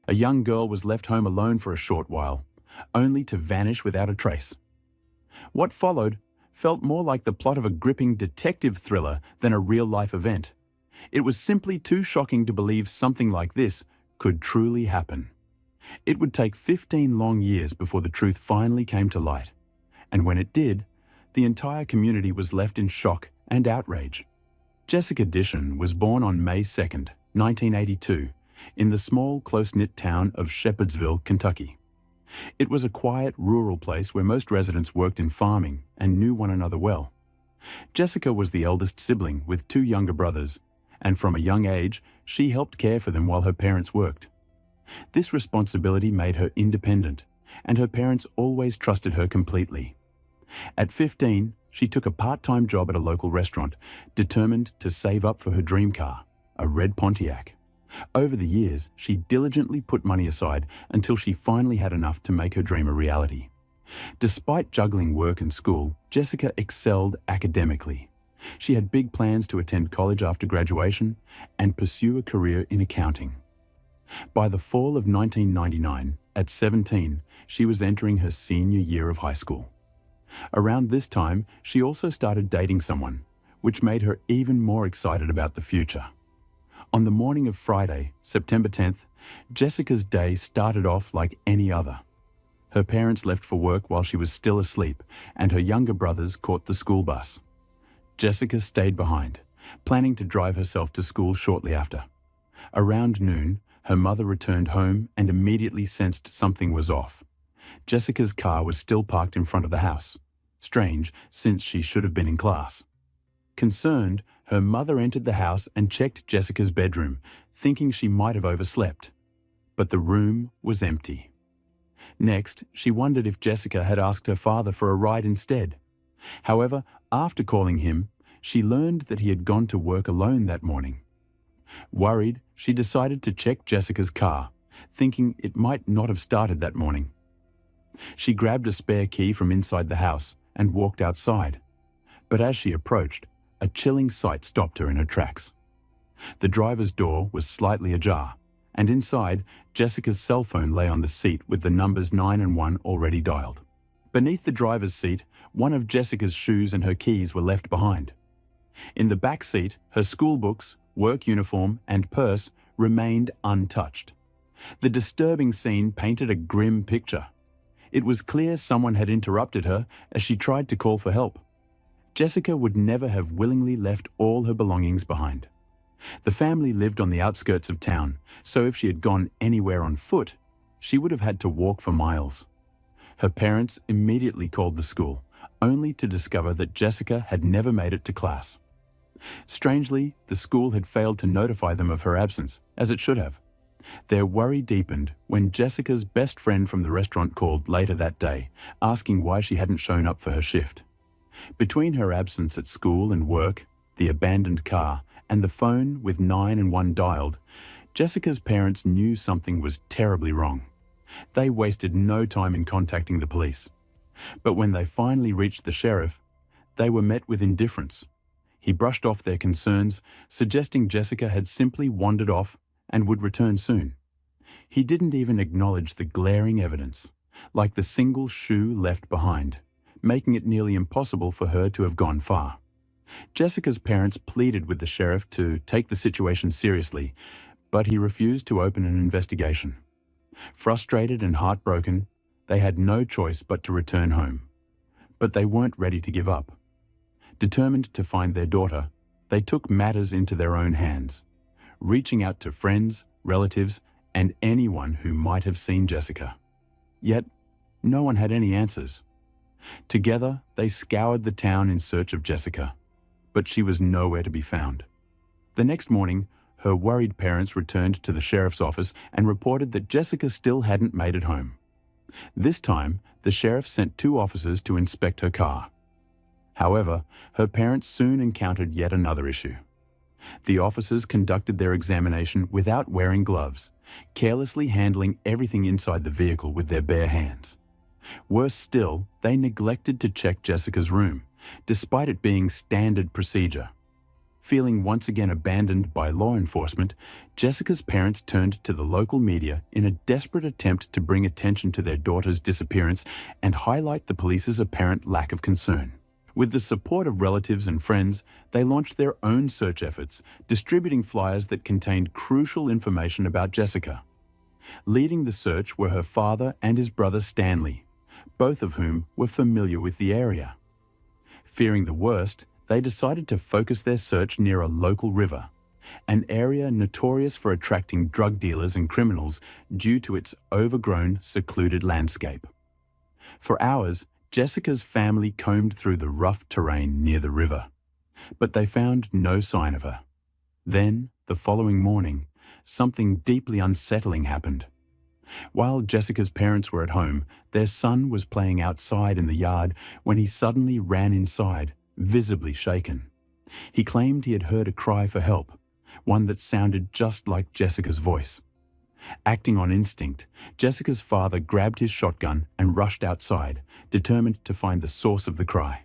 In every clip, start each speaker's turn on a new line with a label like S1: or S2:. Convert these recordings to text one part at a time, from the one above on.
S1: A young girl was left home alone for a short while, only to vanish without a trace. What followed felt more like the plot of a gripping detective thriller than a real-life event. It was simply too shocking to believe something like this could truly happen. It would take 15 long years before the truth finally came to light. And when it did, the entire community was left in shock and outrage. Jessica Dishon was born on May 2nd, 1982, in the small, close-knit town of Shepherdsville, Kentucky. It was a quiet, rural place where most residents worked in farming and knew one another well. Jessica was the eldest sibling with two younger brothers, and from a young age, she helped care for them while her parents worked. This responsibility made her independent, and her parents always trusted her completely. At 15, she took a part-time job at a local restaurant, determined to save up for her dream car, a red Pontiac. Over the years, she diligently put money aside until she finally had enough to make her dream a reality. Despite juggling work and school, Jessica excelled academically. She had big plans to attend college after graduation and pursue a career in accounting. By the fall of 1999, at 17, she was entering her senior year of high school. Around this time, she also started dating someone, which made her even more excited about the future. On the morning of Friday, September 10th, Jessica's day started off like any other. Her parents left for work while she was still asleep, and her younger brothers caught the school bus. Jessica stayed behind, planning to drive herself to school shortly after. Around noon, her mother returned home and immediately sensed something was off. Jessica's car was still parked in front of the house. Strange, since she should have been in class. Concerned, her mother entered the house and checked Jessica's bedroom, thinking she might have overslept. But the room was empty. Next, she wondered if Jessica had asked her father for a ride instead. However, after calling him, she learned that he had gone to work alone that morning. Worried, she decided to check Jessica's car, thinking it might not have started that morning. She grabbed a spare key from inside the house and walked outside. But as she approached, a chilling sight stopped her in her tracks. The driver's door was slightly ajar, and inside, Jessica's cell phone lay on the seat with the numbers 9 and 1 already dialed. Beneath the driver's seat, one of Jessica's shoes and her keys were left behind. In the back seat, her school books, work uniform, and purse remained untouched. The disturbing scene painted a grim picture. It was clear someone had interrupted her as she tried to call for help. Jessica would never have willingly left all her belongings behind. The family lived on the outskirts of town, so if she had gone anywhere on foot, she would have had to walk for miles. Her parents immediately called the school, only to discover that Jessica had never made it to class. Strangely, the school had failed to notify them of her absence, as it should have. Their worry deepened when Jessica's best friend from the restaurant called later that day, asking why she hadn't shown up for her shift. Between her absence at school and work, the abandoned car, and the phone with 9 and 1 dialed, Jessica's parents knew something was terribly wrong. They wasted no time in contacting the police. But when they finally reached the sheriff, they were met with indifference. He brushed off their concerns, suggesting Jessica had simply wandered off and would return soon. He didn't even acknowledge the glaring evidence, like the single shoe left behind, making it nearly impossible for her to have gone far. Jessica's parents pleaded with the sheriff to take the situation seriously, but he refused to open an investigation. Frustrated and heartbroken, they had no choice but to return home. But they weren't ready to give up. Determined to find their daughter, they took matters into their own hands, reaching out to friends, relatives, and anyone who might have seen Jessica. Yet, no one had any answers. Together, they scoured the town in search of Jessica, but she was nowhere to be found. The next morning, her worried parents returned to the sheriff's office and reported that Jessica still hadn't made it home. This time, the sheriff sent 2 officers to inspect her car. However, her parents soon encountered yet another issue. The officers conducted their examination without wearing gloves, carelessly handling everything inside the vehicle with their bare hands. Worse still, they neglected to check Jessica's room, despite it being standard procedure. Feeling once again abandoned by law enforcement, Jessica's parents turned to the local media in a desperate attempt to bring attention to their daughter's disappearance and highlight the police's apparent lack of concern. With the support of relatives and friends, they launched their own search efforts, distributing flyers that contained crucial information about Jessica. Leading the search were her father and his brother Stanley, both of whom were familiar with the area. Fearing the worst, they decided to focus their search near a local river, an area notorious for attracting drug dealers and criminals due to its overgrown, secluded landscape. For hours, Jessica's family combed through the rough terrain near the river, but they found no sign of her. Then, the following morning, something deeply unsettling happened. While Jessica's parents were at home, their son was playing outside in the yard when he suddenly ran inside, visibly shaken. He claimed he had heard a cry for help, one that sounded just like Jessica's voice. Acting on instinct, Jessica's father grabbed his shotgun and rushed outside, determined to find the source of the cry.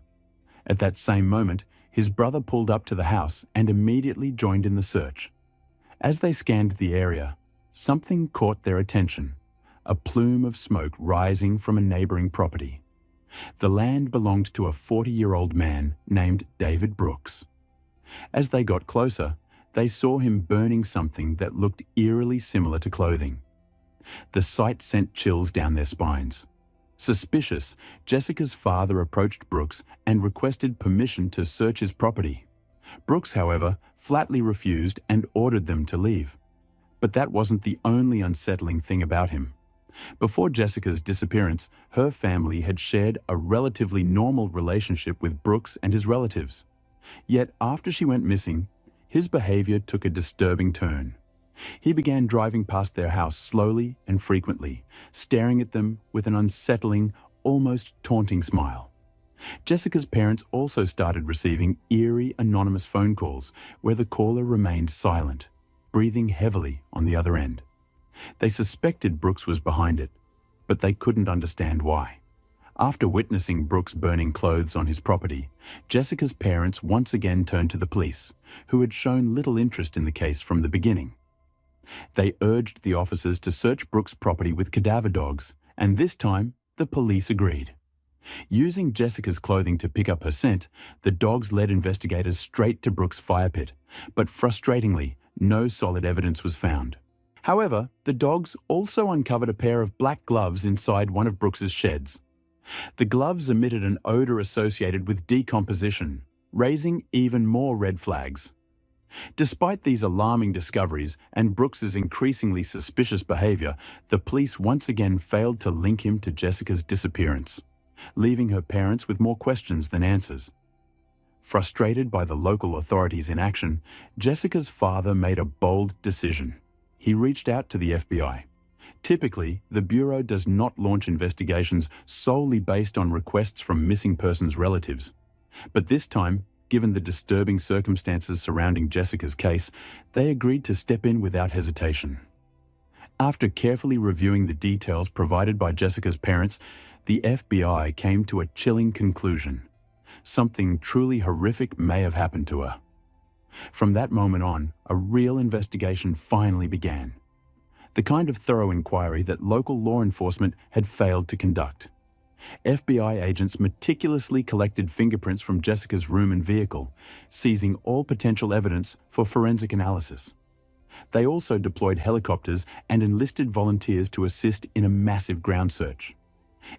S1: At that same moment, his brother pulled up to the house and immediately joined in the search. As they scanned the area, something caught their attention, a plume of smoke rising from a neighboring property. The land belonged to a 40-year-old man named David Brooks. As they got closer, they saw him burning something that looked eerily similar to clothing. The sight sent chills down their spines. Suspicious, Jessica's father approached Brooks and requested permission to search his property. Brooks, however, flatly refused and ordered them to leave. But that wasn't the only unsettling thing about him. Before Jessica's disappearance, her family had shared a relatively normal relationship with Brooks and his relatives. Yet after she went missing, his behavior took a disturbing turn. He began driving past their house slowly and frequently, staring at them with an unsettling, almost taunting smile. Jessica's parents also started receiving eerie anonymous phone calls where the caller remained silent, breathing heavily on the other end. They suspected Brooks was behind it, but they couldn't understand why. After witnessing Brooks burning clothes on his property, Jessica's parents once again turned to the police, who had shown little interest in the case from the beginning. They urged the officers to search Brooks' property with cadaver dogs, and this time, the police agreed. Using Jessica's clothing to pick up her scent, the dogs led investigators straight to Brooks' fire pit, but frustratingly, no solid evidence was found. However, the dogs also uncovered a pair of black gloves inside one of Brooks's sheds. The gloves emitted an odor associated with decomposition, raising even more red flags. Despite these alarming discoveries and Brooks's increasingly suspicious behavior, the police once again failed to link him to Jessica's disappearance, leaving her parents with more questions than answers. Frustrated by the local authorities' inaction, Jessica's father made a bold decision. He reached out to the FBI. Typically, the Bureau does not launch investigations solely based on requests from missing persons' relatives. But this time, given the disturbing circumstances surrounding Jessica's case, they agreed to step in without hesitation. After carefully reviewing the details provided by Jessica's parents, the FBI came to a chilling conclusion. Something truly horrific may have happened to her. From that moment on, a real investigation finally began. The kind of thorough inquiry that local law enforcement had failed to conduct. FBI agents meticulously collected fingerprints from Jessica's room and vehicle, seizing all potential evidence for forensic analysis. They also deployed helicopters and enlisted volunteers to assist in a massive ground search.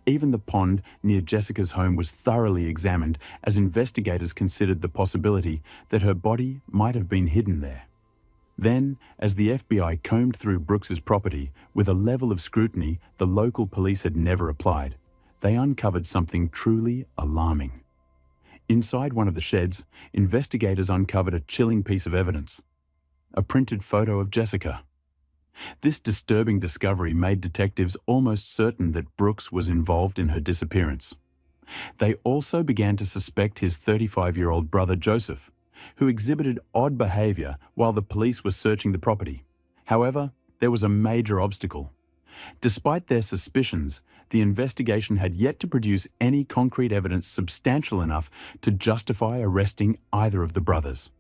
S1: Even the pond near Jessica's home was thoroughly examined as investigators considered the possibility that her body might have been hidden there. Then, as the FBI combed through Brooks's property with a level of scrutiny the local police had never applied, they uncovered something truly alarming. Inside one of the sheds, investigators uncovered a chilling piece of evidence: a printed photo of Jessica. This disturbing discovery made detectives almost certain that Brooks was involved in her disappearance. They also began to suspect his 35-year-old brother Joseph, who exhibited odd behavior while the police were searching the property. However, there was a major obstacle. Despite their suspicions, the investigation had yet to produce any concrete evidence substantial enough to justify arresting either of the brothers.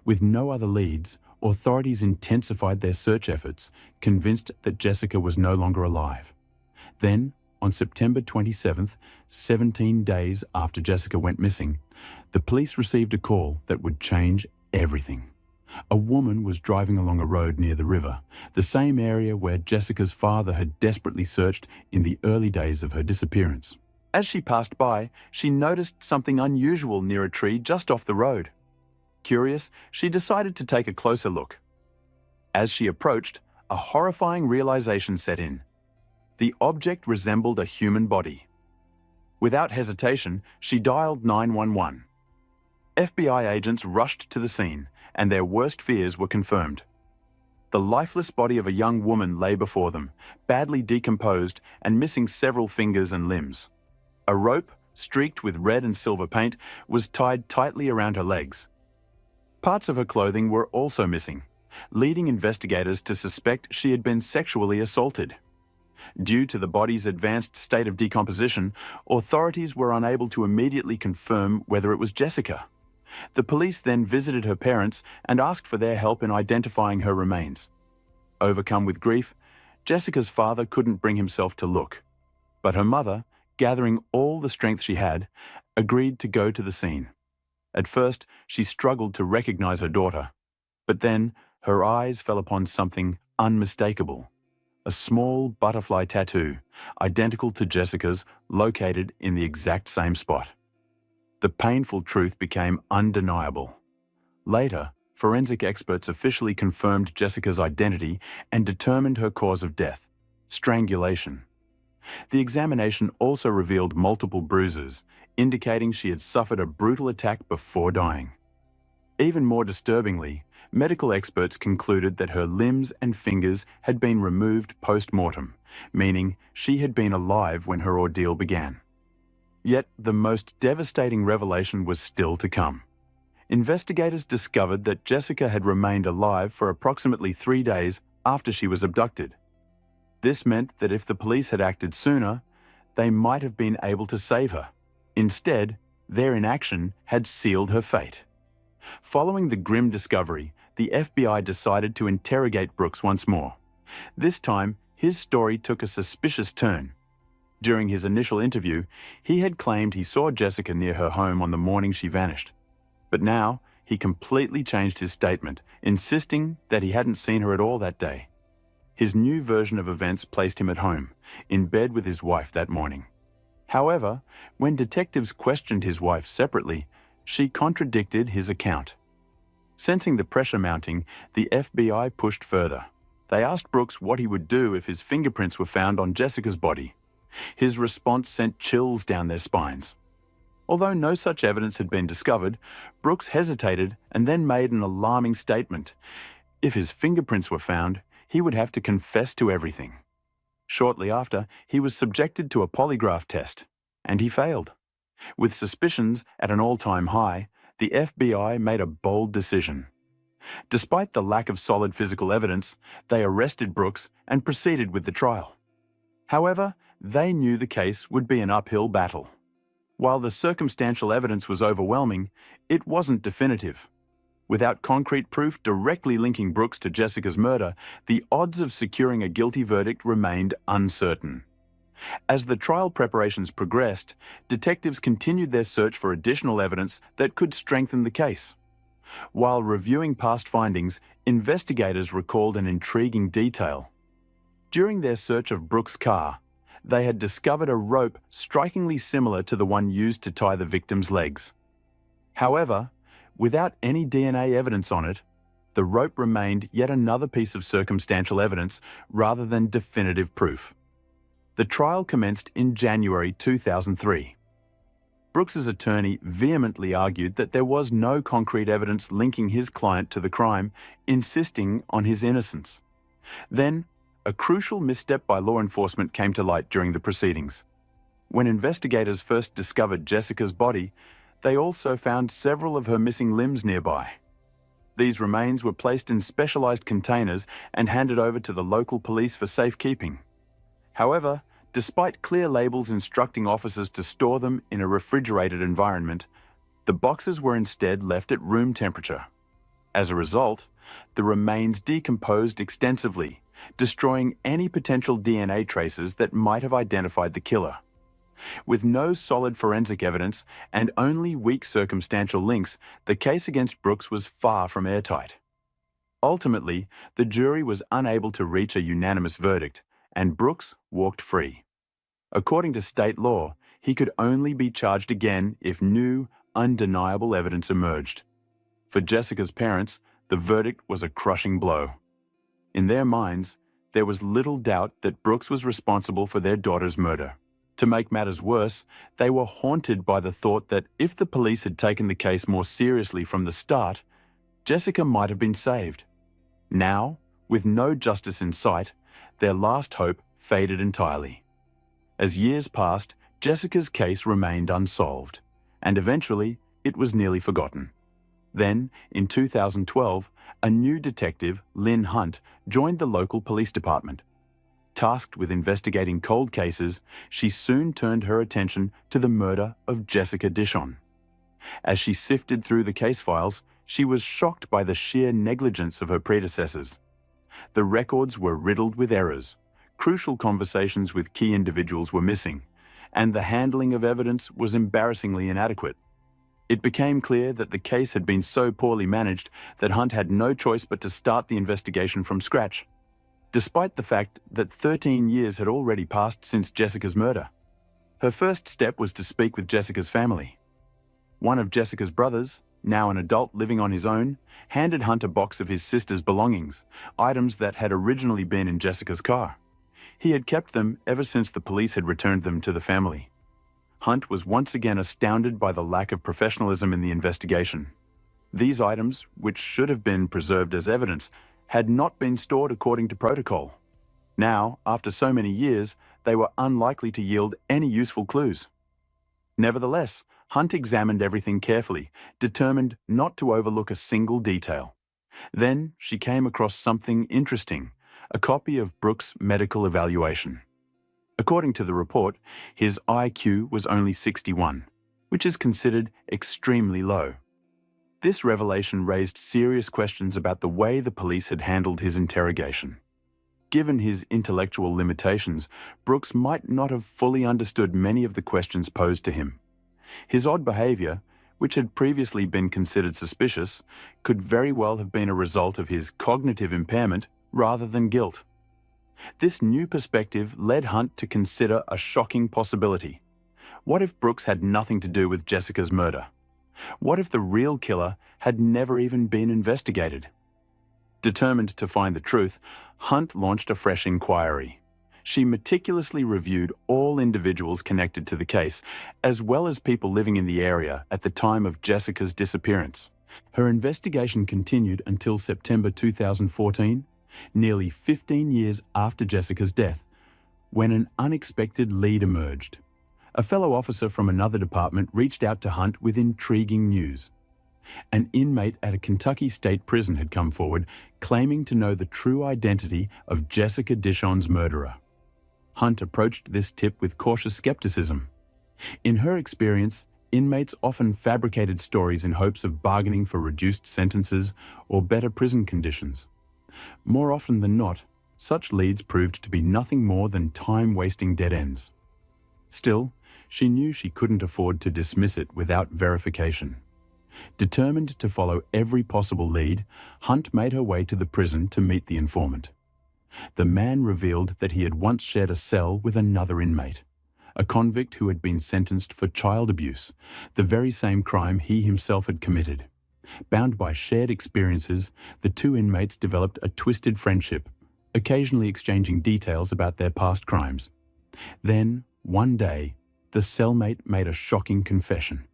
S1: With no other leads, authorities intensified their search efforts, convinced that Jessica was no longer alive. Then, on September 27th, 17 days after Jessica went missing, the police received a call that would change everything. A woman was driving along a road near the river, the same area where Jessica's father had desperately searched in the early days of her disappearance. As she passed by, she noticed something unusual near a tree just off the road. Curious, she decided to take a closer look. As she approached, a horrifying realization set in. The object resembled a human body. Without hesitation, she dialed 911. FBI agents rushed to the scene, and their worst fears were confirmed. The lifeless body of a young woman lay before them, badly decomposed and missing several fingers and limbs. A rope, streaked with red and silver paint, was tied tightly around her legs. Parts of her clothing were also missing, leading investigators to suspect she had been sexually assaulted. Due to the body's advanced state of decomposition, authorities were unable to immediately confirm whether it was Jessica. The police then visited her parents and asked for their help in identifying her remains. Overcome with grief, Jessica's father couldn't bring himself to look, but her mother, gathering all the strength she had, agreed to go to the scene. At first, she struggled to recognize her daughter, but then her eyes fell upon something unmistakable. A small butterfly tattoo, identical to Jessica's, located in the exact same spot. The painful truth became undeniable. Later, forensic experts officially confirmed Jessica's identity and determined her cause of death: strangulation. The examination also revealed multiple bruises, indicating she had suffered a brutal attack before dying. Even more disturbingly, medical experts concluded that her limbs and fingers had been removed post-mortem, meaning she had been alive when her ordeal began. Yet the most devastating revelation was still to come. Investigators discovered that Jessica had remained alive for approximately 3 days after she was abducted. This meant that if the police had acted sooner, they might have been able to save her. Instead, their inaction had sealed her fate. Following the grim discovery, the FBI decided to interrogate Brooks once more. This time, his story took a suspicious turn. During his initial interview, he had claimed he saw Jessica near her home on the morning she vanished. But now, he completely changed his statement, insisting that he hadn't seen her at all that day. His new version of events placed him at home, in bed with his wife that morning. However, when detectives questioned his wife separately, she contradicted his account. Sensing the pressure mounting, the FBI pushed further. They asked Brooks what he would do if his fingerprints were found on Jessica's body. His response sent chills down their spines. Although no such evidence had been discovered, Brooks hesitated and then made an alarming statement. If his fingerprints were found, he would have to confess to everything. Shortly after, he was subjected to a polygraph test, and he failed. With suspicions at an all-time high, the FBI made a bold decision. Despite the lack of solid physical evidence, they arrested Brooks and proceeded with the trial. However, they knew the case would be an uphill battle. While the circumstantial evidence was overwhelming, it wasn't definitive. Without concrete proof directly linking Brooks to Jessica's murder, the odds of securing a guilty verdict remained uncertain. As the trial preparations progressed, detectives continued their search for additional evidence that could strengthen the case. While reviewing past findings, investigators recalled an intriguing detail. During their search of Brooks' car, they had discovered a rope strikingly similar to the one used to tie the victim's legs. However, without any DNA evidence on it, the rope remained yet another piece of circumstantial evidence rather than definitive proof. The trial commenced in January 2003. Brooks's attorney vehemently argued that there was no concrete evidence linking his client to the crime, insisting on his innocence. Then, a crucial misstep by law enforcement came to light during the proceedings. When investigators first discovered Jessica's body, they also found several of her missing limbs nearby. These remains were placed in specialized containers and handed over to the local police for safekeeping. However, despite clear labels instructing officers to store them in a refrigerated environment, the boxes were instead left at room temperature. As a result, the remains decomposed extensively, destroying any potential DNA traces that might have identified the killer. With no solid forensic evidence and only weak circumstantial links, the case against Brooks was far from airtight. Ultimately, the jury was unable to reach a unanimous verdict, and Brooks walked free. According to state law, he could only be charged again if new, undeniable evidence emerged. For Jessica's parents, the verdict was a crushing blow. In their minds, there was little doubt that Brooks was responsible for their daughter's murder. To make matters worse, they were haunted by the thought that if the police had taken the case more seriously from the start, Jessica might have been saved. Now, with no justice in sight, their last hope faded entirely. As years passed, Jessica's case remained unsolved, and eventually it was nearly forgotten. Then, in 2012, a new detective, Lynn Hunt, joined the local police department. Tasked with investigating cold cases, she soon turned her attention to the murder of Jessica Dishon. As she sifted through the case files, she was shocked by the sheer negligence of her predecessors. The records were riddled with errors, crucial conversations with key individuals were missing, and the handling of evidence was embarrassingly inadequate. It became clear that the case had been so poorly managed that Hunt had no choice but to start the investigation from scratch, despite the fact that 13 years had already passed since Jessica's murder. Her first step was to speak with Jessica's family. One of Jessica's brothers, now an adult living on his own, handed Hunt a box of his sister's belongings, items that had originally been in Jessica's car. He had kept them ever since the police had returned them to the family. Hunt was once again astounded by the lack of professionalism in the investigation. These items, which should have been preserved as evidence, had not been stored according to protocol. Now, after so many years, they were unlikely to yield any useful clues. Nevertheless, Hunt examined everything carefully, determined not to overlook a single detail. Then she came across something interesting, a copy of Brooks' medical evaluation. According to the report, his IQ was only 61, which is considered extremely low. This revelation raised serious questions about the way the police had handled his interrogation. Given his intellectual limitations, Brooks might not have fully understood many of the questions posed to him. His odd behavior, which had previously been considered suspicious, could very well have been a result of his cognitive impairment rather than guilt. This new perspective led Hunt to consider a shocking possibility. What if Brooks had nothing to do with Jessica's murder? What if the real killer had never even been investigated? Determined to find the truth, Hunt launched a fresh inquiry. She meticulously reviewed all individuals connected to the case, as well as people living in the area at the time of Jessica's disappearance. Her investigation continued until September 2014, nearly 15 years after Jessica's death, when an unexpected lead emerged. A fellow officer from another department reached out to Hunt with intriguing news. An inmate at a Kentucky state prison had come forward, claiming to know the true identity of Jessica Dishon's murderer. Hunt approached this tip with cautious skepticism. In her experience, inmates often fabricated stories in hopes of bargaining for reduced sentences or better prison conditions. More often than not, such leads proved to be nothing more than time-wasting dead ends. Still, she knew she couldn't afford to dismiss it without verification. Determined to follow every possible lead, Hunt made her way to the prison to meet the informant. The man revealed that he had once shared a cell with another inmate, a convict who had been sentenced for child abuse, the very same crime he himself had committed. Bound by shared experiences, the two inmates developed a twisted friendship, occasionally exchanging details about their past crimes. Then, one day, the cellmate made a shocking confession.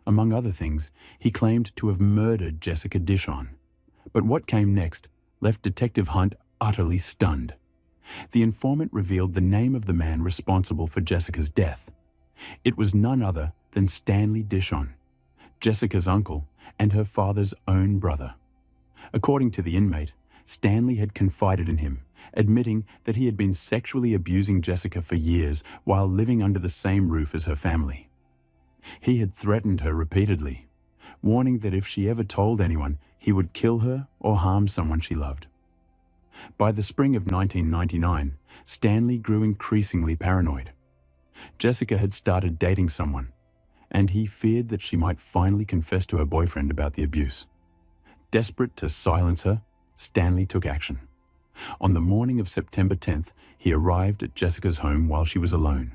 S1: Among other things, he claimed to have murdered Jessica Dishon. But what came next left Detective Hunt utterly stunned. The informant revealed the name of the man responsible for Jessica's death. It was none other than Stanley Dishon, Jessica's uncle and her father's own brother. According to the inmate, Stanley had confided in him, admitting that he had been sexually abusing Jessica for years while living under the same roof as her family. He had threatened her repeatedly, warning that if she ever told anyone, He would kill her or harm someone she loved. By the spring of 1999, Stanley grew increasingly paranoid. Jessica had started dating someone, and he feared that she might finally confess to her boyfriend about the abuse. Desperate to silence her, Stanley took action. On the morning of September 10th, he arrived at Jessica's home while she was alone.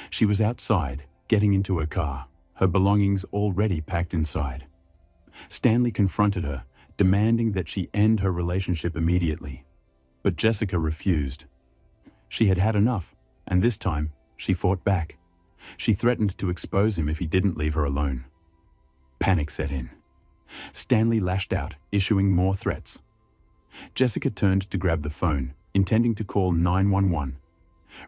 S1: She was outside, getting into her car, her belongings already packed inside. Stanley confronted her, demanding that she end her relationship immediately. But Jessica refused. She had had enough, and this time, she fought back. She threatened to expose him if he didn't leave her alone. Panic set in. Stanley lashed out, issuing more threats. Jessica turned to grab the phone, intending to call 911.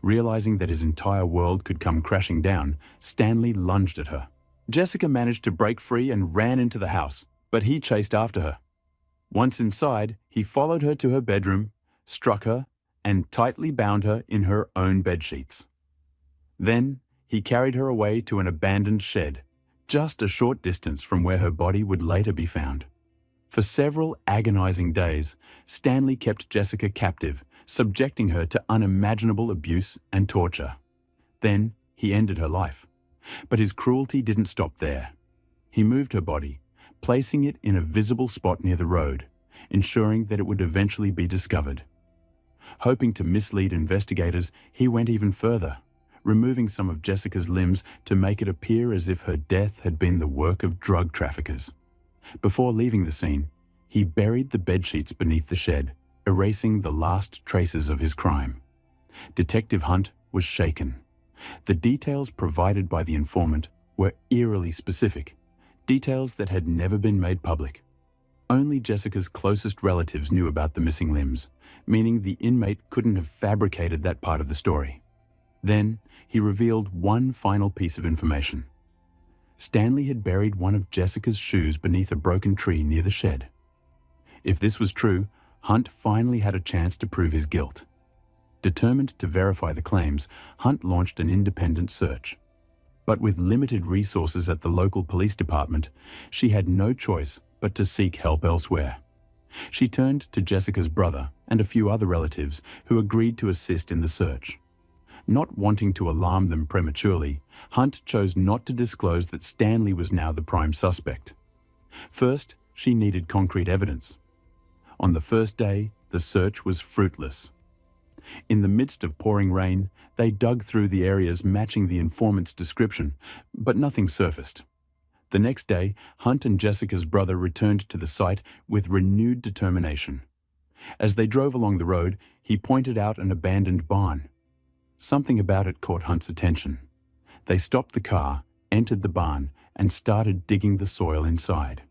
S1: Realizing that his entire world could come crashing down, Stanley lunged at her. Jessica managed to break free and ran into the house, but he chased after her. Once inside, he followed her to her bedroom, struck her, and tightly bound her in her own bedsheets. Then, he carried her away to an abandoned shed, just a short distance from where her body would later be found. For several agonizing days, Stanley kept Jessica captive, subjecting her to unimaginable abuse and torture. Then, he ended her life. But his cruelty didn't stop there. He moved her body, placing it in a visible spot near the road, ensuring that it would eventually be discovered. Hoping to mislead investigators, he went even further, removing some of Jessica's limbs to make it appear as if her death had been the work of drug traffickers. Before leaving the scene, he buried the bedsheets beneath the shed, erasing the last traces of his crime. Detective Hunt was shaken. The details provided by the informant were eerily specific, details that had never been made public. Only Jessica's closest relatives knew about the missing limbs, meaning the inmate couldn't have fabricated that part of the story. Then, he revealed one final piece of information. Stanley had buried one of Jessica's shoes beneath a broken tree near the shed. If this was true, Hunt finally had a chance to prove his guilt. Determined to verify the claims, Hunt launched an independent search. But with limited resources at the local police department, she had no choice but to seek help elsewhere. She turned to Jessica's brother and a few other relatives who agreed to assist in the search. Not wanting to alarm them prematurely, Hunt chose not to disclose that Stanley was now the prime suspect. First, she needed concrete evidence. On the first day, the search was fruitless. In the midst of pouring rain, they dug through the areas matching the informant's description, but nothing surfaced. The next day, Hunt and Jessica's brother returned to the site with renewed determination. As they drove along the road, he pointed out an abandoned barn. Something about it caught Hunt's attention. They stopped the car, entered the barn, and started digging the soil inside.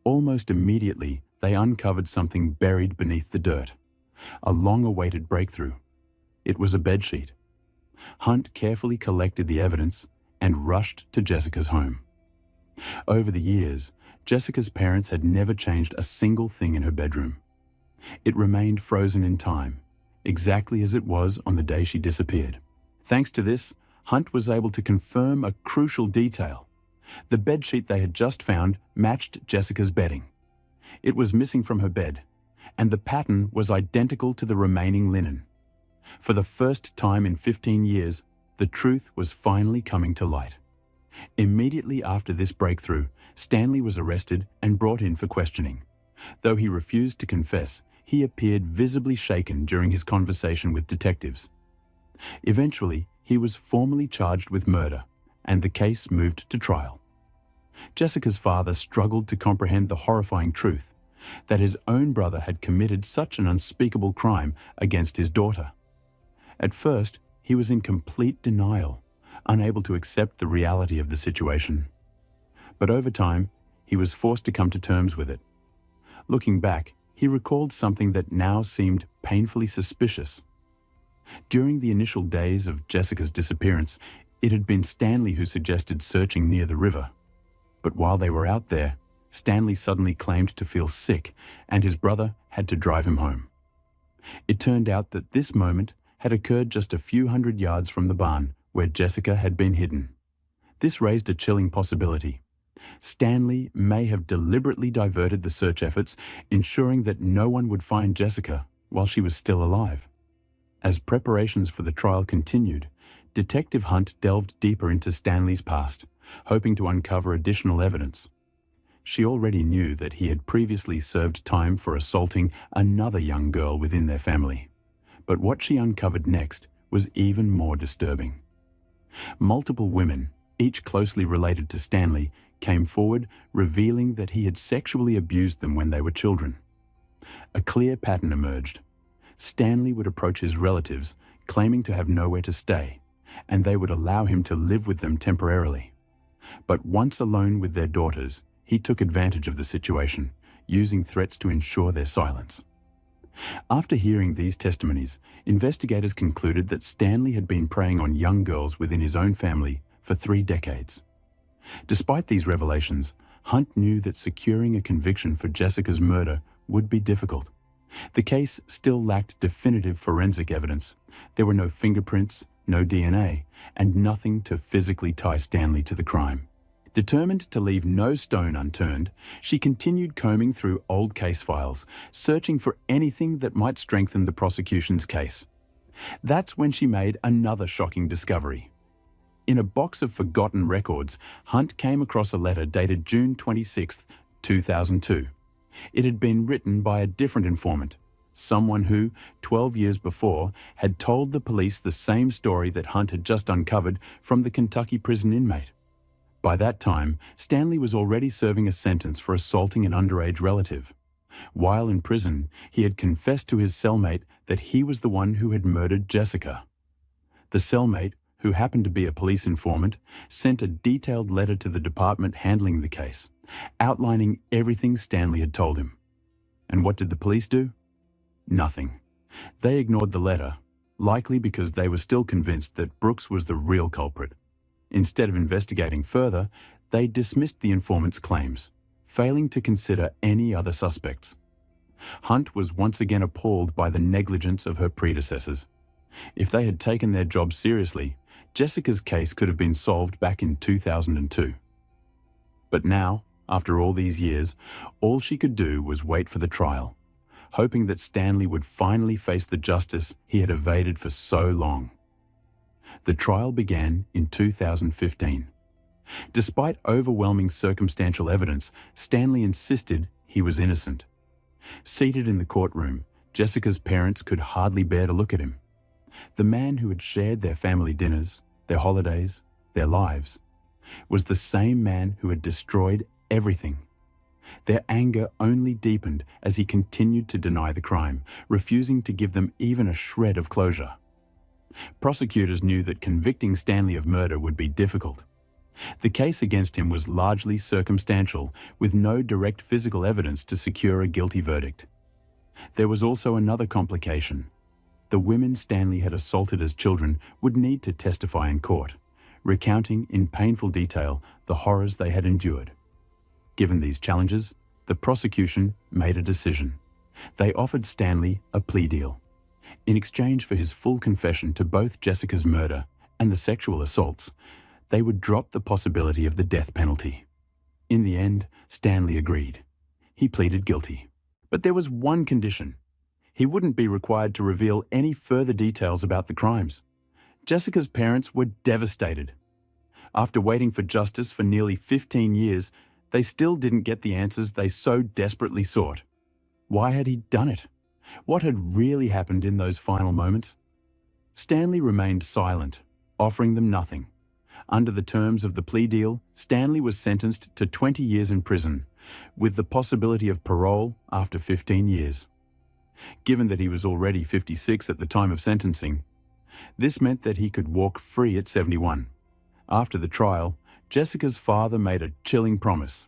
S1: Almost immediately, they uncovered something buried beneath the dirt. A long-awaited breakthrough. It was a bedsheet. Hunt carefully collected the evidence and rushed to Jessica's home. Over the years, Jessica's parents had never changed a single thing in her bedroom. It remained frozen in time, exactly as it was on the day she disappeared. Thanks to this, Hunt was able to confirm a crucial detail. The bedsheet they had just found matched Jessica's bedding. It was missing from her bed, and the pattern was identical to the remaining linen. For the first time in 15 years, the truth was finally coming to light. Immediately after this breakthrough, Stanley was arrested and brought in for questioning. Though he refused to confess, he appeared visibly shaken during his conversation with detectives. Eventually, he was formally charged with murder, and the case moved to trial. Jessica's father struggled to comprehend the horrifying truth that his own brother had committed such an unspeakable crime against his daughter. At first, he was in complete denial, unable to accept the reality of the situation. But over time, he was forced to come to terms with it. Looking back, he recalled something that now seemed painfully suspicious. During the initial days of Jessica's disappearance, it had been Stanley who suggested searching near the river. But while they were out there, Stanley suddenly claimed to feel sick, and his brother had to drive him home. It turned out that this moment had occurred just a few hundred yards from the barn where Jessica had been hidden. This raised a chilling possibility. Stanley may have deliberately diverted the search efforts, ensuring that no one would find Jessica while she was still alive. As preparations for the trial continued, Detective Hunt delved deeper into Stanley's past, hoping to uncover additional evidence. She already knew that he had previously served time for assaulting another young girl within their family. But what she uncovered next was even more disturbing. Multiple women, each closely related to Stanley, came forward, revealing that he had sexually abused them when they were children. A clear pattern emerged. Stanley would approach his relatives, claiming to have nowhere to stay, and they would allow him to live with them temporarily. But once alone with their daughters, he took advantage of the situation, using threats to ensure their silence. After hearing these testimonies, investigators concluded that Stanley had been preying on young girls within his own family for 3 decades. Despite these revelations, Hunt knew that securing a conviction for Jessica's murder would be difficult. The case still lacked definitive forensic evidence. There were no fingerprints, no DNA, and nothing to physically tie Stanley to the crime. Determined to leave no stone unturned, she continued combing through old case files, searching for anything that might strengthen the prosecution's case. That's when she made another shocking discovery. In a box of forgotten records, Hunt came across a letter dated June 26, 2002. It had been written by a different informant, someone who, 12 years before, had told the police the same story that Hunt had just uncovered from the Kentucky prison inmate. By that time, Stanley was already serving a sentence for assaulting an underage relative. While in prison, he had confessed to his cellmate that he was the one who had murdered Jessica. The cellmate, who happened to be a police informant, sent a detailed letter to the department handling the case, outlining everything Stanley had told him. And what did the police do? Nothing. They ignored the letter, likely because they were still convinced that Brooks was the real culprit. Instead of investigating further, they dismissed the informant's claims, failing to consider any other suspects. Hunt was once again appalled by the negligence of her predecessors. If they had taken their job seriously, Jessica's case could have been solved back in 2002. But now, after all these years, all she could do was wait for the trial, hoping that Stanley would finally face the justice he had evaded for so long. The trial began in 2015. Despite overwhelming circumstantial evidence, Stanley insisted he was innocent. Seated in the courtroom, Jessica's parents could hardly bear to look at him. The man who had shared their family dinners, their holidays, their lives, was the same man who had destroyed everything. Their anger only deepened as he continued to deny the crime, refusing to give them even a shred of closure. Prosecutors knew that convicting Stanley of murder would be difficult. The case against him was largely circumstantial, with no direct physical evidence to secure a guilty verdict. There was also another complication. The women Stanley had assaulted as children would need to testify in court, recounting in painful detail the horrors they had endured. Given these challenges, the prosecution made a decision. They offered Stanley a plea deal. In exchange for his full confession to both Jessica's murder and the sexual assaults, they would drop the possibility of the death penalty. In the end, Stanley agreed. He pleaded guilty. But there was one condition. He wouldn't be required to reveal any further details about the crimes. Jessica's parents were devastated. After waiting for justice for nearly 15 years, they still didn't get the answers they so desperately sought. Why had he done it? What had really happened in those final moments? Stanley remained silent, offering them nothing. Under the terms of the plea deal, Stanley was sentenced to 20 years in prison, with the possibility of parole after 15 years. Given that he was already 56 at the time of sentencing, this meant that he could walk free at 71. After the trial, Jessica's father made a chilling promise.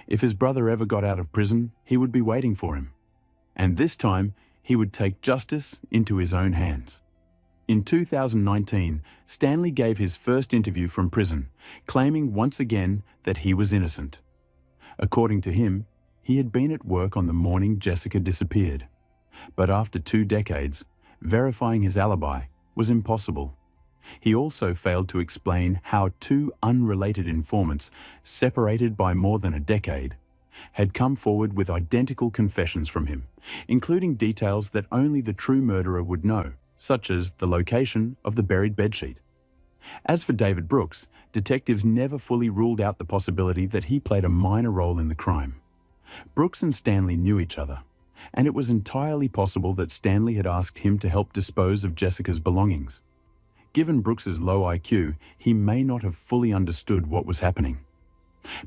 S1: If his brother ever got out of prison, he would be waiting for him. And this time, he would take justice into his own hands. In 2019, Stanley gave his first interview from prison, claiming once again that he was innocent. According to him, he had been at work on the morning Jessica disappeared. But after 2 decades, verifying his alibi was impossible. He also failed to explain how two unrelated informants, separated by more than a decade, had come forward with identical confessions from him, including details that only the true murderer would know, such as the location of the buried bedsheet. As for David Brooks, detectives never fully ruled out the possibility that he played a minor role in the crime. Brooks and Stanley knew each other, and it was entirely possible that Stanley had asked him to help dispose of Jessica's belongings. Given Brooks's low IQ, he may not have fully understood what was happening.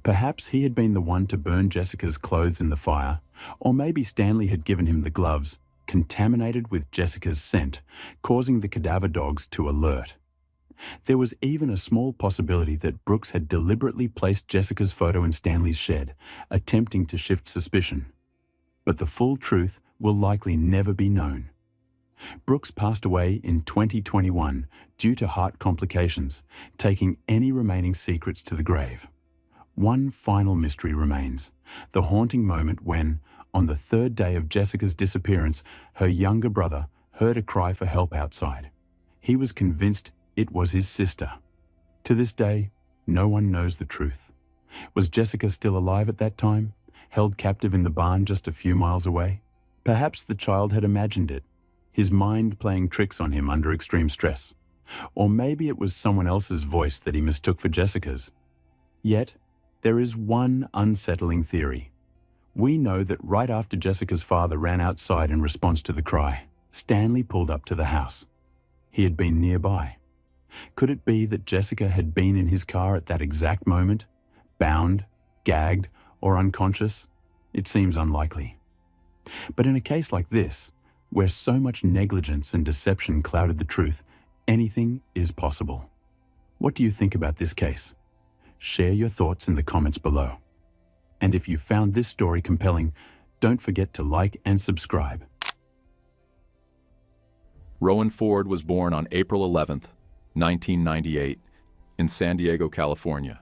S1: Perhaps he had been the one to burn Jessica's clothes in the fire, or maybe Stanley had given him the gloves, contaminated with Jessica's scent, causing the cadaver dogs to alert. There was even a small possibility that Brooks had deliberately placed Jessica's photo in Stanley's shed, attempting to shift suspicion. But the full truth will likely never be known. Brooks passed away in 2021 due to heart complications, taking any remaining secrets to the grave. One final mystery remains: the haunting moment when, on the third day of Jessica's disappearance, her younger brother heard a cry for help outside. He was convinced it was his sister. To this day, no one knows the truth. Was Jessica still alive at that time, held captive in the barn just a few miles away? Perhaps the child had imagined it, his mind playing tricks on him under extreme stress. Or maybe it was someone else's voice that he mistook for Jessica's. Yet, there is one unsettling theory. We know that right after Jessica's father ran outside in response to the cry, Stanley pulled up to the house. He had been nearby. Could it be that Jessica had been in his car at that exact moment, bound, gagged, or unconscious? It seems unlikely. But in a case like this, where so much negligence and deception clouded the truth, anything is possible. What do you think about this case? Share your thoughts in the comments below. And if you found this story compelling, don't forget to like and subscribe.
S2: Rowan Ford was born on April 11th, 1998, in San Diego, California.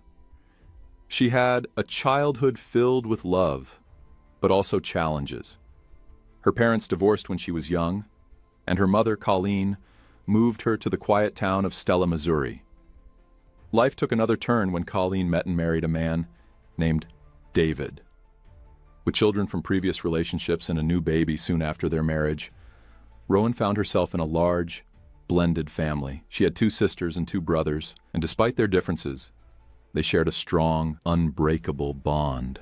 S2: She had a childhood filled with love, but also challenges. Her parents divorced when she was young, and her mother, Colleen, moved her to the quiet town of Stella, Missouri. Life took another turn when Colleen met and married a man named David. With children from previous relationships and a new baby soon after their marriage, Rowan found herself in a large, blended family. She had 2 sisters and 2 brothers, and despite their differences, they shared a strong, unbreakable bond.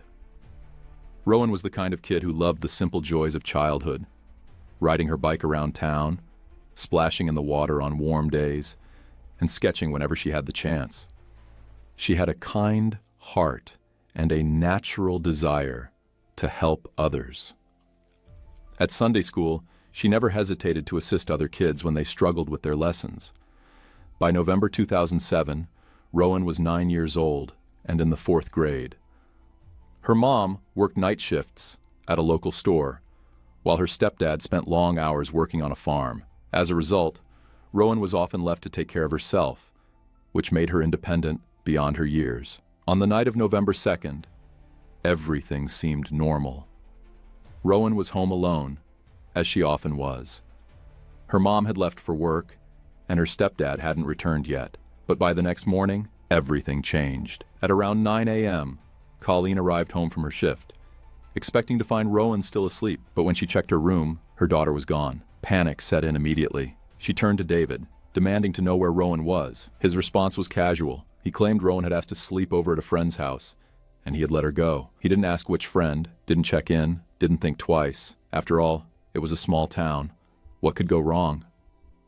S2: Rowan was the kind of kid who loved the simple joys of childhood, riding her bike around town, splashing in the water on warm days, and sketching whenever she had the chance. She had a kind heart and a natural desire to help others. At Sunday school, she never hesitated to assist other kids when they struggled with their lessons. By November 2007, Rowan was 9 years old and in the 4th grade. Her mom worked night shifts at a local store, while her stepdad spent long hours working on a farm. As a result, Rowan was often left to take care of herself, which made her independent beyond her years. On the night of November 2nd, everything seemed normal. Rowan was home alone, as she often was. Her mom had left for work, and her stepdad hadn't returned yet. But by the next morning, everything changed. At around 9 a.m., Colleen arrived home from her shift, expecting to find Rowan still asleep. But when she checked her room, her daughter was gone. Panic set in immediately. She turned to David, demanding to know where Rowan was. His response was casual. He claimed Rowan had asked to sleep over at a friend's house, and he had let her go. He didn't ask which friend, didn't check in, didn't think twice. After all, it was a small town. What could go wrong?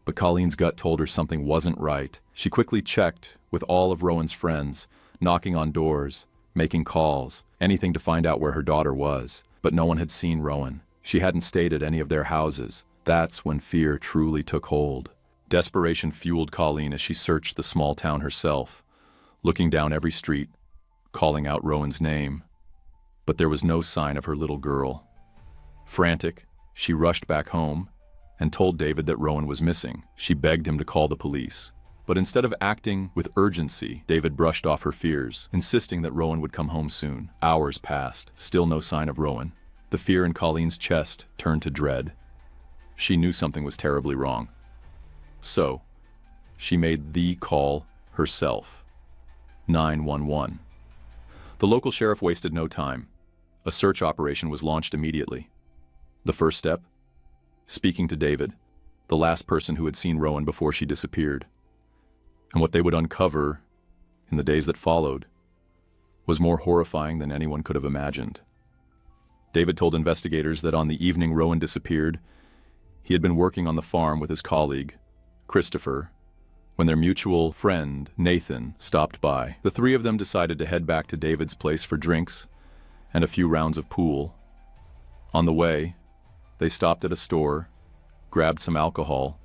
S2: But Colleen's gut told her something wasn't right. She quickly checked with all of Rowan's friends, knocking on doors, making calls, anything to find out where her daughter was. But no one had seen Rowan. She hadn't stayed at any of their houses. That's when fear truly took hold. Desperation fueled Colleen as she searched the small town herself, looking down every street, calling out Rowan's name. But there was no sign of her little girl. Frantic, she rushed back home and told David that Rowan was missing. She begged him to call the police. But instead of acting with urgency, David brushed off her fears, insisting that Rowan would come home soon. Hours passed, still no sign of Rowan. The fear in Colleen's chest turned to dread. She knew something was terribly wrong. So, she made the call herself. 911. The local sheriff wasted no time. A search operation was launched immediately. The first step? Speaking to David, the last person who had seen Rowan before she disappeared. And what they would uncover in the days that followed was more horrifying than anyone could have imagined. David told investigators that on the evening Rowan disappeared, he had been working on the farm with his colleague, Christopher, when their mutual friend, Nathan, stopped by. The three of them decided to head back to David's place for drinks and a few rounds of pool. On the way, they stopped at a store, grabbed some alcohol,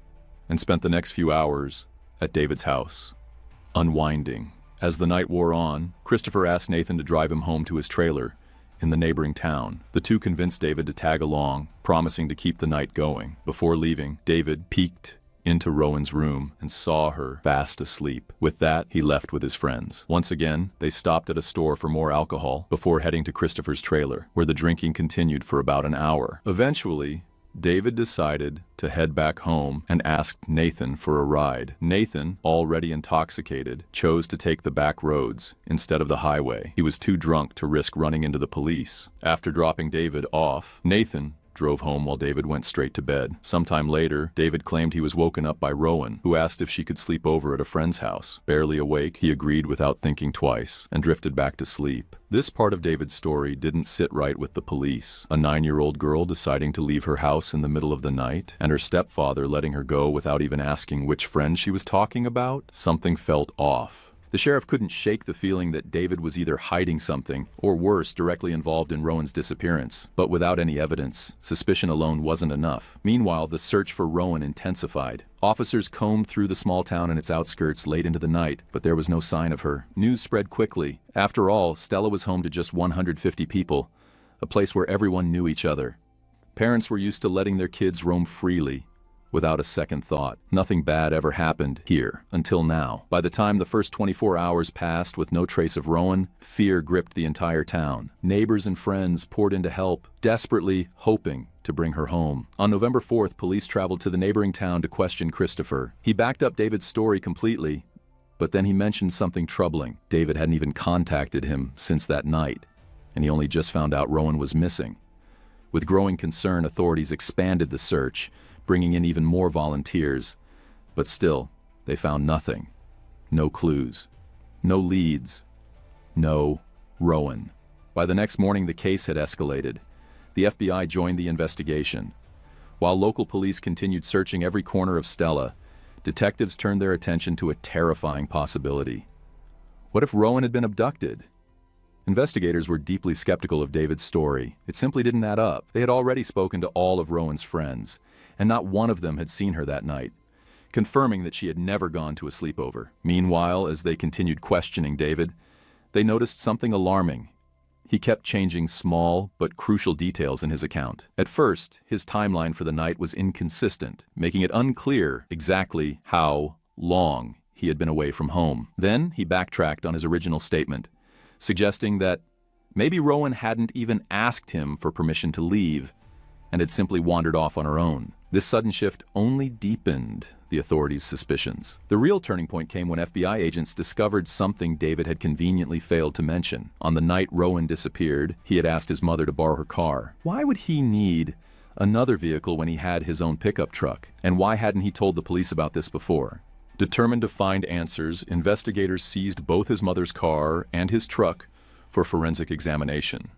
S2: and spent the next few hours at David's house, unwinding. As the night wore on, Christopher asked Nathan to drive him home to his trailer in the neighboring town. The two convinced David to tag along, promising to keep the night going. Before leaving, David peeked into Rowan's room and saw her fast asleep. With that, he left with his friends. Once again, they stopped at a store for more alcohol before heading to Christopher's trailer, where the drinking continued for about an hour. Eventually, David decided to head back home and asked Nathan for a ride. Nathan, already intoxicated, chose to take the back roads instead of the highway. He was too drunk to risk running into the police. After dropping David off, Nathan drove home while David went straight to bed. Sometime later, David claimed he was woken up by Rowan, who asked if she could sleep over at a friend's house. Barely awake, he agreed without thinking twice and drifted back to sleep. This part of David's story didn't sit right with the police. A 9-year-old girl deciding to leave her house in the middle of the night, and her stepfather letting her go without even asking which friend she was talking about. Something felt off. The sheriff couldn't shake the feeling that David was either hiding something, or worse, directly involved in Rowan's disappearance. But without any evidence, suspicion alone wasn't enough. Meanwhile, the search for Rowan intensified. Officers combed through the small town and its outskirts late into the night, but there was no sign of her. News spread quickly. After all, Stella was home to just 150 people, a place where everyone knew each other. Parents were used to letting their kids roam freely, without a second thought. Nothing bad ever happened here, until now. By the time the first 24 hours passed with no trace of Rowan, fear gripped the entire town. Neighbors and friends poured in to help, desperately hoping to bring her home. On November 4th, police traveled to the neighboring town to question Christopher. He backed up David's story completely, but then he mentioned something troubling. David hadn't even contacted him since that night, and he only just found out Rowan was missing. With growing concern, authorities expanded the search, bringing in even more volunteers. But still, they found nothing. No clues. No leads. No Rowan. By the next morning, the case had escalated. The FBI joined the investigation. While local police continued searching every corner of Stella, detectives turned their attention to a terrifying possibility. What if Rowan had been abducted? Investigators were deeply skeptical of David's story. It simply didn't add up. They had already spoken to all of Rowan's friends, and not one of them had seen her that night, confirming that she had never gone to a sleepover. Meanwhile, as they continued questioning David, they noticed something alarming. He kept changing small but crucial details in his account. At first, his timeline for the night was inconsistent, making it unclear exactly how long he had been away from home. Then he backtracked on his original statement, suggesting that maybe Rowan hadn't even asked him for permission to leave and had simply wandered off on her own. This sudden shift only deepened the authorities' suspicions. The real turning point came when FBI agents discovered something David had conveniently failed to mention. On the night Rowan disappeared, he had asked his mother to borrow her car. Why would he need another vehicle when he had his own pickup truck? And why hadn't he told the police about this before? Determined to find answers, investigators seized both his mother's car and his truck for forensic examination.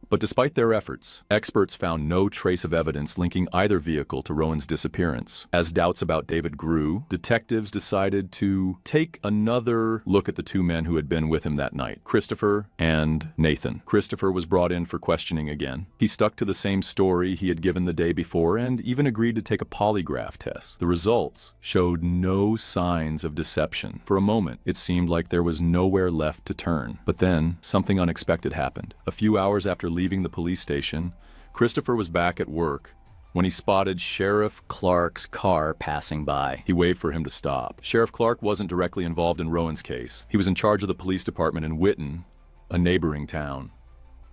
S2: But despite their efforts, experts found no trace of evidence linking either vehicle to Rowan's disappearance. As doubts about David grew, detectives decided to take another look at the two men who had been with him that night, Christopher and Nathan. Christopher was brought in for questioning again. He stuck to the same story he had given the day before and even agreed to take a polygraph test. The results showed no signs of deception. For a moment, it seemed like there was nowhere left to turn. But then, something unexpected happened. A few hours after leaving the police station, Christopher was back at work when he spotted Sheriff
S3: Clark's car passing by.
S2: He waved for him to stop. Sheriff Clark wasn't directly involved in Rowan's case. He was in charge of the police department in Witten, a neighboring town.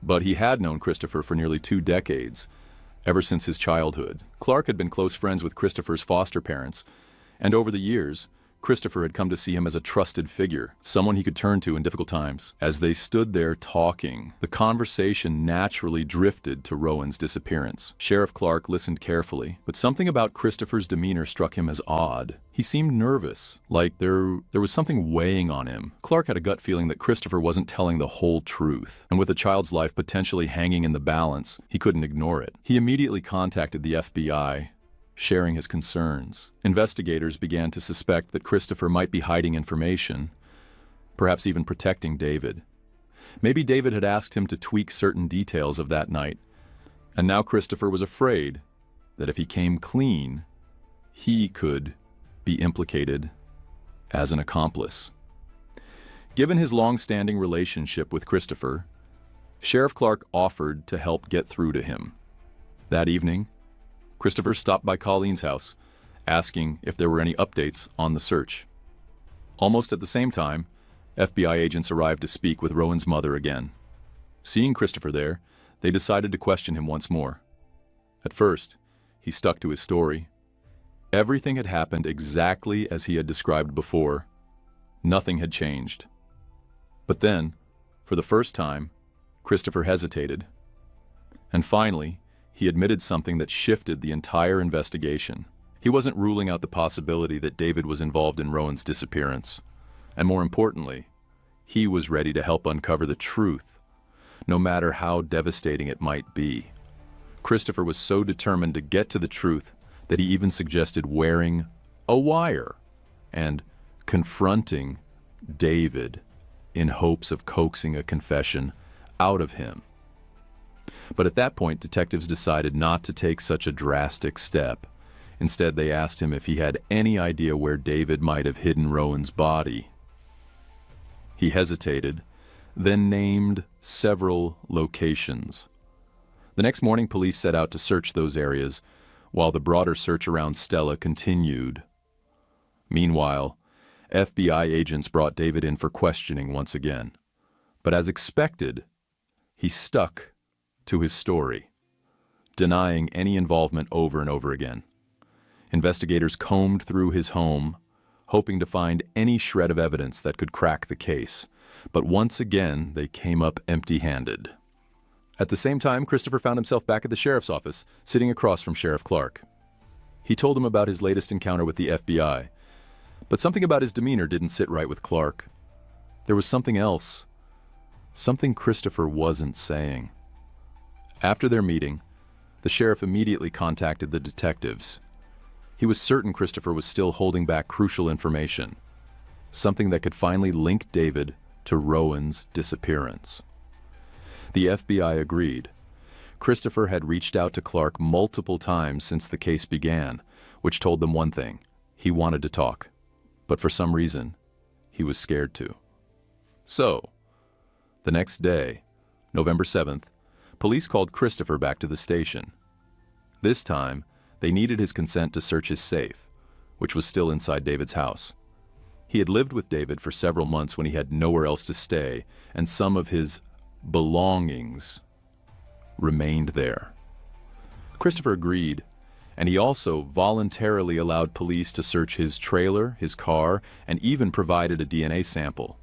S2: But he had known Christopher for nearly 2 decades, ever since his childhood. Clark had been close friends with Christopher's foster parents, and over the years, Christopher had come to see him as a trusted figure, someone he could turn to in difficult times. As they stood there talking, the conversation naturally drifted to Rowan's disappearance. Sheriff Clark listened carefully, but something about Christopher's demeanor struck him as odd. He seemed nervous, like there was something weighing on him. Clark had a gut feeling that Christopher wasn't telling the whole truth, and with a child's life potentially hanging in the balance, he couldn't ignore it. He immediately contacted the FBI, sharing his concerns. Investigators began to suspect that Christopher might be hiding information, perhaps even protecting David. Maybe David had asked him to tweak certain details of that night, and now Christopher was afraid that if he came clean, he could be implicated as an accomplice. Given his long-standing relationship with Christopher, Sheriff Clark offered to help get through to him. That evening, Christopher stopped by Colleen's house, asking if there were any updates on the search. Almost at the same time, FBI agents arrived to speak with Rowan's mother again. Seeing Christopher there, they decided to question him once more. At first, he stuck to his story. Everything had happened exactly as he had described before. Nothing had changed. But then, for the first time, Christopher hesitated. And finally, he admitted something that shifted the entire investigation. He wasn't ruling out the possibility that David was involved in Rowan's disappearance. And more importantly, he was ready to help uncover the truth, no matter how devastating it might be. Christopher was so determined to get to the truth that he even suggested wearing a wire and confronting David in hopes of coaxing a confession out of him. But at that point, detectives decided not to take such a drastic step. Instead, they asked him if he had any idea where David might have hidden Rowan's body. He hesitated, then named several locations. The next morning, police set out to search those areas, while the broader search around Stella continued. Meanwhile, FBI agents brought David in for questioning once again. But as expected, he stuck to his story, denying any involvement over and over again. Investigators combed through his home, hoping to find any shred of evidence that could crack the case, but once again they came up empty-handed. At the same time, Christopher found himself back at the sheriff's office, sitting across from Sheriff Clark. He told him about his latest encounter with the FBI, but something about his demeanor didn't sit right with Clark. There was something else, something Christopher wasn't saying. After their meeting, the sheriff immediately contacted the detectives. He was certain Christopher was still holding back crucial information, something that could finally link David to Rowan's disappearance. The FBI agreed. Christopher had reached out to Clark multiple times since the case began, which told them one thing: he wanted to talk, but for some reason, he was scared to. So, the next day, November 7th, police called Christopher back to the station. This time, they needed his consent to search his safe, which was still inside David's house. He had lived with David for several months when he had nowhere else to stay, and some of his belongings remained there. Christopher agreed, and he also voluntarily allowed police to search his trailer, his car, and even provided a DNA sample.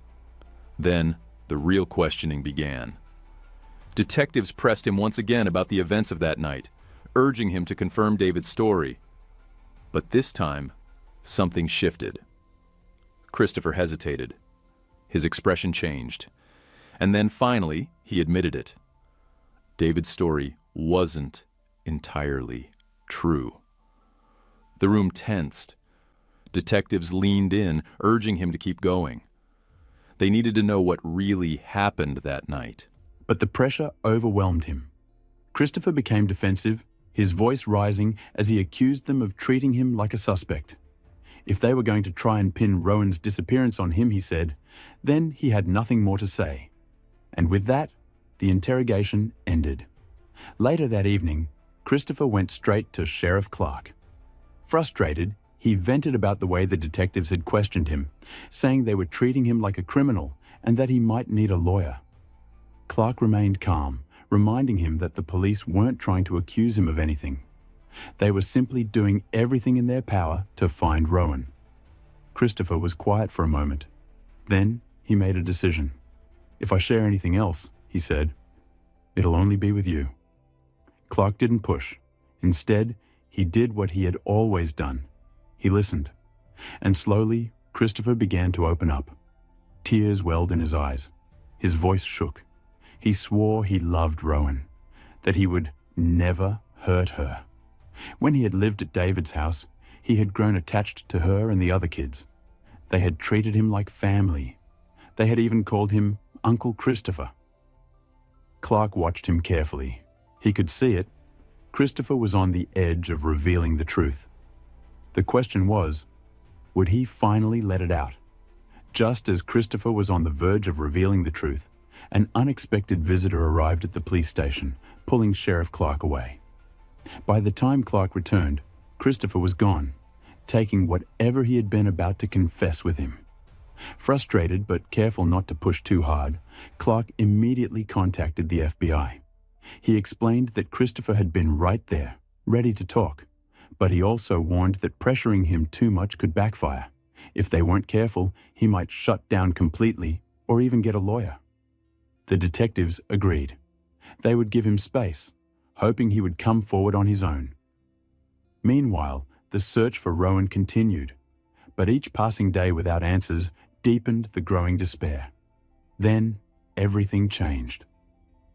S2: Then, the real questioning began. Detectives pressed him once again about the events of that night, urging him to confirm David's story. But this time, something shifted. Christopher hesitated. His expression changed. And then finally, he admitted it. David's story wasn't entirely true. The room tensed. Detectives leaned in, urging him to keep going. They needed to know what really happened that night.
S1: But the pressure overwhelmed him. Christopher became defensive, his voice rising as he accused them of treating him like a suspect. If they were going to try and pin Rowan's disappearance on him, he said, then he had nothing more to say. And with that, the interrogation ended. Later that evening, Christopher went straight to Sheriff Clark. Frustrated, he vented about the way the detectives had questioned him, saying they were treating him like a criminal and that he might need a lawyer. Clark remained calm, reminding him that the police weren't trying to accuse him of anything. They were simply doing everything in their power to find Rowan. Christopher was quiet for a moment. Then he made a decision. "If I share anything else," he said, "it'll only be with you." Clark didn't push. Instead, he did what he had always done. He listened. And slowly, Christopher began to open up. Tears welled in his eyes. His voice shook. He swore he loved Rowan, that he would never hurt her. When he had lived at David's house, he had grown attached to her and the other kids. They had treated him like family. They had even called him Uncle Christopher. Clark watched him carefully. He could see it. Christopher was on the edge of revealing the truth. The question was, would he finally let it out? Just as Christopher was on the verge of revealing the truth, an unexpected visitor arrived at the police station, pulling Sheriff Clark away. By the time Clark returned, Christopher was gone, taking whatever he had been about to confess with him. Frustrated but careful not to push too hard, Clark immediately contacted the FBI. He explained that Christopher had been right there, ready to talk, but he also warned that pressuring him too much could backfire. If they weren't careful, he might shut down completely or even get a lawyer. The detectives agreed. They would give him space, hoping he would come forward on his own. Meanwhile, the search for Rowan continued, but each passing day without answers deepened the growing despair. Then, everything changed.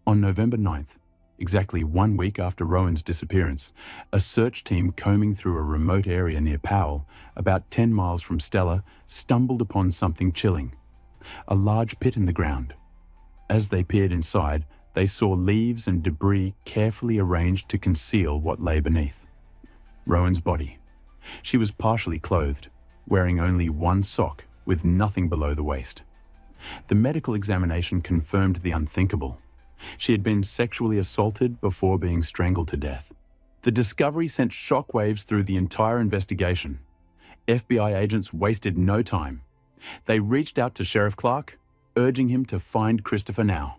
S1: On November 9th, exactly 1 week after Rowan's disappearance, a search team combing through a remote area near Powell, about 10 miles from Stella, stumbled upon something chilling: a large pit in the ground. As they peered inside, they saw leaves and debris carefully arranged to conceal what lay beneath. Rowan's body. She was partially clothed, wearing only one sock with nothing below the waist. The medical examination confirmed the unthinkable. She had been sexually assaulted before being strangled to death. The discovery sent shockwaves through the entire investigation. FBI agents wasted no time. They reached out to Sheriff Clark, urging him to find Christopher now.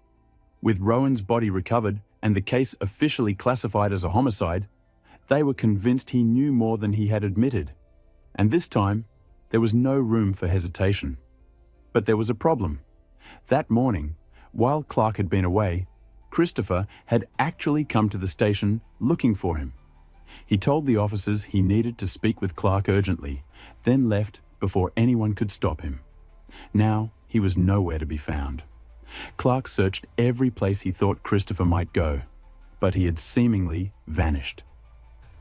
S1: With Rowan's body recovered and the case officially classified as a homicide, they were convinced he knew more than he had admitted. And this time, there was no room for hesitation. But there was a problem. That morning, while Clark had been away, Christopher had actually come to the station looking for him. He told the officers he needed to speak with Clark urgently, then left before anyone could stop him. Now, he was nowhere to be found. Clark searched every place he thought Christopher might go, but he had seemingly vanished.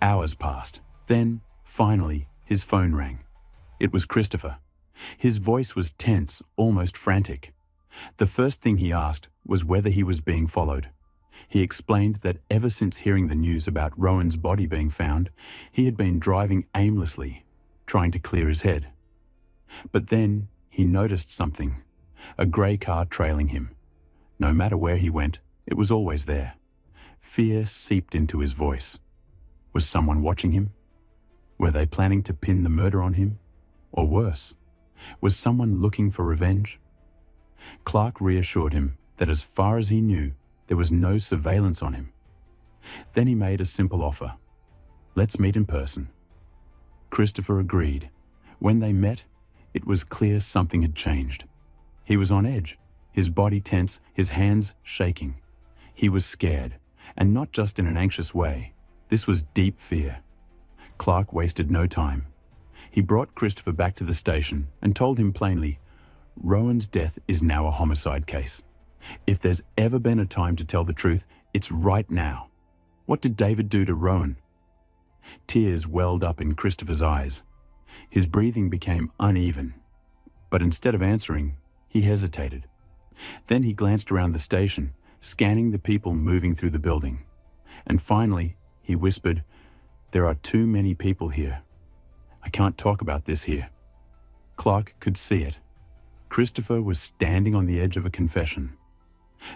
S1: Hours passed. Then, finally, his phone rang. It was Christopher. His voice was tense, almost frantic. The first thing he asked was whether he was being followed. He explained that ever since hearing the news about Rowan's body being found, he had been driving aimlessly, trying to clear his head. But then he noticed something: a grey car trailing him. No matter where he went, it was always there. Fear seeped into his voice. Was someone watching him? Were they planning to pin the murder on him? Or worse, was someone looking for revenge? Clark reassured him that as far as he knew, there was no surveillance on him. Then he made a simple offer. "Let's meet in person." Christopher agreed. When they met, it was clear something had changed. He was on edge, his body tense, his hands shaking. He was scared, and not just in an anxious way. This was deep fear. Clark wasted no time. He brought Christopher back to the station and told him plainly, "Rowan's death is now a homicide case. If there's ever been a time to tell the truth, it's right now. What did David do to Rowan?" Tears welled up in Christopher's eyes. His breathing became uneven. But instead of answering, he hesitated. Then he glanced around the station, scanning the people moving through the building. And finally, he whispered, "There are too many people here. I can't talk about this here." Clark could see it. Christopher was standing on the edge of a confession.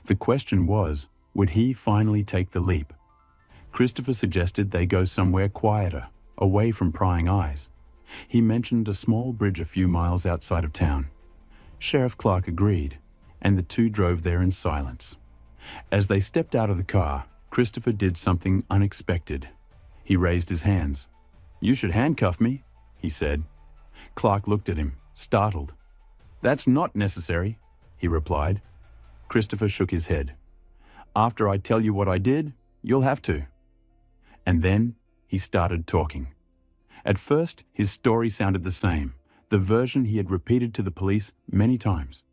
S1: The question was, would he finally take the leap? Christopher suggested they go somewhere quieter, away from prying eyes. He mentioned a small bridge a few miles outside of town. Sheriff Clark agreed, and the two drove there in silence. As they stepped out of the car, Christopher did something unexpected. He raised his hands. "You should handcuff me," he said. Clark looked at him, startled. "That's not necessary," he replied. Christopher shook his head. "After I tell you what I did, you'll have to." And then he started talking. At first, his story sounded the same, the version he had repeated to the police many times.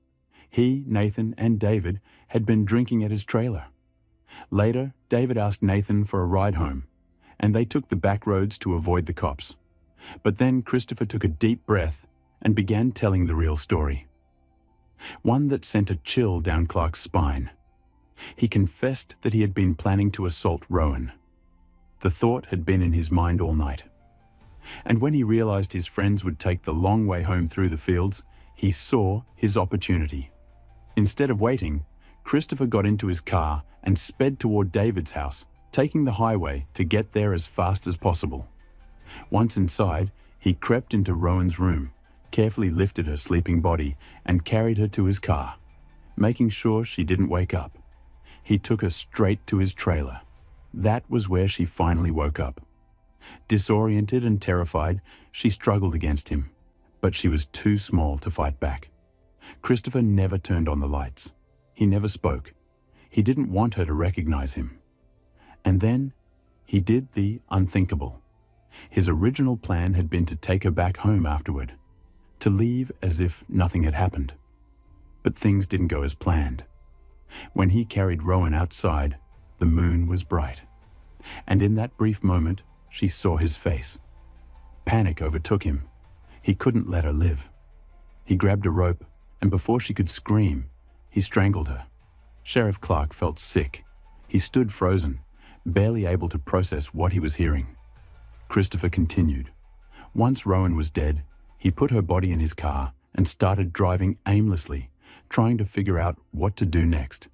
S1: He, Nathan, and David had been drinking at his trailer. Later, David asked Nathan for a ride home, and they took the back roads to avoid the cops. But then Christopher took a deep breath and began telling the real story. One that sent a chill down Clark's spine. He confessed that he had been planning to assault Rowan. The thought had been in his mind all night. And when he realized his friends would take the long way home through the fields, he saw his opportunity. Instead of waiting, Christopher got into his car and sped toward David's house, taking the highway to get there as fast as possible. Once inside, he crept into Rowan's room, carefully lifted her sleeping body and carried her to his car, making sure she didn't wake up. He took her straight to his trailer. That was where she finally woke up. Disoriented and terrified, she struggled against him, but she was too small to fight back. Christopher never turned on the lights. He never spoke. He didn't want her to recognize him. And then he did the unthinkable. His original plan had been to take her back home afterward, to leave as if nothing had happened. But things didn't go as planned. When he carried Rowan outside, the moon was bright. And in that brief moment, she saw his face. Panic overtook him. He couldn't let her live. He grabbed a rope, and before she could scream, he strangled her. Sheriff Clark felt sick. He stood frozen, barely able to process what he was hearing. Christopher continued. Once Rowan was dead, he put her body in his car and started driving aimlessly, trying to figure out what to do next.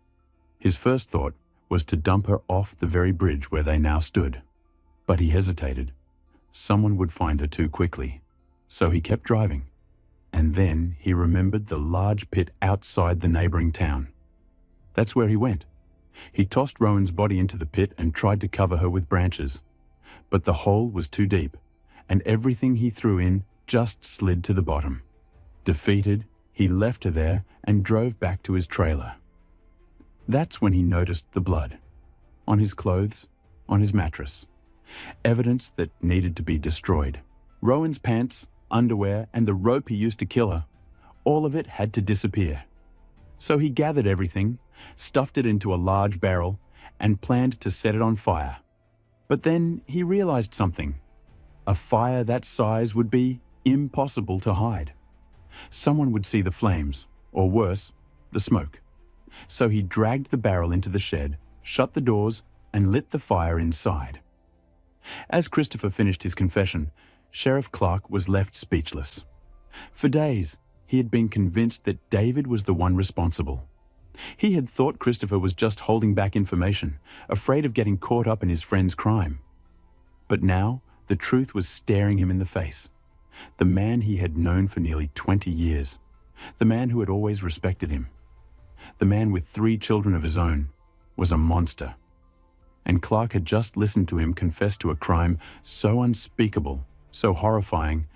S1: His first thought was to dump her off the very bridge where they now stood. But he hesitated. Someone would find her too quickly. So he kept driving. And then he remembered the large pit outside the neighboring town. That's where he went. He tossed Rowan's body into the pit and tried to cover her with branches. But the hole was too deep, and everything he threw in just slid to the bottom. Defeated, he left her there and drove back to his trailer. That's when he noticed the blood. On his clothes, on his mattress. Evidence that needed to be destroyed. Rowan's pants, underwear, and the rope he used to kill her, all of it had to disappear. So he gathered everything, stuffed it into a large barrel, and planned to set it on fire. But then he realized something. A fire that size would be impossible to hide. Someone would see the flames, or worse, the smoke. So he dragged the barrel into the shed, shut the doors, and lit the fire inside. As Christopher finished his confession, Sheriff Clark was left speechless. For days, he had been convinced that David was the one responsible. He had thought Christopher was just holding back information, afraid of getting caught up in his friend's crime. But now, the truth was staring him in the face. The man he had known for nearly 20 years. The man who had always respected him. The man with 3 children of his own was a monster. And Clark had just listened to him confess to a crime so unspeakable, so horrifying,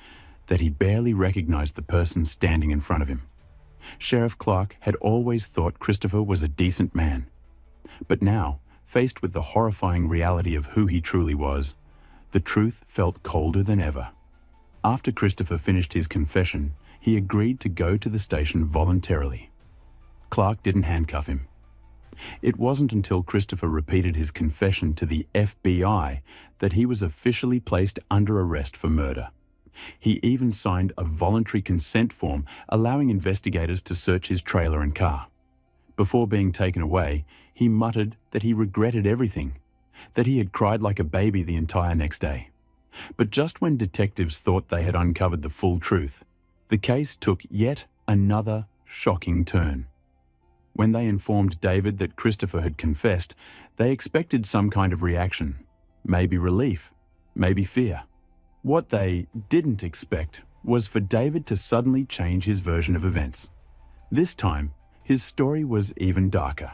S1: that he barely recognized the person standing in front of him. Sheriff Clark had always thought Christopher was a decent man. But now, faced with the horrifying reality of who he truly was, the truth felt colder than ever. After Christopher finished his confession, he agreed to go to the station voluntarily. Clark didn't handcuff him. It wasn't until Christopher repeated his confession to the FBI that he was officially placed under arrest for murder. He even signed a voluntary consent form allowing investigators to search his trailer and car. Before being taken away, he muttered that he regretted everything, that he had cried like a baby the entire next day. But just when detectives thought they had uncovered the full truth, the case took yet another shocking turn. When they informed David that Christopher had confessed, they expected some kind of reaction, maybe relief, maybe fear. What they didn't expect was for David to suddenly change his version of events. This time, his story was even darker.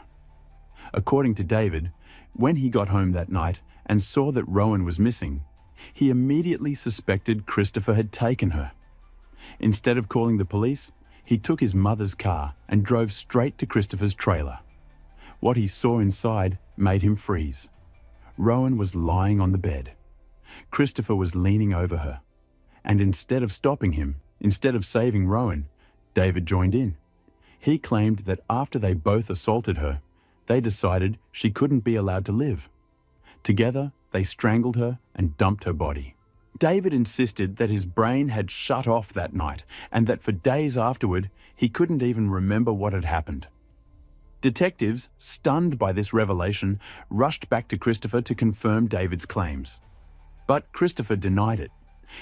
S1: According to David, when he got home that night and saw that Rowan was missing, he immediately suspected Christopher had taken her. Instead of calling the police, he took his mother's car and drove straight to Christopher's trailer. What he saw inside made him freeze. Rowan was lying on the bed. Christopher was leaning over her. And instead of stopping him, instead of saving Rowan, David joined in. He claimed that after they both assaulted her, they decided she couldn't be allowed to live. Together, they strangled her and dumped her body. David insisted that his brain had shut off that night and that for days afterward, he couldn't even remember what had happened. Detectives, stunned by this revelation, rushed back to Christopher to confirm David's claims. But Christopher denied it.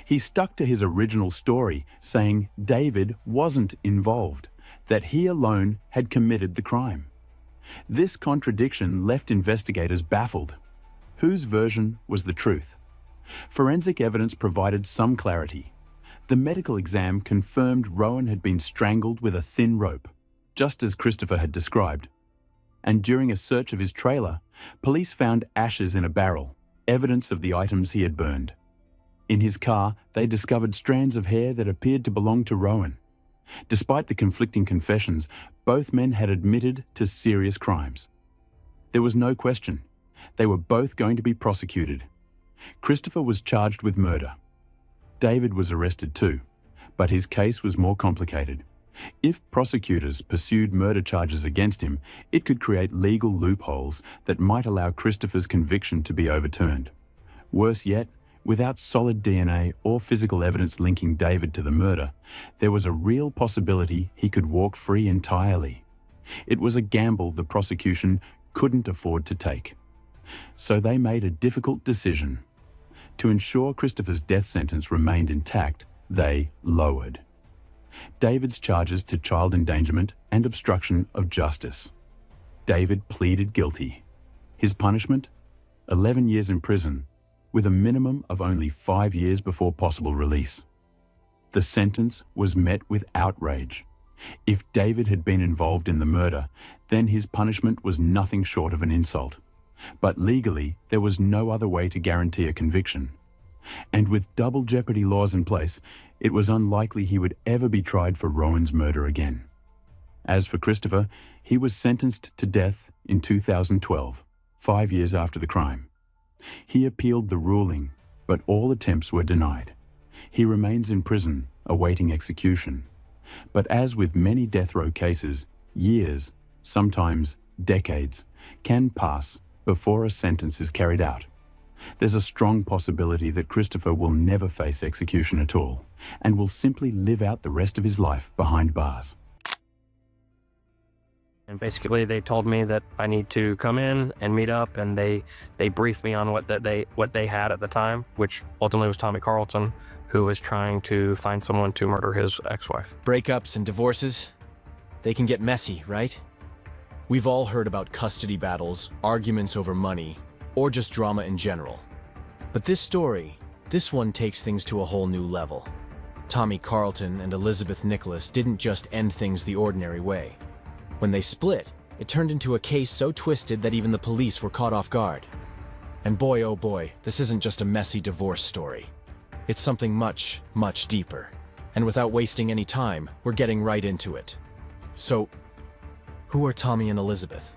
S1: He stuck to his original story, saying David wasn't involved, that he alone had committed the crime. This contradiction left investigators baffled. Whose version was the truth? Forensic evidence provided some clarity. The medical exam confirmed Rowan had been strangled with a thin rope, just as Christopher had described. And during a search of his trailer, police found ashes in a barrel, evidence of the items he had burned. In his car, they discovered strands of hair that appeared to belong to Rowan. Despite the conflicting confessions, both men had admitted to serious crimes. There was no question. They were both going to be prosecuted. Christopher was charged with murder. David was arrested too, but his case was more complicated. If prosecutors pursued murder charges against him, it could create legal loopholes that might allow Christopher's conviction to be overturned. Worse yet, without solid DNA or physical evidence linking David to the murder, there was a real possibility he could walk free entirely. It was a gamble the prosecution couldn't afford to take. So they made a difficult decision. To ensure Christopher's death sentence remained intact, they lowered David's charges to child endangerment and obstruction of justice. David pleaded guilty. His punishment? 11 years in prison, with a minimum of only 5 years before possible release. The sentence was met with outrage. If David had been involved in the murder, then his punishment was nothing short of an insult. But legally, there was no other way to guarantee a conviction. And with double jeopardy laws in place, it was unlikely he would ever be tried for Rowan's murder again. As for Christopher, he was sentenced to death in 2012, 5 years after the crime. He appealed the ruling, but all attempts were denied. He remains in prison, awaiting execution. But as with many death row cases, years, sometimes decades, can pass before a sentence is carried out. There's a strong possibility that Christopher will never face execution at all, and will simply live out the rest of his life behind bars.
S4: And basically they told me that I need to come in and meet up, and they briefed me on what they had at the time, which ultimately was Tommy Carlton, who was trying to find someone to murder his ex-wife.
S5: Breakups and divorces, they can get messy, right? We've all heard about custody battles, arguments over money, or just drama in general. But this story, this one takes things to a whole new level. Tommy Carlton and Elizabeth Nicholas didn't just end things the ordinary way. When they split, it turned into a case so twisted that even the police were caught off guard. And boy, oh boy, this isn't just a messy divorce story. It's something much, much deeper. And without wasting any time, we're getting right into it. So, who are Tommy and Elizabeth?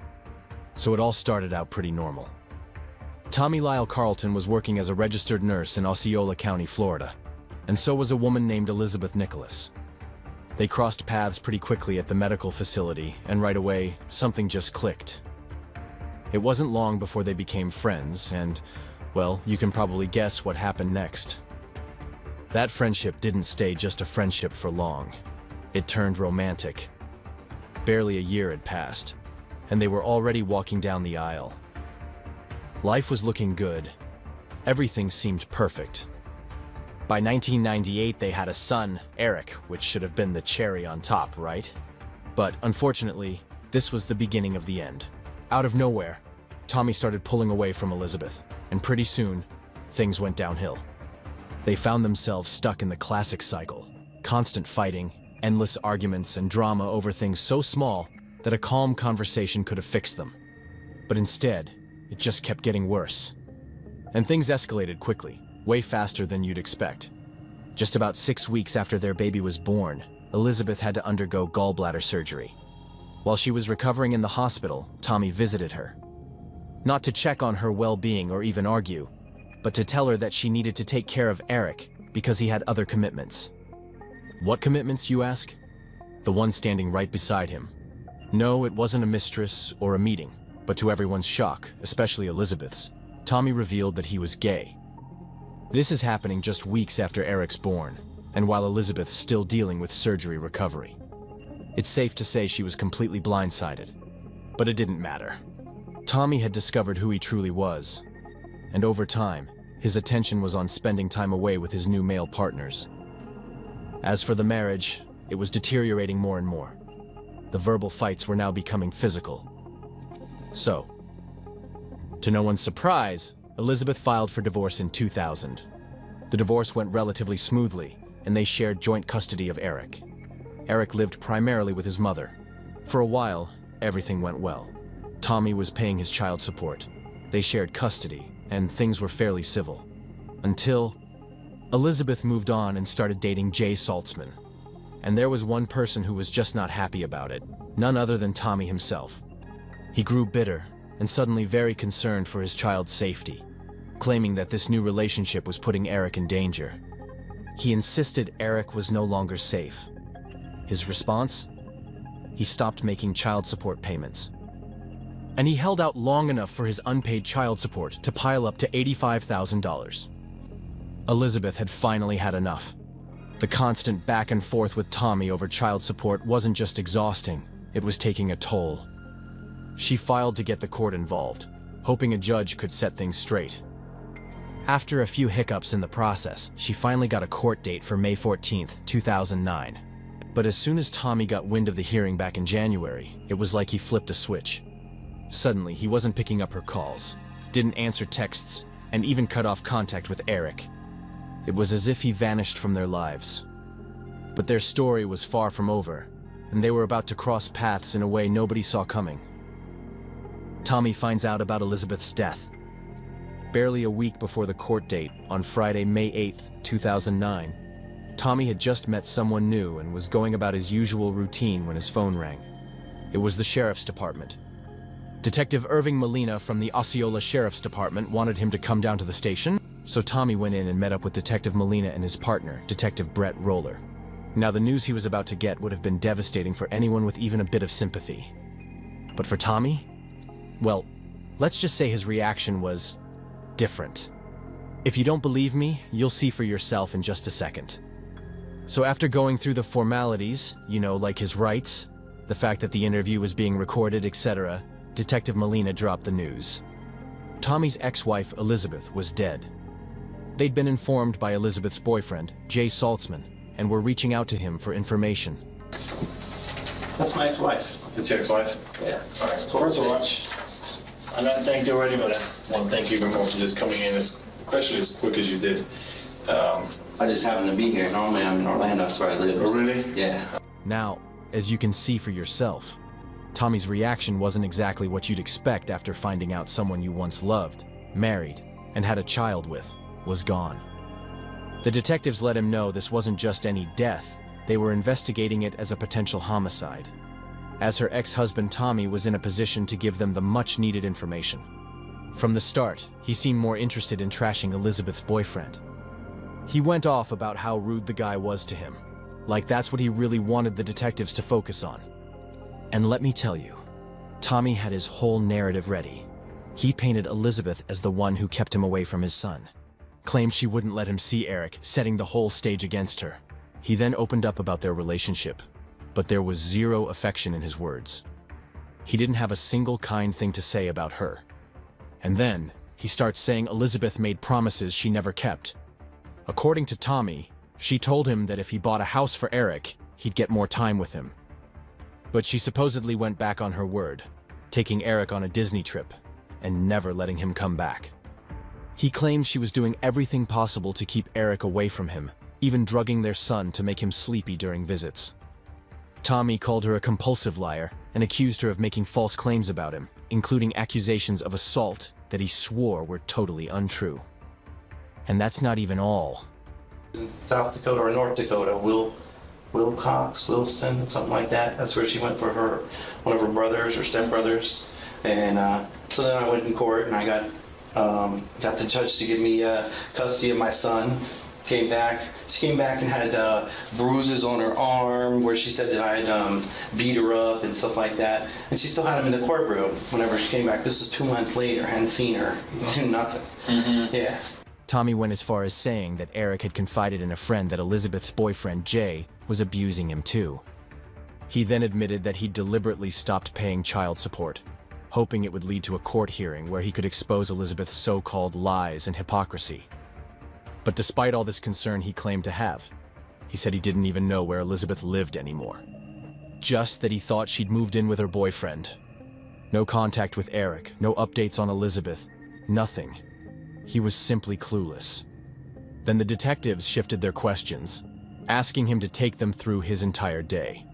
S5: So it all started out pretty normal. Tommy Lyle Carlton was working as a registered nurse in Osceola County, Florida, and so was a woman named Elizabeth Nicholas. They crossed paths pretty quickly at the medical facility, and right away, something just clicked. It wasn't long before they became friends, and, well, you can probably guess what happened next. That friendship didn't stay just a friendship for long. It turned romantic. Barely a year had passed, and they were already walking down the aisle. Life was looking good. Everything seemed perfect. By 1998, they had a son, Eric, which should have been the cherry on top, right? But unfortunately, this was the beginning of the end. Out of nowhere, Tommy started pulling away from Elizabeth, and pretty soon, things went downhill. They found themselves stuck in the classic cycle: constant fighting, endless arguments, and drama over things so small that a calm conversation could have fixed them. But instead, it just kept getting worse. And things escalated quickly, way faster than you'd expect. Just about 6 weeks after their baby was born, Elizabeth had to undergo gallbladder surgery. While she was recovering in the hospital, Tommy visited her. Not to check on her well-being or even argue, but to tell her that she needed to take care of Eric because he had other commitments. What commitments, you ask? The one standing right beside him. No, it wasn't a mistress or a meeting, but to everyone's shock, especially Elizabeth's, Tommy revealed that he was gay. This is happening just weeks after Eric's born, and while Elizabeth's still dealing with surgery recovery. It's safe to say she was completely blindsided, but it didn't matter. Tommy had discovered who he truly was, and over time, his attention was on spending time away with his new male partners. As for the marriage, it was deteriorating more and more. The verbal fights were now becoming physical. So, to no one's surprise, Elizabeth filed for divorce in 2000. The divorce went relatively smoothly, and they shared joint custody of Eric. Eric lived primarily with his mother. For a while, everything went well. Tommy was paying his child support. They shared custody, and things were fairly civil. Until Elizabeth moved on and started dating Jay Saltzman. And there was one person who was just not happy about it, none other than Tommy himself. He grew bitter and suddenly very concerned for his child's safety, claiming that this new relationship was putting Eric in danger. He insisted Eric was no longer safe. His response? He stopped making child support payments. And he held out long enough for his unpaid child support to pile up to $85,000. Elizabeth had finally had enough. The constant back and forth with Tommy over child support wasn't just exhausting, it was taking a toll. She filed to get the court involved, hoping a judge could set things straight. After a few hiccups in the process, she finally got a court date for May 14, 2009. But as soon as Tommy got wind of the hearing back in January, it was like he flipped a switch. Suddenly, he wasn't picking up her calls, didn't answer texts, and even cut off contact with Eric. It was as if he vanished from their lives. But their story was far from over, and they were about to cross paths in a way nobody saw coming. Tommy finds out about Elizabeth's death. Barely a week before the court date, on Friday, May 8, 2009, Tommy had just met someone new and was going about his usual routine when his phone rang. It was the sheriff's department. Detective Irving Molina from the Osceola Sheriff's Department wanted him to come down to the station, so Tommy went in and met up with Detective Molina and his partner, Detective Brett Roller. Now, the news he was about to get would have been devastating for anyone with even a bit of sympathy. But for Tommy, well, let's just say his reaction was different. If you don't believe me, you'll see for yourself in just a second. So after going through the formalities, like his rights, the fact that the interview was being recorded, etc., Detective Molina dropped the news. Tommy's ex-wife, Elizabeth, was dead. They'd been informed by Elizabeth's boyfriend, Jay Saltzman, and were reaching out to him for information.
S6: That's my ex-wife.
S7: That's your ex-wife?
S6: Yeah.
S7: All right. First of all, I know I thanked you already, but I want to thank you even more for just coming in, especially as quick as you did.
S6: I just happened to be here. Normally I'm in Orlando, that's where I live.
S7: Oh, really?
S6: Yeah.
S5: Now, as you can see for yourself, Tommy's reaction wasn't exactly what you'd expect after finding out someone you once loved, married, and had a child with was gone. The detectives let him know this wasn't just any death, they were investigating it as a potential homicide, as her ex-husband Tommy was in a position to give them the much-needed information. From the start, he seemed more interested in trashing Elizabeth's boyfriend. He went off about how rude the guy was to him, like that's what he really wanted the detectives to focus on. And let me tell you, Tommy had his whole narrative ready. He painted Elizabeth as the one who kept him away from his son, claimed she wouldn't let him see Eric, setting the whole stage against her. He then opened up about their relationship, but there was zero affection in his words. He didn't have a single kind thing to say about her. And then, he starts saying Elizabeth made promises she never kept. According to Tommy, she told him that if he bought a house for Eric, he'd get more time with him. But she supposedly went back on her word, taking Eric on a Disney trip and never letting him come back. He claimed she was doing everything possible to keep Eric away from him, even drugging their son to make him sleepy during visits. Tommy called her a compulsive liar and accused her of making false claims about him, including accusations of assault that he swore were totally untrue. And that's not even all.
S6: South Dakota or North Dakota, Wilson, something like that. That's where she went for one of her brothers or stepbrothers. And so then I went in court and I got the judge to give me custody of my son. She came back and had bruises on her arm where she said that I had beat her up and stuff like that. And she still had them in the courtroom whenever she came back. This was 2 months later. I hadn't seen her. Do nothing. Mm-hmm. Yeah.
S5: Tommy went as far as saying that Eric had confided in a friend that Elizabeth's boyfriend, Jay, was abusing him too. He then admitted that he deliberately stopped paying child support, hoping it would lead to a court hearing where he could expose Elizabeth's so-called lies and hypocrisy. But despite all this concern he claimed to have, he said he didn't even know where Elizabeth lived anymore. Just that he thought she'd moved in with her boyfriend. No contact with Eric, no updates on Elizabeth, nothing. He was simply clueless. Then the detectives shifted their questions, asking him to take them through his entire day.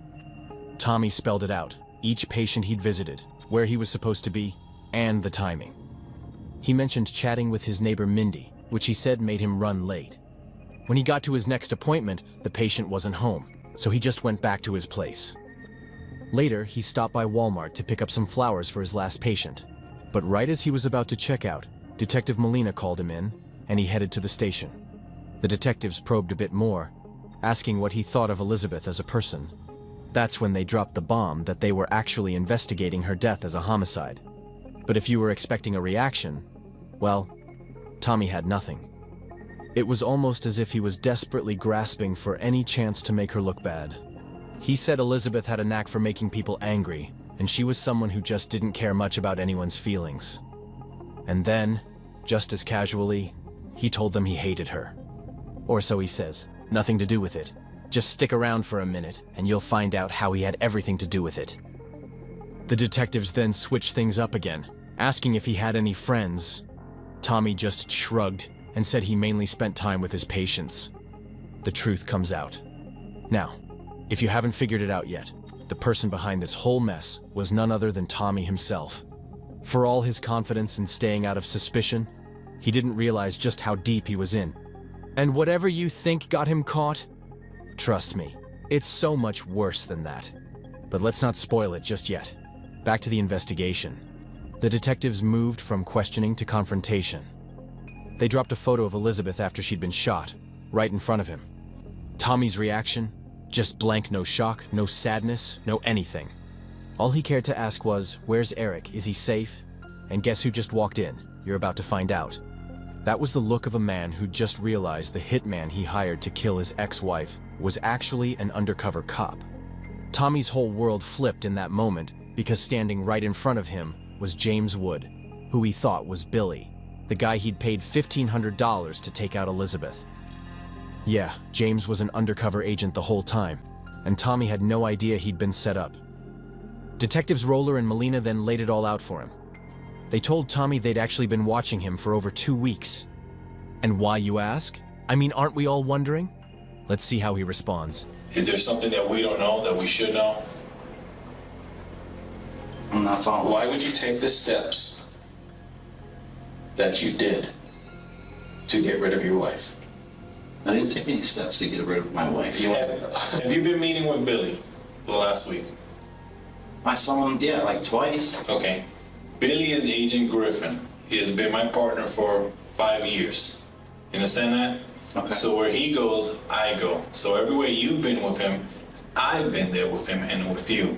S5: Tommy spelled it out, each patient he'd visited, where he was supposed to be, and the timing. He mentioned chatting with his neighbor Mindy, which he said made him run late. When he got to his next appointment, the patient wasn't home, so he just went back to his place. Later, he stopped by Walmart to pick up some flowers for his last patient. But right as he was about to check out, Detective Molina called him in, and he headed to the station. The detectives probed a bit more, asking what he thought of Elizabeth as a person. That's when they dropped the bomb that they were actually investigating her death as a homicide. But if you were expecting a reaction, well, Tommy had nothing. It was almost as if he was desperately grasping for any chance to make her look bad. He said Elizabeth had a knack for making people angry, and she was someone who just didn't care much about anyone's feelings. And then, just as casually, he told them he hated her. Or so he says, nothing to do with it. Just stick around for a minute, and you'll find out how he had everything to do with it. The detectives then switched things up again, asking if he had any friends. Tommy just shrugged and said he mainly spent time with his patients. The truth comes out. Now, if you haven't figured it out yet, the person behind this whole mess was none other than Tommy himself. For all his confidence in staying out of suspicion, he didn't realize just how deep he was in. And whatever you think got him caught, trust me, it's so much worse than that. But let's not spoil it just yet. Back to the investigation. The detectives moved from questioning to confrontation. They dropped a photo of Elizabeth after she'd been shot, right in front of him. Tommy's reaction? Just blank, no shock, no sadness, no anything. All he cared to ask was, where's Eric? Is he safe? And guess who just walked in? You're about to find out. That was the look of a man who just realized the hitman he hired to kill his ex-wife was actually an undercover cop. Tommy's whole world flipped in that moment because standing right in front of him was James Wood, who he thought was Billy, the guy he'd paid $1,500 to take out Elizabeth. Yeah, James was an undercover agent the whole time, and Tommy had no idea he'd been set up. Detectives Roller and Molina then laid it all out for him. They told Tommy they'd actually been watching him for over 2 weeks. And why, you ask? I mean, aren't we all wondering? Let's see how he responds.
S7: Is there something that we don't know that we should know?
S6: I'm not following.
S7: Why would you take the steps that you did to get rid of your wife?
S6: I didn't take any steps to get rid of my wife.
S7: Have you been meeting with Billy the last week?
S6: I saw him, yeah, like twice.
S7: Okay. Billy is Agent Griffin. He has been my partner for 5 years. You understand that?
S6: Okay.
S7: So where he goes, I go. So everywhere you've been with him, I've been there with him and with you.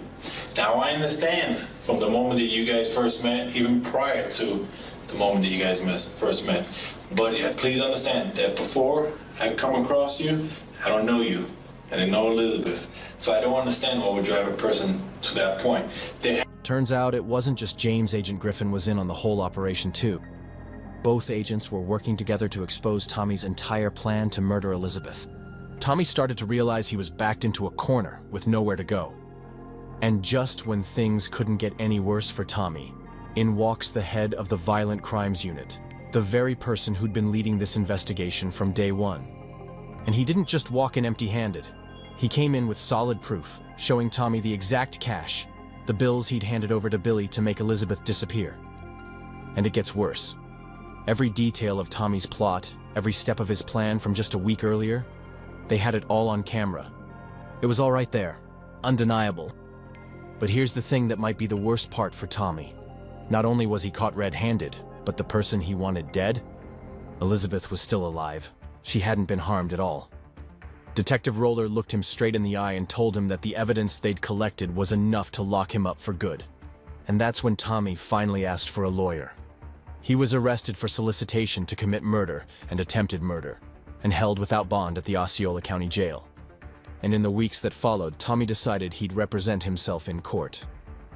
S7: Now I understand from the moment that you guys first met, even prior to the moment that you guys first met. But yeah, please understand that before I come across you, I don't know you. I didn't know Elizabeth. So I don't understand what would drive a person to that point.
S5: Turns out it wasn't just James Agent Griffin was in on the whole operation too. Both agents were working together to expose Tommy's entire plan to murder Elizabeth. Tommy started to realize he was backed into a corner with nowhere to go. And just when things couldn't get any worse for Tommy, in walks the head of the Violent Crimes Unit, the very person who'd been leading this investigation from day one. And he didn't just walk in empty-handed. He came in with solid proof, showing Tommy the exact cash, the bills he'd handed over to Billy to make Elizabeth disappear. And it gets worse. Every detail of Tommy's plot, every step of his plan from just a week earlier. They had it all on camera. It was all right there, undeniable. But here's the thing that might be the worst part for Tommy. Not only was he caught red-handed, but the person he wanted dead? Elizabeth was still alive. She hadn't been harmed at all. Detective Roller looked him straight in the eye and told him that the evidence they'd collected was enough to lock him up for good. And that's when Tommy finally asked for a lawyer. He was arrested for solicitation to commit murder and attempted murder, and held without bond at the Osceola County Jail. And in the weeks that followed, Tommy decided he'd represent himself in court.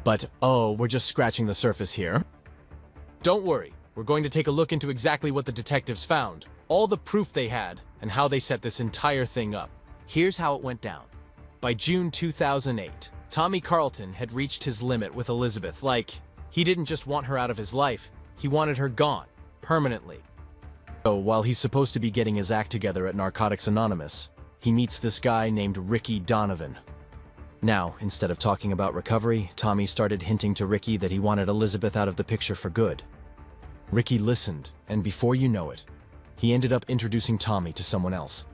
S5: But, oh, we're just scratching the surface here. Don't worry, we're going to take a look into exactly what the detectives found, all the proof they had, and how they set this entire thing up. Here's how it went down. By June 2008, Tommy Carlton had reached his limit with Elizabeth. He didn't just want her out of his life, he wanted her gone, permanently. So while he's supposed to be getting his act together at Narcotics Anonymous, he meets this guy named Ricky Donovan. Now, instead of talking about recovery, Tommy started hinting to Ricky that he wanted Elizabeth out of the picture for good. Ricky listened, and before you know it, he ended up introducing Tommy to someone else,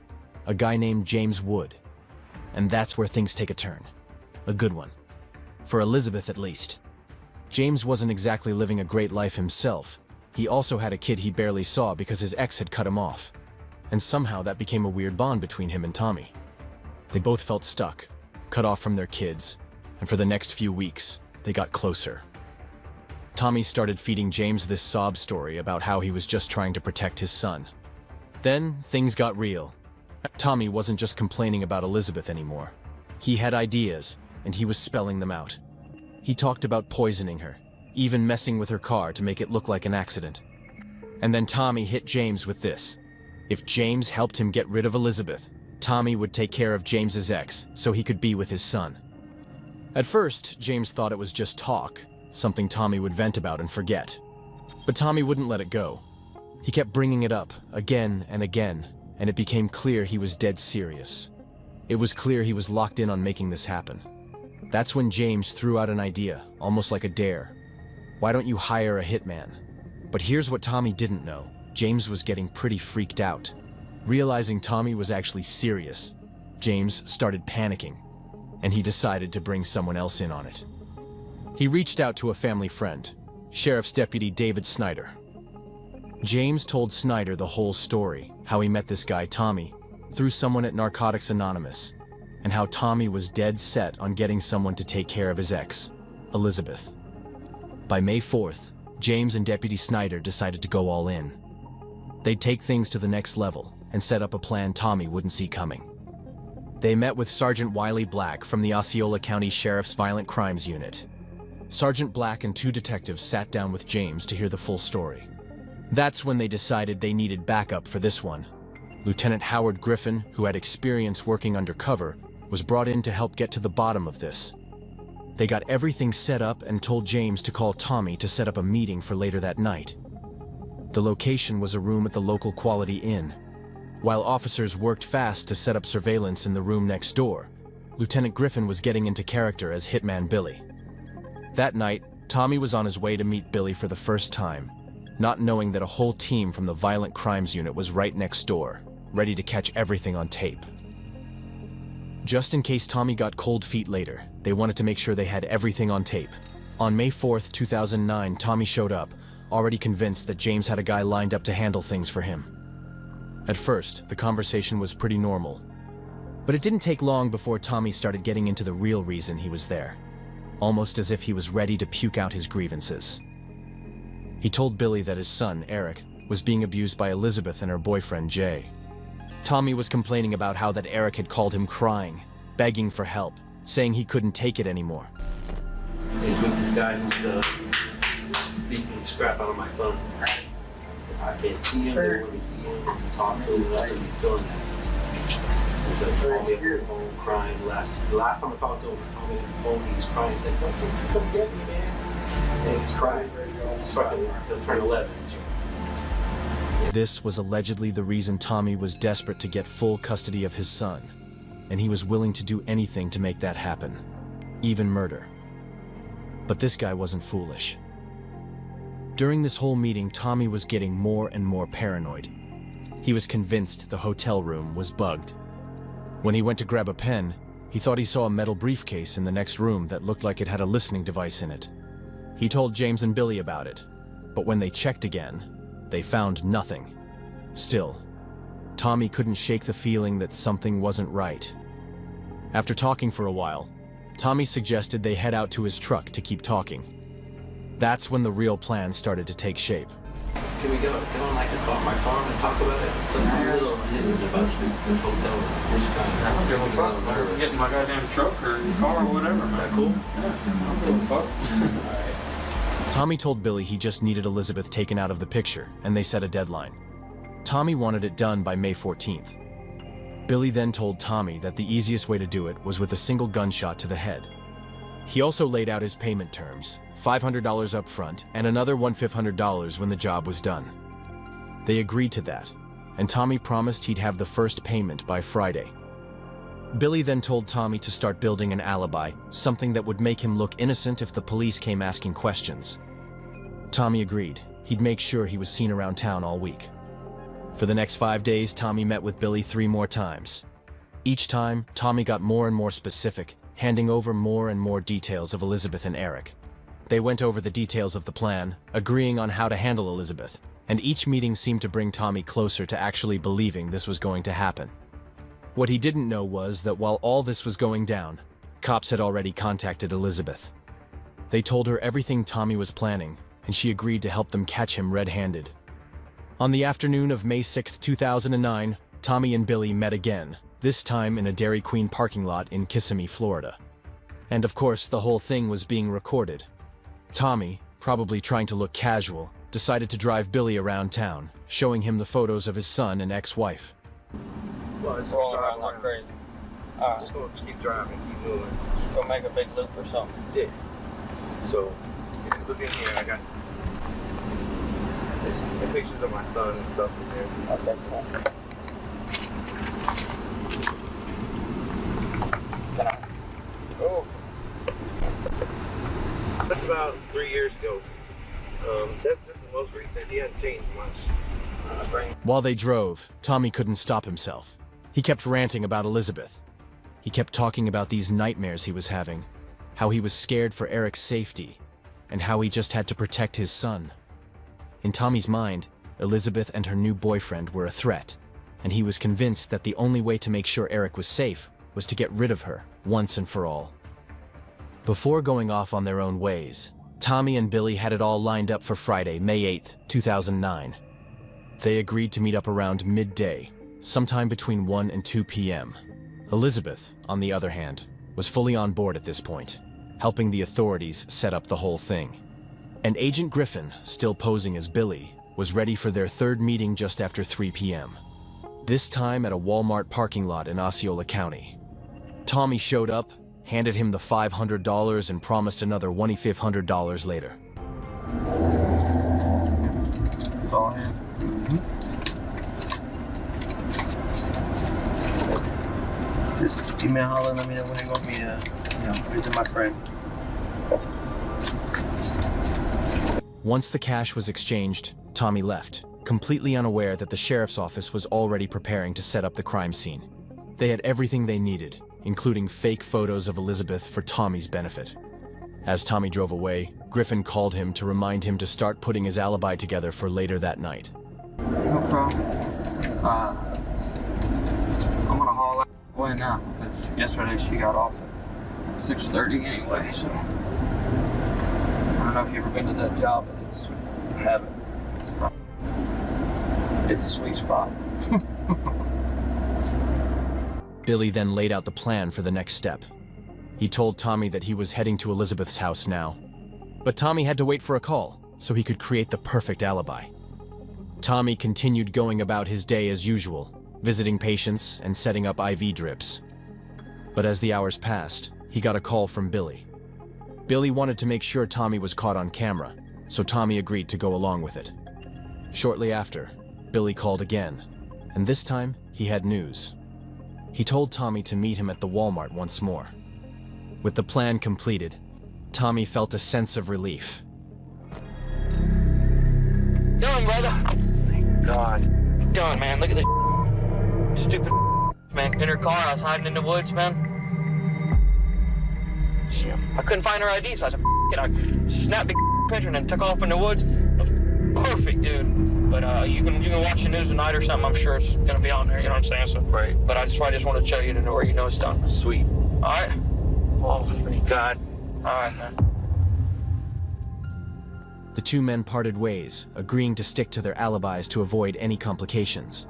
S5: a guy named James Wood. And that's where things take a turn. A good one. For Elizabeth, at least. James wasn't exactly living a great life himself. He also had a kid he barely saw because his ex had cut him off. And somehow that became a weird bond between him and Tommy. They both felt stuck, cut off from their kids, and for the next few weeks, they got closer. Tommy started feeding James this sob story about how he was just trying to protect his son. Then, things got real. Tommy wasn't just complaining about Elizabeth anymore. He had ideas, and he was spelling them out. He talked about poisoning her, even messing with her car to make it look like an accident. And then Tommy hit James with this. If James helped him get rid of Elizabeth, Tommy would take care of James's ex so he could be with his son. At first, James thought it was just talk, something Tommy would vent about and forget. But Tommy wouldn't let it go. He kept bringing it up again and again, and it became clear he was dead serious. It was clear he was locked in on making this happen. That's when James threw out an idea, almost like a dare. Why don't you hire a hitman? But here's what Tommy didn't know. James was getting pretty freaked out. Realizing Tommy was actually serious, James started panicking, and he decided to bring someone else in on it. He reached out to a family friend, Sheriff's Deputy David Snyder. James told Snyder the whole story, how he met this guy Tommy through someone at Narcotics Anonymous, and how Tommy was dead set on getting someone to take care of his ex, Elizabeth. By May 4th, James and Deputy Snyder decided to go all in. They'd take things to the next level and set up a plan Tommy wouldn't see coming. They met with Sergeant Wiley Black from the Osceola County Sheriff's Violent Crimes Unit. Sergeant Black and two detectives sat down with James to hear the full story. That's when they decided they needed backup for this one. Lieutenant Howard Griffin, who had experience working undercover, was brought in to help get to the bottom of this. They got everything set up and told James to call Tommy to set up a meeting for later that night. The location was a room at the local Quality Inn. While officers worked fast to set up surveillance in the room next door, Lieutenant Griffin was getting into character as Hitman Billy. That night, Tommy was on his way to meet Billy for the first time, not knowing that a whole team from the Violent Crimes Unit was right next door, ready to catch everything on tape. Just in case Tommy got cold feet later, they wanted to make sure they had everything on tape. On May 4th, 2009, Tommy showed up, already convinced that James had a guy lined up to handle things for him. At first, the conversation was pretty normal. But it didn't take long before Tommy started getting into the real reason he was there, almost as if he was ready to puke out his grievances. He told Billy that his son, Eric, was being abused by Elizabeth and her boyfriend, Jay. Tommy was complaining about how that Eric had called him crying, begging for help, saying he couldn't take it anymore.
S6: He's with this guy who's beating the scrap out of my son. I can't see him, they want me to see him, talk to him, nothing, he's still in there. He's like, call me up on the phone, crying. The last time I talked to him, I called me on the phone, he was crying. He's like, come get me, man. And he's crying. He's fucking, he'll turn 11 in June.
S5: This was allegedly the reason Tommy was desperate to get full custody of his son, and he was willing to do anything to make that happen, even murder. But this guy wasn't foolish. During this whole meeting, Tommy was getting more and more paranoid. He was convinced the hotel room was bugged. When he went to grab a pen, he thought he saw a metal briefcase in the next room that looked like it had a listening device in it. He told James and Billy about it, but when they checked again, they found nothing. Still, Tommy couldn't shake the feeling that something wasn't right. After talking for a while, Tommy suggested they head out to his truck to keep talking. That's when the real plan started to take shape.
S6: Can we get on like my phone and talk about it? It's the little hidden about this hotel room.
S4: I don't give a fuck. I'm getting my goddamn truck or car or whatever.
S6: Is that cool?
S4: Yeah, I don't give a fuck.
S5: Tommy told Billy he just needed Elizabeth taken out of the picture, and they set a deadline. Tommy wanted it done by May 14th. Billy then told Tommy that the easiest way to do it was with a single gunshot to the head. He also laid out his payment terms, $500 up front and another $1,500 when the job was done. They agreed to that, and Tommy promised he'd have the first payment by Friday. Billy then told Tommy to start building an alibi, something that would make him look innocent if the police came asking questions. Tommy agreed. He'd make sure he was seen around town all week. For the next 5 days, Tommy met with Billy 3 more times. Each time, Tommy got more and more specific, handing over more and more details of Elizabeth and Eric. They went over the details of the plan, agreeing on how to handle Elizabeth, and each meeting seemed to bring Tommy closer to actually believing this was going to happen. What he didn't know was that while all this was going down, cops had already contacted Elizabeth. They told her everything Tommy was planning, and she agreed to help them catch him red-handed. On the afternoon of May 6, 2009, Tommy and Billy met again, this time in a Dairy Queen parking lot in Kissimmee, Florida. And of course, the whole thing was being recorded. Tommy, probably trying to look casual, decided to drive Billy around town, showing him the photos of his son and ex-wife.
S8: Well, just
S4: Rolling around like crazy. Alright,
S8: Just gonna keep driving, keep moving.
S4: go make a big loop or something.
S8: Yeah. So, if you look in here, I got the pictures of my son and stuff in there.
S4: Okay, cool. Can I? Oh.
S8: That's about 3 years ago. This is the most recent. He hasn't changed much.
S5: While they drove, Tommy couldn't stop himself. He kept ranting about Elizabeth. He kept talking about these nightmares he was having, how he was scared for Eric's safety, and how he just had to protect his son. In Tommy's mind, Elizabeth and her new boyfriend were a threat, and he was convinced that the only way to make sure Eric was safe was to get rid of her once and for all. Before going off on their own ways, Tommy and Billy had it all lined up for Friday, May 8th, 2009. They agreed to meet up around midday, sometime between 1 and 2 p.m. Elizabeth, on the other hand, was fully on board at this point, helping the authorities set up the whole thing. And Agent Griffin, still posing as Billy, was ready for their third meeting just after 3 p.m. This time at a Walmart parking lot in Osceola County. Tommy showed up, handed him the $500 and promised another $2,500 later.
S4: All in. Just give me a holler and let me know when you want me to, visit my friend.
S5: Once the cash was exchanged, Tommy left, completely unaware that the sheriff's office was already preparing to set up the crime scene. They had everything they needed, including fake photos of Elizabeth for Tommy's benefit. As Tommy drove away, Griffin called him to remind him to start putting his alibi together for later that night.
S4: No problem. I'm gonna haul out away now, because yesterday she got off at 6:30 anyway, so. I don't know if you've ever been to that job, but I haven't. It's a sweet spot.
S5: Billy then laid out the plan for the next step. He told Tommy that he was heading to Elizabeth's house now. But Tommy had to wait for a call, so he could create the perfect alibi. Tommy continued going about his day as usual, visiting patients and setting up IV drips. But as the hours passed, he got a call from Billy. Billy wanted to make sure Tommy was caught on camera, so Tommy agreed to go along with it. Shortly after, Billy called again, and this time he had news. He told Tommy to meet him at the Walmart once more. With the plan completed, Tommy felt a sense of relief.
S4: Done, brother. Thank God. done, man. Look at this stupid man. In her car, I was hiding in the woods, man. I couldn't find her ID, so I said, it. I snapped the picture and then took off in the woods. It was perfect, dude. But you can watch the news tonight or something. I'm sure it's gonna be on there. You know what I'm saying? So great. But I just wanted to show you to know where you know it's done.
S8: Sweet.
S4: All right.
S8: Oh, thank God.
S4: All right, man.
S5: The two men parted ways, agreeing to stick to their alibis to avoid any complications.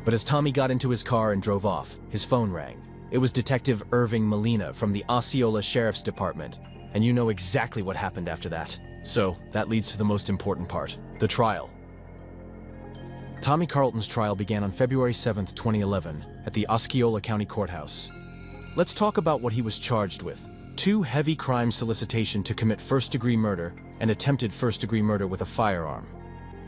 S5: But as Tommy got into his car and drove off, his phone rang. It was Detective Irving Molina from the Osceola Sheriff's Department, and you know exactly what happened after that. So, that leads to the most important part, the trial. Tommy Carlton's trial began on February 7th, 2011, at the Osceola County Courthouse. Let's talk about what he was charged with. 2 heavy crimes: solicitation to commit first-degree murder and attempted first-degree murder with a firearm.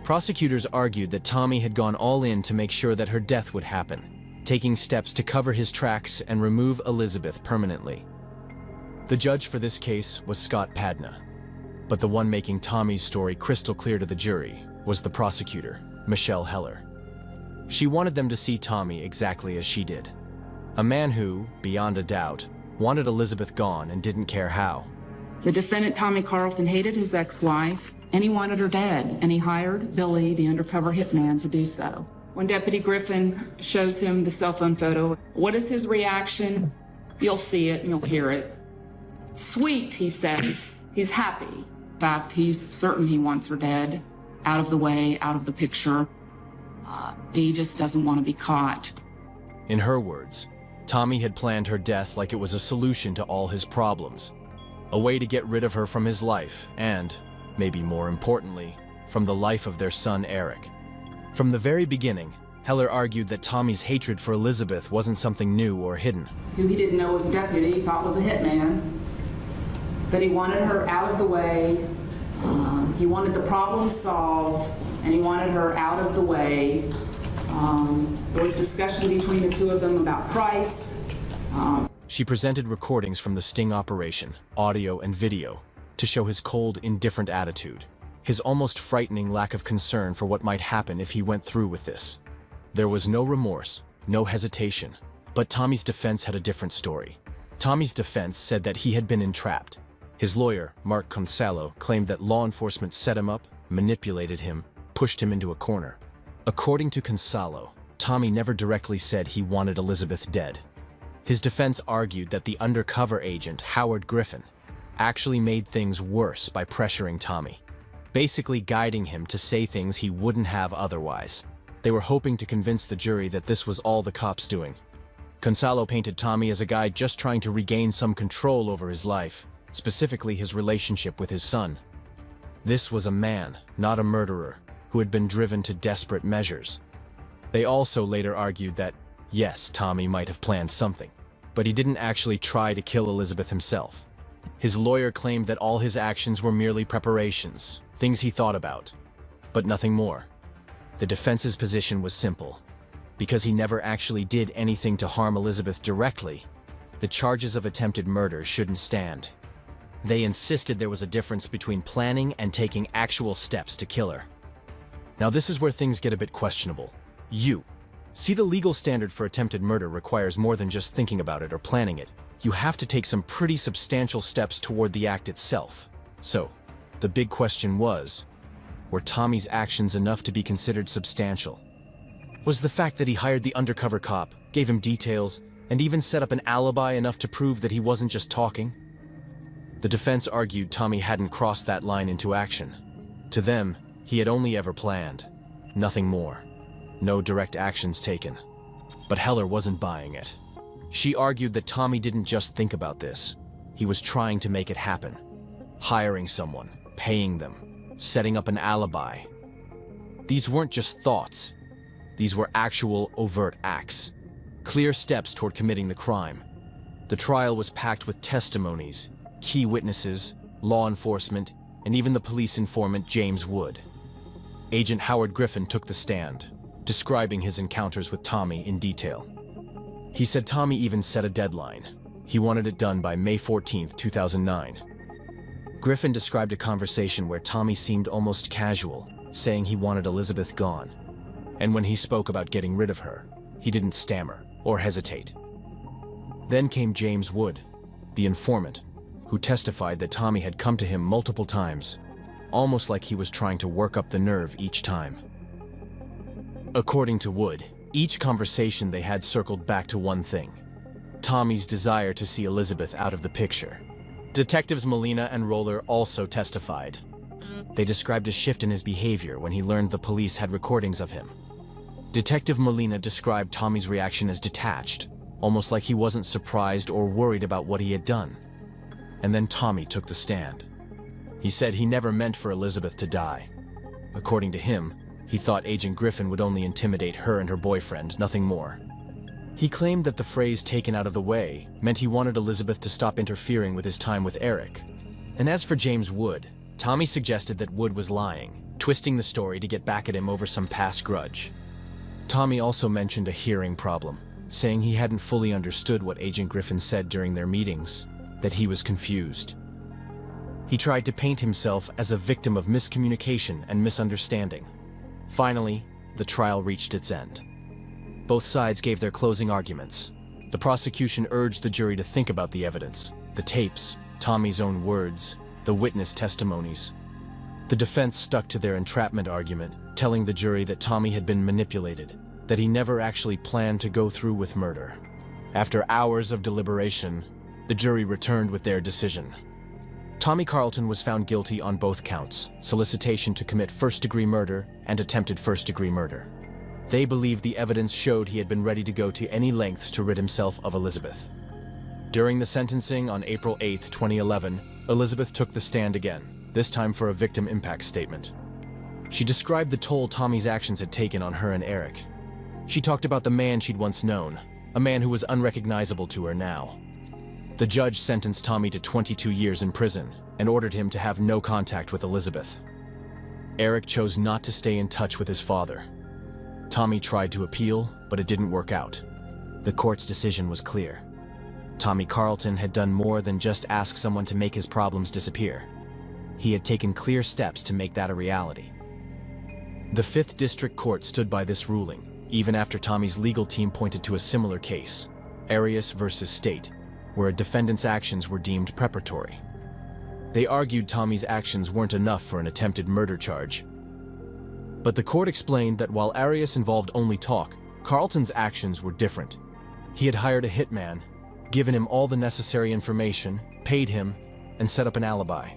S5: Prosecutors argued that Tommy had gone all in to make sure that her death would happen, taking steps to cover his tracks and remove Elizabeth permanently. The judge for this case was Scott Padna, but the one making Tommy's story crystal clear to the jury was the prosecutor, Michelle Heller. She wanted them to see Tommy exactly as she did. A man who, beyond a doubt, wanted Elizabeth gone and didn't care how.
S9: The defendant, Tommy Carlton, hated his ex-wife, and he wanted her dead, and he hired Billy, the undercover hitman, to do so. When Deputy Griffin shows him the cell phone photo, what is his reaction? You'll see it and you'll hear it. Sweet, he says. He's happy. In fact, he's certain he wants her dead, out of the way, out of the picture. He just doesn't want to be caught.
S5: In her words, Tommy had planned her death like it was a solution to all his problems, a way to get rid of her from his life and, maybe more importantly, from the life of their son Eric. From the very beginning, Heller argued that Tommy's hatred for Elizabeth wasn't something new or hidden.
S9: Who he didn't know was a deputy, he thought was a hitman, that he wanted her out of the way, he wanted the problem solved, and he wanted her out of the way. There was discussion between the two of them about price.
S5: She presented recordings from the sting operation, audio and video, to show his cold, indifferent attitude, his almost frightening lack of concern for what might happen if he went through with this. There was no remorse, no hesitation, but Tommy's defense had a different story. Tommy's defense said that he had been entrapped. His lawyer, Mark Consalo, claimed that law enforcement set him up, manipulated him, pushed him into a corner. According to Consalo, Tommy never directly said he wanted Elizabeth dead. His defense argued that the undercover agent, Howard Griffin, actually made things worse by pressuring Tommy, basically guiding him to say things he wouldn't have otherwise. They were hoping to convince the jury that this was all the cops doing. Consalo painted Tommy as a guy just trying to regain some control over his life, specifically his relationship with his son. This was a man, not a murderer, who had been driven to desperate measures. They also later argued that, yes, Tommy might have planned something, but he didn't actually try to kill Elizabeth himself. His lawyer claimed that all his actions were merely preparations, things he thought about, but nothing more. The defense's position was simple. Because he never actually did anything to harm Elizabeth directly, the charges of attempted murder shouldn't stand. They insisted there was a difference between planning and taking actual steps to kill her. Now this is where things get a bit questionable. See, the legal standard for attempted murder requires more than just thinking about it or planning it. You have to take some pretty substantial steps toward the act itself. So, the big question was, were Tommy's actions enough to be considered substantial? Was the fact that he hired the undercover cop, gave him details, and even set up an alibi enough to prove that he wasn't just talking? The defense argued Tommy hadn't crossed that line into action. To them, he had only ever planned, nothing more. No direct actions taken. But Heller wasn't buying it. She argued that Tommy didn't just think about this. He was trying to make it happen. Hiring someone, paying them, setting up an alibi. These weren't just thoughts. These were actual, overt acts. Clear steps toward committing the crime. The trial was packed with testimonies, key witnesses, law enforcement, and even the police informant James Wood. Agent Howard Griffin took the stand, describing his encounters with Tommy in detail. He said Tommy even set a deadline. He wanted it done by May 14th, 2009. Griffin described a conversation where Tommy seemed almost casual, saying he wanted Elizabeth gone. and when he spoke about getting rid of her, he didn't stammer or hesitate. Then came James Wood, the informant, who testified that Tommy had come to him multiple times, almost like he was trying to work up the nerve each time. According to Wood, each conversation they had circled back to one thing: Tommy's desire to see Elizabeth out of the picture. Detectives Molina and Roller also testified. They described a shift in his behavior when he learned the police had recordings of him. Detective Molina described Tommy's reaction as detached, almost like he wasn't surprised or worried about what he had done. And then Tommy took the stand. He said he never meant for Elizabeth to die. According to him, he thought Agent Griffin would only intimidate her and her boyfriend, nothing more. He claimed that the phrase "taken out of the way" meant he wanted Elizabeth to stop interfering with his time with Eric. And as for James Wood, Tommy suggested that Wood was lying, twisting the story to get back at him over some past grudge. Tommy also mentioned a hearing problem, saying he hadn't fully understood what Agent Griffin said during their meetings, that he was confused. He tried to paint himself as a victim of miscommunication and misunderstanding. Finally, the trial reached its end. Both sides gave their closing arguments. The prosecution urged the jury to think about the evidence, the tapes, Tommy's own words, the witness testimonies. The defense stuck to their entrapment argument, telling the jury that Tommy had been manipulated, that he never actually planned to go through with murder. After hours of deliberation, the jury returned with their decision. Tommy Carlton was found guilty on both counts: solicitation to commit first-degree murder and attempted first-degree murder. They believed the evidence showed he had been ready to go to any lengths to rid himself of Elizabeth. During the sentencing on April 8, 2011, Elizabeth took the stand again, this time for a victim impact statement. She described the toll Tommy's actions had taken on her and Eric. She talked about the man she'd once known, a man who was unrecognizable to her now. The judge sentenced Tommy to 22 years in prison and ordered him to have no contact with Elizabeth. Eric chose not to stay in touch with his father. Tommy tried to appeal, but it didn't work out. The court's decision was clear. Tommy Carlton had done more than just ask someone to make his problems disappear. He had taken clear steps to make that a reality. The 5th District Court stood by this ruling, even after Tommy's legal team pointed to a similar case, Arias versus State, where a defendant's actions were deemed preparatory. They argued Tommy's actions weren't enough for an attempted murder charge. But the court explained that while Arias involved only talk, Carlton's actions were different. He had hired a hitman, given him all the necessary information, paid him, and set up an alibi.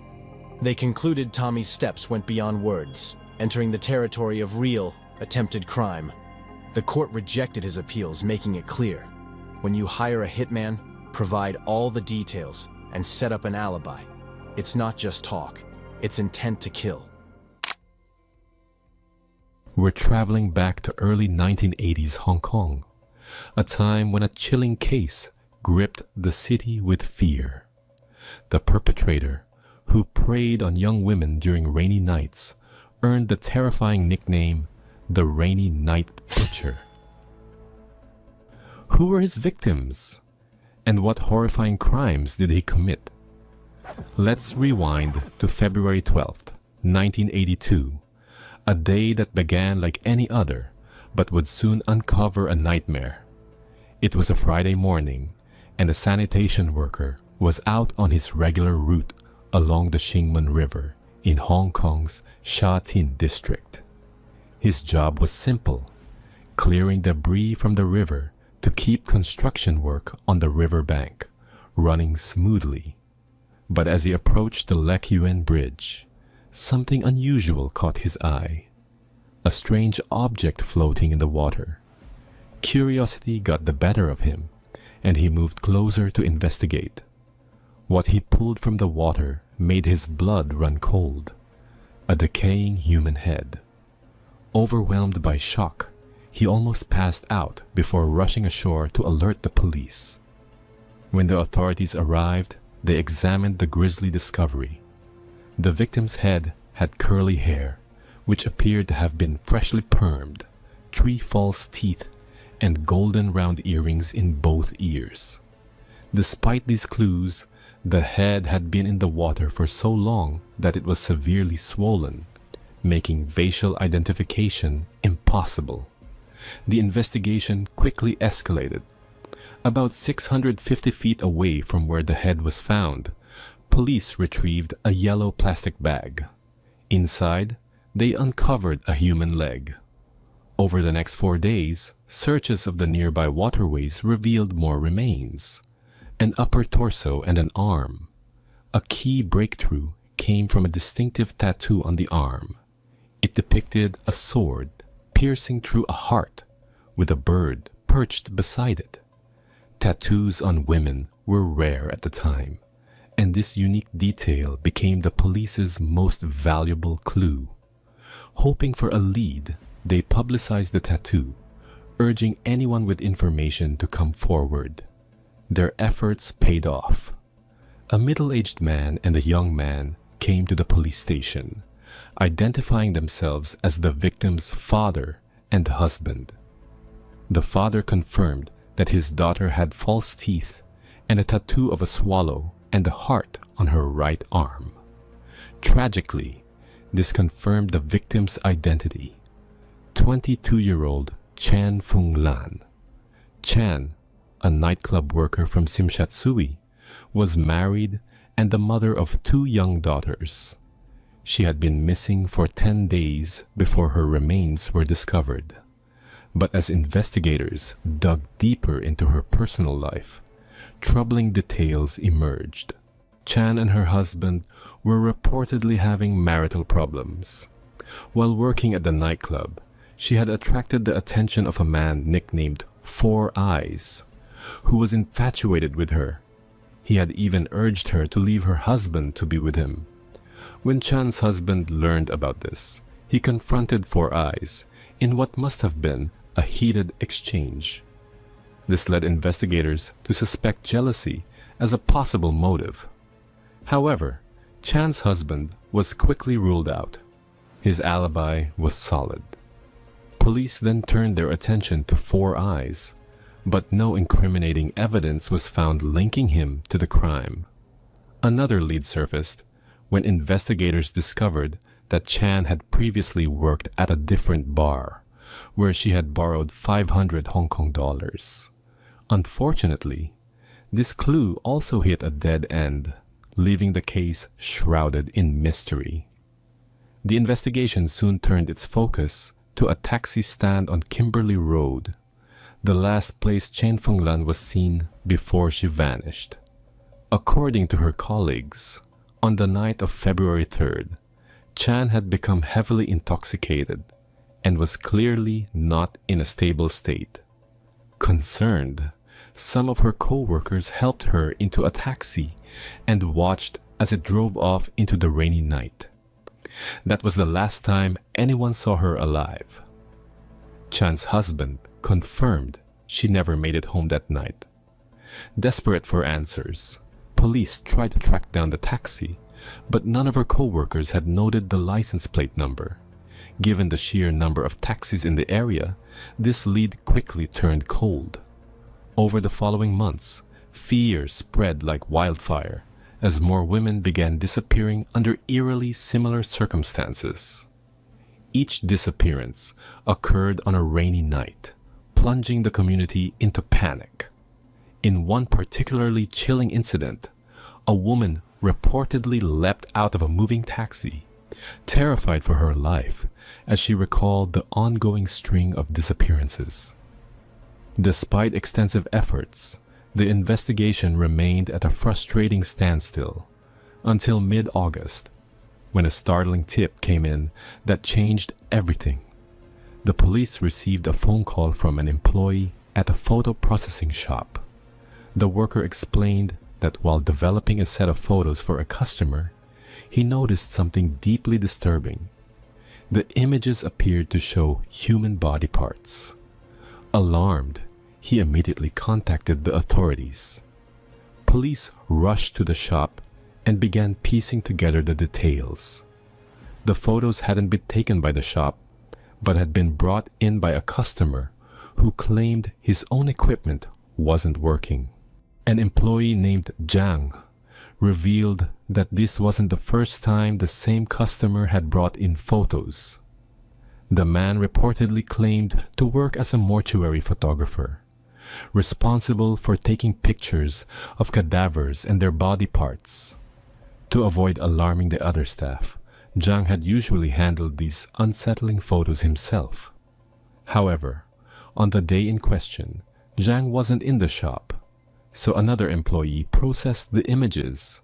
S5: They concluded Tommy's steps went beyond words, entering the territory of real, attempted crime. The court rejected his appeals, making it clear: when you hire a hitman, provide all the details, and set up an alibi, it's not just talk, it's intent to kill.
S10: We're traveling back to early 1980s Hong Kong, a time when a chilling case gripped the city with fear. The perpetrator, who preyed on young women during rainy nights, earned the terrifying nickname, the Rainy Night Butcher. Who were his victims? And what horrifying crimes did he commit? Let's rewind to February 12th, 1982, a day that began like any other, but would soon uncover a nightmare. It was a Friday morning, and a sanitation worker was out on his regular route along the Xingmen River in Hong Kong's Sha Tin district. His job was simple: clearing debris from the river to keep construction work on the river bank running smoothly. But as he approached the Lek Yuen Bridge, something unusual caught his eye: a strange object floating in the water. Curiosity got the better of him, and he moved closer to investigate. What he pulled from the water made his blood run cold: a decaying human head. Overwhelmed by shock, he almost passed out before rushing ashore to alert the police. When the authorities arrived, they examined the grisly discovery. The victim's head had curly hair, which appeared to have been freshly permed, 3 false teeth, and golden round earrings in both ears. Despite these clues, the head had been in the water for so long that it was severely swollen, making facial identification impossible. The investigation quickly escalated. About 650 feet away from where the head was found, police retrieved a yellow plastic bag. Inside, they uncovered a human leg. Over the next 4 days, searches of the nearby waterways revealed more remains: an upper torso and an arm. A key breakthrough came from a distinctive tattoo on the arm. It depicted a sword piercing through a heart with a bird perched beside it. Tattoos on women were rare at the time, and this unique detail became the police's most valuable clue. Hoping for a lead, they publicized the tattoo, urging anyone with information to come forward. Their efforts paid off. A middle-aged man and a young man came to the police station, identifying themselves as the victim's father and husband. The father confirmed that his daughter had false teeth and a tattoo of a swallow and a heart on her right arm. Tragically, this confirmed the victim's identity: 22-year-old Chan Fung Lan. Chan, a nightclub worker from Simshatsui, was married and the mother of 2 young daughters. She had been missing for 10 days before her remains were discovered. But as investigators dug deeper into her personal life, troubling details emerged. Chan and her husband were reportedly having marital problems. While working at the nightclub, she had attracted the attention of a man nicknamed Four Eyes, who was infatuated with her. He had even urged her to leave her husband to be with him. When Chan's husband learned about this, he confronted Four Eyes in what must have been a heated exchange. This led investigators to suspect jealousy as a possible motive. However, Chan's husband was quickly ruled out. His alibi was solid. Police then turned their attention to Four Eyes, but no incriminating evidence was found linking him to the crime. Another lead surfaced when investigators discovered that Chan had previously worked at a different bar, where she had borrowed 500 Hong Kong dollars. Unfortunately, this clue also hit a dead end, leaving the case shrouded in mystery. The investigation soon turned its focus to a taxi stand on Kimberley Road, the last place Chen Fenglan was seen before she vanished. According to her colleagues, on the night of February 3rd, Chan had become heavily intoxicated and was clearly not in a stable state. Concerned, some of her co-workers helped her into a taxi and watched as it drove off into the rainy night. That was the last time anyone saw her alive. Chan's husband confirmed she never made it home that night. Desperate for answers, police tried to track down the taxi, but none of her co-workers had noted the license plate number. Given the sheer number of taxis in the area, this lead quickly turned cold. Over the following months, fear spread like wildfire as more women began disappearing under eerily similar circumstances. Each disappearance occurred on a rainy night, plunging the community into panic. In one particularly chilling incident, a woman reportedly leapt out of a moving taxi, terrified for her life as she recalled the ongoing string of disappearances. Despite extensive efforts, the investigation remained at a frustrating standstill until mid-August, when a startling tip came in that changed everything. The police received a phone call from an employee at a photo processing shop. The worker explained that while developing a set of photos for a customer, he noticed something deeply disturbing. The images appeared to show human body parts. Alarmed, he immediately contacted the authorities. Police rushed to the shop and began piecing together the details. The photos hadn't been taken by the shop, but had been brought in by a customer who claimed his own equipment wasn't working. An employee named Zhang revealed that this wasn't the first time the same customer had brought in photos. The man reportedly claimed to work as a mortuary photographer, responsible for taking pictures of cadavers and their body parts. To avoid alarming the other staff, Zhang had usually handled these unsettling photos himself. However, on the day in question, Zhang wasn't in the shop, so another employee processed the images,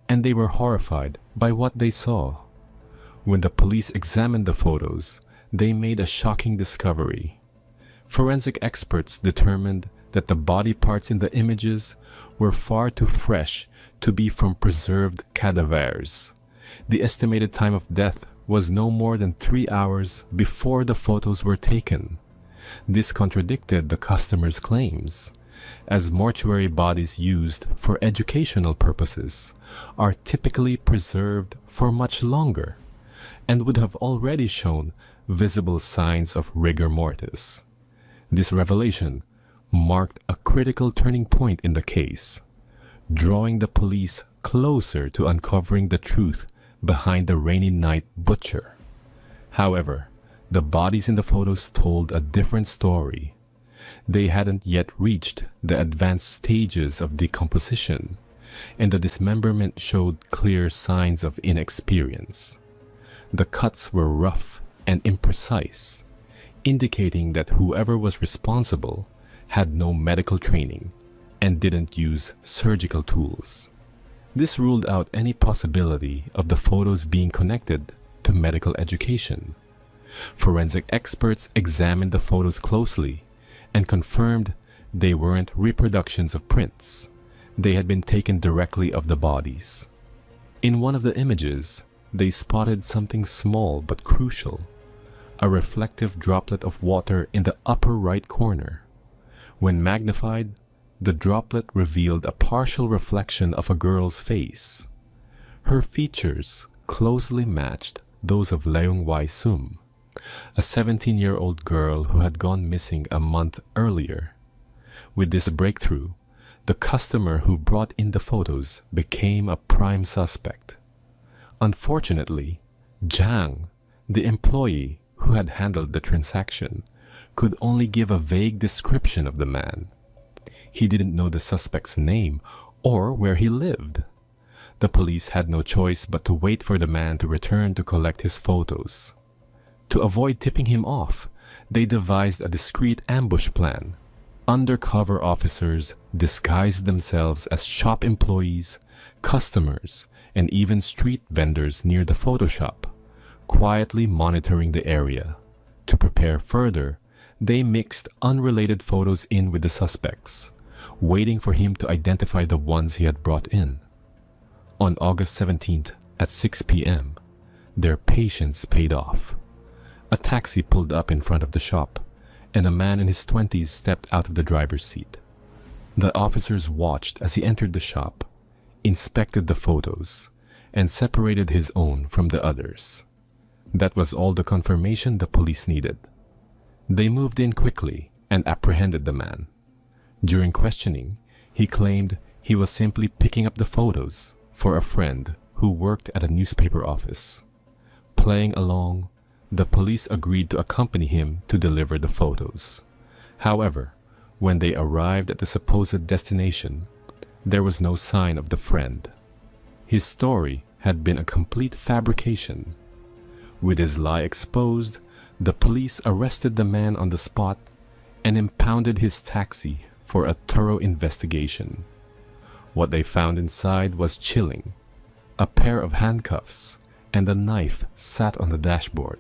S10: and they were horrified by what they saw. When the police examined the photos, they made a shocking discovery. Forensic experts determined that the body parts in the images were far too fresh to be from preserved cadavers. The estimated time of death was no more than 3 hours before the photos were taken. This contradicted the customer's claims, as mortuary bodies used for educational purposes are typically preserved for much longer and would have already shown visible signs of rigor mortis. This revelation marked a critical turning point in the case, drawing the police closer to uncovering the truth behind the rainy night butcher. However, the bodies in the photos told a different story. They hadn't yet reached the advanced stages of decomposition, and the dismemberment showed clear signs of inexperience. The cuts were rough and imprecise, indicating that whoever was responsible had no medical training and didn't use surgical tools. This ruled out any possibility of the photos being connected to medical education. Forensic experts examined the photos closely and confirmed they weren't reproductions of prints. They had been taken directly of the bodies. In one of the images, they spotted something small but crucial, a reflective droplet of water in the upper right corner. When magnified, the droplet revealed a partial reflection of a girl's face. Her features closely matched those of Leung Wai Sum, a 17-year-old girl who had gone missing a month earlier. With this breakthrough, the customer who brought in the photos became a prime suspect. Unfortunately, Zhang, the employee who had handled the transaction, could only give a vague description of the man. He didn't know the suspect's name or where he lived. The police had no choice but to wait for the man to return to collect his photos. To avoid tipping him off, they devised a discreet ambush plan. Undercover officers disguised themselves as shop employees, customers, and even street vendors near the photo shop, quietly monitoring the area. To prepare further, they mixed unrelated photos in with the suspects, waiting for him to identify the ones he had brought in. On August 17th at 6 p.m., their patience paid off. A taxi pulled up in front of the shop, and a man in his 20s stepped out of the driver's seat. The officers watched as he entered the shop, inspected the photos, and separated his own from the others. That was all the confirmation the police needed. They moved in quickly and apprehended the man. During questioning, he claimed he was simply picking up the photos for a friend who worked at a newspaper office. Playing along, the police agreed to accompany him to deliver the photos. However, when they arrived at the supposed destination, there was no sign of the friend. His story had been a complete fabrication. With his lie exposed, the police arrested the man on the spot and impounded his taxi for a thorough investigation. What they found inside was chilling. A pair of handcuffs and a knife sat on the dashboard,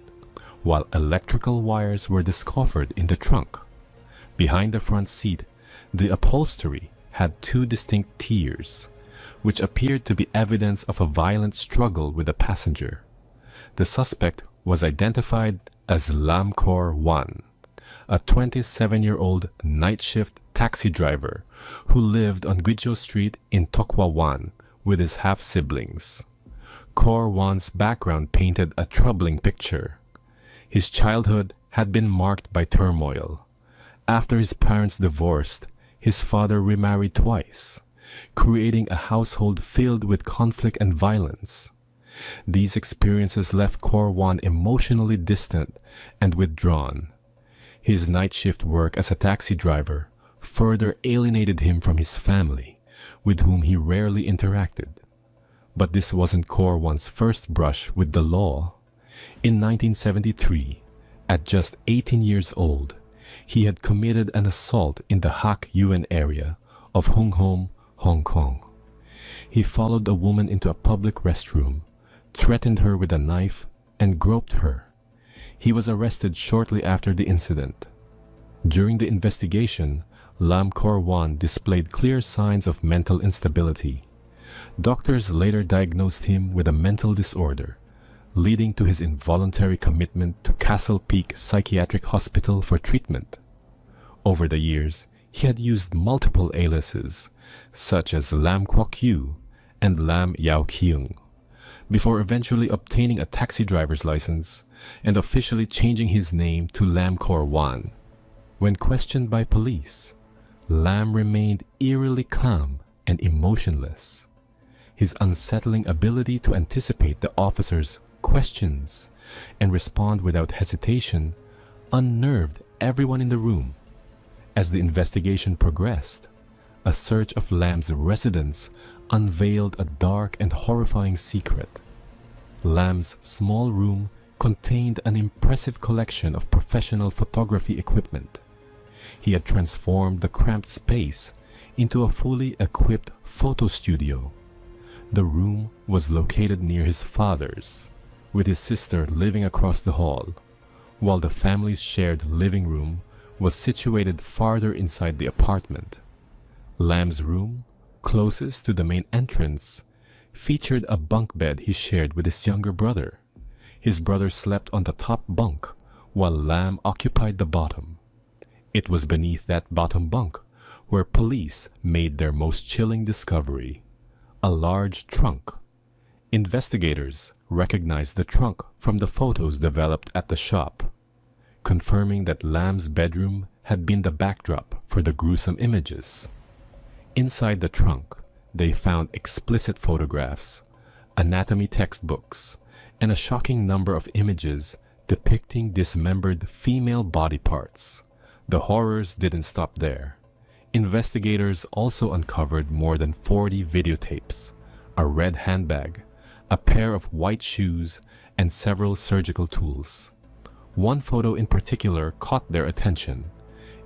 S10: while electrical wires were discovered in the trunk. Behind the front seat, the upholstery had 2 distinct tears, which appeared to be evidence of a violent struggle with the passenger. The suspect was identified as Lam Kor Wan, a 27-year-old night shift taxi driver who lived on Guizhou Street in Tokwa Wan with his half-siblings. Kor Wan's background painted a troubling picture. His childhood had been marked by turmoil. After his parents divorced, his father remarried twice, creating a household filled with conflict and violence. These experiences left Corwan emotionally distant and withdrawn. His night shift work as a taxi driver further alienated him from his family, with whom he rarely interacted. But this wasn't Corwan's first brush with the law. In 1973, at just 18 years old, he had committed an assault in the Hak Yuen area of Hung Hom, Hong Kong. He followed a woman into a public restroom, threatened her with a knife, and groped her. He was arrested shortly after the incident. During the investigation, Lam Corwan displayed clear signs of mental instability. Doctors later diagnosed him with a mental disorder, leading to his involuntary commitment to Castle Peak Psychiatric Hospital for treatment. Over the years, he had used multiple aliases, such as Lam Kwok Yu and Lam Yao Kyung, before eventually obtaining a taxi driver's license and officially changing his name to Lam Corwan. When questioned by police, Lam remained eerily calm and emotionless. His unsettling ability to anticipate the officers' questions and respond without hesitation unnerved everyone in the room. As the investigation progressed, a search of Lam's residence unveiled a dark and horrifying secret. Lam's small room contained an impressive collection of professional photography equipment. He had transformed the cramped space into a fully equipped photo studio. The room was located near his father's, with his sister living across the hall, while the family's shared living room was situated farther inside the apartment. Lam's room, closest to the main entrance, featured a bunk bed he shared with his younger brother. His brother slept on the top bunk, while Lam occupied the bottom. It was beneath that bottom bunk where police made their most chilling discovery: a large trunk. Investigators recognized the trunk from the photos developed at the shop, confirming that Lam's bedroom had been the backdrop for the gruesome images. Inside the trunk, they found explicit photographs, anatomy textbooks, and a shocking number of images depicting dismembered female body parts. The horrors didn't stop there. Investigators also uncovered more than 40 videotapes, a red handbag, a pair of white shoes, and several surgical tools. One photo in particular caught their attention.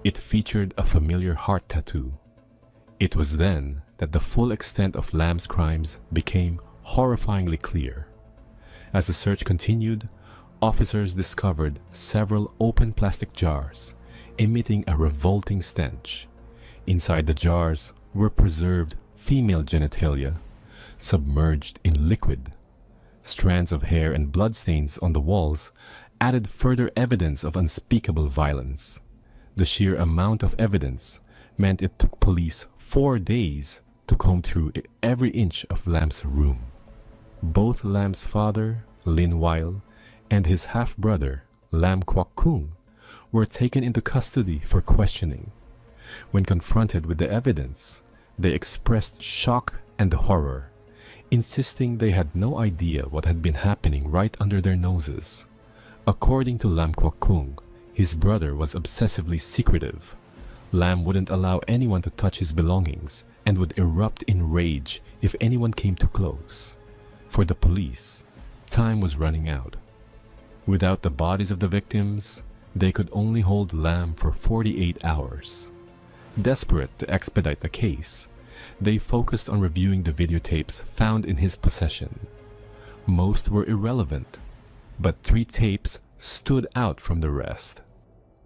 S10: It featured a familiar heart tattoo. It was then that the full extent of Lam's crimes became horrifyingly clear. As the search continued, officers discovered several open plastic jars, emitting a revolting stench. Inside the jars were preserved female genitalia, submerged in liquid. Strands of hair and bloodstains on the walls added further evidence of unspeakable violence. The sheer amount of evidence meant it took police 4 days to comb through every inch of Lam's room. Both Lam's father, Lin Weil, and his half-brother, Lam Kwok Kung, were taken into custody for questioning. When confronted with the evidence, they expressed shock and horror, insisting they had no idea what had been happening right under their noses. According to Lam Kwok Kung, his brother was obsessively secretive. Lam wouldn't allow anyone to touch his belongings and would erupt in rage if anyone came too close. For the police, time was running out. Without the bodies of the victims, they could only hold Lam for 48 hours. Desperate to expedite the case, they focused on reviewing the videotapes found in his possession. Most were irrelevant, but 3 tapes stood out from the rest.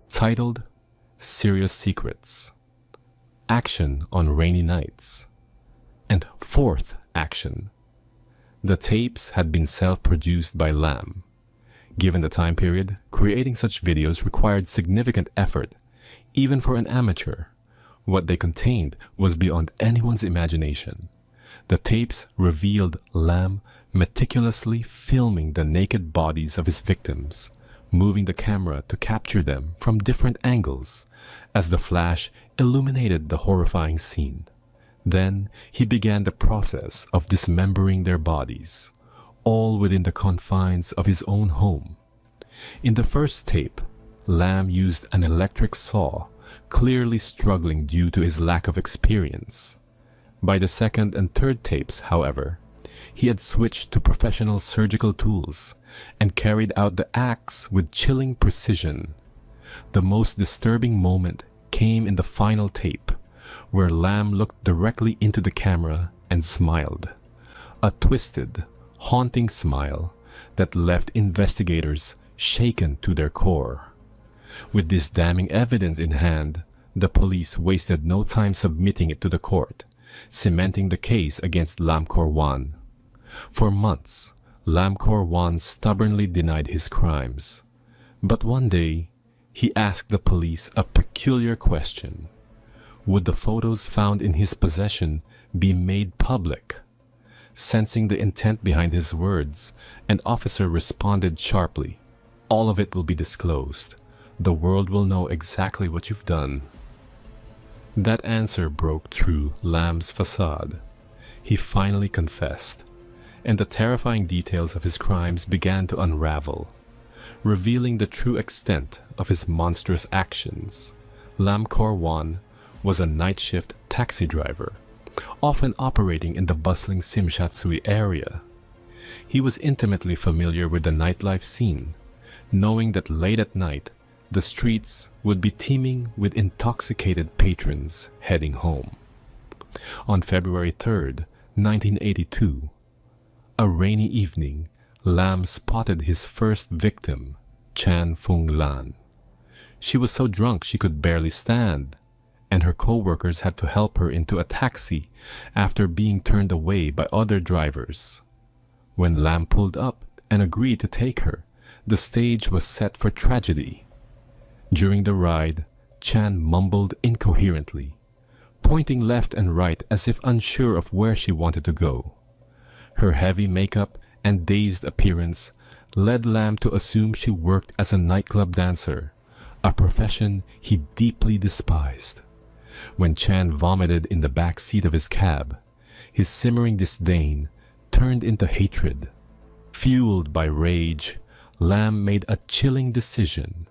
S10: Titled Serious Secrets, Action on Rainy Nights, and Fourth Action. The tapes had been self-produced by Lam. Given the time period, creating such videos required significant effort, even for an amateur. What they contained was beyond anyone's imagination. The tapes revealed Lam meticulously filming the naked bodies of his victims, moving the camera to capture them from different angles as the flash illuminated the horrifying scene. Then he began the process of dismembering their bodies, all within the confines of his own home. In the first tape, Lamb used an electric saw, clearly struggling due to his lack of experience. By the second and third tapes, however, he had switched to professional surgical tools and carried out the acts with chilling precision. The most disturbing moment came in the final tape, where Lamb looked directly into the camera and smiled. A twisted, haunting smile that left investigators shaken to their core. With this damning evidence in hand, the police wasted no time submitting it to the court, cementing the case against Lamkor Wan. For months, Lamkor Wan stubbornly denied his crimes. But one day, he asked the police a peculiar question. Would the photos found in his possession be made public? Sensing the intent behind his words, an officer responded sharply, "All of it will be disclosed. The world will know exactly what you've done." That answer broke through Lamb's facade. He finally confessed, and the terrifying details of his crimes began to unravel, revealing the true extent of his monstrous actions. Lamkor Wan was a night shift taxi driver, often operating in the bustling Simshatsui area. He was intimately familiar with the nightlife scene, knowing that late at night, the streets would be teeming with intoxicated patrons heading home. On February 3rd, 1982, a rainy evening, Lam spotted his first victim, Chan Fung Lan. She was so drunk she could barely stand, and her co-workers had to help her into a taxi after being turned away by other drivers. When Lam pulled up and agreed to take her, the stage was set for tragedy. During the ride, Chan mumbled incoherently, pointing left and right as if unsure of where she wanted to go. Her heavy makeup and dazed appearance led Lam to assume she worked as a nightclub dancer, a profession he deeply despised. When Chan vomited in the back seat of his cab, his simmering disdain turned into hatred. Fueled by rage, Lam made a chilling decision.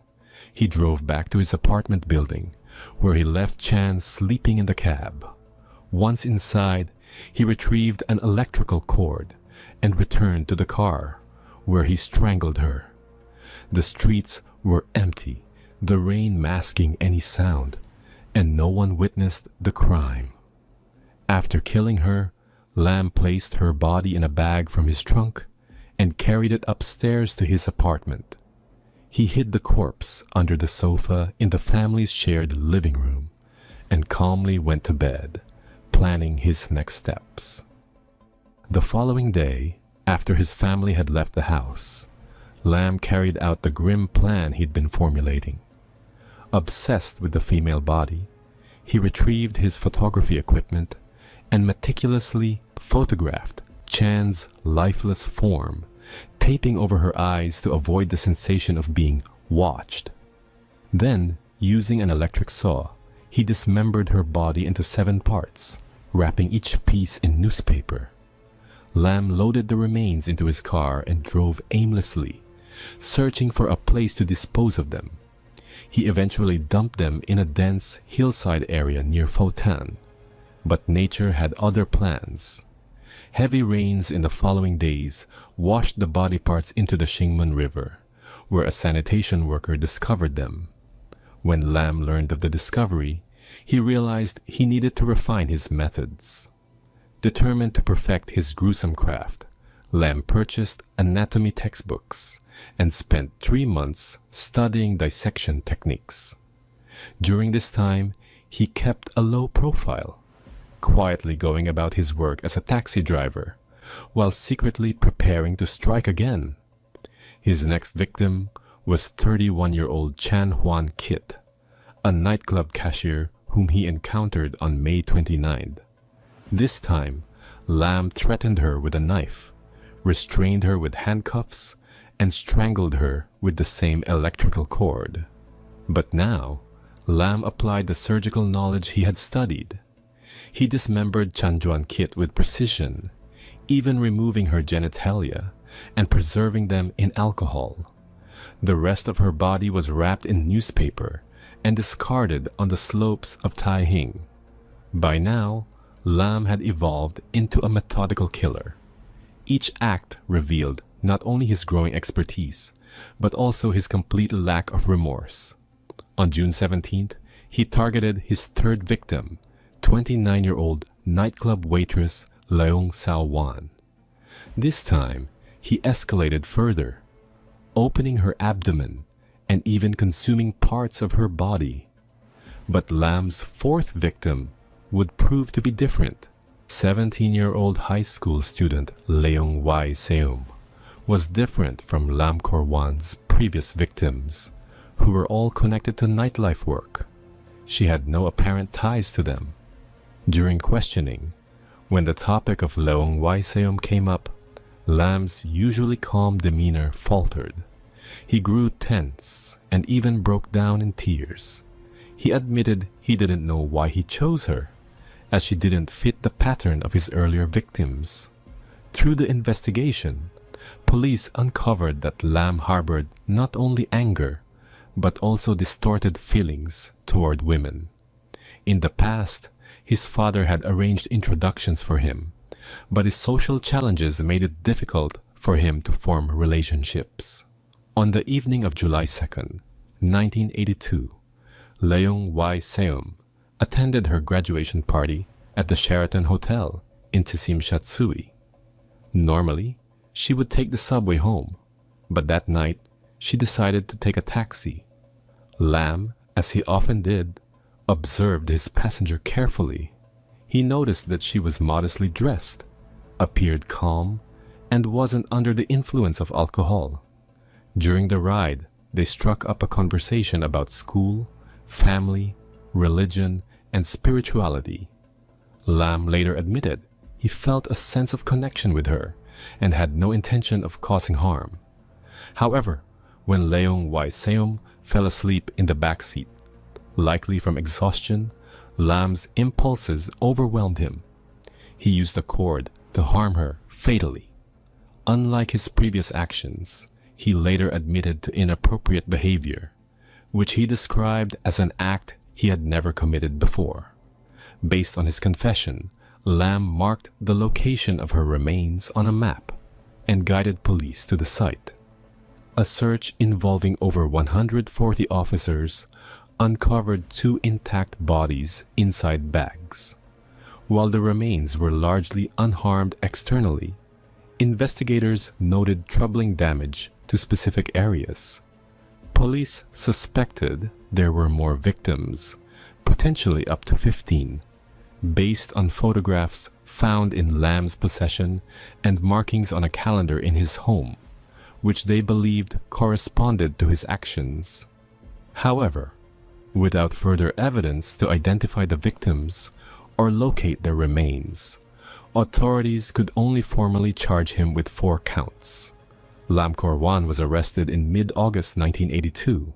S10: He drove back to his apartment building, where he left Chan sleeping in the cab. Once inside, he retrieved an electrical cord and returned to the car, where he strangled her. The streets were empty, the rain masking any sound, and no one witnessed the crime. After killing her, Lam placed her body in a bag from his trunk and carried it upstairs to his apartment. He hid the corpse under the sofa in the family's shared living room and calmly went to bed, planning his next steps. The following day, after his family had left the house, Lam carried out the grim plan he'd been formulating. Obsessed with the female body, he retrieved his photography equipment and meticulously photographed Chan's lifeless form, taping over her eyes to avoid the sensation of being watched. Then, using an electric saw, he dismembered her body into 7 parts, wrapping each piece in newspaper. Lam loaded the remains into his car and drove aimlessly, searching for a place to dispose of them. He eventually dumped them in a dense hillside area near Pho Tan, but nature had other plans. Heavy rains in the following days washed the body parts into the Shingmun River, where a sanitation worker discovered them. When Lam learned of the discovery, he realized he needed to refine his methods. Determined to perfect his gruesome craft, Lam purchased anatomy textbooks and spent 3 months studying dissection techniques. During this time, he kept a low profile, quietly going about his work as a taxi driver, while secretly preparing to strike again. His next victim was 31-year-old Chan Huan Kit, a nightclub cashier whom he encountered on May 29th. This time, Lam threatened her with a knife, restrained her with handcuffs, and strangled her with the same electrical cord. But now, Lam applied the surgical knowledge he had studied. He dismembered Chanjuan Kit with precision, even removing her genitalia and preserving them in alcohol. The rest of her body was wrapped in newspaper and discarded on the slopes of Tai Hing. By now, Lam had evolved into a methodical killer. Each act revealed not only his growing expertise, but also his complete lack of remorse. On June 17th, he targeted his third victim, 29-year-old nightclub waitress Leung Sao Wan. This time, he escalated further, opening her abdomen and even consuming parts of her body. But Lam's fourth victim would prove to be different. 17-year-old high school student Leung Y Seum was different from Lam Kor Wan's previous victims, who were all connected to nightlife work. She had no apparent ties to them. During questioning, when the topic of Leung Y Seum came up, Lam's usually calm demeanor faltered. He grew tense and even broke down in tears. He admitted he didn't know why he chose her, as she didn't fit the pattern of his earlier victims. Through the investigation, police uncovered that Lam harbored not only anger, but also distorted feelings toward women. In the past, his father had arranged introductions for him, but his social challenges made it difficult for him to form relationships. On the evening of July 2nd, 1982, Leung Y Seum attended her graduation party at the Sheraton Hotel in Tsim Shat Tsui. Normally, she would take the subway home, but that night, she decided to take a taxi. Lam, as he often did, observed his passenger carefully. He noticed that she was modestly dressed, appeared calm, and wasn't under the influence of alcohol. During the ride, they struck up a conversation about school, family, religion, and spirituality. Lam later admitted he felt a sense of connection with her and had no intention of causing harm. However, when Leung Y Seum fell asleep in the back seat, likely from exhaustion, Lam's impulses overwhelmed him. He used a cord to harm her fatally. Unlike his previous actions, he later admitted to inappropriate behavior, which he described as an act he had never committed before. Based on his confession, Lam marked the location of her remains on a map and guided police to the site. A search involving over 140 officers uncovered 2 intact bodies inside bags. While the remains were largely unharmed externally, investigators noted troubling damage to specific areas. Police suspected there were more victims, potentially up to 15, based on photographs found in Lam's possession and markings on a calendar in his home, which they believed corresponded to his actions. However, without further evidence to identify the victims or locate their remains, authorities could only formally charge him with 4 counts. Lam Kor Wan was arrested in mid-August 1982,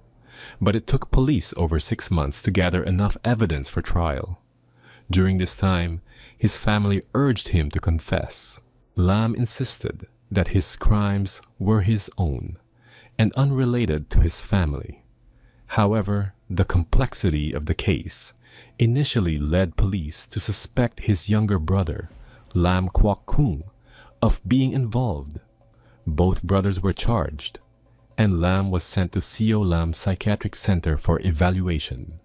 S10: but it took police over 6 months to gather enough evidence for trial. During this time, his family urged him to confess. Lam insisted that his crimes were his own and unrelated to his family. However, the complexity of the case initially led police to suspect his younger brother, Lam Kwok Kung, of being involved. Both brothers were charged, and Lam was sent to Co Lam Psychiatric Center for evaluation.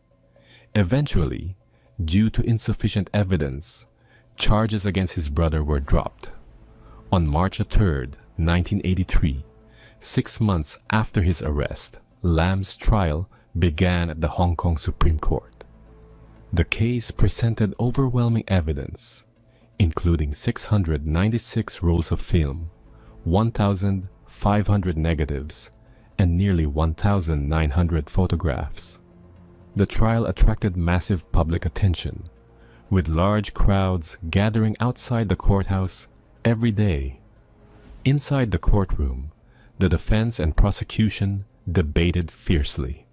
S10: Eventually, due to insufficient evidence, charges against his brother were dropped. On March 3, 1983, 6 months after his arrest, Lam's trial began at the Hong Kong Supreme Court. The case presented overwhelming evidence, including 696 rolls of film, 1,500 negatives, and nearly 1,900 photographs. The trial attracted massive public attention, with large crowds gathering outside the courthouse every day. Inside the courtroom, the defense and prosecution debated fiercely.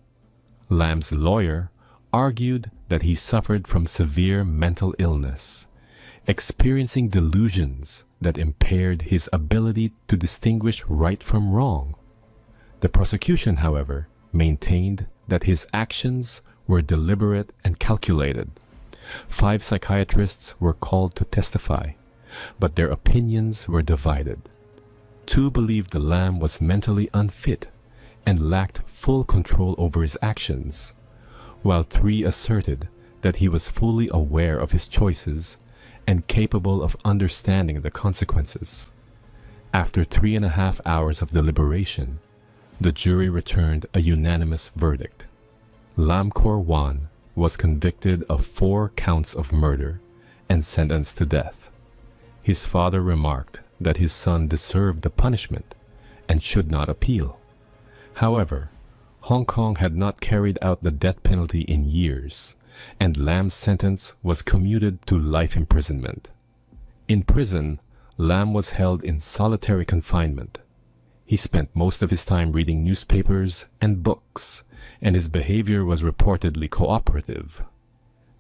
S10: Lam's lawyer argued that he suffered from severe mental illness, experiencing delusions that impaired his ability to distinguish right from wrong. The prosecution, however, maintained that his actions were deliberate and calculated. 5 psychiatrists were called to testify, but their opinions were divided. 2 believed the Lamb was mentally unfit and lacked full control over his actions, while 3 asserted that he was fully aware of his choices and capable of understanding the consequences. After 3.5 hours of deliberation, the jury returned a unanimous verdict. Lamkor Wan was convicted of 4 counts of murder and sentenced to death. His father remarked that his son deserved the punishment and should not appeal. However, Hong Kong had not carried out the death penalty in years, and Lam's sentence was commuted to life imprisonment. In prison, Lam was held in solitary confinement. He spent most of his time reading newspapers and books, and his behavior was reportedly cooperative.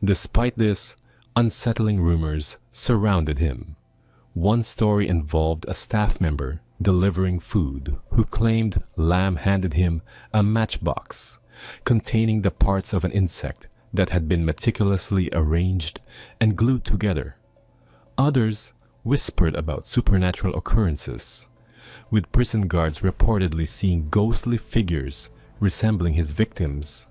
S10: Despite this, unsettling rumors surrounded him. One story involved a staff member delivering food who claimed Lam handed him a matchbox containing the parts of an insect that had been meticulously arranged and glued together. Others whispered about supernatural occurrences, with prison guards reportedly seeing ghostly figures resembling his victims.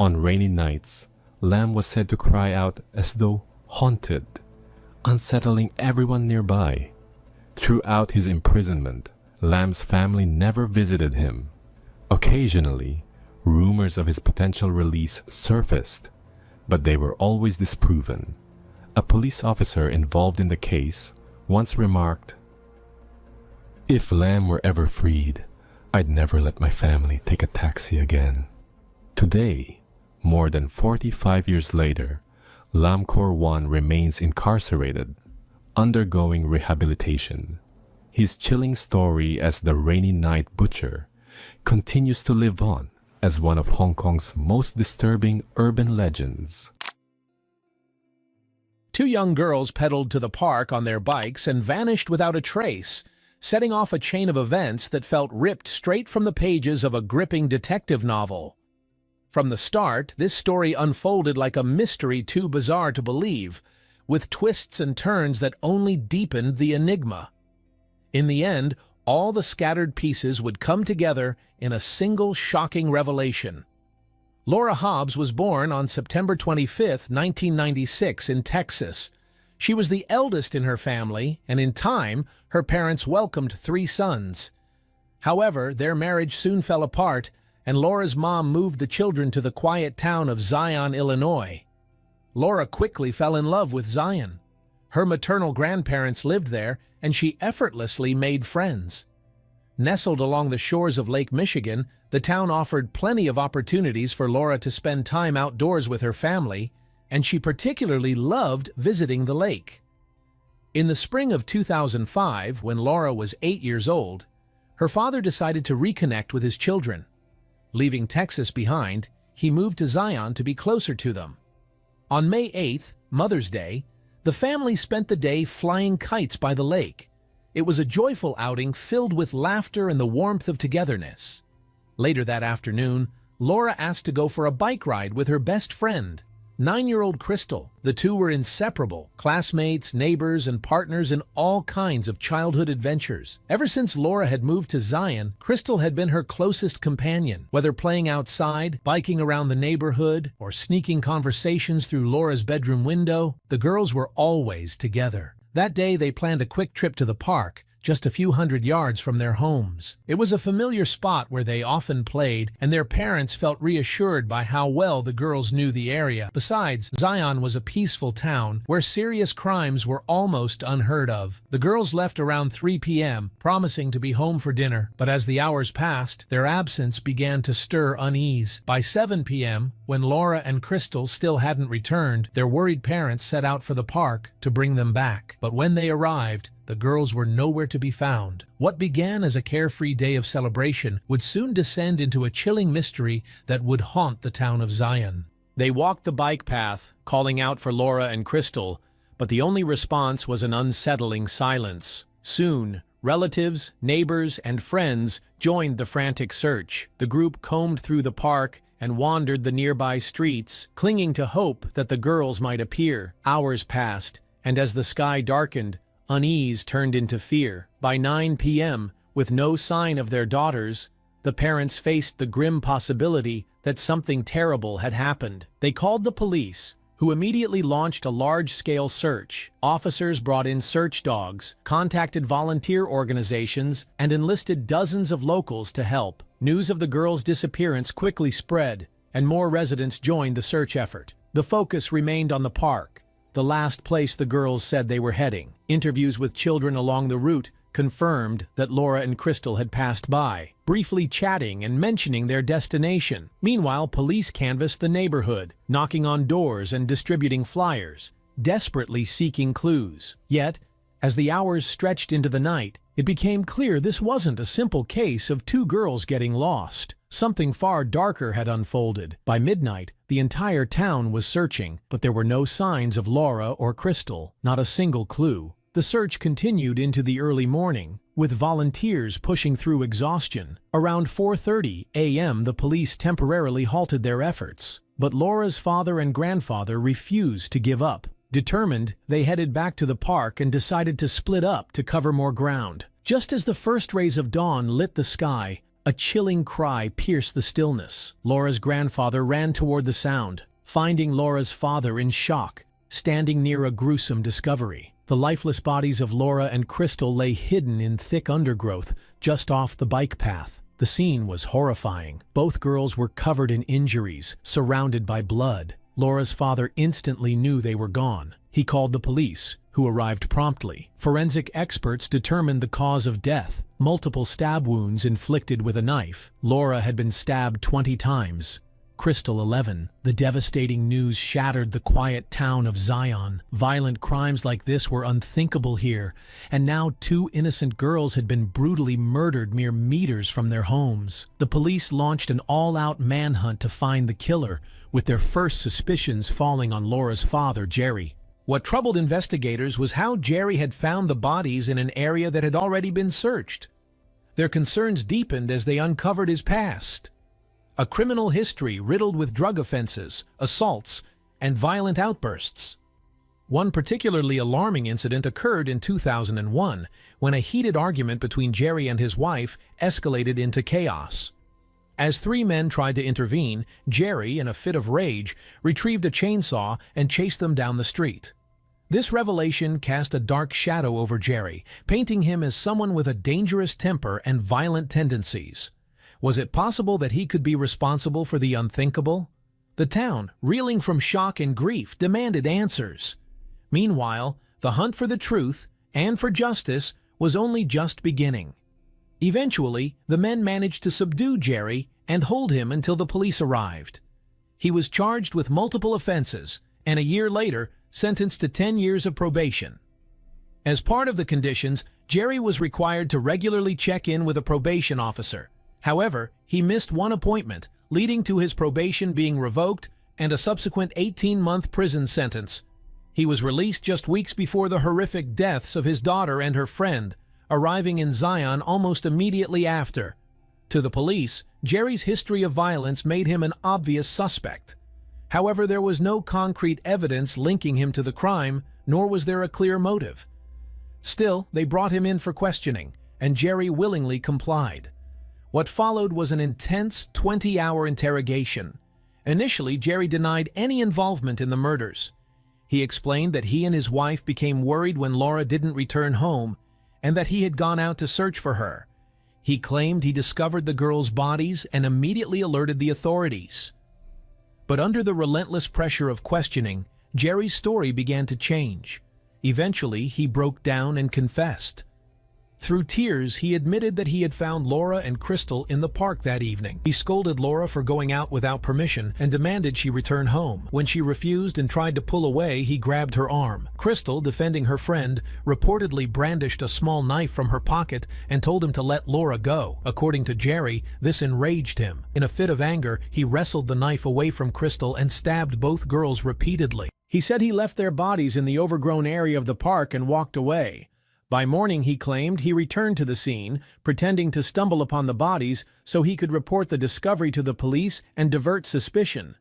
S10: On rainy nights, Lam was said to cry out as though haunted, unsettling everyone nearby. Throughout his imprisonment, Lam's family never visited him. Occasionally, rumors of his potential release surfaced, but they were always disproven. A police officer involved in the case once remarked, "If Lam were ever freed, I'd never let my family take a taxi again." Today, more than 45 years later, Lamkor Wan remains incarcerated, undergoing rehabilitation. His chilling story as the Rainy Night Butcher continues to live on as one of Hong Kong's most disturbing urban legends.
S11: 2 young girls pedaled to the park on their bikes and vanished without a trace, setting off a chain of events that felt ripped straight from the pages of a gripping detective novel. From the start, this story unfolded like a mystery too bizarre to believe, with twists and turns that only deepened the enigma. In the end, all the scattered pieces would come together in a single shocking revelation. Laura Hobbs was born on September 25, 1996, in Texas. She was the eldest in her family, and in time, her parents welcomed 3 sons. However, their marriage soon fell apart, and Laura's mom moved the children to the quiet town of Zion, Illinois. Laura quickly fell in love with Zion. Her maternal grandparents lived there, and she effortlessly made friends. Nestled along the shores of Lake Michigan, the town offered plenty of opportunities for Laura to spend time outdoors with her family, and she particularly loved visiting the lake. In the spring of 2005, when Laura was 8 years old, her father decided to reconnect with his children. Leaving Texas behind, he moved to Zion to be closer to them. On May 8th, Mother's Day, the family spent the day flying kites by the lake. It was a joyful outing filled with laughter and the warmth of togetherness. Later that afternoon, Laura asked to go for a bike ride with her best friend, 9-year-old Crystal. The two were inseparable, classmates, neighbors, and partners in all kinds of childhood adventures. Ever since Laura had moved to Zion, Crystal had been her closest companion. Whether playing outside, biking around the neighborhood, or sneaking conversations through Laura's bedroom window, the girls were always together. That day, they planned a quick trip to the park, just a few hundred yards from their homes. It was a familiar spot where they often played, and their parents felt reassured by how well the girls knew the area. Besides, Zion was a peaceful town where serious crimes were almost unheard of. The girls left around 3 p.m., promising to be home for dinner, but as the hours passed, their absence began to stir unease. By 7 p.m., when Laura and Crystal still hadn't returned, their worried parents set out for the park to bring them back. But when they arrived, the girls were nowhere to be found. What began as a carefree day of celebration would soon descend into a chilling mystery that would haunt the town of Zion. They walked the bike path, calling out for Laura and Crystal, but the only response was an unsettling silence. Soon, relatives, neighbors, and friends joined the frantic search. The group combed through the park and wandered the nearby streets, clinging to hope that the girls might appear. Hours passed, and as the sky darkened, unease turned into fear. By 9 p.m., with no sign of their daughters, the parents faced the grim possibility that something terrible had happened. They called the police, who immediately launched a large-scale search. Officers brought in search dogs, contacted volunteer organizations, and enlisted dozens of locals to help. News of the girls' disappearance quickly spread, and more residents joined the search effort. The focus remained on the park, the last place the girls said they were heading. Interviews with children along the route confirmed that Laura and Crystal had passed by, briefly chatting and mentioning their destination. Meanwhile, police canvassed the neighborhood, knocking on doors and distributing flyers, desperately seeking clues. Yet, as the hours stretched into the night, it became clear this wasn't a simple case of two girls getting lost. Something far darker had unfolded. By midnight, the entire town was searching, but there were no signs of Laura or Crystal, not a single clue. The search continued into the early morning, with volunteers pushing through exhaustion. Around 4:30 a.m., the police temporarily halted their efforts, but Laura's father and grandfather refused to give up. Determined, they headed back to the park and decided to split up to cover more ground. Just as the first rays of dawn lit the sky, a chilling cry pierced the stillness. Laura's grandfather ran toward the sound, finding Laura's father in shock, standing near a gruesome discovery. The lifeless bodies of Laura and Crystal lay hidden in thick undergrowth just off the bike path. The scene was horrifying. Both girls were covered in injuries, surrounded by blood. Laura's father instantly knew they were gone. He called the police, who arrived promptly. Forensic experts determined the cause of death: multiple stab wounds inflicted with a knife. Laura had been stabbed 20 times. Crystal 11. The devastating news shattered the quiet town of Zion. Violent crimes like this were unthinkable here, and now 2 innocent girls had been brutally murdered mere meters from their homes. The police launched an all-out manhunt to find the killer, with their first suspicions falling on Laura's father, Jerry. What troubled investigators was how Jerry had found the bodies in an area that had already been searched. Their concerns deepened as they uncovered his past. A criminal history riddled with drug offenses, assaults, and violent outbursts. One particularly alarming incident occurred in 2001, when a heated argument between Jerry and his wife escalated into chaos. As 3 men tried to intervene, Jerry, in a fit of rage, retrieved a chainsaw and chased them down the street. This revelation cast a dark shadow over Jerry, painting him as someone with a dangerous temper and violent tendencies. Was it possible that he could be responsible for the unthinkable? The town, reeling from shock and grief, demanded answers. Meanwhile, the hunt for the truth and for justice was only just beginning. Eventually, the men managed to subdue Jerry and hold him until the police arrived. He was charged with multiple offenses and a year later sentenced to 10 years of probation. As part of the conditions, Jerry was required to regularly check in with a probation officer. However, he missed one appointment, leading to his probation being revoked and a subsequent 18-month prison sentence. He was released just weeks before the horrific deaths of his daughter and her friend, arriving in Zion almost immediately after. To the police, Jerry's history of violence made him an obvious suspect. However, there was no concrete evidence linking him to the crime, nor was there a clear motive. Still, they brought him in for questioning, and Jerry willingly complied. What followed was an intense 20-hour interrogation. Initially, Jerry denied any involvement in the murders. He explained that he and his wife became worried when Laura didn't return home and that he had gone out to search for her. He claimed he discovered the girls' bodies and immediately alerted the authorities. But under the relentless pressure of questioning, Jerry's story began to change. Eventually, he broke down and confessed. Through tears, he admitted that he had found Laura and Crystal in the park that evening. He scolded Laura for going out without permission and demanded she return home. When she refused and tried to pull away, he grabbed her arm. Crystal, defending her friend, reportedly brandished a small knife from her pocket and told him to let Laura go. According to Jerry, this enraged him. In a fit of anger, he wrestled the knife away from Crystal and stabbed both girls repeatedly. He said he left their bodies in the overgrown area of the park and walked away. By morning, he claimed, he returned to the scene, pretending to stumble upon the bodies so he could report the discovery to the police and divert suspicion.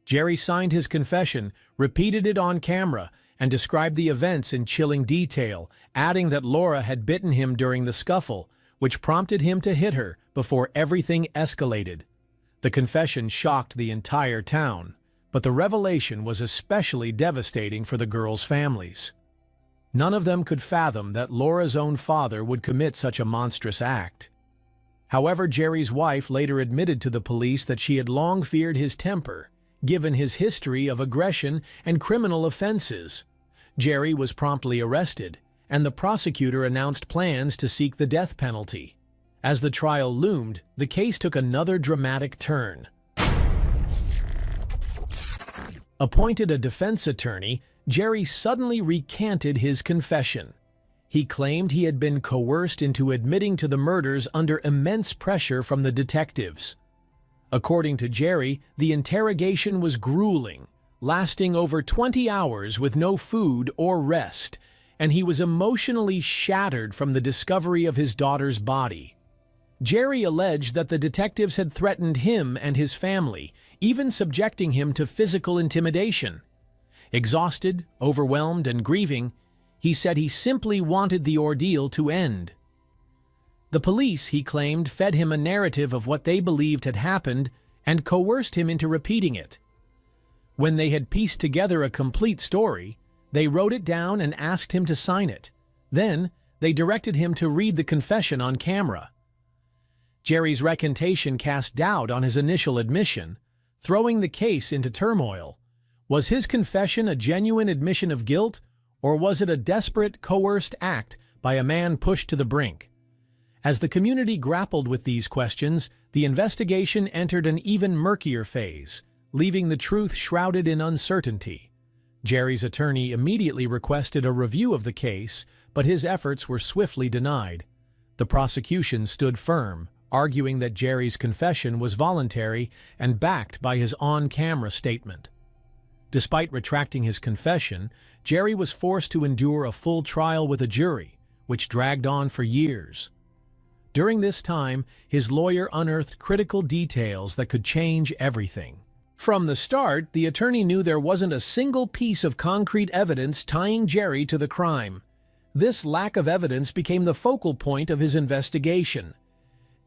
S11: Jerry signed his confession, repeated it on camera, and described the events in chilling detail, adding that Laura had bitten him during the scuffle, which prompted him to hit her before everything escalated. The confession shocked the entire town, but the revelation was especially devastating for the girls' families. None of them could fathom that Laura's own father would commit such a monstrous act. However, Jerry's wife later admitted to the police that she had long feared his temper, given his history of aggression and criminal offenses. Jerry was promptly arrested, and the prosecutor announced plans to seek the death penalty. As the trial loomed, the case took another dramatic turn. Appointed a defense attorney, Jerry suddenly recanted his confession. He claimed he had been coerced into admitting to the murders under immense pressure from the detectives. According to Jerry, the interrogation was grueling, lasting over 20 hours with no food or rest, and he was emotionally shattered from the discovery of his daughter's body. Jerry alleged that the detectives had threatened him and his family, even subjecting him to physical intimidation. Exhausted, overwhelmed, and grieving, he said he simply wanted the ordeal to end. The police, he claimed, fed him a narrative of what they believed had happened and coerced him into repeating it. When they had pieced together a complete story, they wrote it down and asked him to sign it. Then, they directed him to read the confession on camera. Jerry's recantation cast doubt on his initial admission, throwing the case into turmoil. Was his confession a genuine admission of guilt, or was it a desperate, coerced act by a man pushed to the brink? As the community grappled with these questions, the investigation entered an even murkier phase, leaving the truth shrouded in uncertainty. Jerry's attorney immediately requested a review of the case, but his efforts were swiftly denied. The prosecution stood firm, arguing that Jerry's confession was voluntary and backed by his on-camera statement. Despite retracting his confession, Jerry was forced to endure a full trial with a jury, which dragged on for years. During this time, his lawyer unearthed critical details that could change everything. From the start, the attorney knew there wasn't a single piece of concrete evidence tying Jerry to the crime. This lack of evidence became the focal point of his investigation.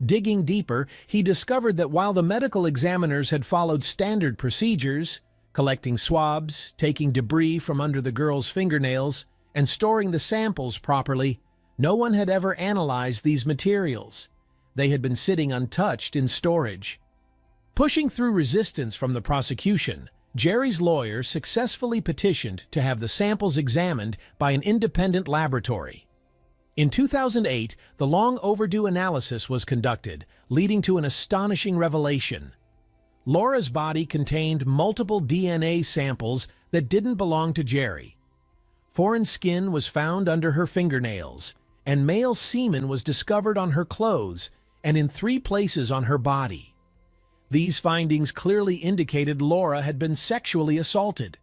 S11: Digging deeper, he discovered that while the medical examiners had followed standard procedures, collecting swabs, taking debris from under the girl's fingernails, and storing the samples properly, no one had ever analyzed these materials. They had been sitting untouched in storage. Pushing through resistance from the prosecution, Jerry's lawyer successfully petitioned to have the samples examined by an independent laboratory. In 2008, the long-overdue analysis was conducted, leading to an astonishing revelation. Laura's body contained multiple DNA samples that didn't belong to Jerry. Foreign skin was found under her fingernails, and male semen was discovered on her clothes and in 3 places on her body. These findings clearly indicated Laura had been sexually assaulted.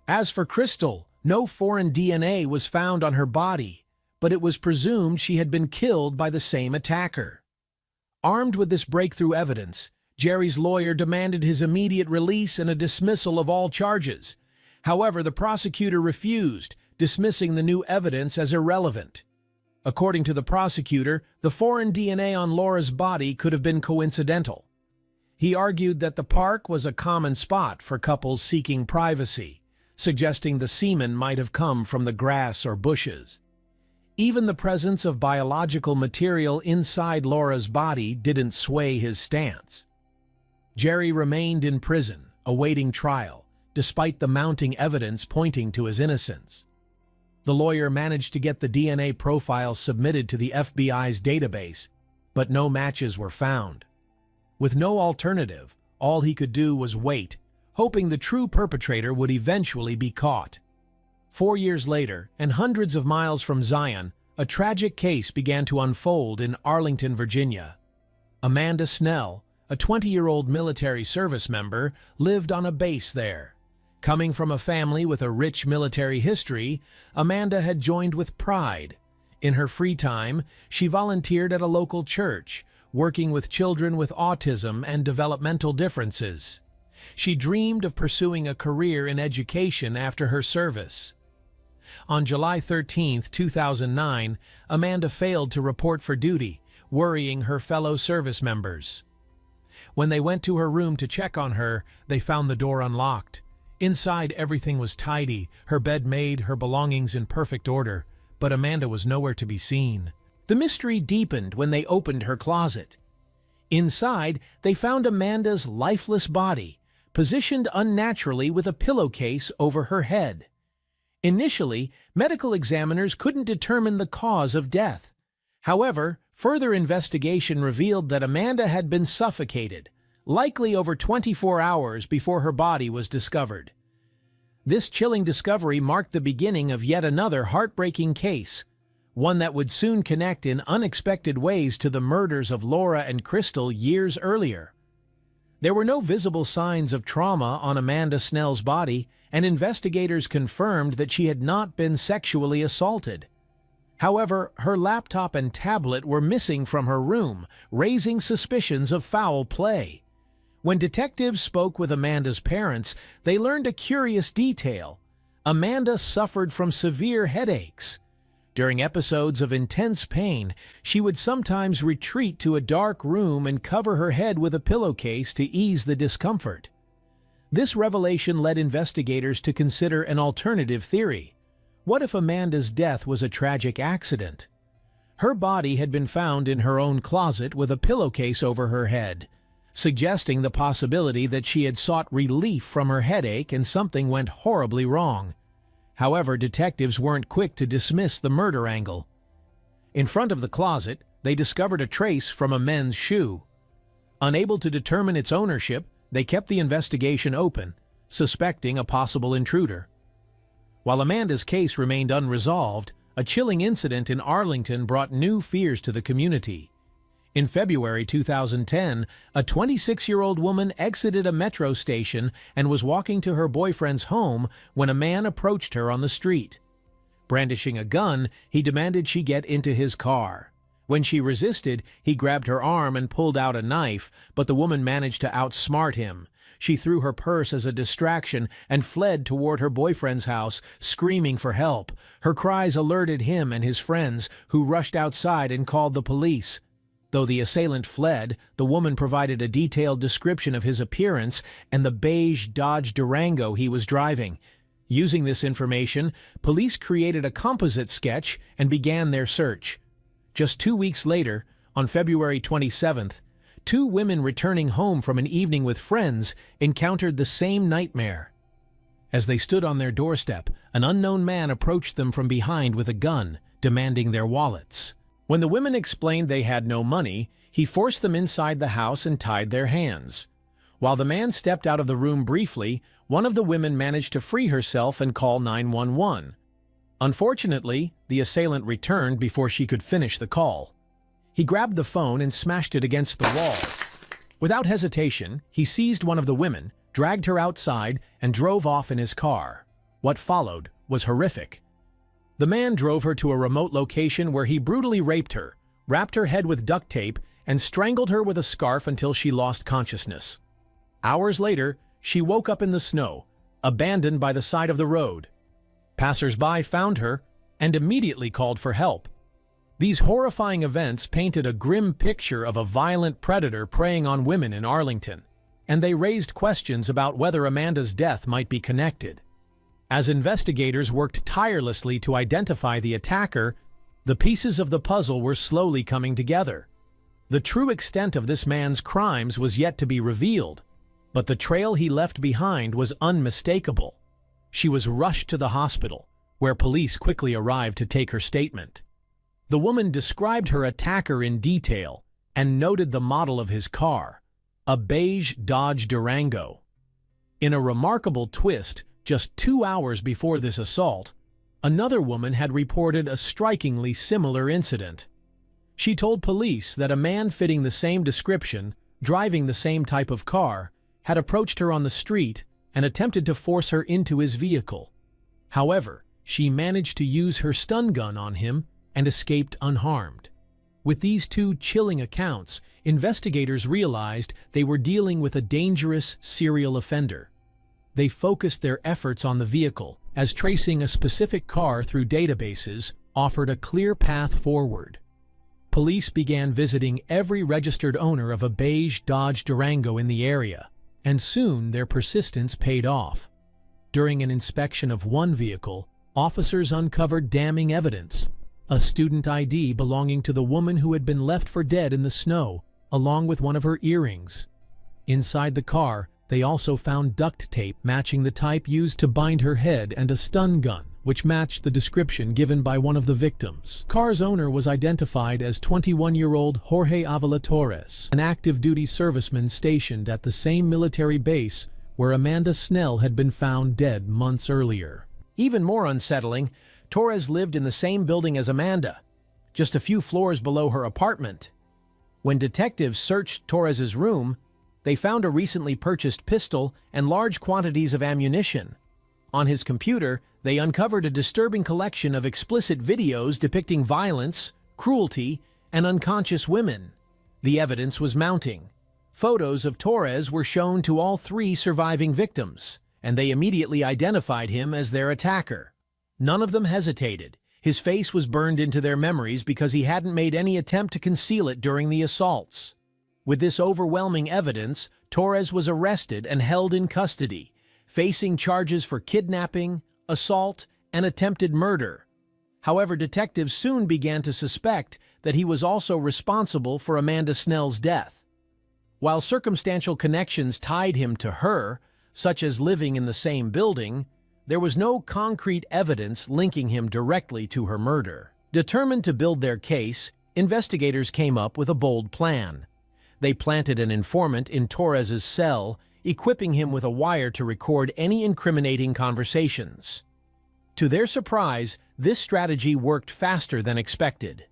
S11: As for Crystal, no foreign DNA was found on her body, but it was presumed she had been killed by the same attacker. Armed with this breakthrough evidence, Jerry's lawyer demanded his immediate release and a dismissal of all charges. However, the prosecutor refused, dismissing the new evidence as irrelevant. According to the prosecutor, the foreign DNA on Laura's body could have been coincidental. He argued that the park was a common spot for couples seeking privacy, suggesting the semen might have come from the grass or bushes. Even the presence of biological material inside Laura's body didn't sway his stance. Jerry remained in prison, awaiting trial, despite the mounting evidence pointing to his innocence. The lawyer managed to get the DNA profile submitted to the FBI's database, but no matches were found. With no alternative, all he could do was wait, hoping the true perpetrator would eventually be caught. 4 years later, and hundreds of miles from Zion, a tragic case began to unfold in Arlington, Virginia. Amanda Snell, a 20-year-old military service member, lived on a base there. Coming from a family with a rich military history, Amanda had joined with pride. In her free time, she volunteered at a local church, working with children with autism and developmental differences. She dreamed of pursuing a career in education after her service. On July 13, 2009, Amanda failed to report for duty, worrying her fellow service members. When they went to her room to check on her, they found the door unlocked. Inside, everything was tidy, her bed made, her belongings in perfect order, but Amanda was nowhere to be seen. The mystery deepened when they opened her closet. Inside, they found Amanda's lifeless body, positioned unnaturally with a pillowcase over her head. Initially, medical examiners couldn't determine the cause of death. However, further investigation revealed that Amanda had been suffocated, likely over 24 hours before her body was discovered. This chilling discovery marked the beginning of yet another heartbreaking case, one that would soon connect in unexpected ways to the murders of Laura and Crystal years earlier. There were no visible signs of trauma on Amanda Snell's body, and investigators confirmed that she had not been sexually assaulted. However, her laptop and tablet were missing from her room, raising suspicions of foul play. When detectives spoke with Amanda's parents, they learned a curious detail. Amanda suffered from severe headaches. During episodes of intense pain, she would sometimes retreat to a dark room and cover her head with a pillowcase to ease the discomfort. This revelation led investigators to consider an alternative theory. What if Amanda's death was a tragic accident? Her body had been found in her own closet with a pillowcase over her head, suggesting the possibility that she had sought relief from her headache and something went horribly wrong. However, detectives weren't quick to dismiss the murder angle. In front of the closet, they discovered a trace from a men's shoe. Unable to determine its ownership, they kept the investigation open, suspecting a possible intruder. While Amanda's case remained unresolved, a chilling incident in Arlington brought new fears to the community. In February 2010, a 26-year-old woman exited a metro station and was walking to her boyfriend's home when a man approached her on the street. Brandishing a gun, he demanded she get into his car. When she resisted, he grabbed her arm and pulled out a knife, but the woman managed to outsmart him. She threw her purse as a distraction and fled toward her boyfriend's house, screaming for help. Her cries alerted him and his friends, who rushed outside and called the police. Though the assailant fled, the woman provided a detailed description of his appearance and the beige Dodge Durango he was driving. Using this information, police created a composite sketch and began their search. Just 2 weeks later, on February 27th, 2 women returning home from an evening with friends encountered the same nightmare. As they stood on their doorstep, an unknown man approached them from behind with a gun, demanding their wallets. When the women explained they had no money, he forced them inside the house and tied their hands. While the man stepped out of the room briefly, one of the women managed to free herself and call 911. Unfortunately, the assailant returned before she could finish the call. He grabbed the phone and smashed it against the wall. Without hesitation, he seized one of the women, dragged her outside, and drove off in his car. What followed was horrific. The man drove her to a remote location where he brutally raped her, wrapped her head with duct tape, and strangled her with a scarf until she lost consciousness. Hours later, she woke up in the snow, abandoned by the side of the road. Passers-by found her and immediately called for help. These horrifying events painted a grim picture of a violent predator preying on women in Arlington, and they raised questions about whether Amanda's death might be connected. As investigators worked tirelessly to identify the attacker, the pieces of the puzzle were slowly coming together. The true extent of this man's crimes was yet to be revealed, but the trail he left behind was unmistakable. She was rushed to the hospital, where police quickly arrived to take her statement. The woman described her attacker in detail and noted the model of his car, a beige Dodge Durango. In a remarkable twist, just 2 hours before this assault, another woman had reported a strikingly similar incident. She told police that a man fitting the same description, driving the same type of car, had approached her on the street and attempted to force her into his vehicle. However, she managed to use her stun gun on him and escaped unharmed. With these two chilling accounts, investigators realized they were dealing with a dangerous serial offender. They focused their efforts on the vehicle, as tracing a specific car through databases offered a clear path forward. Police began visiting every registered owner of a beige Dodge Durango in the area, and soon their persistence paid off. During an inspection of one vehicle, officers uncovered damning evidence: a student ID belonging to the woman who had been left for dead in the snow, along with one of her earrings. Inside the car, they also found duct tape matching the type used to bind her head and a stun gun, which matched the description given by one of the victims. Car's owner was identified as 21-year-old Jorge Avila Torres, an active-duty serviceman stationed at the same military base where Amanda Snell had been found dead months earlier. Even more unsettling, Torres lived in the same building as Amanda, just a few floors below her apartment. When detectives searched Torres's room, they found a recently purchased pistol and large quantities of ammunition. On his computer, they uncovered a disturbing collection of explicit videos depicting violence, cruelty, and unconscious women. The evidence was mounting. Photos of Torres were shown to all 3 surviving victims, and they immediately identified him as their attacker. None of them hesitated. His face was burned into their memories because he hadn't made any attempt to conceal it during the assaults. With this overwhelming evidence, Torres was arrested and held in custody, facing charges for kidnapping, assault, and attempted murder. However, detectives soon began to suspect that he was also responsible for Amanda Snell's death. While circumstantial connections tied him to her, such as living in the same building, there was no concrete evidence linking him directly to her murder. Determined to build their case, investigators came up with a bold plan. They planted an informant in Torres's cell, equipping him with a wire to record any incriminating conversations. To their surprise, this strategy worked faster than expected.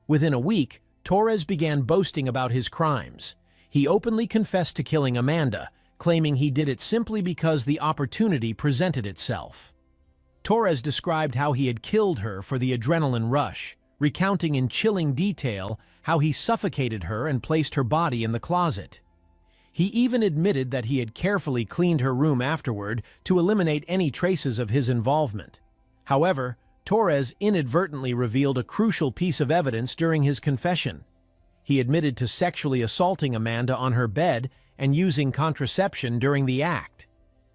S11: Within a week, Torres began boasting about his crimes. He openly confessed to killing Amanda, claiming he did it simply because the opportunity presented itself. Torres described how he had killed her for the adrenaline rush, recounting in chilling detail how he suffocated her and placed her body in the closet. He even admitted that he had carefully cleaned her room afterward to eliminate any traces of his involvement. However, Torres inadvertently revealed a crucial piece of evidence during his confession. He admitted to sexually assaulting Amanda on her bed and using contraception during the act.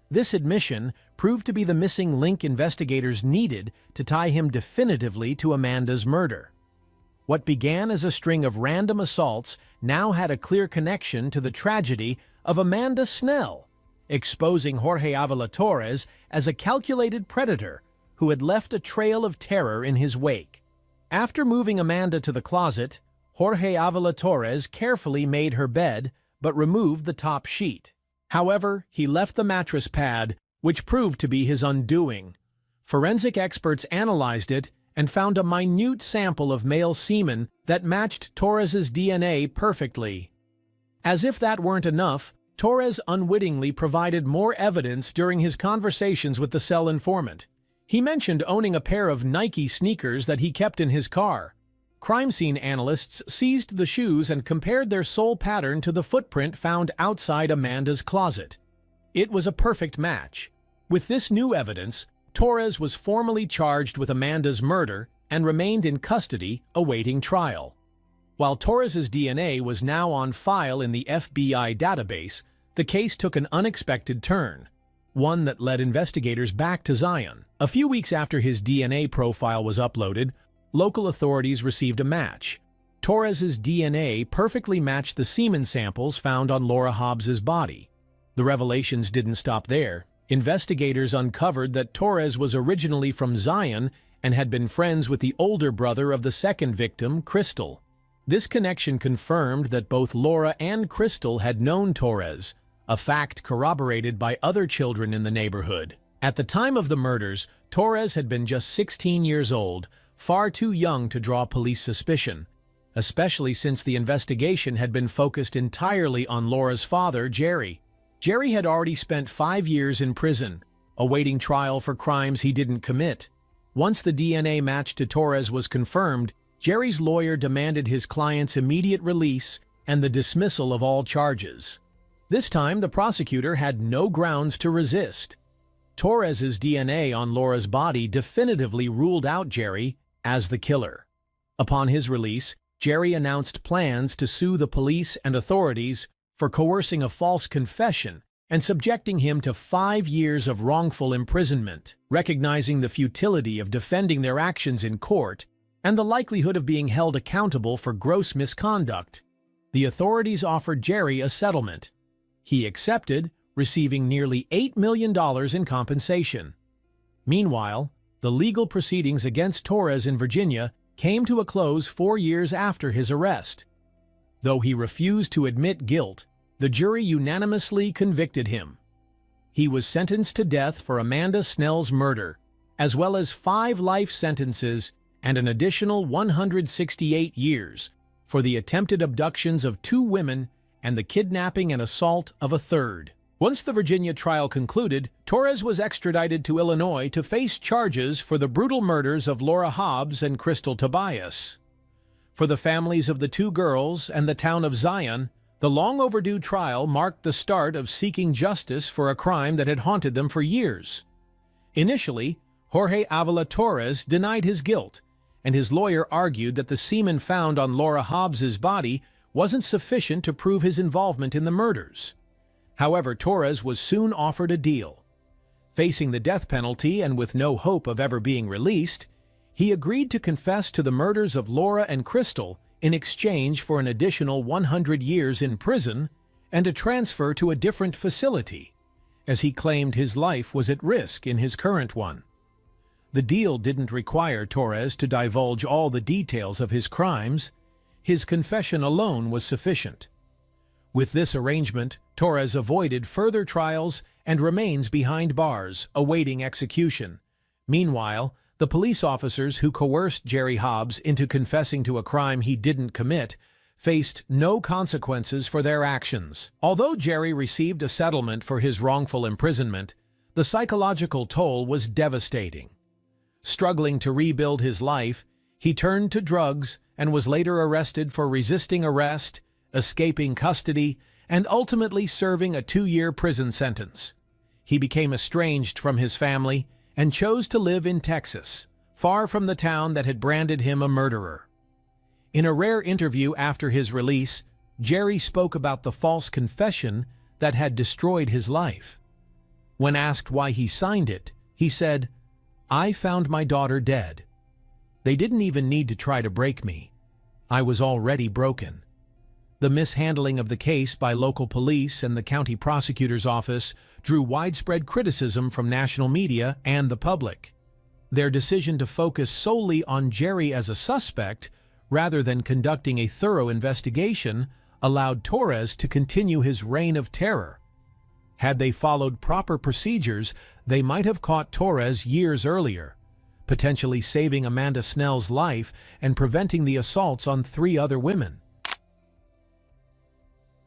S11: This admission proved to be the missing link investigators needed to tie him definitively to Amanda's murder. What began as a string of random assaults now had a clear connection to the tragedy of Amanda Snell, exposing Jorge Avila Torres as a calculated predator who had left a trail of terror in his wake. After moving Amanda to the closet, Jorge Avila Torres carefully made her bed but removed the top sheet. However, he left the mattress pad, which proved to be his undoing. Forensic experts analyzed it and found a minute sample of male semen that matched Torres's DNA perfectly. As if that weren't enough, Torres unwittingly provided more evidence during his conversations with the cell informant. He mentioned owning a pair of Nike sneakers that he kept in his car. Crime scene analysts seized the shoes and compared their sole pattern to the footprint found outside Amanda's closet. It was a perfect match. With this new evidence, Torres was formally charged with Amanda's murder and remained in custody awaiting trial. While Torres's DNA was now on file in the FBI database, the case took an unexpected turn, one that led investigators back to Zion. A few weeks after his DNA profile was uploaded, local authorities received a match. Torres's DNA perfectly matched the semen samples found on Laura Hobbs's body. The revelations didn't stop there. Investigators uncovered that Torres was originally from Zion and had been friends with the older brother of the second victim, Crystal. This connection confirmed that both Laura and Crystal had known Torres, a fact corroborated by other children in the neighborhood. At the time of the murders, Torres had been just 16 years old, far too young to draw police suspicion, especially since the investigation had been focused entirely on Laura's father, Jerry. Jerry had already spent 5 years in prison, awaiting trial for crimes he didn't commit. Once the DNA match to Torres was confirmed, Jerry's lawyer demanded his client's immediate release and the dismissal of all charges. This time, the prosecutor had no grounds to resist. Torres's DNA on Laura's body definitively ruled out Jerry as the killer. Upon his release, Jerry announced plans to sue the police and authorities for coercing a false confession and subjecting him to 5 years of wrongful imprisonment. Recognizing the futility of defending their actions in court and the likelihood of being held accountable for gross misconduct, the authorities offered Jerry a settlement. He accepted, receiving nearly $8 million in compensation. Meanwhile, the legal proceedings against Torres in Virginia came to a close 4 years after his arrest. Though he refused to admit guilt, the jury unanimously convicted him. He was sentenced to death for Amanda Snell's murder, as well as 5 life sentences and an additional 168 years for the attempted abductions of 2 women and the kidnapping and assault of a third. Once the Virginia trial concluded, Torres was extradited to Illinois to face charges for the brutal murders of Laura Hobbs and Crystal Tobias. For the families of the 2 girls and the town of Zion, the long-overdue trial marked the start of seeking justice for a crime that had haunted them for years. Initially, Jorge Avila Torres denied his guilt, and his lawyer argued that the semen found on Laura Hobbs's body wasn't sufficient to prove his involvement in the murders. However, Torres was soon offered a deal. Facing the death penalty and with no hope of ever being released, he agreed to confess to the murders of Laura and Crystal in exchange for an additional 100 years in prison and a transfer to a different facility, as he claimed his life was at risk in his current one. The deal didn't require Torres to divulge all the details of his crimes. His confession alone was sufficient. With this arrangement, Torres avoided further trials and remains behind bars, awaiting execution. Meanwhile, the police officers who coerced Jerry Hobbs into confessing to a crime he didn't commit faced no consequences for their actions. Although Jerry received a settlement for his wrongful imprisonment, the psychological toll was devastating. Struggling to rebuild his life, he turned to drugs and was later arrested for resisting arrest, escaping custody, and ultimately serving a 2-year prison sentence. He became estranged from his family and chose to live in Texas, far from the town that had branded him a murderer. In a rare interview after his release, Jerry spoke about the false confession that had destroyed his life. When asked why he signed it, he said, "I found my daughter dead. They didn't even need to try to break me. I was already broken." The mishandling of the case by local police and the county prosecutor's office drew widespread criticism from national media and the public. Their decision to focus solely on Jerry as a suspect, rather than conducting a thorough investigation, allowed Torres to continue his reign of terror. Had they followed proper procedures, they might have caught Torres years earlier, potentially saving Amanda Snell's life and preventing the assaults on 3 other women.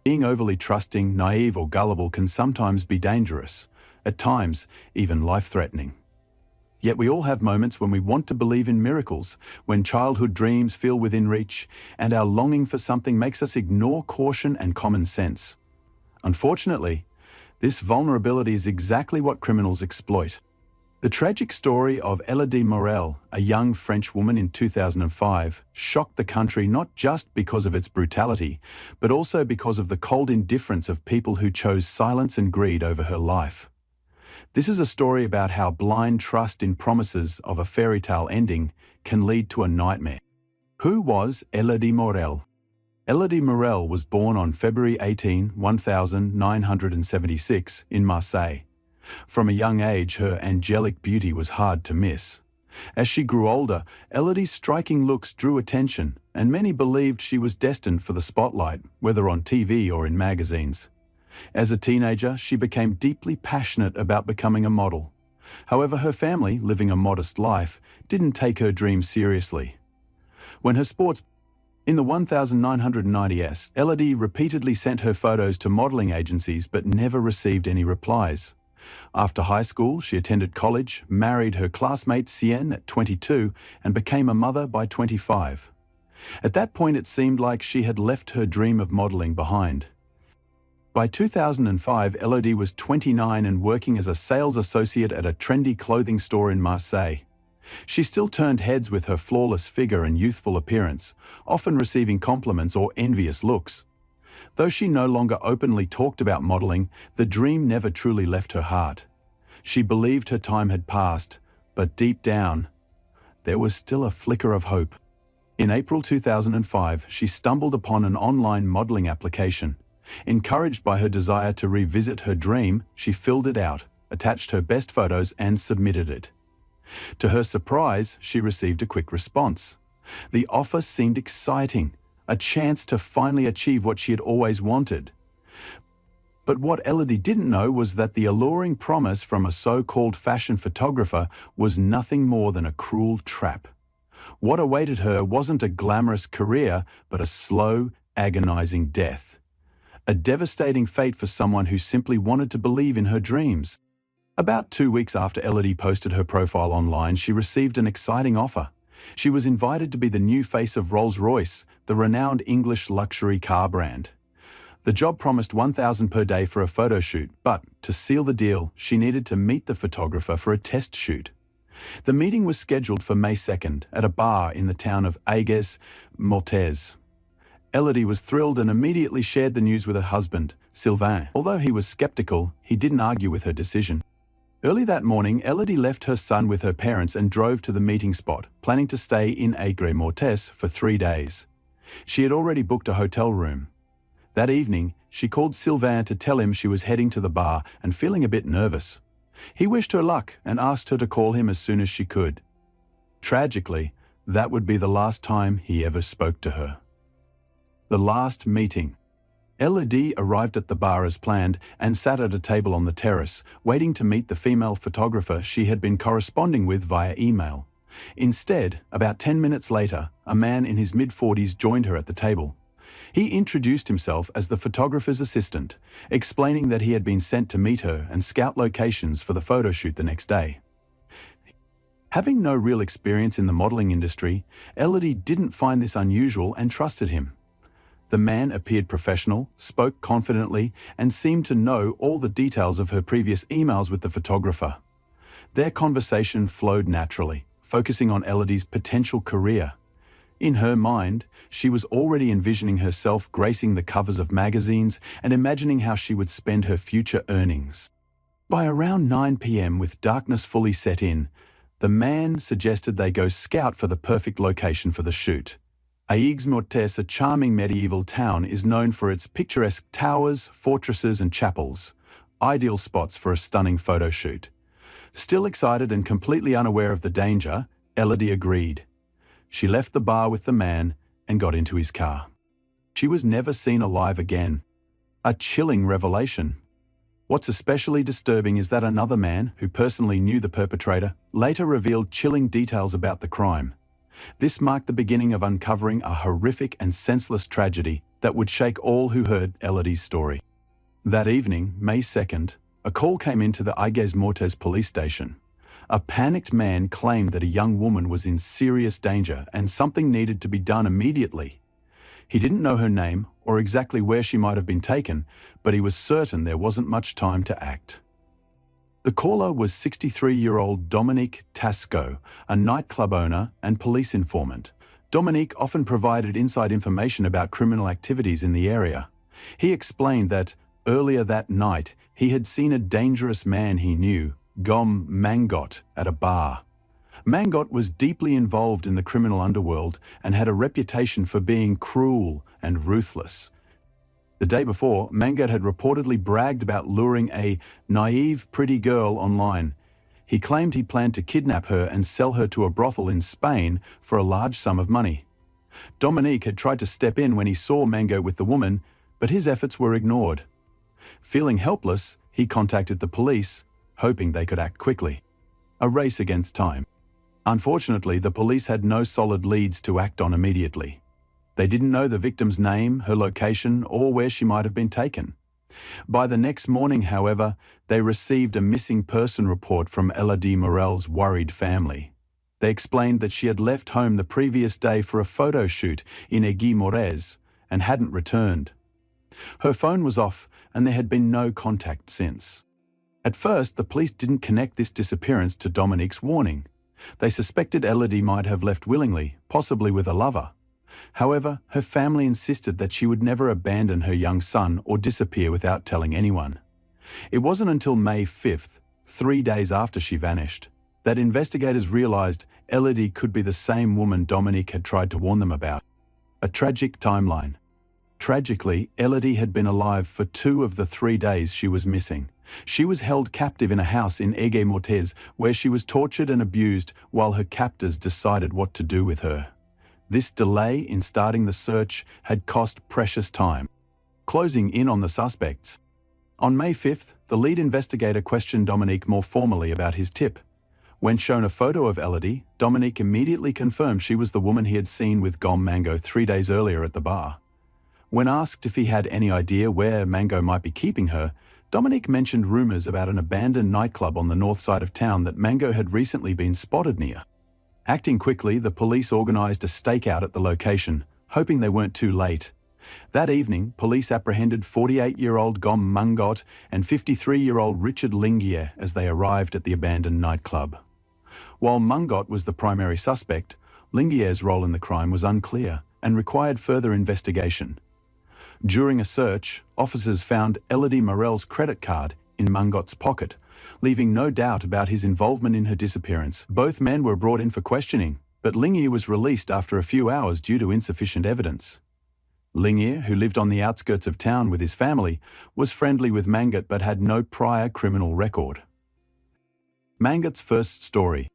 S1: Being overly trusting, naive, or gullible can sometimes be dangerous, at times even life-threatening. Yet we all have moments when we want to believe in miracles, when childhood dreams feel within reach, and our longing for something makes us ignore caution and common sense. Unfortunately, this vulnerability is exactly what criminals exploit. The tragic story of Elodie Morel, a young French woman in 2005, shocked the country not just because of its brutality, but also because of the cold indifference of people who chose silence and greed over her life. This is a story about how blind trust in promises of a fairy tale ending can lead to a nightmare. Who was Elodie Morel? Elodie Morel was born on February 18, 1976 in Marseille. From a young age, her angelic beauty was hard to miss. As she grew older, Elodie's striking looks drew attention, and many believed she was destined for the spotlight, whether on TV or in magazines. As a teenager, she became deeply passionate about becoming a model. However, her family, living a modest life, didn't take her dream seriously. When her sports In the 1990s, Elodie repeatedly sent her photos to modeling agencies but never received any replies. After high school, she attended college, married her classmate Sienne at 22, and became a mother by 25. At that point, it seemed like she had left her dream of modeling behind. By 2005, Elodie was 29 and working as a sales associate at a trendy clothing store in Marseille. She still turned heads with her flawless figure and youthful appearance, often receiving compliments or envious looks. Though she no longer openly talked about modeling, the dream never truly left her heart. She believed her time had passed, but deep down, there was still a flicker of hope. In April 2005, she stumbled upon an online modeling application. Encouraged by her desire to revisit her dream, she filled it out, attached her best photos, and submitted it. To her surprise, she received a quick response. The offer seemed exciting, a chance to finally achieve what she had always wanted. But what Elodie didn't know was that the alluring promise from a so-called fashion photographer was nothing more than a cruel trap. What awaited her wasn't a glamorous career, but a slow, agonizing death. A devastating fate for someone who simply wanted to believe in her dreams. About 2 weeks after Elodie posted her profile online, she received an exciting offer. She was invited to be the new face of Rolls-Royce, the renowned English luxury car brand. The job promised $1,000 per day for a photo shoot, but to seal the deal, she needed to meet the photographer for a test shoot. The meeting was scheduled for May 2nd at a bar in the town of Aigues-Mortes. Elodie was thrilled and immediately shared the news with her husband, Sylvain. Although he was skeptical, he didn't argue with her decision. Early that morning, Elodie left her son with her parents and drove to the meeting spot, planning to stay in Aigues-Mortes for 3 days. She had already booked a hotel room. That evening, she called Sylvain to tell him she was heading to the bar and feeling a bit nervous. He wished her luck and asked her to call him as soon as she could. Tragically, that would be the last time he ever spoke to her. The last meeting. Elodie arrived at the bar as planned and sat at a table on the terrace, waiting to meet the female photographer she had been corresponding with via email. Instead, about 10 minutes later, a man in his mid-40s joined her at the table. He introduced himself as the photographer's assistant, explaining that he had been sent to meet her and scout locations for the photo shoot the next day. Having no real experience in the modeling industry, Elodie didn't find this unusual and trusted him. The man appeared professional, spoke confidently, and seemed to know all the details of her previous emails with the photographer. Their conversation flowed naturally, focusing on Elodie's potential career. In her mind, she was already envisioning herself gracing the covers of magazines and imagining how she would spend her future earnings. By around 9 p.m., with darkness fully set in, the man suggested they go scout for the perfect location for the shoot. Aigues-Mortes, a charming medieval town, is known for its picturesque towers, fortresses, and chapels, ideal spots for a stunning photo shoot. Still excited and completely unaware of the danger, Elodie agreed. She left the bar with the man and got into his car. She was never seen alive again. A chilling revelation. What's especially disturbing is that another man, who personally knew the perpetrator, later revealed chilling details about the crime. This marked the beginning of uncovering a horrific and senseless tragedy that would shake all who heard Elodie's story. That evening, May 2nd, a call came into the Aigues-Mortes police station. A panicked man claimed that a young woman was in serious danger and something needed to be done immediately. He didn't know her name or exactly where she might have been taken, but he was certain there wasn't much time to act. The caller was 63-year-old Dominique Tasco, a nightclub owner and police informant. Dominique often provided inside information about criminal activities in the area. He explained that, earlier that night, he had seen a dangerous man he knew, Gom Mangot, at a bar. Mangot was deeply involved in the criminal underworld and had a reputation for being cruel and ruthless. The day before, Mangat had reportedly bragged about luring a naive, pretty girl online. He claimed he planned to kidnap her and sell her to a brothel in Spain for a large sum of money. Dominique had tried to step in when he saw Mango with the woman, but his efforts were ignored. Feeling helpless, he contacted the police, hoping they could act quickly. A race against time. Unfortunately, the police had no solid leads to act on immediately. They didn't know the victim's name, her location, or where she might have been taken. By the next morning, however, they received a missing person report from Elodie Morel's worried family. They explained that she had left home the previous day for a photo shoot in Aigues-Morez and hadn't returned. Her phone was off and there had been no contact since. At first, the police didn't connect this disappearance to Dominique's warning. They suspected Elodie might have left willingly, possibly with a lover. However, her family insisted that she would never abandon her young son or disappear without telling anyone. It wasn't until May 5th, 3 days after she vanished, that investigators realized Elodie could be the same woman Dominique had tried to warn them about. A tragic timeline. Tragically, Elodie had been alive for 2 of the 3 days she was missing. She was held captive in a house in Aigues-Morez where she was tortured and abused while her captors decided what to do with her. This delay in starting the search had cost precious time. Closing in on the suspects. On May 5th, the lead investigator questioned Dominique more formally about his tip. When shown a photo of Elodie, Dominique immediately confirmed she was the woman he had seen with Gom Mango 3 days earlier at the bar. When asked if he had any idea where Mango might be keeping her, Dominique mentioned rumors about an abandoned nightclub on the north side of town that Mango had recently been spotted near. Acting quickly, the police organized a stakeout at the location, hoping they weren't too late. That evening, police apprehended 48-year-old Gom Mangot and 53-year-old Richard Lingier as they arrived at the abandoned nightclub. While Mangot was the primary suspect, Lingier's role in the crime was unclear and required further investigation. During a search, officers found Elodie Morel's credit card in Mangot's pocket, leaving no doubt about his involvement in her disappearance. Both men were brought in for questioning, but Lingier was released after a few hours due to insufficient evidence. Lingier, who lived on the outskirts of town with his family, was friendly with Mangot but had no prior criminal record. Mangot's first story.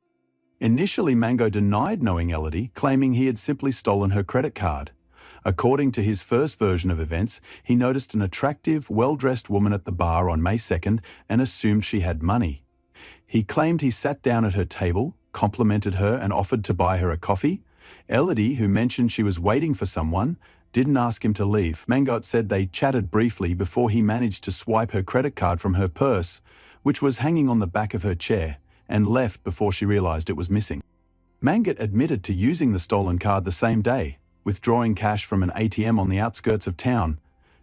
S1: Initially, Mango denied knowing Elodie, claiming he had simply stolen her credit card. According to his first version of events, he noticed an attractive, well-dressed woman at the bar on May 2nd and assumed she had money. He claimed he sat down at her table, complimented her and offered to buy her a coffee. Elodie, who mentioned she was waiting for someone, didn't ask him to leave. Mangot said they chatted briefly before he managed to swipe her credit card from her purse, which was hanging on the back of her chair, and left before she realized it was missing. Mangot admitted to using the stolen card the same day, withdrawing cash from an ATM on the outskirts of town.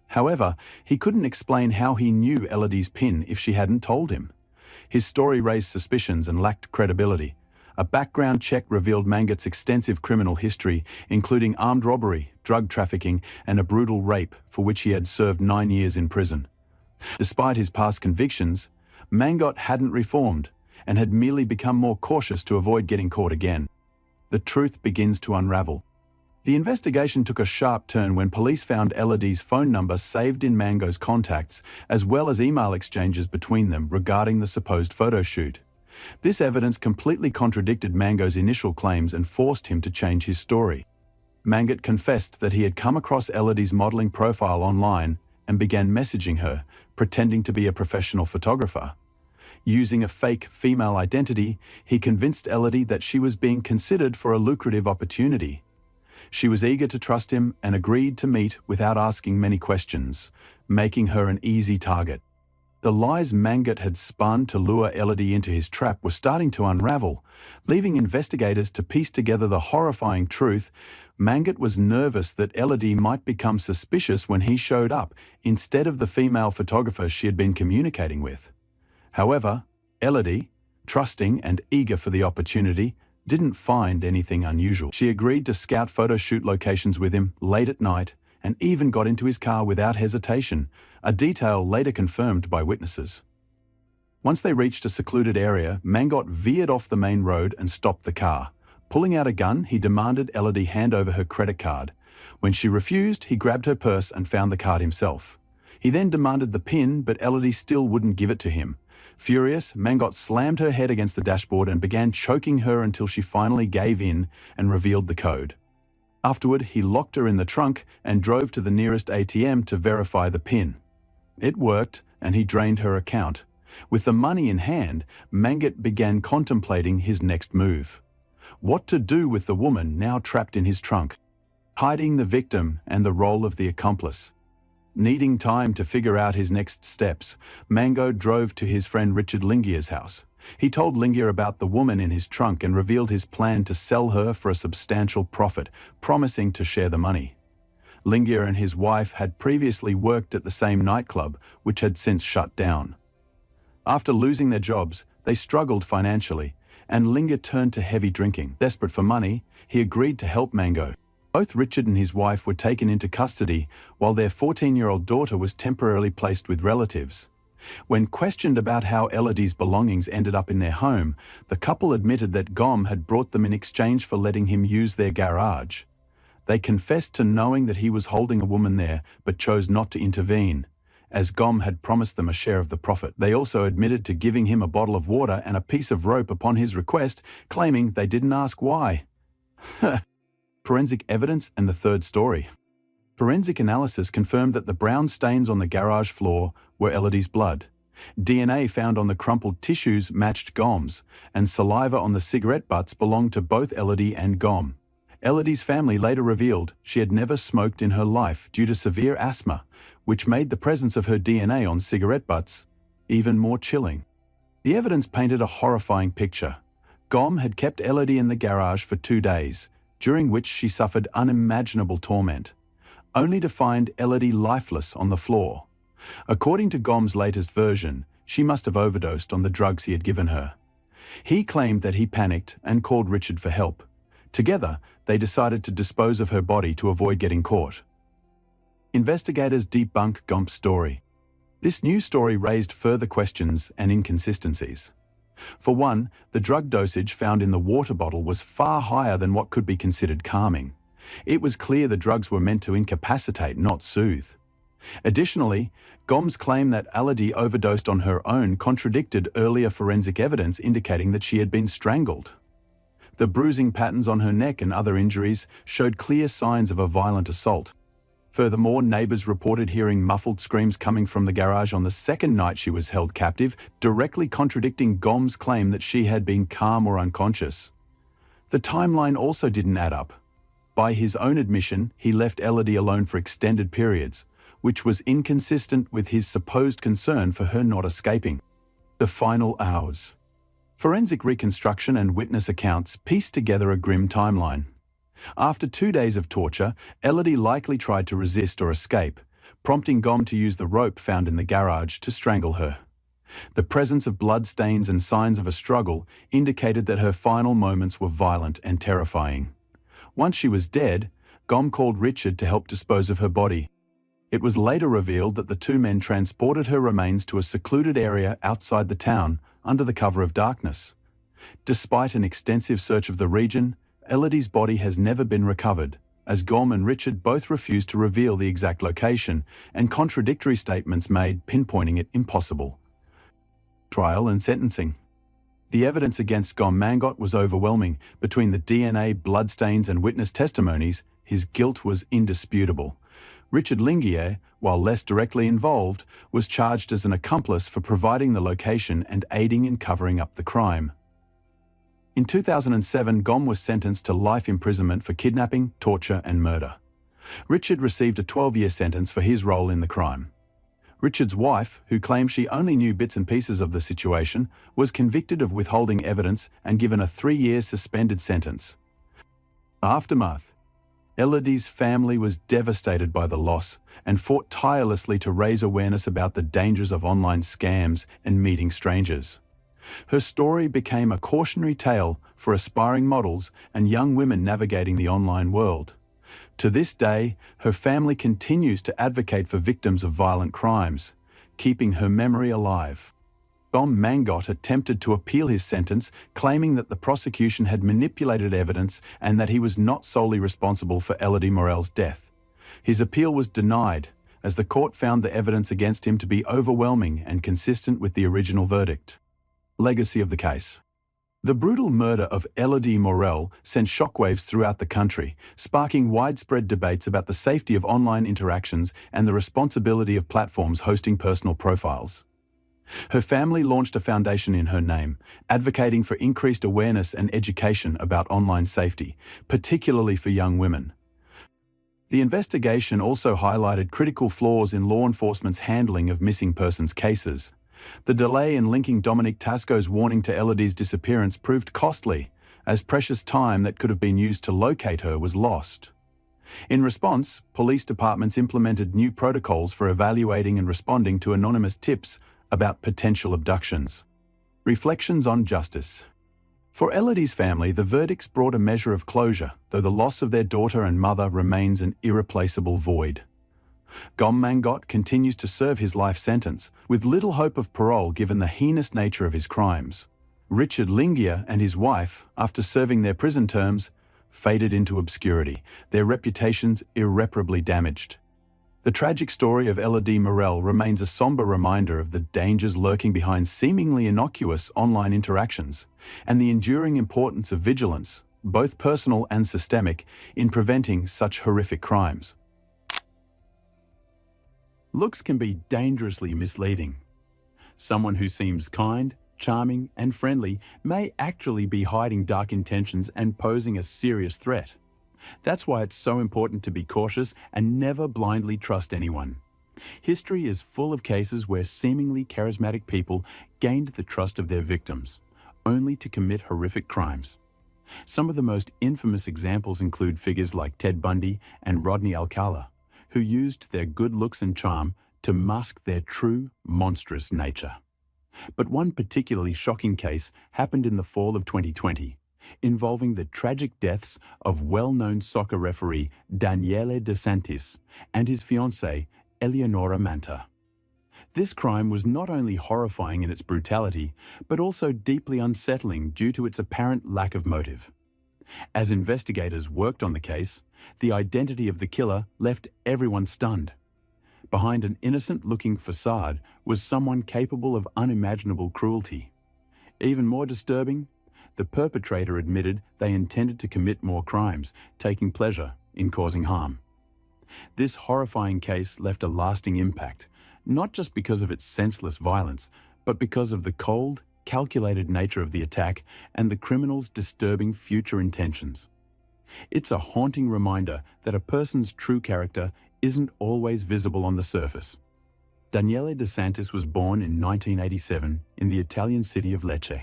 S1: However, he couldn't explain how he knew Elodie's PIN if she hadn't told him. His story raised suspicions and lacked credibility. A background check revealed Mangot's extensive criminal history, including armed robbery, drug trafficking, and a brutal rape for which he had served 9 years in prison. Despite his past convictions, Mangot hadn't reformed and had merely become more cautious to avoid getting caught again. The truth begins to unravel. The investigation took a sharp turn when police found Elodie's phone number saved in Mango's contacts, as well as email exchanges between them regarding the supposed photo shoot. This evidence completely contradicted Mango's initial claims and forced him to change his story. Mangot confessed that he had come across Elodie's modeling profile online and began messaging her, pretending to be a professional photographer. Using a fake female identity, he convinced Elodie that she was being considered for a lucrative opportunity. She was eager to trust him and agreed to meet without asking many questions, making her an easy target. The lies Mangot had spun to lure Elodie into his trap were starting to unravel, leaving investigators to piece together the horrifying truth. Mangot was nervous that Elodie might become suspicious when he showed up, instead of the female photographer she had been communicating with. However, Elodie, trusting and eager for the opportunity, didn't find anything unusual. She agreed to scout photo shoot locations with him late at night and even got into his car without hesitation, a detail later confirmed by witnesses. Once they reached a secluded area, Mangot veered off the main road and stopped the car. Pulling out a gun, he demanded Elodie hand over her credit card. When she refused, he grabbed her purse and found the card himself. He then demanded the PIN, but Elodie still wouldn't give it to him. Furious, Mangot slammed her head against the dashboard and began choking her until she finally gave in and revealed the code. Afterward, he locked her in the trunk and drove to the nearest ATM to verify the PIN. It worked, and he drained her account. With the money in hand, Mangot began contemplating his next move. What to do with the woman now trapped in his trunk? Hiding the victim and the role of the accomplice. Needing time to figure out his next steps, Mango drove to his friend Richard Lingier's house. He told Lingier about the woman in his trunk and revealed his plan to sell her for a substantial profit, promising to share the money. Lingier and his wife had previously worked at the same nightclub, which had since shut down. After losing their jobs, they struggled financially, and Lingier turned to heavy drinking. Desperate for money, he agreed to help Mango. Both Richard and his wife were taken into custody, while their 14-year-old daughter was temporarily placed with relatives. When questioned about how Elodie's belongings ended up in their home, the couple admitted that Gom had brought them in exchange for letting him use their garage. They confessed to knowing that he was holding a woman there, but chose not to intervene, as Gom had promised them a share of the profit. They also admitted to giving him a bottle of water and a piece of rope upon his request, claiming they didn't ask why. Forensic evidence and the third story. Forensic analysis confirmed that the brown stains on the garage floor were Elodie's blood. DNA found on the crumpled tissues matched Gom's, and saliva on the cigarette butts belonged to both Elodie and Gom. Elodie's family later revealed she had never smoked in her life due to severe asthma, which made the presence of her DNA on cigarette butts even more chilling. The evidence painted a horrifying picture. Gom had kept Elodie in the garage for 2 days, during which she suffered unimaginable torment, only to find Elodie lifeless on the floor. According to Gom's latest version, she must have overdosed on the drugs he had given her. He claimed that he panicked and called Richard for help. Together, they decided to dispose of her body to avoid getting caught. Investigators debunk Gom's story. This new story raised further questions and inconsistencies. For one, the drug dosage found in the water bottle was far higher than what could be considered calming. It was clear the drugs were meant to incapacitate, not soothe. Additionally, Gom's claim that Elodie overdosed on her own contradicted earlier forensic evidence indicating that she had been strangled. The bruising patterns on her neck and other injuries showed clear signs of a violent assault. Furthermore, neighbors reported hearing muffled screams coming from the garage on the second night she was held captive, directly contradicting Gom's claim that she had been calm or unconscious. The timeline also didn't add up. By his own admission, he left Elodie alone for extended periods, which was inconsistent with his supposed concern for her not escaping. The final hours. Forensic reconstruction and witness accounts pieced together a grim timeline. After 2 days of torture, Elodie likely tried to resist or escape, prompting Gom to use the rope found in the garage to strangle her. The presence of blood stains and signs of a struggle indicated that her final moments were violent and terrifying. Once she was dead, Gom called Richard to help dispose of her body. It was later revealed that the two men transported her remains to a secluded area outside the town under the cover of darkness. Despite an extensive search of the region, Elodie's body has never been recovered, as Gom and Richard both refused to reveal the exact location, and contradictory statements made pinpointing it impossible. Trial and sentencing. The evidence against Gom Mangot was overwhelming. Between the DNA, bloodstains, and witness testimonies, his guilt was indisputable. Richard Lingier, while less directly involved, was charged as an accomplice for providing the location and aiding in covering up the crime. In 2007, Gom was sentenced to life imprisonment for kidnapping, torture, and murder. Richard received a 12-year sentence for his role in the crime. Richard's wife, who claimed she only knew bits and pieces of the situation, was convicted of withholding evidence and given a 3-year suspended sentence. Aftermath. Elodie's family was devastated by the loss and fought tirelessly to raise awareness about the dangers of online scams and meeting strangers. Her story became a cautionary tale for aspiring models and young women navigating the online world. To this day, her family continues to advocate for victims of violent crimes, keeping her memory alive. Gom Mangot attempted to appeal his sentence, claiming that the prosecution had manipulated evidence and that he was not solely responsible for Elodie Morel's death. His appeal was denied, as the court found the evidence against him to be overwhelming and consistent with the original verdict. Legacy of the case. The brutal murder of Elodie Morel sent shockwaves throughout the country, sparking widespread debates about the safety of online interactions and the responsibility of platforms hosting personal profiles. Her family launched a foundation in her name, advocating for increased awareness and education about online safety, particularly for young women. The investigation also highlighted critical flaws in law enforcement's handling of missing persons cases. The delay in linking Dominique Tasco's warning to Elodie's disappearance proved costly, as precious time that could have been used to locate her was lost. In response, police departments implemented new protocols for evaluating and responding to anonymous tips about potential abductions. Reflections on justice. For Elodie's family, the verdicts brought a measure of closure, though the loss of their daughter and mother remains an irreplaceable void. Gom Mangot continues to serve his life sentence, with little hope of parole given the heinous nature of his crimes. Richard Lingier and his wife, after serving their prison terms, faded into obscurity, their reputations irreparably damaged. The tragic story of Elodie Morel remains a somber reminder of the dangers lurking behind seemingly innocuous online interactions, and the enduring importance of vigilance, both personal and systemic, in preventing such horrific crimes. Looks can be dangerously misleading. Someone who seems kind, charming, and friendly may actually be hiding dark intentions and posing a serious threat. That's why it's so important to be cautious and never blindly trust anyone. History is full of cases where seemingly charismatic people gained the trust of their victims, only to commit horrific crimes. Some of the most infamous examples include figures like Ted Bundy and Rodney Alcala, who used their good looks and charm to mask their true, monstrous nature. But one particularly shocking case happened in the fall of 2020, involving the tragic deaths of well-known soccer referee Daniele De Santis and his fiancée, Eleonora Manta. This crime was not only horrifying in its brutality, but also deeply unsettling due to its apparent lack of motive. As investigators worked on the case, the identity of the killer left everyone stunned. Behind an innocent-looking facade was someone capable of unimaginable cruelty. Even more disturbing, the perpetrator admitted they intended to commit more crimes, taking pleasure in causing harm. This horrifying case left a lasting impact, not just because of its senseless violence, but because of the cold, calculated nature of the attack and the criminal's disturbing future intentions. It's a haunting reminder that a person's true character isn't always visible on the surface. Daniele De Santis was born in 1987 in the Italian city of Lecce.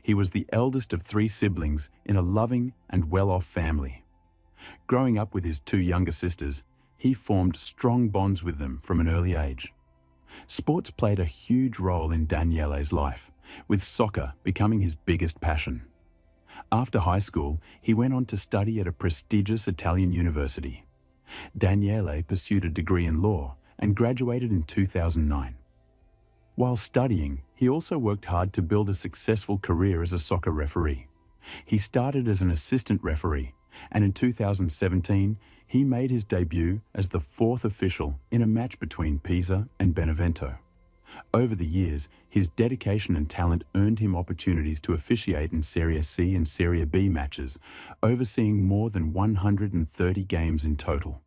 S1: He was the eldest of 3 siblings in a loving and well-off family. Growing up with his 2 younger sisters, he formed strong bonds with them from an early age. Sports played a huge role in Daniele's life, with soccer becoming his biggest passion. After high school, he went on to study at a prestigious Italian university. Daniele pursued a degree in law and graduated in 2009. While studying, he also worked hard to build a successful career as a soccer referee. He started as an assistant referee, and in 2017, he made his debut as the 4th official in a match between Pisa and Benevento. Over the years, his dedication and talent earned him opportunities to officiate in Serie C and Serie B matches, overseeing more than 130 games in total.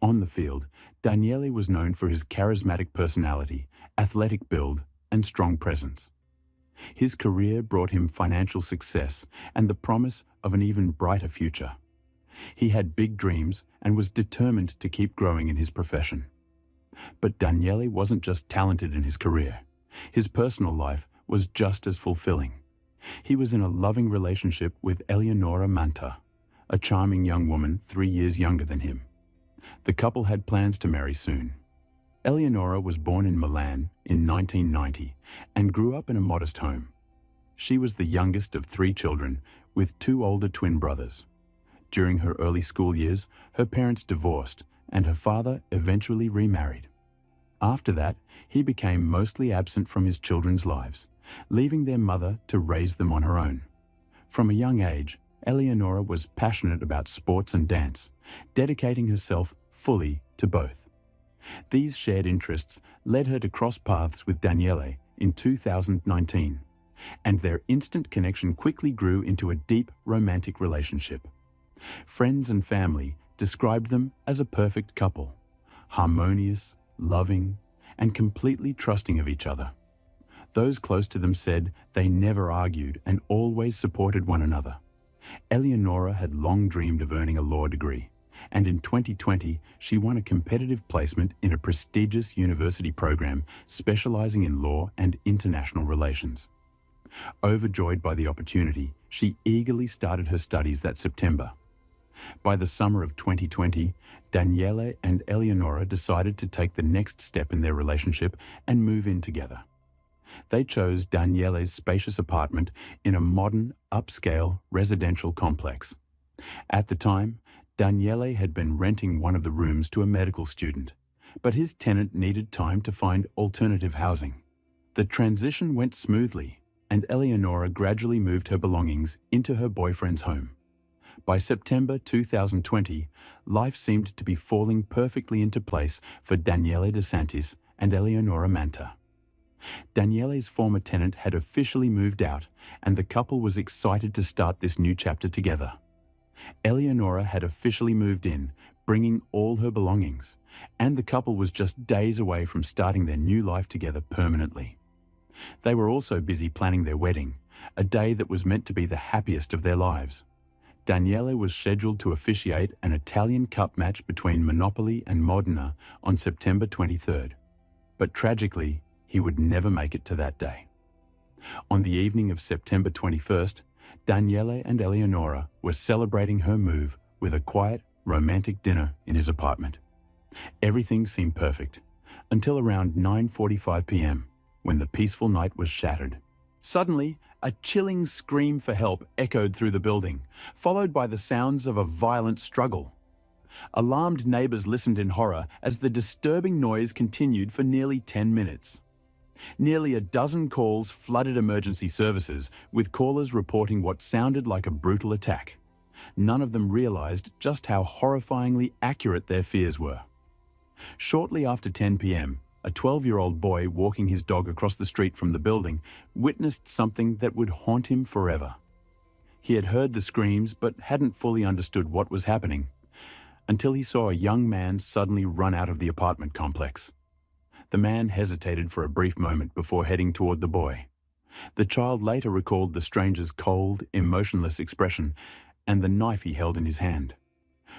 S1: On the field, Daniele was known for his charismatic personality, athletic build, and strong presence. His career brought him financial success and the promise of an even brighter future. He had big dreams and was determined to keep growing in his profession. But Daniele wasn't just talented in his career. His personal life was just as fulfilling. He was in a loving relationship with Eleonora Manta, a charming young woman 3 years younger than him. The couple had plans to marry soon. Eleonora was born in Milan in 1990 and grew up in a modest home. She was the youngest of 3 children, with 2 older twin brothers. During her early school years, her parents divorced, and her father eventually remarried. After that, he became mostly absent from his children's lives, leaving their mother to raise them on her own. From a young age, Eleonora was passionate about sports and dance, dedicating herself fully to both. These shared interests led her to cross paths with Daniele in 2019, and their instant connection quickly grew into a deep romantic relationship. Friends and family described them as a perfect couple, harmonious, loving, and completely trusting of each other. Those close to them said they never argued and always supported one another. Eleonora had long dreamed of earning a law degree, and in 2020 she won a competitive placement in a prestigious university program specializing in law and international relations. Overjoyed by the opportunity, she eagerly started her studies that September. By the summer of 2020, Daniele and Eleonora decided to take the next step in their relationship and move in together. They chose Daniele's spacious apartment in a modern, upscale residential complex. At the time, Daniele had been renting one of the rooms to a medical student, but his tenant needed time to find alternative housing. The transition went smoothly, and Eleonora gradually moved her belongings into her boyfriend's home. By September 2020, life seemed to be falling perfectly into place for Daniele DeSantis and Eleonora Manta. Daniele's former tenant had officially moved out, and the couple was excited to start this new chapter together. Eleonora had officially moved in, bringing all her belongings, and the couple was just days away from starting their new life together permanently. They were also busy planning their wedding, a day that was meant to be the happiest of their lives. Daniele was scheduled to officiate an Italian Cup match between Monopoly and Modena on September 23rd, but tragically, he would never make it to that day. On the evening of September 21st, Daniele and Eleonora were celebrating her move with a quiet, romantic dinner in his apartment. Everything seemed perfect, until around 9:45 p.m., when the peaceful night was shattered. Suddenly, a chilling scream for help echoed through the building, followed by the sounds of a violent struggle. Alarmed neighbors listened in horror as the disturbing noise continued for nearly 10 minutes. Nearly a dozen calls flooded emergency services, with callers reporting what sounded like a brutal attack. None of them realized just how horrifyingly accurate their fears were. Shortly after 10 p.m., a 12-year-old boy walking his dog across the street from the building witnessed something that would haunt him forever. He had heard the screams but hadn't fully understood what was happening, until he saw a young man suddenly run out of the apartment complex. The man hesitated for a brief moment before heading toward the boy. The child later recalled the stranger's cold, emotionless expression and the knife he held in his hand.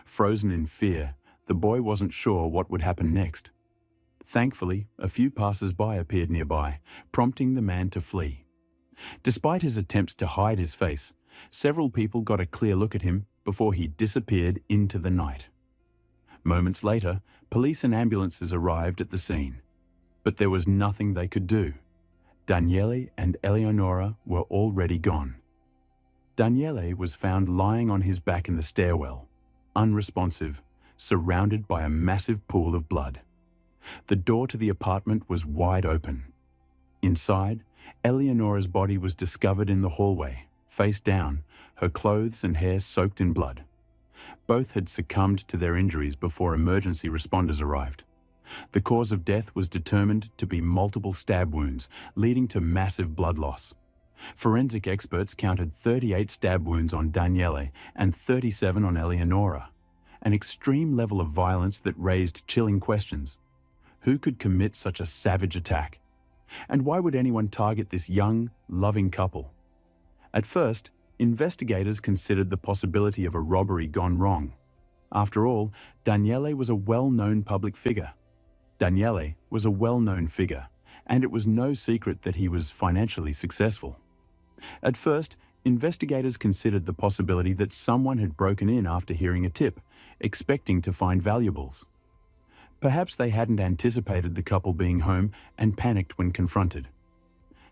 S1: Frozen in fear, the boy wasn't sure what would happen next. Thankfully, a few passers-by appeared nearby, prompting the man to flee. Despite his attempts to hide his face, several people got a clear look at him before he disappeared into the night. Moments later, police and ambulances arrived at the scene. But there was nothing they could do. Daniele and Eleonora were already gone. Daniele was found lying on his back in the stairwell, unresponsive, surrounded by a massive pool of blood. The door to the apartment was wide open. Inside, Eleonora's body was discovered in the hallway, face down, her clothes and hair soaked in blood. Both had succumbed to their injuries before emergency responders arrived. The cause of death was determined to be multiple stab wounds, leading to massive blood loss. Forensic experts counted 38 stab wounds on Daniele and 37 on Eleonora, an extreme level of violence that raised chilling questions. Who could commit such a savage attack? And why would anyone target this young, loving couple? At first, investigators considered the possibility of a robbery gone wrong. After all, Daniele was a well-known public figure. Daniele was a well-known figure, and it was no secret that he was financially successful. At first, investigators considered the possibility that someone had broken in after hearing a tip, expecting to find valuables. Perhaps they hadn't anticipated the couple being home and panicked when confronted.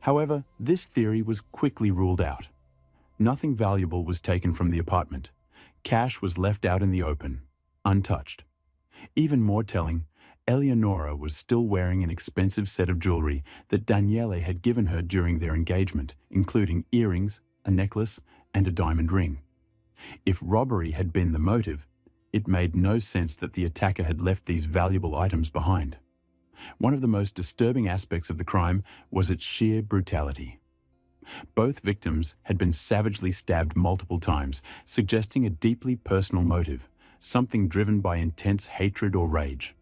S1: However, this theory was quickly ruled out. Nothing valuable was taken from the apartment. Cash was left out in the open, untouched. Even more telling, Eleonora was still wearing an expensive set of jewelry that Daniele had given her during their engagement, including earrings, a necklace, and a diamond ring. If robbery had been the motive, It made no sense that the attacker had left these valuable items behind. One of the most disturbing aspects of the crime was its sheer brutality. Both victims had been savagely stabbed multiple times, suggesting a deeply personal motive, something driven by intense hatred or rage.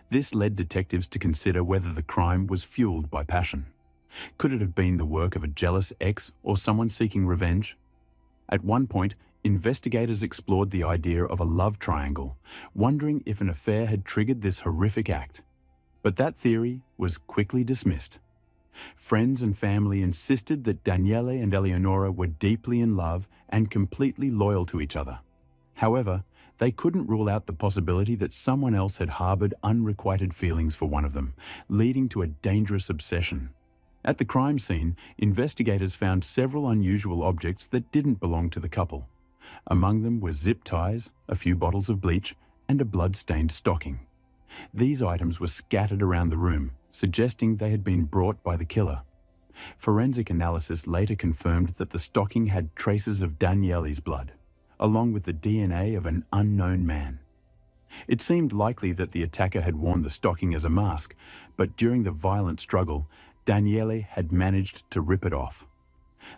S1: This led detectives to consider whether the crime was fueled by passion. Could it have been the work of a jealous ex or someone seeking revenge? At one point, investigators explored the idea of a love triangle, wondering if an affair had triggered this horrific act. But that theory was quickly dismissed. Friends and family insisted that Daniele and Eleonora were deeply in love and completely loyal to each other. However, they couldn't rule out the possibility that someone else had harbored unrequited feelings for one of them, leading to a dangerous obsession. At the crime scene, investigators found several unusual objects that didn't belong to the couple. Among them were zip ties, a few bottles of bleach, and a blood-stained stocking. These items were scattered around the room, suggesting they had been brought by the killer. Forensic analysis later confirmed that the stocking had traces of Daniele's blood, along with the DNA of an unknown man. It seemed likely that the attacker had worn the stocking as a mask, but during the violent struggle, Daniele had managed to rip it off.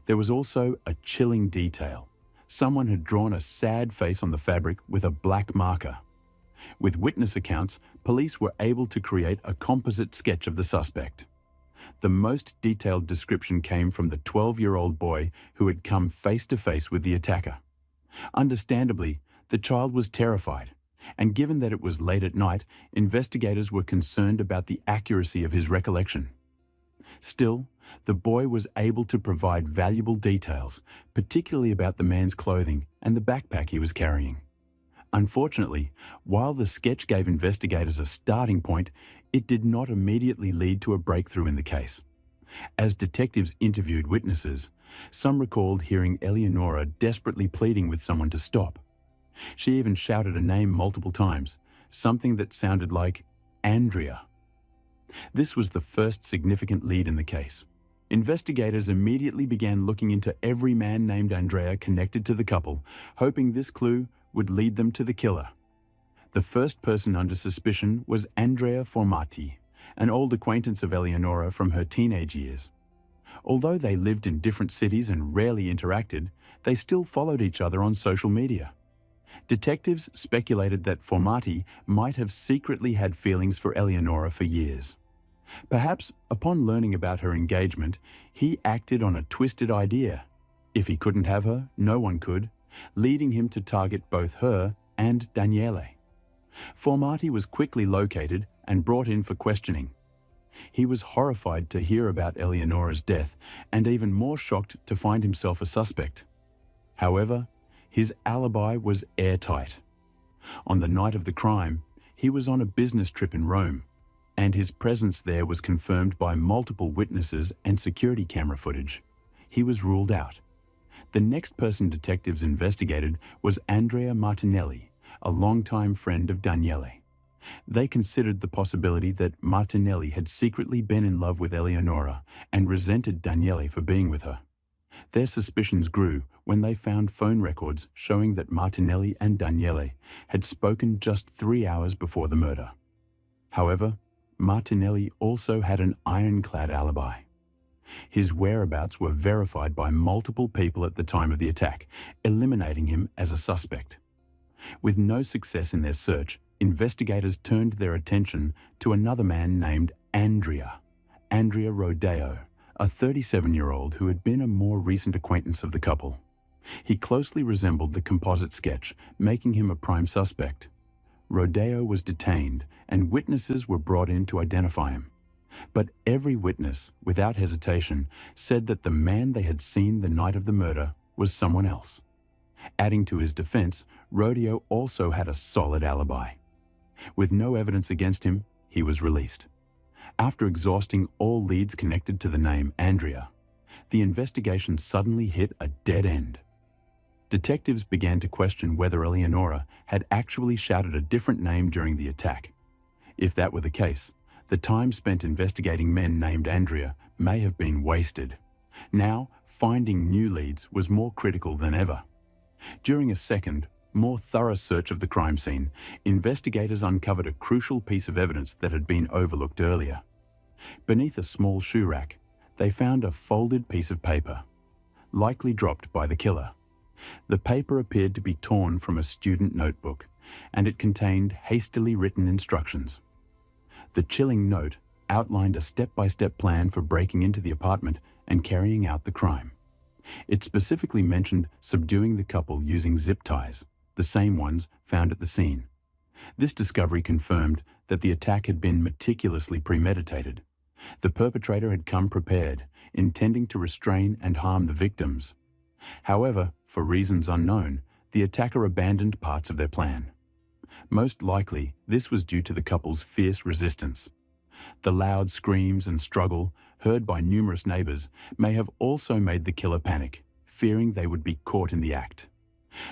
S1: There was also a chilling detail. Someone had drawn a sad face on the fabric with a black marker. With witness accounts, police were able to create a composite sketch of the suspect. The most detailed description came from the 12-year-old boy who had come face to face with the attacker. Understandably, the child was terrified, and given that it was late at night, investigators were concerned about the accuracy of his recollection. Still, the boy was able to provide valuable details, particularly about the man's clothing and the backpack he was carrying. Unfortunately, while the sketch gave investigators a starting point, it did not immediately lead to a breakthrough in the case. As detectives interviewed witnesses, some recalled hearing Eleonora desperately pleading with someone to stop. She even shouted a name multiple times, something that sounded like Andrea. This was the first significant lead in the case. Investigators immediately began looking into every man named Andrea connected to the couple, hoping this clue would lead them to the killer. The first person under suspicion was Andrea Formati, an old acquaintance of Eleonora from her teenage years. Although they lived in different cities and rarely interacted, they still followed each other on social media. Detectives speculated that Formati might have secretly had feelings for Eleonora for years. Perhaps, upon learning about her engagement, he acted on a twisted idea. If he couldn't have her, no one could, leading him to target both her and Daniele. Formati was quickly located and brought in for questioning. He was horrified to hear about Eleonora's death and even more shocked to find himself a suspect. However, his alibi was airtight. On the night of the crime, he was on a business trip in Rome, and his presence there was confirmed by multiple witnesses and security camera footage. He was ruled out. The next person detectives investigated was Andrea Martinelli, a longtime friend of Daniele. They considered the possibility that Martinelli had secretly been in love with Eleonora and resented Daniele for being with her. Their suspicions grew when they found phone records showing that Martinelli and Daniele had spoken just 3 hours before the murder. However, Martinelli also had an ironclad alibi. His whereabouts were verified by multiple people at the time of the attack, eliminating him as a suspect. With no success in their search, investigators turned their attention to another man named Andrea Rodeo, a 37-year-old who had been a more recent acquaintance of the couple. He closely resembled the composite sketch, making him a prime suspect. Rodeo was detained, and witnesses were brought in to identify him. But every witness, without hesitation, said that the man they had seen the night of the murder was someone else. Adding to his defense, Rodeo also had a solid alibi. With no evidence against him, he was released. After exhausting all leads connected to the name Andrea, the investigation suddenly hit a dead end. Detectives began to question whether Eleonora had actually shouted a different name during the attack. If that were the case, the time spent investigating men named Andrea may have been wasted. Now, finding new leads was more critical than ever. During a second, more thorough search of the crime scene, investigators uncovered a crucial piece of evidence that had been overlooked earlier. Beneath a small shoe rack, they found a folded piece of paper, likely dropped by the killer. The paper appeared to be torn from a student notebook, and it contained hastily written instructions. The chilling note outlined a step-by-step plan for breaking into the apartment and carrying out the crime. It specifically mentioned subduing the couple using zip ties, the same ones found at the scene. This discovery confirmed that the attack had been meticulously premeditated. The perpetrator had come prepared, intending to restrain and harm the victims. However, for reasons unknown, the attacker abandoned parts of their plan. Most likely, this was due to the couple's fierce resistance. The loud screams and struggle, heard by numerous neighbors, may have also made the killer panic, fearing they would be caught in the act.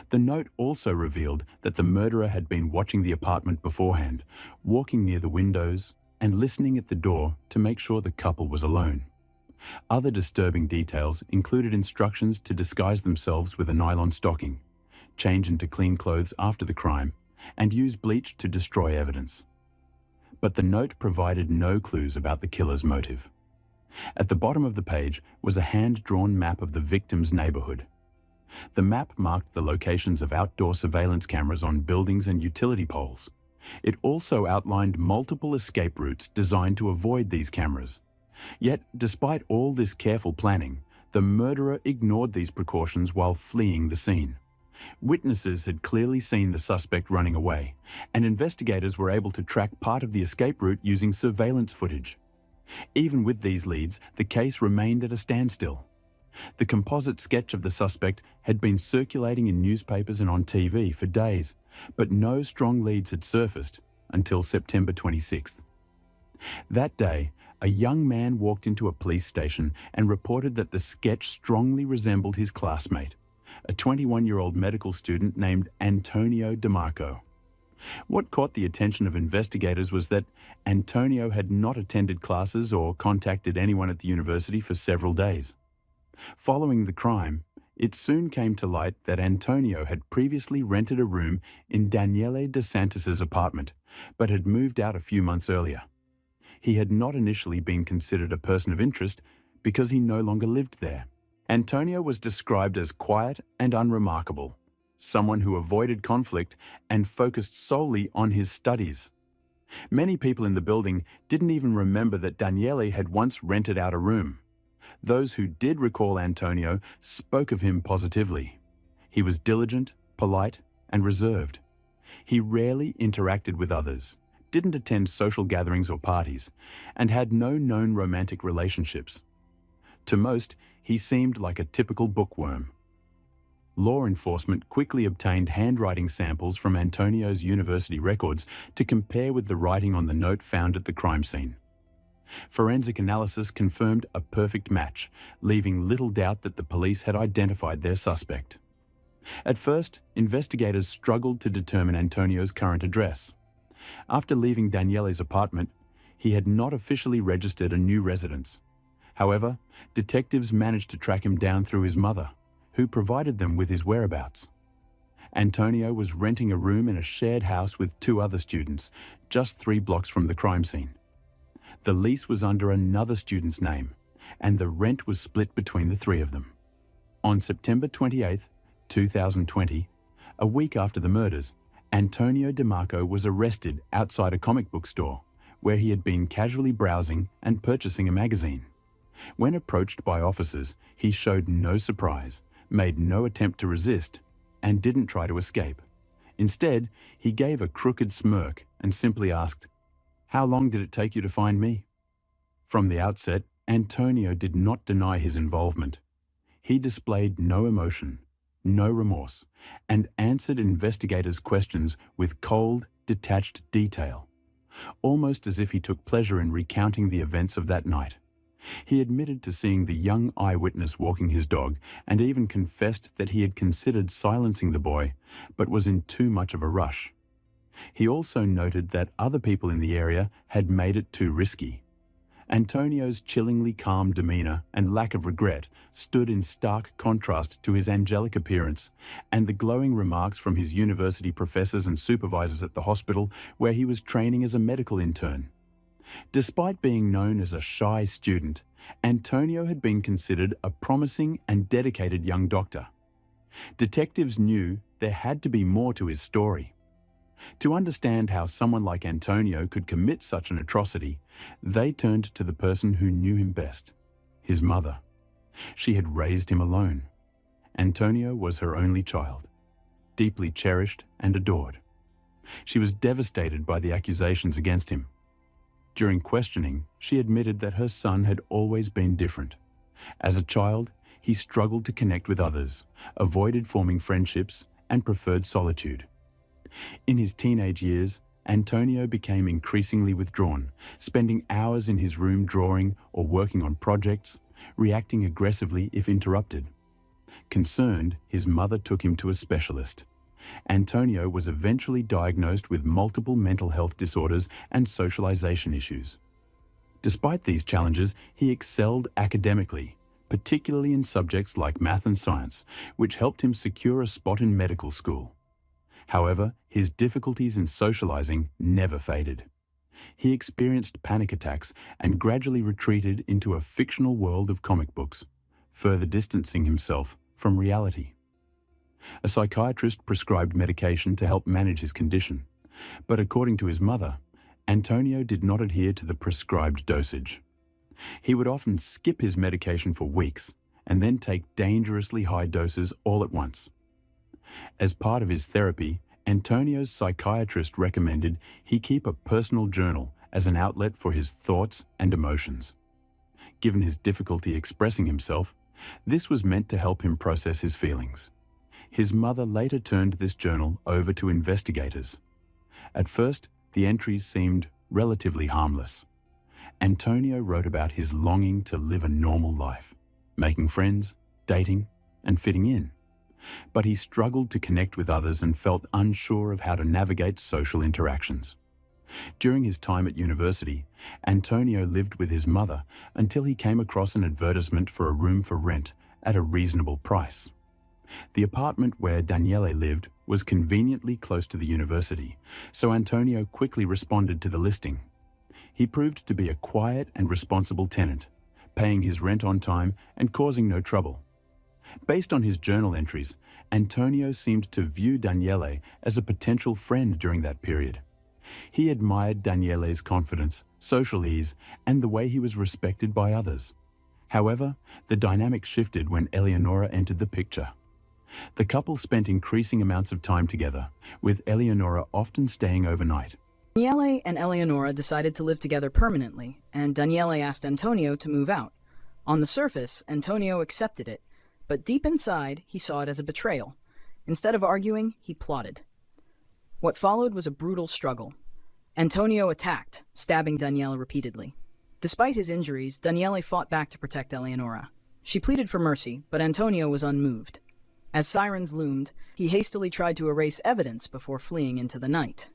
S1: The note also revealed that the murderer had been watching the apartment beforehand, walking near the windows and listening at the door to make sure the couple was alone. Other disturbing details included instructions to disguise themselves with a nylon stocking, change into clean clothes after the crime, and use bleach to destroy evidence. But the note provided no clues about the killer's motive. At the bottom of the page was a hand-drawn map of the victim's neighborhood. The map marked the locations of outdoor surveillance cameras on buildings and utility poles. It also outlined multiple escape routes designed to avoid these cameras. Yet, despite all this careful planning, the murderer ignored these precautions while fleeing the scene. Witnesses had clearly seen the suspect running away, and investigators were able to track part of the escape route using surveillance footage. Even with these leads, the case remained at a standstill. The composite sketch of the suspect had been circulating in newspapers and on TV for days, but no strong leads had surfaced until September 26th. That day, a young man walked into a police station and reported that the sketch strongly resembled his classmate, a 21-year-old medical student named Antonio DeMarco. What caught the attention of investigators was that Antonio had not attended classes or contacted anyone at the university for several days. Following the crime, it soon came to light that Antonio had previously rented a room in Daniele DeSantis's apartment, but had moved out a few months earlier. He had not initially been considered a person of interest because he no longer lived there. Antonio was described as quiet and unremarkable, someone who avoided conflict and focused solely on his studies. Many people in the building didn't even remember that Daniele had once rented out a room. Those who did recall Antonio spoke of him positively. He was diligent, polite, and reserved. He rarely interacted with others, didn't attend social gatherings or parties, and had no known romantic relationships. To most, he seemed like a typical bookworm. Law enforcement quickly obtained handwriting samples from Antonio's university records to compare with the writing on the note found at the crime scene. Forensic analysis confirmed a perfect match, leaving little doubt that the police had identified their suspect. At first, investigators struggled to determine Antonio's current address. After leaving Daniele's apartment, he had not officially registered a new residence. However, detectives managed to track him down through his mother, who provided them with his whereabouts. Antonio was renting a room in a shared house with 2 other students, just 3 blocks from the crime scene. The lease was under another student's name, and the rent was split between the 3 of them. On September 28, 2020, a week after the murders, Antonio DeMarco was arrested outside a comic book store, where he had been casually browsing and purchasing a magazine. When approached by officers, he showed no surprise, made no attempt to resist, and didn't try to escape. Instead, he gave a crooked smirk and simply asked, "How long did it take you to find me?" From the outset, Antonio did not deny his involvement. He displayed no emotion, no remorse, and answered investigators' questions with cold, detached detail, almost as if he took pleasure in recounting the events of that night. He admitted to seeing the young eyewitness walking his dog and even confessed that he had considered silencing the boy, but was in too much of a rush. He also noted that other people in the area had made it too risky. Antonio's chillingly calm demeanor and lack of regret stood in stark contrast to his angelic appearance and the glowing remarks from his university professors and supervisors at the hospital where he was training as a medical intern. Despite being known as a shy student, Antonio had been considered a promising and dedicated young doctor. Detectives knew there had to be more to his story. To understand how someone like Antonio could commit such an atrocity, they turned to the person who knew him best, his mother. She had raised him alone. Antonio was her only child, deeply cherished and adored. She was devastated by the accusations against him. During questioning, she admitted that her son had always been different. As a child, he struggled to connect with others, avoided forming friendships, and preferred solitude. In his teenage years, Antonio became increasingly withdrawn, spending hours in his room drawing or working on projects, reacting aggressively if interrupted. Concerned, his mother took him to a specialist. Antonio was eventually diagnosed with multiple mental health disorders and socialization issues. Despite these challenges, he excelled academically, particularly in subjects like math and science, which helped him secure a spot in medical school. However, his difficulties in socializing never faded. He experienced panic attacks and gradually retreated into a fictional world of comic books, further distancing himself from reality. A psychiatrist prescribed medication to help manage his condition, but according to his mother, Antonio did not adhere to the prescribed dosage. He would often skip his medication for weeks and then take dangerously high doses all at once. As part of his therapy, Antonio's psychiatrist recommended he keep a personal journal as an outlet for his thoughts and emotions. Given his difficulty expressing himself, this was meant to help him process his feelings. His mother later turned this journal over to investigators. At first, the entries seemed relatively harmless. Antonio wrote about his longing to live a normal life, making friends, dating, and fitting in. But he struggled to connect with others and felt unsure of how to navigate social interactions. During his time at university, Antonio lived with his mother until he came across an advertisement for a room for rent at a reasonable price. The apartment where Daniele lived was conveniently close to the university, so Antonio quickly responded to the listing. He proved to be a quiet and responsible tenant, paying his rent on time and causing no trouble. Based on his journal entries, Antonio seemed to view Daniele as a potential friend during that period. He admired Daniele's confidence, social ease, and the way he was respected by others. However, the dynamic shifted when Eleonora entered the picture. The couple spent increasing amounts of time together, with Eleonora often staying overnight.
S12: Daniele and Eleonora decided to live together permanently, and Daniele asked Antonio to move out. On the surface, Antonio accepted it, but deep inside, he saw it as a betrayal. Instead of arguing, he plotted. What followed was a brutal struggle. Antonio attacked, stabbing Daniele repeatedly. Despite his injuries, Daniele fought back to protect Eleonora. She pleaded for mercy, but Antonio was unmoved. As sirens loomed, he hastily tried to erase evidence before fleeing into the night.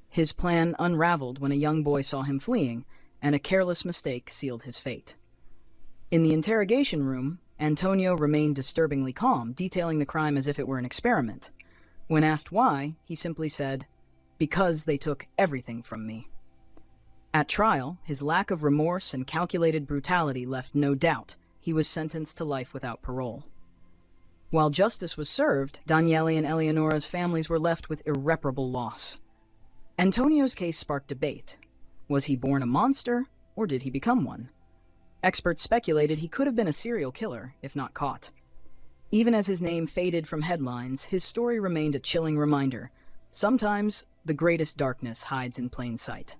S12: His plan unraveled when a young boy saw him fleeing, and a careless mistake sealed his fate. In the interrogation room, Antonio remained disturbingly calm, detailing the crime as if it were an experiment. When asked why, he simply said, "Because they took everything from me." At trial, his lack of remorse and calculated brutality left no doubt. He was sentenced to life without parole. While justice was served, Daniele and Eleonora's families were left with irreparable loss. Antonio's case sparked debate. Was he born a monster, or did he become one? Experts speculated he could have been a serial killer, if not caught. Even as his name faded from headlines, his story remained a chilling reminder. Sometimes, the greatest darkness hides in plain sight.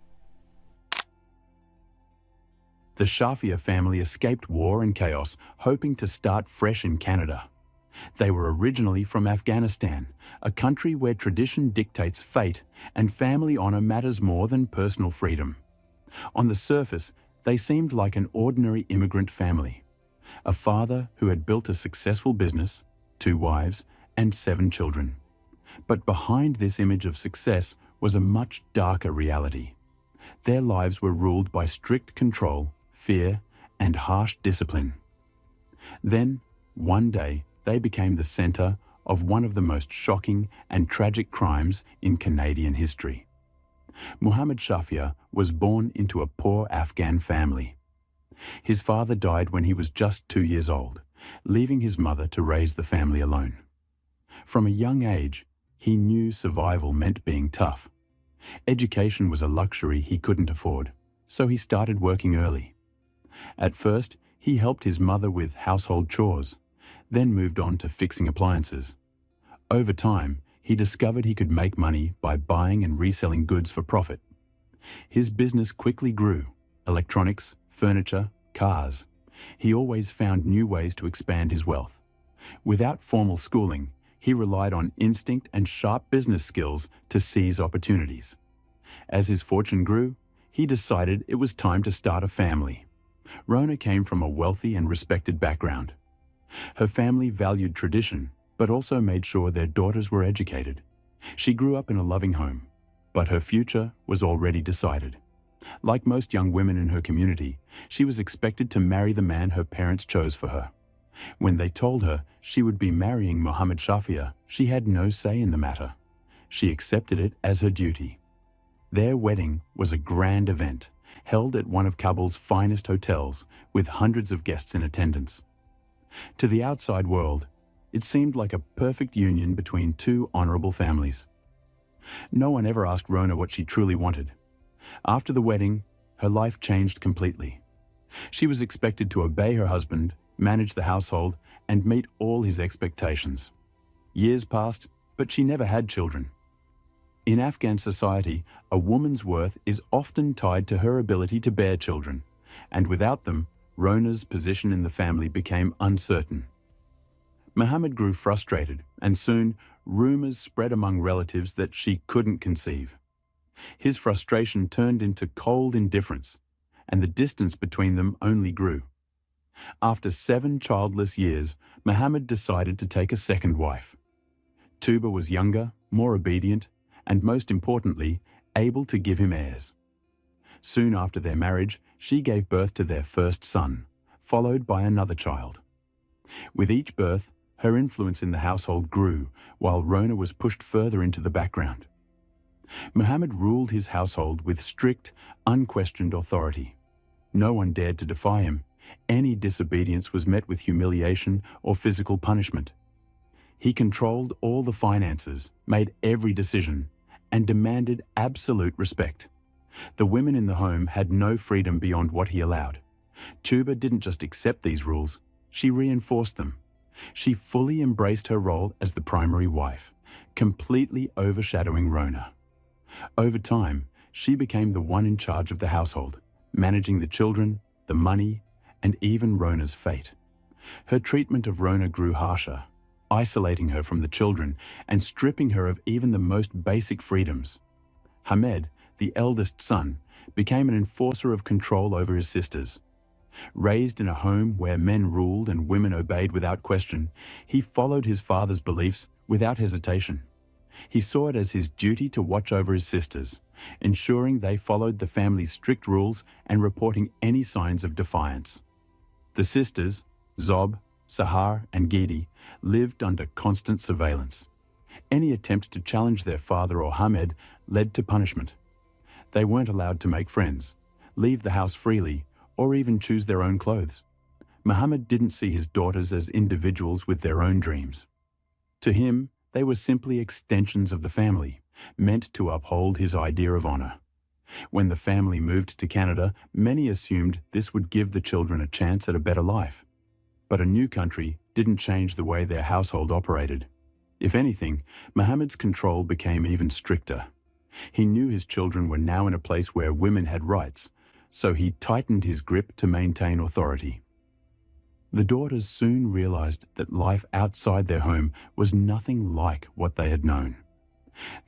S1: The Shafia family escaped war and chaos, hoping to start fresh in Canada. They were originally from Afghanistan, a country where tradition dictates fate and family honor matters more than personal freedom. On the surface, they seemed like an ordinary immigrant family. A father who had built a successful business, 2 wives, and 7 children. But behind this image of success was a much darker reality. Their lives were ruled by strict control, fear, and harsh discipline. Then, one day, they became the center of one of the most shocking and tragic crimes in Canadian history. Muhammad Shafia was born into a poor Afghan family. His father died when he was just 2 years old, leaving his mother to raise the family alone. From a young age, he knew survival meant being tough. Education was a luxury he couldn't afford, so he started working early. At first, he helped his mother with household chores, then moved on to fixing appliances. Over time, he discovered he could make money by buying and reselling goods for profit. His business quickly grew: electronics, furniture, cars. He always found new ways to expand his wealth. Without formal schooling, he relied on instinct and sharp business skills to seize opportunities. As his fortune grew, he decided it was time to start a family. Rona came from a wealthy and respected background. Her family valued tradition, but also made sure their daughters were educated. She grew up in a loving home, but her future was already decided. Like most young women in her community, she was expected to marry the man her parents chose for her. When they told her she would be marrying Muhammad Shafia, she had no say in the matter. She accepted it as her duty. Their wedding was a grand event, held at one of Kabul's finest hotels, with hundreds of guests in attendance. To the outside world, it seemed like a perfect union between two honorable families. No one ever asked Rona what she truly wanted. After the wedding, her life changed completely. She was expected to obey her husband, manage the household, and meet all his expectations. Years passed, but she never had children. In Afghan society, a woman's worth is often tied to her ability to bear children, and without them, Rona's position in the family became uncertain. Muhammad grew frustrated, and soon rumors spread among relatives that she couldn't conceive. His frustration turned into cold indifference, and the distance between them only grew. After 7 childless years, Muhammad decided to take a second wife. Tuba was younger, more obedient, and most importantly, able to give him heirs. Soon after their marriage, she gave birth to their first son, followed by another child. With each birth, her influence in the household grew, while Rona was pushed further into the background. Muhammad ruled his household with strict, unquestioned authority. No one dared to defy him. Any disobedience was met with humiliation or physical punishment. He controlled all the finances, made every decision, and demanded absolute respect. The women in the home had no freedom beyond what he allowed. Tuba didn't just accept these rules, she reinforced them. She fully embraced her role as the primary wife, completely overshadowing Rona. Over time, she became the one in charge of the household, managing the children, the money, and even Rona's fate. Her treatment of Rona grew harsher, isolating her from the children and stripping her of even the most basic freedoms. Hamed, the eldest son, became an enforcer of control over his sisters. Raised in a home where men ruled and women obeyed without question, he followed his father's beliefs without hesitation. He saw it as his duty to watch over his sisters, ensuring they followed the family's strict rules and reporting any signs of defiance. The sisters, Zob, Sahar, and Gidi, lived under constant surveillance. Any attempt to challenge their father or Hamed led to punishment. They weren't allowed to make friends, leave the house freely, or even choose their own clothes. Muhammad didn't see his daughters as individuals with their own dreams. To him, they were simply extensions of the family, meant to uphold his idea of honor. When the family moved to Canada, many assumed this would give the children a chance at a better life. But a new country didn't change the way their household operated. If anything, Muhammad's control became even stricter. He knew his children were now in a place where women had rights, so he tightened his grip to maintain authority. The daughters soon realized that life outside their home was nothing like what they had known.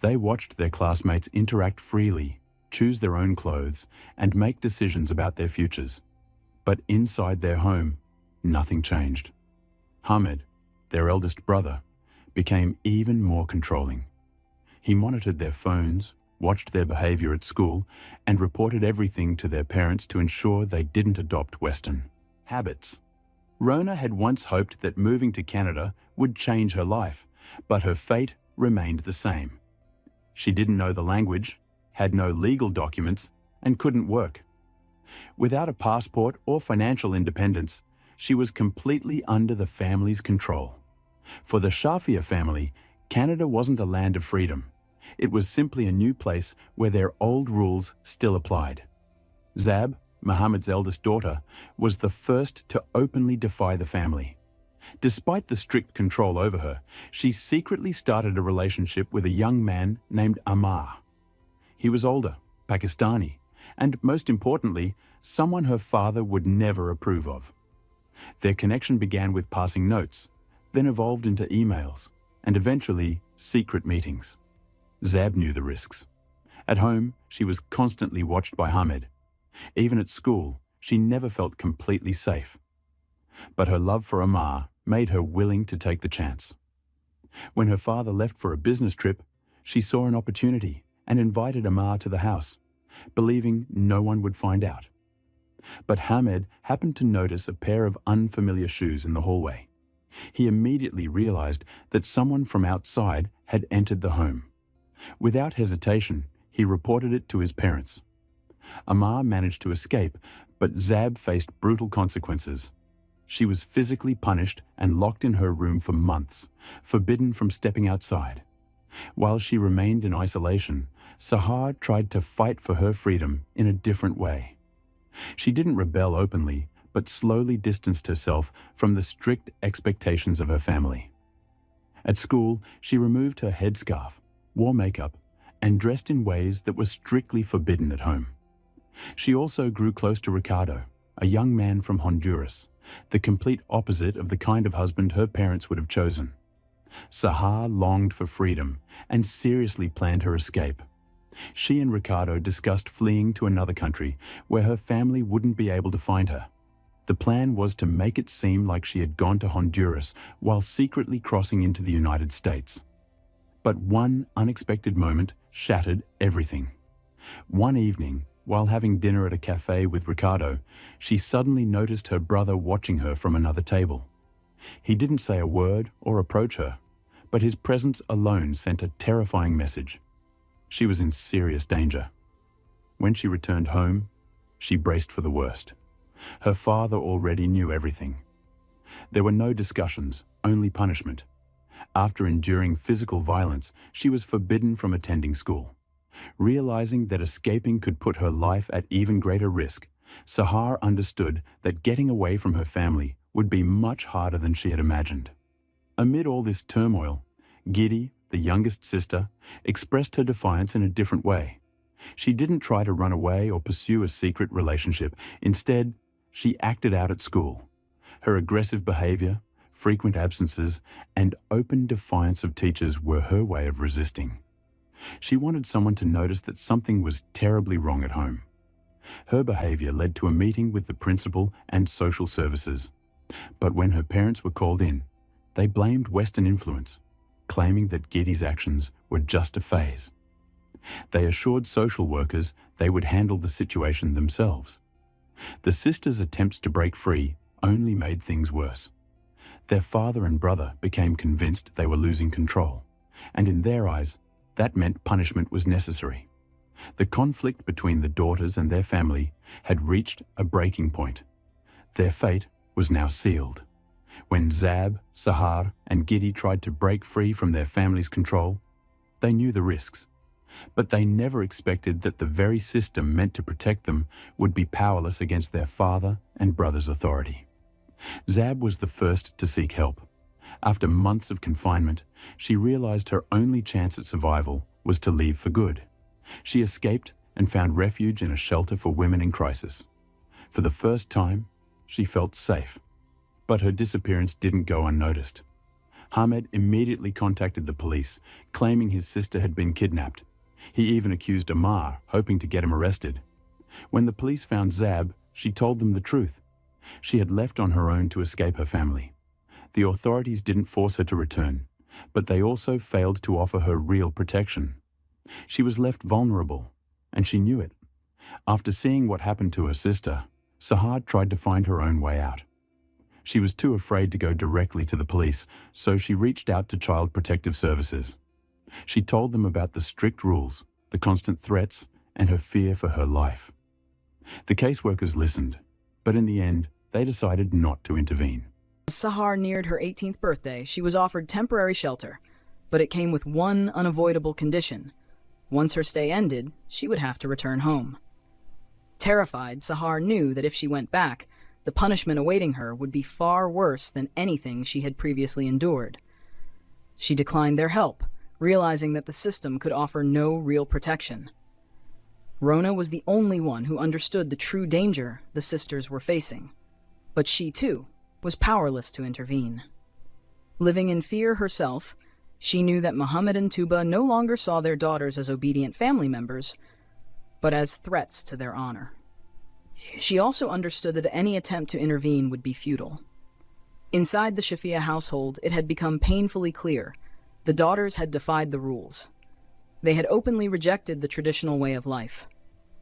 S1: They watched their classmates interact freely, choose their own clothes, and make decisions about their futures. But inside their home, nothing changed. Hamed, their eldest brother, became even more controlling. He monitored their phones, watched their behavior at school, and reported everything to their parents to ensure they didn't adopt Western habits. Rona had once hoped that moving to Canada would change her life, but her fate remained the same. She didn't know the language, had no legal documents, and couldn't work. Without a passport or financial independence, she was completely under the family's control. For the Shafia family, Canada wasn't a land of freedom. It was simply a new place where their old rules still applied. Zab, Muhammad's eldest daughter, was the first to openly defy the family. Despite the strict control over her, she secretly started a relationship with a young man named Ammar. He was older, Pakistani, and most importantly, someone her father would never approve of. Their connection began with passing notes, then evolved into emails, and eventually secret meetings. Zab knew the risks. At home, she was constantly watched by Hamed. Even at school, she never felt completely safe. But her love for Ammar made her willing to take the chance. When her father left for a business trip, she saw an opportunity and invited Ammar to the house, believing no one would find out. But Hamed happened to notice a pair of unfamiliar shoes in the hallway. He immediately realized that someone from outside had entered the home. Without hesitation, he reported it to his parents. Ammar managed to escape, but Zab faced brutal consequences. She was physically punished and locked in her room for months, forbidden from stepping outside. While she remained in isolation, Sahar tried to fight for her freedom in a different way. She didn't rebel openly, but slowly distanced herself from the strict expectations of her family. At school, she removed her headscarf, wore makeup, and dressed in ways that were strictly forbidden at home. She also grew close to Ricardo, a young man from Honduras, the complete opposite of the kind of husband her parents would have chosen. Sahar longed for freedom and seriously planned her escape. She and Ricardo discussed fleeing to another country where her family wouldn't be able to find her. The plan was to make it seem like she had gone to Honduras while secretly crossing into the United States. But one unexpected moment shattered everything. One evening, while having dinner at a cafe with Ricardo, she suddenly noticed her brother watching her from another table. He didn't say a word or approach her, but his presence alone sent a terrifying message. She was in serious danger. When she returned home, she braced for the worst. Her father already knew everything. There were no discussions, only punishment. After enduring physical violence, she was forbidden from attending school. Realizing that escaping could put her life at even greater risk, Sahar understood that getting away from her family would be much harder than she had imagined. Amid all this turmoil, Giddy, the youngest sister, expressed her defiance in a different way. She didn't try to run away or pursue a secret relationship. Instead, she acted out at school. Her aggressive behavior, frequent absences, and open defiance of teachers were her way of resisting. She wanted someone to notice that something was terribly wrong at home. Her behavior led to a meeting with the principal and social services. But when her parents were called in, they blamed Western influence, claiming that Giddy's actions were just a phase. They assured social workers they would handle the situation themselves. The sisters' attempts to break free only made things worse. Their father and brother became convinced they were losing control, and in their eyes, that meant punishment was necessary. The conflict between the daughters and their family had reached a breaking point. Their fate was now sealed. When Zab, Sahar, and Giddy tried to break free from their family's control, they knew the risks. But they never expected that the very system meant to protect them would be powerless against their father and brother's authority. Zab was the first to seek help. After months of confinement, she realized her only chance at survival was to leave for good. She escaped and found refuge in a shelter for women in crisis. For the first time, she felt safe. But her disappearance didn't go unnoticed. Hamed immediately contacted the police, claiming his sister had been kidnapped. He even accused Ammar, hoping to get him arrested. When the police found Zab, she told them the truth. She had left on her own to escape her family. The authorities didn't force her to return, but they also failed to offer her real protection. She was left vulnerable, and she knew it. After seeing what happened to her sister, Sahar tried to find her own way out. She was too afraid to go directly to the police, so she reached out to Child Protective Services. She told them about the strict rules, the constant threats, and her fear for her life. The caseworkers listened, but in the end, they decided not to intervene.
S12: As Sahar neared her 18th birthday, she was offered temporary shelter, but it came with one unavoidable condition. Once her stay ended, she would have to return home. Terrified, Sahar knew that if she went back, the punishment awaiting her would be far worse than anything she had previously endured. She declined their help, realizing that the system could offer no real protection. Rona was the only one who understood the true danger the sisters were facing, but she, too, was powerless to intervene. Living in fear herself, she knew that Muhammad and Tuba no longer saw their daughters as obedient family members, but as threats to their honor. She also understood that any attempt to intervene would be futile. Inside the Shafia household, it had become painfully clear. The daughters had defied the rules. They had openly rejected the traditional way of life.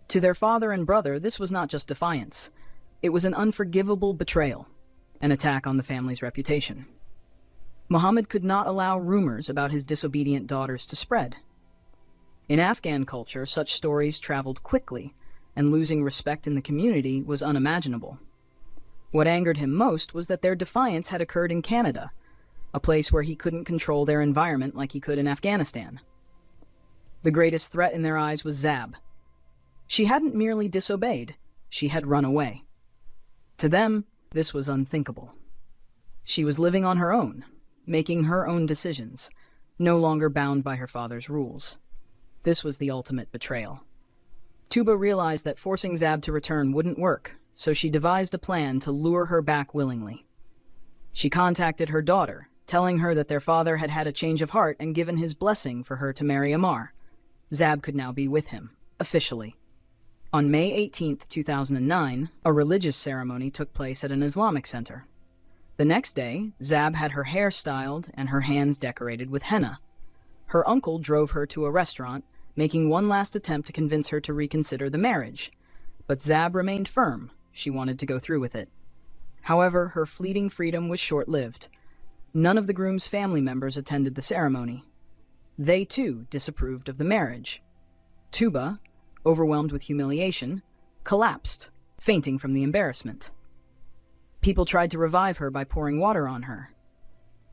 S12: To their father and brother, this was not just defiance. It was an unforgivable betrayal, an attack on the family's reputation. Muhammad could not allow rumors about his disobedient daughters to spread. In Afghan culture, such stories traveled quickly, and losing respect in the community was unimaginable. What angered him most was that their defiance had occurred in Canada, a place where he couldn't control their environment like he could in Afghanistan. The greatest threat in their eyes was Zab. She hadn't merely disobeyed, she had run away. To them, this was unthinkable. She was living on her own, making her own decisions, no longer bound by her father's rules. This was the ultimate betrayal. Tuba realized that forcing Zab to return wouldn't work, so she devised a plan to lure her back willingly. She contacted her daughter, telling her that their father had had a change of heart and given his blessing for her to marry Ammar. Zab could now be with him, officially. On May 18, 2009, a religious ceremony took place at an Islamic center. The next day, Zab had her hair styled and her hands decorated with henna. Her uncle drove her to a restaurant, making one last attempt to convince her to reconsider the marriage. But Zab remained firm. She wanted to go through with it. However, her fleeting freedom was short-lived. None of the groom's family members attended the ceremony. They, too, disapproved of the marriage. Tuba, overwhelmed with humiliation, collapsed, fainting from the embarrassment. People tried to revive her by pouring water on her.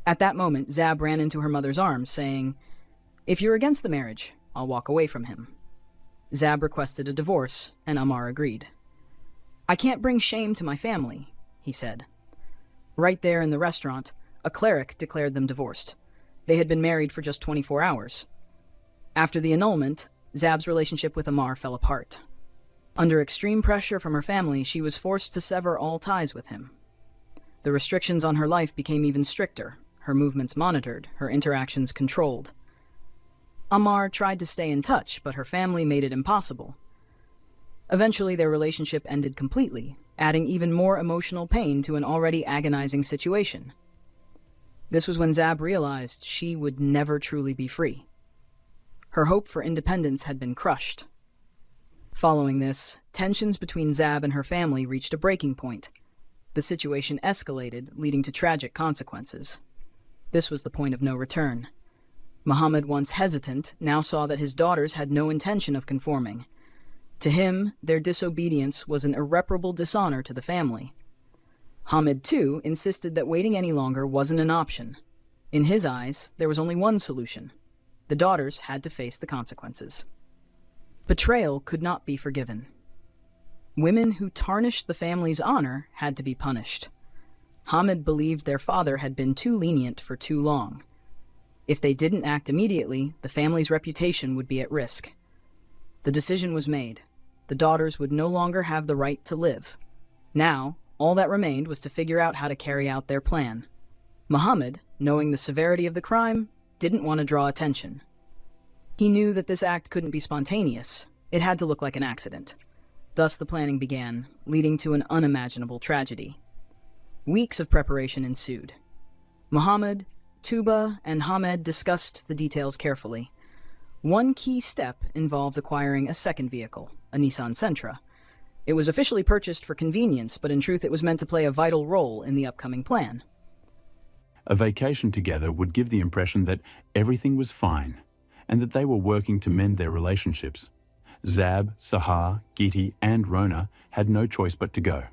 S12: At that moment, Zab ran into her mother's arms, saying, "If you're against the marriage, I'll walk away from him." Zab requested a divorce, and Ammar agreed. "I can't bring shame to my family," he said. Right there in the restaurant, a cleric declared them divorced. They had been married for just 24 hours. After the annulment, Zab's relationship with Ammar fell apart. Under extreme pressure from her family, she was forced to sever all ties with him. The restrictions on her life became even stricter, her movements monitored, her interactions controlled. Ammar tried to stay in touch, but her family made it impossible. Eventually, their relationship ended completely, adding even more emotional pain to an already agonizing situation. This was when Zab realized she would never truly be free. Her hope for independence had been crushed. Following this, tensions between Zab and her family reached a breaking point. The situation escalated, leading to tragic consequences. This was the point of no return. Muhammad, once hesitant, now saw that his daughters had no intention of conforming. To him, their disobedience was an irreparable dishonor to the family. Hamid, too, insisted that waiting any longer wasn't an option. In his eyes, there was only one solution. The daughters had to face the consequences. Betrayal could not be forgiven. Women who tarnished the family's honor had to be punished. Hamid believed their father had been too lenient for too long. If they didn't act immediately, the family's reputation would be at risk. The decision was made. The daughters would no longer have the right to live. Now, all that remained was to figure out how to carry out their plan. Muhammad, knowing the severity of the crime, didn't want to draw attention. He knew that this act couldn't be spontaneous. It had to look like an accident. Thus the planning began, leading to an unimaginable tragedy. Weeks of preparation ensued. Muhammad, Tuba, and Hamed discussed the details carefully. One key step involved acquiring a second vehicle, a Nissan Sentra. It was officially purchased for convenience, but in truth it was meant to play a vital role in the upcoming plan.
S1: A vacation together would give the impression that everything was fine and that they were working to mend their relationships. Zab, Sahar, Giti, and Rona had no choice but to go.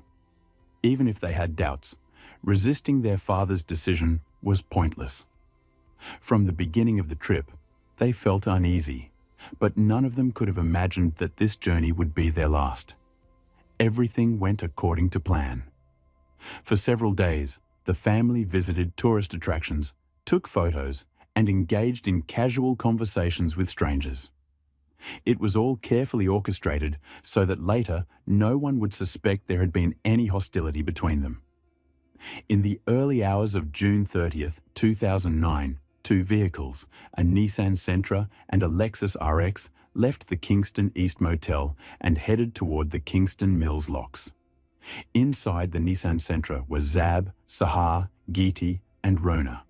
S1: Even if they had doubts, resisting their father's decision was pointless. From the beginning of the trip, they felt uneasy, but none of them could have imagined that this journey would be their last. Everything went according to plan. For several days, the family visited tourist attractions, took photos, and engaged in casual conversations with strangers. It was all carefully orchestrated so that later no one would suspect there had been any hostility between them. In the early hours of June 30th, 2009, two vehicles, a Nissan Sentra and a Lexus RX, left the Kingston East Motel and headed toward the Kingston Mills Locks. Inside the Nissan Sentra were Zab, Sahar, Giti, and Rona.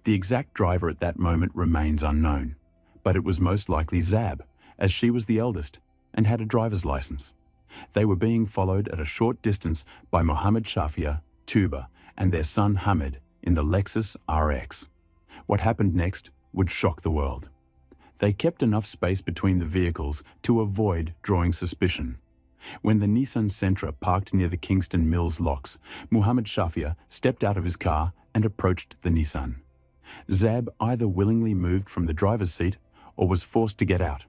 S1: The exact driver at that moment remains unknown, but it was most likely Zab, as she was the eldest and had a driver's license. They were being followed at a short distance by Mohammed Shafia, Tuba, and their son Hamid in the Lexus RX. What happened next would shock the world. They kept enough space between the vehicles to avoid drawing suspicion. When the Nissan Sentra parked near the Kingston Mills Locks, Mohammed Shafia stepped out of his car and approached the Nissan. Zab either willingly moved from the driver's seat or was forced to get out.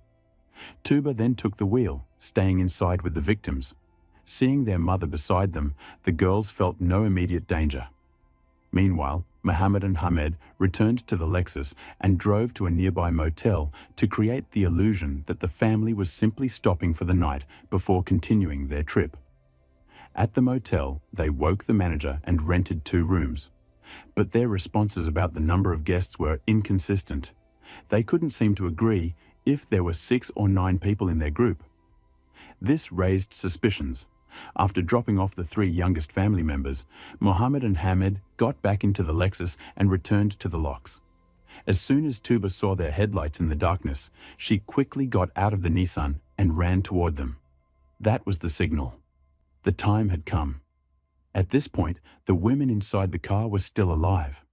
S1: Tuba then took the wheel, staying inside with the victims. Seeing their mother beside them, the girls felt no immediate danger. Meanwhile, Mohammed and Hamed returned to the Lexus and drove to a nearby motel to create the illusion that the family was simply stopping for the night before continuing their trip. At the motel, they woke the manager and rented 2 rooms. But their responses about the number of guests were inconsistent. They couldn't seem to agree if there were 6 or 9 people in their group. This raised suspicions. After dropping off the 3 youngest family members, Mohammed and Hamed got back into the Lexus and returned to the locks. As soon as Tuba saw their headlights in the darkness, she quickly got out of the Nissan and ran toward them. That was the signal. The time had come. At this point, the women inside the car were still alive,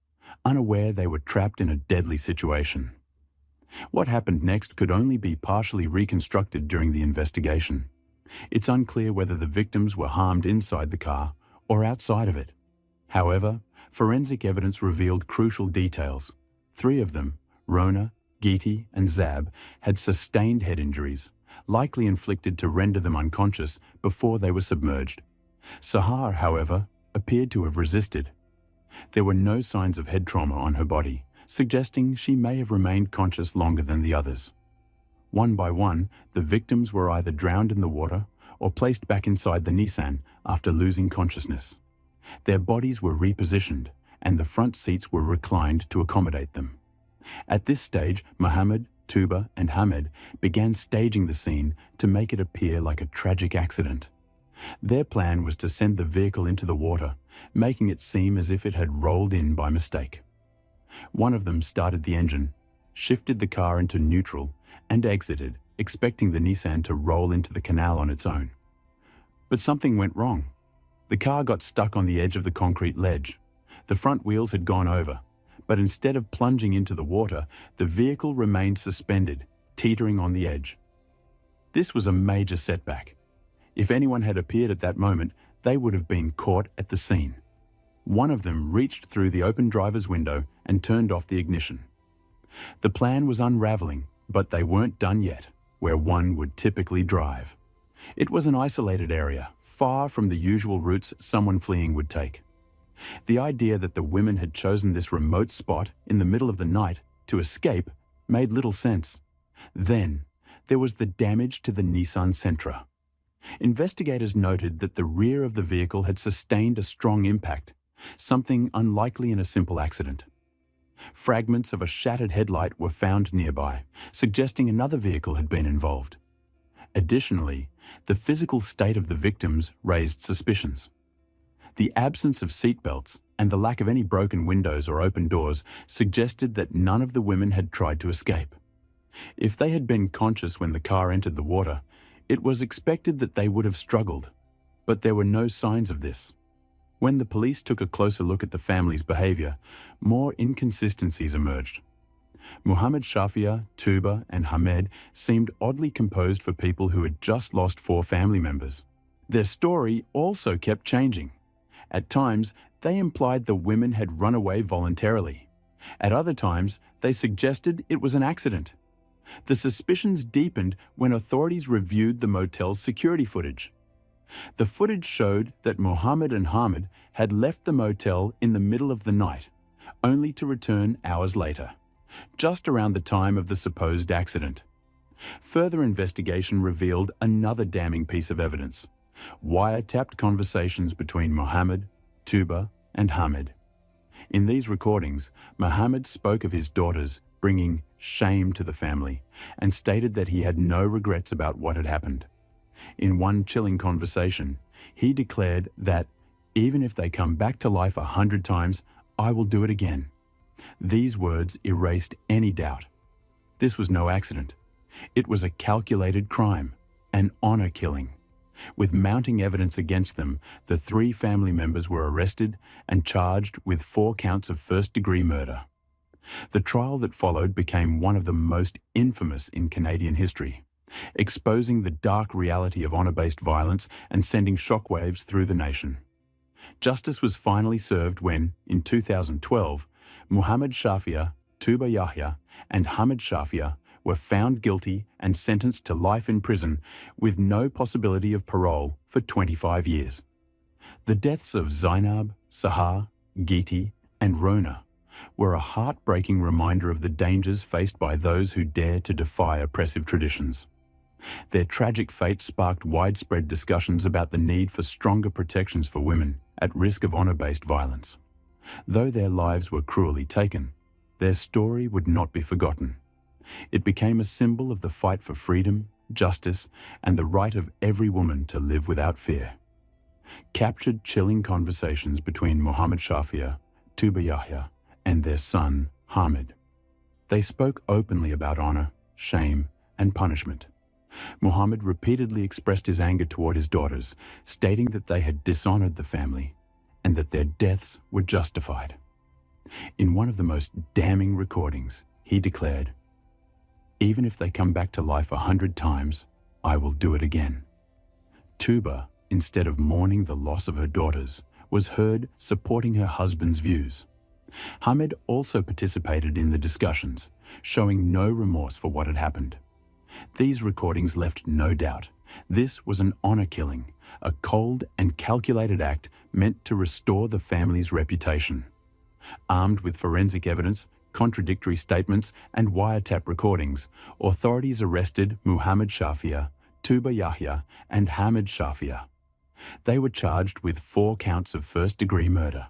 S1: unaware they were trapped in a deadly situation. What happened next could only be partially reconstructed during the investigation. It's unclear whether the victims were harmed inside the car or outside of it. However, forensic evidence revealed crucial details. 3 of them, Rona, Giti, and Zab, had sustained head injuries, likely inflicted to render them unconscious before they were submerged. Sahar, however, appeared to have resisted. There were no signs of head trauma on her body, suggesting she may have remained conscious longer than the others. One by one, the victims were either drowned in the water or placed back inside the Nissan after losing consciousness. Their bodies were repositioned, and the front seats were reclined to accommodate them. At this stage, Mohammed, Tuba, and Hamed began staging the scene to make it appear like a tragic accident. Their plan was to send the vehicle into the water, making it seem as if it had rolled in by mistake. One of them started the engine, shifted the car into neutral, and exited, expecting the Nissan to roll into the canal on its own. But something went wrong. The car got stuck on the edge of the concrete ledge. The front wheels had gone over, but instead of plunging into the water, the vehicle remained suspended, teetering on the edge. This was a major setback. If anyone had appeared at that moment, they would have been caught at the scene. One of them reached through the open driver's window and turned off the ignition. The plan was unraveling, but they weren't done yet, where one would typically drive. It was an isolated area, far from the usual routes someone fleeing would take. The idea that the women had chosen this remote spot in the middle of the night to escape made little sense. Then, there was the damage to the Nissan Sentra. Investigators noted that the rear of the vehicle had sustained a strong impact, something unlikely in a simple accident. Fragments of a shattered headlight were found nearby, suggesting another vehicle had been involved. Additionally, the physical state of the victims raised suspicions. The absence of seatbelts and the lack of any broken windows or open doors suggested that none of the women had tried to escape. If they had been conscious when the car entered the water, it was expected that they would have struggled, but there were no signs of this. When the police took a closer look at the family's behavior, more inconsistencies emerged. Muhammad Shafia, Tuba, and Hamed seemed oddly composed for people who had just lost 4 family members. Their story also kept changing. At times, they implied the women had run away voluntarily. At other times, they suggested it was an accident. The suspicions deepened when authorities reviewed the motel's security footage. The footage showed that Muhammad and Hamid had left the motel in the middle of the night, only to return hours later, just around the time of the supposed accident. Further investigation revealed another damning piece of evidence: wiretapped conversations between Muhammad, Tuba, and Hamid. In these recordings, Muhammad spoke of his daughters, bringing shame to the family, and stated that he had no regrets about what had happened. In one chilling conversation, he declared that, "Even if they come back to life 100 times, I will do it again." These words erased any doubt. This was no accident. It was a calculated crime, an honor killing. With mounting evidence against them, the 3 family members were arrested and charged with 4 counts of first-degree murder. The trial that followed became one of the most infamous in Canadian history, exposing the dark reality of honor-based violence and sending shockwaves through the nation. Justice was finally served when, in 2012, Muhammad Shafia, Tuba Yahya, and Hamid Shafia were found guilty and sentenced to life in prison with no possibility of parole for 25 years. The deaths of Zainab, Sahar, Geeti, and Rona were a heartbreaking reminder of the dangers faced by those who dare to defy oppressive traditions. Their tragic fate sparked widespread discussions about the need for stronger protections for women at risk of honor-based violence. Though their lives were cruelly taken, their story would not be forgotten. It became a symbol of the fight for freedom, justice, and the right of every woman to live without fear. Captured chilling conversations between Muhammad Shafia, Tuba Yahya, and their son, Hamid. They spoke openly about honor, shame, and punishment. Muhammad repeatedly expressed his anger toward his daughters, stating that they had dishonored the family and that their deaths were justified. In one of the most damning recordings, he declared, "Even if they come back to life 100 times, I will do it again." Tuba, instead of mourning the loss of her daughters, was heard supporting her husband's views. Hamid also participated in the discussions, showing no remorse for what had happened. These recordings left no doubt. This was an honor killing, a cold and calculated act meant to restore the family's reputation. Armed with forensic evidence, contradictory statements, and wiretap recordings, authorities arrested Muhammad Shafia, Tuba Yahya, and Hamid Shafia. They were charged with 4 counts of first-degree murder.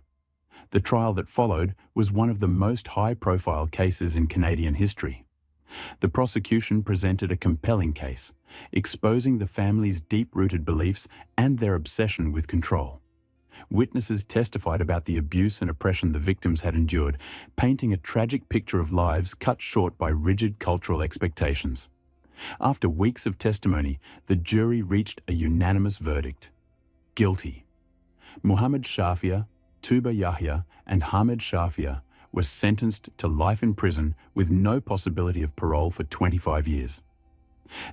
S1: The trial that followed was one of the most high-profile cases in Canadian history. The prosecution presented a compelling case, exposing the family's deep-rooted beliefs and their obsession with control. Witnesses testified about the abuse and oppression the victims had endured, painting a tragic picture of lives cut short by rigid cultural expectations. After weeks of testimony, the jury reached a unanimous verdict: guilty. Muhammad Shafia, Tuba Yahya, and Hamid Shafia were sentenced to life in prison with no possibility of parole for 25 years.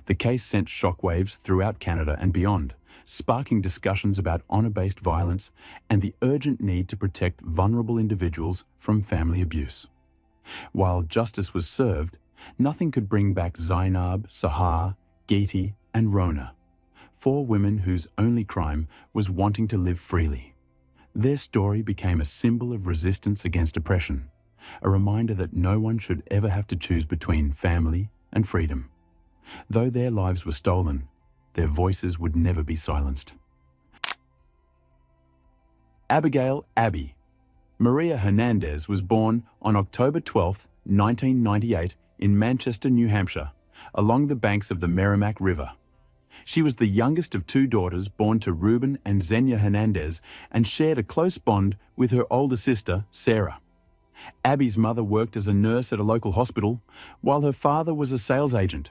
S1: The case sent shockwaves throughout Canada and beyond, sparking discussions about honor-based violence and the urgent need to protect vulnerable individuals from family abuse. While justice was served, nothing could bring back Zainab, Sahar, Geeti, and Rona, 4 women whose only crime was wanting to live freely. Their story became a symbol of resistance against oppression, a reminder that no one should ever have to choose between family and freedom. Though their lives were stolen, their voices would never be silenced. Abigail Abby. Maria Hernandez was born on October 12, 1998, in Manchester, New Hampshire, along the banks of the Merrimack River. She was the youngest of 2 daughters born to Ruben and Xenia Hernandez and shared a close bond with her older sister, Sarah. Abby's mother worked as a nurse at a local hospital, while her father was a sales agent.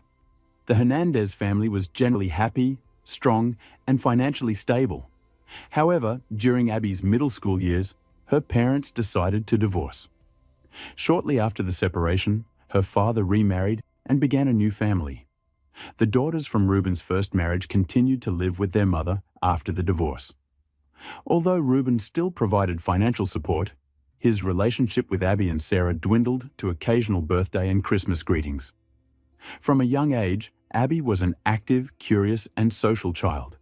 S1: The Hernandez family was generally happy, strong, and financially stable. However, during Abby's middle school years, her parents decided to divorce. Shortly after the separation, her father remarried and began a new family. The daughters from Ruben's first marriage continued to live with their mother after the divorce. Although Ruben still provided financial support, his relationship with Abby and Sarah dwindled to occasional birthday and Christmas greetings. From a young age, Abby was an active, curious, and social child.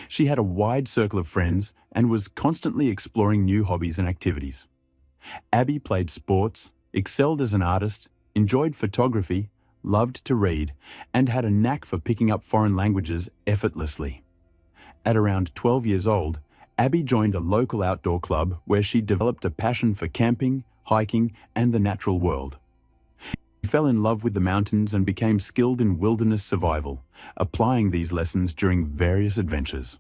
S1: She had a wide circle of friends and was constantly exploring new hobbies and activities. Abby played sports, excelled as an artist, enjoyed photography, loved to read, and had a knack for picking up foreign languages effortlessly. At around 12 years old, Abby joined a local outdoor club where she developed a passion for camping, hiking, and the natural world. She fell in love with the mountains and became skilled in wilderness survival, applying these lessons during various adventures.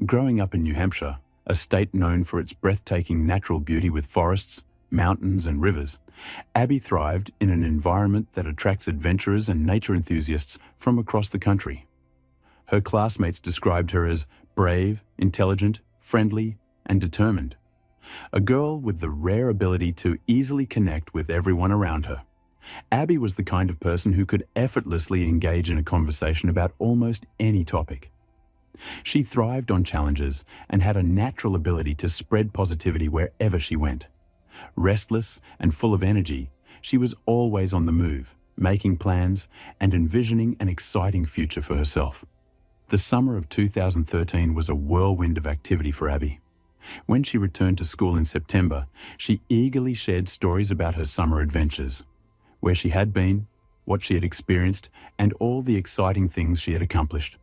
S1: Growing up in New Hampshire, a state known for its breathtaking natural beauty with forests, mountains, and rivers, Abby thrived in an environment that attracts adventurers and nature enthusiasts from across the country. Her classmates described her as brave, intelligent, friendly, and determined. A girl with the rare ability to easily connect with everyone around her. Abby was the kind of person who could effortlessly engage in a conversation about almost any topic. She thrived on challenges and had a natural ability to spread positivity wherever she went. Restless and full of energy, she was always on the move, making plans and envisioning an exciting future for herself. The summer of 2013 was a whirlwind of activity for Abby. When she returned to school in September, she eagerly shared stories about her summer adventures, where she had been, what she had experienced, and all the exciting things she had accomplished.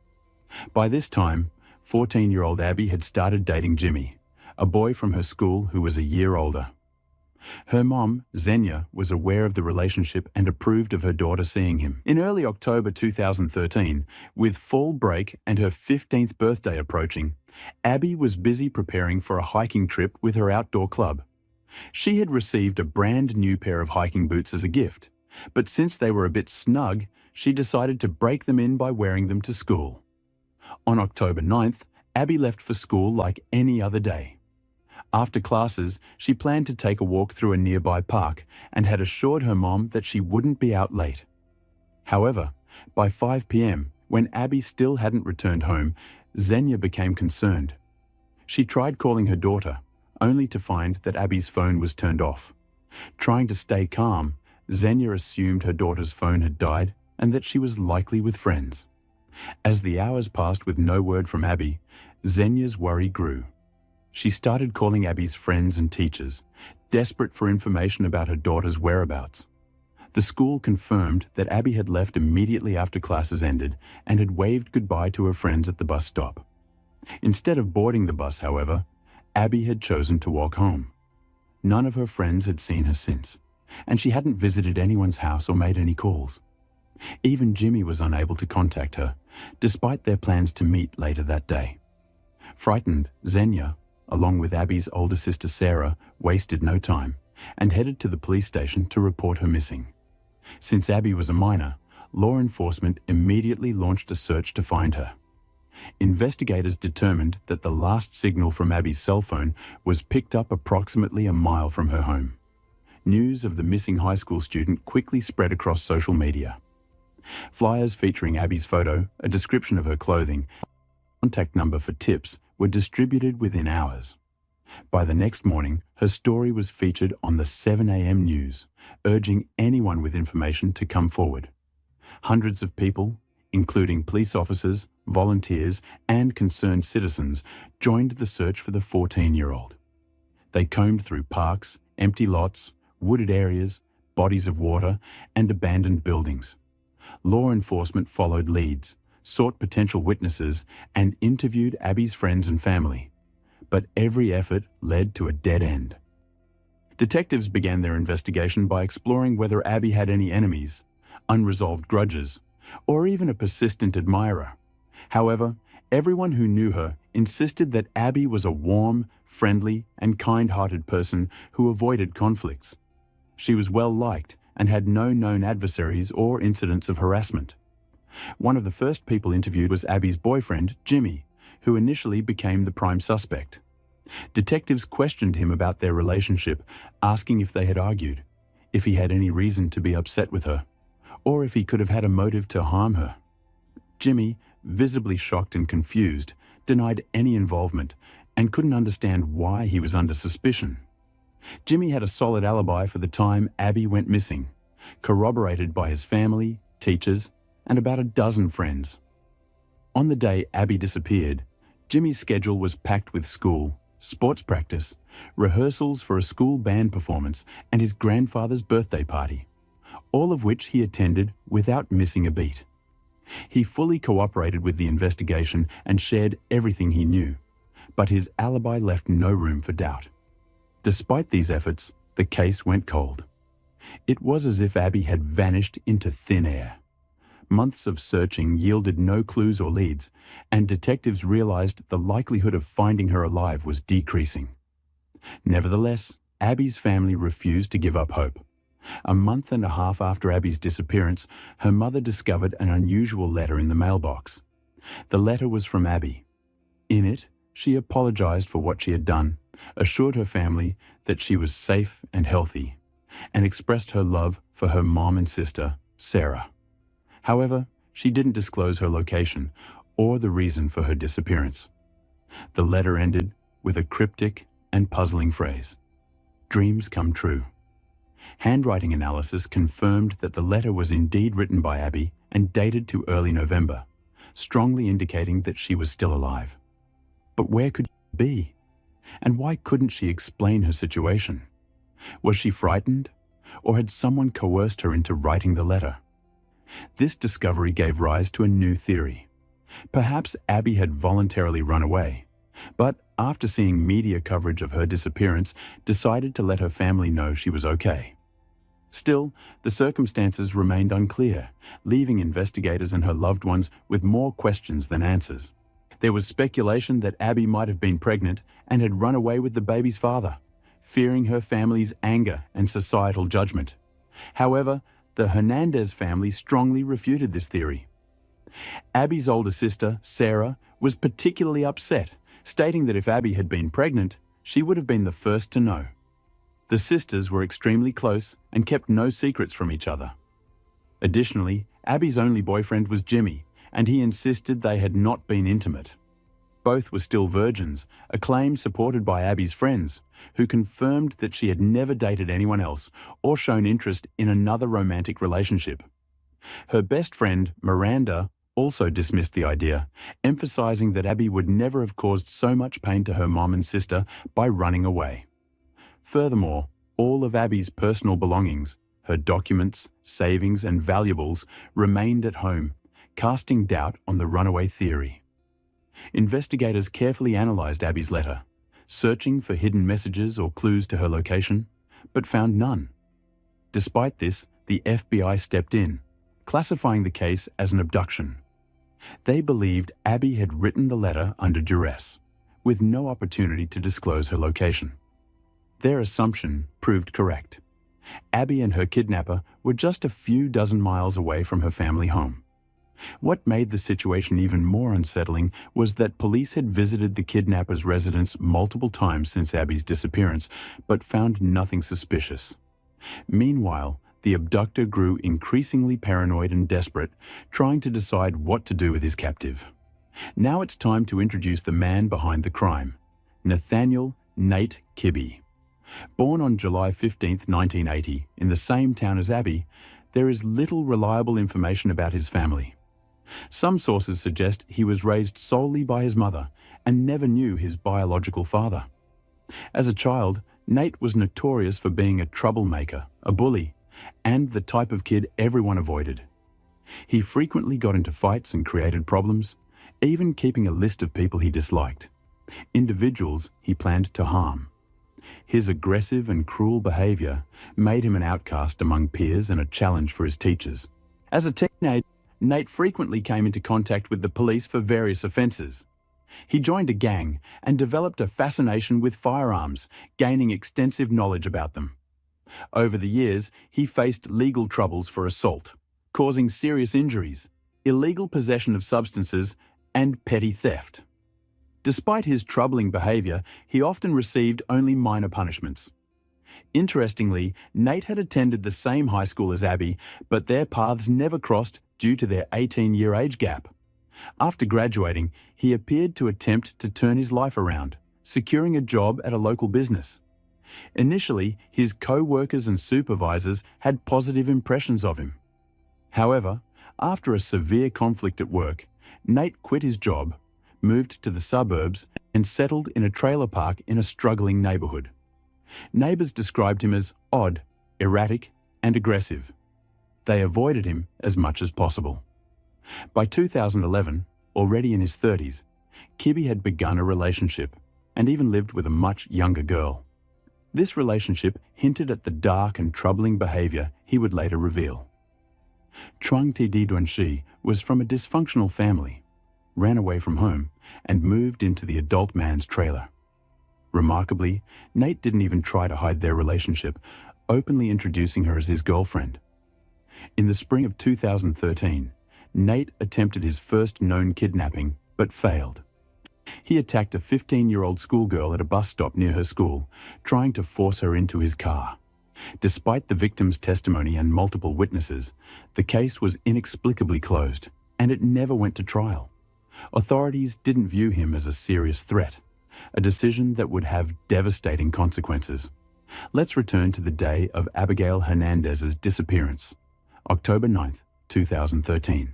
S1: By this time, 14-year-old Abby had started dating Jimmy, a boy from her school who was a year older. Her mom, Xenia, was aware of the relationship and approved of her daughter seeing him. In early October 2013, with fall break and her 15th birthday approaching, Abby was busy preparing for a hiking trip with her outdoor club. She had received a brand new pair of hiking boots as a gift, but since they were a bit snug, she decided to break them in by wearing them to school. On October 9th, Abby left for school like any other day. After classes, she planned to take a walk through a nearby park and had assured her mom that she wouldn't be out late. However, by 5 p.m., when Abby still hadn't returned home, Xenia became concerned. She tried calling her daughter, only to find that Abby's phone was turned off. Trying to stay calm, Xenia assumed her daughter's phone had died and that she was likely with friends. As the hours passed with no word from Abby, Xenia's worry grew. She started calling Abby's friends and teachers, desperate for information about her daughter's whereabouts. The school confirmed that Abby had left immediately after classes ended and had waved goodbye to her friends at the bus stop. Instead of boarding the bus, however, Abby had chosen to walk home. None of her friends had seen her since, and she hadn't visited anyone's house or made any calls. Even Jimmy was unable to contact her, despite their plans to meet later that day. Frightened, Xenia, along with Abby's older sister Sarah, wasted no time and headed to the police station to report her missing. Since Abby was a minor, law enforcement immediately launched a search to find her. Investigators determined that the last signal from Abby's cell phone was picked up approximately a mile from her home. News of the missing high school student quickly spread across social media. Flyers featuring Abby's photo, a description of her clothing, and a contact number for tips were distributed within hours. By the next morning, her story was featured on the 7 a.m. news, urging anyone with information to come forward. Hundreds of people, including police officers, volunteers, and concerned citizens, joined the search for the 14-year-old. They combed through parks, empty lots, wooded areas, bodies of water, and abandoned buildings. Law enforcement followed leads, sought potential witnesses, and interviewed Abby's friends and family. But every effort led to a dead end. Detectives began their investigation by exploring whether Abby had any enemies, unresolved grudges, or even a persistent admirer. However, everyone who knew her insisted that Abby was a warm, friendly, and kind-hearted person who avoided conflicts. she was well liked and had no known adversaries or incidents of harassment. One of the first people interviewed was Abby's boyfriend, Jimmy, who initially became the prime suspect. Detectives questioned him about their relationship, asking if they had argued, if he had any reason to be upset with her, or if he could have had a motive to harm her. Jimmy, visibly shocked and confused, denied any involvement and couldn't understand why he was under suspicion. Jimmy had a solid alibi for the time Abby went missing, corroborated by his family, teachers, and about a dozen friends. On the day Abby disappeared, Jimmy's schedule was packed with school, sports practice, rehearsals for a school band performance, and his grandfather's birthday party, all of which he attended without missing a beat. He fully cooperated with the investigation and shared everything he knew, but his alibi left no room for doubt. Despite these efforts, the case went cold. It was as if Abby had vanished into thin air. Months of searching yielded no clues or leads, and detectives realized the likelihood of finding her alive was decreasing. Nevertheless, Abby's family refused to give up hope. A month and a half after Abby's disappearance, her mother discovered an unusual letter in the mailbox. The letter was from Abby. In it, she apologized for what she had done, assured her family that she was safe and healthy, and expressed her love for her mom and sister, Sarah. However, she didn't disclose her location or the reason for her disappearance. The letter ended with a cryptic and puzzling phrase: "Dreams come true." Handwriting analysis confirmed that the letter was indeed written by Abby and dated to early November, strongly indicating that she was still alive. But where could she be? And why couldn't she explain her situation? Was she frightened, or had someone coerced her into writing the letter? This discovery gave rise to a new theory. Perhaps Abby had voluntarily run away, but after seeing media coverage of her disappearance, decided to let her family know she was okay. Still, the circumstances remained unclear, leaving investigators and her loved ones with more questions than answers. There was speculation that Abby might have been pregnant and had run away with the baby's father, fearing her family's anger and societal judgment. However, the Hernandez family strongly refuted this theory. Abby's older sister, Sarah, was particularly upset, stating that if Abby had been pregnant, she would have been the first to know. The sisters were extremely close and kept no secrets from each other. Additionally, Abby's only boyfriend was Jimmy, and he insisted they had not been intimate. Both were still virgins, a claim supported by Abby's friends, who confirmed that she had never dated anyone else or shown interest in another romantic relationship. Her best friend, Miranda, also dismissed the idea, emphasizing that Abby would never have caused so much pain to her mom and sister by running away. Furthermore, all of Abby's personal belongings, her documents, savings, and valuables remained at home, casting doubt on the runaway theory. Investigators carefully analyzed Abby's letter, searching for hidden messages or clues to her location, but found none. Despite this, the FBI stepped in, classifying the case as an abduction. They believed Abby had written the letter under duress, with no opportunity to disclose her location. Their assumption proved correct. Abby and her kidnapper were just a few dozen miles away from her family home. What made the situation even more unsettling was that police had visited the kidnapper's residence multiple times since Abby's disappearance, but found nothing suspicious. Meanwhile, the abductor grew increasingly paranoid and desperate, trying to decide what to do with his captive. Now it's time to introduce the man behind the crime, Nathaniel "Nate" Kibbe. Born on July 15, 1980, in the same town as Abby, there is little reliable information about his family. Some sources suggest he was raised solely by his mother and never knew his biological father. As a child, Nate was notorious for being a troublemaker, a bully, and the type of kid everyone avoided. He frequently got into fights and created problems, even keeping a list of people he disliked, individuals he planned to harm. His aggressive and cruel behavior made him an outcast among peers and a challenge for his teachers. As a teenager, Nate frequently came into contact with the police for various offences. He joined a gang and developed a fascination with firearms, gaining extensive knowledge about them. Over the years, he faced legal troubles for assault, causing serious injuries, illegal possession of substances, and petty theft. Despite his troubling behavior, he often received only minor punishments. Interestingly, Nate had attended the same high school as Abby, but their paths never crossed due to their 18-year age gap. After graduating, he appeared to attempt to turn his life around, securing a job at a local business. Initially, his co-workers and supervisors had positive impressions of him. However, after a severe conflict at work, Nate quit his job, moved to the suburbs, and settled in a trailer park in a struggling neighborhood. Neighbors described him as odd, erratic, and aggressive. They avoided him as much as possible. By 2011, already in his 30s, Kibbe had begun a relationship and even lived with a much younger girl. This relationship hinted at the dark and troubling behavior he would later reveal. Truong Thi Duanshi was from a dysfunctional family, ran away from home, and moved into the adult man's trailer. Remarkably, Nate didn't even try to hide their relationship, openly introducing her as his girlfriend. In the spring of 2013, Nate attempted his first known kidnapping, but failed. He attacked a 15-year-old schoolgirl at a bus stop near her school, trying to force her into his car. Despite the victim's testimony and multiple witnesses, the case was inexplicably closed, and it never went to trial. Authorities didn't view him as a serious threat, a decision that would have devastating consequences. Let's return to the day of Abigail Hernandez's disappearance, October 9th, 2013.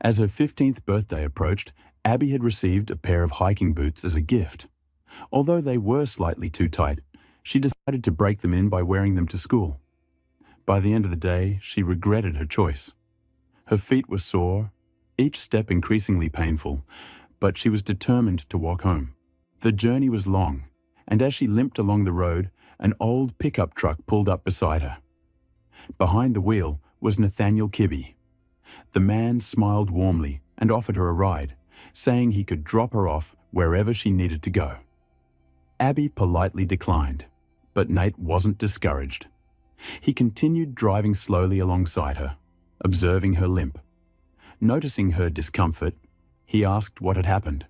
S1: As her 15th birthday approached, Abby had received a pair of hiking boots as a gift. Although they were slightly too tight, she decided to break them in by wearing them to school. By the end of the day, she regretted her choice. Her feet were sore, each step increasingly painful, but she was determined to walk home. The journey was long, and as she limped along the road, an old pickup truck pulled up beside her. Behind the wheel was Nathaniel Kibbe. The man smiled warmly and offered her a ride, saying he could drop her off wherever she needed to go. Abby politely declined, but Nate wasn't discouraged. He continued driving slowly alongside her, observing her limp. Noticing her discomfort, he asked what had happened.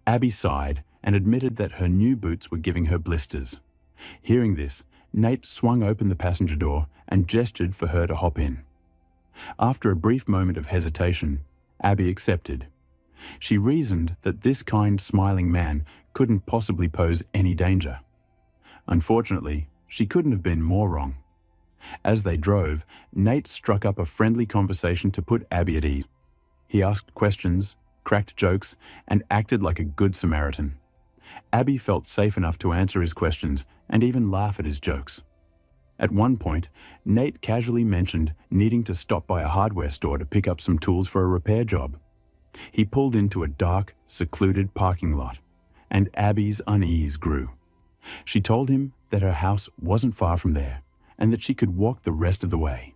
S1: Abby sighed and admitted that her new boots were giving her blisters. Hearing this, Nate swung open the passenger door and gestured for her to hop in. After a brief moment of hesitation, Abby accepted. She reasoned that this kind, smiling man couldn't possibly pose any danger. Unfortunately, she couldn't have been more wrong. As they drove, Nate struck up a friendly conversation to put Abby at ease. He asked questions, cracked jokes, and acted like a good Samaritan. Abby felt safe enough to answer his questions and even laugh at his jokes. At one point, Nate casually mentioned needing to stop by a hardware store to pick up some tools for a repair job. He pulled into a dark, secluded parking lot, and Abby's unease grew. She told him that her house wasn't far from there, and that she could walk the rest of the way.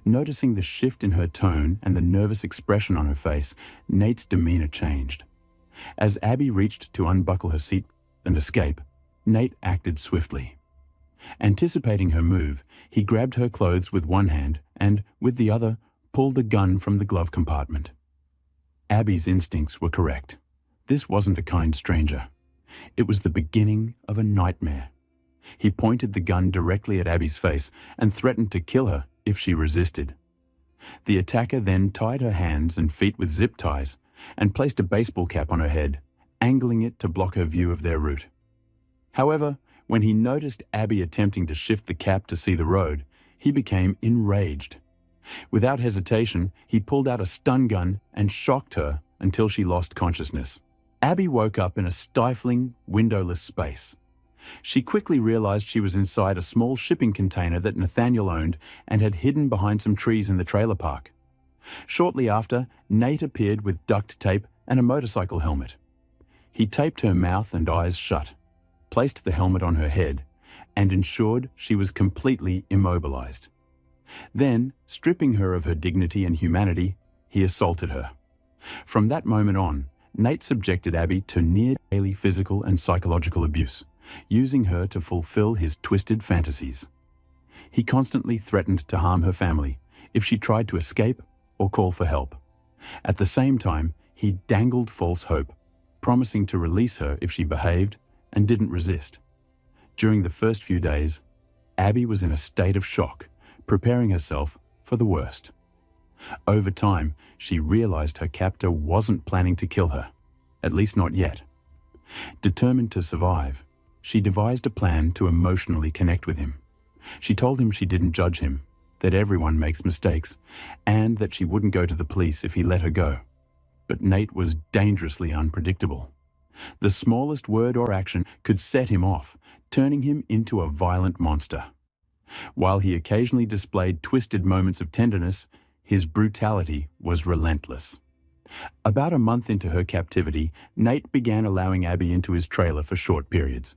S1: Noticing the shift in her tone and the nervous expression on her face, Nate's demeanor changed. As Abby reached to unbuckle her seat and escape, Nate acted swiftly. Anticipating her move, he grabbed her clothes with one hand and, with the other, pulled a gun from the glove compartment. Abby's instincts were correct. This wasn't a kind stranger. It was the beginning of a nightmare. He pointed the gun directly at Abby's face and threatened to kill her if she resisted. The attacker then tied her hands and feet with zip ties and placed a baseball cap on her head, angling it to block her view of their route. However, when he noticed Abby attempting to shift the cap to see the road, he became enraged. Without hesitation, he pulled out a stun gun and shocked her until she lost consciousness. Abby woke up in a stifling, windowless space. She quickly realized she was inside a small shipping container that Nathaniel owned and had hidden behind some trees in the trailer park. Shortly after, Nate appeared with duct tape and a motorcycle helmet. He taped her mouth and eyes shut, placed the helmet on her head, and ensured she was completely immobilized. Then, stripping her of her dignity and humanity, he assaulted her. From that moment on, Nate subjected Abby to near daily physical and psychological abuse, using her to fulfill his twisted fantasies. He constantly threatened to harm her family if she tried to escape or call for help. At the same time, he dangled false hope, promising to release her if she behaved and didn't resist. During the first few days, Abby was in a state of shock, preparing herself for the worst. Over time, she realized her captor wasn't planning to kill her, at least not yet. Determined to survive, she devised a plan to emotionally connect with him. She told him she didn't judge him, that everyone makes mistakes, and that she wouldn't go to the police if he let her go. But Nate was dangerously unpredictable. The smallest word or action could set him off, turning him into a violent monster. While he occasionally displayed twisted moments of tenderness, his brutality was relentless. About a month into her captivity, Nate began allowing Abby into his trailer for short periods.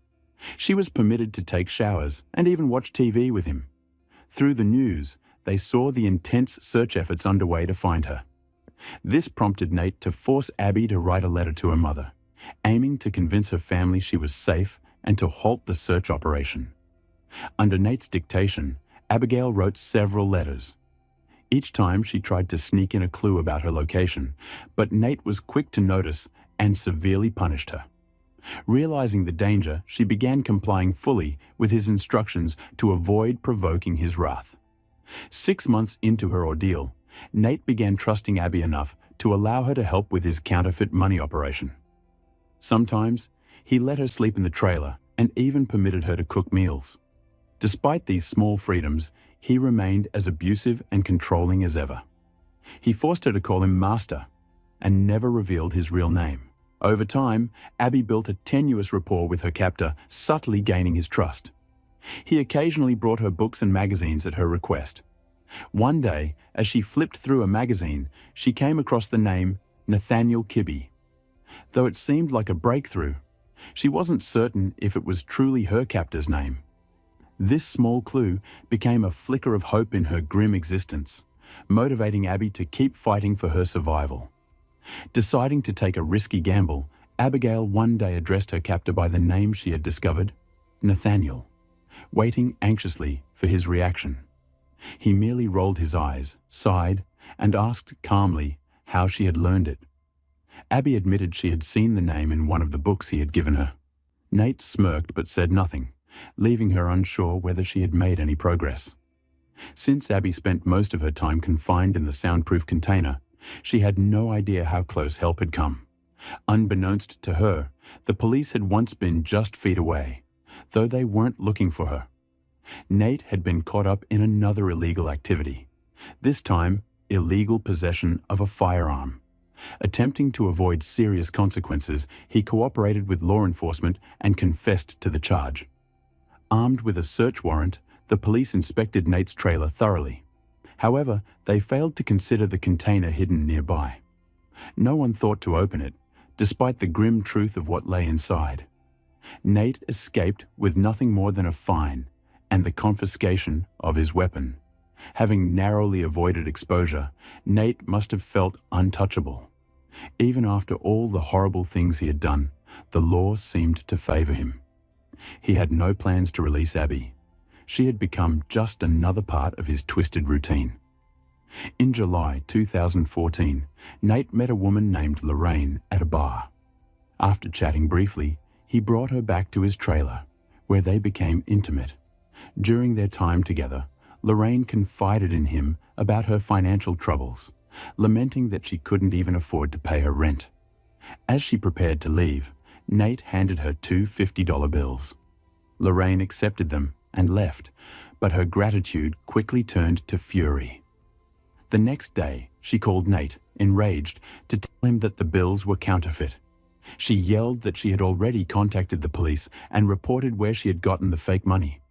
S1: She was permitted to take showers and even watch TV with him. Through the news, they saw the intense search efforts underway to find her. This prompted Nate to force Abby to write a letter to her mother, aiming to convince her family she was safe and to halt the search operation. Under Nate's dictation, Abigail wrote several letters. Each time she tried to sneak in a clue about her location, but Nate was quick to notice and severely punished her. Realizing the danger, she began complying fully with his instructions to avoid provoking his wrath. 6 months into her ordeal, Nate began trusting Abby enough to allow her to help with his counterfeit money operation. Sometimes, he let her sleep in the trailer and even permitted her to cook meals. Despite these small freedoms, he remained as abusive and controlling as ever. He forced her to call him master and never revealed his real name. Over time, Abby built a tenuous rapport with her captor, subtly gaining his trust. He occasionally brought her books and magazines at her request. One day, as she flipped through a magazine, she came across the name Nathaniel Kibbe. Though it seemed like a breakthrough, she wasn't certain if it was truly her captor's name. This small clue became a flicker of hope in her grim existence, motivating Abby to keep fighting for her survival. Deciding to take a risky gamble, Abigail one day addressed her captor by the name she had discovered, Nathaniel, waiting anxiously for his reaction. He merely rolled his eyes, sighed, and asked calmly how she had learned it. Abby admitted she had seen the name in one of the books he had given her. Nate smirked but said nothing, leaving her unsure whether she had made any progress. Since Abby spent most of her time confined in the soundproof container, she had no idea how close help had come. Unbeknownst to her, the police had once been just feet away, though they weren't looking for her. Nate had been caught up in another illegal activity, this time illegal possession of a firearm. Attempting to avoid serious consequences, he cooperated with law enforcement and confessed to the charge. Armed with a search warrant, the police inspected Nate's trailer thoroughly. However, they failed to consider the container hidden nearby. No one thought to open it, despite the grim truth of what lay inside. Nate escaped with nothing more than a fine and the confiscation of his weapon. Having narrowly avoided exposure, Nate must have felt untouchable. Even after all the horrible things he had done, the law seemed to favor him. He had no plans to release Abby. She had become just another part of his twisted routine. In July 2014, Nate met a woman named Lorraine at a bar. After chatting briefly, he brought her back to his trailer, where they became intimate. During their time together, Lorraine confided in him about her financial troubles, lamenting that she couldn't even afford to pay her rent. As she prepared to leave, Nate handed her 2 $50 bills. Lorraine accepted them and left, but her gratitude quickly turned to fury. The next day, she called Nate, enraged, to tell him that the bills were counterfeit. She yelled that she had already contacted the police and reported where she had gotten the fake money.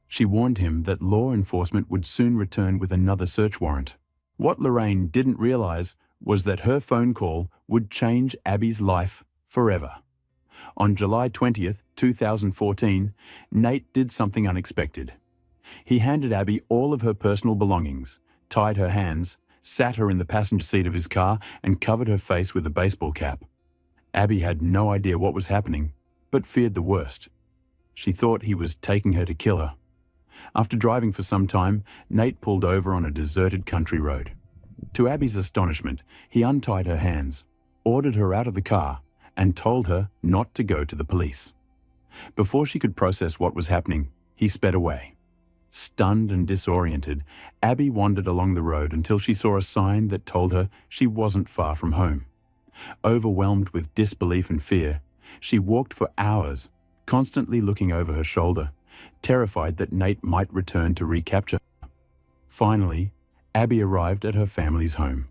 S1: She warned him that law enforcement would soon return with another search warrant. What Lorraine didn't realize was that her phone call would change Abby's life forever. On July 20th, 2014, Nate did something unexpected. He handed Abby all of her personal belongings, tied her hands, sat her in the passenger seat of his car, and covered her face with a baseball cap. Abby had no idea what was happening, but feared the worst. She thought he was taking her to kill her. After driving for some time, Nate pulled over on a deserted country road. To Abby's astonishment, he untied her hands, ordered her out of the car, and told her not to go to the police. Before she could process what was happening, he sped away. Stunned and disoriented, Abby wandered along the road until she saw a sign that told her she wasn't far from home. Overwhelmed with disbelief and fear, she walked for hours, constantly looking over her shoulder, terrified that Nate might return to recapture her. Finally, Abby arrived at her family's home.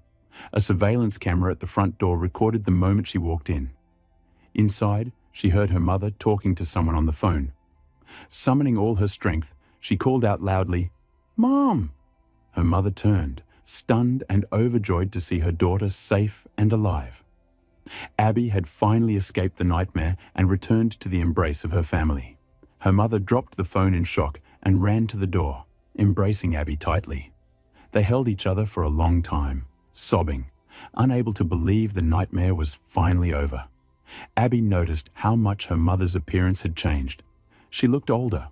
S1: A surveillance camera at the front door recorded the moment she walked in. Inside, she heard her mother talking to someone on the phone. Summoning all her strength, she called out loudly, "Mom!" Her mother turned, stunned and overjoyed to see her daughter safe and alive. Abby had finally escaped the nightmare and returned to the embrace of her family. Her mother dropped the phone in shock and ran to the door, embracing Abby tightly. They held each other for a long time, sobbing, unable to believe the nightmare was finally over. Abby noticed how much her mother's appearance had changed. She looked older,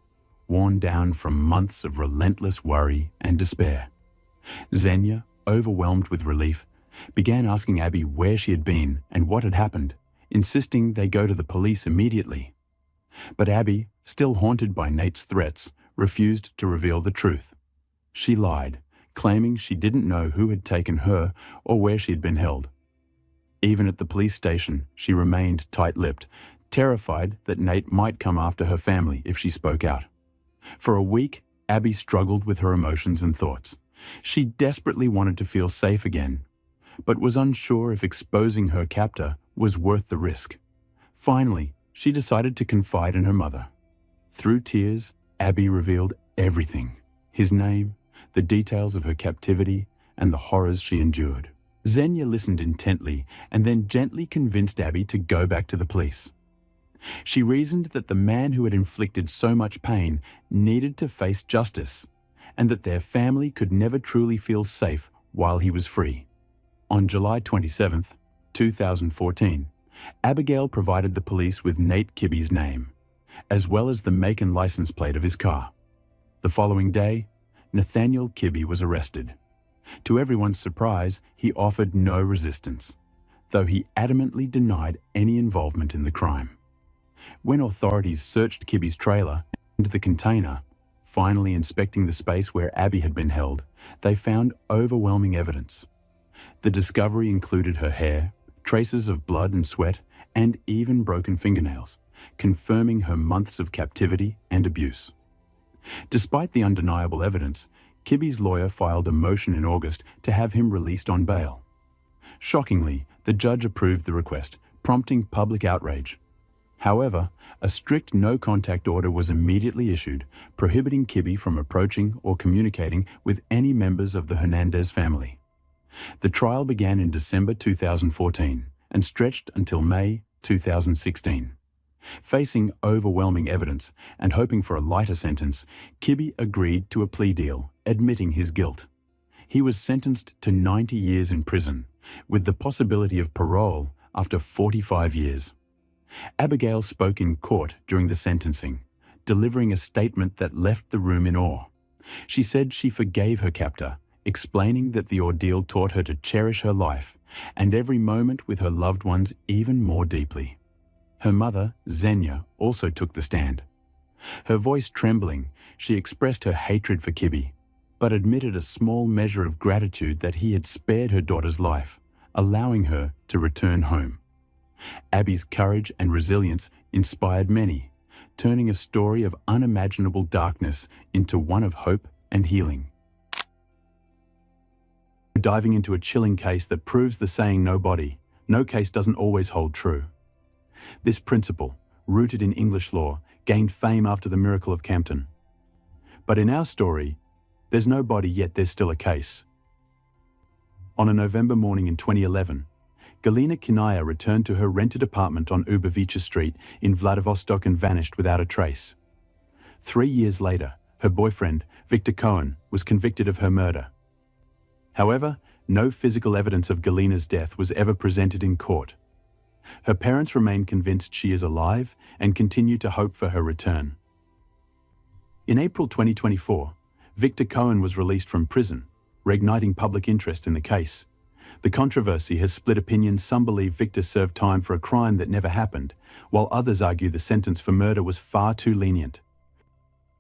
S1: worn down from months of relentless worry and despair. Xenia, overwhelmed with relief, began asking Abby where she had been and what had happened, insisting they go to the police immediately. But Abby, still haunted by Nate's threats, refused to reveal the truth. She lied, claiming she didn't know who had taken her or where she had been held. Even at the police station, she remained tight-lipped, terrified that Nate might come after her family if she spoke out. For a week, Abby struggled with her emotions and thoughts. She desperately wanted to feel safe again, but was unsure if exposing her captor was worth the risk. Finally, she decided to confide in her mother. Through tears, Abby revealed everything: his name, the details of her captivity, and the horrors she endured. Xenia listened intently and then gently convinced Abby to go back to the police. She reasoned that the man who had inflicted so much pain needed to face justice, and that their family could never truly feel safe while he was free. On July 27, 2014, Abigail provided the police with Nate Kibbe's name, as well as the make and license plate of his car. The following day, Nathaniel Kibbe was arrested. To everyone's surprise, he offered no resistance, though he adamantly denied any involvement in the crime. When authorities searched Kibbe's trailer and the container, finally inspecting the space where Abby had been held, they found overwhelming evidence. The discovery included her hair, traces of blood and sweat, and even broken fingernails, confirming her months of captivity and abuse. Despite the undeniable evidence, Kibbe's lawyer filed a motion in August to have him released on bail. Shockingly, the judge approved the request, prompting public outrage. However, a strict no-contact order was immediately issued, prohibiting Kibbe from approaching or communicating with any members of the Hernandez family. The trial began in December 2014 and stretched until May 2016. Facing overwhelming evidence and hoping for a lighter sentence, Kibbe agreed to a plea deal, admitting his guilt. He was sentenced to 90 years in prison, with the possibility of parole after 45 years. Abigail spoke in court during the sentencing, delivering a statement that left the room in awe. She said she forgave her captor, explaining that the ordeal taught her to cherish her life and every moment with her loved ones even more deeply. Her mother, Xenia, also took the stand. Her voice trembling, she expressed her hatred for Kibbe, but admitted a small measure of gratitude that he had spared her daughter's life, allowing her to return home. Abby's courage and resilience inspired many, turning a story of unimaginable darkness into one of hope and healing. Diving into a chilling case that proves the saying no case doesn't always hold true. This principle, rooted in English law, gained fame after the miracle of Campton. But in our story, there's no body yet there's still a case. On a November morning in 2011, Galina Kinaya returned to her rented apartment on Ubovica Street in Vladivostok and vanished without a trace. 3 years later, her boyfriend, Victor Cohen, was convicted of her murder. However, no physical evidence of Galina's death was ever presented in court. Her parents remain convinced she is alive and continue to hope for her return. In April 2024, Victor Cohen was released from prison, reigniting public interest in the case. The controversy has split opinions. Some believe Victor served time for a crime that never happened, while others argue the sentence for murder was far too lenient.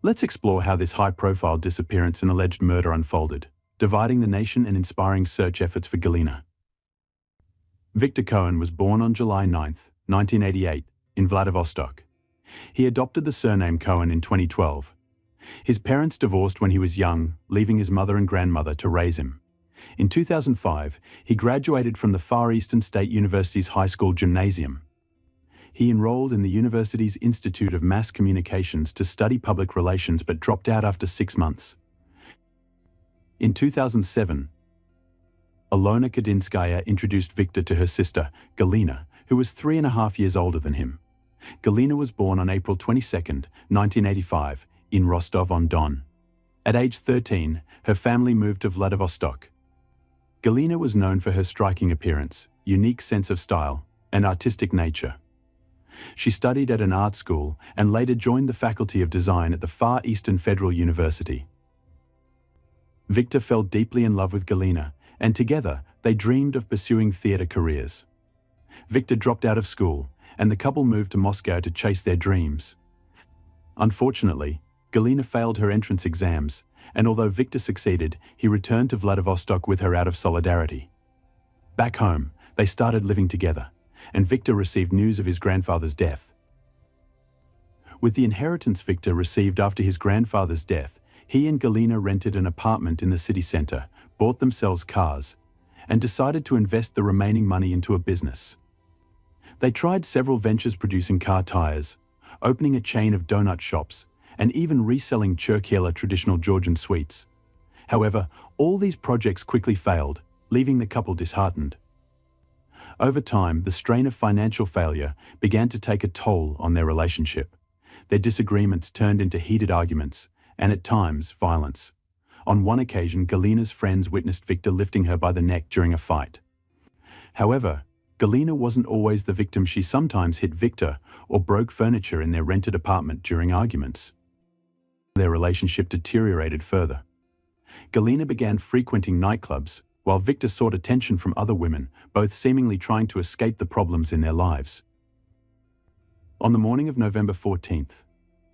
S1: Let's explore how this high-profile disappearance and alleged murder unfolded, dividing the nation and inspiring search efforts for Galina. Victor Cohen was born on July 9, 1988, in Vladivostok. He adopted the surname Cohen in 2012. His parents divorced when he was young, leaving his mother and grandmother to raise him. In 2005, he graduated from the Far Eastern State University's high school gymnasium. He enrolled in the university's Institute of Mass Communications to study public relations but dropped out after 6 months. In 2007, Alona Kadinskaya introduced Victor to her sister, Galina, who was 3.5 years older than him. Galina was born on April 22, 1985, in Rostov-on-Don. At age 13, her family moved to Vladivostok. Galina was known for her striking appearance, unique sense of style, and artistic nature. She studied at an art school and later joined the Faculty of Design at the Far Eastern Federal University. Victor fell deeply in love with Galina, and together they dreamed of pursuing theater careers. Victor dropped out of school, and the couple moved to Moscow to chase their dreams. Unfortunately, Galina failed her entrance exams, and although Victor succeeded, he returned to Vladivostok with her out of solidarity. Back home, they started living together, and Victor received news of his grandfather's death. With the inheritance Victor received after his grandfather's death, he and Galina rented an apartment in the city center, bought themselves cars, and decided to invest the remaining money into a business. They tried several ventures producing car tires, opening a chain of donut shops, and even reselling Churchiela traditional Georgian sweets. However, all these projects quickly failed, leaving the couple disheartened. Over time, the strain of financial failure began to take a toll on their relationship. Their disagreements turned into heated arguments, and at times, violence. On one occasion, Galina's friends witnessed Victor lifting her by the neck during a fight. However, Galina wasn't always the victim. She sometimes hit Victor or broke furniture in their rented apartment during arguments. Their relationship deteriorated further. Galina began frequenting nightclubs, while Victor sought attention from other women, both seemingly trying to escape the problems in their lives. On the morning of November 14,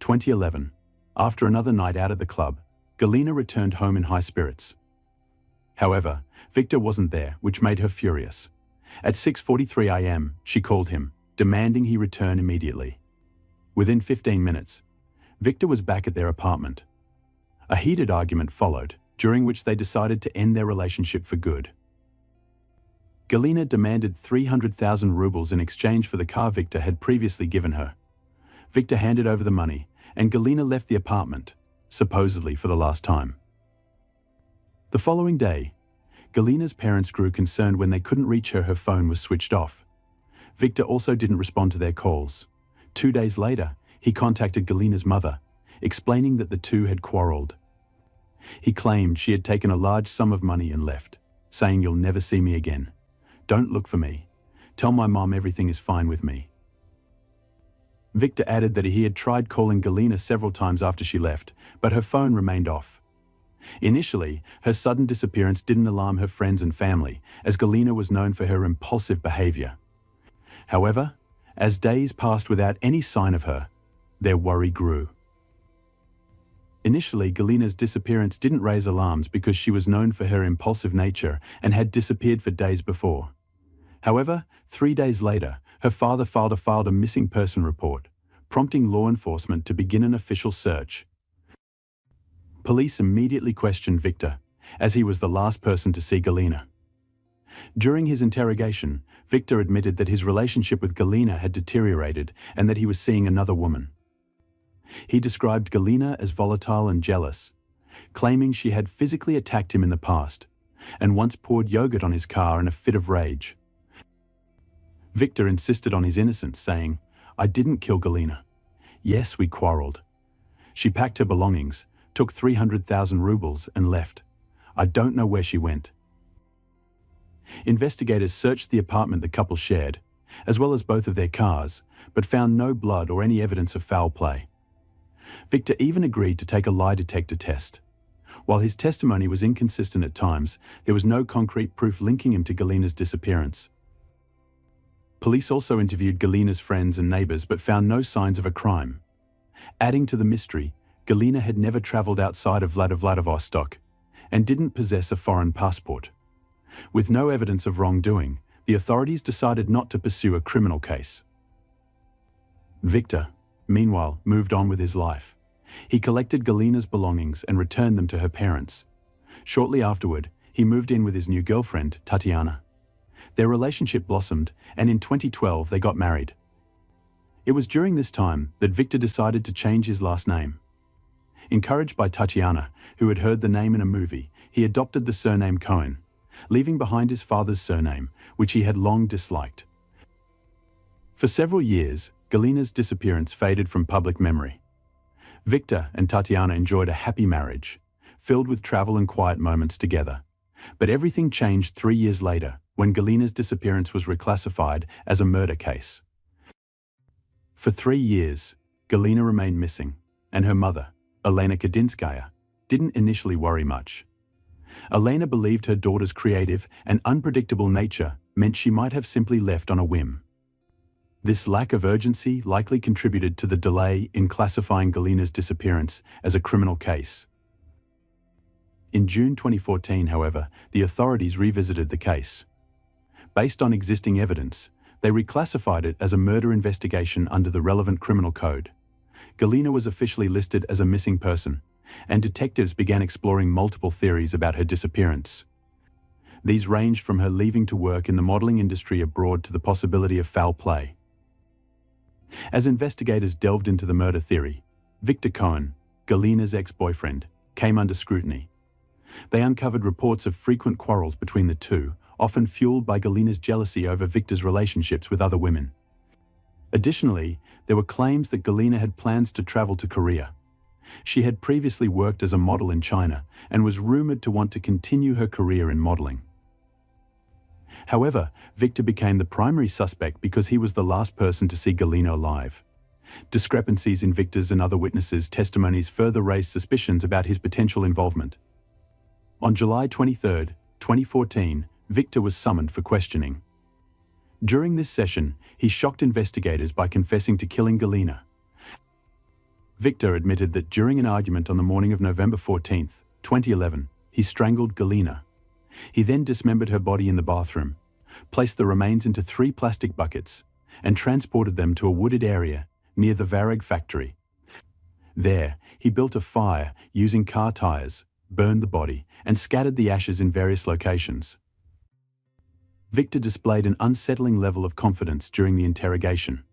S1: 2011, after another night out at the club, Galina returned home in high spirits. However, Victor wasn't there, which made her furious. At 6:43 a.m., she called him, demanding he return immediately. Within 15 minutes, Victor was back at their apartment. A heated argument followed, during which they decided to end their relationship for good. Galina demanded 300,000 rubles in exchange for the car Victor had previously given her. Victor handed over the money, and Galina left the apartment, supposedly for the last time. The following day, Galina's parents grew concerned when they couldn't reach her. Her phone was switched off. Victor also didn't respond to their calls. 2 days later, he contacted Galina's mother, explaining that the two had quarreled. He claimed she had taken a large sum of money and left, saying, "You'll never see me again. Don't look for me. Tell my mom everything is fine with me." Victor added that he had tried calling Galina several times after she left, but her phone remained off. Initially, her sudden disappearance didn't alarm her friends and family, as Galina was known for her impulsive behavior. However, as days passed without any sign of her, their worry grew. Initially, Galina's disappearance didn't raise alarms because she was known for her impulsive nature and had disappeared for days before. However, 3 days later, her father filed a missing person report, prompting law enforcement to begin an official search. Police immediately questioned Victor, as he was the last person to see Galina. During his interrogation, Victor admitted that his relationship with Galina had deteriorated and that he was seeing another woman. He described Galina as volatile and jealous, claiming she had physically attacked him in the past and once poured yogurt on his car in a fit of rage. Victor insisted on his innocence, saying, "I didn't kill Galina. Yes, we quarreled. She packed her belongings, took 300,000 rubles and left. I don't know where she went." Investigators searched the apartment the couple shared, as well as both of their cars, but found no blood or any evidence of foul play. Victor even agreed to take a lie detector test. While his testimony was inconsistent at times, there was no concrete proof linking him to Galina's disappearance. Police also interviewed Galina's friends and neighbors but found no signs of a crime. Adding to the mystery, Galina had never traveled outside of Vladivostok and didn't possess a foreign passport. With no evidence of wrongdoing, the authorities decided not to pursue a criminal case. Victor, meanwhile, moved on with his life. He collected Galina's belongings and returned them to her parents. Shortly afterward, he moved in with his new girlfriend, Tatiana. Their relationship blossomed, and in 2012 they got married. It was during this time that Victor decided to change his last name. Encouraged by Tatiana, who had heard the name in a movie, he adopted the surname Cohen, leaving behind his father's surname, which he had long disliked. For several years, Galina's disappearance faded from public memory. Victor and Tatiana enjoyed a happy marriage, filled with travel and quiet moments together. But everything changed 3 years later, when Galina's disappearance was reclassified as a murder case. For 3 years, Galina remained missing, and her mother, Elena Kadinskaya, didn't initially worry much. Elena believed her daughter's creative and unpredictable nature meant she might have simply left on a whim. This lack of urgency likely contributed to the delay in classifying Galina's disappearance as a criminal case. In June 2014, however, the authorities revisited the case. Based on existing evidence, they reclassified it as a murder investigation under the relevant criminal code. Galina was officially listed as a missing person, and detectives began exploring multiple theories about her disappearance. These ranged from her leaving to work in the modeling industry abroad to the possibility of foul play. As investigators delved into the murder theory, Victor Cohen, Galina's ex-boyfriend, came under scrutiny. They uncovered reports of frequent quarrels between the two, often fueled by Galina's jealousy over Victor's relationships with other women. Additionally, there were claims that Galina had plans to travel to Korea. She had previously worked as a model in China and was rumored to want to continue her career in modeling. However, Victor became the primary suspect because he was the last person to see Galina alive. Discrepancies in Victor's and other witnesses' testimonies further raised suspicions about his potential involvement. On July 23, 2014, Victor was summoned for questioning. During this session, he shocked investigators by confessing to killing Galina. Victor admitted that during an argument on the morning of November 14, 2011, he strangled Galina. He then dismembered her body in the bathroom, placed the remains into 3 plastic buckets, and transported them to a wooded area near the Vareg factory. There, he built a fire using car tires, burned the body, and scattered the ashes in various locations. Victor displayed an unsettling level of confidence during the interrogation.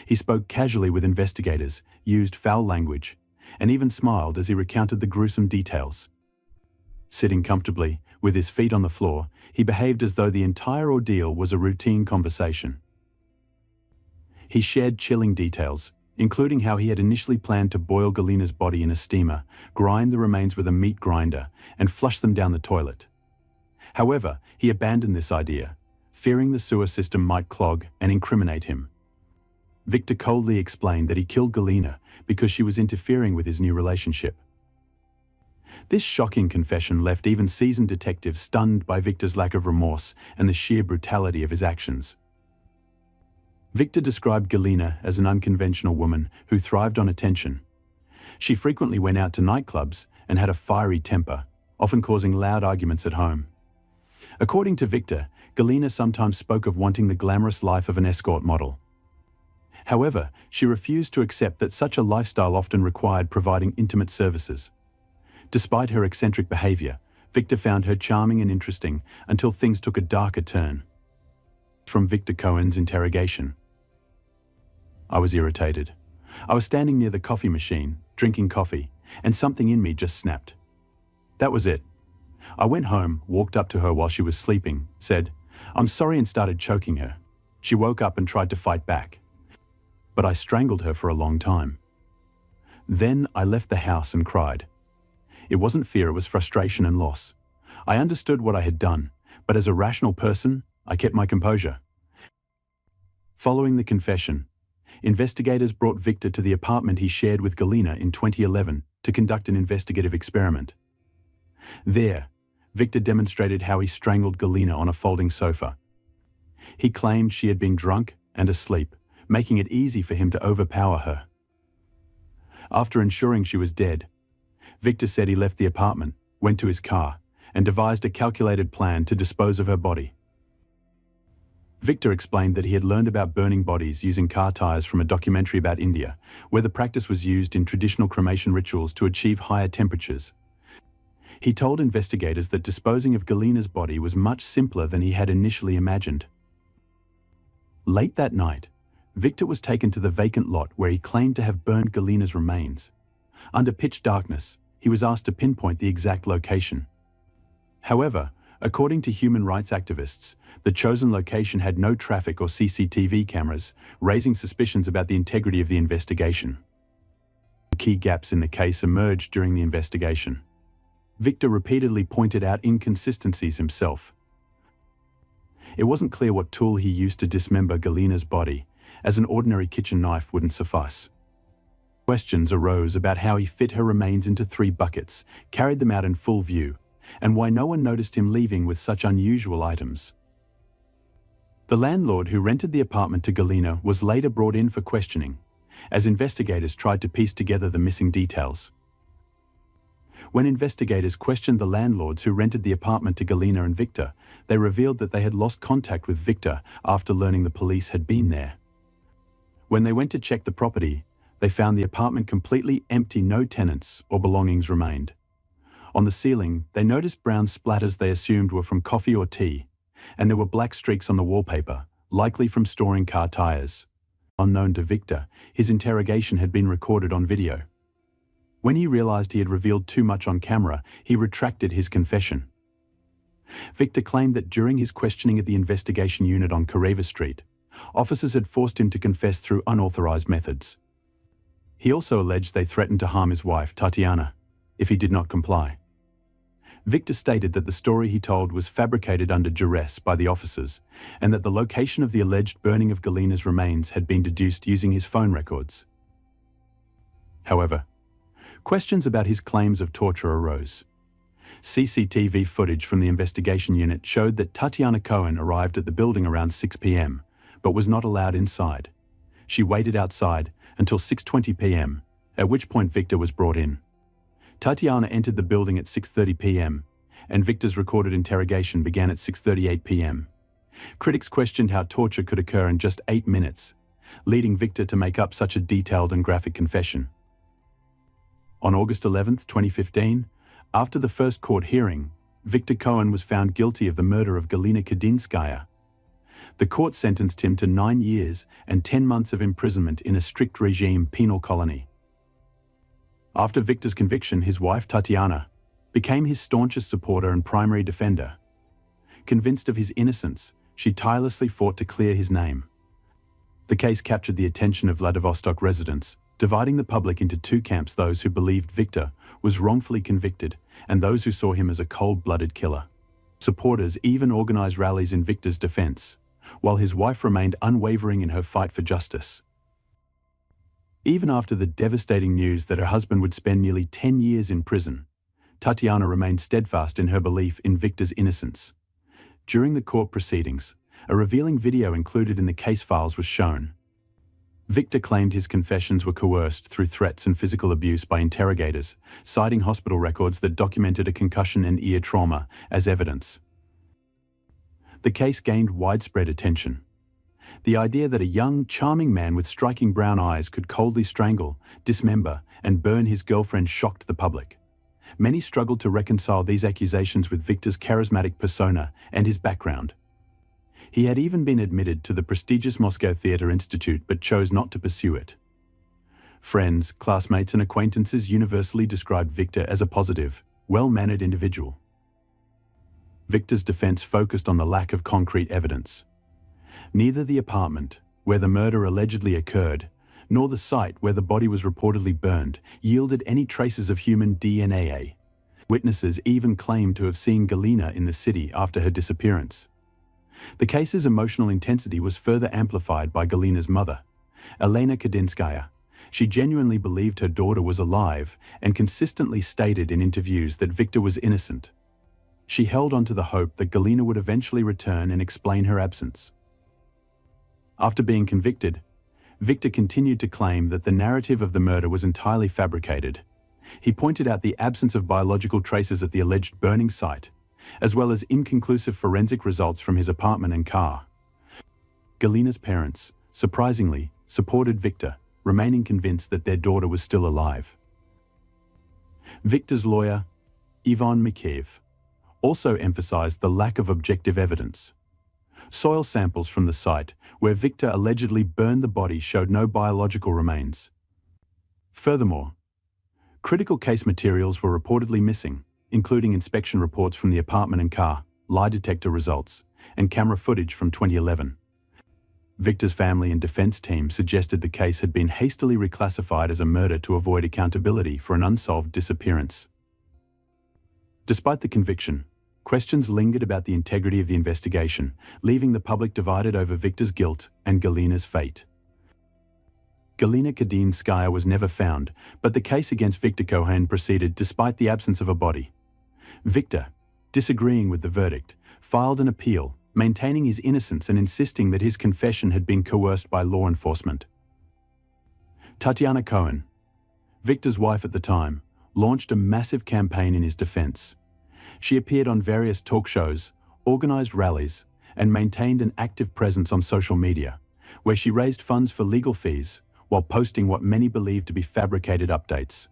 S1: He spoke casually with investigators, used foul language, and even smiled as he recounted the gruesome details. Sitting comfortably, with his feet on the floor, he behaved as though the entire ordeal was a routine conversation. He shared chilling details, including how he had initially planned to boil Galina's body in a steamer, grind the remains with a meat grinder, and flush them down the toilet. However, he abandoned this idea, fearing the sewer system might clog and incriminate him. Victor coldly explained that he killed Galina because she was interfering with his new relationship. This shocking confession left even seasoned detectives stunned by Victor's lack of remorse and the sheer brutality of his actions. Victor described Galina as an unconventional woman who thrived on attention. She frequently went out to nightclubs and had a fiery temper, often causing loud arguments at home. According to Victor, Galina sometimes spoke of wanting the glamorous life of an escort model. However, she refused to accept that such a lifestyle often required providing intimate services. Despite her eccentric behavior, Victor found her charming and interesting until things took a darker turn. From Victor Cohen's interrogation. I was irritated. I was standing near the coffee machine, drinking coffee, and something in me just snapped. That was it. I went home, walked up to her while she was sleeping, said, "I'm sorry," and started choking her. She woke up and tried to fight back. But I strangled her for a long time. Then I left the house and cried. It wasn't fear, it was frustration and loss. I understood what I had done, but as a rational person, I kept my composure. Following the confession, investigators brought Victor to the apartment he shared with Galina in 2011 to conduct an investigative experiment. There, Victor demonstrated how he strangled Galina on a folding sofa. He claimed she had been drunk and asleep, making it easy for him to overpower her. After ensuring she was dead, Victor said he left the apartment, went to his car, and devised a calculated plan to dispose of her body. Victor explained that he had learned about burning bodies using car tires from a documentary about India, where the practice was used in traditional cremation rituals to achieve higher temperatures. He told investigators that disposing of Galina's body was much simpler than he had initially imagined. Late that night, Victor was taken to the vacant lot where he claimed to have burned Galina's remains. Under pitch darkness, he was asked to pinpoint the exact location. However, according to human rights activists, the chosen location had no traffic or CCTV cameras, raising suspicions about the integrity of the investigation. Key gaps in the case emerged during the investigation. Victor repeatedly pointed out inconsistencies himself. It wasn't clear what tool he used to dismember Galina's body, as an ordinary kitchen knife wouldn't suffice. Questions arose about how he fit her remains into 3 buckets, carried them out in full view, and why no one noticed him leaving with such unusual items. The landlord who rented the apartment to Galina was later brought in for questioning, as investigators tried to piece together the missing details. When investigators questioned the landlords who rented the apartment to Galina and Victor, they revealed that they had lost contact with Victor after learning the police had been there. When they went to check the property, they found the apartment completely empty, no tenants or belongings remained. On the ceiling, they noticed brown splatters they assumed were from coffee or tea, and there were black streaks on the wallpaper, likely from storing car tires. Unknown to Victor, his interrogation had been recorded on video. When he realized he had revealed too much on camera, he retracted his confession. Victor claimed that during his questioning at the investigation unit on Kareva Street, officers had forced him to confess through unauthorized methods. He also alleged they threatened to harm his wife, Tatiana, if he did not comply. Victor stated that the story he told was fabricated under duress by the officers, and that the location of the alleged burning of Galina's remains had been deduced using his phone records. However, questions about his claims of torture arose. CCTV footage from the investigation unit showed that Tatiana Cohen arrived at the building around 6 p.m., but was not allowed inside. She waited outside until 6:20 p.m., at which point Victor was brought in. Tatiana entered the building at 6:30 p.m., and Victor's recorded interrogation began at 6:38 p.m. Critics questioned how torture could occur in just 8 minutes, leading Victor to make up such a detailed and graphic confession. On August 11, 2015, after the first court hearing, Victor Cohen was found guilty of the murder of Galina Kadinskaya. The court sentenced him to 9 years and 10 months of imprisonment in a strict regime penal colony. After Victor's conviction, his wife Tatiana became his staunchest supporter and primary defender. Convinced of his innocence, she tirelessly fought to clear his name. The case captured the attention of Vladivostok residents, dividing the public into 2 camps: those who believed Victor was wrongfully convicted and those who saw him as a cold-blooded killer. Supporters even organized rallies in Victor's defense, while his wife remained unwavering in her fight for justice. Even after the devastating news that her husband would spend nearly 10 years in prison, Tatiana remained steadfast in her belief in Victor's innocence. During the court proceedings, a revealing video included in the case files was shown. Victor claimed his confessions were coerced through threats and physical abuse by interrogators, citing hospital records that documented a concussion and ear trauma as evidence. The case gained widespread attention. The idea that a young, charming man with striking brown eyes could coldly strangle, dismember, and burn his girlfriend shocked the public. Many struggled to reconcile these accusations with Victor's charismatic persona and his background. He had even been admitted to the prestigious Moscow Theatre Institute but chose not to pursue it. Friends, classmates, and acquaintances universally described Victor as a positive, well-mannered individual. Victor's defense focused on the lack of concrete evidence. Neither the apartment, where the murder allegedly occurred, nor the site where the body was reportedly burned yielded any traces of human DNA. Witnesses even claimed to have seen Galina in the city after her disappearance. The case's emotional intensity was further amplified by Galina's mother, Elena Kadinskaya. She genuinely believed her daughter was alive and consistently stated in interviews that Victor was innocent. She held on to the hope that Galina would eventually return and explain her absence. After being convicted, Victor continued to claim that the narrative of the murder was entirely fabricated. He pointed out the absence of biological traces at the alleged burning site, as well as inconclusive forensic results from his apartment and car. Galina's parents, surprisingly, supported Victor, remaining convinced that their daughter was still alive. Victor's lawyer, Ivan Mikheyev, also emphasized the lack of objective evidence. Soil samples from the site where Victor allegedly burned the body showed no biological remains. Furthermore, critical case materials were reportedly missing, including inspection reports from the apartment and car, lie detector results, and camera footage from 2011. Victor's family and defense team suggested the case had been hastily reclassified as a murder to avoid accountability for an unsolved disappearance. Despite the conviction, questions lingered about the integrity of the investigation, leaving the public divided over Victor's guilt and Galina's fate. Galina Kadinskaya was never found, but the case against Victor Cohen proceeded despite the absence of a body. Victor, disagreeing with the verdict, filed an appeal, maintaining his innocence and insisting that his confession had been coerced by law enforcement. Tatiana Cohen, Victor's wife at the time, launched a massive campaign in his defense. She appeared on various talk shows, organized rallies, and maintained an active presence on social media, where she raised funds for legal fees while posting what many believed to be fabricated updates.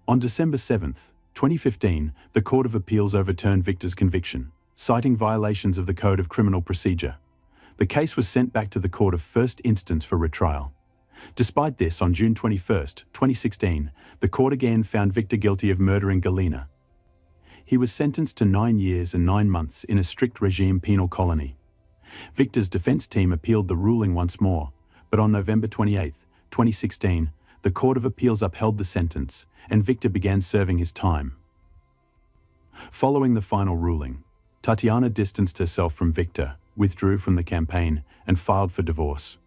S1: On December 7, 2015, the Court of Appeals overturned Victor's conviction, citing violations of the Code of Criminal Procedure. The case was sent back to the Court of First Instance for retrial. Despite this, on June 21, 2016, the court again found Victor guilty of murdering Galina. He was sentenced to 9 years and 9 months in a strict regime penal colony. Victor's defense team appealed the ruling once more, but on November 28, 2016, the Court of Appeals upheld the sentence, and Victor began serving his time. Following the final ruling, Tatiana distanced herself from Victor, withdrew from the campaign, and filed for divorce.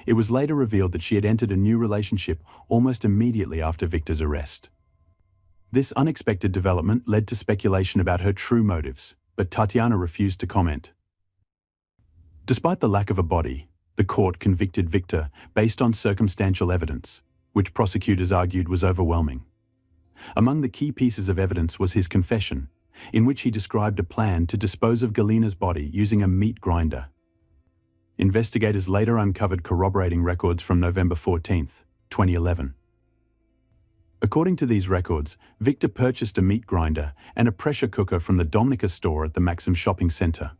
S1: It was later revealed that she had entered a new relationship almost immediately after Victor's arrest. This unexpected development led to speculation about her true motives, but Tatiana refused to comment. Despite the lack of a body, the court convicted Victor based on circumstantial evidence, which prosecutors argued was overwhelming. Among the key pieces of evidence was his confession, in which he described a plan to dispose of Galina's body using a meat grinder. Investigators later uncovered corroborating records from November 14, 2011. According to these records, Victor purchased a meat grinder and a pressure cooker from the Dominica store at the Maxim shopping center.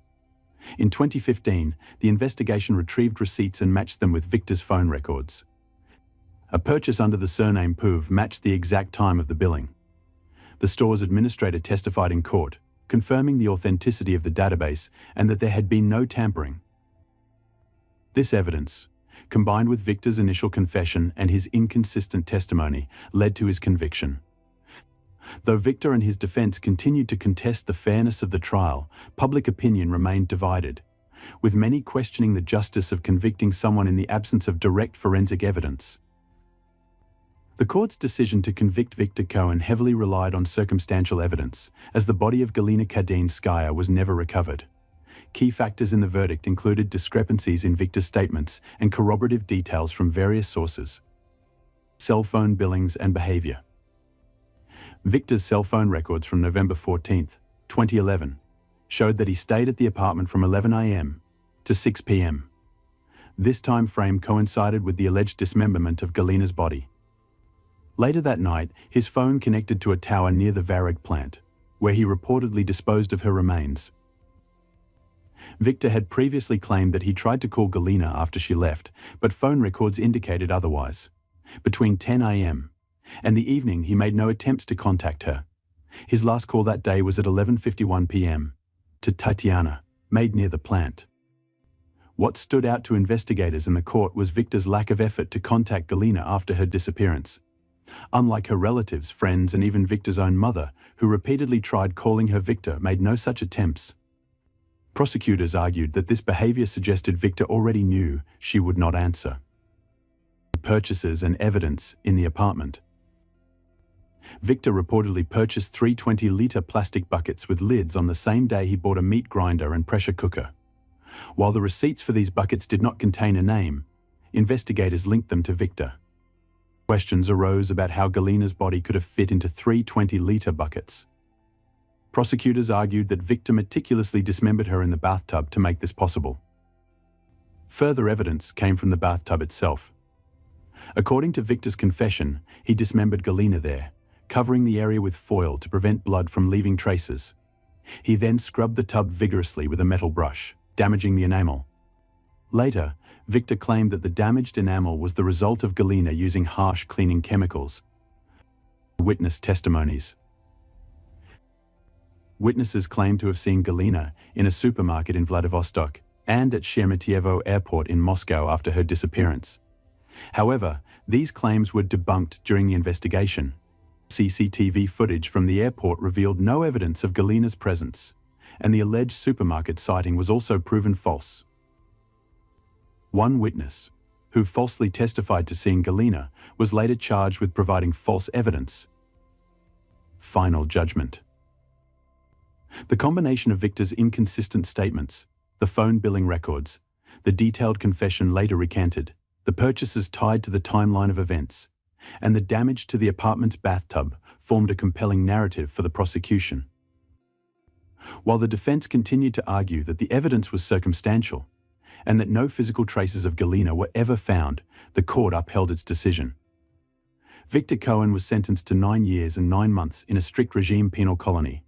S1: In 2015, the investigation retrieved receipts and matched them with Victor's phone records. A purchase under the surname Pouv matched the exact time of the billing. The store's administrator testified in court, confirming the authenticity of the database and that there had been no tampering. This evidence, combined with Victor's initial confession and his inconsistent testimony, led to his conviction. Though Victor and his defense continued to contest the fairness of the trial, public opinion remained divided, with many questioning the justice of convicting someone in the absence of direct forensic evidence. The court's decision to convict Victor Cohen heavily relied on circumstantial evidence, as the body of Galina Kadinskaya was never recovered. Key factors in the verdict included discrepancies in Victor's statements and corroborative details from various sources. Cell phone billings and behavior. Victor's cell phone records from November 14, 2011, showed that he stayed at the apartment from 11 a.m. to 6 p.m. This time frame coincided with the alleged dismemberment of Galina's body. Later that night, his phone connected to a tower near the Vareg plant, where he reportedly disposed of her remains. Victor had previously claimed that he tried to call Galina after she left, but phone records indicated otherwise. Between 10 a.m. and the evening, he made no attempts to contact her. His last call that day was at 11:51 p.m. to Tatiana, made near the plant. What stood out to investigators in the court was Victor's lack of effort to contact Galina after her disappearance. Unlike her relatives, friends, and even Victor's own mother, who repeatedly tried calling her, Victor made no such attempts. Prosecutors argued that this behavior suggested Victor already knew she would not answer. Purchases and evidence in the apartment. Victor reportedly purchased 3 20-liter plastic buckets with lids on the same day he bought a meat grinder and pressure cooker. While the receipts for these buckets did not contain a name, investigators linked them to Victor. Questions arose about how Galina's body could have fit into 3 20-liter buckets. Prosecutors argued that Victor meticulously dismembered her in the bathtub to make this possible. Further evidence came from the bathtub itself. According to Victor's confession, he dismembered Galina there, covering the area with foil to prevent blood from leaving traces. He then scrubbed the tub vigorously with a metal brush, damaging the enamel. Later, Victor claimed that the damaged enamel was the result of Galina using harsh cleaning chemicals. Witness testimonies. Witnesses claimed to have seen Galina in a supermarket in Vladivostok and at Sheremetyevo Airport in Moscow after her disappearance. However, these claims were debunked during the investigation. CCTV footage from the airport revealed no evidence of Galina's presence, and the alleged supermarket sighting was also proven false. One witness, who falsely testified to seeing Galina, was later charged with providing false evidence. Final judgment. The combination of Victor's inconsistent statements, the phone billing records, the detailed confession later recanted, the purchases tied to the timeline of events, and the damage to the apartment's bathtub formed a compelling narrative for the prosecution. While the defense continued to argue that the evidence was circumstantial and that no physical traces of Galina were ever found, the court upheld its decision. Victor Cohen was sentenced to 9 years and 9 months in a strict regime penal colony.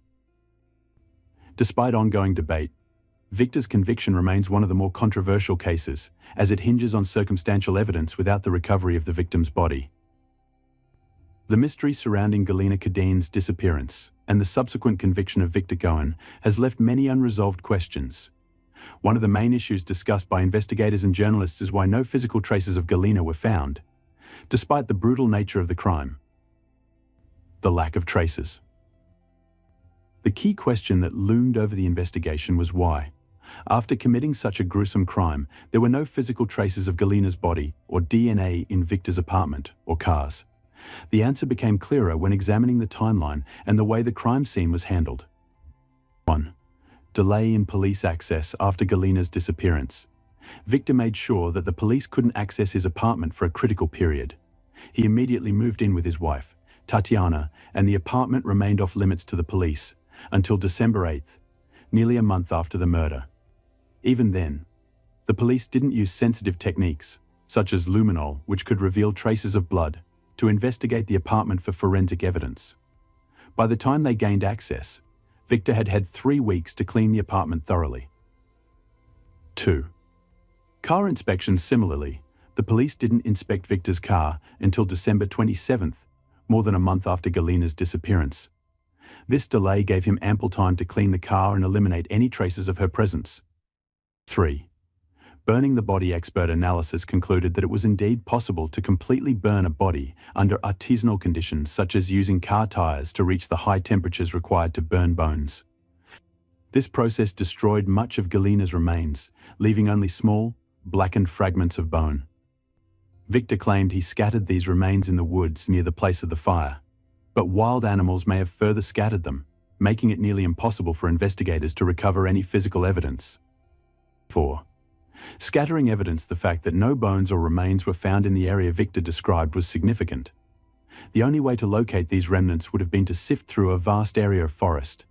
S1: Despite ongoing debate, Victor's conviction remains one of the more controversial cases, as it hinges on circumstantial evidence without the recovery of the victim's body. The mystery surrounding Galina Kadin's disappearance and the subsequent conviction of Victor Cohen has left many unresolved questions. One of the main issues discussed by investigators and journalists is why no physical traces of Galina were found, despite the brutal nature of the crime. The lack of traces. The key question that loomed over the investigation was why, after committing such a gruesome crime, there were no physical traces of Galina's body or DNA in Victor's apartment or cars. The answer became clearer when examining the timeline and the way the crime scene was handled. 1. Delay in police access after Galina's disappearance. Victor made sure that the police couldn't access his apartment for a critical period. He immediately moved in with his wife, Tatiana, and the apartment remained off limits to the police until December 8th, nearly a month after the murder. Even then, the police didn't use sensitive techniques, such as luminol, which could reveal traces of blood, to investigate the apartment for forensic evidence. By the time they gained access, Victor had had 3 weeks to clean the apartment thoroughly. 2. Car inspections. Similarly, the police didn't inspect Victor's car until December 27th, more than a month after Galina's disappearance. This delay gave him ample time to clean the car and eliminate any traces of her presence. 3. Burning the body. Expert analysis concluded that it was indeed possible to completely burn a body under artisanal conditions, such as using car tires to reach the high temperatures required to burn bones. This process destroyed much of Galina's remains, leaving only small, blackened fragments of bone. Victor claimed he scattered these remains in the woods near the place of the fire, but wild animals may have further scattered them, making it nearly impossible for investigators to recover any physical evidence. 4. Scattering evidence. The fact that no bones or remains were found in the area Victor described was significant. The only way to locate these remnants would have been to sift through a vast area of forest.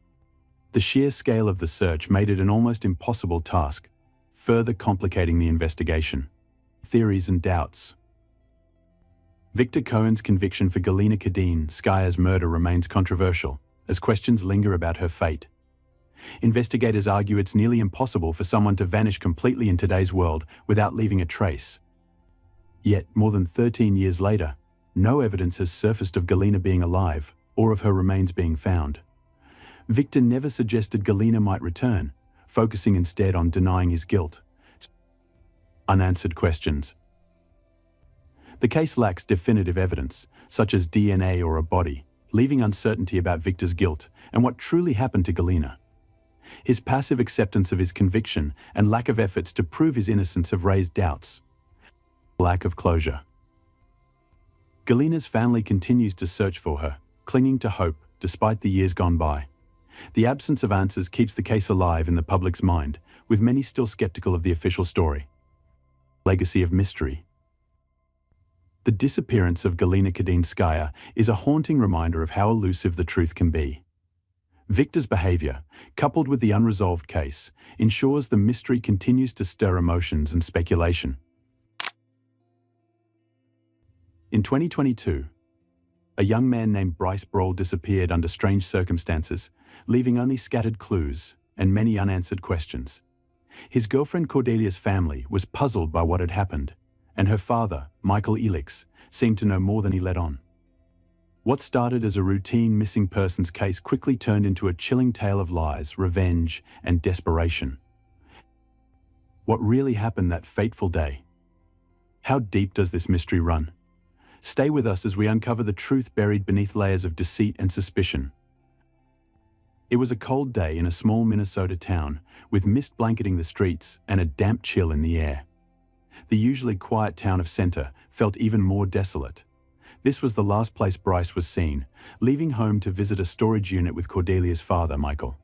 S1: The sheer scale of the search made it an almost impossible task, further complicating the investigation. Theories and doubts. Victor Cohen's conviction for Galina Kadinskaya's murder remains controversial, as questions linger about her fate. Investigators argue it's nearly impossible for someone to vanish completely in today's world without leaving a trace. Yet, more than 13 years later, no evidence has surfaced of Galina being alive or of her remains being found. Victor never suggested Galina might return, focusing instead on denying his guilt. Unanswered questions. The case lacks definitive evidence, such as DNA or a body, leaving uncertainty about Victor's guilt and what truly happened to Galina. His passive acceptance of his conviction and lack of efforts to prove his innocence have raised doubts. Lack of closure. Galina's family continues to search for her, clinging to hope despite the years gone by. The absence of answers keeps the case alive in the public's mind, with many still skeptical of the official story. Legacy of mystery. The disappearance of Galina Kadinskaya is a haunting reminder of how elusive the truth can be. Victor's behavior, coupled with the unresolved case, ensures the mystery continues to stir emotions and speculation. In 2022, a young man named Bryce Brawl disappeared under strange circumstances, leaving only scattered clues and many unanswered questions. His girlfriend Cordelia's family was puzzled by what had happened, and her father, Michael Elix, seemed to know more than he let on. What started as a routine missing persons case quickly turned into a chilling tale of lies, revenge, and desperation. What really happened that fateful day? How deep does this mystery run? Stay with us as we uncover the truth buried beneath layers of deceit and suspicion. It was a cold day in a small Minnesota town, with mist blanketing the streets and a damp chill in the air. The usually quiet town of Center felt even more desolate. This was the last place Bryce was seen, leaving home to visit a storage unit with Cordelia's father, Michael.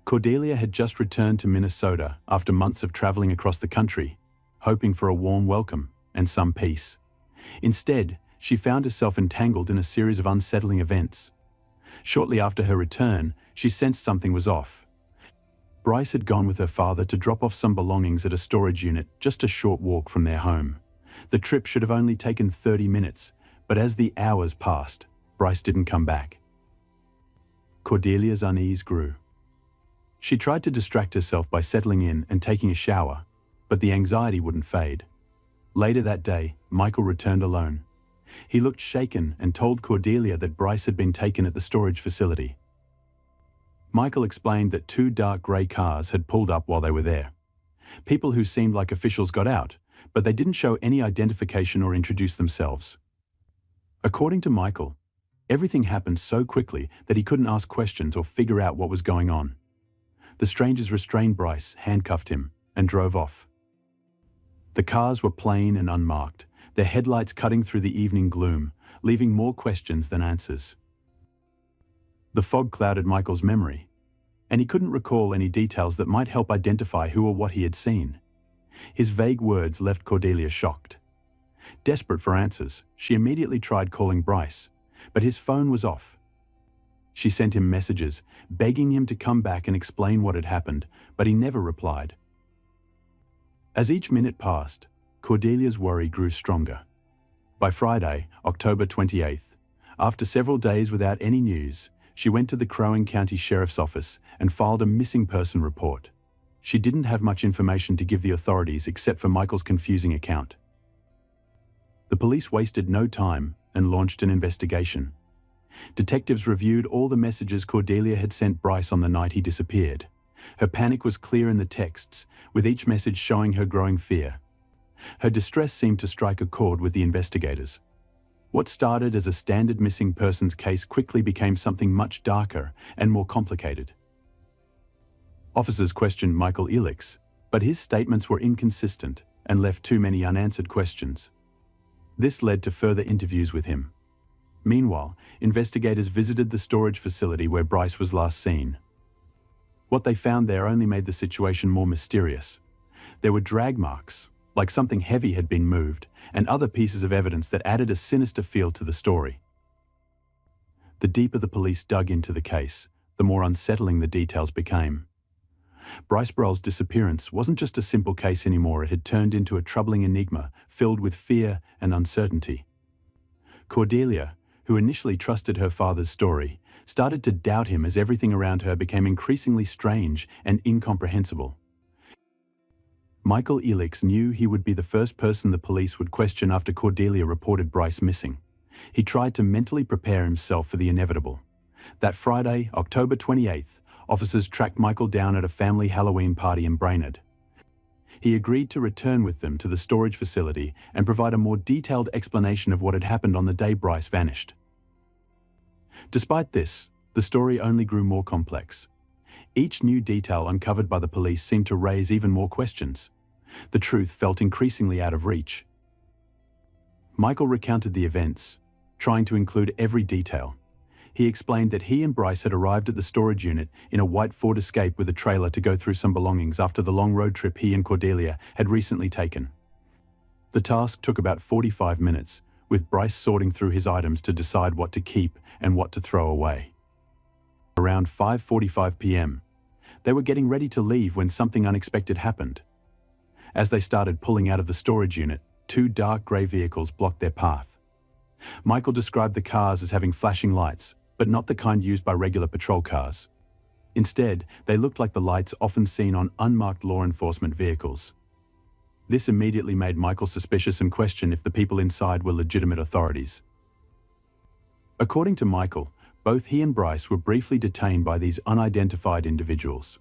S1: Cordelia had just returned to Minnesota after months of traveling across the country, hoping for a warm welcome and some peace. Instead, she found herself entangled in a series of unsettling events. Shortly after her return, she sensed something was off. Bryce had gone with her father to drop off some belongings at a storage unit just a short walk from their home. The trip should have only taken 30 minutes, but as the hours passed, Bryce didn't come back. Cordelia's unease grew. She tried to distract herself by settling in and taking a shower, but the anxiety wouldn't fade. Later that day, Michael returned alone. He looked shaken and told Cordelia that Bryce had been taken at the storage facility. Michael explained that 2 dark grey cars had pulled up while they were there. People who seemed like officials got out, but they didn't show any identification or introduce themselves. According to Michael, everything happened so quickly that he couldn't ask questions or figure out what was going on. The strangers restrained Bryce, handcuffed him, and drove off. The cars were plain and unmarked, their headlights cutting through the evening gloom, leaving more questions than answers. The fog clouded Michael's memory, and he couldn't recall any details that might help identify who or what he had seen. His vague words left Cordelia shocked. Desperate for answers, she immediately tried calling Bryce, but his phone was off. She sent him messages, begging him to come back and explain what had happened, but he never replied. As each minute passed, Cordelia's worry grew stronger. By Friday, October 28th, after several days without any news, she went to the Crow Wing County Sheriff's Office and filed a missing person report. She didn't have much information to give the authorities except for Michael's confusing account. The police wasted no time and launched an investigation. Detectives reviewed all the messages Cordelia had sent Bryce on the night he disappeared. Her panic was clear in the texts, with each message showing her growing fear. Her distress seemed to strike a chord with the investigators. What started as a standard missing persons case quickly became something much darker and more complicated. Officers questioned Michael Elix, but his statements were inconsistent and left too many unanswered questions. This led to further interviews with him. Meanwhile, investigators visited the storage facility where Bryce was last seen. What they found there only made the situation more mysterious. There were drag marks, like something heavy had been moved, and other pieces of evidence that added a sinister feel to the story. The deeper the police dug into the case, the more unsettling the details became. Bryce Brawl's disappearance wasn't just a simple case anymore, it had turned into a troubling enigma filled with fear and uncertainty. Cordelia, who initially trusted her father's story, started to doubt him as everything around her became increasingly strange and incomprehensible. Michael Elix knew he would be the first person the police would question after Cordelia reported Bryce missing. He tried to mentally prepare himself for the inevitable. That Friday, October 28th, officers tracked Michael down at a family Halloween party in Brainerd. He agreed to return with them to the storage facility and provide a more detailed explanation of what had happened on the day Bryce vanished. Despite this, the story only grew more complex. Each new detail uncovered by the police seemed to raise even more questions. The truth felt increasingly out of reach. Michael recounted the events, trying to include every detail. He explained that he and Bryce had arrived at the storage unit in a white Ford Escape with a trailer to go through some belongings after the long road trip he and Cordelia had recently taken. The task took about 45 minutes, with Bryce sorting through his items to decide what to keep and what to throw away. Around 5:45 p.m., they were getting ready to leave when something unexpected happened. As they started pulling out of the storage unit, two dark grey vehicles blocked their path. Michael described the cars as having flashing lights, but not the kind used by regular patrol cars. Instead, they looked like the lights often seen on unmarked law enforcement vehicles. This immediately made Michael suspicious and question if the people inside were legitimate authorities. According to Michael, both he and Bryce were briefly detained by these unidentified individuals.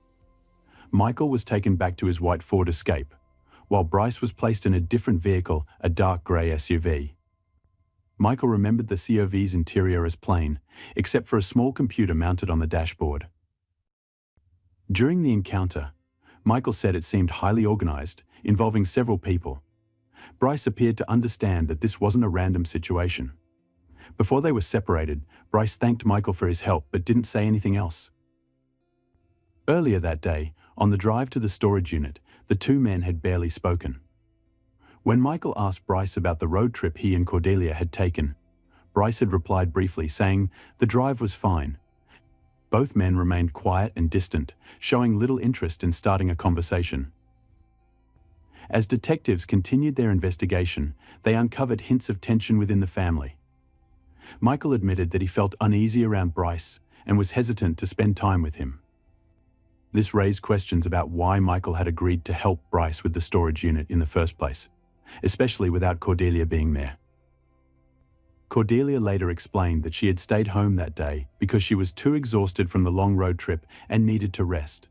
S1: Michael was taken back to his white Ford Escape, while Bryce was placed in a different vehicle, a dark grey SUV. Michael remembered the COV's interior as plain, except for a small computer mounted on the dashboard. During the encounter, Michael said it seemed highly organized, involving several people. Bryce appeared to understand that this wasn't a random situation. Before they were separated, Bryce thanked Michael for his help but didn't say anything else. Earlier that day, on the drive to the storage unit, the two men had barely spoken. When Michael asked Bryce about the road trip he and Cordelia had taken, Bryce had replied briefly, saying the drive was fine. Both men remained quiet and distant, showing little interest in starting a conversation. As detectives continued their investigation, they uncovered hints of tension within the family. Michael admitted that he felt uneasy around Bryce and was hesitant to spend time with him. This raised questions about why Michael had agreed to help Bryce with the storage unit in the first place, especially without Cordelia being there. Cordelia later explained that she had stayed home that day because she was too exhausted from the long road trip and needed to rest.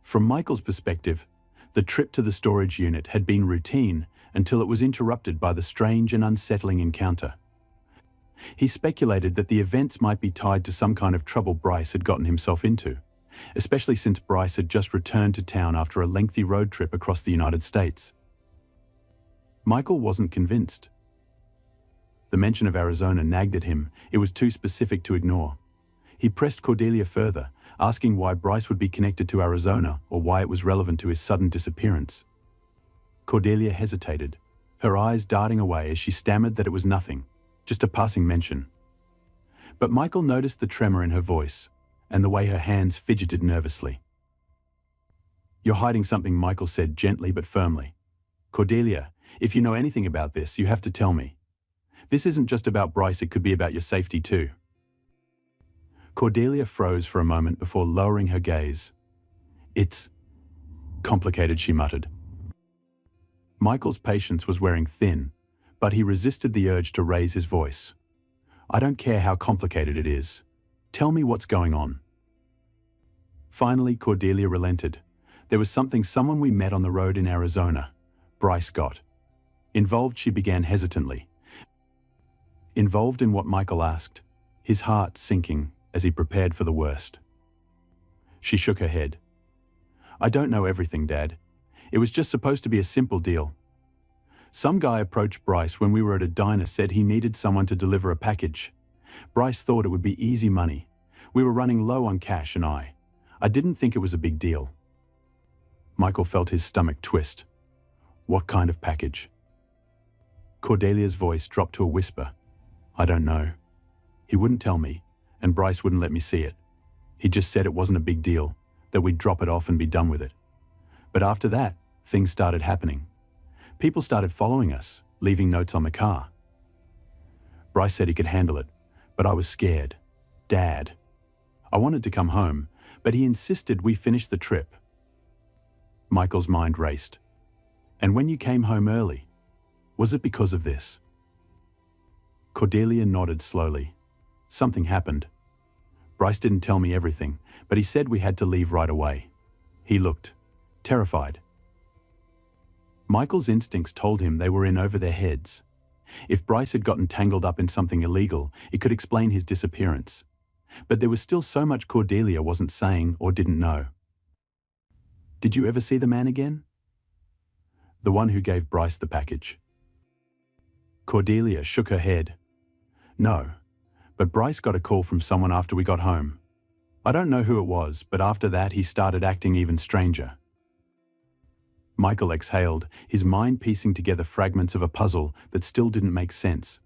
S1: From Michael's perspective, the trip to the storage unit had been routine until it was interrupted by the strange and unsettling encounter. He speculated that the events might be tied to some kind of trouble Bryce had gotten himself into, especially since Bryce had just returned to town after a lengthy road trip across the United States. Michael wasn't convinced. The mention of Arizona nagged at him. It was too specific to ignore. He pressed Cordelia further, asking why Bryce would be connected to Arizona or why it was relevant to his sudden disappearance. Cordelia hesitated, her eyes darting away as she stammered that it was nothing, just a passing mention. But Michael noticed the tremor in her voice and the way her hands fidgeted nervously. "You're hiding something," Michael said gently but firmly. "Cordelia, if you know anything about this, you have to tell me. This isn't just about Bryce, it could be about your safety too." Cordelia froze for a moment before lowering her gaze. "It's complicated," she muttered. Michael's patience was wearing thin, but he resisted the urge to raise his voice. "I don't care how complicated it is. Tell me what's going on." Finally, Cordelia relented. There was someone we met on the road in Arizona. Bryce got involved, she began hesitantly. Involved in what Michael asked, his heart sinking as he prepared for the worst. She shook her head. "I don't know everything, Dad. It was just supposed to be a simple deal. Some guy approached Bryce when we were at a diner, said he needed someone to deliver a package. Bryce thought it would be easy money. We were running low on cash and I didn't think it was a big deal." Michael felt his stomach twist. "What kind of package?" Cordelia's voice dropped to a whisper. "I don't know. He wouldn't tell me, and Bryce wouldn't let me see it. He just said it wasn't a big deal, that we'd drop it off and be done with it. But after that, things started happening. People started following us, leaving notes on the car. Bryce said he could handle it, but I was scared. Dad. I wanted to come home, but he insisted we finish the trip." Michael's mind raced. "And when you came home early, was it because of this?" Cordelia nodded slowly. "Something happened. Bryce didn't tell me everything, but he said we had to leave right away. He looked terrified." Michael's instincts told him they were in over their heads. If Bryce had gotten tangled up in something illegal, it could explain his disappearance. But there was still so much Cordelia wasn't saying or didn't know. Did you ever see the man again? The one who gave Bryce the package. Cordelia shook her head. No, but Bryce got a call from someone after we got home. I don't know who it was, but after that he started acting even stranger. Michael exhaled, his mind piecing together fragments of a puzzle that still didn't make sense.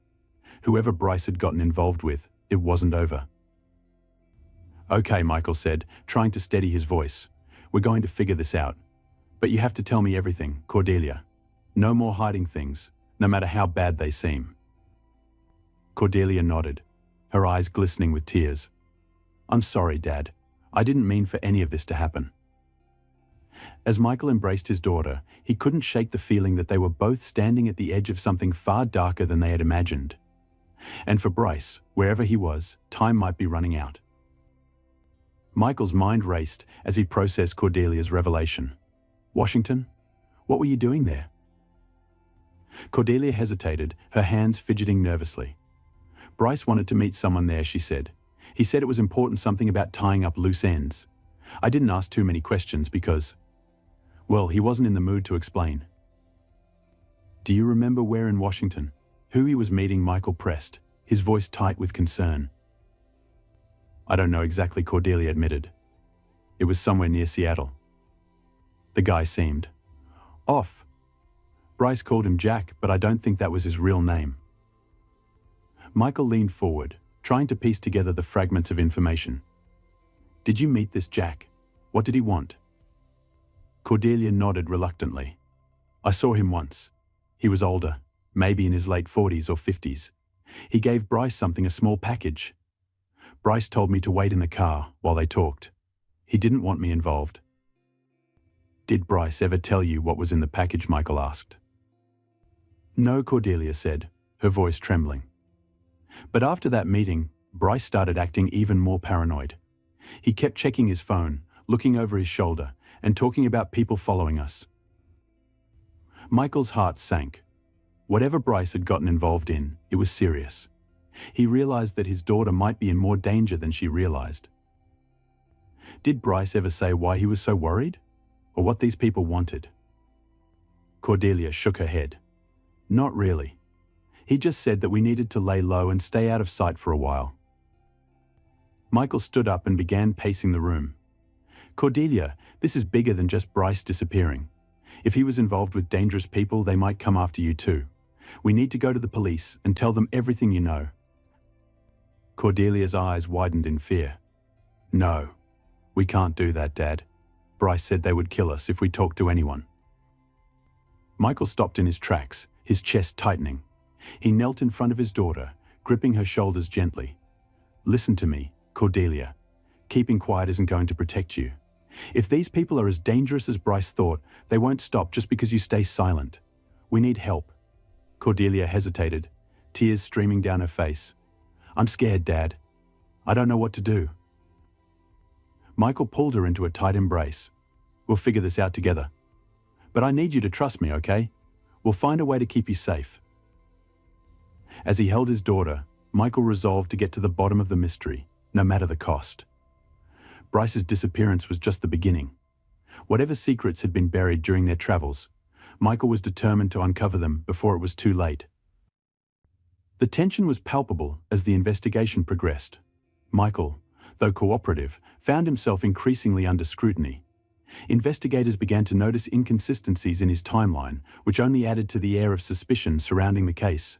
S1: Whoever Bryce had gotten involved with, it wasn't over. Okay, Michael said, trying to steady his voice. We're going to figure this out. But you have to tell me everything, Cordelia. No more hiding things, no matter how bad they seem. Cordelia nodded, her eyes glistening with tears. I'm sorry, Dad. I didn't mean for any of this to happen. As Michael embraced his daughter, he couldn't shake the feeling that they were both standing at the edge of something far darker than they had imagined. And for Bryce, wherever he was, time might be running out. Michael's mind raced as he processed Cordelia's revelation. Washington? What were you doing there? Cordelia hesitated, her hands fidgeting nervously. Bryce wanted to meet someone there, she said. He said it was important, something about tying up loose ends. I didn't ask too many questions because, well, he wasn't in the mood to explain. Do you remember where in Washington? Who he was meeting? Michael pressed, his voice tight with concern. I don't know exactly, Cordelia admitted. It was somewhere near Seattle. The guy seemed off. Bryce called him Jack, but I don't think that was his real name. Michael leaned forward, trying to piece together the fragments of information. Did you meet this Jack? What did he want? Cordelia nodded reluctantly. I saw him once. He was older, maybe in his late 40s or 50s. He gave Bryce something, a small package. Bryce told me to wait in the car while they talked. He didn't want me involved. Did Bryce ever tell you what was in the package? Michael asked. No, Cordelia said, her voice trembling. But after that meeting, Bryce started acting even more paranoid. He kept checking his phone, looking over his shoulder, and talking about people following us. Michael's heart sank. Whatever Bryce had gotten involved in, it was serious. He realized that his daughter might be in more danger than she realized. Did Bryce ever say why he was so worried? Or what these people wanted? Cordelia shook her head. Not really. He just said that we needed to lay low and stay out of sight for a while. Michael stood up and began pacing the room. Cordelia, this is bigger than just Bryce disappearing. If he was involved with dangerous people, they might come after you too. We need to go to the police and tell them everything you know. Cordelia's eyes widened in fear. No, we can't do that, Dad. Bryce said they would kill us if we talked to anyone. Michael stopped in his tracks, his chest tightening. He knelt in front of his daughter, gripping her shoulders gently. Listen to me, Cordelia. Keeping quiet isn't going to protect you. If these people are as dangerous as Bryce thought, they won't stop just because you stay silent. We need help. Cordelia hesitated, tears streaming down her face. I'm scared, Dad. I don't know what to do. Michael pulled her into a tight embrace. We'll figure this out together. But I need you to trust me, okay? We'll find a way to keep you safe. As he held his daughter, Michael resolved to get to the bottom of the mystery, no matter the cost. Bryce's disappearance was just the beginning. Whatever secrets had been buried during their travels, Michael was determined to uncover them before it was too late. The tension was palpable as the investigation progressed. Michael, though cooperative, found himself increasingly under scrutiny. Investigators began to notice inconsistencies in his timeline, which only added to the air of suspicion surrounding the case.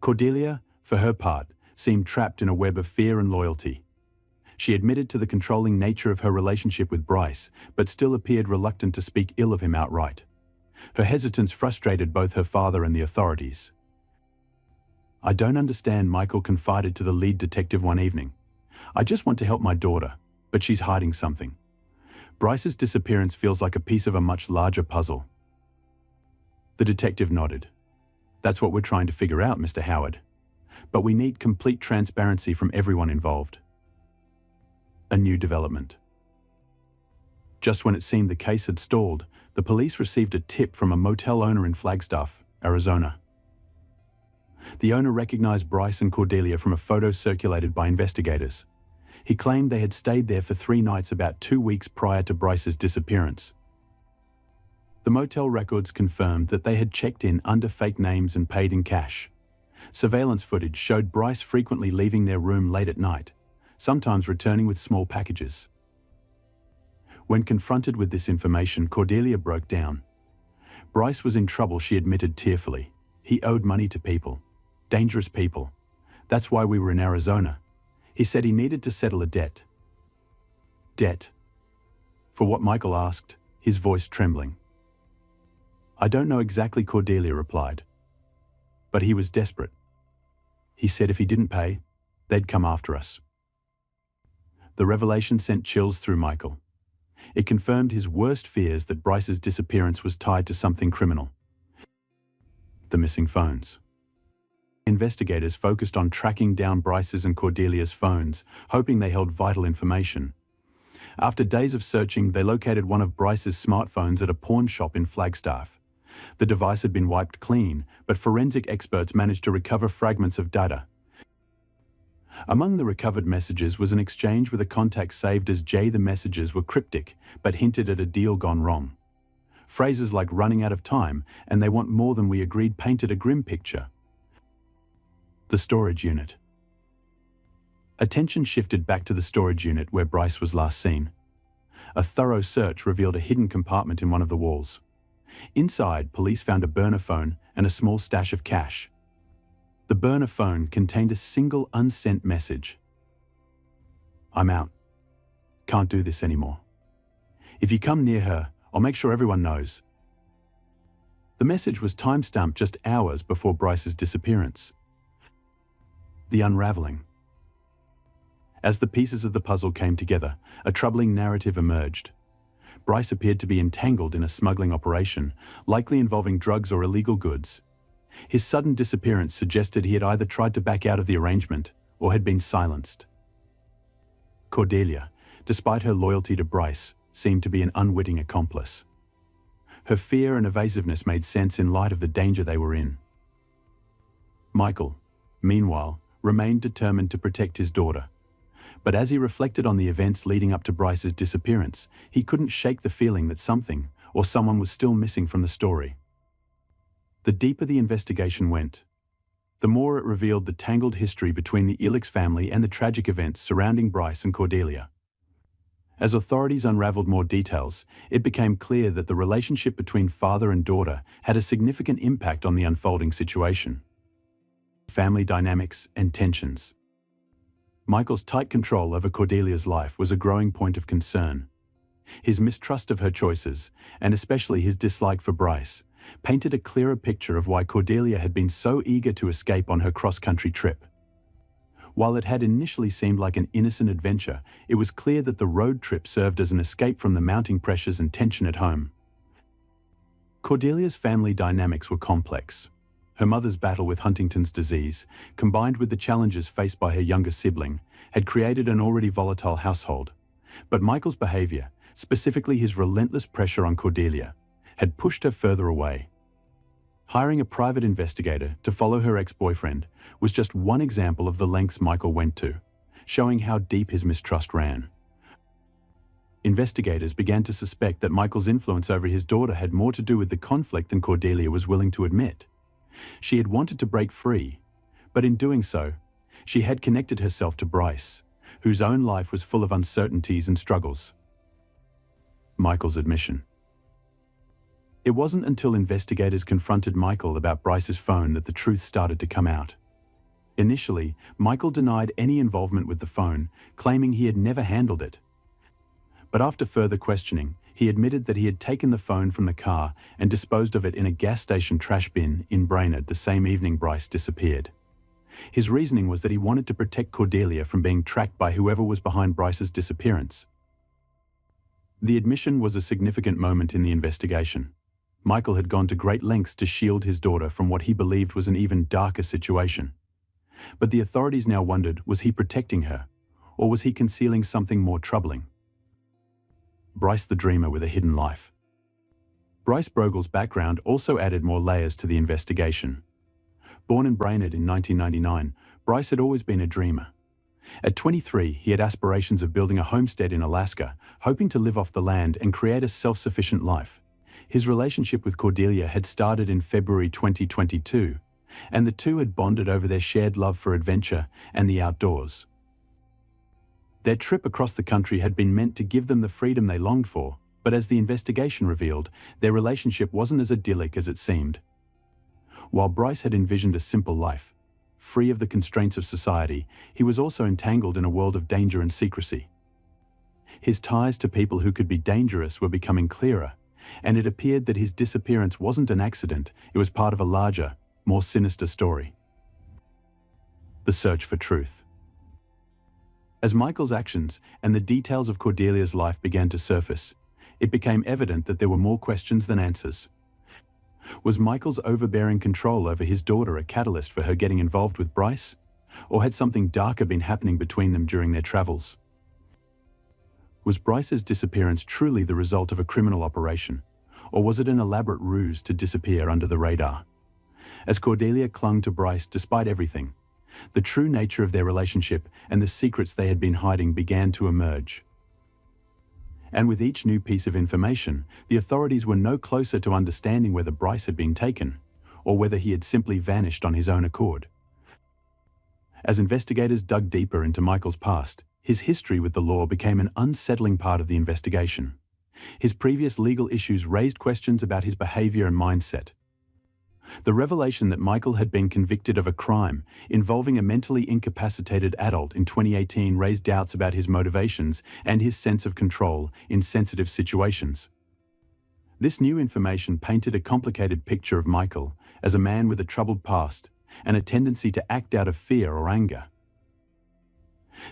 S1: Cordelia, for her part, seemed trapped in a web of fear and loyalty. She admitted to the controlling nature of her relationship with Bryce, but still appeared reluctant to speak ill of him outright. Her hesitance frustrated both her father and the authorities. I don't understand, Michael confided to the lead detective one evening. I just want to help my daughter, but she's hiding something. Bryce's disappearance feels like a piece of a much larger puzzle. The detective nodded. That's what we're trying to figure out, Mr. Howard. But we need complete transparency from everyone involved. A new development. Just when it seemed the case had stalled, the police received a tip from a motel owner in Flagstaff, Arizona. The owner recognized Bryce and Cordelia from a photo circulated by investigators. He claimed they had stayed there for 3 nights about 2 weeks prior to Bryce's disappearance. The motel records confirmed that they had checked in under fake names and paid in cash. Surveillance footage showed Bryce frequently leaving their room late at night, sometimes returning with small packages. When confronted with this information, Cordelia broke down. Bryce was in trouble, she admitted tearfully. He owed money to people. Dangerous people. That's why we were in Arizona. He said he needed to settle a debt. Debt? For what, Michael asked, his voice trembling. I don't know exactly, Cordelia replied. But he was desperate. He said if he didn't pay, they'd come after us. The revelation sent chills through Michael. It confirmed his worst fears that Bryce's disappearance was tied to something criminal. The missing phones. Investigators focused on tracking down Bryce's and Cordelia's phones, hoping they held vital information. After days of searching, they located one of Bryce's smartphones at a pawn shop in Flagstaff. The device had been wiped clean, but forensic experts managed to recover fragments of data. Among the recovered messages was an exchange with a contact saved as J. The messages were cryptic, but hinted at a deal gone wrong. Phrases like running out of time and they want more than we agreed painted a grim picture. The storage unit. Attention shifted back to the storage unit where Bryce was last seen. A thorough search revealed a hidden compartment in one of the walls. Inside, police found a burner phone and a small stash of cash. The burner phone contained a single unsent message. I'm out. Can't do this anymore. If you come near her, I'll make sure everyone knows. The message was timestamped just hours before Bryce's disappearance. The unraveling. As the pieces of the puzzle came together, a troubling narrative emerged. Bryce appeared to be entangled in a smuggling operation, likely involving drugs or illegal goods. His sudden disappearance suggested he had either tried to back out of the arrangement or had been silenced. Cordelia, despite her loyalty to Bryce, seemed to be an unwitting accomplice. Her fear and evasiveness made sense in light of the danger they were in. Michael, meanwhile, remained determined to protect his daughter. But as he reflected on the events leading up to Bryce's disappearance, he couldn't shake the feeling that something or someone was still missing from the story. The deeper the investigation went, the more it revealed the tangled history between the Elix family and the tragic events surrounding Bryce and Cordelia. As authorities unraveled more details, it became clear that the relationship between father and daughter had a significant impact on the unfolding situation. Family dynamics and tensions. Michael's tight control over Cordelia's life was a growing point of concern. His mistrust of her choices, and especially his dislike for Bryce, painted a clearer picture of why Cordelia had been so eager to escape on her cross-country trip. While it had initially seemed like an innocent adventure, it was clear that the road trip served as an escape from the mounting pressures and tension at home. Cordelia's family dynamics were complex. Her mother's battle with Huntington's disease, combined with the challenges faced by her younger sibling, had created an already volatile household. But Michael's behavior, specifically his relentless pressure on Cordelia, had pushed her further away. Hiring a private investigator to follow her ex-boyfriend was just one example of the lengths Michael went to, showing how deep his mistrust ran. Investigators began to suspect that Michael's influence over his daughter had more to do with the conflict than Cordelia was willing to admit. She had wanted to break free, but in doing so, she had connected herself to Bryce, whose own life was full of uncertainties and struggles. Michael's admission. It wasn't until investigators confronted Michael about Bryce's phone that the truth started to come out. Initially, Michael denied any involvement with the phone, claiming he had never handled it. But after further questioning, he admitted that he had taken the phone from the car and disposed of it in a gas station trash bin in Brainerd the same evening Bryce disappeared. His reasoning was that he wanted to protect Cordelia from being tracked by whoever was behind Bryce's disappearance. The admission was a significant moment in the investigation. Michael had gone to great lengths to shield his daughter from what he believed was an even darker situation. But the authorities now wondered, was he protecting her, or was he concealing something more troubling? Bryce the dreamer with a hidden life. Bryce Brogel's background also added more layers to the investigation. Born in Brainerd in 1999, Bryce had always been a dreamer. At 23, he had aspirations of building a homestead in Alaska, hoping to live off the land and create a self-sufficient life. His relationship with Cordelia had started in February 2022, and the two had bonded over their shared love for adventure and the outdoors. Their trip across the country had been meant to give them the freedom they longed for, but as the investigation revealed, their relationship wasn't as idyllic as it seemed. While Bryce had envisioned a simple life, free of the constraints of society, he was also entangled in a world of danger and secrecy. His ties to people who could be dangerous were becoming clearer, and it appeared that his disappearance wasn't an accident, it was part of a larger, more sinister story. The search for truth. As Michael's actions and the details of Cordelia's life began to surface, it became evident that there were more questions than answers. Was Michael's overbearing control over his daughter a catalyst for her getting involved with Bryce? Or had something darker been happening between them during their travels? Was Bryce's disappearance truly the result of a criminal operation? Or was it an elaborate ruse to disappear under the radar? As Cordelia clung to Bryce despite everything, the true nature of their relationship and the secrets they had been hiding began to emerge. And with each new piece of information, the authorities were no closer to understanding whether Bryce had been taken, or whether he had simply vanished on his own accord. As investigators dug deeper into Michael's past, his history with the law became an unsettling part of the investigation. His previous legal issues raised questions about his behavior and mindset. The revelation that Michael had been convicted of a crime involving a mentally incapacitated adult in 2018 raised doubts about his motivations and his sense of control in sensitive situations. This new information painted a complicated picture of Michael as a man with a troubled past and a tendency to act out of fear or anger.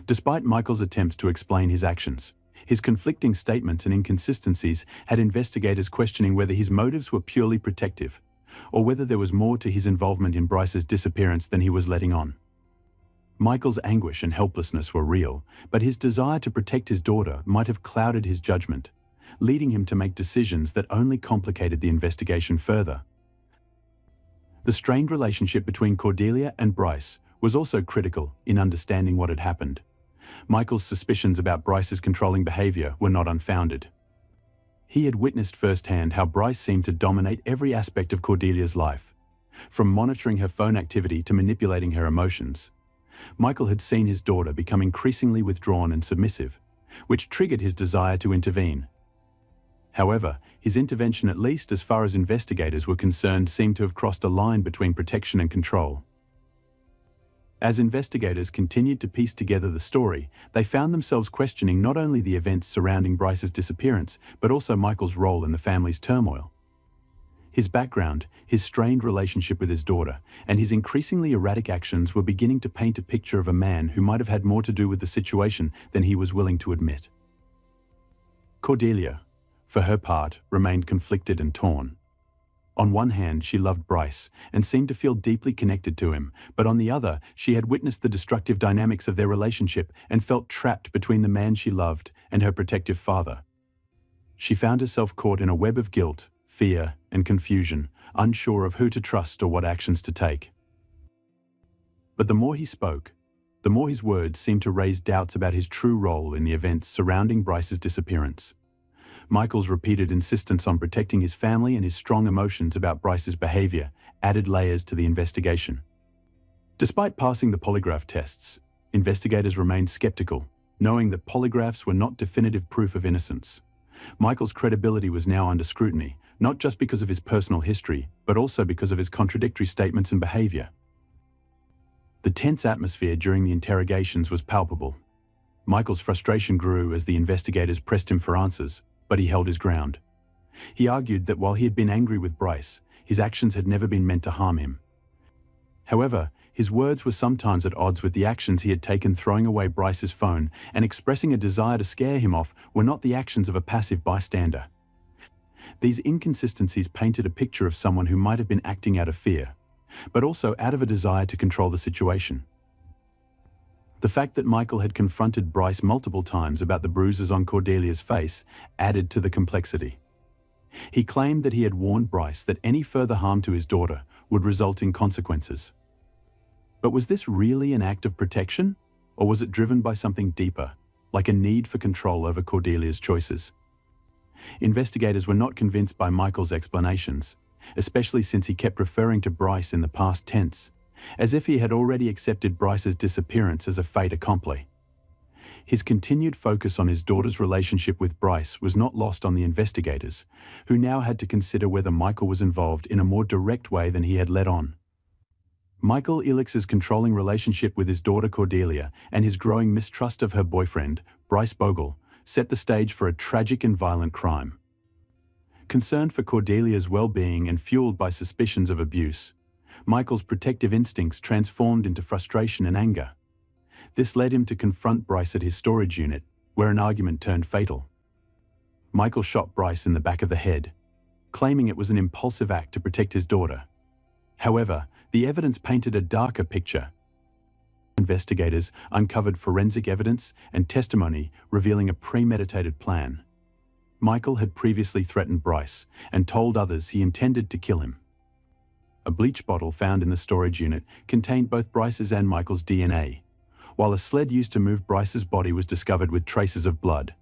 S1: Despite Michael's attempts to explain his actions, his conflicting statements and inconsistencies had investigators questioning whether his motives were purely protective, or whether there was more to his involvement in Bryce's disappearance than he was letting on. Michael's anguish and helplessness were real, but his desire to protect his daughter might have clouded his judgment, leading him to make decisions that only complicated the investigation further. The strained relationship between Cordelia and Bryce was also critical in understanding what had happened. Michael's suspicions about Bryce's controlling behavior were not unfounded. He had witnessed firsthand how Bryce seemed to dominate every aspect of Cordelia's life, from monitoring her phone activity to manipulating her emotions. Michael had seen his daughter become increasingly withdrawn and submissive, which triggered his desire to intervene. However, his intervention, at least as far as investigators were concerned, seemed to have crossed a line between protection and control. As investigators continued to piece together the story, they found themselves questioning not only the events surrounding Bryce's disappearance, but also Michael's role in the family's turmoil. His background, his strained relationship with his daughter, and his increasingly erratic actions were beginning to paint a picture of a man who might have had more to do with the situation than he was willing to admit. Cordelia, for her part, remained conflicted and torn. On one hand, she loved Bryce and seemed to feel deeply connected to him, but on the other, she had witnessed the destructive dynamics of their relationship and felt trapped between the man she loved and her protective father. She found herself caught in a web of guilt, fear, and confusion, unsure of who to trust or what actions to take. But the more he spoke, the more his words seemed to raise doubts about his true role in the events surrounding Bryce's disappearance. Michael's repeated insistence on protecting his family and his strong emotions about Bryce's behavior added layers to the investigation. Despite passing the polygraph tests, investigators remained skeptical, knowing that polygraphs were not definitive proof of innocence. Michael's credibility was now under scrutiny, not just because of his personal history, but also because of his contradictory statements and behavior. The tense atmosphere during the interrogations was palpable. Michael's frustration grew as the investigators pressed him for answers, but he held his ground. He argued that while he had been angry with Bryce, his actions had never been meant to harm him. However, his words were sometimes at odds with the actions he had taken. Throwing away Bryce's phone and expressing a desire to scare him off were not the actions of a passive bystander. These inconsistencies painted a picture of someone who might have been acting out of fear, but also out of a desire to control the situation. The fact that Michael had confronted Bryce multiple times about the bruises on Cordelia's face added to the complexity. He claimed that he had warned Bryce that any further harm to his daughter would result in consequences, But was this really an act of protection? Or was it driven by something deeper, like a need for control over Cordelia's choices? Investigators were not convinced by Michael's explanations, especially since he kept referring to Bryce in the past tense, as if he had already accepted Bryce's disappearance as a fait accompli. His continued focus on his daughter's relationship with Bryce was not lost on the investigators, who now had to consider whether Michael was involved in a more direct way than he had let on. Michael Elix's controlling relationship with his daughter Cordelia and his growing mistrust of her boyfriend, Bryce Bogle, set the stage for a tragic and violent crime. Concerned for Cordelia's well-being and fueled by suspicions of abuse, Michael's protective instincts transformed into frustration and anger. This led him to confront Bryce at his storage unit, where an argument turned fatal. Michael shot Bryce in the back of the head, claiming it was an impulsive act to protect his daughter. However, the evidence painted a darker picture. Investigators uncovered forensic evidence and testimony revealing a premeditated plan. Michael had previously threatened Bryce and told others he intended to kill him. A bleach bottle found in the storage unit contained both Bryce's and Michael's DNA, while a sled used to move Bryce's body was discovered with traces of blood.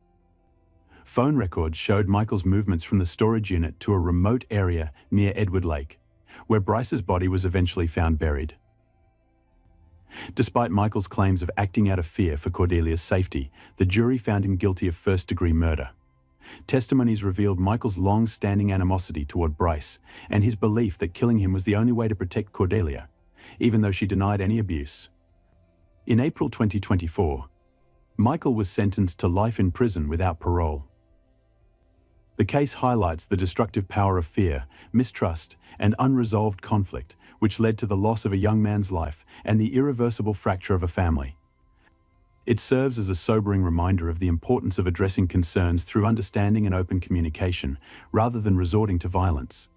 S1: Phone records showed Michael's movements from the storage unit to a remote area near Edward Lake, where Bryce's body was eventually found buried. Despite Michael's claims of acting out of fear for Cordelia's safety, the jury found him guilty of first-degree murder. Testimonies revealed Michael's long-standing animosity toward Bryce and his belief that killing him was the only way to protect Cordelia, even though she denied any abuse. In April 2024, Michael was sentenced to life in prison without parole. The case highlights the destructive power of fear, mistrust, and unresolved conflict, which led to the loss of a young man's life and the irreversible fracture of a family. It serves as a sobering reminder of the importance of addressing concerns through understanding and open communication, rather than resorting to violence.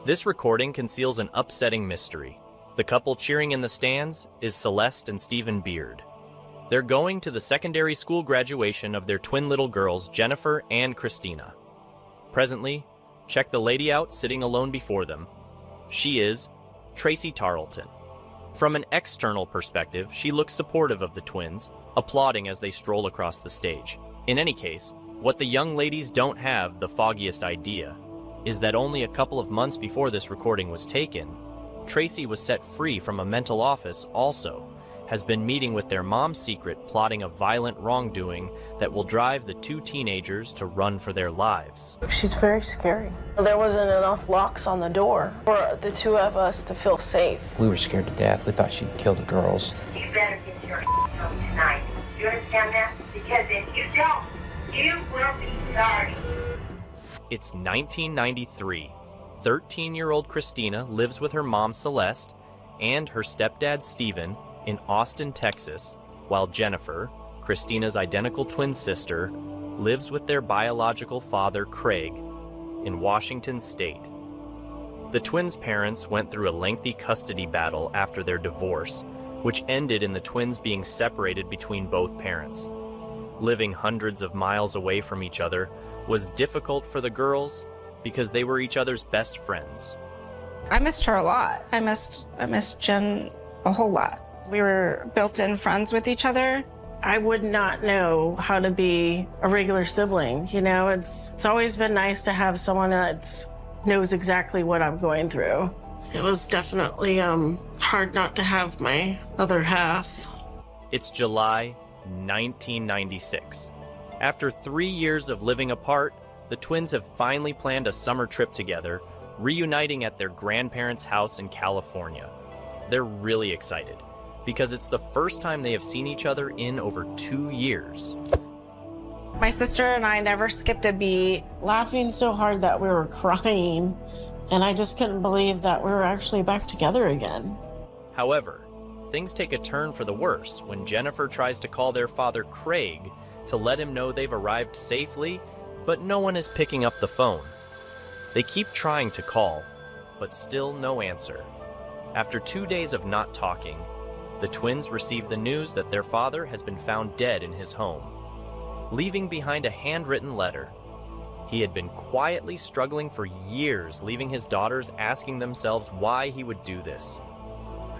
S13: This recording conceals an upsetting mystery. The couple cheering in the stands is Celeste and Stephen Beard. They're going to the secondary school graduation of their twin little girls, Jennifer and Christina. Presently, check the lady out sitting alone before them. She is Tracy Tarleton. From an external perspective, she looks supportive of the twins, applauding as they stroll across the stage. In any case, what the young ladies don't have the foggiest idea is that only a couple of months before this recording was taken, Tracy was set free from a mental office also, has been meeting with their mom's secret, plotting a violent wrongdoing that will drive the two teenagers to run for their lives.
S14: She's very scary. There wasn't enough locks on the door for the two of us to feel safe.
S15: We were scared to death. We thought she'd kill the girls.
S16: You better get your home tonight. You understand that? Because if you don't, you will be sorry.
S13: It's 1993. 13-year-old Christina lives with her mom Celeste and her stepdad Stephen in Austin, Texas, while Jennifer, Christina's identical twin sister, lives with their biological father Craig in Washington State. The twins' parents went through a lengthy custody battle after their divorce, which ended in the twins being separated between both parents. Living hundreds of miles away from each other was difficult for the girls because they were each other's best friends.
S17: I missed her a lot. I missed Jen a whole lot. We were built-in friends with each other.
S14: I would not know how to be a regular sibling. You know, it's always been nice to have someone that knows exactly what I'm going through. It was definitely hard not to have my other half.
S13: It's July 1996. After 3 years of living apart, the twins have finally planned a summer trip together, reuniting at their grandparents' house in California. They're really excited, because it's the first time they have seen each other in over 2 years.
S17: My sister and I never skipped a beat.
S14: Laughing so hard that we were crying, and I just couldn't believe that we were actually back together again.
S13: However, things take a turn for the worse when Jennifer tries to call their father Craig to let him know they've arrived safely, but no one is picking up the phone. They keep trying to call, but still no answer. After 2 days of not talking, the twins receive the news that their father has been found dead in his home, leaving behind a handwritten letter. He had been quietly struggling for years, leaving his daughters asking themselves why he would do this.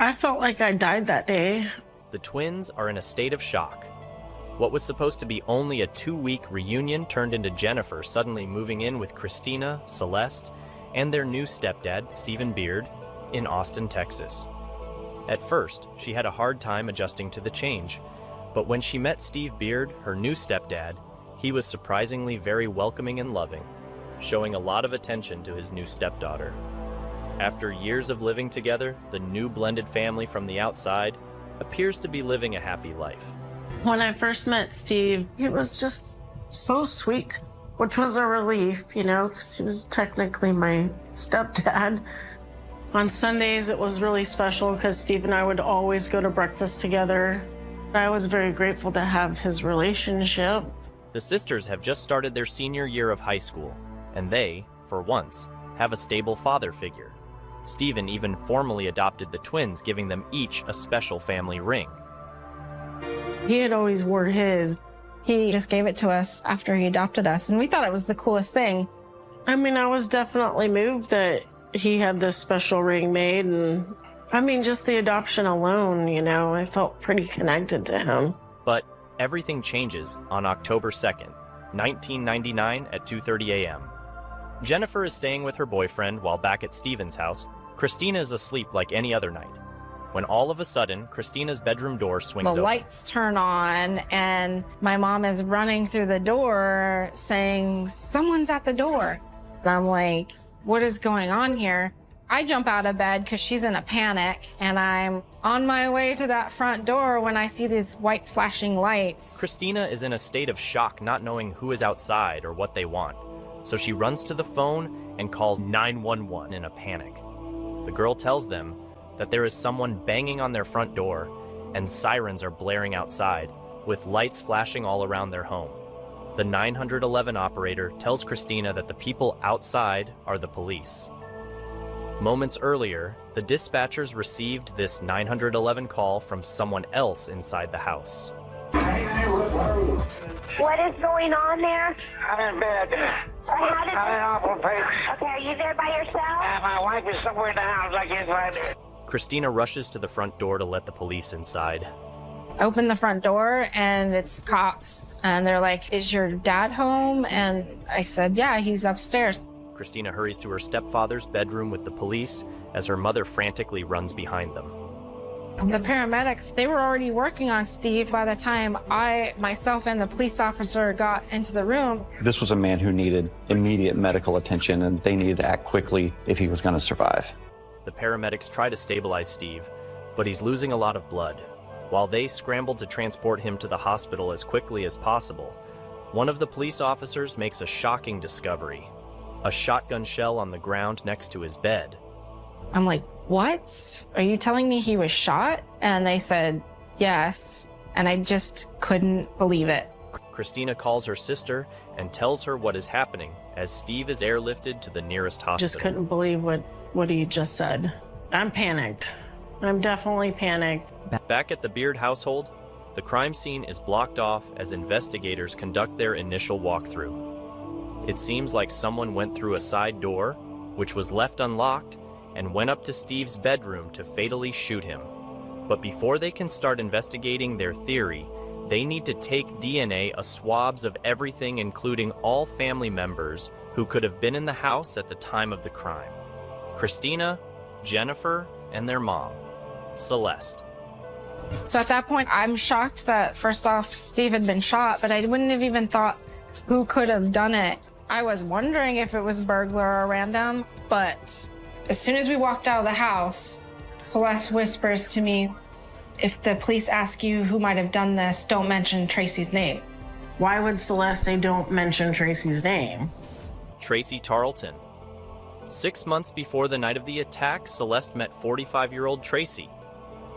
S14: I felt like I died that day.
S13: The twins are in a state of shock. What was supposed to be only a 2-week reunion turned into Jennifer suddenly moving in with Christina, Celeste, and their new stepdad, Stephen Beard, in Austin, Texas. At first, she had a hard time adjusting to the change, but when she met Steve Beard, her new stepdad, he was surprisingly very welcoming and loving, showing a lot of attention to his new stepdaughter. After years of living together, the new blended family from the outside appears to be living a happy life.
S14: When I first met Steve, it was just so sweet, which was a relief, you know, because he was technically my stepdad. On Sundays, it was really special because Steve and I would always go to breakfast together. I was very grateful to have his relationship.
S13: The sisters have just started their senior year of high school, and they, for once, have a stable father figure. Stephen even formally adopted the twins, giving them each a special family ring.
S14: He had always wore his.
S17: He just gave it to us after he adopted us, and we thought it was the coolest thing.
S14: I mean, I was definitely moved that he had this special ring made, and I mean, just the adoption alone, you know, I felt pretty connected to him.
S13: But everything changes on October 2nd, 1999 at 2:30 a.m. Jennifer is staying with her boyfriend while back at Stephen's house. Christina is asleep like any other night, when all of a sudden, Christina's bedroom door swings open.
S17: The lights turn on, and my mom is running through the door saying, "Someone's at the door." And I'm like, what is going on here? I jump out of bed because she's in a panic, and I'm on my way to that front door when I see these white flashing lights.
S13: Christina is in a state of shock, not knowing who is outside or what they want. So she runs to the phone and calls 911 in a panic. The girl tells them that there is someone banging on their front door, and sirens are blaring outside, with lights flashing all around their home. The 911 operator tells Christina that the people outside are the police. Moments earlier, the dispatchers received this 911 call from someone else inside the house.
S16: What is going on there?
S8: I'm in bed.
S16: How did
S8: I'm in awful pain.
S16: Okay, are you there by yourself?
S8: My wife is somewhere in the house. I can't find her.
S13: Christina rushes to the front door to let the police inside.
S17: Open the front door, and it's cops. And they're like, "Is your dad home?" And I said, "Yeah, he's upstairs."
S13: Christina hurries to her stepfather's bedroom with the police as her mother frantically runs behind them.
S17: The paramedics, they were already working on Steve by the time I, myself, and the police officer got into the room.
S18: This was a man who needed immediate medical attention, and they needed to act quickly if he was going to survive.
S13: The paramedics try to stabilize Steve, but he's losing a lot of blood. While they scrambled to transport him to the hospital as quickly as possible, one of the police officers makes a shocking discovery: a shotgun shell on the ground next to his bed.
S17: I'm like, "What? Are you telling me he was shot?" And they said, "Yes." And I just couldn't believe it.
S13: Christina calls her sister and tells her what is happening as Steve is airlifted to the nearest hospital.
S14: Just couldn't believe what he just said. I'm panicked. I'm definitely panicked.
S13: Back at the Beard household, the crime scene is blocked off as investigators conduct their initial walkthrough. It seems like someone went through a side door, which was left unlocked, and went up to Steve's bedroom to fatally shoot him. But before they can start investigating their theory, they need to take DNA, swabs of everything, including all family members who could have been in the house at the time of the crime: Christina, Jennifer, and their mom, Celeste.
S17: So at that point, I'm shocked that, first off, Steve had been shot, but I wouldn't have even thought who could have done it. I was wondering if it was burglar or random, but as soon as we walked out of the house, Celeste whispers to me, "If the police ask you who might have done this, don't mention Tracy's name."
S14: Why would Celeste say don't mention Tracy's name?
S13: Tracy Tarleton. 6 months before the night of the attack, Celeste met 45-year-old Tracy.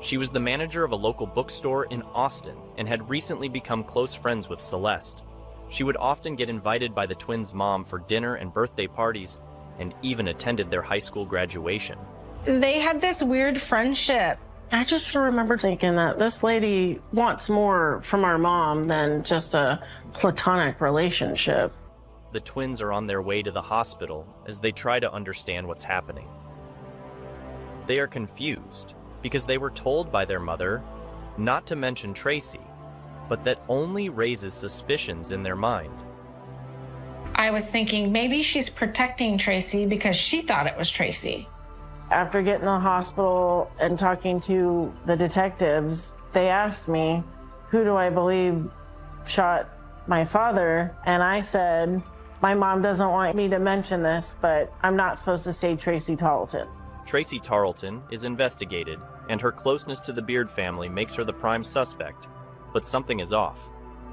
S13: She was the manager of a local bookstore in Austin and had recently become close friends with Celeste. She would often get invited by the twins' mom for dinner and birthday parties, and even attended their high school graduation.
S17: They had this weird friendship.
S14: I just remember thinking that this lady wants more from our mom than just a platonic relationship.
S13: The twins are on their way to the hospital as they try to understand what's happening. They are confused, because they were told by their mother not to mention Tracy, but that only raises suspicions in their mind.
S17: I was thinking maybe she's protecting Tracy because she thought it was Tracy.
S14: After getting to the hospital and talking to the detectives, they asked me, who do I believe shot my father? And I said, my mom doesn't want me to mention this, but I'm not supposed to say Tracy Tarleton.
S13: Tracy Tarleton is investigated, and her closeness to the Beard family makes her the prime suspect. But something is off.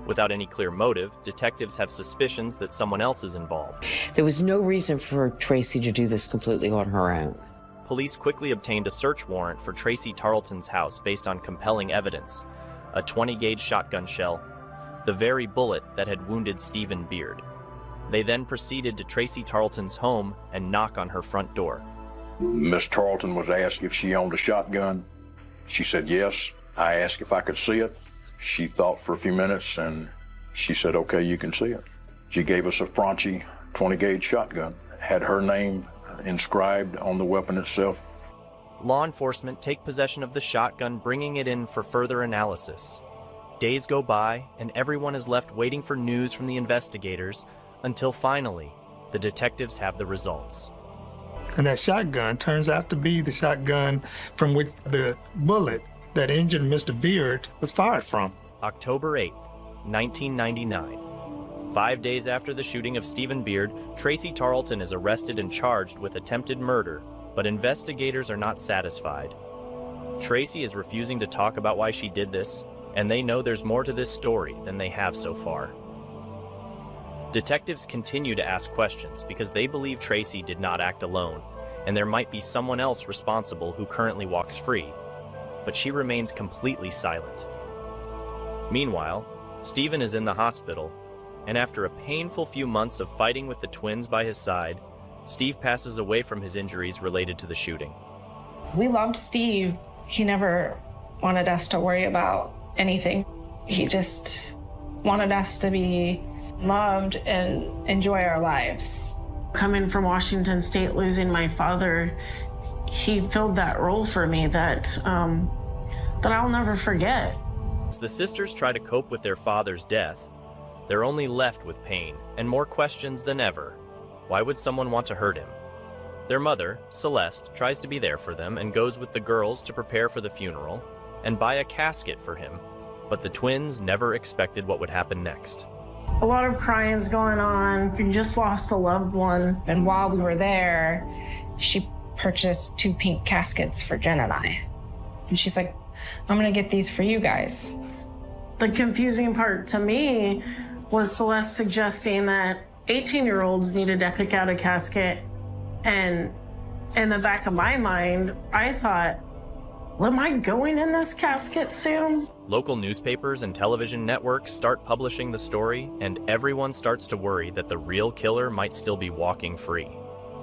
S13: Without any clear motive, detectives have suspicions that someone else is involved.
S19: There was no reason for Tracy to do this completely on her own.
S13: Police quickly obtained a search warrant for Tracy Tarleton's house based on compelling evidence: a 20-gauge shotgun shell, the very bullet that had wounded Stephen Beard. They then proceeded to Tracy Tarleton's home and knock on her front door.
S20: Miss Tarleton was asked if she owned a shotgun. She said yes. I asked if I could see it. She thought for a few minutes and she said, okay, you can see it. She gave us a Franchi 20-gauge shotgun. Had her name inscribed on the weapon itself.
S13: Law enforcement take possession of the shotgun, bringing it in for further analysis. Days go by, and everyone is left waiting for news from the investigators until finally, the detectives have the results.
S21: And that shotgun turns out to be the shotgun from which the bullet that injured Mr. Beard was fired from.
S13: October 8th, 1999. 5 days after the shooting of Stephen Beard, Tracy Tarleton is arrested and charged with attempted murder, but investigators are not satisfied. Tracy is refusing to talk about why she did this, and they know there's more to this story than they have so far. Detectives continue to ask questions because they believe Tracy did not act alone, and there might be someone else responsible who currently walks free, but she remains completely silent. Meanwhile, Stephen is in the hospital, and after a painful few months of fighting with the twins by his side, Steve passes away from his injuries related to the shooting.
S17: We loved Steve. He never wanted us to worry about anything. He just wanted us to be loved and enjoy our lives.
S14: Coming from Washington State, losing my father, he filled that role for me that I'll never forget.
S13: As the sisters try to cope with their father's death, they're only left with pain and more questions than ever. Why would someone want to hurt him? Their mother, Celeste, tries to be there for them and goes with the girls to prepare for the funeral and buy a casket for him, but the twins never expected what would happen next.
S14: A lot of crying's going on. We just lost a loved one.
S17: And while we were there, she purchased 2 pink caskets for Jen and I. And she's like, I'm gonna get these for you guys.
S14: The confusing part to me was Celeste suggesting that 18-year-olds needed to pick out a casket. And in the back of my mind, I thought, well, am I going in this casket soon?
S13: Local newspapers and television networks start publishing the story, and everyone starts to worry that the real killer might still be walking free.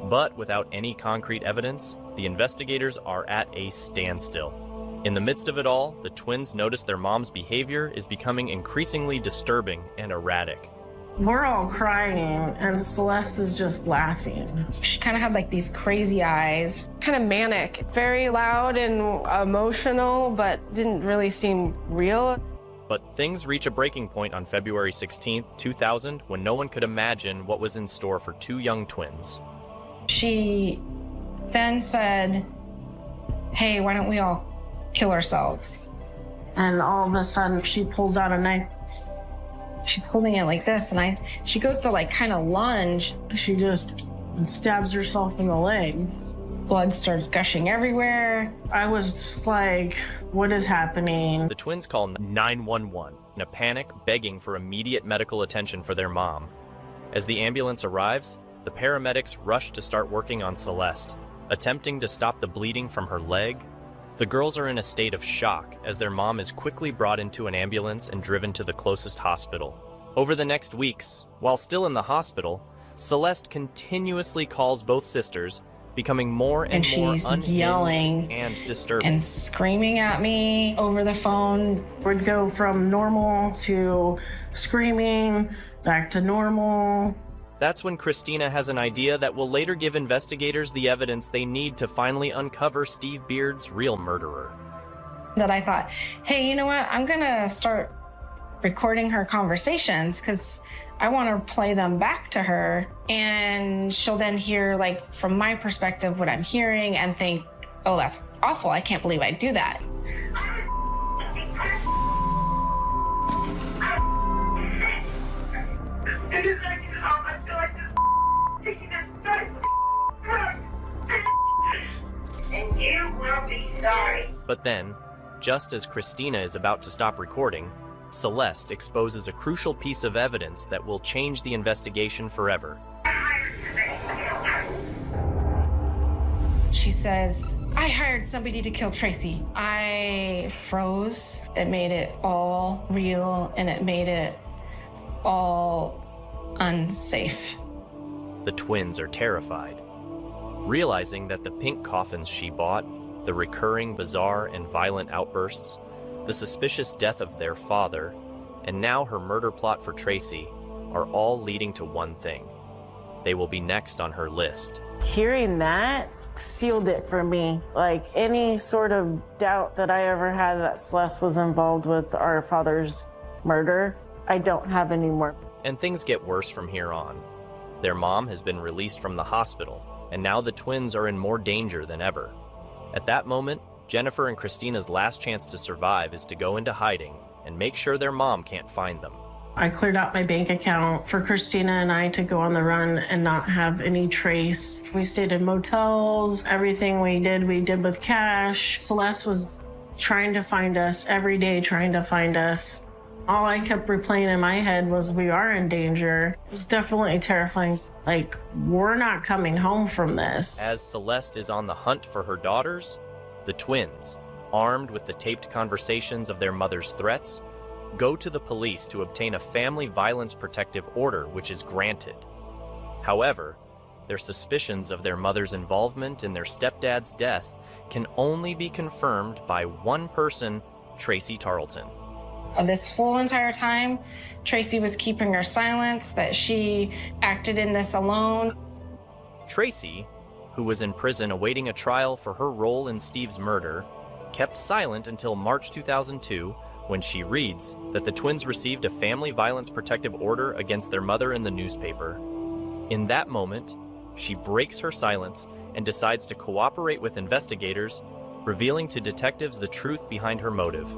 S13: But without any concrete evidence, the investigators are at a standstill. In the midst of it all, the twins notice their mom's behavior is becoming increasingly disturbing and erratic.
S14: We're all crying, and Celeste is just laughing.
S17: She kind of had like these crazy eyes.
S22: Kind of manic, very loud and emotional, but didn't really seem real.
S13: But things reach a breaking point on February 16th, 2000, when no one could imagine what was in store for 2 young twins.
S17: She then said, hey, why don't we all kill ourselves?
S14: And all of a sudden, she pulls out a knife.
S17: She's holding it like this, and she goes to like kind of lunge.
S14: She just stabs herself in the leg.
S17: Blood starts gushing everywhere.
S14: I was just like, what is happening?
S13: The twins call 911 in a panic, begging for immediate medical attention for their mom. As the ambulance arrives, the paramedics rush to start working on Celeste, attempting to stop the bleeding from her leg. The girls are in a state of shock as their mom is quickly brought into an ambulance and driven to the closest hospital. Over the next weeks, while still in the hospital, Celeste continuously calls both sisters, becoming more and more unhinged
S17: yelling
S13: and disturbing.
S17: And screaming at me over the phone.
S14: Would go from normal to screaming, back to normal.
S13: That's when Christina has an idea that will later give investigators the evidence they need to finally uncover Steve Beard's real murderer.
S17: That I thought, hey, you know what? I'm gonna start recording her conversations because I want to play them back to her, and she'll then hear, like, from my perspective what I'm hearing and think, oh, that's awful. I can't believe I'd do that.
S16: And you will be sorry.
S13: But then, just as Christina is about to stop recording, Celeste exposes a crucial piece of evidence that will change the investigation forever.
S17: She says, I hired somebody to kill Tracy. I froze. It made it all real, and it made it all unsafe.
S13: The twins are terrified, realizing that the pink coffins she bought, the recurring bizarre and violent outbursts, the suspicious death of their father, and now her murder plot for Tracy are all leading to one thing. They will be next on her list.
S14: Hearing that sealed it for me. Like, any sort of doubt that I ever had that Celeste was involved with our father's murder, I don't have anymore.
S13: And things get worse from here on. Their mom has been released from the hospital, and now the twins are in more danger than ever. At that moment, Jennifer and Christina's last chance to survive is to go into hiding and make sure their mom can't find them.
S14: I cleared out my bank account for Christina and I to go on the run and not have any trace. We stayed in motels. Everything we did with cash. Celeste was trying to find us every day, trying to find us. All I kept replaying in my head was we are in danger. It was definitely terrifying. Like, we're not coming home from this.
S13: As Celeste is on the hunt for her daughters, the twins, armed with the taped conversations of their mother's threats, go to the police to obtain a family violence protective order, which is granted. However, their suspicions of their mother's involvement in their stepdad's death can only be confirmed by one person, Tracy Tarleton.
S17: This whole entire time, Tracy was keeping her silence, that she acted in this alone.
S13: Tracy, who was in prison awaiting a trial for her role in Steve's murder, kept silent until March 2002, when she reads that the twins received a family violence protective order against their mother in the newspaper. In that moment, she breaks her silence and decides to cooperate with investigators, revealing to detectives the truth behind her motive.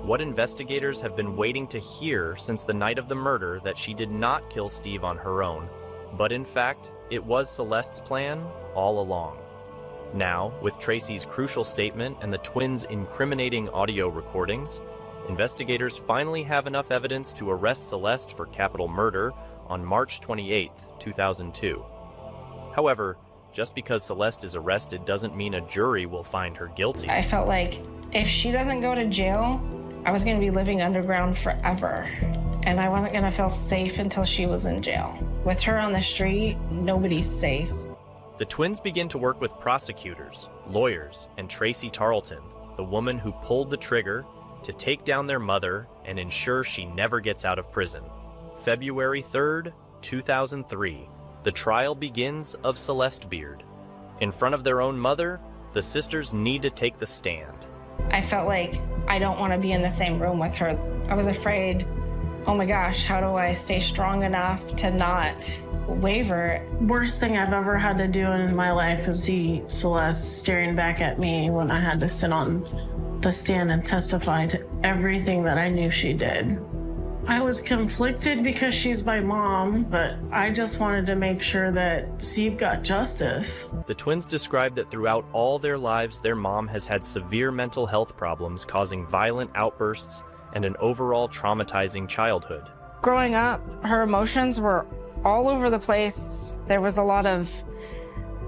S13: What investigators have been waiting to hear since the night of the murder, that she did not kill Steve on her own, but in fact, it was Celeste's plan all along. Now, with Tracy's crucial statement and the twins' incriminating audio recordings, investigators finally have enough evidence to arrest Celeste for capital murder on March 28, 2002. However, just because Celeste is arrested doesn't mean a jury will find her guilty.
S17: I felt like if she doesn't go to jail, I was going to be living underground forever. And I wasn't going to feel safe until she was in jail. With her on the street, nobody's safe.
S13: The twins begin to work with prosecutors, lawyers, and Tracy Tarleton, the woman who pulled the trigger, to take down their mother and ensure she never gets out of prison. February 3rd, 2003, the trial begins of Celeste Beard. In front of their own mother, the sisters need to take the stand.
S17: I felt like I don't want to be in the same room with her. I was afraid, oh my gosh, how do I stay strong enough to not waver?
S14: Worst thing I've ever had to do in my life is see Celeste staring back at me when I had to sit on the stand and testify to everything that I knew she did. I was conflicted because she's my mom, but I just wanted to make sure that Steve got justice.
S13: The twins described that throughout all their lives, their mom has had severe mental health problems, causing violent outbursts and an overall traumatizing childhood.
S17: Growing up, her emotions were all over the place. There was a lot of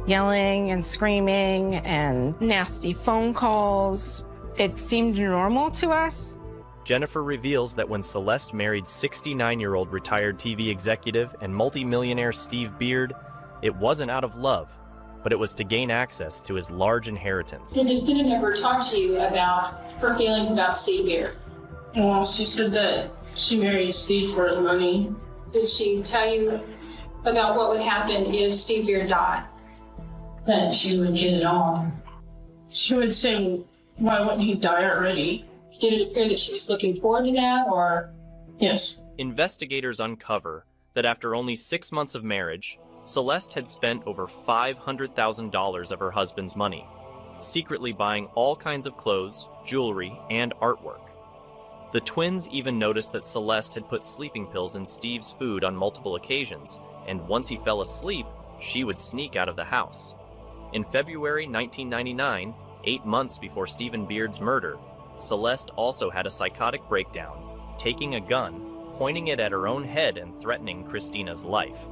S17: yelling and screaming and nasty phone calls. It seemed normal to us.
S13: Jennifer reveals that when Celeste married 69-year-old retired TV executive and multimillionaire Steve Beard, it wasn't out of love, but it was to gain access to his large inheritance.
S2: Did Christina ever talk to you about her feelings about Steve Beard?
S22: Well, she said that she married Steve for his money.
S2: Did she tell you about what would happen if Steve Beard died?
S3: That she would get it on.
S2: She would say, why wouldn't he die already? Did it appear that she was looking forward to that, or?
S3: Yes.
S13: Investigators uncover that after only 6 months of marriage, Celeste had spent over $500,000 of her husband's money, secretly buying all kinds of clothes, jewelry, and artwork. The twins even noticed that Celeste had put sleeping pills in Steve's food on multiple occasions, and once he fell asleep, she would sneak out of the house. In February 1999, 8 months before Stephen Beard's murder, Celeste also had a psychotic breakdown, taking a gun, pointing it at her own head and threatening Christina's life.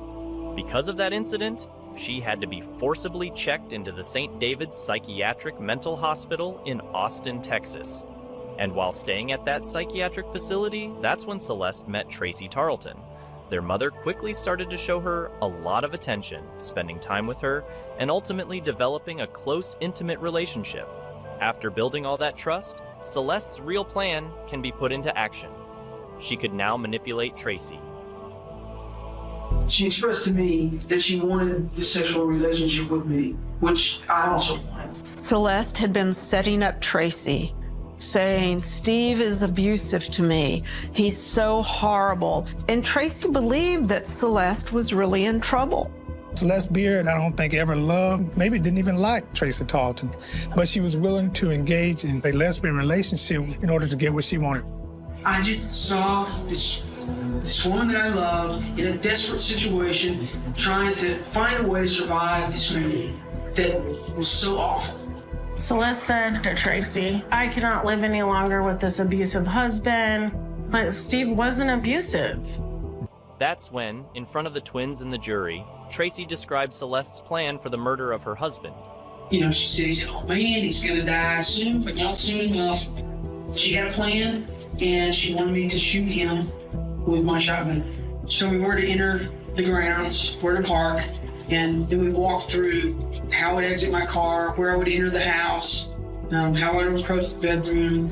S13: Because of that incident, she had to be forcibly checked into the St. David's Psychiatric Mental Hospital in Austin, Texas. And while staying at that psychiatric facility, that's when Celeste met Tracy Tarleton. Their mother quickly started to show her a lot of attention, spending time with her, and ultimately developing a close, intimate relationship. After building all that trust, Celeste's real plan can be put into action. She could now manipulate Tracy.
S3: She expressed to me that she wanted the sexual relationship with me, which I also wanted.
S7: Celeste had been setting up Tracy, saying, Steve is abusive to me. He's so horrible. And Tracy believed that Celeste was really in trouble.
S21: Celeste Beard, I don't think ever loved, maybe didn't even like Tracy Tarleton, but she was willing to engage in a lesbian relationship in order to get what she wanted.
S3: I just saw this woman that I loved in a desperate situation, trying to find a way to survive this man that was so awful.
S14: Celeste said to Tracy, I cannot live any longer with this abusive husband, but Steve wasn't abusive.
S13: That's when, in front of the twins and the jury, Tracy described Celeste's plan for the murder of her husband.
S3: You know, she says, oh man, he's gonna die soon, but not soon enough. She had a plan, and she wanted me to shoot him with my shotgun. She told me where to enter the grounds, where to park, and then we walked through how I would exit my car, where I would enter the house, how I would approach the bedroom.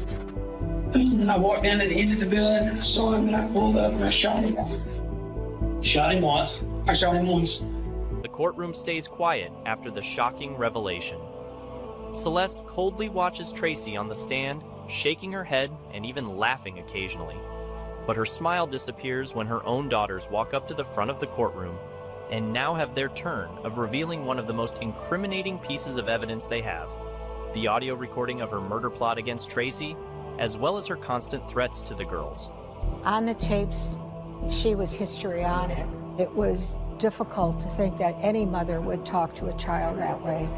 S3: I walked down to the end of the building, I saw him, and I pulled up and I shot him. Shot him once. I shot him once.
S13: The courtroom stays quiet after the shocking revelation. Celeste coldly watches Tracy on the stand, shaking her head and even laughing occasionally. But her smile disappears when her own daughters walk up to the front of the courtroom and now have their turn of revealing one of the most incriminating pieces of evidence they have, the audio recording of her murder plot against Tracy, as well as her constant threats to the girls.
S23: On the tapes, she was histrionic. It was difficult to think that any mother would talk to a child that way.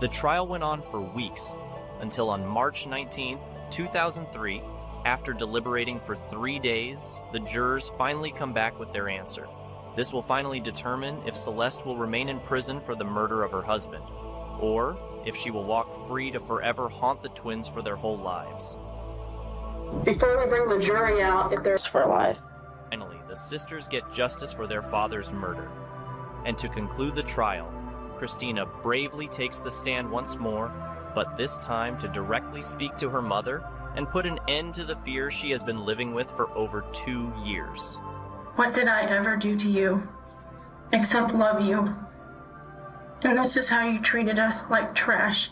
S13: The trial went on for weeks, until on March 19, 2003, after deliberating for 3 days, the jurors finally come back with their answer. This will finally determine if Celeste will remain in prison for the murder of her husband, or if she will walk free to forever haunt the twins for their whole lives.
S2: Before we bring the jury out, if there's for life.
S13: Finally, the sisters get justice for their father's murder. And to conclude the trial, Christina bravely takes the stand once more, but this time to directly speak to her mother and put an end to the fear she has been living with for over 2 years.
S14: What did I ever do to you except love you? And this is how you treated us, like trash.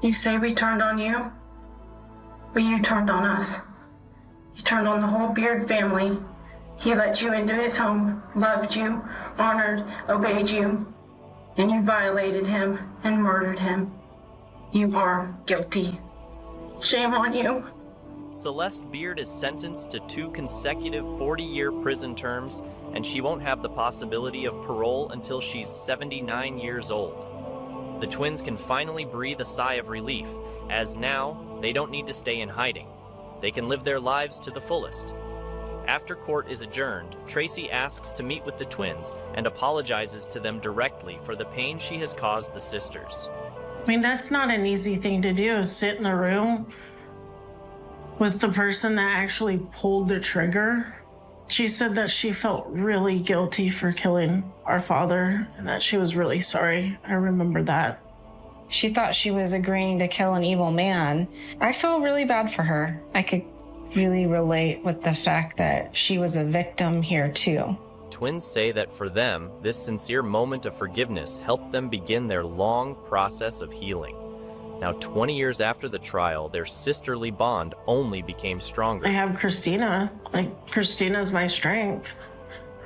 S14: You say we turned on you, but you turned on us. You turned on the whole Beard family. He let you into his home, loved you, honored, obeyed you, and you violated him and murdered him. You are guilty. Shame on you.
S13: Celeste Beard is sentenced to 2 consecutive 40-year prison terms, and she won't have the possibility of parole until she's 79 years old. The twins can finally breathe a sigh of relief, as now they don't need to stay in hiding. They can live their lives to the fullest. After court is adjourned, Tracy asks to meet with the twins and apologizes to them directly for the pain she has caused the sisters.
S14: I mean, that's not an easy thing to do, is sit in a room with the person that actually pulled the trigger. She said that she felt really guilty for killing our father and that she was really sorry. I remember that.
S17: She thought she was agreeing to kill an evil man. I feel really bad for her. I could really relate with the fact that she was a victim here too.
S13: twins say that for them, this sincere moment of forgiveness helped them begin their long process of healing. Now, 20 years after the trial, their sisterly bond only became stronger.
S14: I have Christina. Like, Christina's my strength.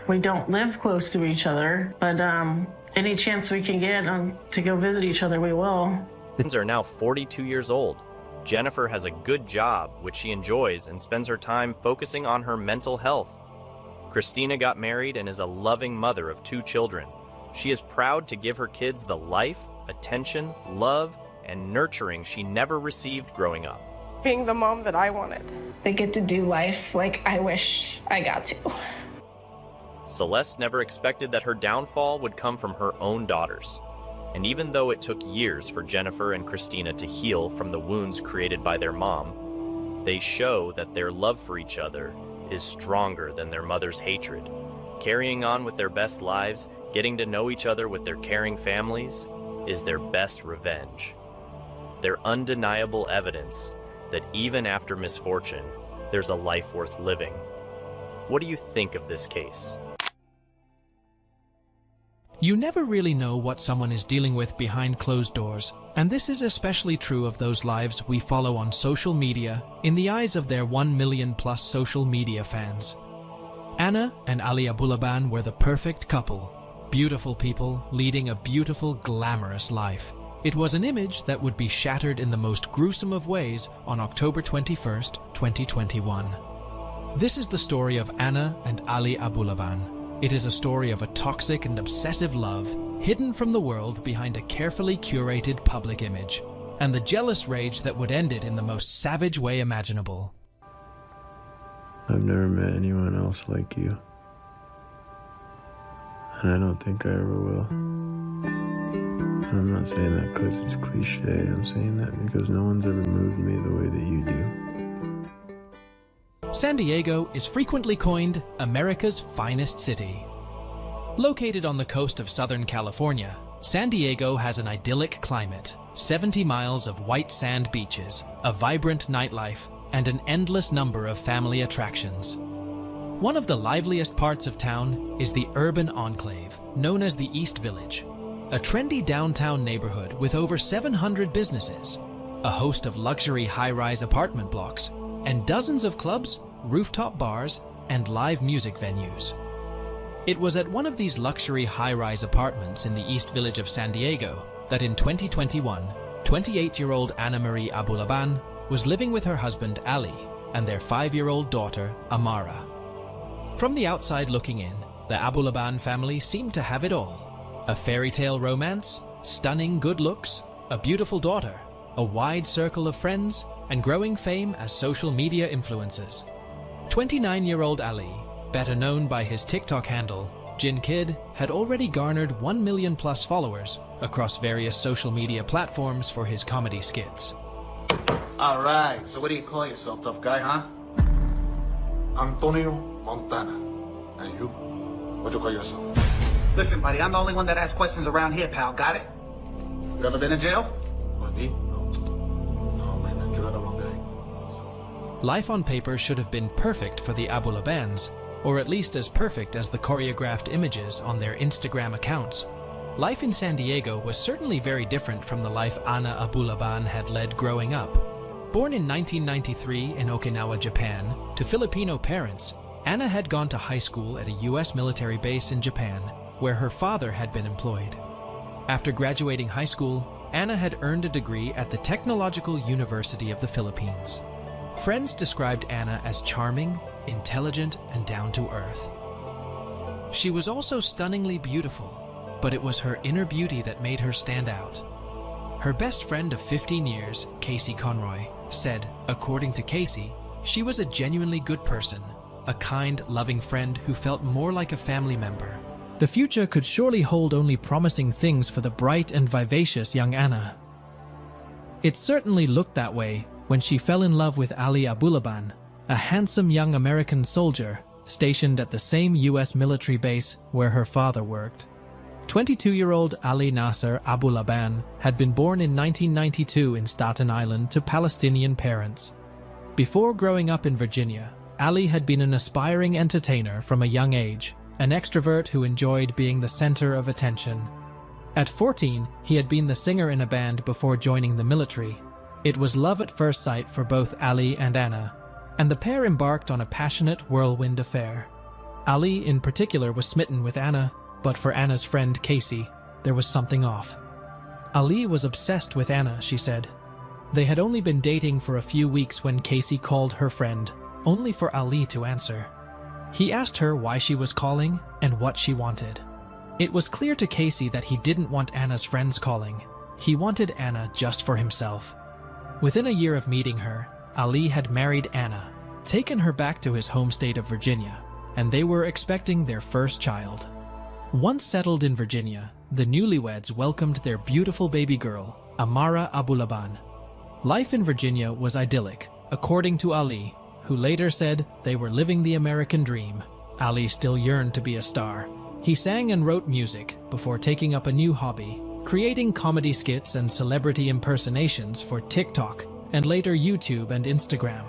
S14: We don't live close to each other, but any chance we can get to go visit each other, we will.
S13: The twins are now 42 years old. Jennifer has a good job, which she enjoys, and spends her time focusing on her mental health. Christina got married and is a loving mother of 2 children. She is proud to give her kids the life, attention, love, and nurturing she never received growing up.
S22: Being the mom that I wanted.
S17: They get to do life like I wish I got to.
S13: Celeste never expected that her downfall would come from her own daughters. And even though it took years for Jennifer and Christina to heal from the wounds created by their mom, they show that their love for each other is stronger than their mother's hatred. Carrying on with their best lives, getting to know each other with their caring families, is their best revenge. Their undeniable evidence that even after misfortune, there's a life worth living. What do you think of this case?
S4: You never really know what someone is dealing with behind closed doors, and this is especially true of those lives we follow on social media in the eyes of their 1 million plus social media fans. Anna and Ali Abulaban were the perfect couple, beautiful people leading a beautiful, glamorous life. It was an image that would be shattered in the most gruesome of ways on October 21st, 2021. This is the story of Anna and Ali Abulaban. It is a story of a toxic and obsessive love hidden from the world behind a carefully curated public image, and the jealous rage that would end it in the most savage way imaginable.
S6: I've never met anyone else like you, and I don't think I ever will. I'm not saying that because it's cliche, I'm saying that because no one's ever moved me the way that you do.
S4: San Diego is frequently coined America's finest city. Located on the coast of Southern California, San Diego has an idyllic climate, 70 miles of white sand beaches, a vibrant nightlife, and an endless number of family attractions. One of the liveliest parts of town is the urban enclave, known as the East Village, a trendy downtown neighborhood with over 700 businesses, a host of luxury high-rise apartment blocks, and dozens of clubs, rooftop bars, and live music venues. It was at one of these luxury high-rise apartments in the East Village of San Diego that in 2021, 28-year-old Anna Marie Abulaban was living with her husband Ali and their 5-year-old daughter Amara. From the outside looking in, the Abulaban family seemed to have it all. A fairy tale romance, stunning good looks, a beautiful daughter, a wide circle of friends, and growing fame as social media influencers. 29-year-old Ali, better known by his TikTok handle, Jin Kid, had already garnered 1 million plus followers across various social media platforms for his comedy skits.
S9: Alright, so what do you call yourself, tough guy, huh? Antonio Montana. And you? What do you call yourself? Listen, buddy, I'm the only one that asks questions around here, pal. Got it? You ever been in jail? Me? No, man, you're the wrong guy.
S4: Life on paper should have been perfect for the Abulabans, or at least as perfect as the choreographed images on their Instagram accounts. Life in San Diego was certainly very different from the life Anna Abulaban had led growing up. Born in 1993 in Okinawa, Japan, to Filipino parents, Anna had gone to high school at a U.S. military base in Japan, where her father had been employed. After graduating high school, Anna had earned a degree at the Technological University of the Philippines. Friends described Anna as charming, intelligent, and down-to-earth. She was also stunningly beautiful, but it was her inner beauty that made her stand out. Her best friend of 15 years, Casey Conroy, said, according to Casey, she was a genuinely good person, a kind, loving friend who felt more like a family member. The future could surely hold only promising things for the bright and vivacious young Anna. It certainly looked that way when she fell in love with Ali Abulaban, a handsome young American soldier stationed at the same U.S. military base where her father worked. 22-year-old Ali Nasser Abulaban had been born in 1992 in Staten Island to Palestinian parents. Before growing up in Virginia, Ali had been an aspiring entertainer from a young age, an extrovert who enjoyed being the center of attention. At 14, he had been the singer in a band before joining the military. It was love at first sight for both Ali and Anna, and the pair embarked on a passionate whirlwind affair. Ali, in particular, was smitten with Anna, but for Anna's friend Casey, there was something off. Ali was obsessed with Anna, she said. They had only been dating for a few weeks when Casey called her friend, only for Ali to answer. He asked her why she was calling and what she wanted. It was clear to Casey that he didn't want Anna's friends calling. He wanted Anna just for himself. Within a year of meeting her, Ali had married Anna, taken her back to his home state of Virginia, and they were expecting their first child. Once settled in Virginia, the newlyweds welcomed their beautiful baby girl, Amara Abulaban. Life in Virginia was idyllic, according to Ali, who later said they were living the American dream. Ali still yearned to be a star. He sang and wrote music before taking up a new hobby, creating comedy skits and celebrity impersonations for TikTok and later YouTube and Instagram.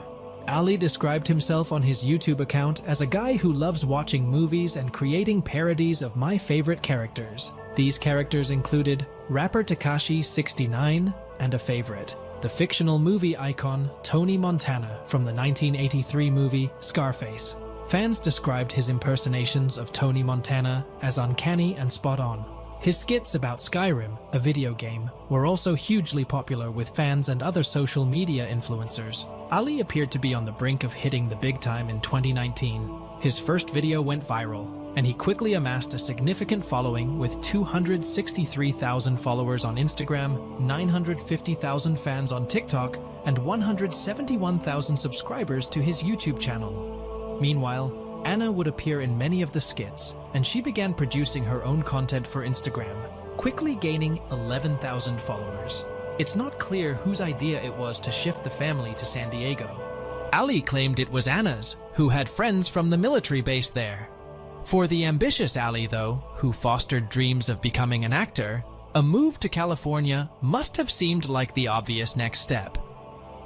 S4: Ali described himself on his YouTube account as a guy who loves watching movies and creating parodies of my favorite characters. These characters included rapper Tekashi 69 and a favorite, the fictional movie icon Tony Montana from the 1983 movie Scarface. Fans described his impersonations of Tony Montana as uncanny and spot on. His skits about Skyrim, a video game, were also hugely popular with fans and other social media influencers. Ali appeared to be on the brink of hitting the big time in 2019. His first video went viral, and he quickly amassed a significant following with 263,000 followers on Instagram, 950,000 fans on TikTok, and 171,000 subscribers to his YouTube channel. Meanwhile, Anna would appear in many of the skits, and she began producing her own content for Instagram, quickly gaining 11,000 followers. It's not clear whose idea it was to shift the family to San Diego. Ali claimed it was Anna's, who had friends from the military base there. For the ambitious Ali, though, who fostered dreams of becoming an actor, a move to California must have seemed like the obvious next step.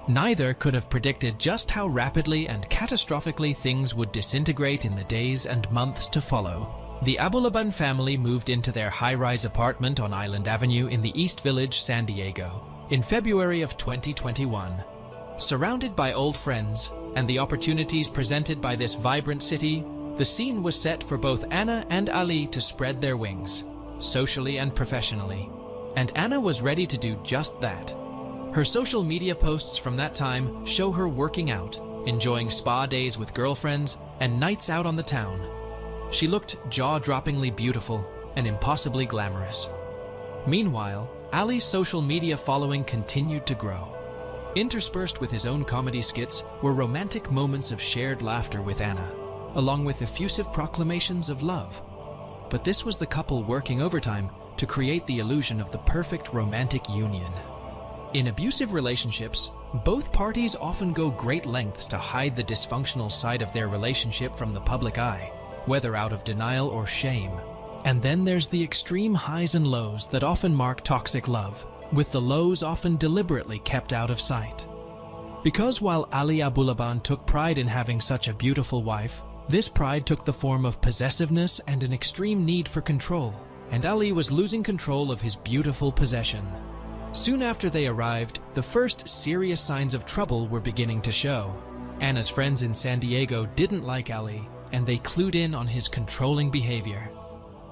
S4: Neither could have predicted just how rapidly and catastrophically things would disintegrate in the days and months to follow. The Abulaban family moved into their high-rise apartment on Island Avenue in the East Village, San Diego, in February of 2021. Surrounded by old friends and the opportunities presented by this vibrant city, the scene was set for both Anna and Ali to spread their wings, socially and professionally. And Anna was ready to do just that. Her social media posts from that time show her working out, enjoying spa days with girlfriends, and nights out on the town. She looked jaw-droppingly beautiful and impossibly glamorous. Meanwhile, Ali's social media following continued to grow. Interspersed with his own comedy skits were romantic moments of shared laughter with Anna, along with effusive proclamations of love. But this was the couple working overtime to create the illusion of the perfect romantic union. In abusive relationships, both parties often go great lengths to hide the dysfunctional side of their relationship from the public eye, whether out of denial or shame. And then there's the extreme highs and lows that often mark toxic love, with the lows often deliberately kept out of sight. Because while Ali Abulaban took pride in having such a beautiful wife, this pride took the form of possessiveness and an extreme need for control, and Ali was losing control of his beautiful possession. Soon after they arrived, the first serious signs of trouble were beginning to show. Anna's friends in San Diego didn't like Ali, and they clued in on his controlling behavior.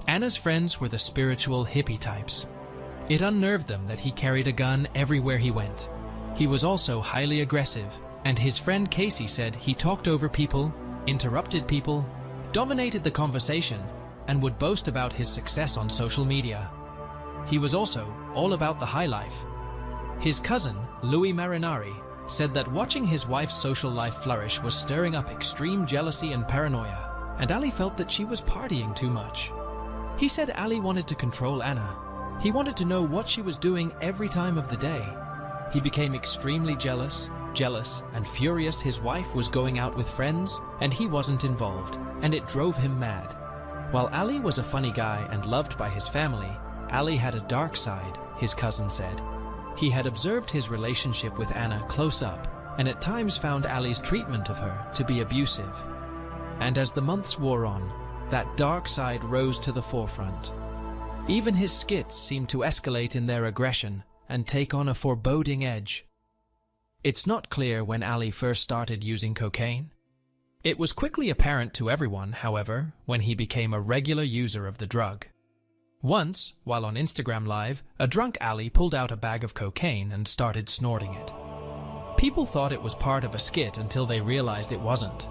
S4: Anna's friends were the spiritual hippie types. It unnerved them that he carried a gun everywhere he went. He was also highly aggressive, and his friend Casey said he talked over people, interrupted people, dominated the conversation, and would boast about his success on social media. He was also all about the high life. His cousin, Louis Marinari, said that watching his wife's social life flourish was stirring up extreme jealousy and paranoia, and Ali felt that she was partying too much. He said Ali wanted to control Anna. He wanted to know what she was doing every time of the day. He became extremely jealous, and furious his wife was going out with friends, and he wasn't involved, and it drove him mad. While Ali was a funny guy and loved by his family, Ali had a dark side, his cousin said. He had observed his relationship with Anna close up, and at times found Ali's treatment of her to be abusive. And as the months wore on, that dark side rose to the forefront. Even his skits seemed to escalate in their aggression and take on a foreboding edge. It's not clear when Ali first started using cocaine. It was quickly apparent to everyone, however, when he became a regular user of the drug. Once, while on Instagram Live, a drunk Ali pulled out a bag of cocaine and started snorting it. People thought it was part of a skit until they realized it wasn't.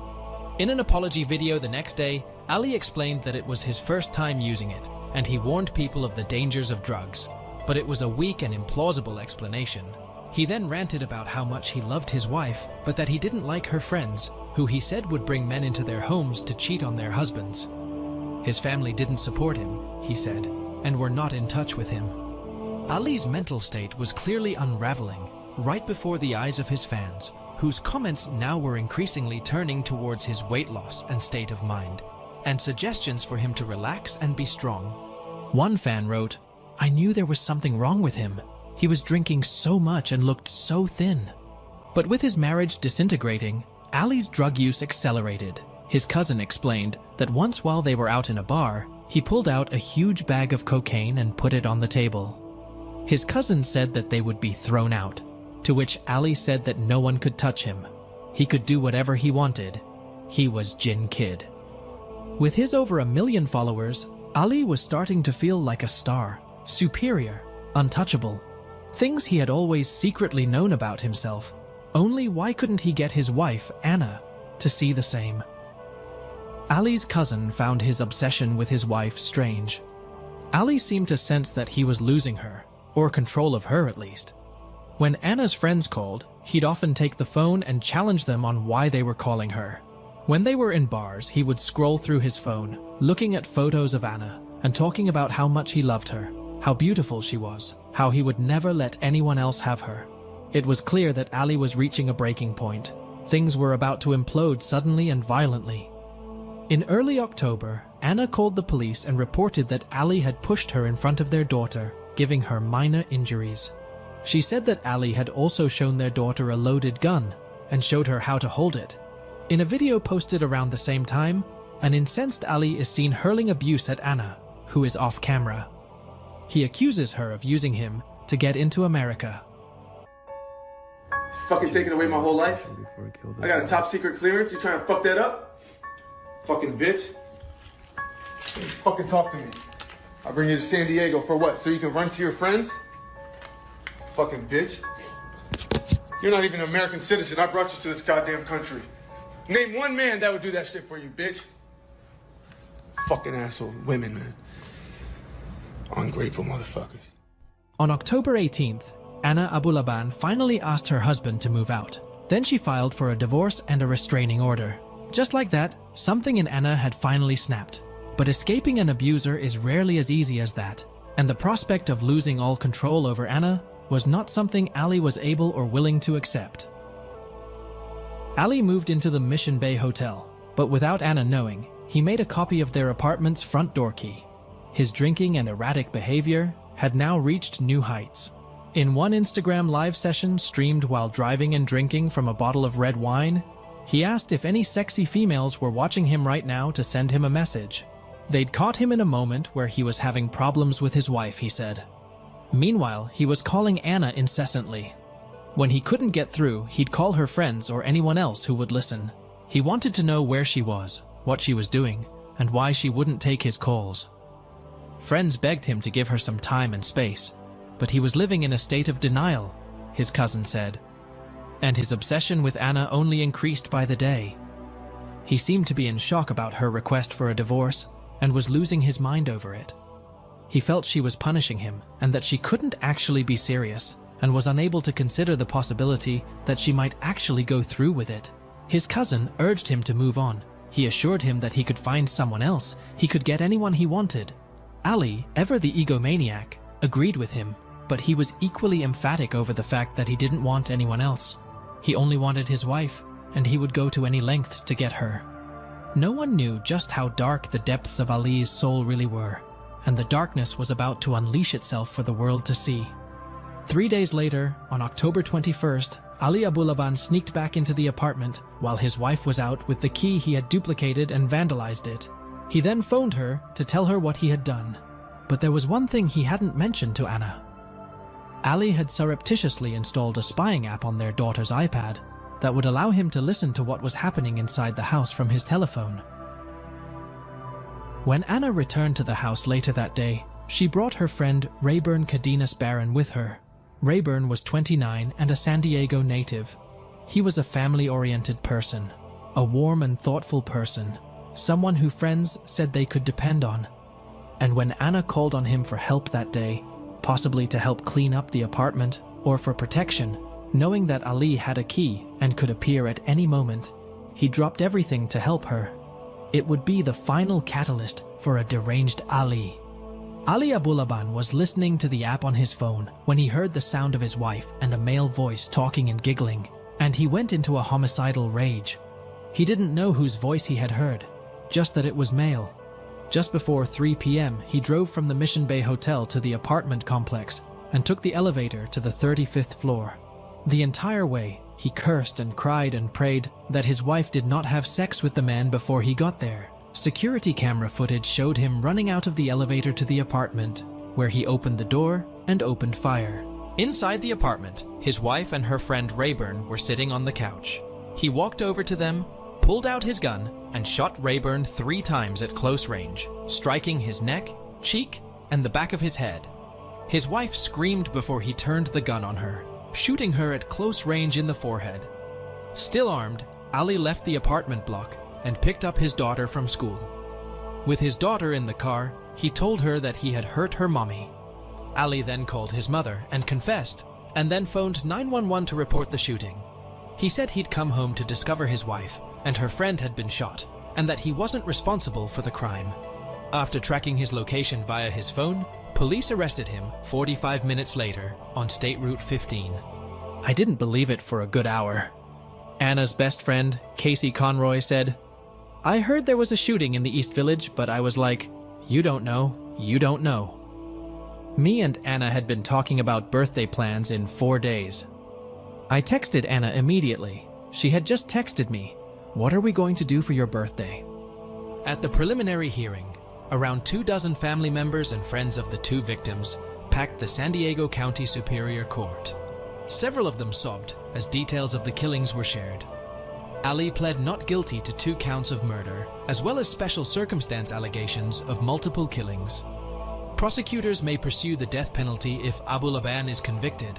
S4: In an apology video the next day, Ali explained that it was his first time using it, and he warned people of the dangers of drugs. But it was a weak and implausible explanation. He then ranted about how much he loved his wife, but that he didn't like her friends, who he said would bring men into their homes to cheat on their husbands. His family didn't support him, he said, and were not in touch with him. Ali's mental state was clearly unraveling right before the eyes of his fans, whose comments now were increasingly turning towards his weight loss and state of mind, and suggestions for him to relax and be strong. One fan wrote, "I knew there was something wrong with him. He was drinking so much and looked so thin." But with his marriage disintegrating, Ali's drug use accelerated. His cousin explained that once while they were out in a bar, he pulled out a huge bag of cocaine and put it on the table. His cousin said that they would be thrown out, to which Ali said that no one could touch him. He could do whatever he wanted. He was Jin Kid. With his over 1 million followers, Ali was starting to feel like a star, superior, untouchable. Things he had always secretly known about himself. Only why couldn't he get his wife, Anna, to see the same? Ali's cousin found his obsession with his wife strange. Ali seemed to sense that he was losing her, or control of her at least. When Anna's friends called, he'd often take the phone and challenge them on why they were calling her. When they were in bars, he would scroll through his phone, looking at photos of Anna, and talking about how much he loved her, how beautiful she was, how he would never let anyone else have her. It was clear that Ali was reaching a breaking point. Things were about to implode suddenly and violently. In early October, Anna called the police and reported that Ali had pushed her in front of their daughter, giving her minor injuries. She said that Ali had also shown their daughter a loaded gun and showed her how to hold it. In a video posted around the same time, an incensed Ali is seen hurling abuse at Anna, who is off camera. He accuses her of using him to get into America.
S5: Fucking taking away my whole life? I got a top secret clearance, you trying to fuck that up? Fucking bitch. Fucking talk to me. I'll bring you to San Diego for what? So you can run to your friends? Fucking bitch. You're not even an American citizen. I brought you to this goddamn country. Name one man that would do that shit for you, bitch. Fucking asshole women, man. Ungrateful motherfuckers.
S4: On October 18th, Anna Abulaban finally asked her husband to move out. Then she filed for a divorce and a restraining order. Just like that, something in Anna had finally snapped. But escaping an abuser is rarely as easy as that, and the prospect of losing all control over Anna was not something Ali was able or willing to accept. Ali moved into the Mission Bay Hotel, but without Anna knowing, he made a copy of their apartment's front door key. His drinking and erratic behavior had now reached new heights. In one Instagram live session streamed while driving and drinking from a bottle of red wine, he asked if any sexy females were watching him right now to send him a message. They'd caught him in a moment where he was having problems with his wife, he said. Meanwhile, he was calling Anna incessantly. When he couldn't get through, he'd call her friends or anyone else who would listen. He wanted to know where she was, what she was doing, and why she wouldn't take his calls. Friends begged him to give her some time and space, but he was living in a state of denial, his cousin said. And his obsession with Anna only increased by the day. He seemed to be in shock about her request for a divorce and was losing his mind over it. He felt she was punishing him and that she couldn't actually be serious, and was unable to consider the possibility that she might actually go through with it. His cousin urged him to move on. He assured him that he could find someone else, he could get anyone he wanted. Ali, ever the egomaniac, agreed with him, but he was equally emphatic over the fact that he didn't want anyone else. He only wanted his wife, and he would go to any lengths to get her. No one knew just how dark the depths of Ali's soul really were, and the darkness was about to unleash itself for the world to see. 3 days later, on October 21st, Ali Abulaban sneaked back into the apartment while his wife was out with the key he had duplicated and vandalized it. He then phoned her to tell her what he had done. But there was one thing he hadn't mentioned to Anna. Ali had surreptitiously installed a spying app on their daughter's iPad that would allow him to listen to what was happening inside the house from his telephone. When Anna returned to the house later that day, she brought her friend Rayburn Cadenas Barron with her. Rayburn was 29 and a San Diego native. He was a family-oriented person, a warm and thoughtful person, someone who friends said they could depend on. And when Anna called on him for help that day, possibly to help clean up the apartment or for protection, knowing that Ali had a key and could appear at any moment, he dropped everything to help her. It would be the final catalyst for a deranged Ali. Ali Abulaban was listening to the app on his phone when he heard the sound of his wife and a male voice talking and giggling, and he went into a homicidal rage. He didn't know whose voice he had heard, just that it was male. Just before 3 p.m., he drove from the Mission Bay Hotel to the apartment complex and took the elevator to the 35th floor. The entire way, he cursed and cried and prayed that his wife did not have sex with the man before he got there. Security camera footage showed him running out of the elevator to the apartment, where he opened the door and opened fire. Inside the apartment, his wife and her friend Rayburn were sitting on the couch. He walked over to them, pulled out his gun, and shot Rayburn 3 times at close range, striking his neck, cheek, and the back of his head. His wife screamed before he turned the gun on her, shooting her at close range in the forehead. Still armed, Ali left the apartment block and picked up his daughter from school. With his daughter in the car, he told her that he had hurt her mommy. Ali then called his mother and confessed, and then phoned 911 to report the shooting. He said he'd come home to discover his wife and her friend had been shot, and that he wasn't responsible for the crime. After tracking his location via his phone, police arrested him 45 minutes later on State Route 15. I didn't believe it for a good hour. Anna's best friend, Casey Conroy, said, "I heard there was a shooting in the East Village, but I was like, you don't know, you don't know." Me and Anna had been talking about birthday plans in 4 days. I texted Anna immediately. She had just texted me, "What are we going to do for your birthday?" At the preliminary hearing, around 24 family members and friends of the 2 victims packed the San Diego County Superior Court. Several of them sobbed as details of the killings were shared. Ali pled not guilty to 2 counts of murder, as well as special circumstance allegations of multiple killings. Prosecutors may pursue the death penalty if Abulaban is convicted.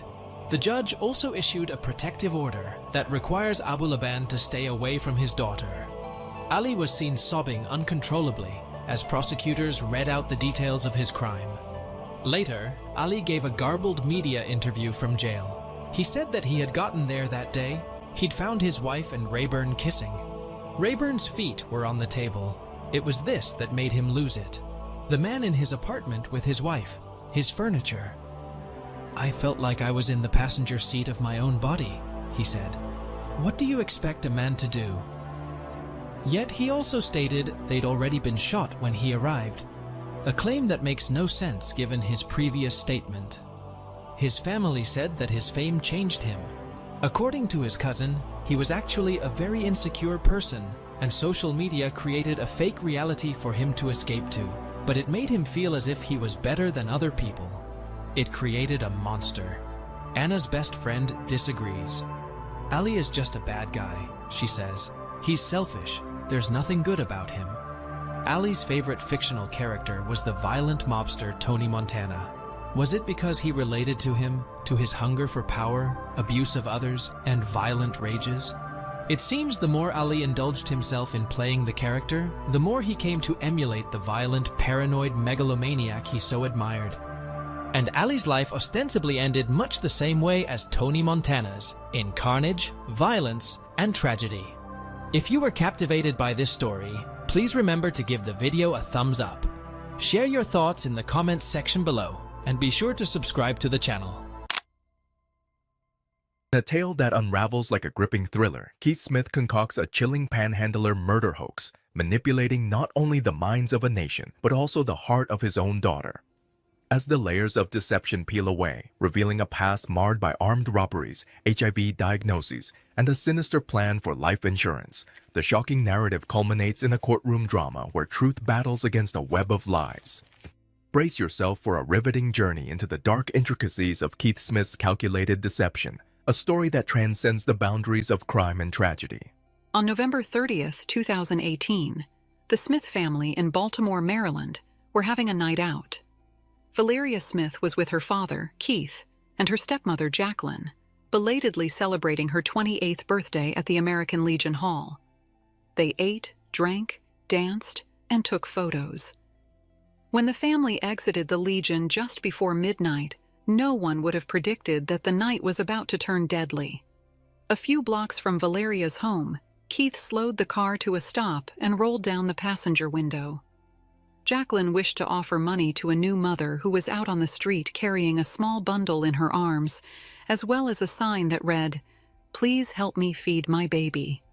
S4: The judge also issued a protective order that requires Abulaban to stay away from his daughter. Ali was seen sobbing uncontrollably as prosecutors read out the details of his crime. Later, Ali gave a garbled media interview from jail. He said that he had gotten there that day. He'd found his wife and Rayburn kissing. Rayburn's feet were on the table. It was this that made him lose it. The man in his apartment with his wife, his furniture. "I felt like I was in the passenger seat of my own body," he said. "What do you expect a man to do?" Yet he also stated they'd already been shot when he arrived, a claim that makes no sense given his previous statement. His family said that his fame changed him. According to his cousin, he was actually a very insecure person, and social media created a fake reality for him to escape to, but it made him feel as if he was better than other people. It created a monster. Anna's best friend disagrees. Ali is just a bad guy, she says. He's selfish. There's nothing good about him. Ali's favorite fictional character was the violent mobster Tony Montana. Was it because he related to him, to his hunger for power, abuse of others, and violent rages? It seems the more Ali indulged himself in playing the character, the more he came to emulate the violent, paranoid megalomaniac he so admired. And Ali's life ostensibly ended much the same way as Tony Montana's, in carnage, violence, and tragedy. If you were captivated by this story, please remember to give the video a thumbs up. Share your thoughts in the comments section below, and be sure to subscribe to the channel.
S10: In a tale that unravels like a gripping thriller, Keith Smith concocts a chilling panhandler murder hoax, manipulating not only the minds of a nation, but also the heart of his own daughter. as the layers of deception peel away, revealing a past marred by armed robberies, HIV diagnoses, and a sinister plan for life insurance. The shocking narrative culminates in a courtroom drama where truth battles against a web of lies. Brace yourself for a riveting journey into the dark intricacies of Keith Smith's calculated deception, a story that transcends the boundaries of crime and tragedy.
S1: On November 30th, 2018, the Smith family in Baltimore, Maryland, were having a night out. Valeria Smith was with her father, Keith, and her stepmother, Jacqueline, belatedly celebrating her 28th birthday at the American Legion Hall. They ate, drank, danced, and took photos. When the family exited the Legion just before midnight, no one would have predicted that the night was about to turn deadly. A few blocks from Valeria's home, Keith slowed the car to a stop and rolled down the passenger window. Jacqueline wished to offer money to a new mother who was out on the street carrying a small bundle in her arms, as well as a sign that read, "Please help me feed my baby."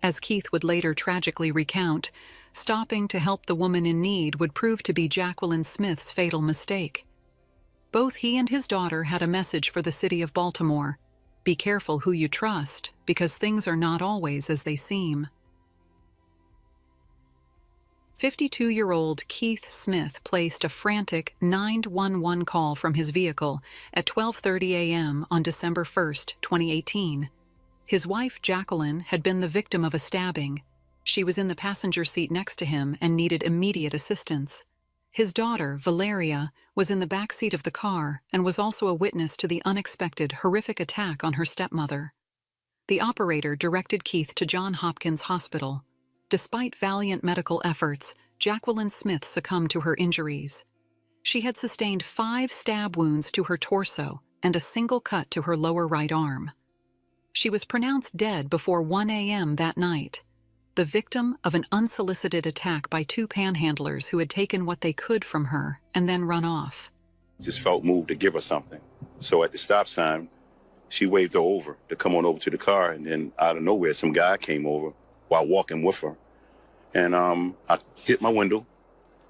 S1: As Keith would later tragically recount, stopping to help the woman in need would prove to be Jacqueline Smith's fatal mistake. Both he and his daughter had a message for the city of Baltimore: be careful who you trust, because things are not always as they seem. 52-year-old Keith Smith placed a frantic 911 call from his vehicle at 12:30 a.m. on December 1st, 2018. His wife, Jacqueline, had been the victim of a stabbing. She was in the passenger seat next to him and needed immediate assistance. His daughter, Valeria, was in the back seat of the car and was also a witness to the unexpected, horrific attack on her stepmother. The operator directed Keith to Johns Hopkins Hospital. Despite valiant medical efforts, Jacqueline Smith succumbed to her injuries. She had sustained 5 stab wounds to her torso and a single cut to her lower right arm. She was pronounced dead before 1 a.m. that night, the victim of an unsolicited attack by 2 panhandlers who had taken what they could from her and then run off.
S11: Just felt moved to give her something. So at the stop sign, she waved her over to come on over to the car, and then out of nowhere, some guy came over while walking with her. And I hit my window,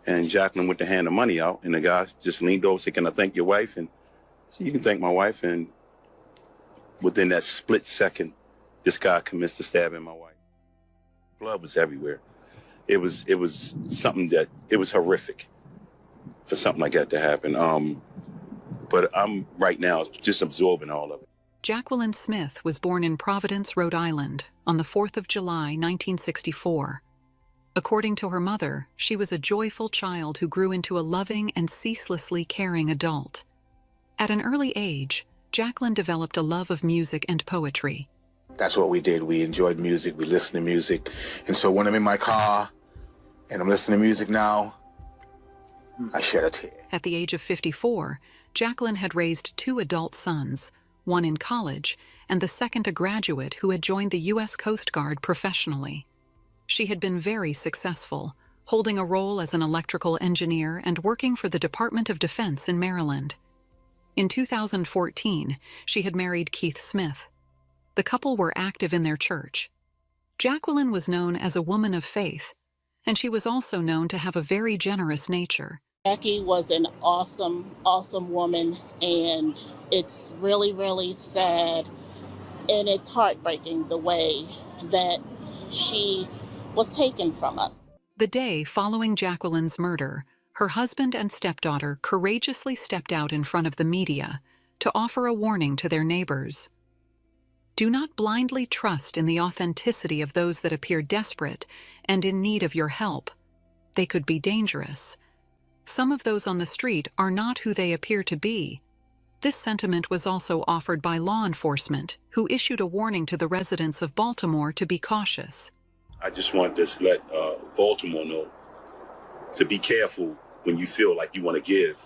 S11: and Jacqueline went to hand the money out, and the guy just leaned over and said, "Can I thank your wife?" And I said, "You can thank my wife." And within that split second, this guy commenced to stabbing my wife. Blood was everywhere. It was something that, it was horrific for something like that to happen. But I'm right now just absorbing all of it.
S1: Jacqueline Smith was born in Providence, Rhode Island, on the 4th of July, 1964. According to her mother, she was a joyful child who grew into a loving and ceaselessly caring adult. At an early age, Jacqueline developed a love of music and poetry.
S9: That's what we did. We enjoyed music. We listened to music. And so when I'm in my car and I'm listening to music now, I shed a tear.
S1: At the age of 54, Jacqueline had raised 2 adult sons, one in college and the second a graduate who had joined the U.S. Coast Guard professionally. She had been very successful, holding a role as an electrical engineer and working for the Department of Defense in Maryland. In 2014, she had married Keith Smith. The couple were active in their church. Jacqueline was known as a woman of faith, and she was also known to have a very generous nature.
S12: Jackie was an awesome, awesome woman, and it's really, really sad, and it's heartbreaking the way that she was taken from us.
S1: The day following Jacqueline's murder, her husband and stepdaughter courageously stepped out in front of the media to offer a warning to their neighbors. Do not blindly trust in the authenticity of those that appear desperate and in need of your help. They could be dangerous. Some of those on the street are not who they appear to be. This sentiment was also offered by law enforcement, who issued a warning to the residents of Baltimore to be cautious.
S11: I just want to let Baltimore know to be careful when you feel like you want to give,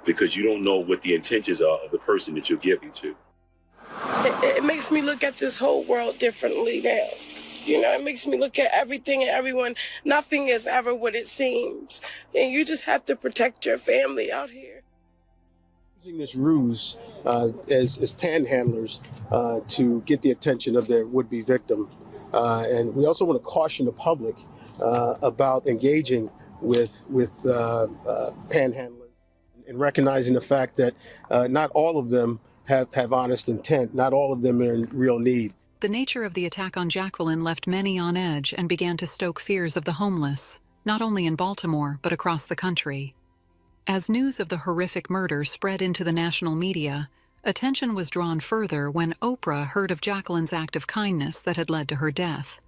S11: because you don't know what the intentions are of the person that you're giving to.
S24: It makes me look at this whole world differently now. You know, it makes me look at everything and everyone. Nothing is ever what it seems. And you just have to protect your family out here.
S25: Using this ruse as panhandlers to get the attention of their would-be victim. And we also want to caution the public about engaging with panhandlers and recognizing the fact that not all of them have honest intent. Not all of them are in real need.
S1: The nature of the attack on Jacqueline left many on edge and began to stoke fears of the homeless, not only in Baltimore, but across the country. As news of the horrific murder spread into the national media, attention was drawn further when Oprah heard of Jacqueline's act of kindness that had led to her death.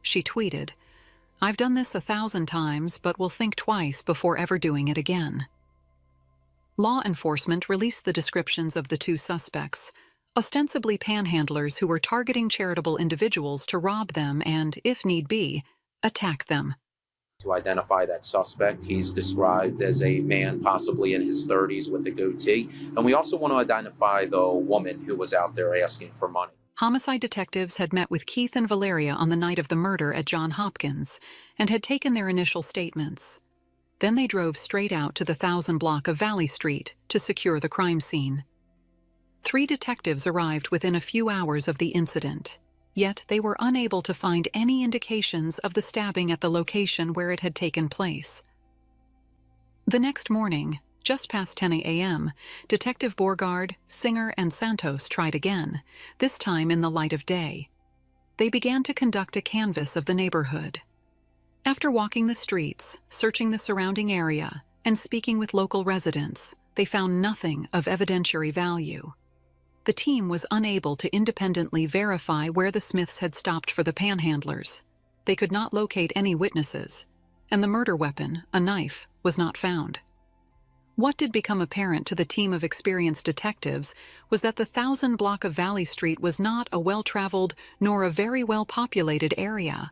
S1: She tweeted, "I've done this 1,000 times, but will think twice before ever doing it again." Law enforcement released the descriptions of the two suspects, ostensibly panhandlers who were targeting charitable individuals to rob them and, if need be, attack them.
S8: To identify that suspect, he's described as a man possibly in his 30s with a goatee. And we also want to identify the woman who was out there asking for money.
S1: Homicide detectives had met with Keith and Valeria on the night of the murder at Johns Hopkins and had taken their initial statements. Then they drove straight out to the 1000 block of Valley Street to secure the crime scene. 3 detectives arrived within a few hours of the incident, yet they were unable to find any indications of the stabbing at the location where it had taken place. The next morning, just past 10 a.m., Detective Borgard, Singer, and Santos tried again, this time in the light of day. They began to conduct a canvass of the neighborhood. After walking the streets, searching the surrounding area, and speaking with local residents, they found nothing of evidentiary value. The team was unable to independently verify where the Smiths had stopped for the panhandlers. They could not locate any witnesses, and the murder weapon, a knife, was not found. What did become apparent to the team of experienced detectives was that the 1000 block of Valley Street was not a well-traveled nor a very well-populated area.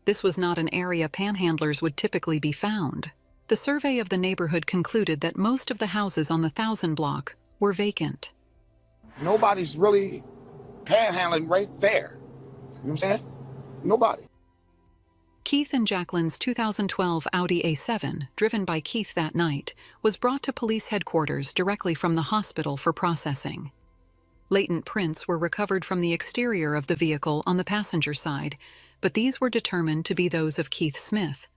S1: This was not an area panhandlers would typically be found. The survey of the neighborhood concluded that most of the houses on the 1000 block were vacant.
S9: Nobody's really panhandling right there. You know what I'm saying? Nobody.
S1: Keith and Jacqueline's 2012 Audi A7, driven by Keith that night, was brought to police headquarters directly from the hospital for processing. Latent prints were recovered from the exterior of the vehicle on the passenger side, but these were determined to be those of Keith Smith.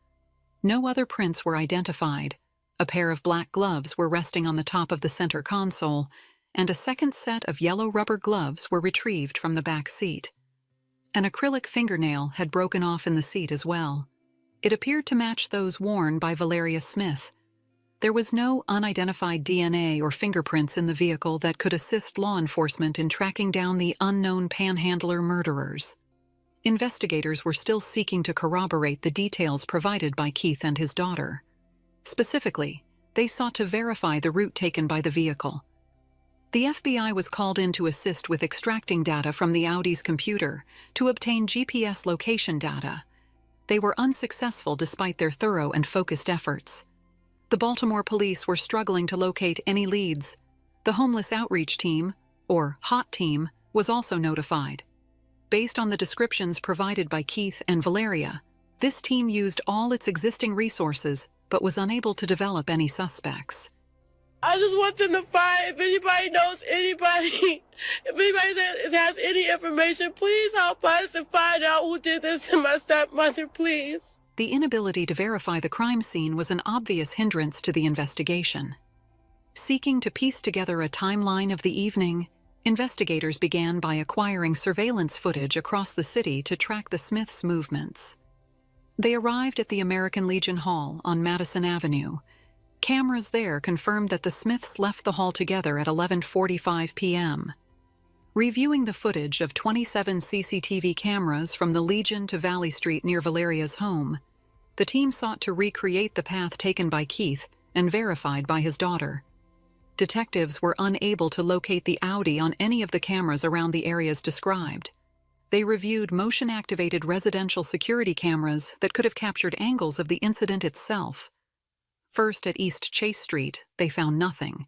S1: No other prints were identified. A pair of black gloves were resting on the top of the center console, and a second set of yellow rubber gloves were retrieved from the back seat. An acrylic fingernail had broken off in the seat as well. It appeared to match those worn by Valeria Smith. There was no unidentified DNA or fingerprints in the vehicle that could assist law enforcement in tracking down the unknown panhandler murderers. Investigators were still seeking to corroborate the details provided by Keith and his daughter. Specifically, they sought to verify the route taken by the vehicle. The FBI was called in to assist with extracting data from the Audi's computer to obtain GPS location data. They were unsuccessful despite their thorough and focused efforts. The Baltimore police were struggling to locate any leads. The Homeless Outreach Team, or HOT Team, was also notified. Based on the descriptions provided by Keith and Valeria, this team used all its existing resources but was unable to develop any suspects.
S24: I just want them to find, if anybody knows anybody, if anybody has any information, please help us and find out who did this to my stepmother, please.
S1: The inability to verify the crime scene was an obvious hindrance to the investigation. Seeking to piece together a timeline of the evening, investigators began by acquiring surveillance footage across the city to track the Smiths' movements. They arrived at the American Legion Hall on Madison Avenue. Cameras there confirmed that the Smiths left the hall together at 11:45 p.m. Reviewing the footage of 27 CCTV cameras from the Legion to Valley Street near Valeria's home, the team sought to recreate the path taken by Keith and verified by his daughter. Detectives were unable to locate the Audi on any of the cameras around the areas described. They reviewed motion-activated residential security cameras that could have captured angles of the incident itself. First, at East Chase Street, they found nothing.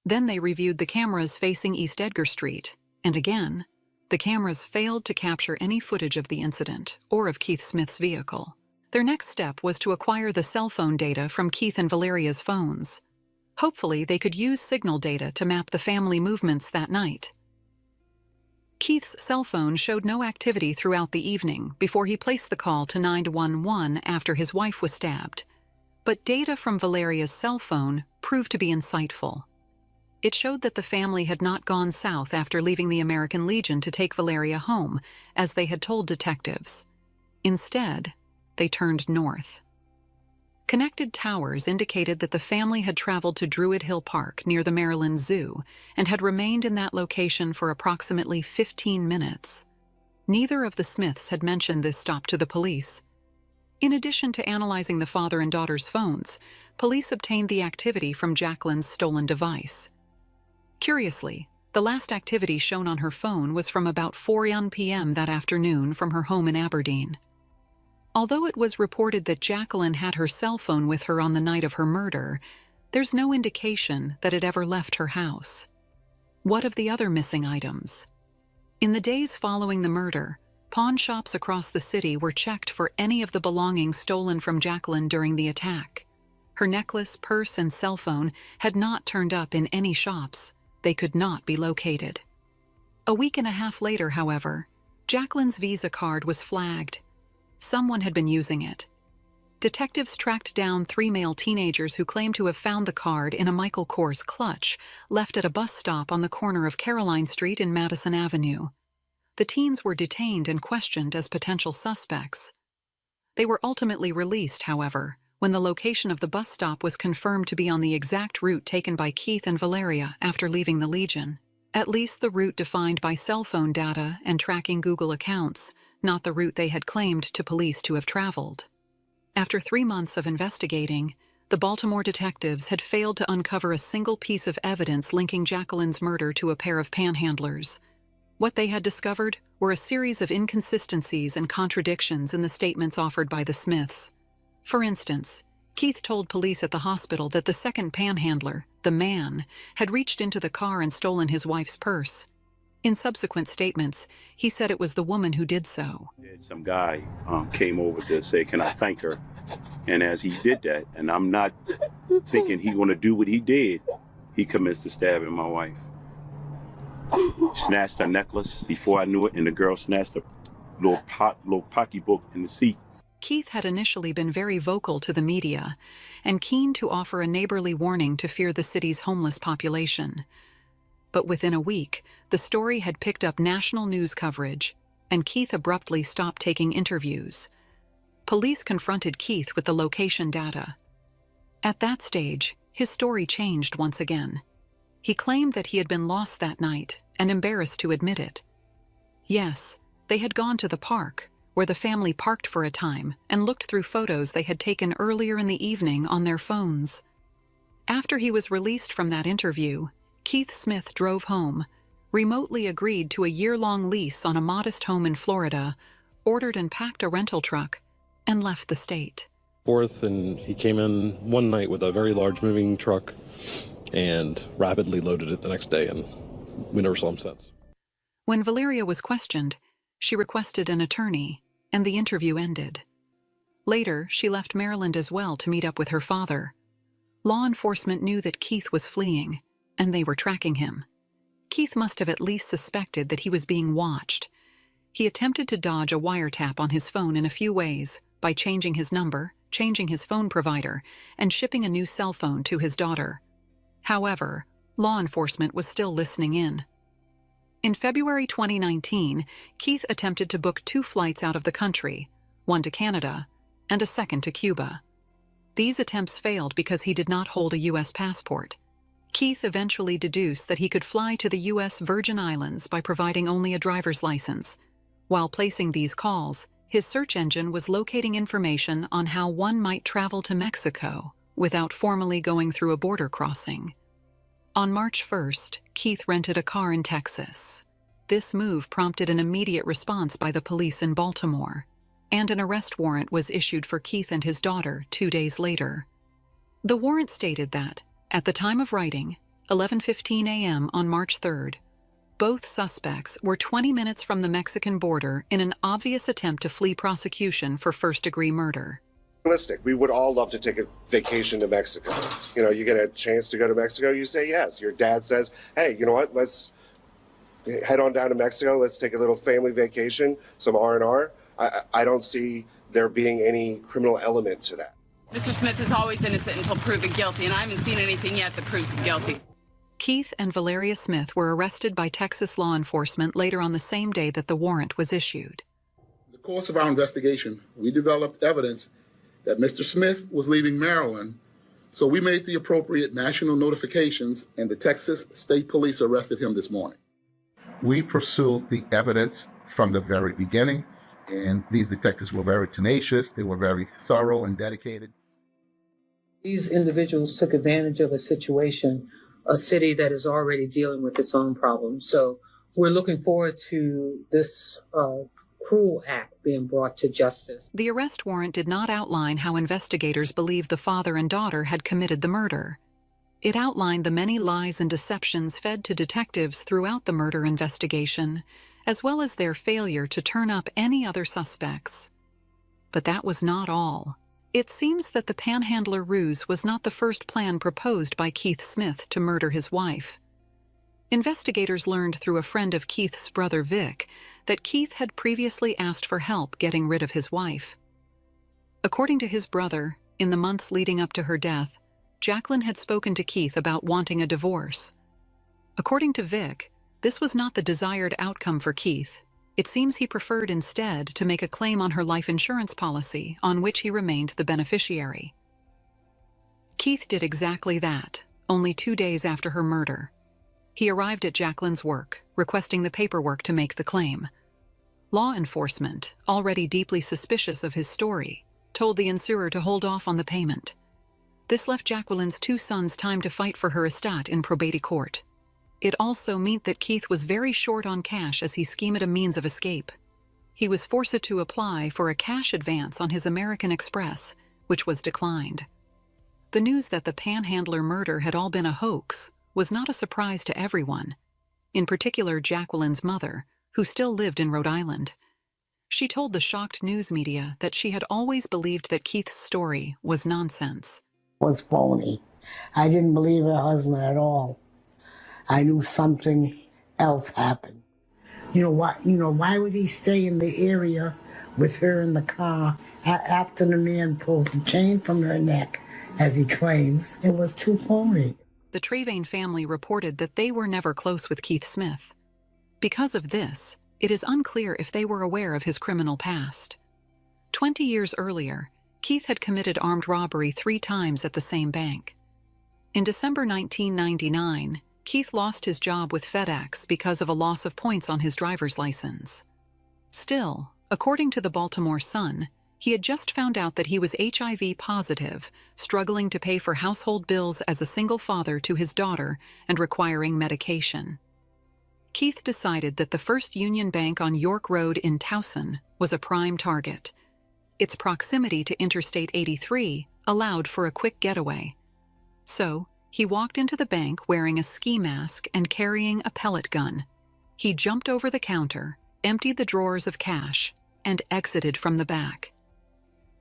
S1: Then they reviewed the cameras facing East Edgar Street, and again, the cameras failed to capture any footage of the incident or of Keith Smith's vehicle. Their next step was to acquire the cell phone data from Keith and Valeria's phones. Hopefully, they could use signal data to map the family movements that night. Keith's cell phone showed no activity throughout the evening before he placed the call to 911 after his wife was stabbed. But data from Valeria's cell phone proved to be insightful. It showed that the family had not gone south after leaving the American Legion to take Valeria home, as they had told detectives. Instead, they turned north. Connected towers indicated that the family had traveled to Druid Hill Park near the Maryland Zoo and had remained in that location for approximately 15 minutes. Neither of the Smiths had mentioned this stop to the police. In addition to analyzing the father and daughter's phones, police obtained the activity from Jacqueline's stolen device. Curiously, the last activity shown on her phone was from about 4 p.m. that afternoon from her home in Aberdeen. Although it was reported that Jacqueline had her cell phone with her on the night of her murder, there's no indication that it ever left her house. What of the other missing items? In the days following the murder, pawn shops across the city were checked for any of the belongings stolen from Jacqueline during the attack. Her necklace, purse, and cell phone had not turned up in any shops. They could not be located. A week and a half later, however, Jacqueline's Visa card was flagged. Someone had been using it. Detectives tracked down 3 male teenagers who claimed to have found the card in a Michael Kors clutch left at a bus stop on the corner of Caroline Street and Madison Avenue. The teens were detained and questioned as potential suspects. They were ultimately released, however, when the location of the bus stop was confirmed to be on the exact route taken by Keith and Valeria after leaving the Legion. At least the route defined by cell phone data and tracking Google accounts, not the route they had claimed to police to have traveled. After 3 months of investigating, the Baltimore detectives had failed to uncover a single piece of evidence linking Jacqueline's murder to a pair of panhandlers. What they had discovered were a series of inconsistencies and contradictions in the statements offered by the Smiths. For instance, Keith told police at the hospital that the second panhandler, the man, had reached into the car and stolen his wife's purse. In subsequent statements, he said it was the woman who did so.
S11: Some guy came over to say, can I thank her? And as he did that, and I'm not thinking he's going to do what he did, he commenced to stabbing my wife. Snatched her necklace before I knew it, and the girl snatched a little pocketbook in the seat.
S1: Keith had initially been very vocal to the media and keen to offer a neighborly warning to fear the city's homeless population. But within a week, the story had picked up national news coverage, and Keith abruptly stopped taking interviews. Police confronted Keith with the location data. At that stage, his story changed once again. He claimed that he had been lost that night and embarrassed to admit it. Yes, they had gone to the park, where the family parked for a time and looked through photos they had taken earlier in the evening on their phones. After he was released from that interview, Keith Smith drove home, remotely agreed to a year-long lease on a modest home in Florida, ordered and packed a rental truck, and left the state.
S15: And he came in one night with a very large moving truck and rapidly loaded it the next day, and we never saw him since.
S1: When Valeria was questioned, she requested an attorney, and the interview ended. Later, she left Maryland as well to meet up with her father. Law enforcement knew that Keith was fleeing, and they were tracking him. Keith must have at least suspected that he was being watched. He attempted to dodge a wiretap on his phone in a few ways, by changing his number, changing his phone provider, and shipping a new cell phone to his daughter. However, law enforcement was still listening in. In February 2019, Keith attempted to book 2 flights out of the country, one to Canada and a second to Cuba. These attempts failed because he did not hold a U.S. passport. Keith eventually deduced that he could fly to the U.S. Virgin Islands by providing only a driver's license. While placing these calls, his search engine was locating information on how one might travel to Mexico without formally going through a border crossing. On March 1st, Keith rented a car in Texas. This move prompted an immediate response by the police in Baltimore, and an arrest warrant was issued for Keith and his daughter 2 days later. The warrant stated that, at the time of writing, 11:15 a.m. on March 3rd, both suspects were 20 minutes from the Mexican border in an obvious attempt to flee prosecution for first-degree murder.
S16: Realistic. We would all love to take a vacation to Mexico. You know, you get a chance to go to Mexico, you say yes. Your dad says, hey, you know what, let's head on down to Mexico, let's take a little family vacation, some R&R. I don't see there being any criminal element to that.
S7: Mr. Smith is always innocent until proven guilty, and I haven't seen anything yet that proves him guilty.
S1: Keith and Valeria Smith were arrested by Texas law enforcement later on the same day that the warrant was issued.
S18: In the course of our investigation, we developed evidence that Mr. Smith was leaving Maryland, so we made the appropriate national notifications, and the Texas State Police arrested him this morning.
S19: We pursued the evidence from the very beginning, and these detectives were very tenacious. They were very thorough and dedicated.
S20: These individuals took advantage of a situation, a city that is already dealing with its own problems. So we're looking forward to this cruel act being brought to justice.
S1: The arrest warrant did not outline how investigators believe the father and daughter had committed the murder. It outlined the many lies and deceptions fed to detectives throughout the murder investigation, as well as their failure to turn up any other suspects. But that was not all. It seems that the panhandler ruse was not the first plan proposed by Keith Smith to murder his wife. Investigators learned through a friend of Keith's brother Vic that Keith had previously asked for help getting rid of his wife. According to his brother, in the months leading up to her death, Jacqueline had spoken to Keith about wanting a divorce. According to Vic, this was not the desired outcome for Keith. It seems he preferred instead to make a claim on her life insurance policy, on which he remained the beneficiary. Keith did exactly that, only 2 days after her murder. He arrived at Jacqueline's work, requesting the paperwork to make the claim. Law enforcement, already deeply suspicious of his story, told the insurer to hold off on the payment. This left Jacqueline's 2 sons time to fight for her estate in probate court. It also meant that Keith was very short on cash as he schemed a means of escape. He was forced to apply for a cash advance on his American Express, which was declined. The news that the panhandler murder had all been a hoax was not a surprise to everyone, in particular Jacqueline's mother, who still lived in Rhode Island. She told the shocked news media that she had always believed that Keith's story was nonsense.
S21: Was phony. I didn't believe her husband at all. I knew something else happened. Why would he stay in the area with her in the car after the man pulled the chain from her neck, as he claims? It was too phony.
S1: The Trevane family reported that they were never close with Keith Smith. Because of this, it is unclear if they were aware of his criminal past. 20 years earlier, Keith had committed armed robbery 3 times at the same bank. In December 1999, Keith lost his job with FedEx because of a loss of points on his driver's license. Still, according to the Baltimore Sun, he had just found out that he was HIV positive, struggling to pay for household bills as a single father to his daughter and requiring medication. Keith decided that the First Union Bank on York Road in Towson was a prime target. Its proximity to Interstate 83 allowed for a quick getaway. So, he walked into the bank wearing a ski mask and carrying a pellet gun. He jumped over the counter, emptied the drawers of cash, and exited from the back.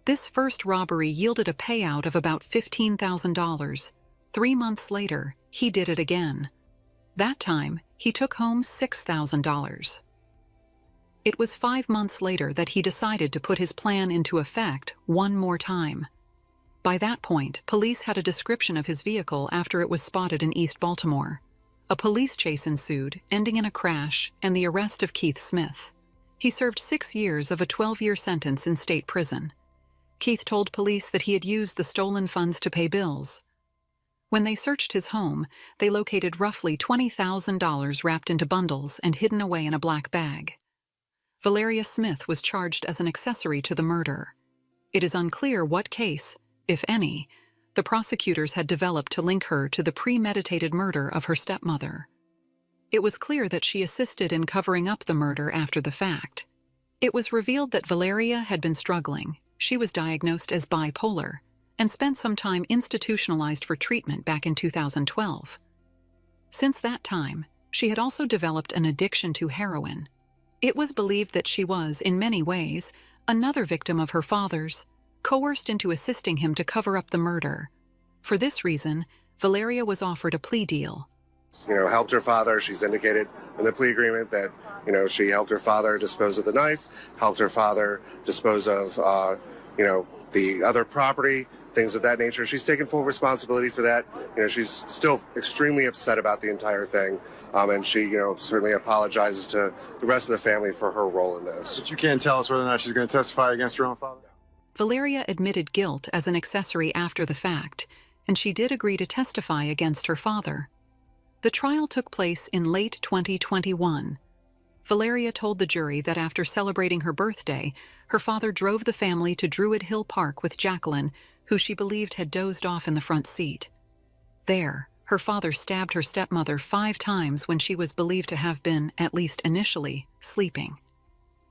S1: This first robbery yielded a payout of about $15,000. 3 months later, he did it again. That time, he took home $6,000. It was 5 months later that he decided to put his plan into effect one more time. By that point, police had a description of his vehicle after it was spotted in East Baltimore. A police chase ensued, ending in a crash and the arrest of Keith Smith. He served 6 years of a 12-year sentence in state prison. Keith told police that he had used the stolen funds to pay bills. When they searched his home, they located roughly $20,000 wrapped into bundles and hidden away in a black bag. Valeria Smith was charged as an accessory to the murder. It is unclear what case, if any, the prosecutors had developed to link her to the premeditated murder of her stepmother. It was clear that she assisted in covering up the murder after the fact. It was revealed that Valeria had been struggling. She was diagnosed as bipolar and spent some time institutionalized for treatment back in 2012. Since that time, she had also developed an addiction to heroin. It was believed that she was, in many ways, another victim of her father's, coerced into assisting him to cover up the murder. For this reason, Valeria was offered a plea deal.
S16: Helped her father. She's indicated in the plea agreement that, she helped her father dispose of the knife, helped her father dispose of, the other property, things of that nature. She's taken full responsibility for that. You know, she's still extremely upset about the entire thing, and she, you know, certainly apologizes to the rest of the family for her role in this.
S5: But you can't tell us whether or not she's going to testify against her own father?
S1: Valeria admitted guilt as an accessory after the fact, and she did agree to testify against her father. The trial took place in late 2021. Valeria told the jury that after celebrating her birthday, her father drove the family to Druid Hill Park with Jacqueline, who she believed had dozed off in the front seat. There, her father stabbed her stepmother 5 times when she was believed to have been, at least initially, sleeping.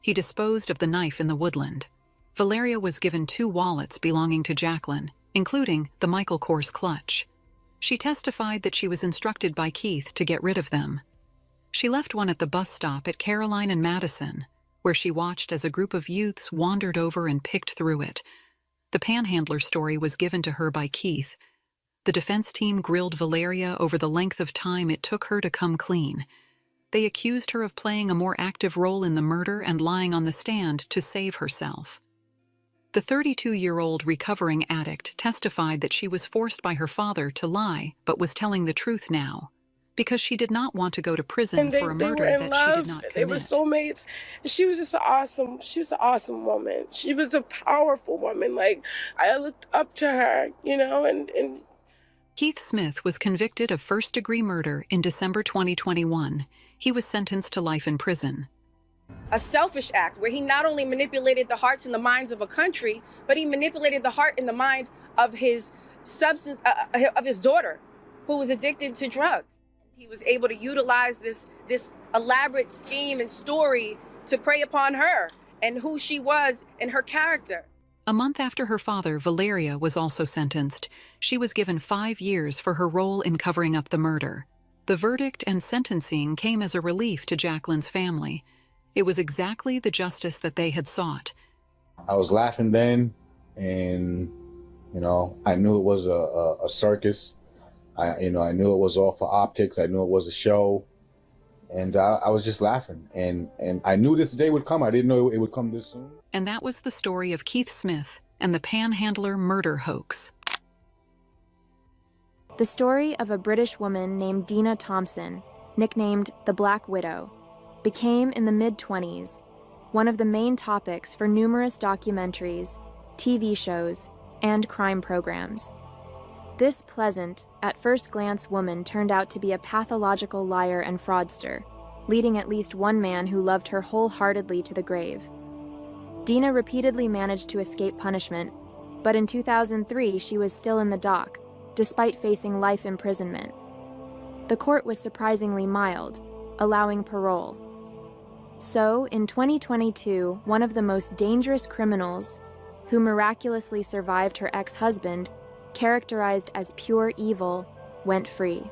S1: He disposed of the knife in the woodland. Valeria was given 2 wallets belonging to Jacqueline, including the Michael Kors clutch. She testified that she was instructed by Keith to get rid of them. She left one at the bus stop at Caroline and Madison, where she watched as a group of youths wandered over and picked through it. The panhandler story was given to her by Keith. The defense team grilled Valeria over the length of time it took her to come clean. They accused her of playing a more active role in the murder and lying on the stand to save herself. The 32-year-old recovering addict testified that she was forced by her father to lie, but was telling the truth now, because she did not want to go to prison for a murder that she did not commit.
S24: They were soulmates. She was just she was an awesome woman. She was a powerful woman. Like, I looked up to her, you know, and
S1: Keith Smith was convicted of first-degree murder in December 2021. He was sentenced to life in prison.
S2: A selfish act where he not only manipulated the hearts and the minds of a country, but he manipulated the heart and the mind of his of his daughter, who was addicted to drugs. He was able to utilize this elaborate scheme and story to prey upon her and who she was and her character.
S1: A month after her father, Valeria, was also sentenced. She was given 5 years for her role in covering up the murder. The verdict and sentencing came as a relief to Jacqueline's family. It was exactly the justice that they had sought.
S3: I was laughing then, and, you know, I knew it was a circus. I knew it was all for optics. I knew it was a show, and I was just laughing. And I knew this day would come. I didn't know it would come this soon.
S1: And that was the story of Keith Smith and the panhandler murder hoax.
S14: The story of a British woman named Dina Thompson, nicknamed the Black Widow, became in the mid-20s one of the main topics for numerous documentaries, TV shows, and crime programs. This pleasant, at first glance woman turned out to be a pathological liar and fraudster, leading at least one man who loved her wholeheartedly to the grave. Dina repeatedly managed to escape punishment, but in 2003 she was still in the dock, despite facing life imprisonment. The court was surprisingly mild, allowing parole. So, in 2022, one of the most dangerous criminals, who miraculously survived her ex-husband, characterized as pure evil, went free.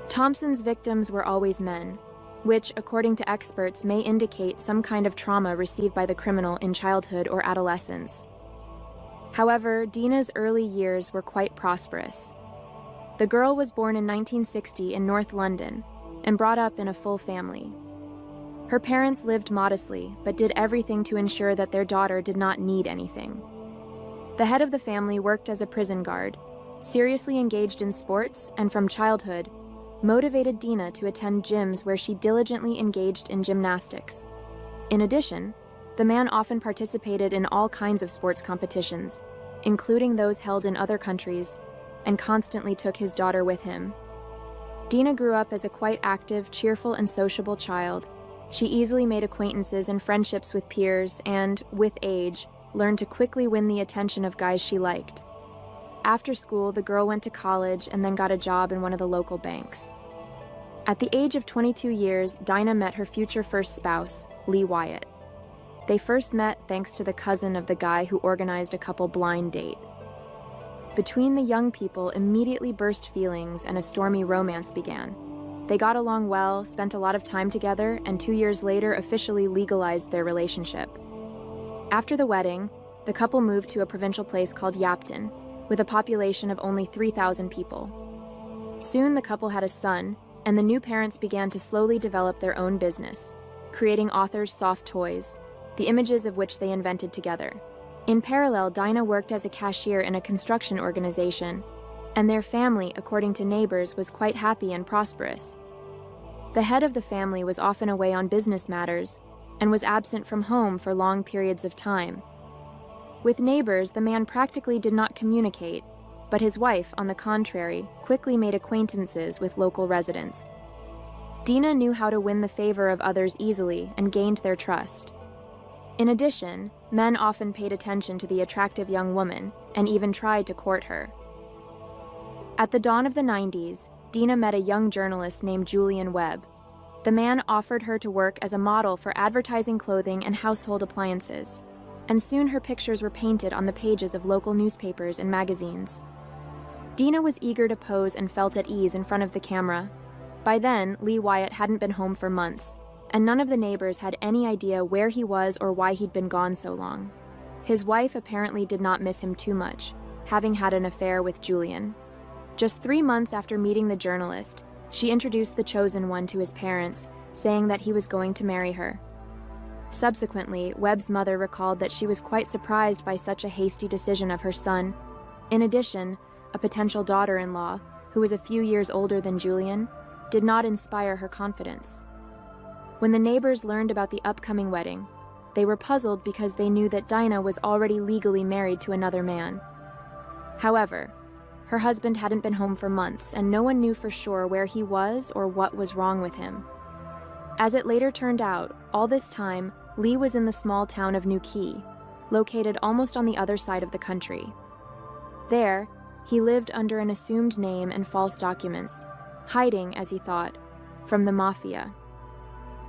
S14: Thompson's victims were always men, which, according to experts, may indicate some kind of trauma received by the criminal in childhood or adolescence. However, Dina's early years were quite prosperous. The girl was born in 1960 in North London and brought up in a full family. Her parents lived modestly, but did everything to ensure that their daughter did not need anything. The head of the family worked as a prison guard, seriously engaged in sports, and from childhood, motivated Dina to attend gyms where she diligently engaged in gymnastics. In addition, the man often participated in all kinds of sports competitions, including those held in other countries, and constantly took his daughter with him. Dina grew up as a quite active, cheerful, and sociable child. She easily made acquaintances and friendships with peers and, with age, learned to quickly win the attention of guys she liked. After school, the girl went to college and then got a job in one of the local banks. At the age of 22 years, Dina met her future first spouse, Lee Wyatt. They first met thanks to the cousin of the guy who organized a couple blind date. Between the young people immediately burst feelings and a stormy romance began. They got along well, spent a lot of time together, and 2 years later officially legalized their relationship. After the wedding, the couple moved to a provincial place called Yapton, with a population of only 3,000 people. Soon the couple had a son, and the new parents began to slowly develop their own business, creating Author's Soft Toys, the images of which they invented together. In parallel, Dinah worked as a cashier in a construction organization, and their family, according to neighbors, was quite happy and prosperous. The head of the family was often away on business matters and was absent from home for long periods of time. With neighbors, the man practically did not communicate, but his wife, on the contrary, quickly made acquaintances with local residents. Dinah knew how to win the favor of others easily and gained their trust. In addition, men often paid attention to the attractive young woman and even tried to court her. At the dawn of the 90s, Dinah met a young journalist named Julian Webb. The man offered her to work as a model for advertising clothing and household appliances, and soon her pictures were painted on the pages of local newspapers and magazines. Dinah was eager to pose and felt at ease in front of the camera. By then, Lee Wyatt hadn't been home for months, and none of the neighbors had any idea where he was or why he'd been gone so long. His wife apparently did not miss him too much, having had an affair with Julian. Just 3 months after meeting the journalist, she introduced the chosen one to his parents, saying that he was going to marry her. Subsequently, Webb's mother recalled that she was quite surprised by such a hasty decision of her son. In addition, a potential daughter-in-law, who was a few years older than Julian, did not inspire her confidence. When the neighbors learned about the upcoming wedding, they were puzzled because they knew that Dinah was already legally married to another man. However, her husband hadn't been home for months, and no one knew for sure where he was or what was wrong with him. As it later turned out, all this time, Lee was in the small town of New Key, located almost on the other side of the country. There, he lived under an assumed name and false documents, hiding, as he thought, from the mafia.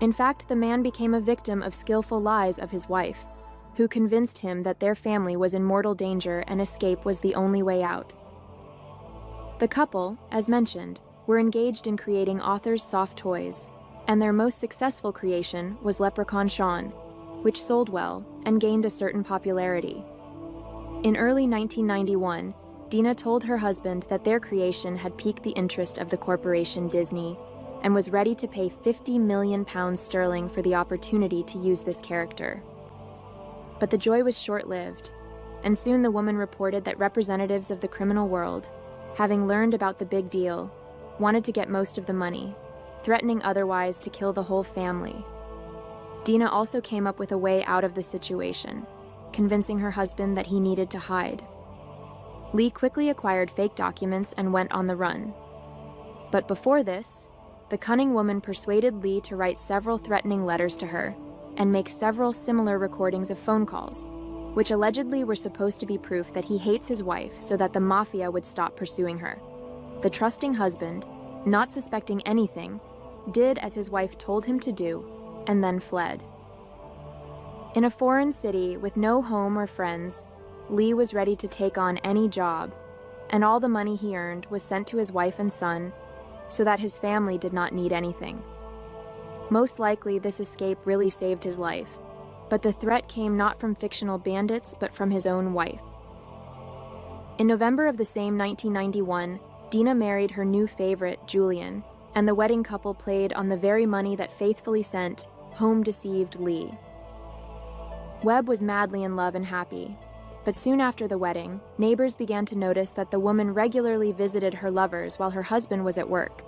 S14: In fact, the man became a victim of skillful lies of his wife, who convinced him that their family was in mortal danger and escape was the only way out. The couple, as mentioned, were engaged in creating Author's soft toys, and their most successful creation was Leprechaun Sean, which sold well and gained a certain popularity. In early 1991, Dinah told her husband that their creation had piqued the interest of the corporation Disney and was ready to pay £50 million sterling for the opportunity to use this character. But the joy was short-lived, and soon the woman reported that representatives of the criminal world, having learned about the big deal, wanted to get most of the money, threatening otherwise to kill the whole family. Dinah also came up with a way out of the situation, convincing her husband that he needed to hide. Lee quickly acquired fake documents and went on the run. But before this, the cunning woman persuaded Lee to write several threatening letters to her and make several similar recordings of phone calls, which allegedly were supposed to be proof that he hates his wife so that the mafia would stop pursuing her. The trusting husband, not suspecting anything, did as his wife told him to do, and then fled. In a foreign city with no home or friends, Lee was ready to take on any job, and all the money he earned was sent to his wife and son so that his family did not need anything. Most likely, this escape really saved his life, but the threat came not from fictional bandits but from his own wife. In November of the same 1991, Dinah married her new favorite, Julian, and the wedding couple played on the very money that faithfully sent home-deceived Lee. Webb was madly in love and happy, but soon after the wedding, neighbors began to notice that the woman regularly visited her lovers while her husband was at work.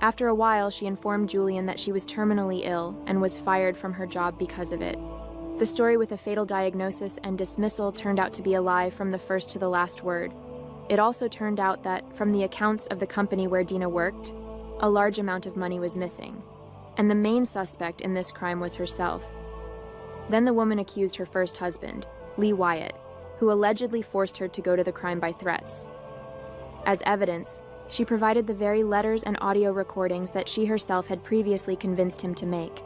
S14: After a while, she informed Julian that she was terminally ill and was fired from her job because of it. The story with a fatal diagnosis and dismissal turned out to be a lie from the first to the last word. It also turned out that, from the accounts of the company where Dinah worked, a large amount of money was missing, and the main suspect in this crime was herself. Then the woman accused her first husband, Lee Wyatt, who allegedly forced her to go to the crime by threats. As evidence, she provided the very letters and audio recordings that she herself had previously convinced him to make.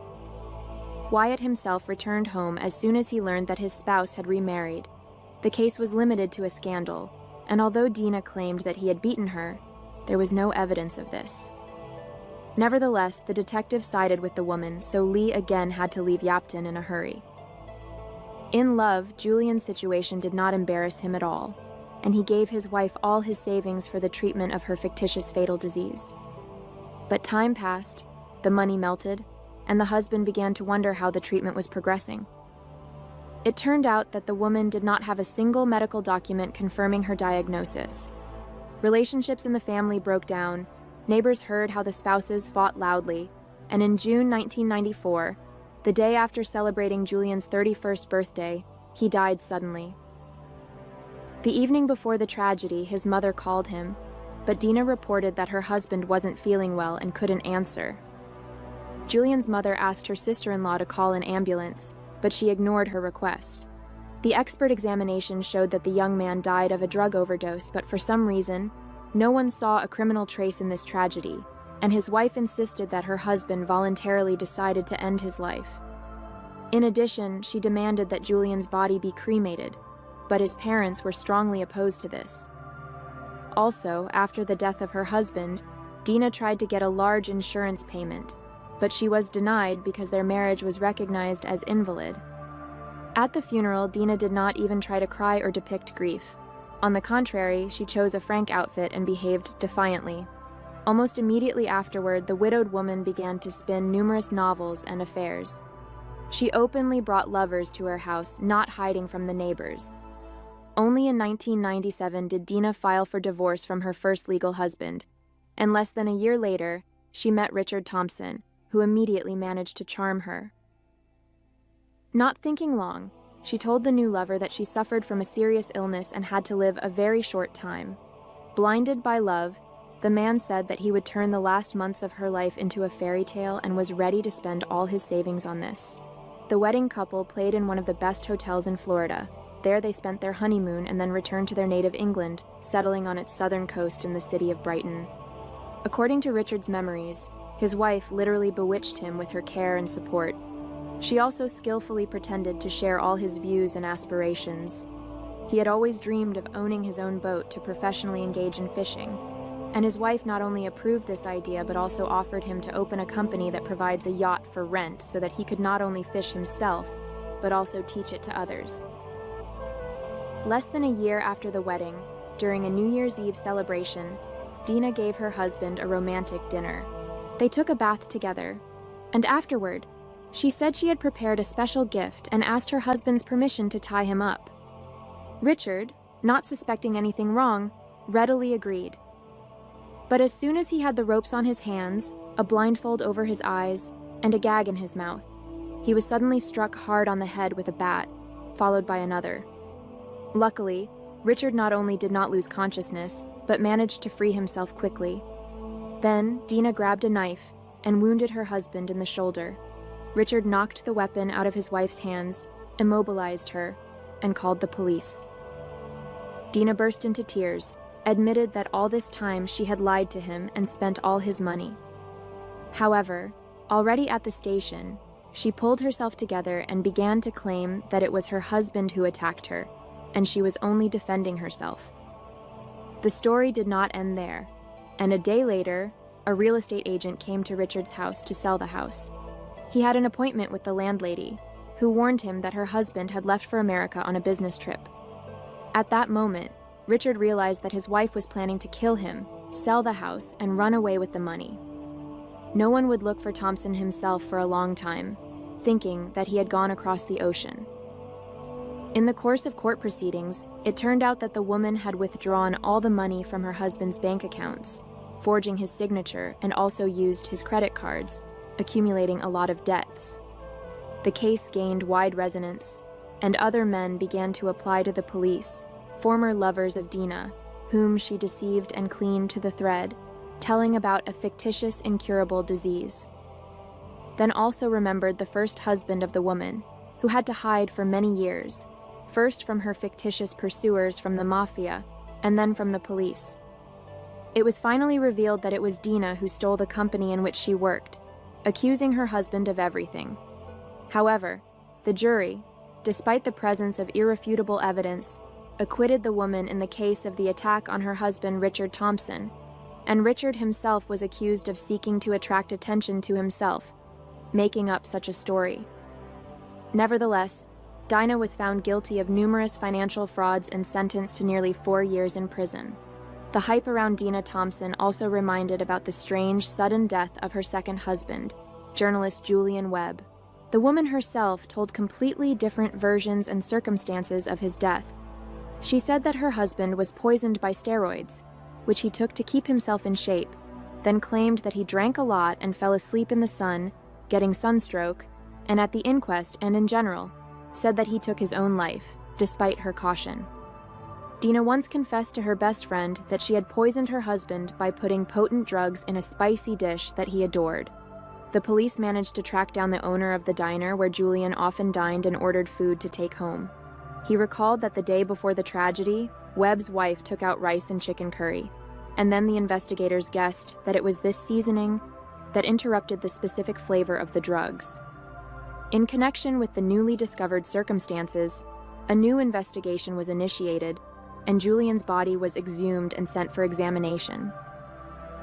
S14: Wyatt himself returned home as soon as he learned that his spouse had remarried. The case was limited to a scandal, and although Dinah claimed that he had beaten her, there was no evidence of this. Nevertheless, the detective sided with the woman, so Lee again had to leave Yapton in a hurry. In love, Julian's situation did not embarrass him at all, and he gave his wife all his savings for the treatment of her fictitious fatal disease. But time passed, the money melted, and the husband began to wonder how the treatment was progressing. It turned out that the woman did not have a single medical document confirming her diagnosis. Relationships in the family broke down, neighbors heard how the spouses fought loudly, and in June 1994, the day after celebrating Julian's 31st birthday, he died suddenly. The evening before the tragedy, his mother called him, but Dina reported that her husband wasn't feeling well and couldn't answer. Julian's mother asked her sister-in-law to call an ambulance, but she ignored her request. The expert examination showed that the young man died of a drug overdose, but for some reason, no one saw a criminal trace in this tragedy, and his wife insisted that her husband voluntarily decided to end his life. In addition, she demanded that Julian's body be cremated, but his parents were strongly opposed to this. Also, after the death of her husband, Dina tried to get a large insurance payment, but she was denied because their marriage was recognized as invalid. At the funeral, Dina did not even try to cry or depict grief. On the contrary, she chose a frank outfit and behaved defiantly. Almost immediately afterward, the widowed woman began to spin numerous novels and affairs. She openly brought lovers to her house, not hiding from the neighbors. Only in 1997 did Dina file for divorce from her first legal husband, and less than a year later, she met Richard Thompson, who immediately managed to charm her. Not thinking long, she told the new lover that she suffered from a serious illness and had to live a very short time. Blinded by love, the man said that he would turn the last months of her life into a fairy tale and was ready to spend all his savings on this. The wedding couple played in one of the best hotels in Florida. There they spent their honeymoon and then returned to their native England, settling on its southern coast in the city of Brighton. According to Richard's memories, his wife literally bewitched him with her care and support. She also skillfully pretended to share all his views and aspirations. He had always dreamed of owning his own boat to professionally engage in fishing, and his wife not only approved this idea but also offered him to open a company that provides a yacht for rent so that he could not only fish himself, but also teach it to others. Less than a year after the wedding, during a New Year's Eve celebration, Dina gave her husband a romantic dinner. They took a bath together, and afterward, she said she had prepared a special gift and asked her husband's permission to tie him up. Richard, not suspecting anything wrong, readily agreed. But as soon as he had the ropes on his hands, a blindfold over his eyes, and a gag in his mouth, he was suddenly struck hard on the head with a bat, followed by another. Luckily, Richard not only did not lose consciousness, but managed to free himself quickly. Then, Dina grabbed a knife and wounded her husband in the shoulder. Richard knocked the weapon out of his wife's hands, immobilized her, and called the police. Dina burst into tears, admitted that all this time she had lied to him and spent all his money. However, already at the station, she pulled herself together and began to claim that it was her husband who attacked her, and she was only defending herself. The story did not end there, and a day later, a real estate agent came to Richard's house to sell the house. He had an appointment with the landlady, who warned him that her husband had left for America on a business trip. At that moment, Richard realized that his wife was planning to kill him, sell the house, and run away with the money. No one would look for Thompson himself for a long time, thinking that he had gone across the ocean. In the course of court proceedings, it turned out that the woman had withdrawn all the money from her husband's bank accounts, forging his signature, and also used his credit cards, accumulating a lot of debts. The case gained wide resonance, and other men began to apply to the police, former lovers of Dina, whom she deceived and cleaned to the thread, telling about a fictitious incurable disease. Then also remembered the first husband of the woman, who had to hide for many years, first from her fictitious pursuers from the mafia, and then from the police. It was finally revealed that it was Dina who stole the company in which she worked, accusing her husband of everything. However, the jury, despite the presence of irrefutable evidence, acquitted the woman in the case of the attack on her husband Richard Thompson, and Richard himself was accused of seeking to attract attention to himself, making up such a story. Nevertheless, Dina was found guilty of numerous financial frauds and sentenced to nearly 4 years in prison. The hype around Dina Thompson also reminded about the strange, sudden death of her second husband, journalist Julian Webb. The woman herself told completely different versions and circumstances of his death. She said that her husband was poisoned by steroids, which he took to keep himself in shape, then claimed that he drank a lot and fell asleep in the sun, getting sunstroke, and at the inquest and in general, said that he took his own life, despite her caution. Dina once confessed to her best friend that she had poisoned her husband by putting potent drugs in a spicy dish that he adored. The police managed to track down the owner of the diner where Julian often dined and ordered food to take home. He recalled that the day before the tragedy, Webb's wife took out rice and chicken curry, and then the investigators guessed that it was this seasoning that interrupted the specific flavor of the drugs. In connection with the newly discovered circumstances, a new investigation was initiated, and Julian's body was exhumed and sent for examination.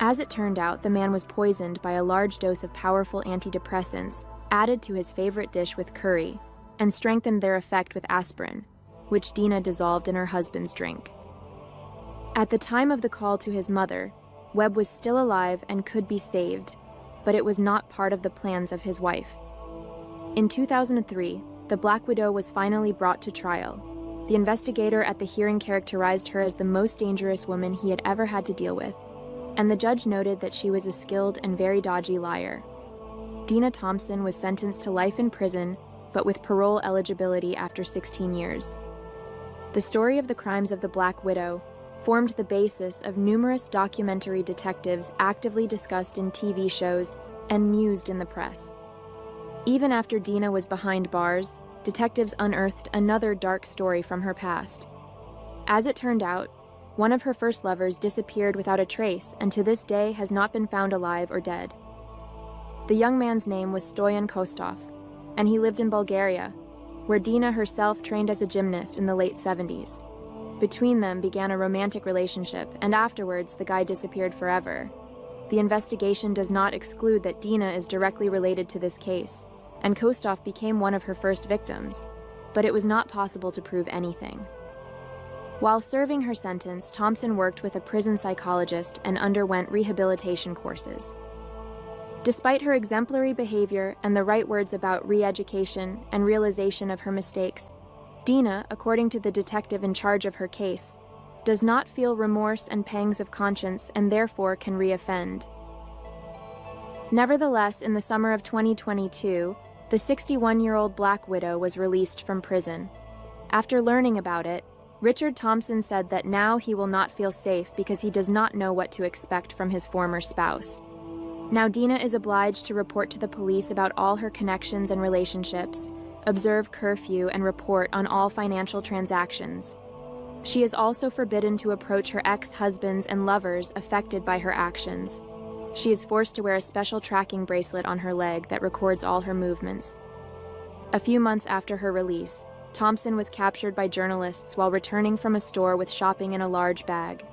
S14: As it turned out, the man was poisoned by a large dose of powerful antidepressants added to his favorite dish with curry, and strengthened their effect with aspirin, which Dina dissolved in her husband's drink. At the time of the call to his mother, Webb was still alive and could be saved, but it was not part of the plans of his wife. In 2003, the Black Widow was finally brought to trial. The investigator at the hearing characterized her as the most dangerous woman he had ever had to deal with, and the judge noted that she was a skilled and very dodgy liar. Dina Thompson was sentenced to life in prison, but with parole eligibility after 16 years. The story of the crimes of the Black Widow formed the basis of numerous documentary detectives actively discussed in TV shows and mused in the press. Even after Dina was behind bars, detectives unearthed another dark story from her past. As it turned out, one of her first lovers disappeared without a trace and to this day has not been found alive or dead. The young man's name was Stoyan Kostov, and he lived in Bulgaria, where Dina herself trained as a gymnast in the late 70s. Between them began a romantic relationship, and afterwards the guy disappeared forever. The investigation does not exclude that Dina is directly related to this case, and Kostov became one of her first victims, but it was not possible to prove anything. While serving her sentence, Thompson worked with a prison psychologist and underwent rehabilitation courses. Despite her exemplary behavior and the right words about re-education and realization of her mistakes, Dina, according to the detective in charge of her case, does not feel remorse and pangs of conscience and therefore can re-offend. Nevertheless, in the summer of 2022, the 61-year-old Black Widow was released from prison. After learning about it, Richard Thompson said that now he will not feel safe because he does not know what to expect from his former spouse. Now Dina is obliged to report to the police about all her connections and relationships, observe curfew, and report on all financial transactions. She is also forbidden to approach her ex-husbands and lovers affected by her actions. She is forced to wear a special tracking bracelet on her leg that records all her movements. A few months after her release, Thompson was captured by journalists while returning from a store with shopping in a large bag.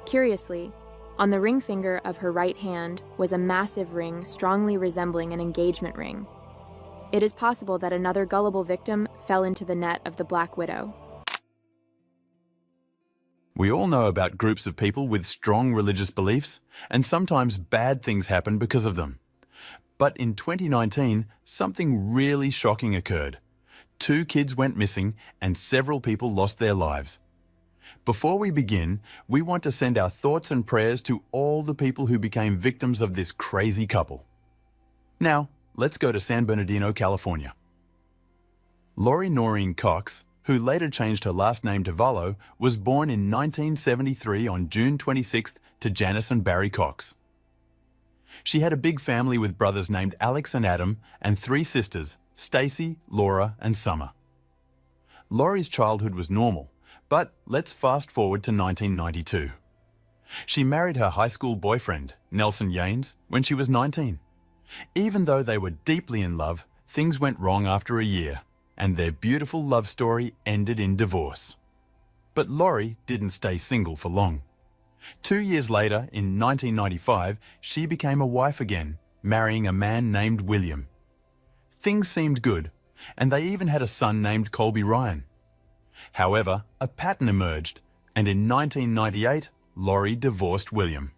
S14: Curiously, on the ring finger of her right hand was a massive ring strongly resembling an engagement ring. It is possible that another gullible victim fell into the net of the Black Widow.
S6: We all know about groups of people with strong religious beliefs, and sometimes bad things happen because of them. But in 2019, something really shocking occurred. 2 kids went missing and several people lost their lives. Before we begin, we want to send our thoughts and prayers to all the people who became victims of this crazy couple. Now, let's go to San Bernardino, California. Lori Noreen Cox, who later changed her last name to Vallow, was born in 1973 on June 26th to Janice and Barry Cox. She had a big family with brothers named Alex and Adam and 3 sisters, Stacy, Laura, and Summer. Lori's childhood was normal, but let's fast forward to 1992. She married her high school boyfriend, Nelson Yanes, when she was 19. Even though they were deeply in love, things went wrong after a year, and their beautiful love story ended in divorce. But Lori didn't stay single for long. 2 years later, in 1995, she became a wife again, marrying a man named William. Things seemed good, and they even had a son named Colby Ryan. However, a pattern emerged, and in 1998, Lori divorced William.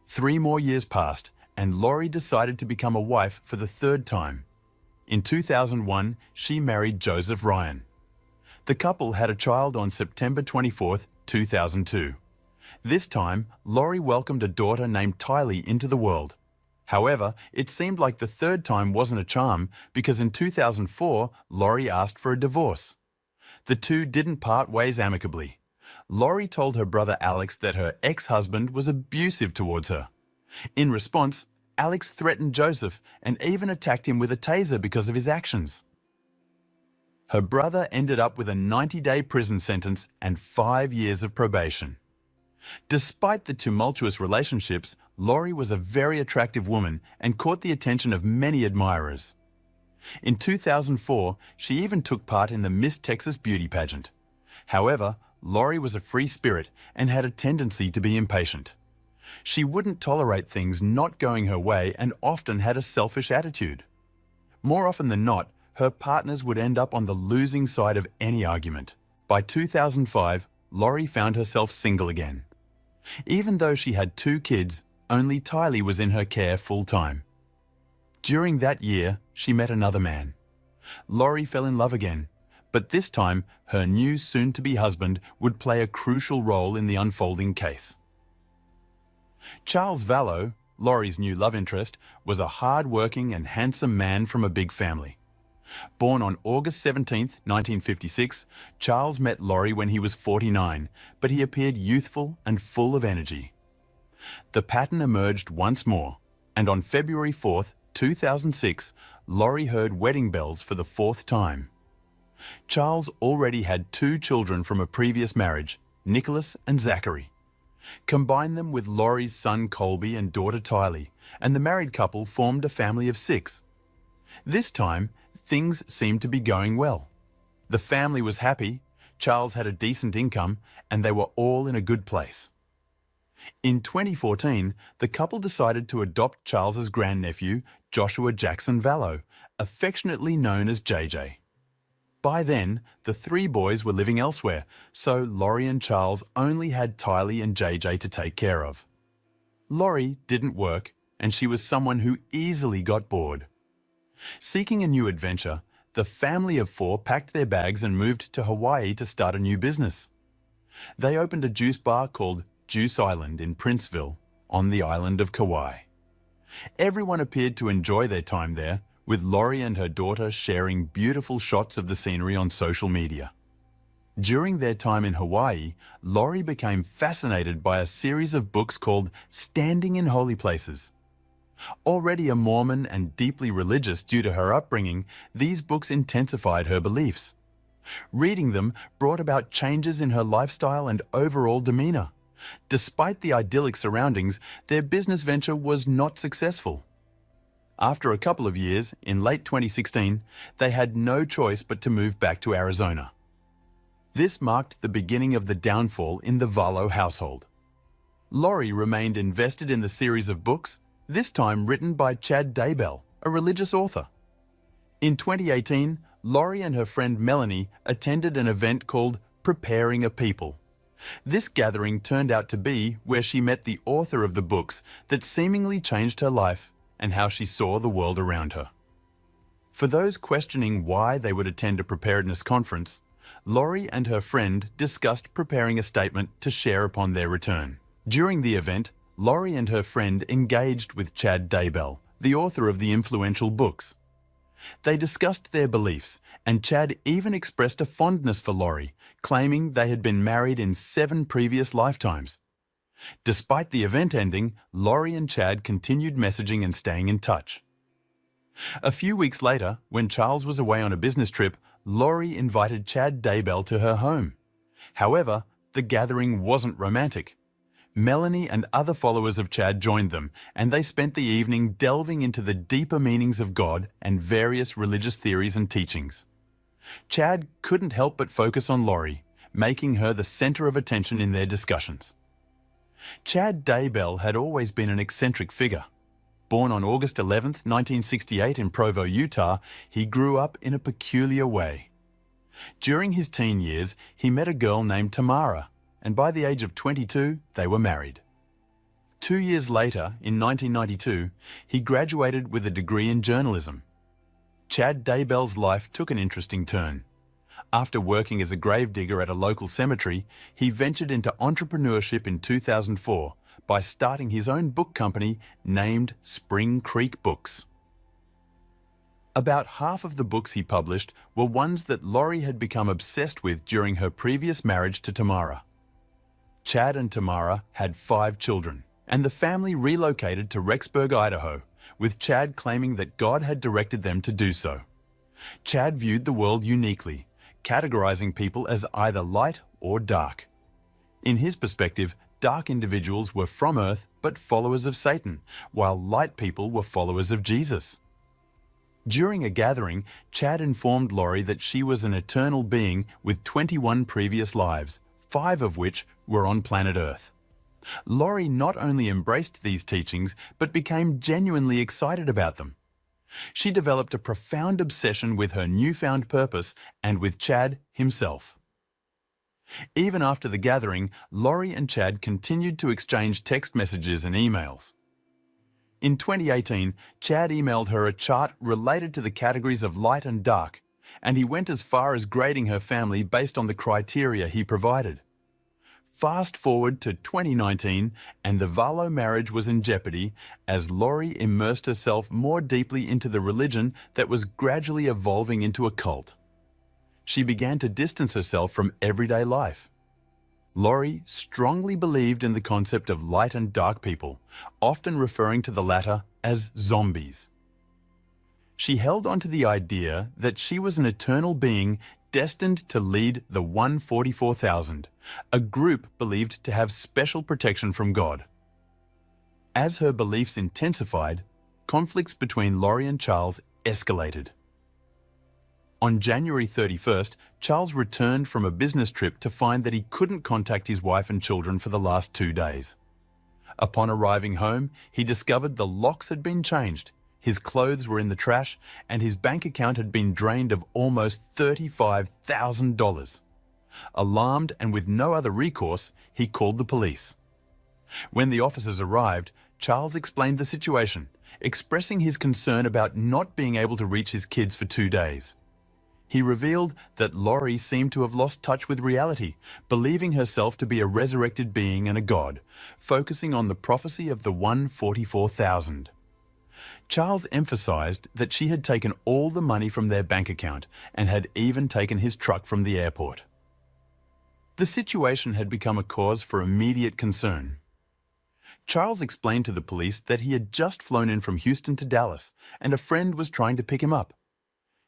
S6: 3 more years passed, and Lori decided to become a wife for the 3rd time. In 2001, she married Joseph Ryan. The couple had a child on September 24, 2002. This time, Laurie welcomed a daughter named Tylee into the world. However, it seemed like the third time wasn't a charm because in 2004, Laurie asked for a divorce. The two didn't part ways amicably. Laurie told her brother Alex that her ex-husband was abusive towards her. In response, Alex threatened Joseph and even attacked him with a taser because of his actions. Her brother ended up with a 90-day prison sentence and 5 years of probation. Despite the tumultuous relationships, Laurie was a very attractive woman and caught the attention of many admirers. In 2004, she even took part in the Miss Texas beauty pageant. However, Laurie was a free spirit and had a tendency to be impatient. She wouldn't tolerate things not going her way and often had a selfish attitude. More often than not, her partners would end up on the losing side of any argument. By 2005, Laurie found herself single again. Even though she had 2 kids, only Tylee was in her care full-time. During that year, she met another man. Laurie fell in love again, but this time her new soon-to-be husband would play a crucial role in the unfolding case. Charles Vallow, Laurie's new love interest, was a hard-working and handsome man from a big family. Born on August 17, 1956, Charles met Laurie when he was 49, but he appeared youthful and full of energy. The pattern emerged once more, and on February 4, 2006, Laurie heard wedding bells for the 4th time. Charles already had 2 children from a previous marriage, Nicholas and Zachary. Combine them with Laurie's son Colby and daughter Tylee, and the married couple formed a family of 6. This time, things seemed to be going well. The family was happy, Charles had a decent income, and they were all in a good place. In 2014, the couple decided to adopt Charles's grandnephew, Joshua Jackson Vallow, affectionately known as JJ. By then, the 3 boys were living elsewhere, so Laurie and Charles only had Tylee and JJ to take care of. Laurie didn't work, and she was someone who easily got bored. Seeking a new adventure, the family of 4 packed their bags and moved to Hawaii to start a new business. They opened a juice bar called Juice Island in Princeville, on the island of Kauai. Everyone appeared to enjoy their time there, with Laurie and her daughter sharing beautiful shots of the scenery on social media. During their time in Hawaii, Laurie became fascinated by a series of books called Standing in Holy Places. Already a Mormon and deeply religious due to her upbringing, these books intensified her beliefs. Reading them brought about changes in her lifestyle and overall demeanor. Despite the idyllic surroundings, their business venture was not successful. After a couple of years, in late 2016, they had no choice but to move back to Arizona. This marked the beginning of the downfall in the Vallow household. Laurie remained invested in the series of books, this time written by Chad Daybell, a religious author. In 2018, Laurie and her friend Melanie attended an event called Preparing a People. This gathering turned out to be where she met the author of the books that seemingly changed her life and how she saw the world around her. For those questioning why they would attend a preparedness conference, Laurie and her friend discussed preparing a statement to share upon their return. During the event, Laurie and her friend engaged with Chad Daybell, the author of the influential books. They discussed their beliefs, and Chad even expressed a fondness for Laurie, claiming they had been married in 7 previous lifetimes. Despite the event ending, Laurie and Chad continued messaging and staying in touch. A few weeks later, when Charles was away on a business trip, Laurie invited Chad Daybell to her home. However, the gathering wasn't romantic. Melanie and other followers of Chad joined them, and they spent the evening delving into the deeper meanings of God and various religious theories and teachings. Chad couldn't help but focus on Laurie, making her the center of attention in their discussions. Chad Daybell had always been an eccentric figure. Born on August 11, 1968 in Provo, Utah, he grew up in a peculiar way. During his teen years, he met a girl named Tamara, and by the age of 22, they were married. 2 years later, in 1992, he graduated with a degree in journalism. Chad Daybell's life took an interesting turn. After working as a gravedigger at a local cemetery, he ventured into entrepreneurship in 2004 by starting his own book company named Spring Creek Books. About half of the books he published were ones that Lori had become obsessed with during her previous marriage to Tamara. Chad and Tamara had 5 children, and the family relocated to Rexburg, Idaho, with Chad claiming that God had directed them to do so. Chad viewed the world uniquely, categorizing people as either light or dark. In his perspective, dark individuals were from Earth but followers of Satan, while light people were followers of Jesus. During a gathering, Chad informed Lori that she was an eternal being with 21 previous lives, 5 of which were on planet Earth. Lori not only embraced these teachings, but became genuinely excited about them. She developed a profound obsession with her newfound purpose and with Chad himself. Even after the gathering, Lori and Chad continued to exchange text messages and emails. In 2018, Chad emailed her a chart related to the categories of light and dark, and he went as far as grading her family based on the criteria he provided. Fast forward to 2019, and the Valo marriage was in jeopardy as Lori immersed herself more deeply into the religion that was gradually evolving into a cult. She began to distance herself from everyday life. Lori strongly believed in the concept of light and dark people, often referring to the latter as zombies. She held on to the idea that she was an eternal being destined to lead the 144,000, a group believed to have special protection from God. As her beliefs intensified, conflicts between Lori and Charles escalated. On January 31st, Charles returned from a business trip to find that he couldn't contact his wife and children for the last 2 days. Upon arriving home, he discovered the locks had been changed, his clothes were in the trash, and his bank account had been drained of almost $35,000. Alarmed and with no other recourse, he called the police. When the officers arrived, Charles explained the situation, expressing his concern about not being able to reach his kids for 2 days. He revealed that Lori seemed to have lost touch with reality, believing herself to be a resurrected being and a god, focusing on the prophecy of the 144,000. Charles emphasized that she had taken all the money from their bank account and had even taken his truck from the airport. The situation had become a cause for immediate concern. Charles explained to the police that he had just flown in from Houston to Dallas and a friend was trying to pick him up.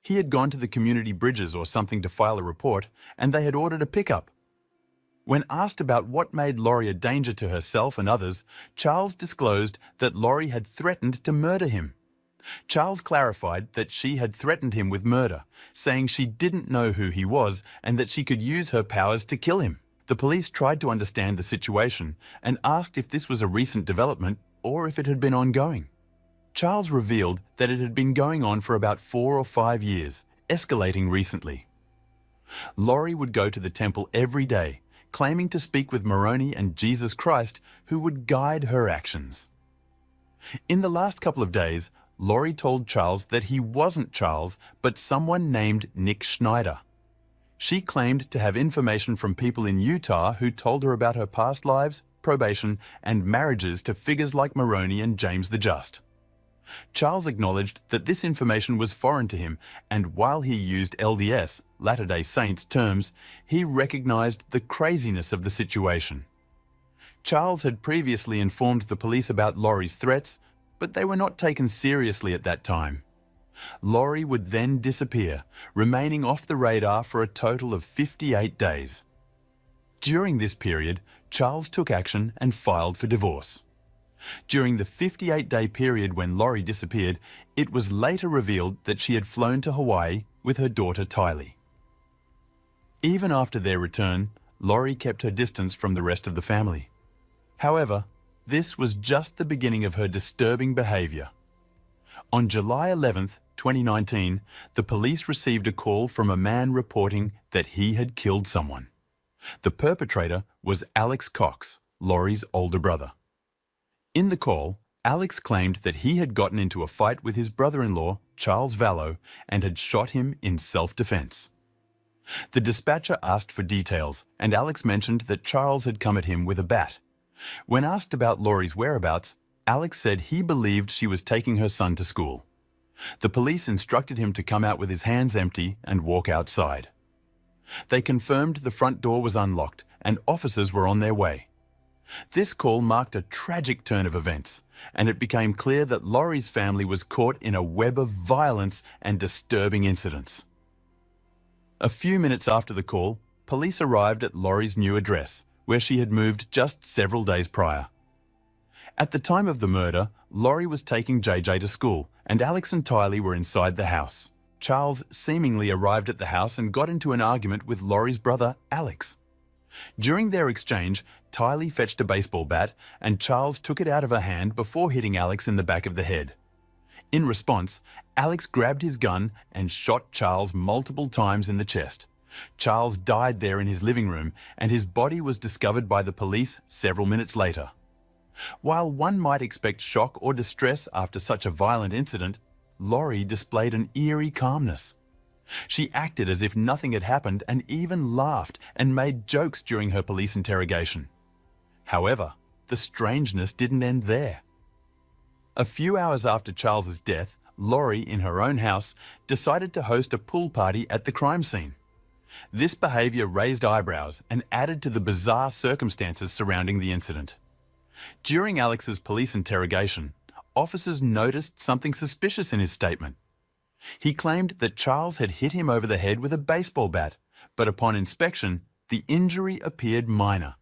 S6: He had gone to the community bridges or something to file a report, and they had ordered a pickup. When asked about what made Lori a danger to herself and others, Charles disclosed that Lori had threatened to murder him. Charles clarified that she had threatened him with murder, saying she didn't know who he was and that she could use her powers to kill him. The police tried to understand the situation and asked if this was a recent development or if it had been ongoing. Charles revealed that it had been going on for about 4 or 5 years, escalating recently. Lori would go to the temple every day, claiming to speak with Moroni and Jesus Christ, who would guide her actions. In the last couple of days, Lori told Charles that he wasn't Charles, but someone named Nick Schneider. She claimed to have information from people in Utah who told her about her past lives, probation, and marriages to figures like Moroni and James the Just. Charles acknowledged that this information was foreign to him, and while he used LDS, Latter-day Saints terms, he recognized the craziness of the situation. Charles had previously informed the police about Lori's threats, but they were not taken seriously at that time. Lori would then disappear, remaining off the radar for a total of 58 days. During this period, Charles took action and filed for divorce. During the 58-day period when Lori disappeared, it was later revealed that she had flown to Hawaii with her daughter Tylee. Even after their return, Lori kept her distance from the rest of the family. However, this was just the beginning of her disturbing behavior. On July 11th, 2019, the police received a call from a man reporting that he had killed someone. The perpetrator was Alex Cox, Lori's older brother. In the call, Alex claimed that he had gotten into a fight with his brother-in-law, Charles Vallow, and had shot him in self-defense. The dispatcher asked for details, and Alex mentioned that Charles had come at him with a bat. When asked about Lori's whereabouts, Alex said he believed she was taking her son to school. The police instructed him to come out with his hands empty and walk outside. They confirmed the front door was unlocked and officers were on their way. This call marked a tragic turn of events, and it became clear that Lori's family was caught in a web of violence and disturbing incidents. A few minutes after the call, police arrived at Lori's new address, where she had moved just several days prior. At the time of the murder, Lori was taking JJ to school, and Alex and Tylee were inside the house. Charles seemingly arrived at the house and got into an argument with Lori's brother, Alex. During their exchange, Tylee fetched a baseball bat and Charles took it out of her hand before hitting Alex in the back of the head. In response, Alex grabbed his gun and shot Charles multiple times in the chest. Charles died there in his living room and his body was discovered by the police several minutes later. While one might expect shock or distress after such a violent incident, Lori displayed an eerie calmness. She acted as if nothing had happened and even laughed and made jokes during her police interrogation. However, the strangeness didn't end there. A few hours after Charles's death, Lori, in her own house, decided to host a pool party at the crime scene. This behaviour raised eyebrows and added to the bizarre circumstances surrounding the incident. During Alex's police interrogation, officers noticed something suspicious in his statement. He claimed that Charles had hit him over the head with a baseball bat, but upon inspection, the injury appeared minor.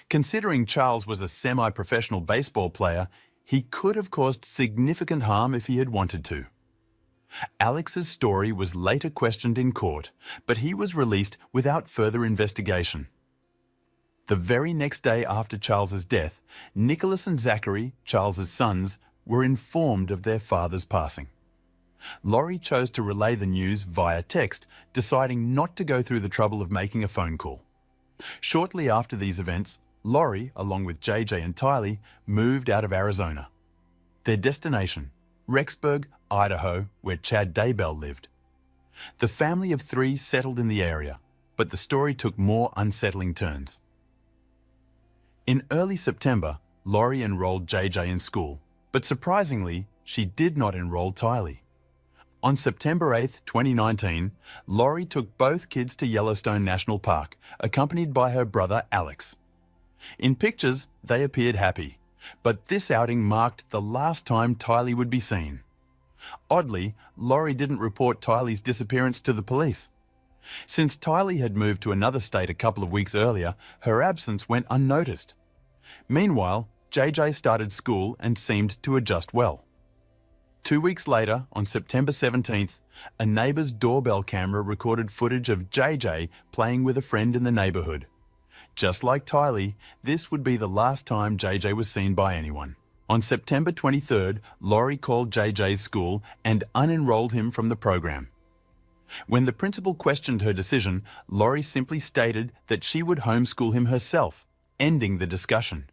S6: Considering Charles was a semi-professional baseball player, he could have caused significant harm if he had wanted to. Alex's story was later questioned in court, but he was released without further investigation. The very next day after Charles's death, Nicholas and Zachary, Charles's sons, were informed of their father's passing. Lori chose to relay the news via text, deciding not to go through the trouble of making a phone call. Shortly after these events, Lori, along with JJ and Tylee, moved out of Arizona. Their destination, Rexburg, Idaho, where Chad Daybell lived. The family of three settled in the area, but the story took more unsettling turns. In early September, Lori enrolled JJ in school, but surprisingly, she did not enroll Tylee. On September 8, 2019, Lori took both kids to Yellowstone National Park, accompanied by her brother Alex. In pictures, they appeared happy, but this outing marked the last time Tylee would be seen. Oddly, Lori didn't report Tylee's disappearance to the police. Since Tylee had moved to another state a couple of weeks earlier, her absence went unnoticed. Meanwhile, JJ started school and seemed to adjust well. 2 weeks later, on September 17th, a neighbour's doorbell camera recorded footage of JJ playing with a friend in the neighbourhood. Just like Tylee, this would be the last time JJ was seen by anyone. On September 23rd, Lori called JJ's school and unenrolled him from the program. When the principal questioned her decision, Lori simply stated that she would homeschool him herself, ending the discussion.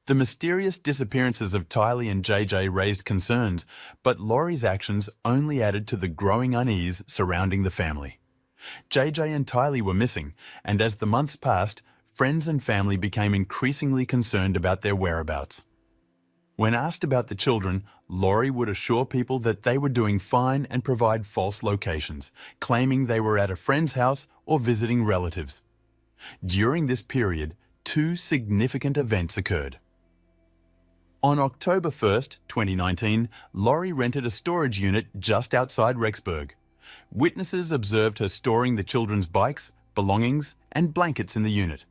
S6: The mysterious disappearances of Tylee and JJ raised concerns, but Lori's actions only added to the growing unease surrounding the family. JJ and Tylee were missing, and as the months passed, friends and family became increasingly concerned about their whereabouts. When asked about the children, Lori would assure people that they were doing fine and provide false locations, claiming they were at a friend's house or visiting relatives. During this period, 2 significant events occurred. On October 1st, 2019, Lori rented a storage unit just outside Rexburg. Witnesses observed her storing the children's bikes, belongings, and blankets in the unit.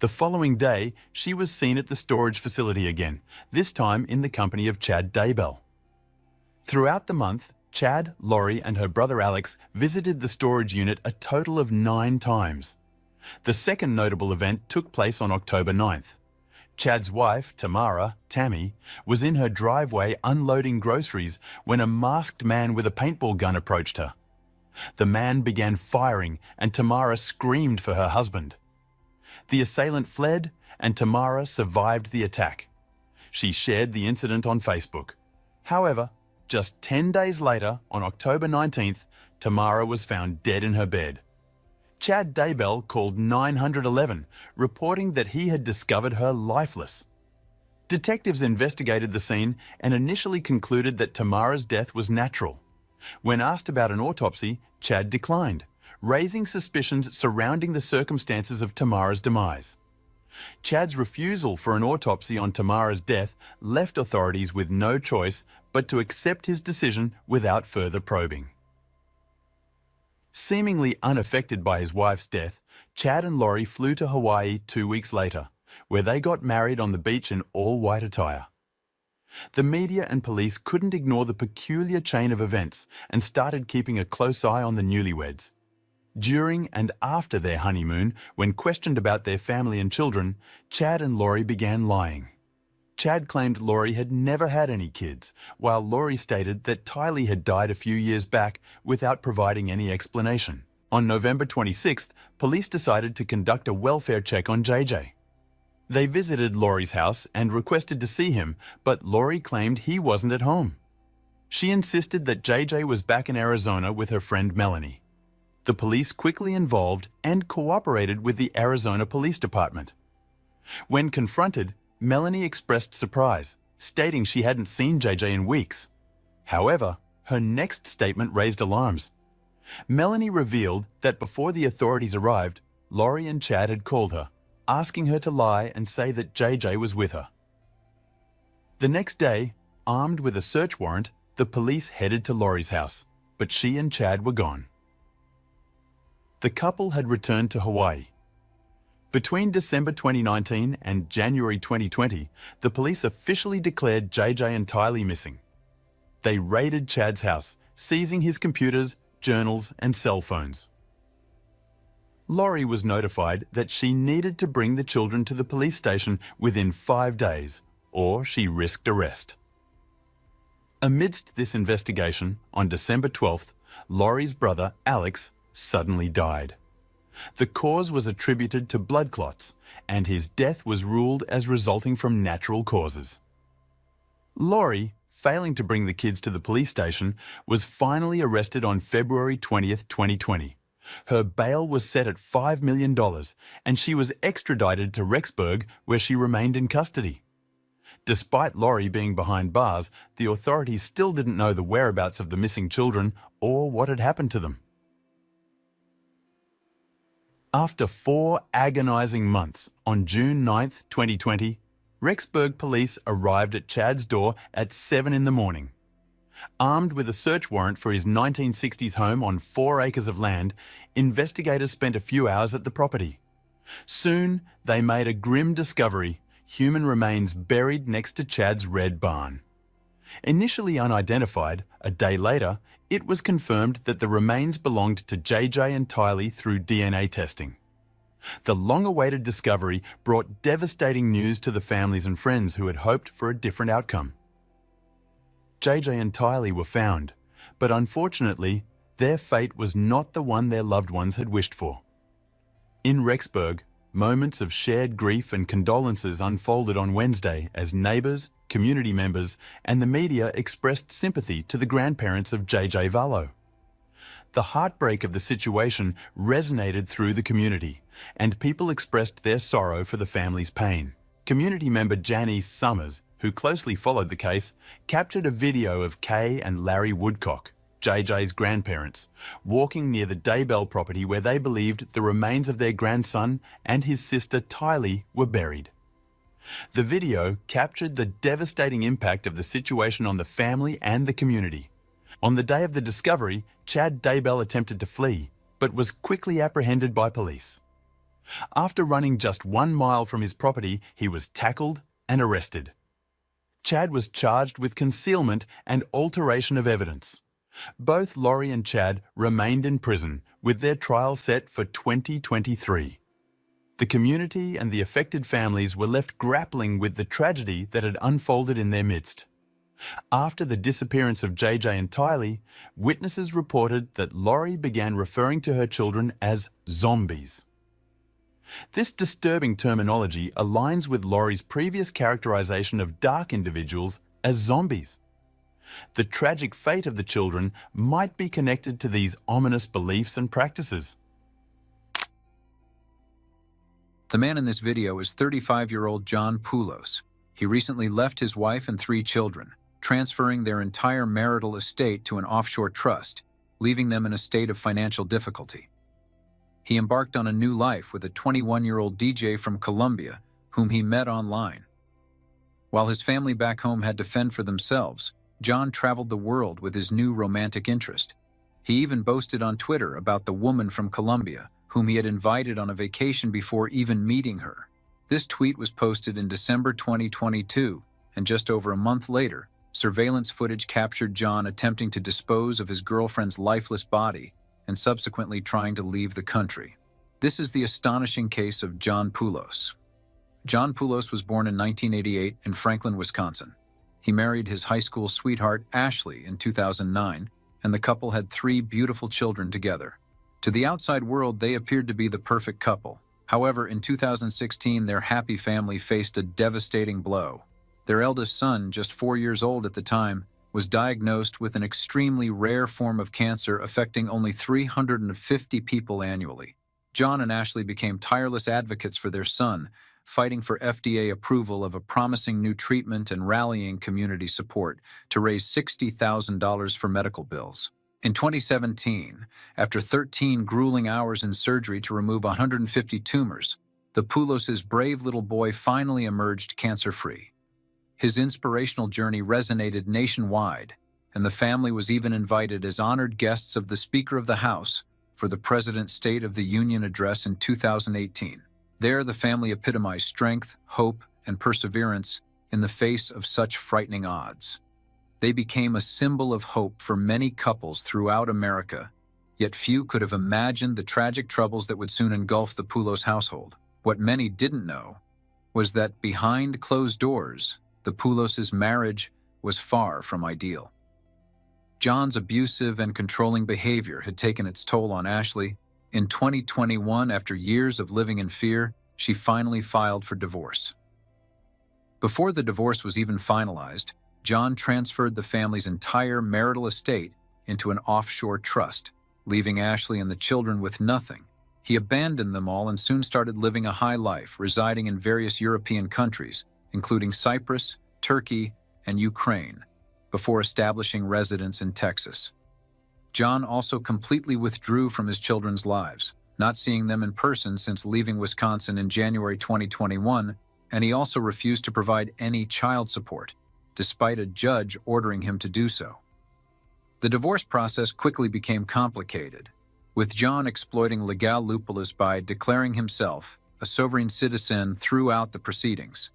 S6: The following day, she was seen at the storage facility again, this time in the company of Chad Daybell. Throughout the month, Chad, Lori, and her brother Alex visited the storage unit a total of 9 times. The second notable event took place on October 9th. Chad's wife, Tammy, was in her driveway unloading groceries when a masked man with a paintball gun approached her. The man began firing and Tamara screamed for her husband. The assailant fled and Tamara survived the attack. She shared the incident on Facebook. However, just 10 days later, on October 19th, Tamara was found dead in her bed. Chad Daybell called 911, reporting that he had discovered her lifeless. Detectives investigated the scene and initially concluded that Tamara's death was natural. When asked about an autopsy, Chad declined, raising suspicions surrounding the circumstances of Tamara's demise. Chad's refusal for an autopsy on Tamara's death left authorities with no choice but to accept his decision without further probing. Seemingly unaffected by his wife's death, Chad and Lori flew to Hawaii 2 weeks later, where they got married on the beach in all-white attire. The media and police couldn't ignore the peculiar chain of events and started keeping a close eye on the newlyweds. During and after their honeymoon, when questioned about their family and children, Chad and Lori began lying. Chad claimed Lori had never had any kids, while Lori stated that Tylee had died a few years back without providing any explanation. On November 26th, police decided to conduct a welfare check on JJ. They visited Lori's house and requested to see him, but Lori claimed he wasn't at home. She insisted that JJ was back in Arizona with her friend Melanie. The police quickly involved and cooperated with the Arizona Police Department. When confronted, Melanie expressed surprise, stating she hadn't seen JJ in weeks. However, her next statement raised alarms. Melanie revealed that before the authorities arrived, Lori and Chad had called her, asking her to lie and say that JJ was with her. The next day, armed with a search warrant, the police headed to Lori's house, but she and Chad were gone. The couple had returned to Hawaii. Between December 2019 and January 2020, the police officially declared JJ and Tylee missing. They raided Chad's house, seizing his computers, journals, and cell phones. Lori was notified that she needed to bring the children to the police station within 5 days, or she risked arrest. Amidst this investigation, on December 12th, Lori's brother, Alex, suddenly died. The cause was attributed to blood clots, and his death was ruled as resulting from natural causes. Lori, failing to bring the kids to the police station, was finally arrested on February 20th, 2020. Her bail was set at $5 million, and she was extradited to Rexburg, where she remained in custody. Despite Lori being behind bars, the authorities still didn't know the whereabouts of the missing children or what had happened to them. After 4 agonizing months, on June 9th, 2020, Rexburg police arrived at Chad's door at 7 in the morning. Armed with a search warrant for his 1960s home on 4 acres of land, investigators spent a few hours at the property. Soon, they made a grim discovery: human remains buried next to Chad's red barn. Initially unidentified, a day later, it was confirmed that the remains belonged to JJ and Tylee through DNA testing. The long-awaited discovery brought devastating news to the families and friends who had hoped for a different outcome. JJ and Tylee were found, but unfortunately, their fate was not the one their loved ones had wished for. In Rexburg, moments of shared grief and condolences unfolded on Wednesday as neighbours, community members, and the media expressed sympathy to the grandparents of JJ Vallow. The heartbreak of the situation resonated through the community, and people expressed their sorrow for the family's pain. Community member Janice Summers, who closely followed the case, captured a video of Kay and Larry Woodcock, JJ's grandparents, walking near the Daybell property where they believed the remains of their grandson and his sister Tylee were buried. The video captured the devastating impact of the situation on the family and the community. On the day of the discovery, Chad Daybell attempted to flee, but was quickly apprehended by police. After running just 1 mile from his property, he was tackled and arrested. Chad was charged with concealment and alteration of evidence. Both Lori and Chad remained in prison, with their trial set for 2023. The community and the affected families were left grappling with the tragedy that had unfolded in their midst. After the disappearance of JJ and Tylee, witnesses reported that Lori began referring to her children as zombies. This disturbing terminology aligns with Laurie's previous characterization of dark individuals as zombies. The tragic fate of the children might be connected to these ominous beliefs and practices.
S4: The man in this video is 35-year-old John Poulos. He recently left his wife and 3 children, transferring their entire marital estate to an offshore trust, leaving them in a state of financial difficulty. He embarked on a new life with a 21-year-old DJ from Colombia, whom he met online. While his family back home had to fend for themselves, John traveled the world with his new romantic interest. He even boasted on Twitter about the woman from Colombia, whom he had invited on a vacation before even meeting her. This tweet was posted in December 2022, and just over a month later, surveillance footage captured John attempting to dispose of his girlfriend's lifeless body and subsequently trying to leave the country. This is the astonishing case of John Poulos. John Poulos was born in 1988 in Franklin, Wisconsin. He married his high school sweetheart, Ashley, in 2009, and the couple had 3 beautiful children together. To the outside world, they appeared to be the perfect couple. However, in 2016, their happy family faced a devastating blow. Their eldest son, just 4 years old at the time, was diagnosed with an extremely rare form of cancer affecting only 350 people annually. John and Ashley became tireless advocates for their son, fighting for FDA approval of a promising new treatment and rallying community support to raise $60,000 for medical bills. In 2017, after 13 grueling hours in surgery to remove 150 tumors, the Poulos' brave little boy finally emerged cancer-free. His inspirational journey resonated nationwide, and the family was even invited as honored guests of the Speaker of the House for the President's State of the Union address in 2018. There, the family epitomized strength, hope, and perseverance in the face of such frightening odds. They became a symbol of hope for many couples throughout America, yet few could have imagined the tragic troubles that would soon engulf the Poulos household. What many didn't know was that behind closed doors, the Poulos' marriage was far from ideal. John's abusive and controlling behavior had taken its toll on Ashley. In 2021, after years of living in fear, she finally filed for divorce. Before the divorce was even finalized, John transferred the family's entire marital estate into an offshore trust, leaving Ashley and the children with nothing. He abandoned them all and soon started living a high life, residing in various European countries, including Cyprus, Turkey, and Ukraine, before establishing residence in Texas. John also completely withdrew from his children's lives, not seeing them in person since leaving Wisconsin in January 2021, and he also refused to provide any child support, despite a judge ordering him to do so. The divorce process quickly became complicated, with John exploiting legal loopholes by declaring himself a sovereign citizen throughout the proceedings.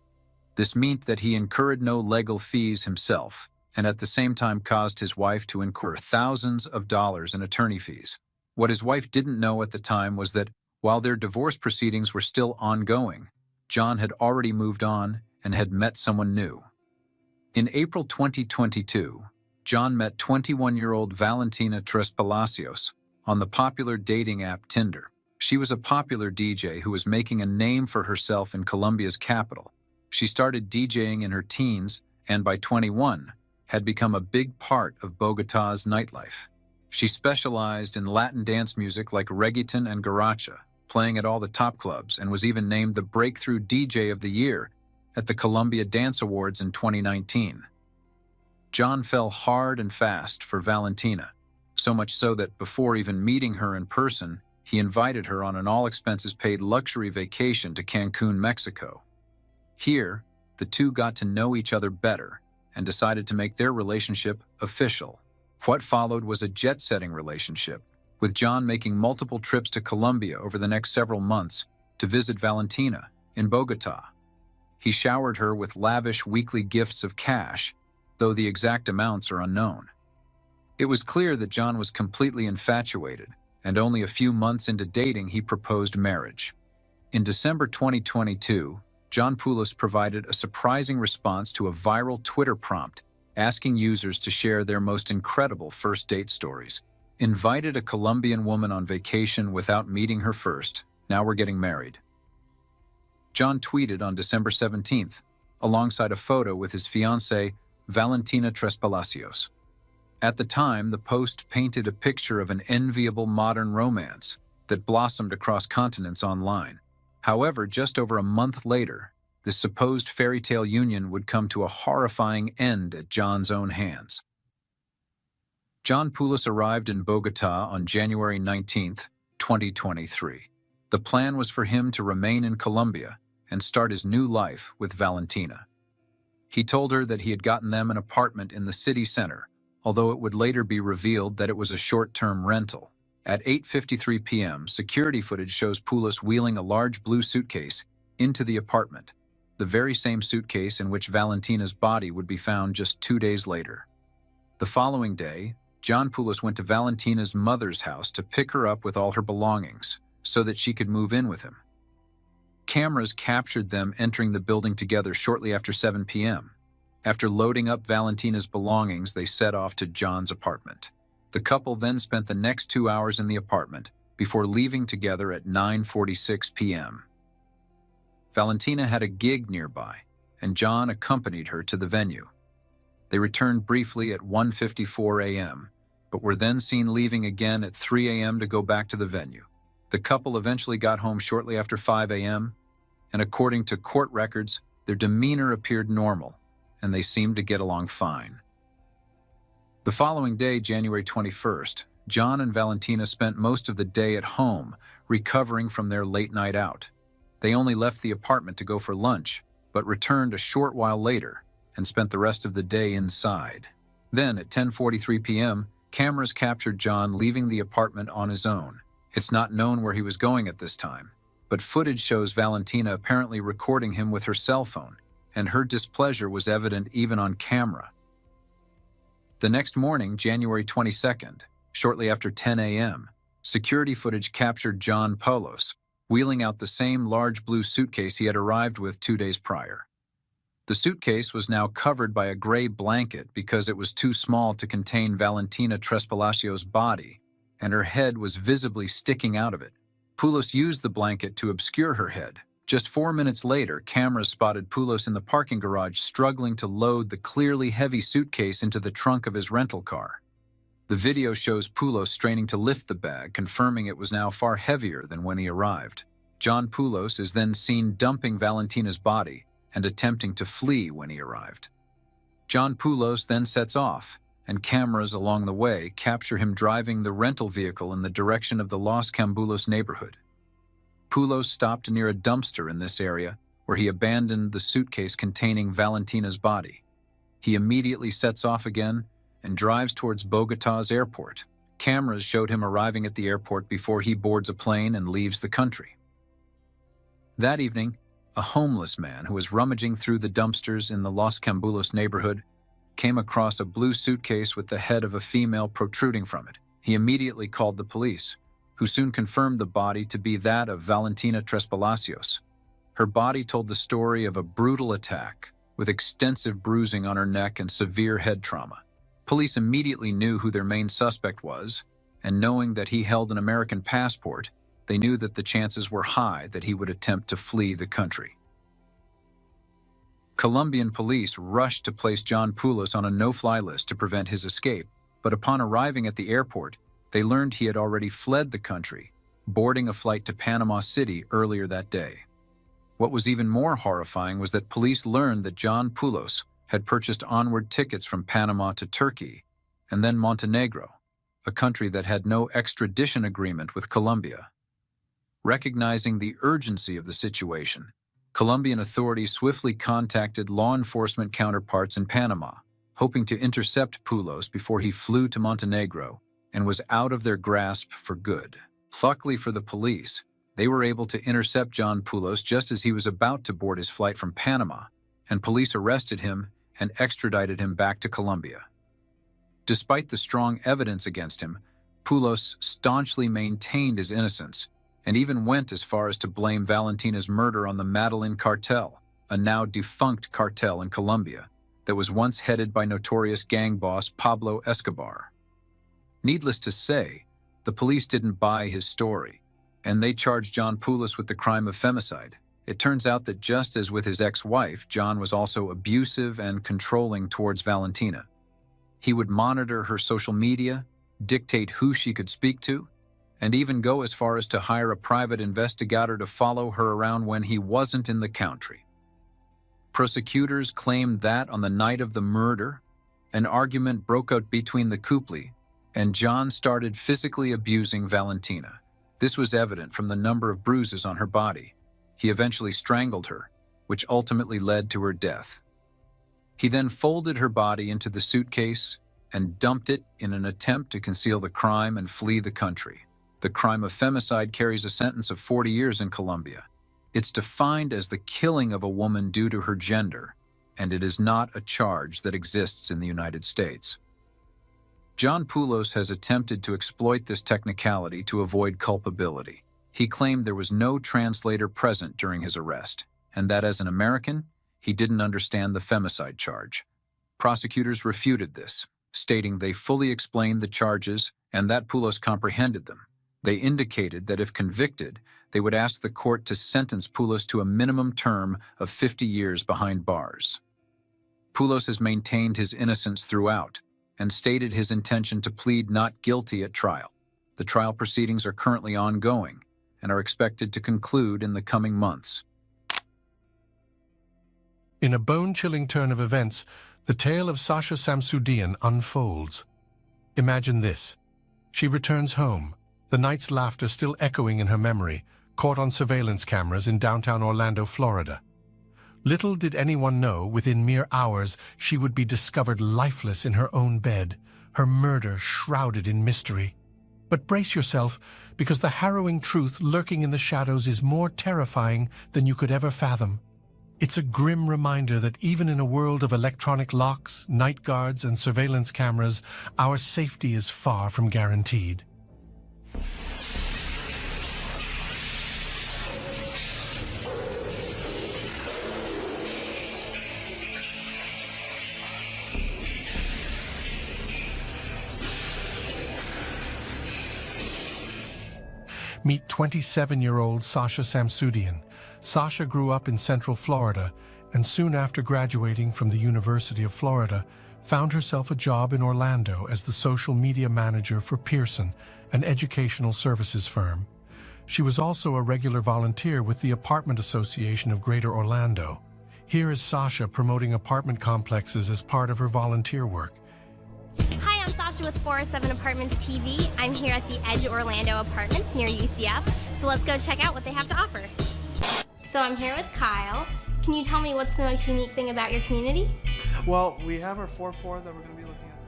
S4: This meant that he incurred no legal fees himself, and at the same time caused his wife to incur thousands of dollars in attorney fees. What his wife didn't know at the time was that while their divorce proceedings were still ongoing, John had already moved on and had met someone new. In April 2022, John met 21-year-old Valentina Tres Palacios on the popular dating app Tinder. She was a popular DJ who was making a name for herself in Colombia's capital. She started DJing in her teens and by 21 had become a big part of Bogotá's nightlife. She specialized in Latin dance music like reggaeton and guaracha, playing at all the top clubs, and was even named the Breakthrough DJ of the Year at the Columbia Dance Awards in 2019. John fell hard and fast for Valentina, so much so that before even meeting her in person, he invited her on an all-expenses-paid luxury vacation to Cancun, Mexico. Here, the two got to know each other better and decided to make their relationship official. What followed was a jet-setting relationship, with John making multiple trips to Colombia over the next several months to visit Valentina in Bogotá. He showered her with lavish weekly gifts of cash, though the exact amounts are unknown. It was clear that John was completely infatuated, and only a few months into dating he proposed marriage. In December 2022, John Poulos provided a surprising response to a viral Twitter prompt asking users to share their most incredible first date stories. Invited a Colombian woman on vacation without meeting her first. Now we're getting married. John tweeted on December 17th, alongside a photo with his fiancée, Valentina Tres Palacios. At the time, the post painted a picture of an enviable modern romance that blossomed across continents online. However, just over a month later, this supposed fairy tale union would come to a horrifying end at John's own hands. John Poulos arrived in Bogotá on January 19, 2023. The plan was for him to remain in Colombia and start his new life with Valentina. He told her that he had gotten them an apartment in the city center, although it would later be revealed that it was a short-term rental. At 8:53 p.m., security footage shows Poulos wheeling a large blue suitcase into the apartment, the very same suitcase in which Valentina's body would be found just 2 days later. The following day, John Poulos went to Valentina's mother's house to pick her up with all her belongings so that she could move in with him. Cameras captured them entering the building together shortly after 7 p.m. After loading up Valentina's belongings, they set off to John's apartment. The couple then spent the next 2 hours in the apartment before leaving together at 9:46 p.m. Valentina had a gig nearby, and John accompanied her to the venue. They returned briefly at 1:54 a.m., but were then seen leaving again at 3 a.m. to go back to the venue. The couple eventually got home shortly after 5 a.m., and according to court records, their demeanor appeared normal, and they seemed to get along fine. The following day, January 21st, John and Valentina spent most of the day at home, recovering from their late night out. They only left the apartment to go for lunch, but returned a short while later and spent the rest of the day inside. Then, at 10:43 p.m., cameras captured John leaving the apartment on his own. It's not known where he was going at this time, but footage shows Valentina apparently recording him with her cell phone, and her displeasure was evident even on camera. The next morning, January 22nd, shortly after 10 a.m., security footage captured John Poulos wheeling out the same large blue suitcase he had arrived with 2 days prior. The suitcase was now covered by a gray blanket because it was too small to contain Valentina Tres Palacios' body, and her head was visibly sticking out of it. Poulos used the blanket to obscure her head. Just 4 minutes later, cameras spotted Poulos in the parking garage struggling to load the clearly heavy suitcase into the trunk of his rental car. The video shows Poulos straining to lift the bag, confirming it was now far heavier than when he arrived. John Poulos is then seen dumping Valentina's body and attempting to flee when he arrived. John Poulos then sets off, and cameras along the way capture him driving the rental vehicle in the direction of the Los Cambulos neighborhood. Poulos stopped near a dumpster in this area where he abandoned the suitcase containing Valentina's body. He immediately sets off again and drives towards Bogotá's airport. Cameras showed him arriving at the airport before he boards a plane and leaves the country. That evening, a homeless man who was rummaging through the dumpsters in the Los Cambulos neighborhood came across a blue suitcase with the head of a female protruding from it. He immediately called the police, who soon confirmed the body to be that of Valentina Tres Palacios. Her body told the story of a brutal attack with extensive bruising on her neck and severe head trauma. Police immediately knew who their main suspect was, and knowing that he held an American passport, they knew that the chances were high that he would attempt to flee the country. Colombian police rushed to place John Poulos on a no-fly list to prevent his escape, but upon arriving at the airport, they learned he had already fled the country, boarding a flight to Panama City earlier that day. What was even more horrifying was that police learned that John Poulos had purchased onward tickets from Panama to Turkey and then Montenegro, a country that had no extradition agreement with Colombia. Recognizing the urgency of the situation, Colombian authorities swiftly contacted law enforcement counterparts in Panama, hoping to intercept Poulos before he flew to Montenegro and was out of their grasp for good. Luckily for the police, they were able to intercept John Poulos just as he was about to board his flight from Panama, and police arrested him and extradited him back to Colombia. Despite the strong evidence against him, Poulos staunchly maintained his innocence and even went as far as to blame Valentina's murder on the Medellin cartel, a now defunct cartel in Colombia that was once headed by notorious gang boss Pablo Escobar. Needless to say, the police didn't buy his story, and they charged John Poulos with the crime of femicide It turns out that just as with his ex-wife, John was also abusive and controlling towards Valentina. He would monitor her social media, dictate who she could speak to, and even go as far as to hire a private investigator to follow her around when he wasn't in the country. Prosecutors claimed that on the night of the murder, an argument broke out between the couple, and John started physically abusing Valentina. This was evident from the number of bruises on her body. He eventually strangled her, which ultimately led to her death. He then folded her body into the suitcase and dumped it in an attempt to conceal the crime and flee the country. The crime of femicide carries a sentence of 40 years in Colombia. It's defined as the killing of a woman due to her gender, and it is not a charge that exists in the United States. John Poulos has attempted to exploit this technicality to avoid culpability. He claimed there was no translator present during his arrest, and that as an American, he didn't understand the femicide charge. Prosecutors refuted this, stating they fully explained the charges and that Poulos comprehended them. They indicated that if convicted, they would ask the court to sentence Poulos to a minimum term of 50 years behind bars. Poulos has maintained his innocence throughout and stated his intention to plead not guilty at trial. The trial proceedings are currently ongoing and are expected to conclude in the coming months.
S10: In a bone-chilling turn of events, the tale of Sasha Samsudyan unfolds. Imagine this. She returns home, the night's laughter still echoing in her memory, caught on surveillance cameras in downtown Orlando, Florida. Little did anyone know, within mere hours, she would be discovered lifeless in her own bed, her murder shrouded in mystery. But brace yourself, because the harrowing truth lurking in the shadows is more terrifying than you could ever fathom. It's a grim reminder that even in a world of electronic locks, night guards, and surveillance cameras, our safety is far from guaranteed. Meet 27-year-old Sasha Samsudyan. Sasha grew up in Central Florida and soon after graduating from the University of Florida, found herself a job in Orlando as the social media manager for Pearson, an educational services firm. She was also a regular volunteer with the Apartment Association of Greater Orlando. Here is Sasha promoting apartment complexes as part of her volunteer work.
S13: Hi, I'm Sasha with 407 Apartments TV. I'm here at the Edge Orlando Apartments near UCF, so let's go check out what they have to offer. So I'm here with Kyle. Can you tell me what's the most unique thing about your community?
S17: Well, we have our 4-4 that we're going to be looking at.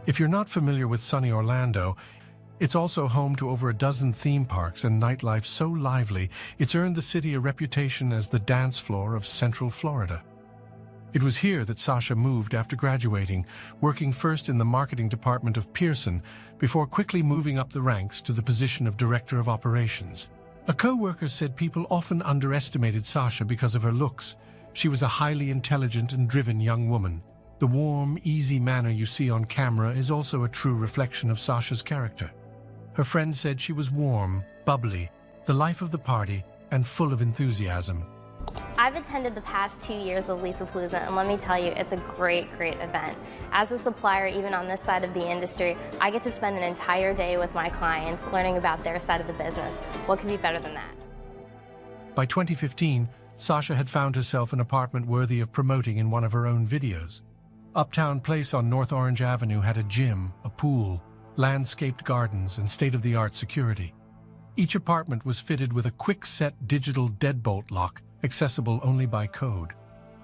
S10: If you're not familiar with sunny Orlando, it's also home to over a dozen theme parks and nightlife so lively, it's earned the city a reputation as the dance floor of Central Florida. It was here that Sasha moved after graduating, working first in the marketing department of Pearson before quickly moving up the ranks to the position of director of operations. A co-worker said people often underestimated Sasha because of her looks. She was a highly intelligent and driven young woman. The warm, easy manner you see on camera is also a true reflection of Sasha's character. Her friends said she was warm, bubbly, the life of the party, and full of enthusiasm.
S13: I've attended the past 2 years of Lisa Palooza, and let me tell you, it's a great event. As a supplier, even on this side of the industry, I get to spend an entire day with my clients learning about their side of the business. What could be better than that?
S10: By 2015, Sasha had found herself an apartment worthy of promoting in one of her own videos. Uptown Place on North Orange Avenue had a gym, a pool, landscaped gardens, and state-of-the-art security. Each apartment was fitted with a quick-set digital deadbolt lock, accessible only by code.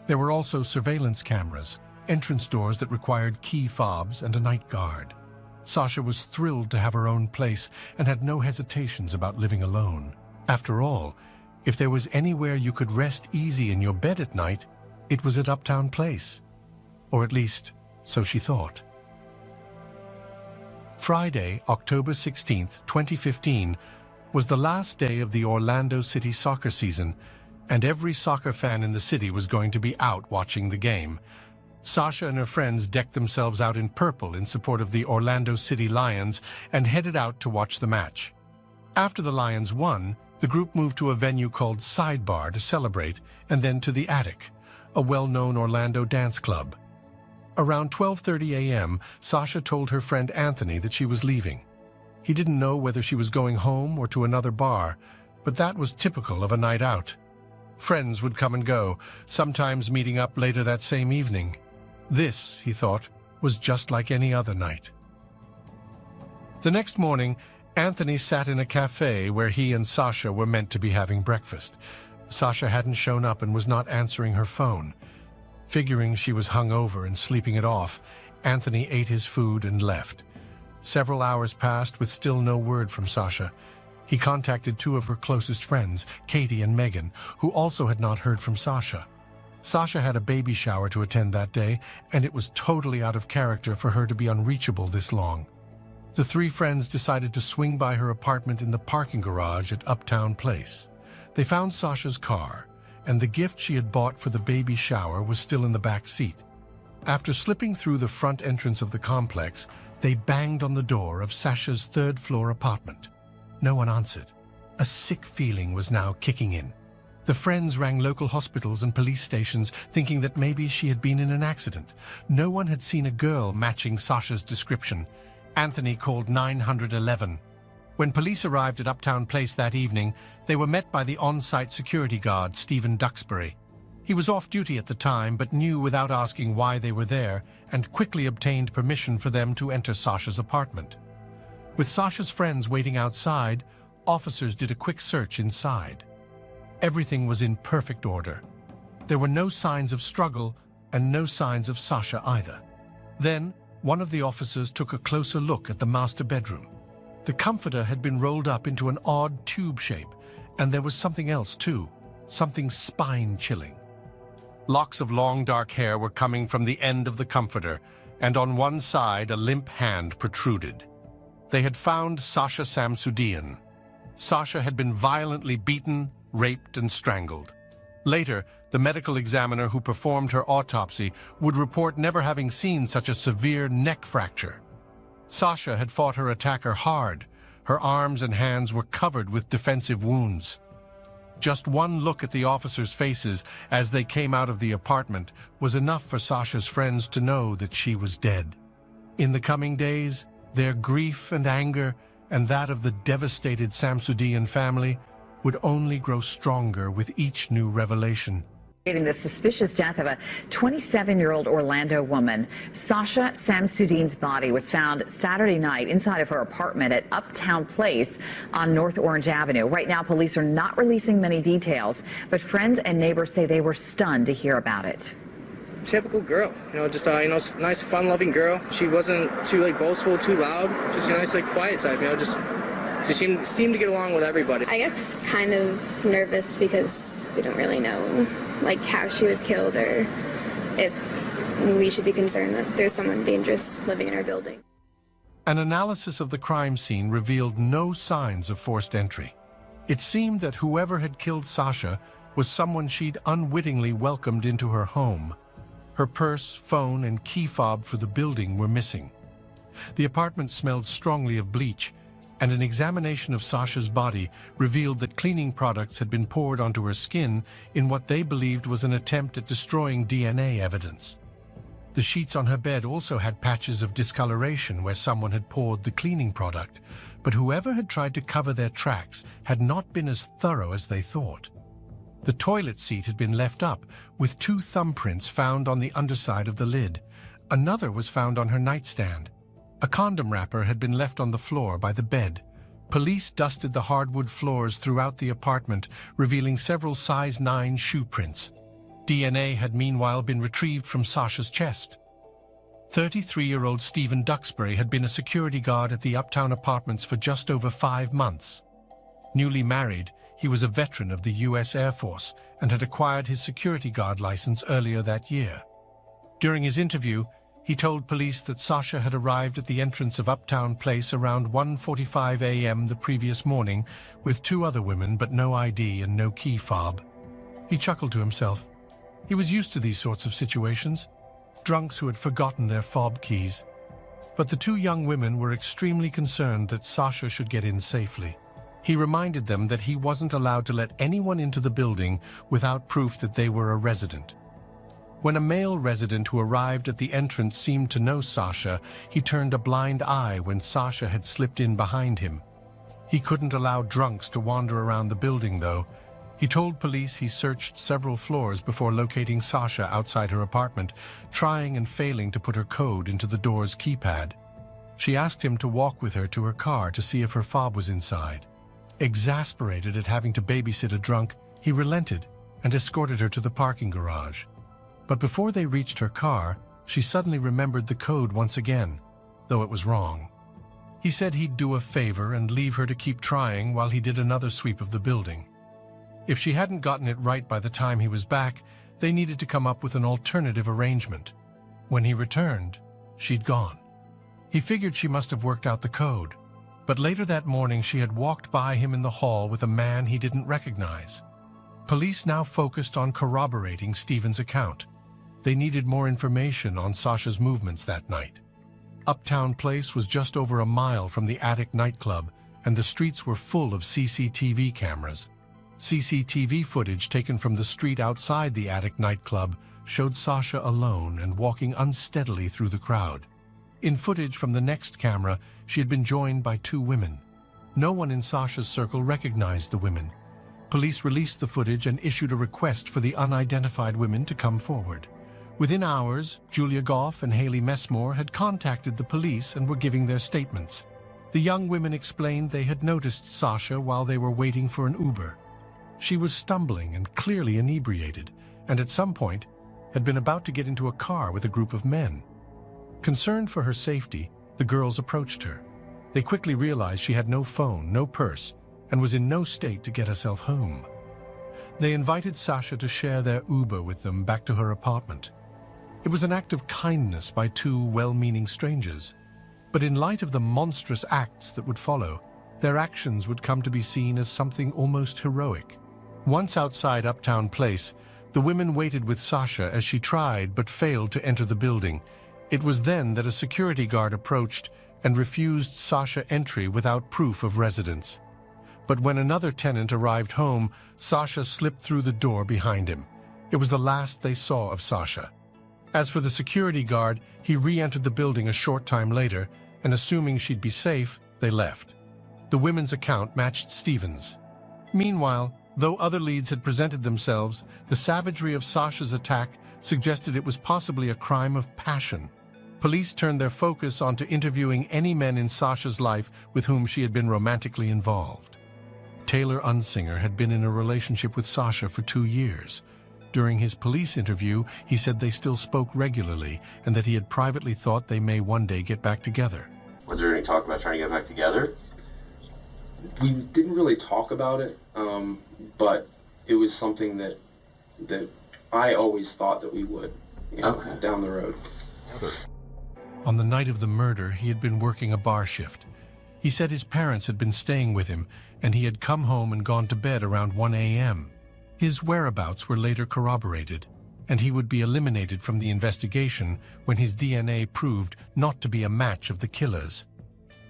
S10: There were also surveillance cameras, entrance doors that required key fobs, and a night guard. Sasha was thrilled to have her own place and had no hesitations about living alone. After all, if there was anywhere you could rest easy in your bed at night, it was at Uptown Place. Or at least, so she thought. Friday, October 16th, 2015, was the last day of the Orlando City soccer season, and every soccer fan in the city was going to be out watching the game. Sasha and her friends decked themselves out in purple in support of the Orlando City Lions and headed out to watch the match. After the Lions won, The group moved to a venue called Sidebar to celebrate, and then to the Attic, a well-known Orlando dance club. Around 12:30 a.m., Sasha told her friend Anthony that she was leaving. He didn't know whether she was going home or to another bar, but that was typical of a night out. Friends would come and go, sometimes meeting up later that same evening. This, he thought, was just like any other night. The next morning, Anthony sat in a cafe where he and Sasha were meant to be having breakfast. Sasha hadn't shown up and was not answering her phone. Figuring she was hungover and sleeping it off, Anthony ate his food and left. Several hours passed with still no word from Sasha. He contacted two of her closest friends, Katie and Megan, who also had not heard from Sasha. Sasha had a baby shower to attend that day, and it was totally out of character for her to be unreachable this long. The three friends decided to swing by her apartment in the parking garage at Uptown Place. They found Sasha's car, and the gift she had bought for the baby shower was still in the back seat. After slipping through the front entrance of the complex, they banged on the door of Sasha's third-floor apartment. No one answered. A sick feeling was now kicking in. The friends rang local hospitals and police stations, thinking that maybe she had been in an accident. No one had seen a girl matching Sasha's description. Anthony called 911. When police arrived at Uptown Place that evening, they were met by the on-site security guard, Stephen Duxbury. He was off duty at the time, but knew without asking why they were there, and quickly obtained permission for them to enter Sasha's apartment. With Sasha's friends waiting outside, officers did a quick search inside. Everything was in perfect order. There were no signs of struggle, and no signs of Sasha either. Then, one of the officers took a closer look at the master bedroom. The comforter had been rolled up into an odd tube shape, and there was something else too, something spine-chilling. Locks of long dark hair were coming from the end of the comforter, and on one side a limp hand protruded. They had found Sasha Samsudian. Sasha had been violently beaten, raped, and strangled. Later, the medical examiner who performed her autopsy would report never having seen such a severe neck fracture. Sasha had fought her attacker hard. Her arms and hands were covered with defensive wounds. Just one look at the officers' faces as they came out of the apartment was enough for Sasha's friends to know that she was dead. In the coming days, their grief and anger, and that of the devastated Samsudian family, would only grow stronger with each new revelation.
S8: The suspicious death of a 27-year-old Orlando woman. Sasha Samsudian's body was found Saturday night inside of her apartment at Uptown Place on North Orange Avenue. Right now, police are not releasing many details, but friends and neighbors say they were stunned to hear about it.
S12: Typical girl, just nice, fun-loving girl. She wasn't too boastful, too loud. Just a nice, quiet type. She seemed to get along with everybody.
S22: I guess kind of nervous because we don't really know how she was killed or if we should be concerned that there's someone dangerous living in our building.
S10: An analysis of the crime scene revealed no signs of forced entry. It seemed that whoever had killed Sasha was someone she'd unwittingly welcomed into her home. Her purse, phone, and key fob for the building were missing. The apartment smelled strongly of bleach, and an examination of Sasha's body revealed that cleaning products had been poured onto her skin in what they believed was an attempt at destroying DNA evidence. The sheets on her bed also had patches of discoloration where someone had poured the cleaning product, but whoever had tried to cover their tracks had not been as thorough as they thought. The toilet seat had been left up, with 2 thumbprints found on the underside of the lid. Another was found on her nightstand. A condom wrapper had been left on the floor by the bed. Police dusted the hardwood floors throughout the apartment, revealing several size 9 shoe prints. DNA had meanwhile been retrieved from Sasha's chest. 33-year-old Stephen Duxbury had been a security guard at the Uptown Apartments for just over 5 months. Newly married, he was a veteran of the U.S. Air Force and had acquired his security guard license earlier that year. During his interview, he told police that Sasha had arrived at the entrance of Uptown Place around 1:45 a.m. the previous morning with 2 other women, but no ID and no key fob. He chuckled to himself. He was used to these sorts of situations, drunks who had forgotten their fob keys. But the 2 young women were extremely concerned that Sasha should get in safely. He reminded them that he wasn't allowed to let anyone into the building without proof that they were a resident. When a male resident who arrived at the entrance seemed to know Sasha, he turned a blind eye when Sasha had slipped in behind him. He couldn't allow drunks to wander around the building, though. He told police he searched several floors before locating Sasha outside her apartment, trying and failing to put her code into the door's keypad. She asked him to walk with her to her car to see if her fob was inside. Exasperated at having to babysit a drunk, he relented and escorted her to the parking garage. But before they reached her car, she suddenly remembered the code once again, though it was wrong. He said he'd do a favor and leave her to keep trying while he did another sweep of the building. If she hadn't gotten it right by the time he was back, they needed to come up with an alternative arrangement. When he returned, she'd gone. He figured she must have worked out the code, but later that morning she had walked by him in the hall with a man he didn't recognize. Police now focused on corroborating Stephen's account. They needed more information on Sasha's movements that night. Uptown Place was just over a mile from the Attic nightclub, and the streets were full of CCTV cameras. CCTV footage taken from the street outside the Attic nightclub showed Sasha alone and walking unsteadily through the crowd. In footage from the next camera, she had been joined by two women. No one in Sasha's circle recognized the women. Police released the footage and issued a request for the unidentified women to come forward. Within hours, Julia Goff and Haley Messmore had contacted the police and were giving their statements. The young women explained they had noticed Sasha while they were waiting for an Uber. She was stumbling and clearly inebriated, and at some point had been about to get into a car with a group of men. Concerned for her safety, the girls approached her. They quickly realized she had no phone, no purse, and was in no state to get herself home. They invited Sasha to share their Uber with them back to her apartment. It was an act of kindness by two well-meaning strangers. But in light of the monstrous acts that would follow, their actions would come to be seen as something almost heroic. Once outside Uptown Place, the women waited with Sasha as she tried but failed to enter the building. It was then that a security guard approached and refused Sasha entry without proof of residence. But when another tenant arrived home, Sasha slipped through the door behind him. It was the last they saw of Sasha. As for the security guard, he re-entered the building a short time later, and assuming she'd be safe, they left. The women's account matched Stephen's. Meanwhile, though other leads had presented themselves, the savagery of Sasha's attack suggested it was possibly a crime of passion. Police turned their focus onto interviewing any men in Sasha's life with whom she had been romantically involved. Taylor Unsinger had been in a relationship with Sasha for 2 years. During his police interview, he said they still spoke regularly and that he had privately thought they may one day get back together.
S9: Was there any talk about trying to get back together? We didn't really talk about it, but it was something that I always thought that we would, down the road.
S10: On the night of the murder, he had been working a bar shift. He said his parents had been staying with him, and he had come home and gone to bed around 1 a.m. His whereabouts were later corroborated, and he would be eliminated from the investigation when his DNA proved not to be a match of the killers.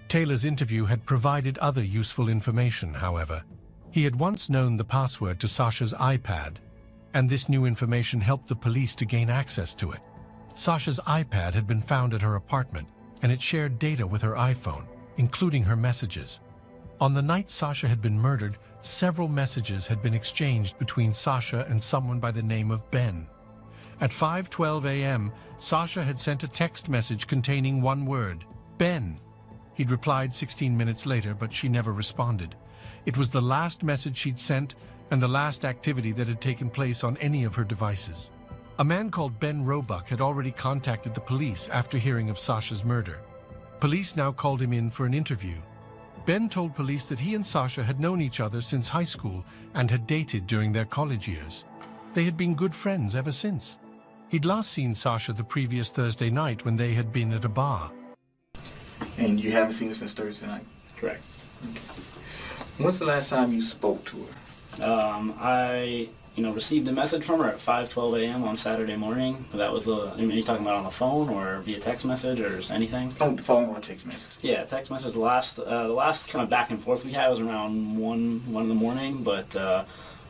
S10: Taylor's interview had provided other useful information, however. He had once known the password to Sasha's iPad, and this new information helped the police to gain access to it. Sasha's iPad had been found at her apartment, and it shared data with her iPhone, including her messages. On the night Sasha had been murdered, several messages had been exchanged between Sasha and someone by the name of Ben. At 5:12 a.m., Sasha had sent a text message containing one word, Ben. He'd replied 16 minutes later, but she never responded. It was the last message she'd sent and the last activity that had taken place on any of her devices. A man called Ben Roebuck had already contacted the police after hearing of Sasha's murder. Police now called him in for an interview. Ben told police that he and Sasha had known each other since high school and had dated during their college years. They had been good friends ever since. He'd last seen Sasha the previous Thursday night when they had been at a bar.
S11: And you haven't seen her since Thursday night? Correct. Okay. When's the last time you spoke to her?
S7: received a message from her at 5:12 a.m. on Saturday morning. That was are you talking about on the phone or via text message or anything?
S11: On the phone or text message.
S7: Yeah, text message. The last kind of back and forth we had was around 1 in the morning, but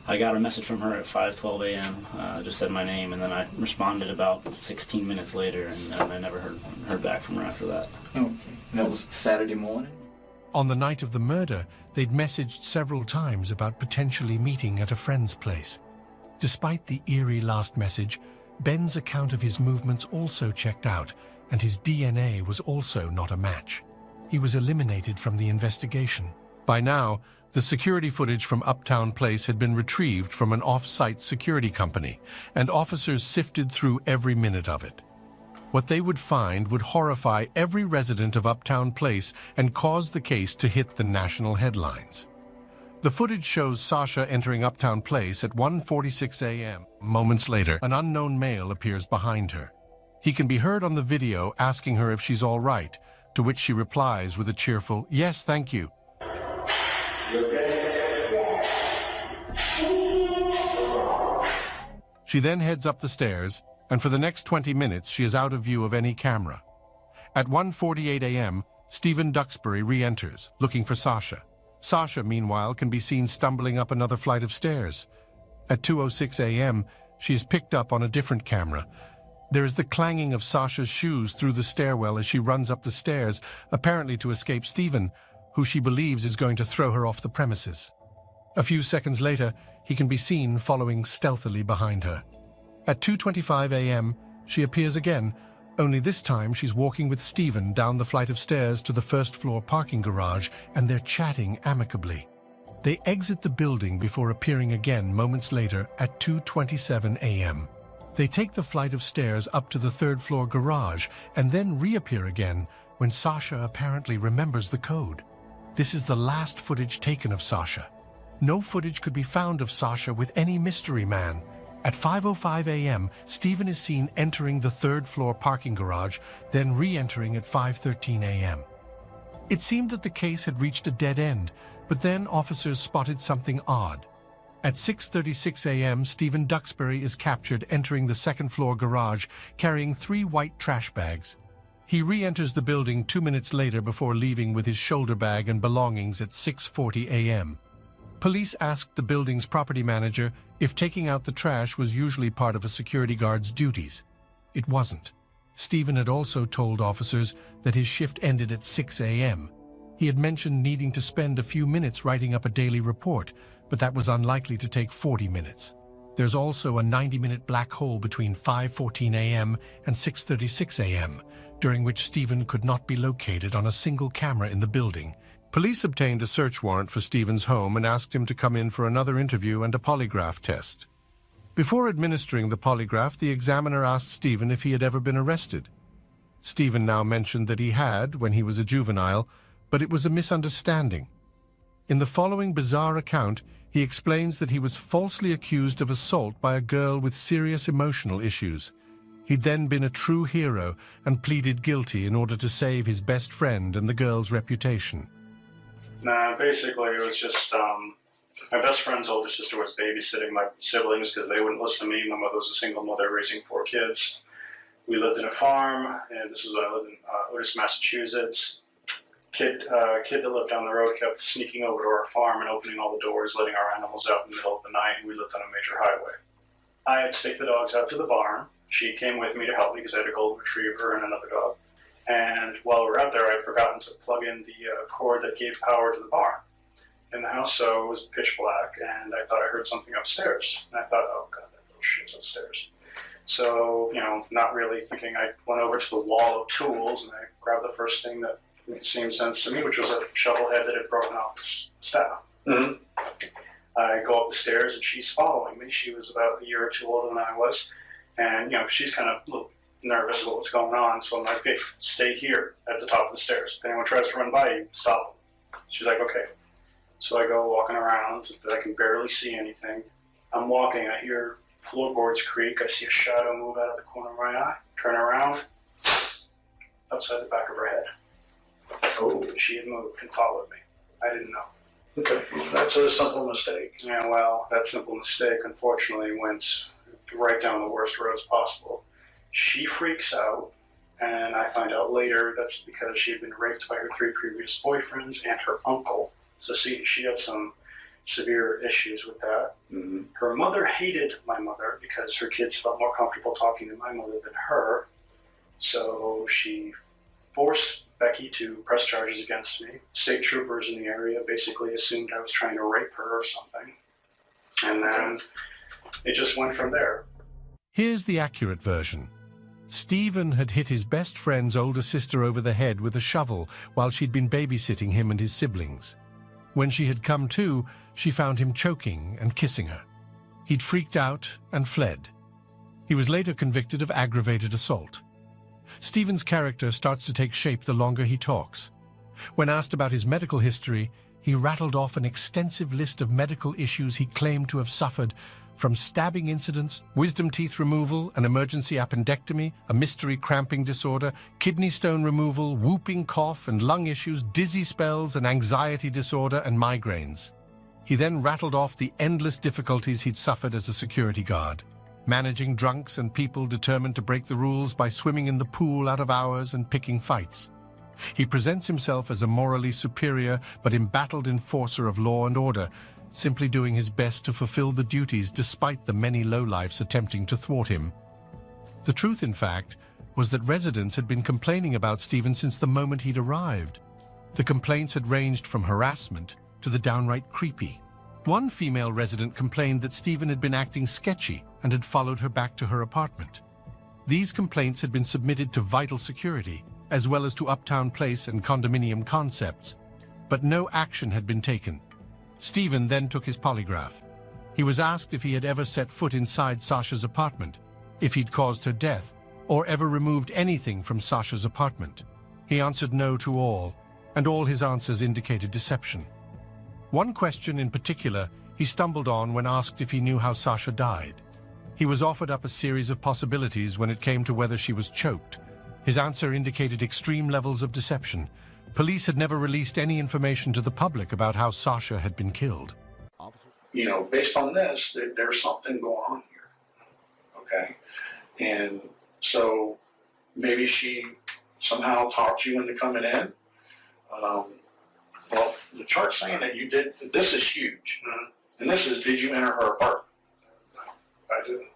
S7: I got a message from her at 5:12 a.m. Just said my name, and then I responded about 16 minutes later, and I never heard back from her after that.
S11: Okay. And that was Saturday morning?
S10: On the night of the murder, they'd messaged several times about potentially meeting at a friend's place. Despite the eerie last message, Ben's account of his movements also checked out, and his DNA was also not a match. He was eliminated from the investigation. By now, the security footage from Uptown Place had been retrieved from an off-site security company, and officers sifted through every minute of it. What they would find would horrify every resident of Uptown Place and cause the case to hit the national headlines. The footage shows Sasha entering Uptown Place at 1:46 a.m. Moments later, an unknown male appears behind her. He can be heard on the video asking her if she's all right, to which she replies with a cheerful, "Yes, thank you." She then heads up the stairs, and for the next 20 minutes she is out of view of any camera. At 1:48 a.m., Stephen Duxbury re-enters, looking for Sasha. Sasha, meanwhile, can be seen stumbling up another flight of stairs. At 2:06 a.m., she is picked up on a different camera. There is the clanging of Sasha's shoes through the stairwell as she runs up the stairs, apparently to escape Stephen, who she believes is going to throw her off the premises. A few seconds later, he can be seen following stealthily behind her. At 2:25 a.m., she appears again, only this time she's walking with Stephen down the flight of stairs to the first-floor parking garage, and they're chatting amicably. They exit the building before appearing again moments later at 2:27 a.m. They take the flight of stairs up to the third-floor garage and then reappear again when Sasha apparently remembers the code. This is the last footage taken of Sasha. No footage could be found of Sasha with any mystery man. At 5:05 a.m., Stephen is seen entering the third-floor parking garage, then re-entering at 5:13 a.m. It seemed that the case had reached a dead end, but then officers spotted something odd. At 6:36 a.m., Stephen Duxbury is captured entering the second-floor garage, carrying 3 white trash bags. He re-enters the building 2 minutes later before leaving with his shoulder bag and belongings at 6:40 a.m. Police asked the building's property manager if taking out the trash was usually part of a security guard's duties. It wasn't. Stephen had also told officers that his shift ended at 6 a.m. He had mentioned needing to spend a few minutes writing up a daily report, but that was unlikely to take 40 minutes. There's also a 90-minute black hole between 5:14 a.m. and 6:36 a.m., during which Stephen could not be located on a single camera in the building. Police obtained a search warrant for Stephen's home and asked him to come in for another interview and a polygraph test. Before administering the polygraph, the examiner asked Stephen if he had ever been arrested. Stephen now mentioned that he had when he was a juvenile, but it was a misunderstanding. In the following bizarre account, he explains that he was falsely accused of assault by a girl with serious emotional issues. He'd then been a true hero and pleaded guilty in order to save his best friend and the girl's reputation.
S15: Nah, basically it was just, my best friend's older sister was babysitting my siblings because they wouldn't listen to me. My mother was a single mother raising 4 kids. We lived in a farm, and this is when I lived in Otis, Massachusetts. Kid that lived down the road kept sneaking over to our farm and opening all the doors, letting our animals out in the middle of the night. We lived on a major highway. I had to take the dogs out to the barn. She came with me to help me because I had a golden retriever and another dog. And while we were out there, I'd forgotten to plug in the cord that gave power to the barn in the house, so it was pitch black, and I thought I heard something upstairs. And I thought, oh, God, that little shit's upstairs. So, not really thinking, I went over to the wall of tools, and I grabbed the first thing that seemed sense to me, which was a shovel head that had broken off the staff. Mm-hmm. I go up the stairs, and she's following me. She was about a year or two older than I was, and, she's kind of a little nervous about what's going on, so I'm like, okay, stay here at the top of the stairs. If anyone tries to run by you, stop them. She's like, okay. So I go walking around, but I can barely see anything. I'm walking, I hear floorboards creak, I see a shadow move out of the corner of my eye, turn around, upside the back of her head. Oh, she had moved and followed me. I didn't know. Okay, that's a simple mistake. Yeah, well, that simple mistake unfortunately went right down the worst roads possible. She freaks out, and I find out later that's because she had been raped by her 3 previous boyfriends and her uncle. So see, she had some severe issues with that. Mm-hmm. Her mother hated my mother because her kids felt more comfortable talking to my mother than her. So she forced Becky to press charges against me. State troopers in the area basically assumed I was trying to rape her or something. And then it just went from there.
S10: Here's the accurate version. Stephen had hit his best friend's older sister over the head with a shovel while she'd been babysitting him and his siblings. When she had come to, she found him choking and kissing her. He'd freaked out and fled. He was later convicted of aggravated assault. Stephen's character starts to take shape the longer he talks. When asked about his medical history, he rattled off an extensive list of medical issues he claimed to have suffered, from stabbing incidents, wisdom teeth removal, an emergency appendectomy, a mystery cramping disorder, kidney stone removal, whooping cough and lung issues, dizzy spells, an anxiety disorder, and migraines. He then rattled off the endless difficulties he'd suffered as a security guard, managing drunks and people determined to break the rules by swimming in the pool out of hours and picking fights. He presents himself as a morally superior but embattled enforcer of law and order, simply doing his best to fulfill the duties despite the many lowlifes attempting to thwart him. The truth, in fact, was that residents had been complaining about Stephen since the moment he'd arrived. The complaints had ranged from harassment to the downright creepy. One female resident complained that Stephen had been acting sketchy and had followed her back to her apartment. These complaints had been submitted to Vital Security, as well as to Uptown Place and Condominium Concepts, but no action had been taken. Stephen then took his polygraph. He was asked if he had ever set foot inside Sasha's apartment, if he'd caused her death, or ever removed anything from Sasha's apartment. He answered no to all, and all his answers indicated deception. One question in particular he stumbled on when asked if he knew how Sasha died. He was offered up a series of possibilities when it came to whether she was choked. His answer indicated extreme levels of deception. Police had never released any information to the public about how Sasha had been killed.
S15: You know, based on this, there's something going on here, okay? And so maybe she somehow talked you into coming in. Well, the chart's saying that you did, this is huge. And this is, did you enter her apartment? I didn't.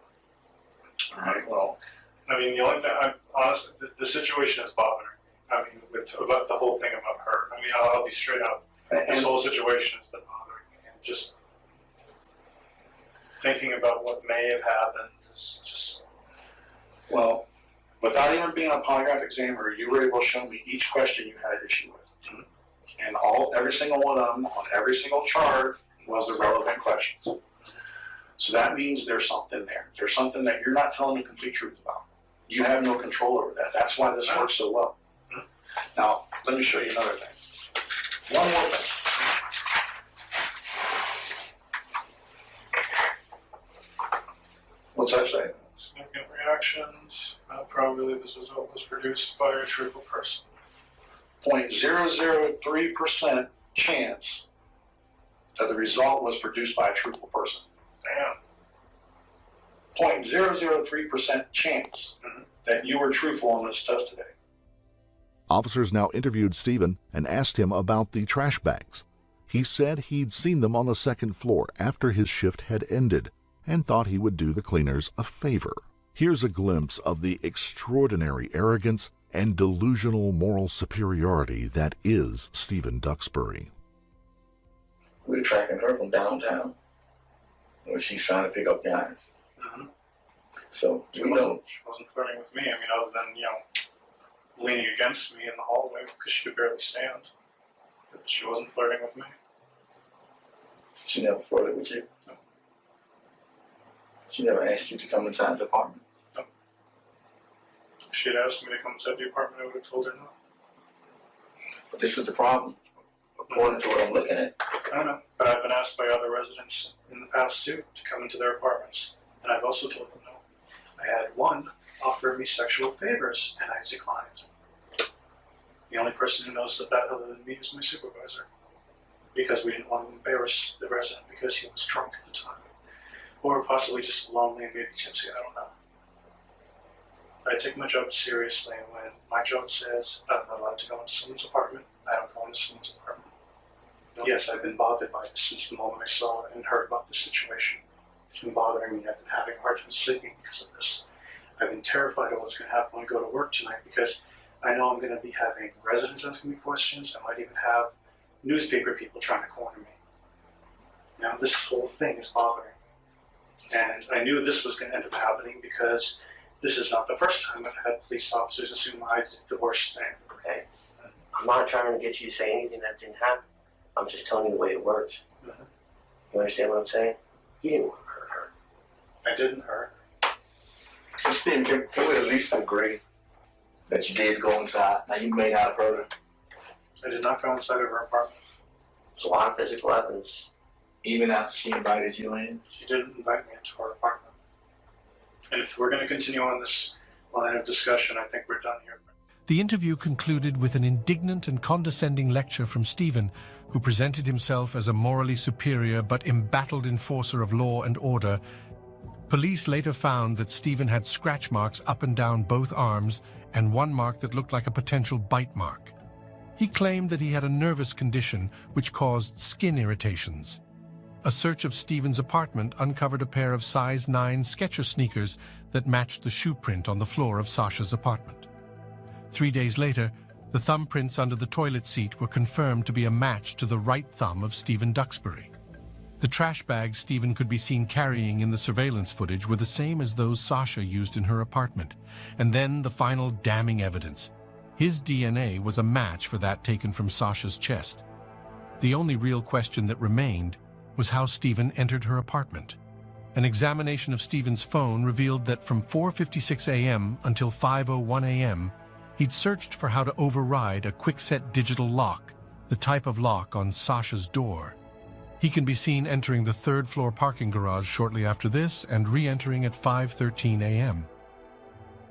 S15: All right, well, I mean, the only thing, honestly, the situation is bothering me. I mean, about the whole thing about her. I mean, I'll be straight up. This whole situation has been bothering me. And just thinking about what may have happened is just, well, without even being a polygraph examiner, you were able to show me each question you had issue with. And every single one of them, on every single chart, was a relevant question. So that means there's something there. There's something that you're not telling the complete truth about. You have no control over that. That's why this works so well. Now, let me show you another thing. One more thing. What's that say? Significant reactions. Probably this result was produced by a truthful person. 0.003% chance that the result was produced by a truthful person. Damn. 0.003% chance that you were truthful on this test today.
S18: Officers now interviewed Stephen and asked him about the trash bags. He said he'd seen them on the second floor after his shift had ended and thought he would do the cleaners a favor. Here's a glimpse of the extraordinary arrogance and delusional moral superiority that is Stephen Duxbury.
S15: We were tracking her from downtown where she's trying to pick up guys. So she wasn't flirting with me. I mean, other than, you know, leaning against me in the hallway because she could barely stand. But she wasn't flirting with me. She never flirted with you? No. She never asked you to come inside the apartment? No. If she had asked me to come inside the apartment, I would have told her no. But this is the problem, according to what I'm looking at. I know, but I've been asked by other residents in the past too to come into their apartments, and I've also told them no. I had one offer me sexual favors, and I declined. The only person who knows that other than me is my supervisor. because we didn't want to embarrass the resident because he was drunk at the time. Or possibly just lonely and maybe tipsy, I don't know. I take my job seriously, and when my job says I'm not allowed to go into someone's apartment, I don't go into someone's apartment. Yes, I've been bothered by this since the moment I saw and heard about the situation. It's been bothering me. I've been having a hard time sleeping because of this. I've been terrified of what's going to happen when I go to work tonight because I know I'm going to be having residents asking me questions. I might even have newspaper people trying to corner me. Now, this whole thing is bothering me. And I knew this was going to end up happening because this is not the first time I've had police officers assume I did the worst thing.
S19: Okay. I'm not trying to get you to say anything that didn't happen. I'm just telling you the way it works.
S15: Mm-hmm.
S19: You understand what I'm saying? You didn't want to hurt her.
S15: I didn't hurt.
S11: Christine, can we at least agree that you did go inside? Now, you may not have heard her.
S15: I did not go inside of her apartment.
S19: There's a lot of physical evidence.
S11: Even after she invited you in?
S15: She didn't invite me into her apartment. And if we're going to continue on this line of discussion, I think we're done here.
S10: The interview concluded with an indignant and condescending lecture from Stephen, who presented himself as a morally superior but embattled enforcer of law and order. Police later found that Stephen had scratch marks up and down both arms and one mark that looked like a potential bite mark. He claimed that he had a nervous condition which caused skin irritations. A search of Stephen's apartment uncovered a pair of size 9 Skechers sneakers that matched the shoe print on the floor of Sasha's apartment. 3 days later, the thumbprints under the toilet seat were confirmed to be a match to the right thumb of Stephen Duxbury. The trash bags Stephen could be seen carrying in the surveillance footage were the same as those Sasha used in her apartment. And then the final damning evidence. His DNA was a match for that taken from Sasha's chest. The only real question that remained was how Stephen entered her apartment. An examination of Stephen's phone revealed that from 4:56 a.m. until 5:01 a.m., he'd searched for how to override a quick-set digital lock, the type of lock on Sasha's door. He can be seen entering the third-floor parking garage shortly after this and re-entering at 5:13 a.m.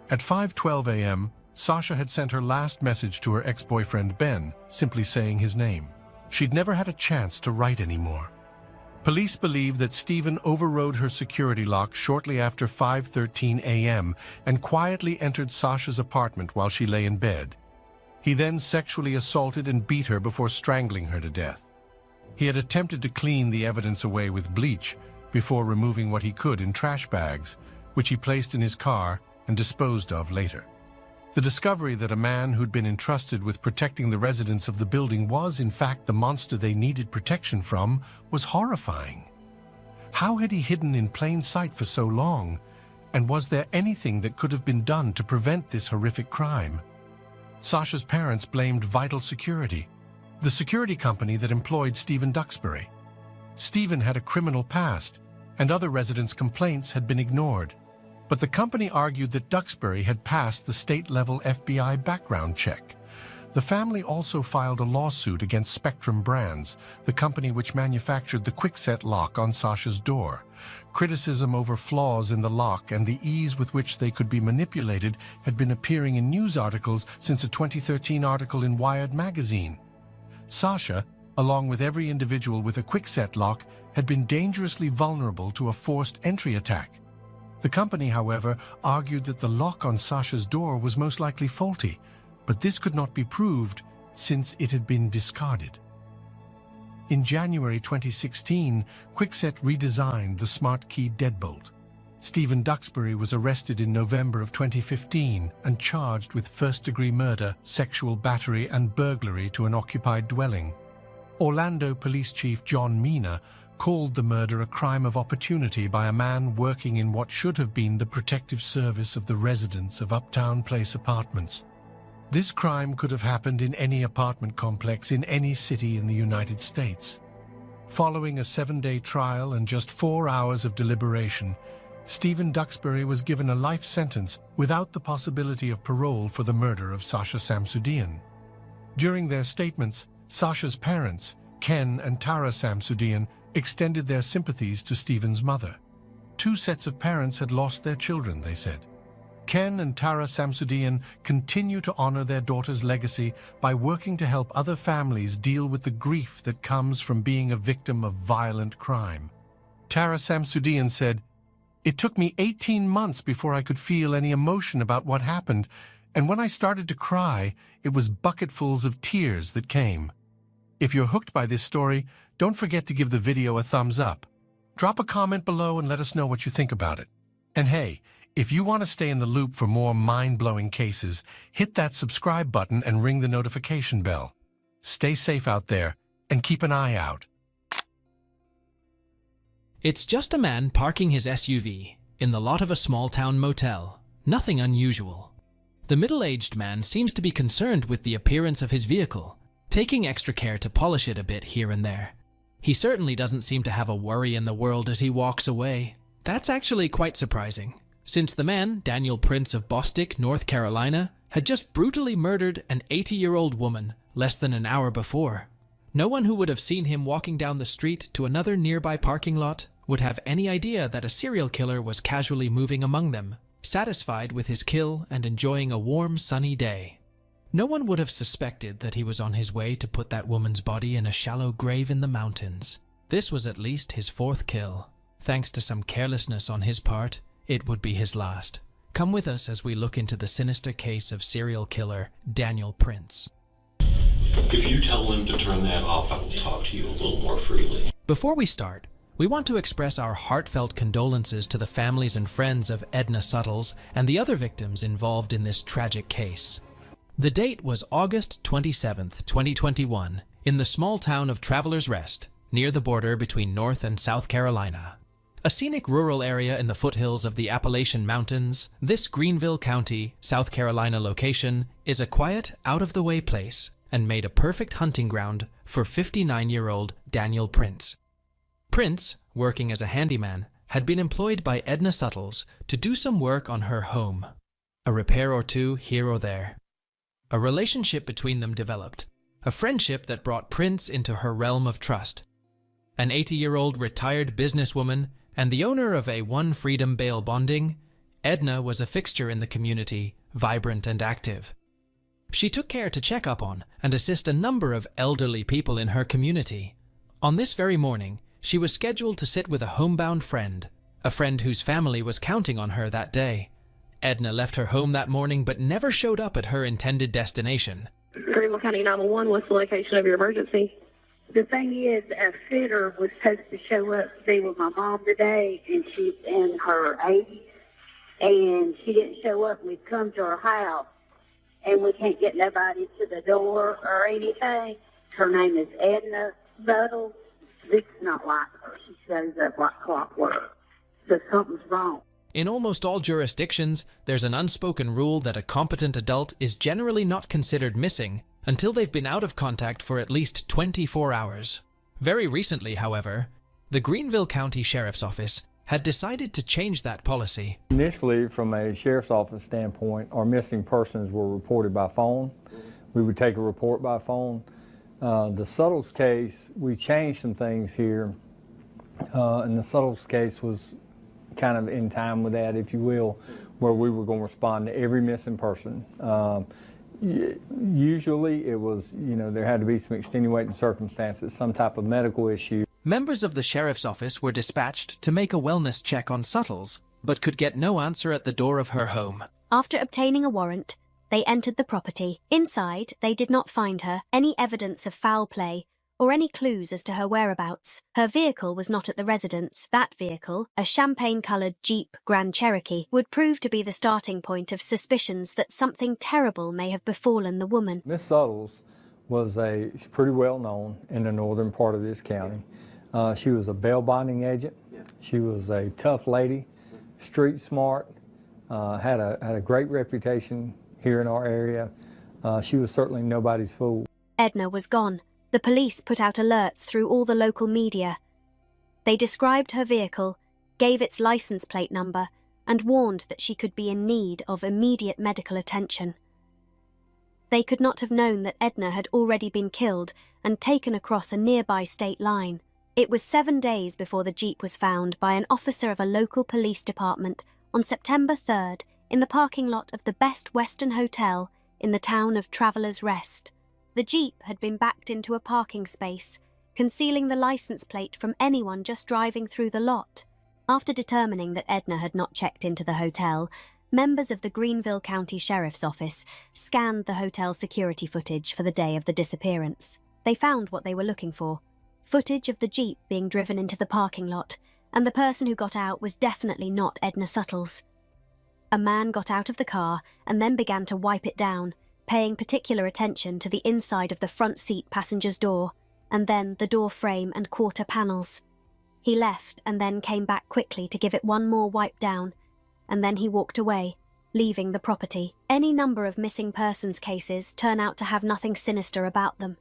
S10: At 5:12 a.m., Sasha had sent her last message to her ex-boyfriend Ben, simply saying his name. She'd never had a chance to write anymore. Police believe that Stephen overrode her security lock shortly after 5:13 a.m. and quietly entered Sasha's apartment while she lay in bed. He then sexually assaulted and beat her before strangling her to death. He had attempted to clean the evidence away with bleach before removing what he could in trash bags, which he placed in his car and disposed of later. The discovery that a man who'd been entrusted with protecting the residents of the building was, in fact, the monster they needed protection from was horrifying. How had he hidden in plain sight for so long? And was there anything that could have been done to prevent this horrific crime? Sasha's parents blamed Vital Security, the security company that employed Stephen Duxbury. Stephen had a criminal past, and other residents' complaints had been ignored. But the company argued that Duxbury had passed the state-level FBI background check. The family also filed a lawsuit against Spectrum Brands, the company which manufactured the quick-set lock on Sasha's door. Criticism over flaws in the lock and the ease with which they could be manipulated had been appearing in news articles since a 2013 article in Wired magazine. Sasha, along with every individual with a quick-set lock, had been dangerously vulnerable to a forced entry attack. The company, however, argued that the lock on Sasha's door was most likely faulty, but this could not be proved since it had been discarded. In January 2016, Kwikset redesigned the Smart Key deadbolt. Stephen Duxbury was arrested in November of 2015 and charged with first-degree murder, sexual battery, and burglary to an occupied dwelling. Orlando Police Chief John Mina called the murder a crime of opportunity by a man working in what should have been the protective service of the residents of Uptown Place apartments. This crime could have happened in any apartment complex in any city in the United States. Following a 7-day trial and just 4 hours of deliberation, Stephen Duxbury was given a life sentence without the possibility of parole for the murder of Sasha Samsudien. During their statements, Sasha's parents, Ken and Tara Samsudien, extended their sympathies to Stephen's mother. 2 sets of parents had lost their children, they said. Ken and Tara Samsudeen continue to honor their daughter's legacy by working to help other families deal with the grief that comes from being a victim of violent crime. Tara Samsudeen said, "It took me 18 months before I could feel any emotion about what happened, and when I started to cry, it was bucketfuls of tears that came." If you're hooked by this story, don't forget to give the video a thumbs up. Drop a comment below and let us know what you think about it. And hey, if you want to stay in the loop for more mind-blowing cases, hit that subscribe button and ring the notification bell. Stay safe out there and keep an eye out.
S16: It's just a man parking his SUV in the lot of a small-town motel. Nothing unusual. The middle-aged man seems to be concerned with the appearance of his vehicle, taking extra care to polish it a bit here and there. He certainly doesn't seem to have a worry in the world as he walks away. That's actually quite surprising, since the man, Daniel Prince of Bostic, North Carolina, had just brutally murdered an 80-year-old woman less than an hour before. No one who would have seen him walking down the street to another nearby parking lot would have any idea that a serial killer was casually moving among them, satisfied with his kill and enjoying a warm, sunny day. No one would have suspected that he was on his way to put that woman's body in a shallow grave in the mountains. This was at least his fourth kill. Thanks to some carelessness on his part, it would be his last. Come with us as we look into the sinister case of serial killer Daniel Prince.
S20: If you tell him to turn that off, I will talk to you a little more freely.
S16: Before we start, we want to express our heartfelt condolences to the families and friends of Edna Suttles and the other victims involved in this tragic case. The date was August 27th, 2021, in the small town of Travelers Rest, near the border between North and South Carolina. A scenic rural area in the foothills of the Appalachian Mountains, this Greenville County, South Carolina location is a quiet, out-of-the-way place and made a perfect hunting ground for 59-year-old Daniel Prince. Prince, working as a handyman, had been employed by Edna Suttles to do some work on her home. A repair or two here or there. A relationship between them developed, a friendship that brought Prince into her realm of trust. An 80-year-old retired businesswoman and the owner of a One Freedom bail bonding, Edna was a fixture in the community, vibrant and active. She took care to check up on and assist a number of elderly people in her community. On this very morning, she was scheduled to sit with a homebound friend, a friend whose family was counting on her that day. Edna left her home that morning but never showed up at her intended destination.
S21: Greenville County 911, what's the location of your emergency?
S23: The thing is, a fitter was supposed to show up to be with my mom today, and she's in her 80s, and she didn't show up. We've come to her house, and we can't get nobody to the door or anything. Her name is Edna Suttles. It's not like her. She shows up like clockwork. So something's wrong.
S16: In almost all jurisdictions, there's an unspoken rule that a competent adult is generally not considered missing until they've been out of contact for at least 24 hours. Very recently, however, the Greenville County Sheriff's Office had decided to change that policy.
S25: Initially, from a Sheriff's Office standpoint, our missing persons were reported by phone. We would take a report by phone. The Suttles case, we changed some things here, and the Suttles case was kind of in time with that, if you will, where we were going to respond to every missing person. Usually it was, there had to be some extenuating circumstances, some type of medical issue.
S16: Members of the Sheriff's Office were dispatched to make a wellness check on Suttles, but could get no answer at the door of her home.
S26: After obtaining a warrant, they entered the property. Inside, they did not find her, any evidence of foul play, or any clues as to her whereabouts. Her vehicle was not at the residence. That vehicle, a champagne-coloured Jeep Grand Cherokee, would prove to be the starting point of suspicions that something terrible may have befallen the woman.
S25: Miss Suttles was pretty well known in the northern part of this county. She was a bail bonding agent. She was a tough lady, street smart, had a great reputation here in our area. She was certainly nobody's fool.
S26: Edna was gone. The police put out alerts through all the local media. They described her vehicle, gave its license plate number, and warned that she could be in need of immediate medical attention. They could not have known that Edna had already been killed and taken across a nearby state line. It was 7 days before the Jeep was found by an officer of a local police department on September 3rd in the parking lot of the Best Western Hotel in the town of Travelers Rest. The Jeep had been backed into a parking space, concealing the license plate from anyone just driving through the lot. After determining that Edna had not checked into the hotel, members of the Greenville County Sheriff's Office scanned the hotel security footage for the day of the disappearance. They found what they were looking for: footage of the Jeep being driven into the parking lot, and the person who got out was definitely not Edna Suttles. A man got out of the car and then began to wipe it down, paying particular attention to the inside of the front seat passenger's door, and then the door frame and quarter panels. He left and then came back quickly to give it one more wipe down, and then he walked away, leaving the property. Any number of missing persons cases turn out to have nothing sinister about them.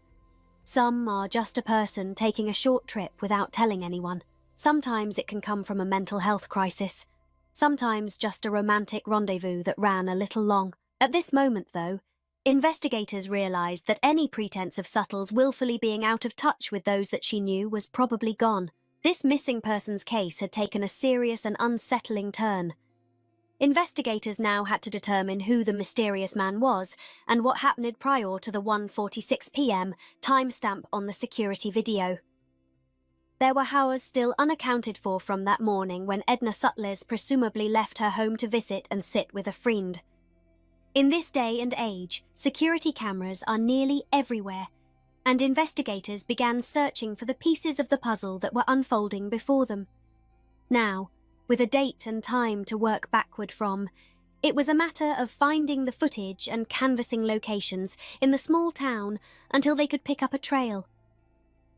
S26: Some are just a person taking a short trip without telling anyone. Sometimes it can come from a mental health crisis. Sometimes just a romantic rendezvous that ran a little long. At this moment, though, investigators realised that any pretense of Suttles willfully being out of touch with those that she knew was probably gone. This missing persons case had taken a serious and unsettling turn. Investigators now had to determine who the mysterious man was and what happened prior to the 1:46 p.m. timestamp on the security video. There were hours still unaccounted for from that morning when Edna Suttles presumably left her home to visit and sit with a friend. In this day and age, security cameras are nearly everywhere, and investigators began searching for the pieces of the puzzle that were unfolding before them. Now, with a date and time to work backward from, it was a matter of finding the footage and canvassing locations in the small town until they could pick up a trail.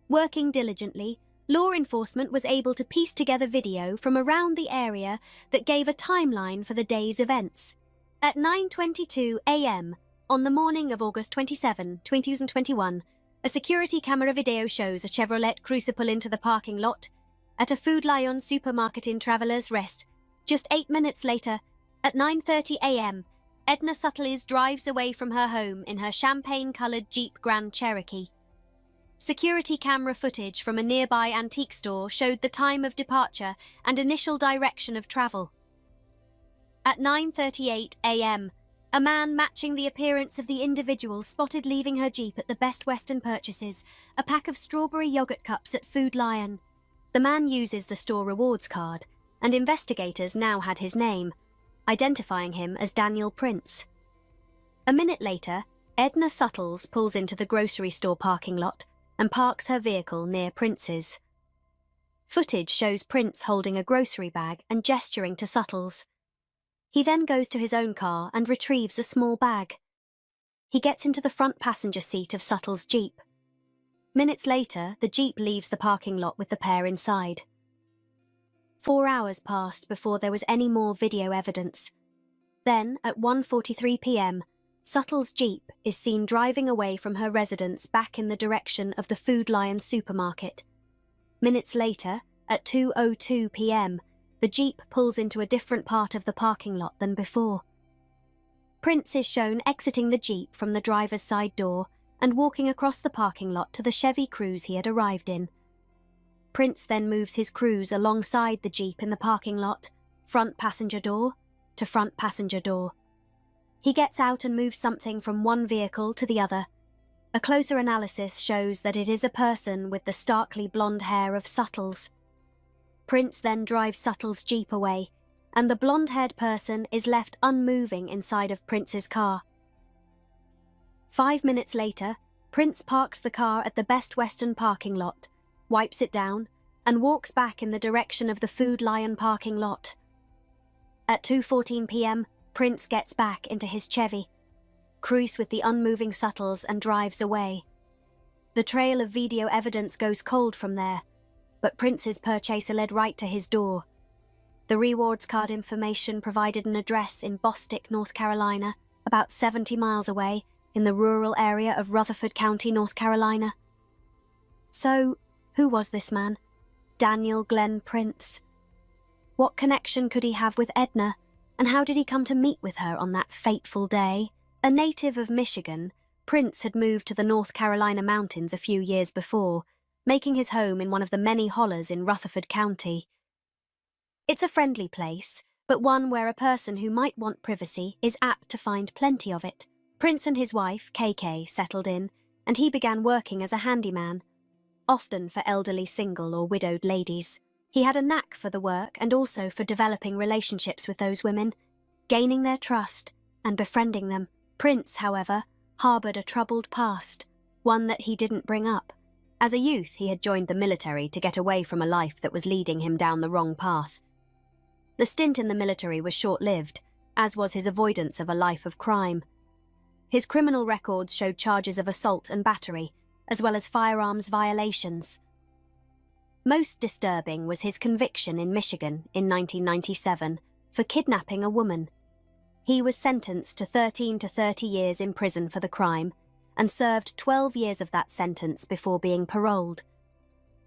S26: Working diligently, law enforcement was able to piece together video from around the area that gave a timeline for the day's events. At 9:22 a.m. on the morning of August 27, 2021, a security camera video shows a Chevrolet Cruiser pull into the parking lot at a Food Lion supermarket in Travelers Rest. Just 8 minutes later, at 9:30 a.m., Edna Suttles drives away from her home in her champagne-coloured Jeep Grand Cherokee. Security camera footage from a nearby antique store showed the time of departure and initial direction of travel. At 9:38 a.m., a man matching the appearance of the individual spotted leaving her Jeep at the Best Western purchases a pack of strawberry yogurt cups at Food Lion. The man uses the store rewards card, and investigators now had his name, identifying him as Daniel Prince. A minute later, Edna Suttles pulls into the grocery store parking lot and parks her vehicle near Prince's. Footage shows Prince holding a grocery bag and gesturing to Suttles. He then goes to his own car and retrieves a small bag. He gets into the front passenger seat of Suttles' Jeep. Minutes later, the Jeep leaves the parking lot with the pair inside. 4 hours passed before there was any more video evidence. Then, at 1:43 p.m., Suttles' Jeep is seen driving away from her residence back in the direction of the Food Lion supermarket. Minutes later, at 2:02 p.m., the Jeep pulls into a different part of the parking lot than before. Prince is shown exiting the Jeep from the driver's side door and walking across the parking lot to the Chevy Cruze he had arrived in. Prince then moves his Cruze alongside the Jeep in the parking lot, front passenger door to front passenger door. He gets out and moves something from one vehicle to the other. A closer analysis shows that it is a person with the starkly blonde hair of Suttles. Prince then drives Suttles' Jeep away, and the blonde-haired person is left unmoving inside of Prince's car. 5 minutes later, Prince parks the car at the Best Western parking lot, wipes it down, and walks back in the direction of the Food Lion parking lot. At 2:14 p.m., Prince gets back into his Chevy, cruises with the unmoving Suttles and drives away. The trail of video evidence goes cold from there, but Prince's purchaser led right to his door. The rewards card information provided an address in Bostic, North Carolina, about 70 miles away, in the rural area of Rutherford County, North Carolina. So, who was this man? Daniel Glenn Prince. What connection could he have with Edna, and how did he come to meet with her on that fateful day? A native of Michigan, Prince had moved to the North Carolina mountains a few years before, making his home in one of the many hollers in Rutherford County. It's a friendly place, but one where a person who might want privacy is apt to find plenty of it. Prince and his wife, KK, settled in, and he began working as a handyman, often for elderly single or widowed ladies. He had a knack for the work and also for developing relationships with those women, gaining their trust and befriending them. Prince, however, harboured a troubled past, one that he didn't bring up. As a youth, he had joined the military to get away from a life that was leading him down the wrong path. The stint in the military was short-lived, as was his avoidance of a life of crime. His criminal records showed charges of assault and battery, as well as firearms violations. Most disturbing was his conviction in Michigan in 1997 for kidnapping a woman. He was sentenced to 13 to 30 years in prison for the crime and served 12 years of that sentence before being paroled.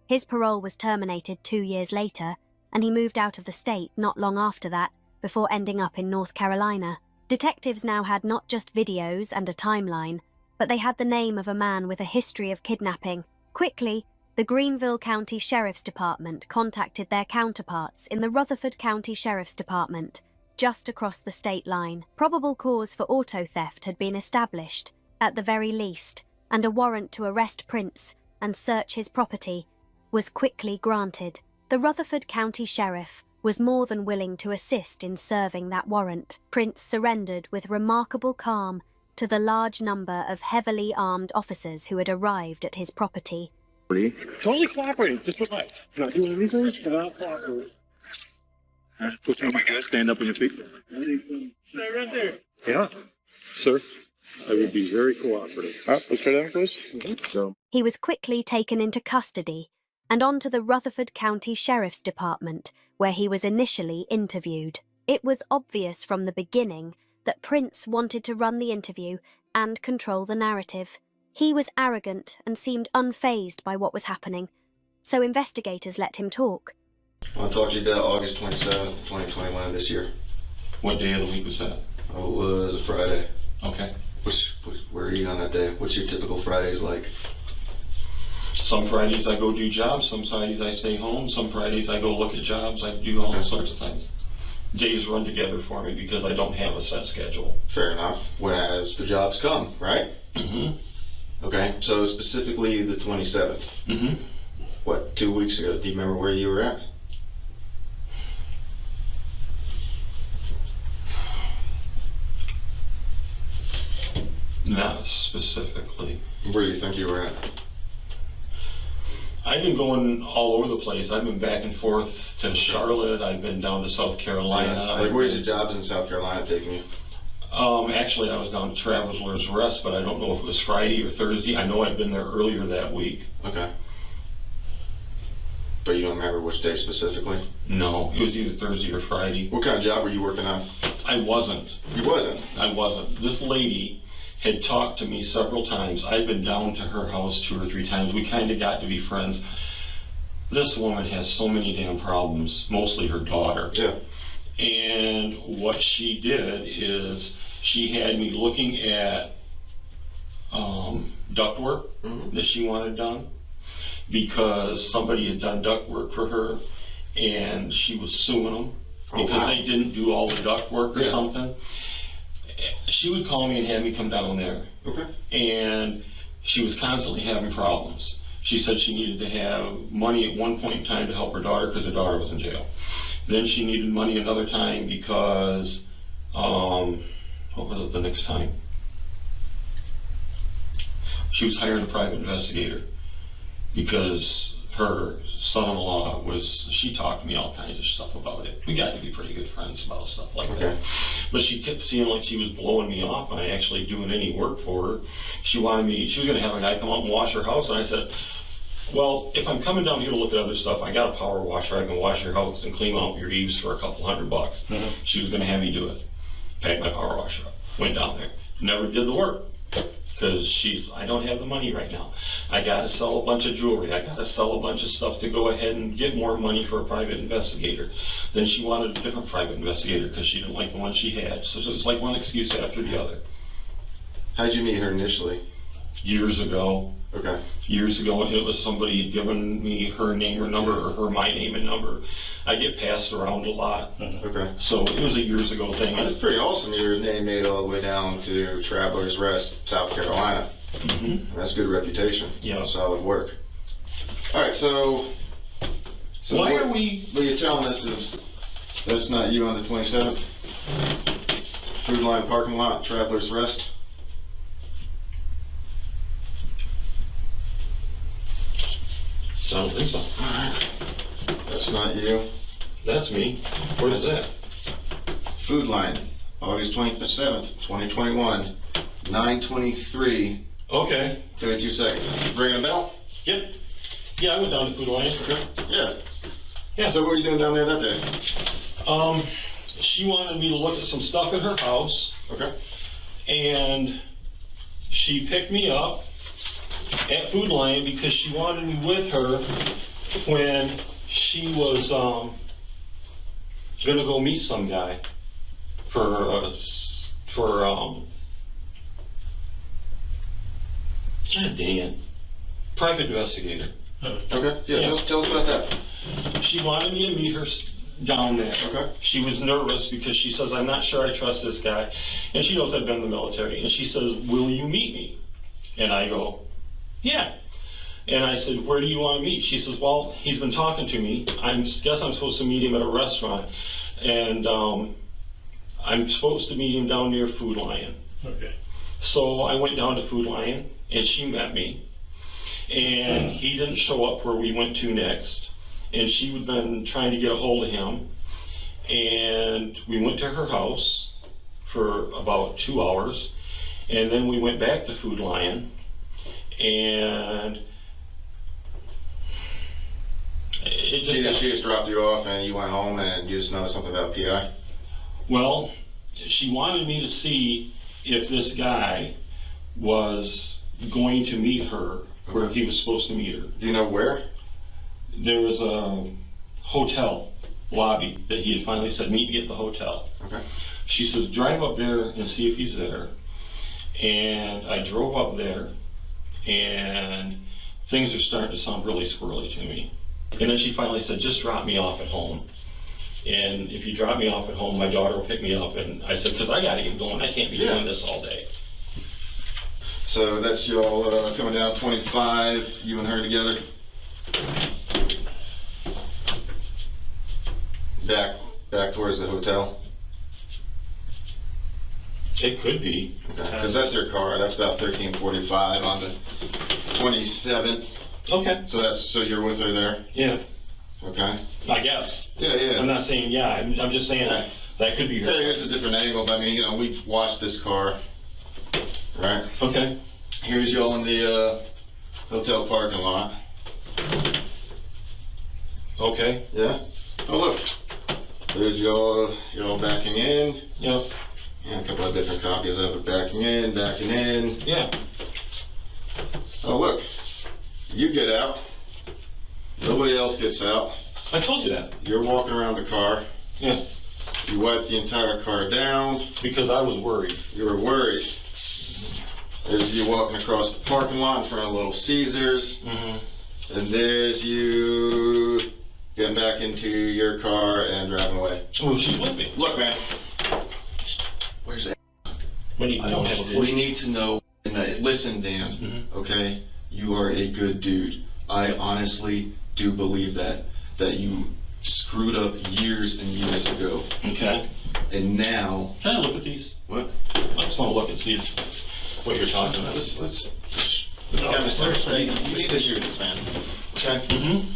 S26: His parole was terminated 2 years later, and he moved out of the state not long after that, before ending up in North Carolina. Detectives now had not just videos and a timeline, but they had the name of a man with a history of kidnapping. Quickly, the Greenville County Sheriff's Department contacted their counterparts in the Rutherford County Sheriff's Department, just across the state line. Probable cause for auto theft had been established, at the very least, and a warrant to arrest Prince and search his property was quickly granted. The Rutherford County Sheriff was more than willing to assist in serving that warrant. Prince surrendered with remarkable calm to the large number of heavily armed officers who had arrived at his property.
S1: Totally cooperating, just relax. You're not doing anything, you're not cooperating. Am I good? Stand up on your feet. Stay right there. Yeah. Sir, I will be very cooperative. All right, let's try that, please. So.
S26: He was quickly taken into custody and on to the Rutherford County Sheriff's Department, where he was initially interviewed. It was obvious from the beginning that Prince wanted to run the interview and control the narrative. He was arrogant and seemed unfazed by what was happening, so investigators let him talk.
S2: I'll talk to you about August 27th, 2021 this year.
S20: What day of the week was that?
S2: Oh, it was a Friday.
S20: Okay.
S2: Where are you on that day? What's your typical Fridays like?
S20: Some Fridays I go do jobs, some Fridays I stay home, some Fridays I go look at jobs, I do all sorts of things. Days run together for me because I don't have a set schedule.
S2: Fair enough. As the jobs come, right?
S20: Mm-hmm.
S2: Okay, so specifically the 27th.
S20: Mm-hmm.
S2: What, 2 weeks ago? Do you remember where you were at?
S20: Not specifically.
S2: Where do you think you were at?
S20: I've been going all over the place. I've been back and forth to Charlotte. I've been down to South Carolina.
S2: Yeah. Like, where's your jobs in South Carolina taking you?
S20: Actually, I was down to Traveler's Rest, but I don't know if it was Friday or Thursday. I know I'd been there earlier that week.
S2: Okay. But you don't remember which day specifically?
S20: No, it was either Thursday or Friday.
S2: What kind of job were you working on?
S20: I wasn't.
S2: You wasn't?
S20: I wasn't. This lady had talked to me several times. I'd been down to her house 2 or 3 times. We kind of got to be friends. This woman has so many damn problems, mostly her daughter.
S2: Yeah.
S20: And what she did is she had me looking at ductwork that she wanted done because somebody had done ductwork for her and she was suing them because they didn't do all the ductwork or something. She would call me and have me come down there.
S2: Okay.
S20: And she was constantly having problems. She said she needed to have money at one point in time to help her daughter because her daughter was in jail. Then she needed money another time because, what was it the next time? She was hiring a private investigator because her son-in-law she talked to me all kinds of stuff about it. We got to be pretty good friends about stuff like that. But she kept seeing like she was blowing me off on actually doing any work for her. She was going to have a guy come out and wash her house, and I said, well, if I'm coming down here to look at other stuff, I got a power washer. I can wash your house and clean out your eaves for a couple $100. She was going to have me do it. Packed my power washer up. Went down there. Never did the work. Because I don't have the money right now. I got to sell a bunch of jewelry. I got to sell a bunch of stuff to go ahead and get more money for a private investigator. Then she wanted a different private investigator because she didn't like the one she had. So it was like one excuse after the other.
S2: How'd you meet her initially?
S20: years ago.
S2: Okay.
S20: Years ago, it was somebody had given me her name or number, or her my name and number. I get passed around a lot.
S2: Okay.
S20: So it was a years ago thing.
S2: That's pretty awesome. Your name made all the way down to Travelers Rest, South Carolina.
S20: Mm-hmm.
S2: That's good reputation.
S20: Yeah.
S2: Solid work. All right, so
S20: why
S2: what,
S20: are we?
S2: What you're telling us is that's not you on the 27th? Food Line parking lot, Travelers Rest?
S20: I don't think so.
S2: That's not you?
S20: That's me. Where's that?
S2: Food Line, August 27th, 2021, 9:23.
S20: Okay.
S2: 22 seconds. Ringing a bell?
S20: Yep. Yeah, I went down to Food Line. Okay.
S2: Yeah.
S20: Yeah.
S2: So what were you doing down there that day?
S20: She wanted me to look at some stuff at her house.
S2: Okay.
S20: And she picked me up at Food Line because she wanted me with her when she was gonna go meet some guy God dang it, private investigator.
S2: Okay. Yeah. Tell us about that.
S20: She wanted me to meet her down there.
S2: Okay.
S20: She was nervous because she says, I'm not sure I trust this guy. And she knows I've been in the military. And she says, will you meet me? And I go, yeah. And I said, where do you want to meet? She says, well, he's been talking to me. I guess I'm supposed to meet him at a restaurant. And I'm supposed to meet him down near Food Lion.
S1: Okay.
S20: So I went down to Food Lion, and she met me. And he didn't show up where we went to next. And she had been trying to get a hold of him. And we went to her house for about 2 hours. And then we went back to Food Lion. And
S2: she just dropped you off and you went home and you just noticed something about PI?
S20: Well, she wanted me to see if this guy was going to meet her where he was supposed to meet her.
S2: Do you know where?
S20: There was a hotel lobby that he had finally said, meet me at the hotel.
S2: Okay.
S20: She says, drive up there and see if he's there. And I drove up there, and things are starting to sound really squirrely to me. And then she finally said, just drop me off at home. And if you drop me off at home, my daughter will pick me up. And I said, because I got to get going. I can't be doing this all day.
S2: So that's y'all coming down 25, you and her together? Back towards the hotel?
S20: It could be.
S2: Okay, because that's her car. That's about 13:45 on the 27th.
S20: Okay.
S2: So you're with her there?
S20: Yeah.
S2: Okay.
S20: I guess.
S2: Yeah.
S20: I'm not saying yeah. I'm just saying that could be her.
S2: Yeah, here's a different angle. But I mean, we've watched this car, right?
S20: Okay.
S2: Here's y'all in the hotel parking lot.
S20: Okay.
S2: Yeah. Oh look, there's y'all backing in.
S20: Yep.
S2: Yeah, a couple of different copies of it. Backing in.
S20: Yeah.
S2: Oh look, you get out. Nobody else gets out.
S20: I told you that.
S2: You're walking around the car.
S20: Yeah.
S2: You wipe the entire car down.
S20: Because I was worried.
S2: You were worried. There's you walking across the parking lot in front of Little Caesars.
S20: Mm-hmm.
S2: And there's you getting back into your car and driving away.
S20: Oh, she's with me.
S2: Look, man. Where's that?
S20: I don't have a clue.
S2: We need to know. Listen, Dan, okay? You are a good dude. I honestly do believe that you screwed up years and years ago.
S20: Okay.
S2: And now...
S20: Can I look at these?
S2: What?
S20: I just want to look and see what you're talking about.
S2: Let's you need to hear this, man. Okay?
S20: Mm-hmm.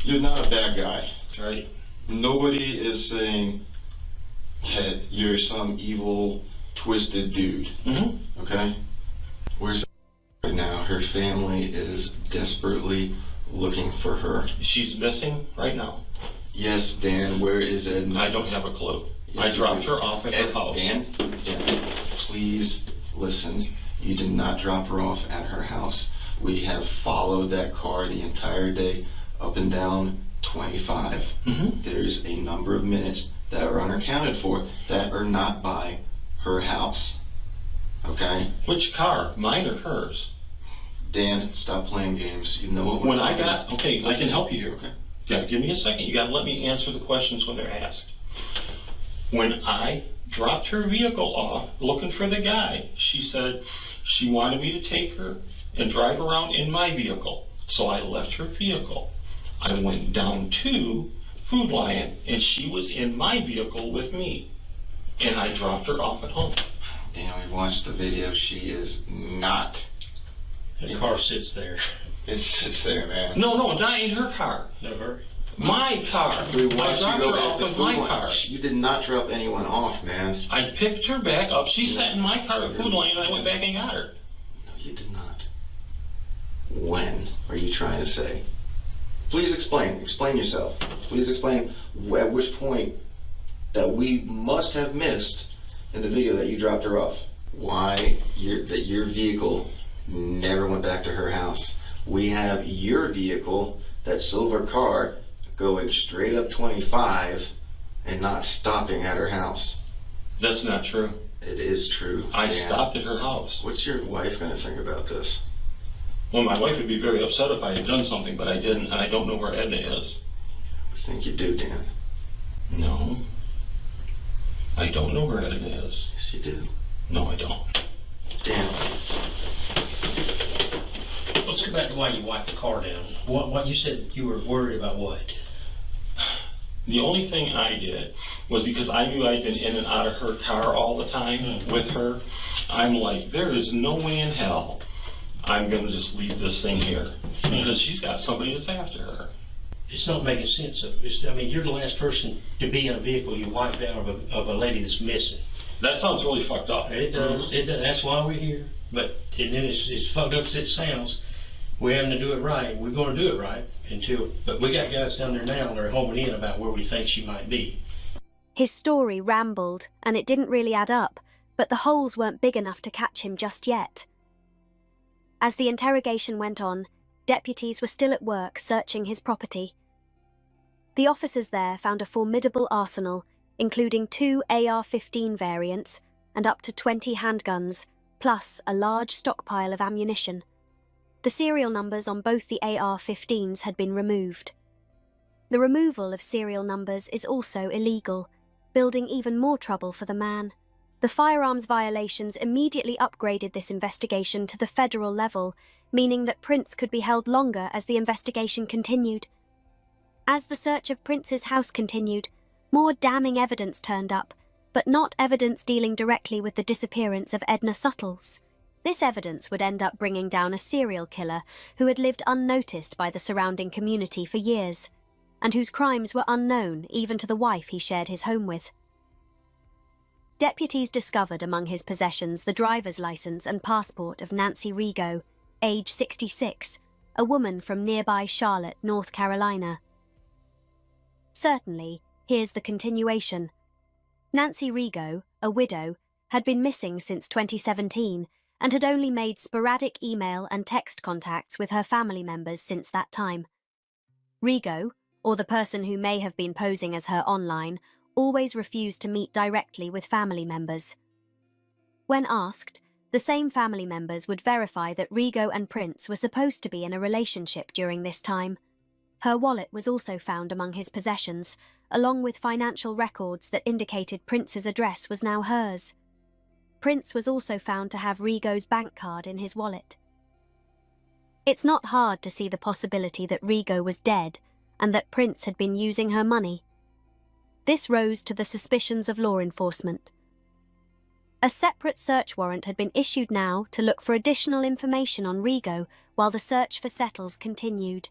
S2: You're not a bad guy.
S20: Right.
S2: Nobody is saying that you're some evil, twisted dude.
S20: Mm-hmm.
S2: Okay? Where's right now? Her family is desperately looking for her.
S20: She's missing right now.
S2: Yes, Dan, where is Edna?
S20: I don't have a clue.
S2: Yes,
S20: I dropped her off at her house.
S2: Dan, please listen. You did not drop her off at her house. We have followed that car the entire day, up and down 25.
S20: Mm-hmm.
S2: There's a number of minutes that are unaccounted for that are not by her house. Okay?
S20: Which car? Mine or hers?
S2: Dan, stop playing games. You know what we're
S20: When I
S2: talking
S20: got,
S2: about.
S20: okay, I can help you here.
S2: Okay.
S20: You gotta give me a second. You gotta let me answer the questions when they're asked. When I dropped her vehicle off looking for the guy, she said she wanted me to take her and drive around in my vehicle. So I left her vehicle. I went down to Food Lion and she was in my vehicle with me. And I dropped her off at home.
S2: Dan, we watched the video. She is not.
S3: The car sits there.
S2: It sits there, man.
S20: No, not in her car.
S3: No, her.
S20: My car.
S2: We
S20: I
S2: watched you
S20: dropped
S2: go
S20: her
S2: back
S20: off
S2: to
S20: with
S2: Food
S20: my
S2: Lion.
S20: car.
S2: You did not drop anyone off, man.
S20: I picked her back up. She sat in my car at Food Lion and I went back and got her.
S2: No, you did not. When are you trying to say? Please explain. Explain yourself. Please explain at which point that we must have missed in the video that you dropped her off. Why that your vehicle never went back to her house. We have your vehicle, that silver car, going straight up 25 and not stopping at her house.
S20: That's not true.
S2: It is true.
S20: I
S2: Dan.
S20: stopped at her house.
S2: What's your wife going to think about this?
S20: Well, my wife would be very upset if I had done something, but I didn't, and I don't know where Edna is.
S2: I think you do, Dan.
S20: No. I don't know where Edna is.
S2: Yes, you do.
S20: No, I don't.
S2: Dan.
S3: Let's go back to why you wiped the car down. What you said you were worried about what?
S20: The only thing I did was because I knew I'd been in and out of her car all the time with her. I'm like, there is no way in hell I'm going to just leave this thing here because she's got somebody that's after her.
S3: It's not making sense. I mean, you're the last person to be in a vehicle you wiped out of a lady that's missing.
S20: That sounds really fucked up.
S3: It does. It does. That's why we're here. But and then it's fucked up as it sounds. We're having to do it right. We're going to do it right but we got guys down there now that are homing in about where we think she might be.
S26: His story rambled, and it didn't really add up, but the holes weren't big enough to catch him just yet. As the interrogation went on, deputies were still at work searching his property. The officers there found a formidable arsenal, including 2 AR-15 variants and up to 20 handguns, plus a large stockpile of ammunition. The serial numbers on both the AR-15s had been removed. The removal of serial numbers is also illegal, building even more trouble for the man. The firearms violations immediately upgraded this investigation to the federal level, meaning that Prince could be held longer as the investigation continued. As the search of Prince's house continued, more damning evidence turned up, but not evidence dealing directly with the disappearance of Edna Suttles. This evidence would end up bringing down a serial killer who had lived unnoticed by the surrounding community for years, and whose crimes were unknown even to the wife he shared his home with. Deputies discovered among his possessions the driver's license and passport of Nancy Rigo, age 66, a woman from nearby Charlotte, North Carolina. Certainly, here's the continuation. Nancy Rigo, a widow, had been missing since 2017 and had only made sporadic email and text contacts with her family members since that time. Rigo, or the person who may have been posing as her online, always refused to meet directly with family members. When asked, the same family members would verify that Rigo and Prince were supposed to be in a relationship during this time. Her wallet was also found among his possessions, along with financial records that indicated Prince's address was now hers. Prince was also found to have Rigo's bank card in his wallet. It's not hard to see the possibility that Rigo was dead and that Prince had been using her money. This rose to the suspicions of law enforcement. A separate search warrant had been issued now to look for additional information on Rigo while the search for Settles continued.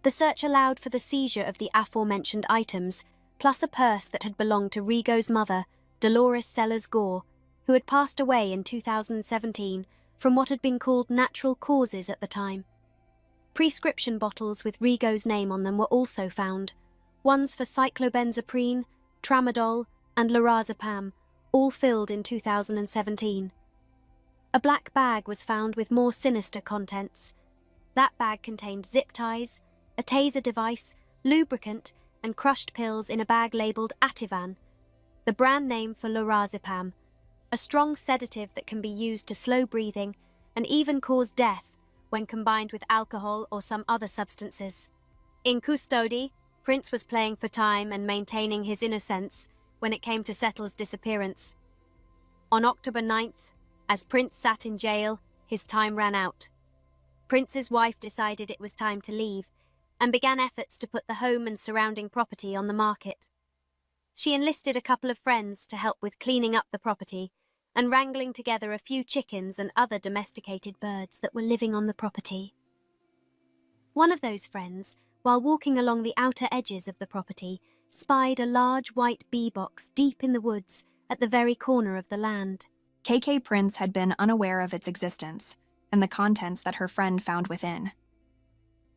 S26: The search allowed for the seizure of the aforementioned items, plus a purse that had belonged to Rigo's mother, Dolores Sellers Gore, who had passed away in 2017 from what had been called natural causes at the time. Prescription bottles with Rigo's name on them were also found, ones for cyclobenzaprine, tramadol, and lorazepam, all filled in 2017. A black bag was found with more sinister contents. That bag contained zip ties, a taser device, lubricant, and crushed pills in a bag labelled Ativan, the brand name for lorazepam, a strong sedative that can be used to slow breathing and even cause death when combined with alcohol or some other substances. In custody, Prince was playing for time and maintaining his innocence when it came to Settle's disappearance. On October 9th, as Prince sat in jail, his time ran out. Prince's wife decided it was time to leave and began efforts to put the home and surrounding property on the market. She enlisted a couple of friends to help with cleaning up the property and wrangling together a few chickens and other domesticated birds that were living on the property. One of those friends, while walking along the outer edges of the property, spied a large white bee box deep in the woods at the very corner of the land.
S4: KK Prince had been unaware of its existence and the contents that her friend found within.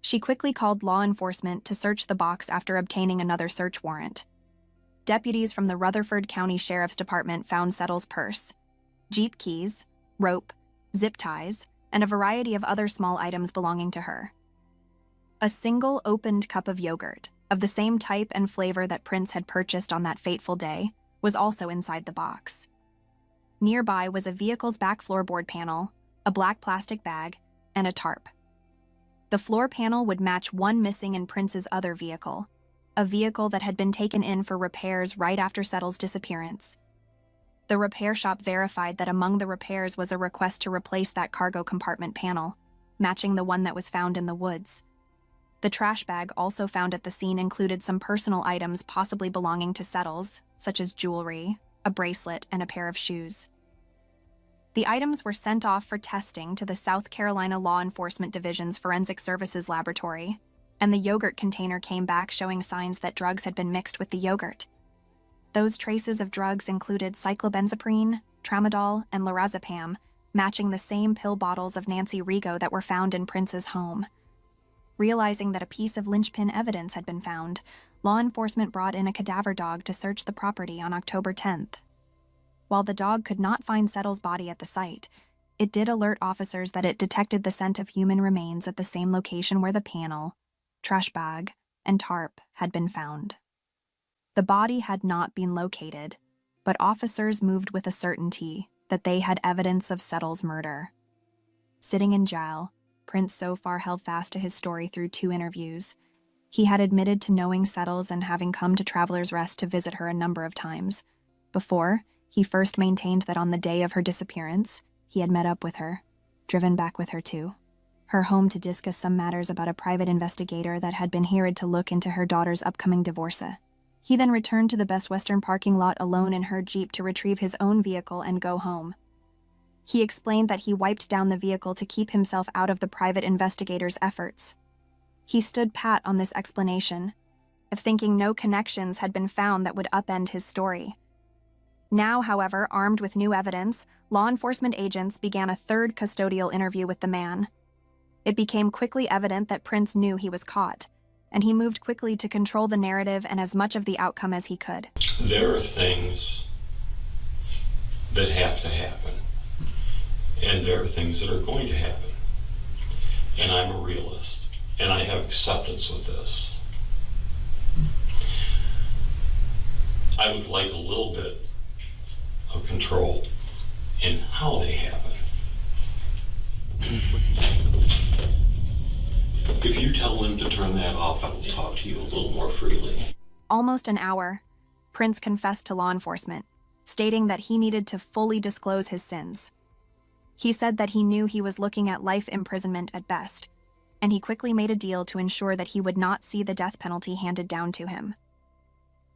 S4: She quickly called law enforcement to search the box after obtaining another search warrant. Deputies from the Rutherford County Sheriff's Department found Settle's purse, Jeep keys, rope, zip ties, and a variety of other small items belonging to her. A single opened cup of yogurt, of the same type and flavor that Prince had purchased on that fateful day, was also inside the box. Nearby was a vehicle's back floorboard panel, a black plastic bag, and a tarp. The floor panel would match one missing in Prince's other vehicle, a vehicle that had been taken in for repairs right after Settle's disappearance. The repair shop verified that among the repairs was a request to replace that cargo compartment panel, matching the one that was found in the woods. The trash bag also found at the scene included some personal items possibly belonging to Settles, such as jewelry, a bracelet, and a pair of shoes. The items were sent off for testing to the South Carolina Law Enforcement Division's Forensic Services Laboratory, and the yogurt container came back showing signs that drugs had been mixed with the yogurt. Those traces of drugs included cyclobenzaprine, tramadol, and lorazepam, matching the same pill bottles of Nancy Rigo that were found in Prince's home. Realizing that a piece of linchpin evidence had been found, law enforcement brought in a cadaver dog to search the property on October 10th. While the dog could not find Settle's body at the site, it did alert officers that it detected the scent of human remains at the same location where the panel, trash bag, and tarp had been found. The body had not been located, but officers moved with a certainty that they had evidence of Settle's murder. Sitting in jail, Prince so far held fast to his story through 2 interviews. He had admitted to knowing Settles and having come to Traveler's Rest to visit her a number of times. Before, he first maintained that on the day of her disappearance, he had met up with her, driven back with her to her home to discuss some matters about a private investigator that had been hired to look into her daughter's upcoming divorce. He then returned to the Best Western parking lot alone in her Jeep to retrieve his own vehicle and go home. He explained that he wiped down the vehicle to keep himself out of the private investigator's efforts. He stood pat on this explanation, thinking no connections had been found that would upend his story. Now, however, armed with new evidence, law enforcement agents began a 3rd custodial interview with the man. It became quickly evident that Prince knew he was caught, and he moved quickly to control the narrative and as much of the outcome as he could.
S20: There are things that have to happen, and there are things that are going to happen. And I'm a realist, and I have acceptance with this. I would like a little bit of control in how they happen. If you tell them to turn that off, I will talk to you a little more freely.
S4: Almost an hour, Prince confessed to law enforcement, stating that he needed to fully disclose his sins. He said that he knew he was looking at life imprisonment at best, and he quickly made a deal to ensure that he would not see the death penalty handed down to him.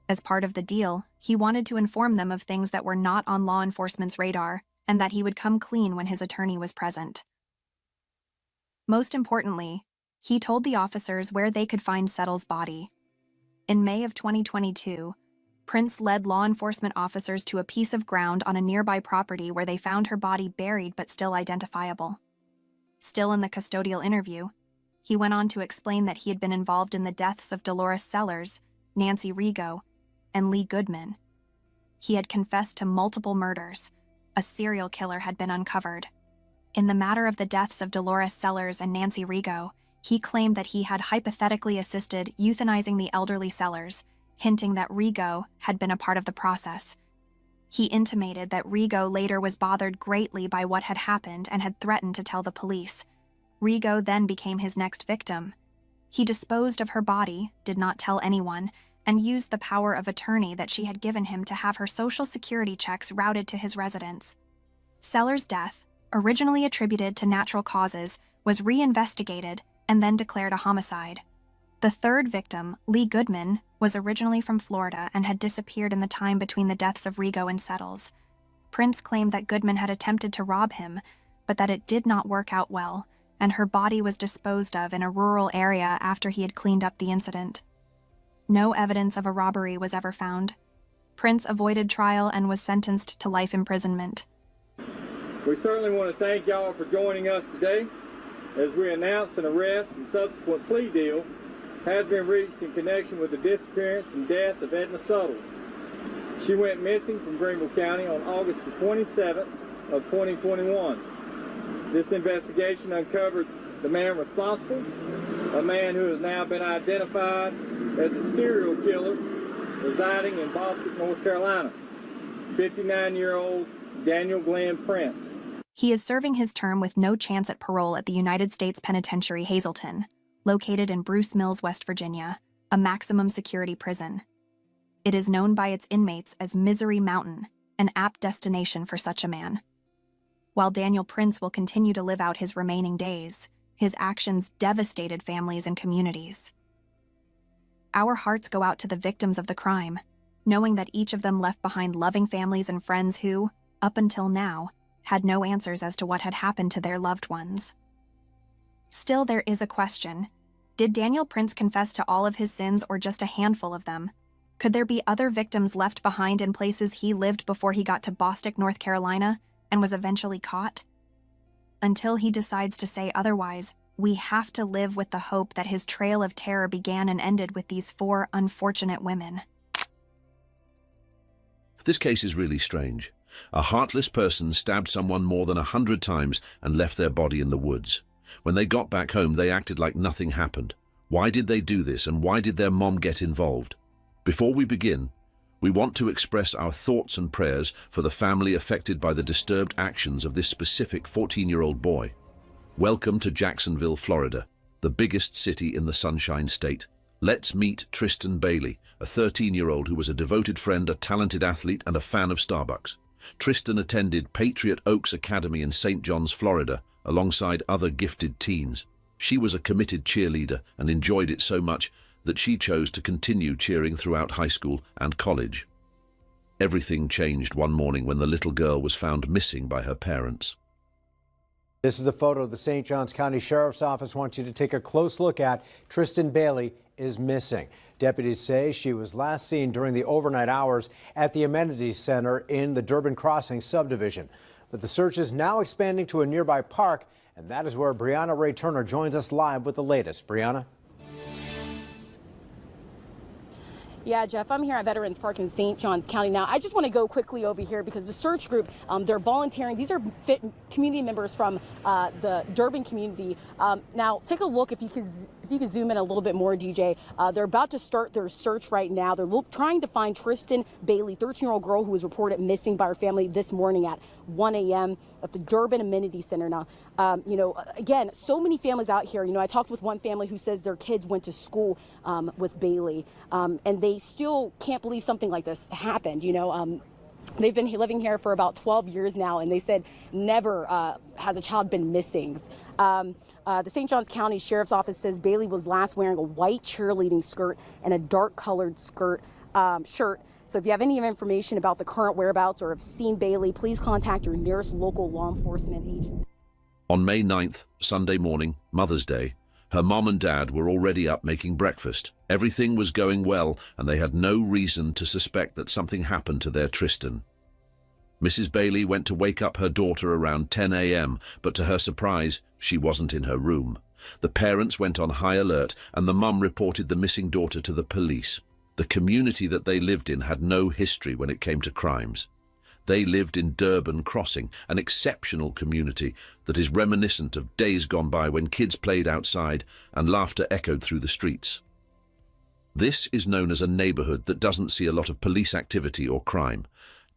S4: As part of the deal, he wanted to inform them of things that were not on law enforcement's radar, and that he would come clean when his attorney was present. Most importantly, he told the officers where they could find Settle's body. In May of 2022, Prince led law enforcement officers to a piece of ground on a nearby property where they found her body buried but still identifiable. Still in the custodial interview, he went on to explain that he had been involved in the deaths of Dolores Sellers, Nancy Rigo, and Lee Goodman. He had confessed to multiple murders. A serial killer had been uncovered. In the matter of the deaths of Dolores Sellers and Nancy Rigo, he claimed that he had hypothetically assisted euthanizing the elderly Sellers, hinting that Rigo had been a part of the process. He intimated that Rigo later was bothered greatly by what had happened and had threatened to tell the police. Rigo then became his next victim. He disposed of her body, did not tell anyone, and used the power of attorney that she had given him to have her Social Security checks routed to his residence. Sellers' death, originally attributed to natural causes, was reinvestigated and then declared a homicide. The third victim, Lee Goodman, was originally from Florida and had disappeared in the time between the deaths of Rigo and Settles. Prince claimed that Goodman had attempted to rob him, but that it did not work out well, and her body was disposed of in a rural area after he had cleaned up the incident. No evidence of a robbery was ever found. Prince avoided trial and was sentenced to life imprisonment.
S25: We certainly want to thank y'all for joining us today as we announce an arrest and subsequent plea deal has been reached in connection with the disappearance and death of Edna Suttles. She went missing from Greenville County on August the 27th of 2021. This investigation uncovered the man responsible, a man who has now been identified as a serial killer residing in Boston, North Carolina, 59-year-old Daniel Glenn Prince.
S4: He is serving his term with no chance at parole at the United States Penitentiary Hazleton, located in Bruce Mills, West Virginia, a maximum security prison. It is known by its inmates as Misery Mountain, an apt destination for such a man. While Daniel Prince will continue to live out his remaining days, his actions devastated families and communities. Our hearts go out to the victims of the crime, knowing that each of them left behind loving families and friends who, up until now, had no answers as to what had happened to their loved ones. Still, there is a question. Did Daniel Prince confess to all of his sins or just a handful of them? Could there be other victims left behind in places he lived before he got to Bostic, North Carolina, and was eventually caught? Until he decides to say otherwise, we have to live with the hope that his trail of terror began and ended with these 4 unfortunate women.
S5: This case is really strange. A heartless person stabbed someone more than 100 times and left their body in the woods. When they got back home, they acted like nothing happened. Why did they do this, and why did their mom get involved? Before we begin, we want to express our thoughts and prayers for the family affected by the disturbed actions of this specific 14-year-old boy. Welcome to Jacksonville, Florida, the biggest city in the Sunshine State. Let's meet Tristan Bailey, a 13-year-old who was a devoted friend, a talented athlete, and a fan of Starbucks. Tristan attended Patriot Oaks Academy in St. John's, Florida, alongside other gifted teens. She was a committed cheerleader and enjoyed it so much that she chose to continue cheering throughout high school and college. Everything changed one morning when the little girl was found missing by her parents.
S6: This is the photo the St. Johns County Sheriff's Office wants you to take a close look at. Tristan Bailey is missing. Deputies say she was last seen during the overnight hours at the Amenities Center in the Durbin Crossing subdivision. But the search is now expanding to a nearby park, and that is where Brianna Ray Turner joins us live with the latest. Brianna?
S13: Yeah, Jeff, I'm here at Veterans Park in St. Johns County. Now, I just want to go quickly over here because the search group, they're volunteering. These are community members from the Durbin community. Now, take a look if you could zoom in a little bit more, DJ. They're about to start their search right now. They're trying to find Tristan Bailey, 13-year-old girl who was reported missing by her family this morning at 1 a.m. at the Durbin Amenity Center. Now, again, so many families out here. I talked with one family who says their kids went to school with Bailey, and they still can't believe something like this happened. They've been living here for about 12 years now, and they said never has a child been missing. The St. Johns County Sheriff's Office says Bailey was last wearing a white cheerleading skirt and a dark-colored shirt. So if you have any information about the current whereabouts or have seen Bailey, please contact your nearest local law enforcement agency.
S5: On May 9th, Sunday morning, Mother's Day, her mom and dad were already up making breakfast. Everything was going well, and they had no reason to suspect that something happened to their Tristan. Mrs. Bailey went to wake up her daughter around 10 a.m., but to her surprise, she wasn't in her room. The parents went on high alert, and the mum reported the missing daughter to the police. The community that they lived in had no history when it came to crimes. They lived in Durbin Crossing, an exceptional community that is reminiscent of days gone by when kids played outside and laughter echoed through the streets. This is known as a neighborhood that doesn't see a lot of police activity or crime.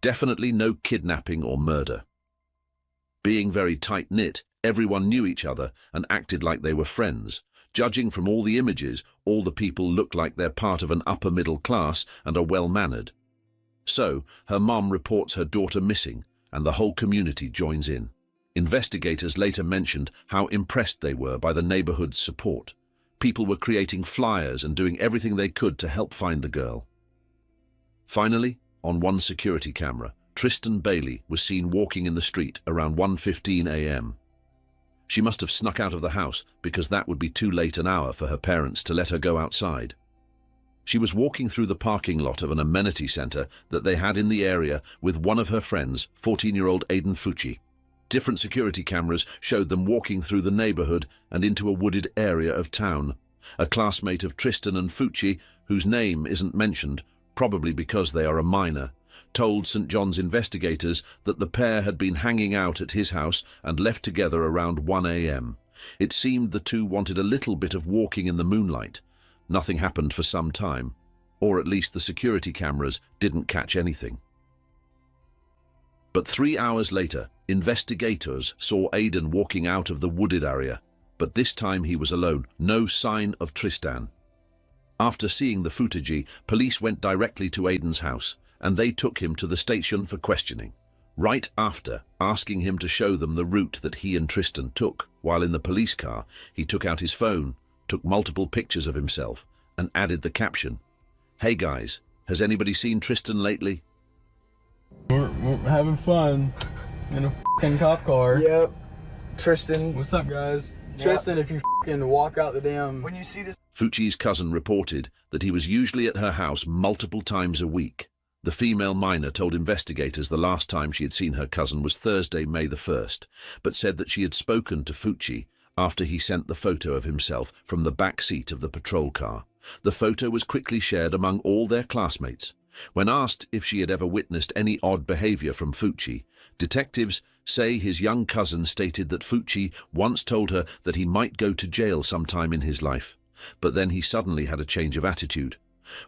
S5: Definitely no kidnapping or murder. Being very tight-knit, everyone knew each other and acted like they were friends. Judging from all the images, all the people look like they're part of an upper middle class and are well-mannered. So, her mom reports her daughter missing, and the whole community joins in. Investigators later mentioned how impressed they were by the neighborhood's support. People were creating flyers and doing everything they could to help find the girl. Finally, on one security camera, Tristan Bailey was seen walking in the street around 1:15 a.m. She must have snuck out of the house because that would be too late an hour for her parents to let her go outside. She was walking through the parking lot of an amenity center that they had in the area with one of her friends, 14-year-old Aiden Fucci. Different security cameras showed them walking through the neighborhood and into a wooded area of town. A classmate of Tristan and Fucci, whose name isn't mentioned, probably because they are a minor, told St. John's investigators that the pair had been hanging out at his house and left together around 1 a.m. It seemed the two wanted a little bit of walking in the moonlight. Nothing happened for some time, or at least the security cameras didn't catch anything. But 3 hours later, investigators saw Aiden walking out of the wooded area, but this time he was alone, no sign of Tristan. After seeing the footage, police went directly to Aiden's house, and they took him to the station for questioning. Right after asking him to show them the route that he and Tristan took, while in the police car, he took out his phone, took multiple pictures of himself, and added the caption, "Hey guys, has anybody seen Tristan lately?"
S8: We're having fun in a f***ing cop car.
S12: Yep. Tristan.
S8: What's up, guys?
S12: Yep.
S8: Tristan, if you f***ing walk out the damn...
S12: When you see this...
S5: Fucci's cousin reported that he was usually at her house multiple times a week. The female minor told investigators the last time she had seen her cousin was Thursday, May the 1st, but said that she had spoken to Fucci after he sent the photo of himself from the back seat of the patrol car. The photo was quickly shared among all their classmates. When asked if she had ever witnessed any odd behavior from Fucci, detectives say his young cousin stated that Fucci once told her that he might go to jail sometime in his life, but then he suddenly had a change of attitude.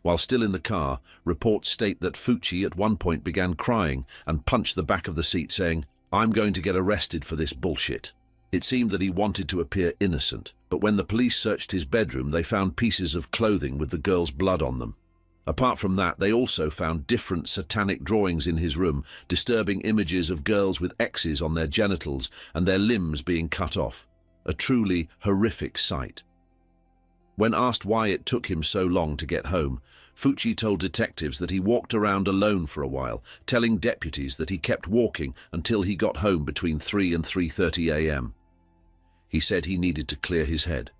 S5: While still in the car, reports state that Fucci at one point began crying and punched the back of the seat saying, "I'm going to get arrested for this bullshit." It seemed that he wanted to appear innocent, but when the police searched his bedroom, they found pieces of clothing with the girl's blood on them. Apart from that, they also found different satanic drawings in his room, disturbing images of girls with X's on their genitals and their limbs being cut off. A truly horrific sight. When asked why it took him so long to get home, Fucci told detectives that he walked around alone for a while, telling deputies that he kept walking until he got home between 3 and 3:30 a.m. He said he needed to clear his head.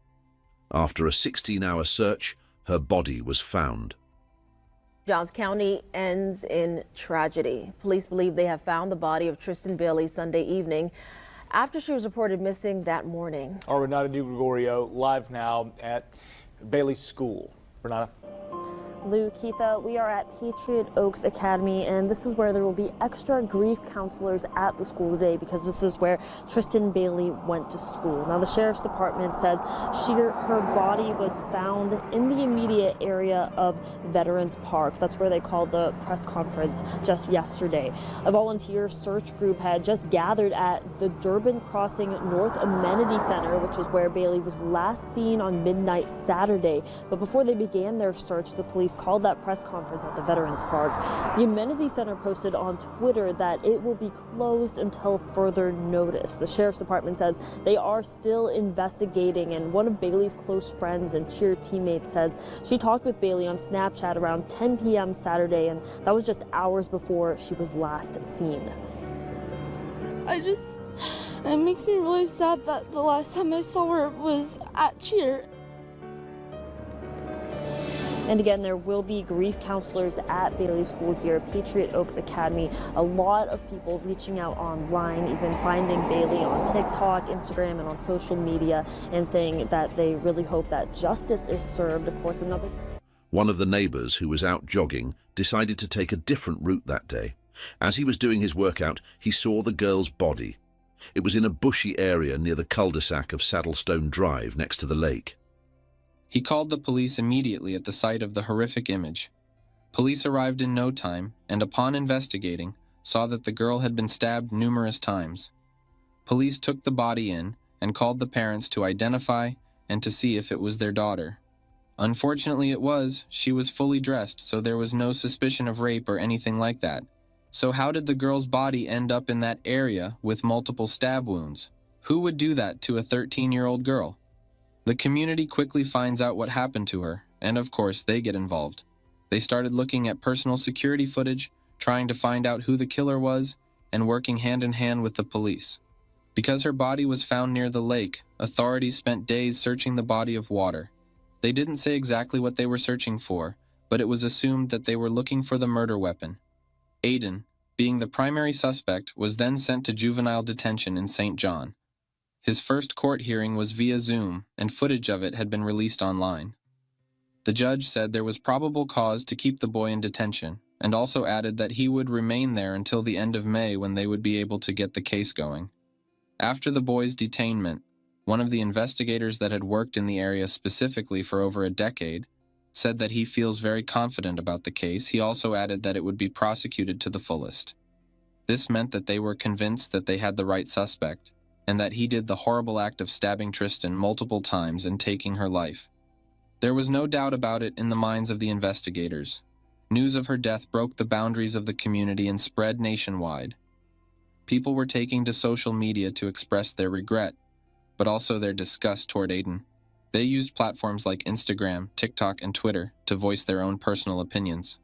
S5: After a 16-hour search, her body was found.
S14: Johns County ends in tragedy. Police believe they have found the body of Tristan Bailey Sunday evening after she was reported missing that morning.
S12: Our Renata DiGregorio live now at Bailey's school. Renata.
S21: Lou, Keitha, we are at Patriot Oaks Academy, and this is where there will be extra grief counselors at the school today because this is where Tristan Bailey went to school. Now, the sheriff's department says her body was found in the immediate area of Veterans Park. That's where they called the press conference just yesterday. A volunteer search group had just gathered at the Durbin Crossing North Amenity Center, which is where Bailey was last seen on midnight Saturday. But before they began their search, the police called that press conference at the Veterans Park. The Amenity Center posted on Twitter that it will be closed until further notice. The sheriff's department says they are still investigating, and one of Bailey's close friends and cheer teammates says she talked with Bailey on Snapchat around 10 p.m. Saturday, and that was just hours before she was last seen.
S17: It makes me really sad that the last time I saw her was at cheer.
S21: And again, there will be grief counselors at Bailey School here, Patriot Oaks Academy. A lot of people reaching out online, even finding Bailey on TikTok, Instagram, and on social media, and saying that they really hope that justice is served. Of course, another...
S5: One of the neighbors who was out jogging decided to take a different route that day. As he was doing his workout, he saw the girl's body. It was in a bushy area near the cul-de-sac of Saddlestone Drive next to the lake.
S22: He called the police immediately at the site of the horrific image. Police arrived in no time, and upon investigating, saw that the girl had been stabbed numerous times. Police took the body in and called the parents to identify and to see if it was their daughter. Unfortunately it was. She was fully dressed, so there was no suspicion of rape or anything like that. So how did the girl's body end up in that area with multiple stab wounds? Who would do that to a 13-year-old girl? The community quickly finds out what happened to her, and of course they get involved. They started looking at personal security footage, trying to find out who the killer was, and working hand in hand with the police. Because her body was found near the lake, authorities spent days searching the body of water. They didn't say exactly what they were searching for, but it was assumed that they were looking for the murder weapon. Aiden, being the primary suspect, was then sent to juvenile detention in St. John. His first court hearing was via Zoom, and footage of it had been released online. The judge said there was probable cause to keep the boy in detention, and also added that he would remain there until the end of May when they would be able to get the case going. After the boy's detainment, one of the investigators that had worked in the area specifically for over a decade said that he feels very confident about the case. He also added that it would be prosecuted to the fullest. This meant that they were convinced that they had the right suspect, and that he did the horrible act of stabbing Tristan multiple times and taking her life. There was no doubt about it in the minds of the investigators. News of her death broke the boundaries of the community and spread nationwide. People were taking to social media to express their regret, but also their disgust toward Aiden. They used platforms like Instagram, TikTok, and Twitter to voice their own personal opinions.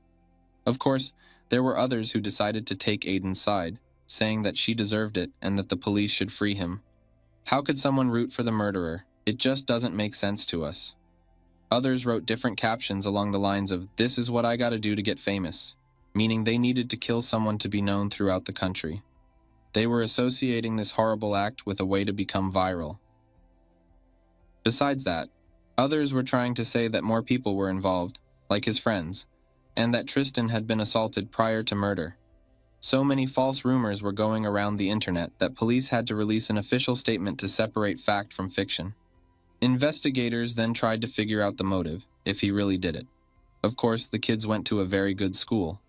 S22: Of course, there were others who decided to take Aiden's side, saying that she deserved it and that the police should free him. How could someone root for the murderer? It just doesn't make sense to us. Others wrote different captions along the lines of, "This is what I gotta do to get famous," meaning they needed to kill someone to be known throughout the country. They were associating this horrible act with a way to become viral. Besides that, others were trying to say that more people were involved, like his friends, and that Tristan had been assaulted prior to murder. So many false rumors were going around the internet that police had to release an official statement to separate fact from fiction. Investigators then tried to figure out the motive, if he really did it. Of course, the kids went to a very good school.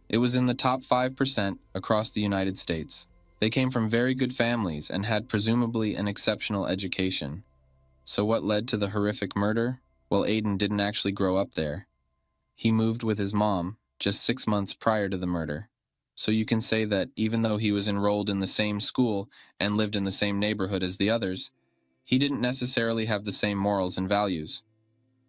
S22: It was in the top 5% across the United States. They came from very good families and had presumably an exceptional education. So what led to the horrific murder? Well, Aiden didn't actually grow up there. He moved with his mom just 6 months prior to the murder. So you can say that even though he was enrolled in the same school and lived in the same neighborhood as the others, he didn't necessarily have the same morals and values.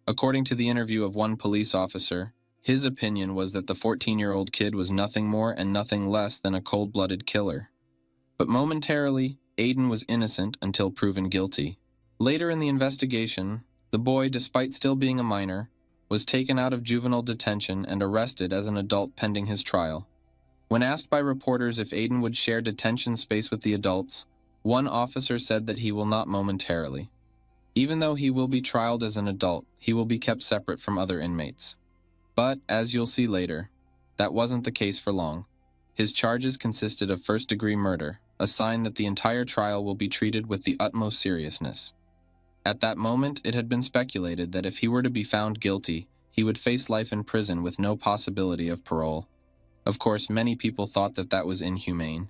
S22: According to the interview of one police officer, his opinion was that the 14-year-old kid was nothing more and nothing less than a cold-blooded killer. But momentarily, Aiden was innocent until proven guilty. Later in the investigation, the boy, despite still being a minor, was taken out of juvenile detention and arrested as an adult pending his trial. When asked by reporters if Aiden would share detention space with the adults, one officer said that he will not momentarily. Even though he will be trialed as an adult, he will be kept separate from other inmates. But, as you'll see later, that wasn't the case for long. His charges consisted of first-degree murder, a sign that the entire trial will be treated with the utmost seriousness. At that moment, it had been speculated that if he were to be found guilty, he would face life in prison with no possibility of parole. Of course, many people thought that that was inhumane,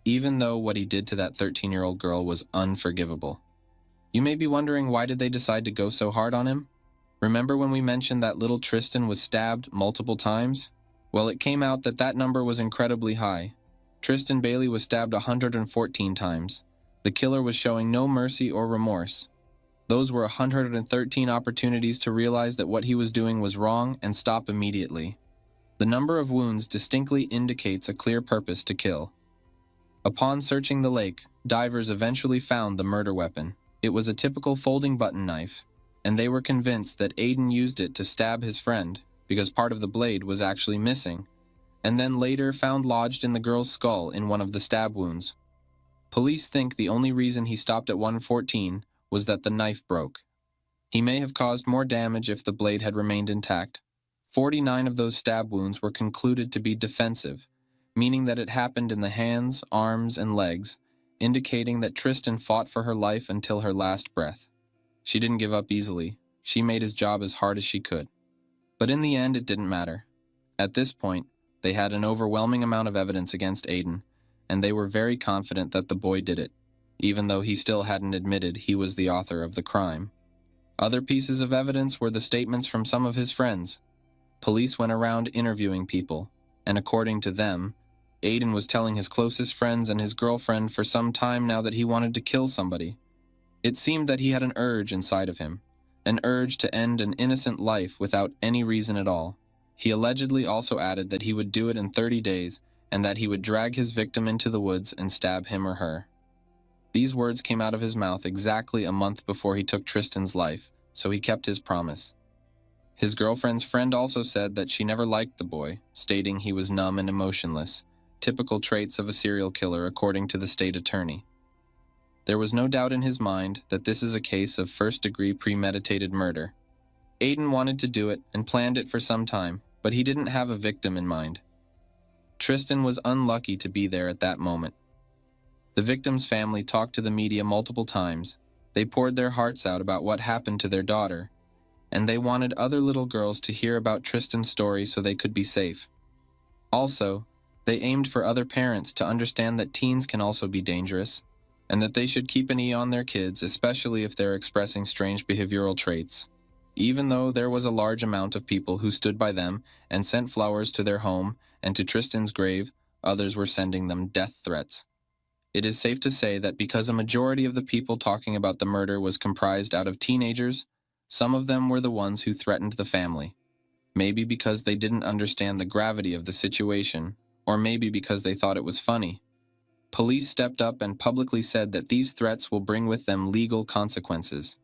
S22: even though what he did to that 13-year-old girl was unforgivable. You may be wondering, why did they decide to go so hard on him? Remember when we mentioned that little Tristan was stabbed multiple times? Well, it came out that that number was incredibly high. Tristan Bailey was stabbed 114 times. The killer was showing no mercy or remorse. Those were 113 opportunities to realize that what he was doing was wrong and stop immediately. The number of wounds distinctly indicates a clear purpose to kill. Upon searching the lake, divers eventually found the murder weapon. It was a typical folding button knife, and they were convinced that Aiden used it to stab his friend because part of the blade was actually missing, and then later found lodged in the girl's skull in one of the stab wounds. Police think the only reason he stopped at 114 was that the knife broke. He may have caused more damage if the blade had remained intact. 49 of those stab wounds were concluded to be defensive, meaning that it happened in the hands, arms, and legs, indicating that Tristan fought for her life until her last breath. She didn't give up easily. She made his job as hard as she could. But in the end, it didn't matter. At this point, They had an overwhelming amount of evidence against Aiden, and they were very confident that the boy did it, even though he still hadn't admitted he was the author of the crime. Other pieces of evidence were the statements from some of his friends. Police went around interviewing people, and according to them, Aiden was telling his closest friends and his girlfriend for some time now that he wanted to kill somebody. It seemed that he had an urge inside of him, an urge to end an innocent life without any reason at all. He allegedly also added that he would do it in 30 days and that he would drag his victim into the woods and stab him or her. These words came out of his mouth exactly a month before he took Tristan's life, so he kept his promise. His girlfriend's friend also said that she never liked the boy, stating he was numb and emotionless, typical traits of a serial killer according to the state attorney. There was no doubt in his mind that this is a case of first-degree premeditated murder. Aiden wanted to do it and planned it for some time, but he didn't have a victim in mind. Tristan was unlucky to be there at that moment. The victim's family talked to the media multiple times. They poured their hearts out about what happened to their daughter, and they wanted other little girls to hear about Tristan's story so they could be safe. Also, they aimed for other parents to understand that teens can also be dangerous, and that they should keep an eye on their kids, especially if they're expressing strange behavioral traits. Even though there was a large amount of people who stood by them and sent flowers to their home and to Tristan's grave, others were sending them death threats. It is safe to say that because a majority of the people talking about the murder was comprised out of teenagers, some of them were the ones who threatened the family. Maybe because they didn't understand the gravity of the situation, or maybe because they thought it was funny. Police stepped up and publicly said that these threats will bring with them legal consequences.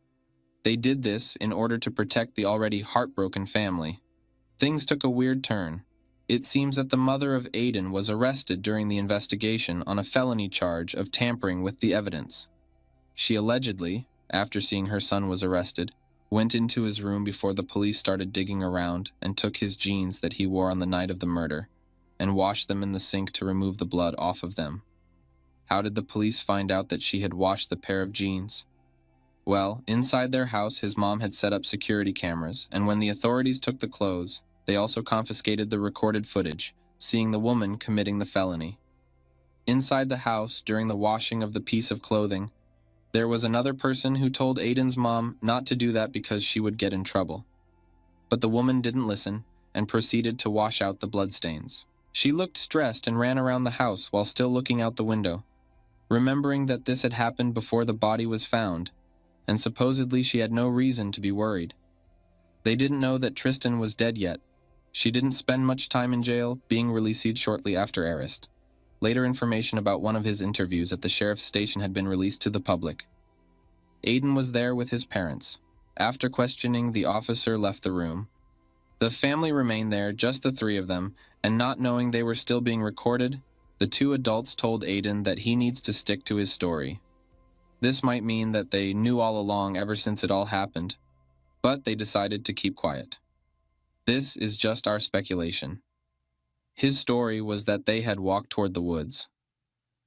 S22: They did this in order to protect the already heartbroken family. Things took a weird turn. It seems that the mother of Aiden was arrested during the investigation on a felony charge of tampering with the evidence. She allegedly, after seeing her son was arrested, went into his room before the police started digging around and took his jeans that he wore on the night of the murder and washed them in the sink to remove the blood off of them. How did the police find out that she had washed the pair of jeans? Well, inside their house, his mom had set up security cameras, and when the authorities took the clothes, they also confiscated the recorded footage, seeing the woman committing the felony. Inside the house, during the washing of the piece of clothing, there was another person who told Aiden's mom not to do that because she would get in trouble. But the woman didn't listen and proceeded to wash out the bloodstains. She looked stressed and ran around the house while still looking out the window, remembering that this had happened before the body was found, and supposedly she had no reason to be worried. They didn't know that Tristan was dead yet. She didn't spend much time in jail, being released shortly after arrest. Later information about one of his interviews at the sheriff's station had been released to the public. Aiden was there with his parents. After questioning, the officer left the room. The family remained there, just the three of them, and not knowing they were still being recorded, the two adults told Aiden that he needs to stick to his story. This might mean that they knew all along ever since it all happened, but they decided to keep quiet. This is just our speculation. His story was that they had walked toward the woods.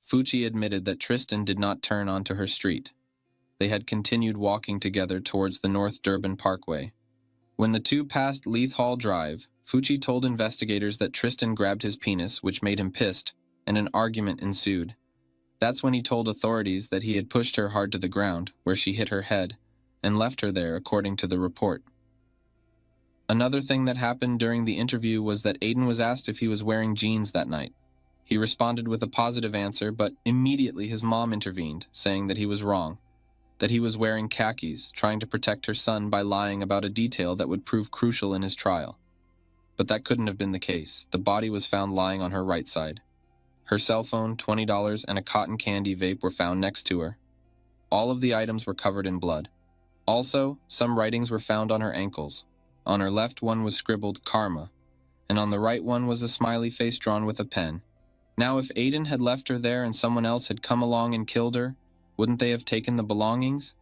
S22: Fucci admitted that Tristan did not turn onto her street. They had continued walking together towards the North Durban Parkway. When the two passed Leith Hall Drive, Fucci told investigators that Tristan grabbed his penis, which made him pissed, and an argument ensued. That's when he told authorities that he had pushed her hard to the ground, where she hit her head, and left her there, according to the report. Another thing that happened during the interview was that Aiden was asked if he was wearing jeans that night. He responded with a positive answer, but immediately his mom intervened, saying that he was wrong, that he was wearing khakis, trying to protect her son by lying about a detail that would prove crucial in his trial. But that couldn't have been the case. The body was found lying on her right side. Her cell phone, $20, and a cotton candy vape were found next to her. All of the items were covered in blood. Also, some writings were found on her ankles. On her left one was scribbled karma, and on the right one was a smiley face drawn with a pen. Now, if Aiden had left her there and someone else had come along and killed her, wouldn't they have taken the belongings?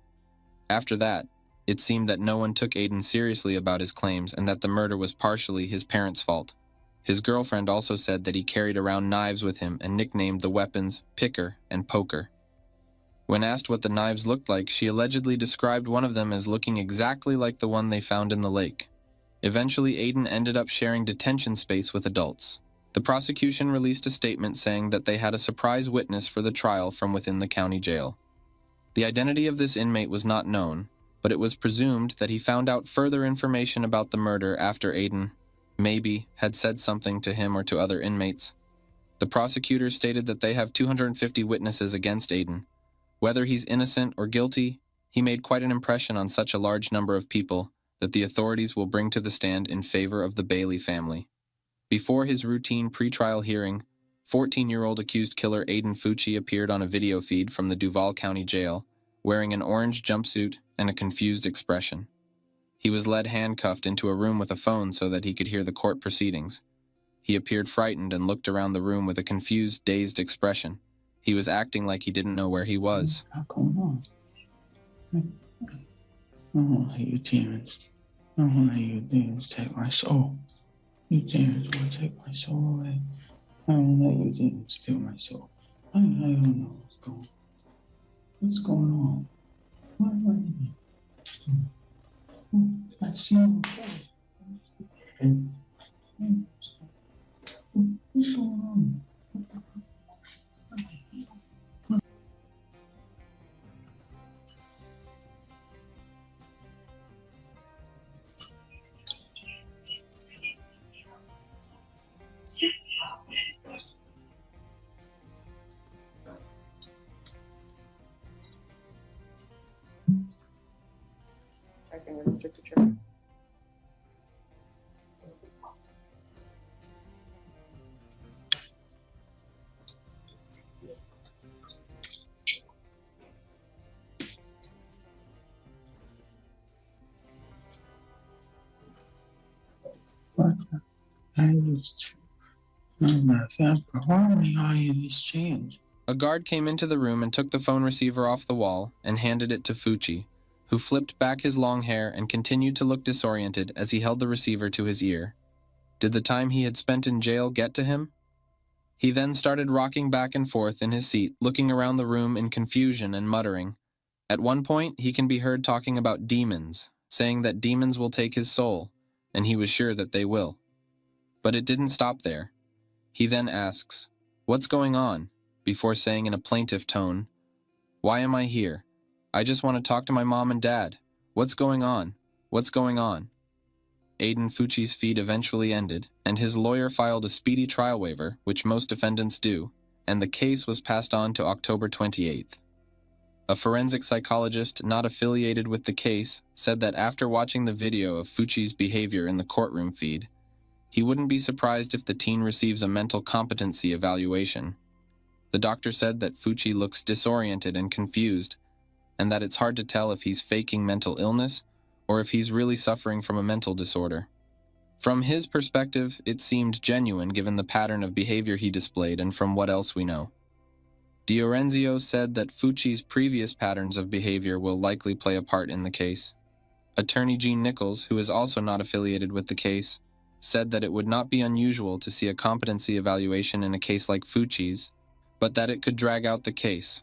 S22: After that, it seemed that no one took Aiden seriously about his claims and that the murder was partially his parents' fault. His girlfriend also said that he carried around knives with him and nicknamed the weapons Picker and Poker. When asked what the knives looked like, she allegedly described one of them as looking exactly like the one they found in the lake. Eventually, Aiden ended up sharing detention space with adults. The prosecution released a statement saying that they had a surprise witness for the trial from within the county jail. The identity of this inmate was not known, but it was presumed that he found out further information about the murder after Aiden, maybe, had said something to him or to other inmates. The prosecutors stated that they have 250 witnesses against Aiden. Whether he's innocent or guilty, he made quite an impression on such a large number of people that the authorities will bring to the stand in favor of the Bailey family. Before his routine pretrial hearing, 14-year-old accused killer Aiden Fucci appeared on a video feed from the Duval County Jail, wearing an orange jumpsuit and a confused expression. He was led handcuffed into a room with a phone so that he could hear the court proceedings. He appeared frightened and looked around the room with a confused, dazed expression. He was acting like he didn't know where he was.
S8: What's going on? I don't want to let you demons. I don't want to let you demons take my soul. You demons want to take my soul away. I don't let you demons steal my soul. I don't know what's going on. What I see you. What's going on?
S7: Checking with Mr. Detroit.
S8: What? I used to. I'm not that, but why are all these change?
S22: A guard came into the room and took the phone receiver off the wall and handed it to Fucci, who flipped back his long hair and continued to look disoriented as he held the receiver to his ear. Did the time he had spent in jail get to him? He then started rocking back and forth in his seat, looking around the room in confusion and muttering. At one point, he can be heard talking about demons, saying that demons will take his soul, and he was sure that they will. But it didn't stop there. He then asks, "What's going on?" before saying in a plaintive tone, "Why am I here? I just want to talk to my mom and dad. What's going on? What's going on?" Aiden Fucci's feed eventually ended, and his lawyer filed a speedy trial waiver, which most defendants do, and the case was passed on to October 28th. A forensic psychologist not affiliated with the case said that after watching the video of Fucci's behavior in the courtroom feed, he wouldn't be surprised if the teen receives a mental competency evaluation. The doctor said that Fucci looks disoriented and confused, and that it's hard to tell if he's faking mental illness or if he's really suffering from a mental disorder. From his perspective, it seemed genuine given the pattern of behavior he displayed and from what else we know. Diorenzio said that Fucci's previous patterns of behavior will likely play a part in the case. Attorney Gene Nichols, who is also not affiliated with the case, said that it would not be unusual to see a competency evaluation in a case like Fucci's, but that it could drag out the case.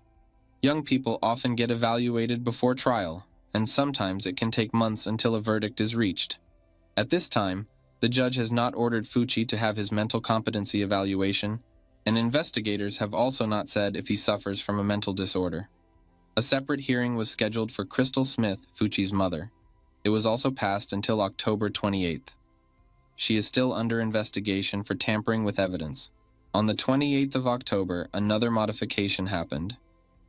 S22: Young people often get evaluated before trial, and sometimes it can take months until a verdict is reached. At this time, the judge has not ordered Fucci to have his mental competency evaluation, and investigators have also not said if he suffers from a mental disorder. A separate hearing was scheduled for Crystal Smith, Fucci's mother. It was also passed until October 28th. She is still under investigation for tampering with evidence. On the 28th of October, another modification happened.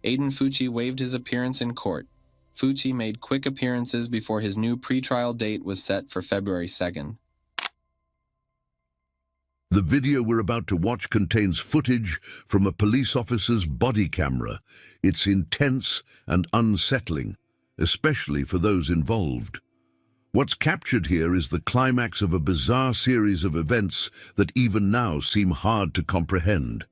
S22: Aiden Fucci waived his appearance in court. Fucci made quick appearances before his new pretrial date was set for February 2nd.
S5: The video we're about to watch contains footage from a police officer's body camera. It's intense and unsettling, especially for those involved. What's captured here is the climax of a bizarre series of events that even now seem hard to comprehend.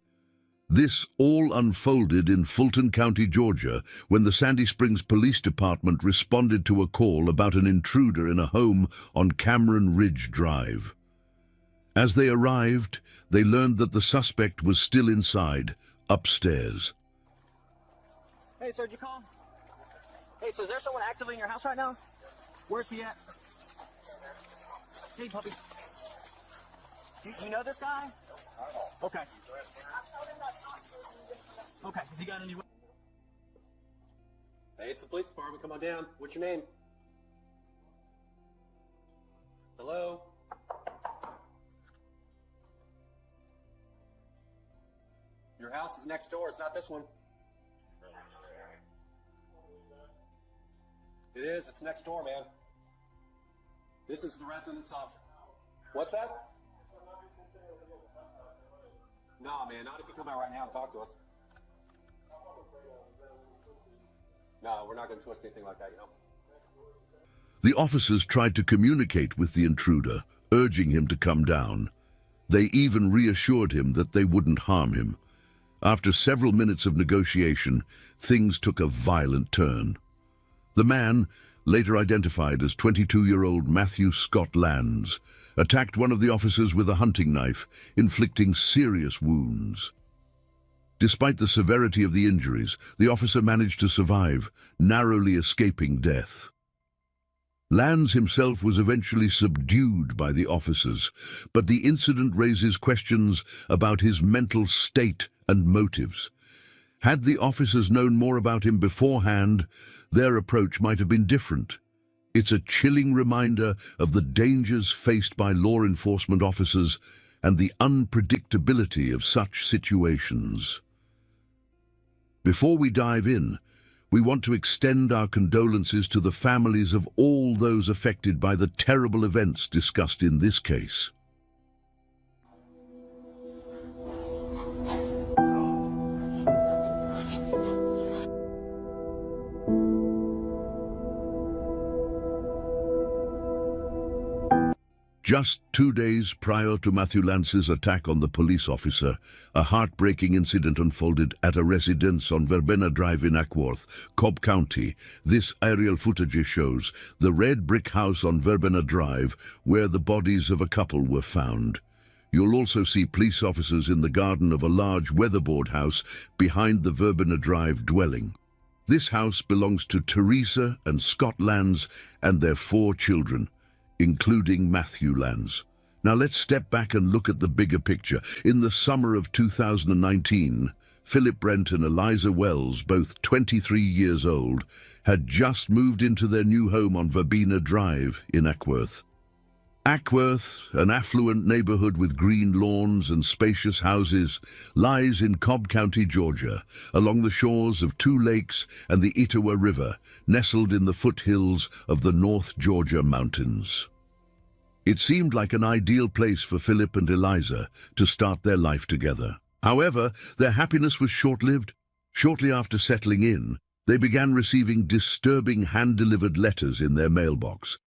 S5: This all unfolded in Fulton County, Georgia, when the Sandy Springs Police Department responded to a call about an intruder in a home on Cameron Ridge Drive. As they arrived, they learned that the suspect was still inside, upstairs.
S9: Hey, sir, did you call? Hey, so is there someone actively in your house right now? Where's he at? Hey, puppy. You know this guy? Okay. Okay, has he got any...
S10: Hey, it's the police department. Come on down. What's your name? Hello? Your house is next door. It's not this one. It is. It's next door, man. This is the residence of... What's that? Nah, man. Not if you come out right now and talk to us. No, we're not going to twist anything like that, you know?
S5: The officers tried to communicate with the intruder, urging him to come down. They even reassured him that they wouldn't harm him. After several minutes of negotiation, things took a violent turn. The man, later identified as 22-year-old Matthew Scott Lands, attacked one of the officers with a hunting knife, inflicting serious wounds. Despite the severity of the injuries, the officer managed to survive, narrowly escaping death. Lands himself was eventually subdued by the officers, but the incident raises questions about his mental state and motives. Had the officers known more about him beforehand, their approach might have been different. It's a chilling reminder of the dangers faced by law enforcement officers and the unpredictability of such situations. Before we dive in, we want to extend our condolences to the families of all those affected by the terrible events discussed in this case. Just 2 days prior to Matthew Lance's attack on the police officer, a heartbreaking incident unfolded at a residence on Verbena Drive in Ackworth, Cobb County. This aerial footage shows the red brick house on Verbena Drive where the bodies of a couple were found. You'll also see police officers in the garden of a large weatherboard house behind the Verbena Drive dwelling. This house belongs to Teresa and Scott Lands and their 4 children, including Matthew Lands. Now let's step back and look at the bigger picture. In the summer of 2019, Philip Brent and Eliza Wells, both 23 years old, had just moved into their new home on Verbena Drive in Ackworth. Ackworth, an affluent neighborhood with green lawns and spacious houses, lies in Cobb County, Georgia, along the shores of 2 lakes and the Etowah River, nestled in the foothills of the North Georgia mountains. It seemed like an ideal place for Philip and Eliza to start their life together. However, their happiness was short-lived. Shortly after settling in, they began receiving disturbing hand-delivered letters in their mailbox.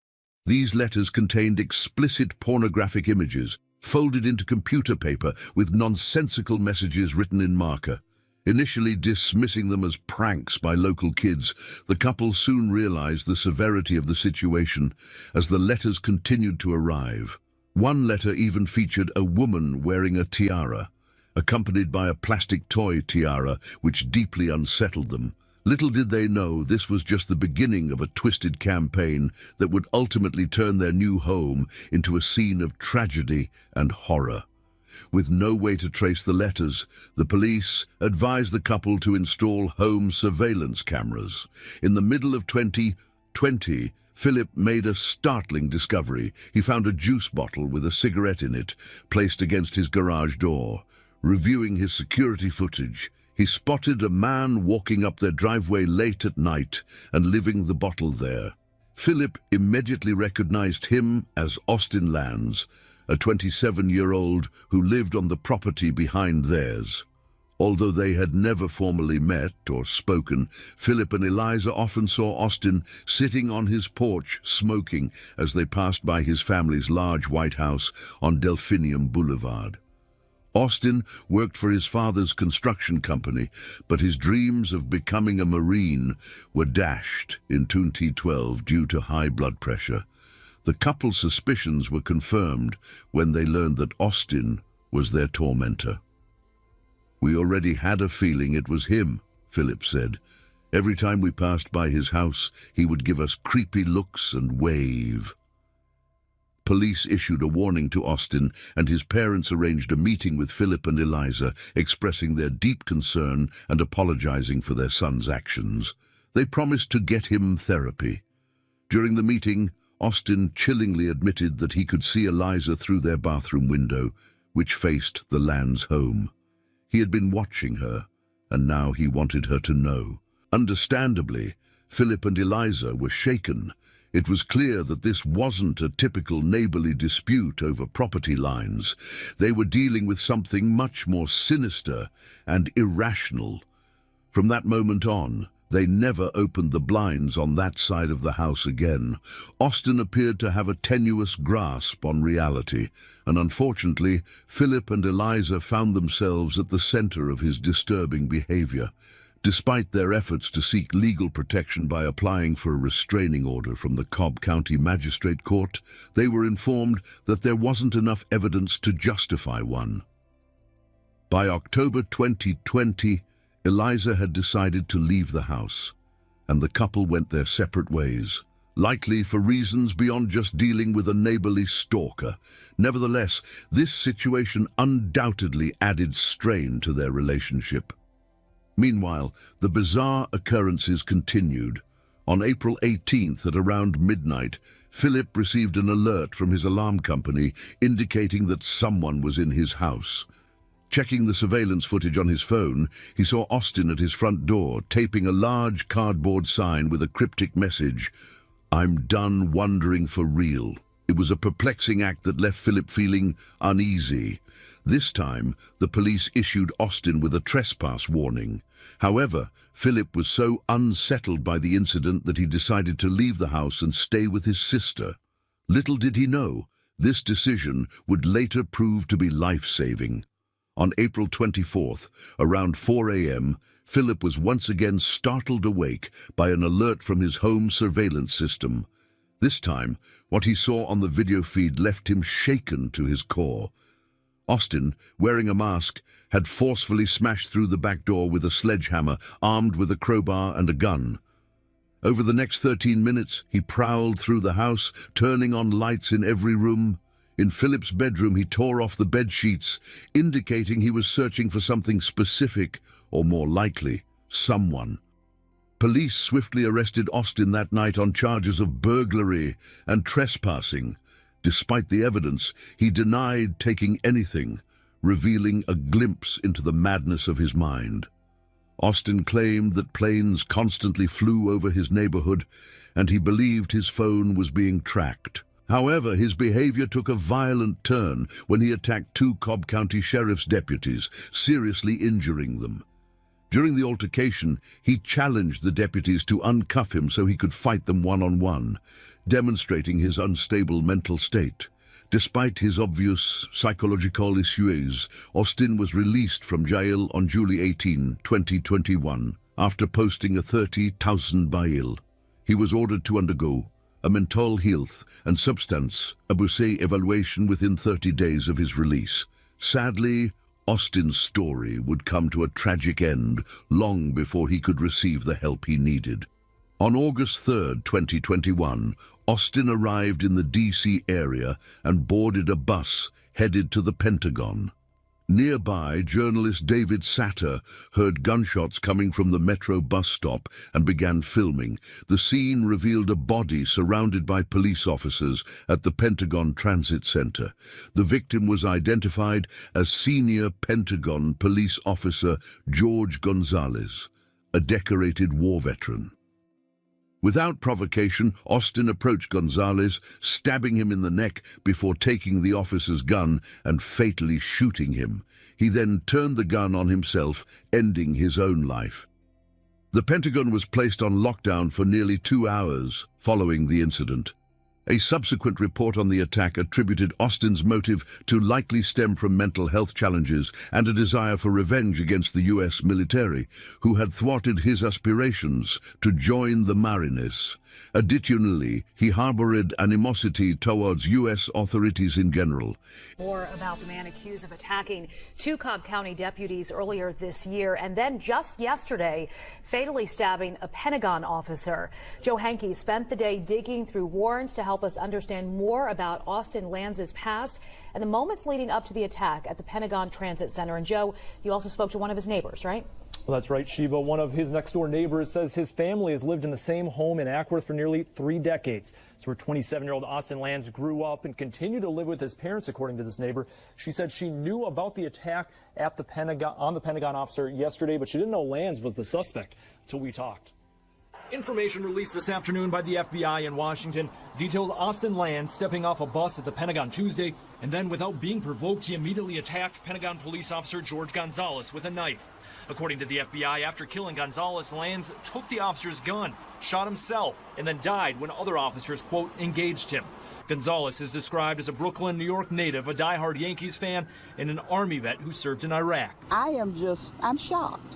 S5: These letters contained explicit pornographic images, folded into computer paper with nonsensical messages written in marker. Initially dismissing them as pranks by local kids, the couple soon realized the severity of the situation as the letters continued to arrive. One letter even featured a woman wearing a tiara, accompanied by a plastic toy tiara, which deeply unsettled them. Little did they know this was just the beginning of a twisted campaign that would ultimately turn their new home into a scene of tragedy and horror. With no way to trace the letters, the police advised the couple to install home surveillance cameras. In the middle of 2020, Philip made a startling discovery. He found a juice bottle with a cigarette in it, placed against his garage door. Reviewing his security footage, he spotted a man walking up their driveway late at night and leaving the bottle there. Philip immediately recognized him as Austin Lands, a 27-year-old who lived on the property behind theirs. Although they had never formally met or spoken, Philip and Eliza often saw Austin sitting on his porch smoking as they passed by his family's large white house on Delphinium Boulevard. Austin worked for his father's construction company, but his dreams of becoming a Marine were dashed in 2012 due to high blood pressure. The couple's suspicions were confirmed when they learned that Austin was their tormentor. "We already had a feeling it was him," Philip said. "Every time we passed by his house, he would give us creepy looks and wave." police issued a warning to Austin, and his parents arranged a meeting with Philip and Eliza, expressing their deep concern and apologizing for their son's actions. They promised to get him therapy. During the meeting, Austin chillingly admitted that he could see Eliza through their bathroom window, which faced the Lands' home. He had been watching her, and now he wanted her to know. Understandably, Philip and Eliza were shaken. It was clear that this wasn't a typical neighborly dispute over property lines. They were dealing with something much more sinister and irrational. From that moment on, they never opened the blinds on that side of the house again. Austin appeared to have a tenuous grasp on reality, and unfortunately, Philip and Eliza found themselves at the center of his disturbing behavior. Despite their efforts to seek legal protection by applying for a restraining order from the Cobb County Magistrate Court, they were informed that there wasn't enough evidence to justify one. By October 2020, Eliza had decided to leave the house, and the couple went their separate ways, likely for reasons beyond just dealing with a neighborly stalker. Nevertheless, this situation undoubtedly added strain to their relationship. Meanwhile, the bizarre occurrences continued. On April 18th at around midnight, Philip received an alert from his alarm company indicating that someone was in his house. Checking the surveillance footage on his phone, he saw Austin at his front door, taping a large cardboard sign with a cryptic message, "I'm done wondering for real." It was a perplexing act that left Philip feeling uneasy. This time, the police issued Austin with a trespass warning. However, Philip was so unsettled by the incident that he decided to leave the house and stay with his sister. Little did he know, this decision would later prove to be life-saving. On April 24th, around 4 a.m., Philip was once again startled awake by an alert from his home surveillance system. This time, what he saw on the video feed left him shaken to his core. Austin, wearing a mask, had forcefully smashed through the back door with a sledgehammer, armed with a crowbar and a gun. Over the next 13 minutes, he prowled through the house, turning on lights in every room. In Philip's bedroom, he tore off the bed sheets, indicating he was searching for something specific, or more likely, someone. Police swiftly arrested Austin that night on charges of burglary and trespassing. Despite the evidence, he denied taking anything, revealing a glimpse into the madness of his mind. Austin claimed that planes constantly flew over his neighborhood, and he believed his phone was being tracked. However, his behavior took a violent turn when he attacked 2 Cobb County Sheriff's deputies, seriously injuring them. During the altercation, he challenged the deputies to uncuff him so he could fight them one-on-one, demonstrating his unstable mental state. Despite his obvious psychological issues, Austin was released from jail on July 18, 2021, after posting a 30,000 bail. He was ordered to undergo a mental health and substance abuse evaluation within 30 days of his release. Sadly, Austin's story would come to a tragic end long before he could receive the help he needed. On August 3, 2021, Austin arrived in the D.C. area and boarded a bus headed to the Pentagon. Nearby, journalist David Satter heard gunshots coming from the metro bus stop and began filming. The scene revealed a body surrounded by police officers at the Pentagon Transit Center. The victim was identified as senior Pentagon police officer George Gonzalez, a decorated war veteran. Without provocation, Austin approached Gonzalez, stabbing him in the neck before taking the officer's gun and fatally shooting him. He then turned the gun on himself, ending his own life. The Pentagon was placed on lockdown for nearly 2 hours following the incident. A subsequent report on the attack attributed Austin's motive to likely stem from mental health challenges and a desire for revenge against the U.S. military, who had thwarted his aspirations to join the Marines. Additionally, he harbored animosity towards U.S. authorities in general.
S11: More about the man accused of attacking 2 Cobb County deputies earlier this year and then just yesterday fatally stabbing a Pentagon officer. Joe Hankey spent the day digging through warrants to help help us understand more about Austin Lands' past and the moments leading up to the attack at the Pentagon Transit Center. And Joe, you also spoke to one of his neighbors, right?
S15: Well, that's right, Sheba. One of his next door neighbors says his family has lived in the same home in Ackworth for nearly 3 decades. It's where 27-year-old Austin Lands grew up and continued to live with his parents, according to this neighbor. She said she knew about the attack at the Pentagon on the Pentagon officer yesterday, but she didn't know Lands was the suspect until we talked. Information released this afternoon by the FBI in Washington details Austin Lands stepping off a bus at the Pentagon Tuesday, and then without being provoked, he immediately attacked Pentagon police officer George Gonzalez with a knife. According to the FBI, after killing Gonzalez, Lands took the officer's gun, shot himself, and then died when other officers, quote, engaged him. Gonzalez is described as a Brooklyn, New York native, a diehard Yankees fan, and an Army vet who served in Iraq.
S16: I'm shocked.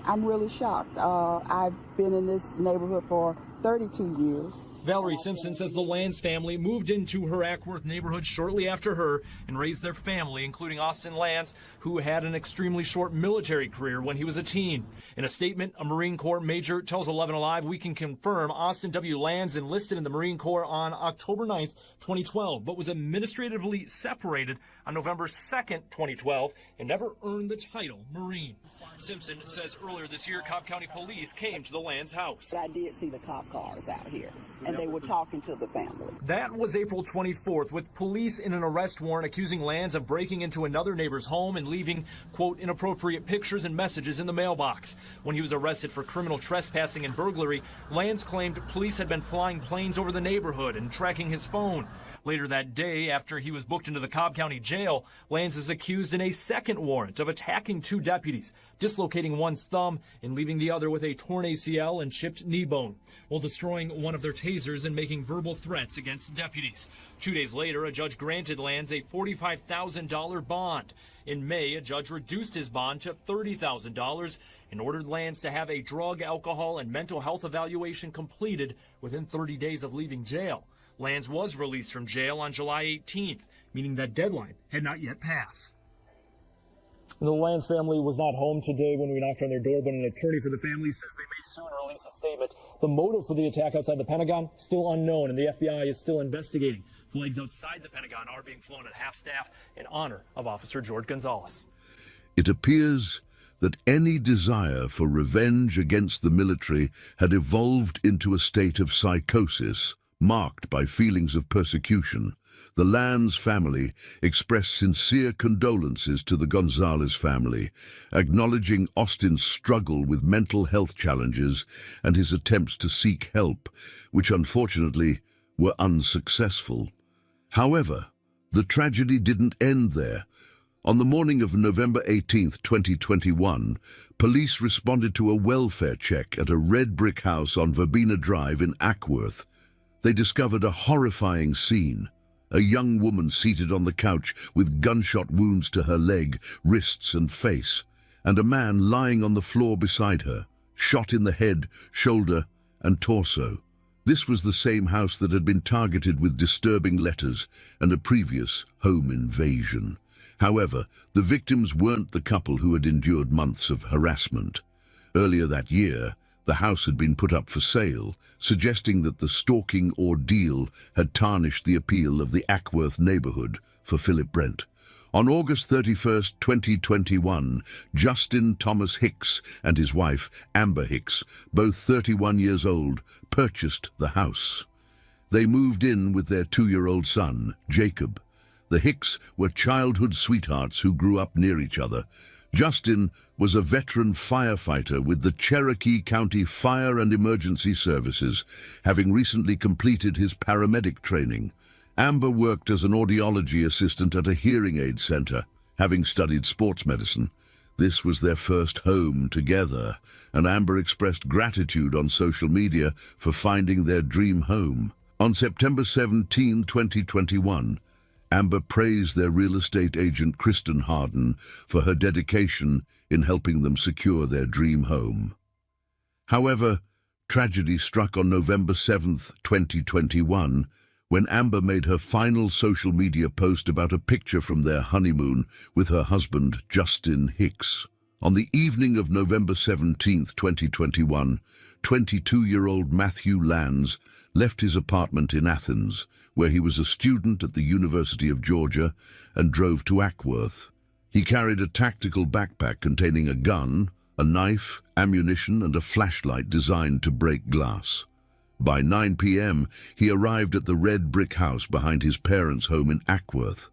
S16: I'm really shocked. I've been in this neighborhood for 32 years.
S15: Valerie Simpson says the Lands family moved into her Ackworth neighborhood shortly after her and raised their family, including Austin Lands, who had an extremely short military career when he was a teen. In a statement, a Marine Corps major tells 11 Alive we can confirm Austin W. Lands enlisted in the Marine Corps on October 9th, 2012, but was administratively separated on November 2nd, 2012, and never earned the title Marine. Simpson says earlier this year, Cobb County Police came to the Lands house.
S16: I did see the cop cars out here, and they were talking to the family.
S15: That was April 24th, with police in an arrest warrant accusing Lands of breaking into another neighbor's home and leaving, quote, inappropriate pictures and messages in the mailbox. When he was arrested for criminal trespassing and burglary, Lands claimed police had been flying planes over the neighborhood and tracking his phone. Later that day, after he was booked into the Cobb County Jail, Lands is accused in a second warrant of attacking 2 deputies, dislocating one's thumb and leaving the other with a torn ACL and chipped knee bone, while destroying one of their tasers and making verbal threats against deputies. 2 days later, a judge granted Lands a $45,000 bond. In May, a judge reduced his bond to $30,000 and ordered Lands to have a drug, alcohol, and mental health evaluation completed within 30 days of leaving jail. Lands was released from jail on July 18th, meaning that deadline had not yet passed. The Lands family was not home today when we knocked on their door, but an attorney for the family says they may soon release a statement. The motive for the attack outside the Pentagon, still unknown, and the FBI is still investigating. Flags outside the Pentagon are being flown at half-staff in honor of Officer George Gonzalez.
S5: It appears that any desire for revenge against the military had evolved into a state of psychosis, marked by feelings of persecution. The Lands family expressed sincere condolences to the Gonzalez family, acknowledging Austin's struggle with mental health challenges and his attempts to seek help, which unfortunately were unsuccessful. However, the tragedy didn't end there. On the morning of November 18, 2021, police responded to a welfare check at a red brick house on Verbena Drive in Ackworth. They discovered a horrifying scene. A young woman seated on the couch with gunshot wounds to her leg, wrists and face, and a man lying on the floor beside her, shot in the head, shoulder and torso. This was the same house that had been targeted with disturbing letters and a previous home invasion. However, the victims weren't the couple who had endured months of harassment. Earlier that year, the house had been put up for sale, suggesting that the stalking ordeal had tarnished the appeal of the Ackworth neighborhood for Philip Brent. On August 31, 2021, Justin Thomas Hicks and his wife, Amber Hicks, both 31 years old, purchased the house. They moved in with their 2-year-old son, Jacob. The Hicks were childhood sweethearts who grew up near each other. Justin was a veteran firefighter with the Cherokee County Fire and Emergency Services, having recently completed his paramedic training. Amber worked as an audiology assistant at a hearing aid center, having studied sports medicine. This was their first home together, and Amber expressed gratitude on social media for finding their dream home. On September 17, 2021, Amber praised their real estate agent Kristen Harden for her dedication in helping them secure their dream home. However, tragedy struck on November 7, 2021, when Amber made her final social media post about a picture from their honeymoon with her husband, Justin Hicks. On the evening of November 17, 2021, 22-year-old Matthew Lands left his apartment in Athens, where he was a student at the University of Georgia, and drove to Ackworth. He carried a tactical backpack containing a gun, a knife, ammunition, and a flashlight designed to break glass. By 9 p.m., he arrived at the red brick house behind his parents' home in Ackworth.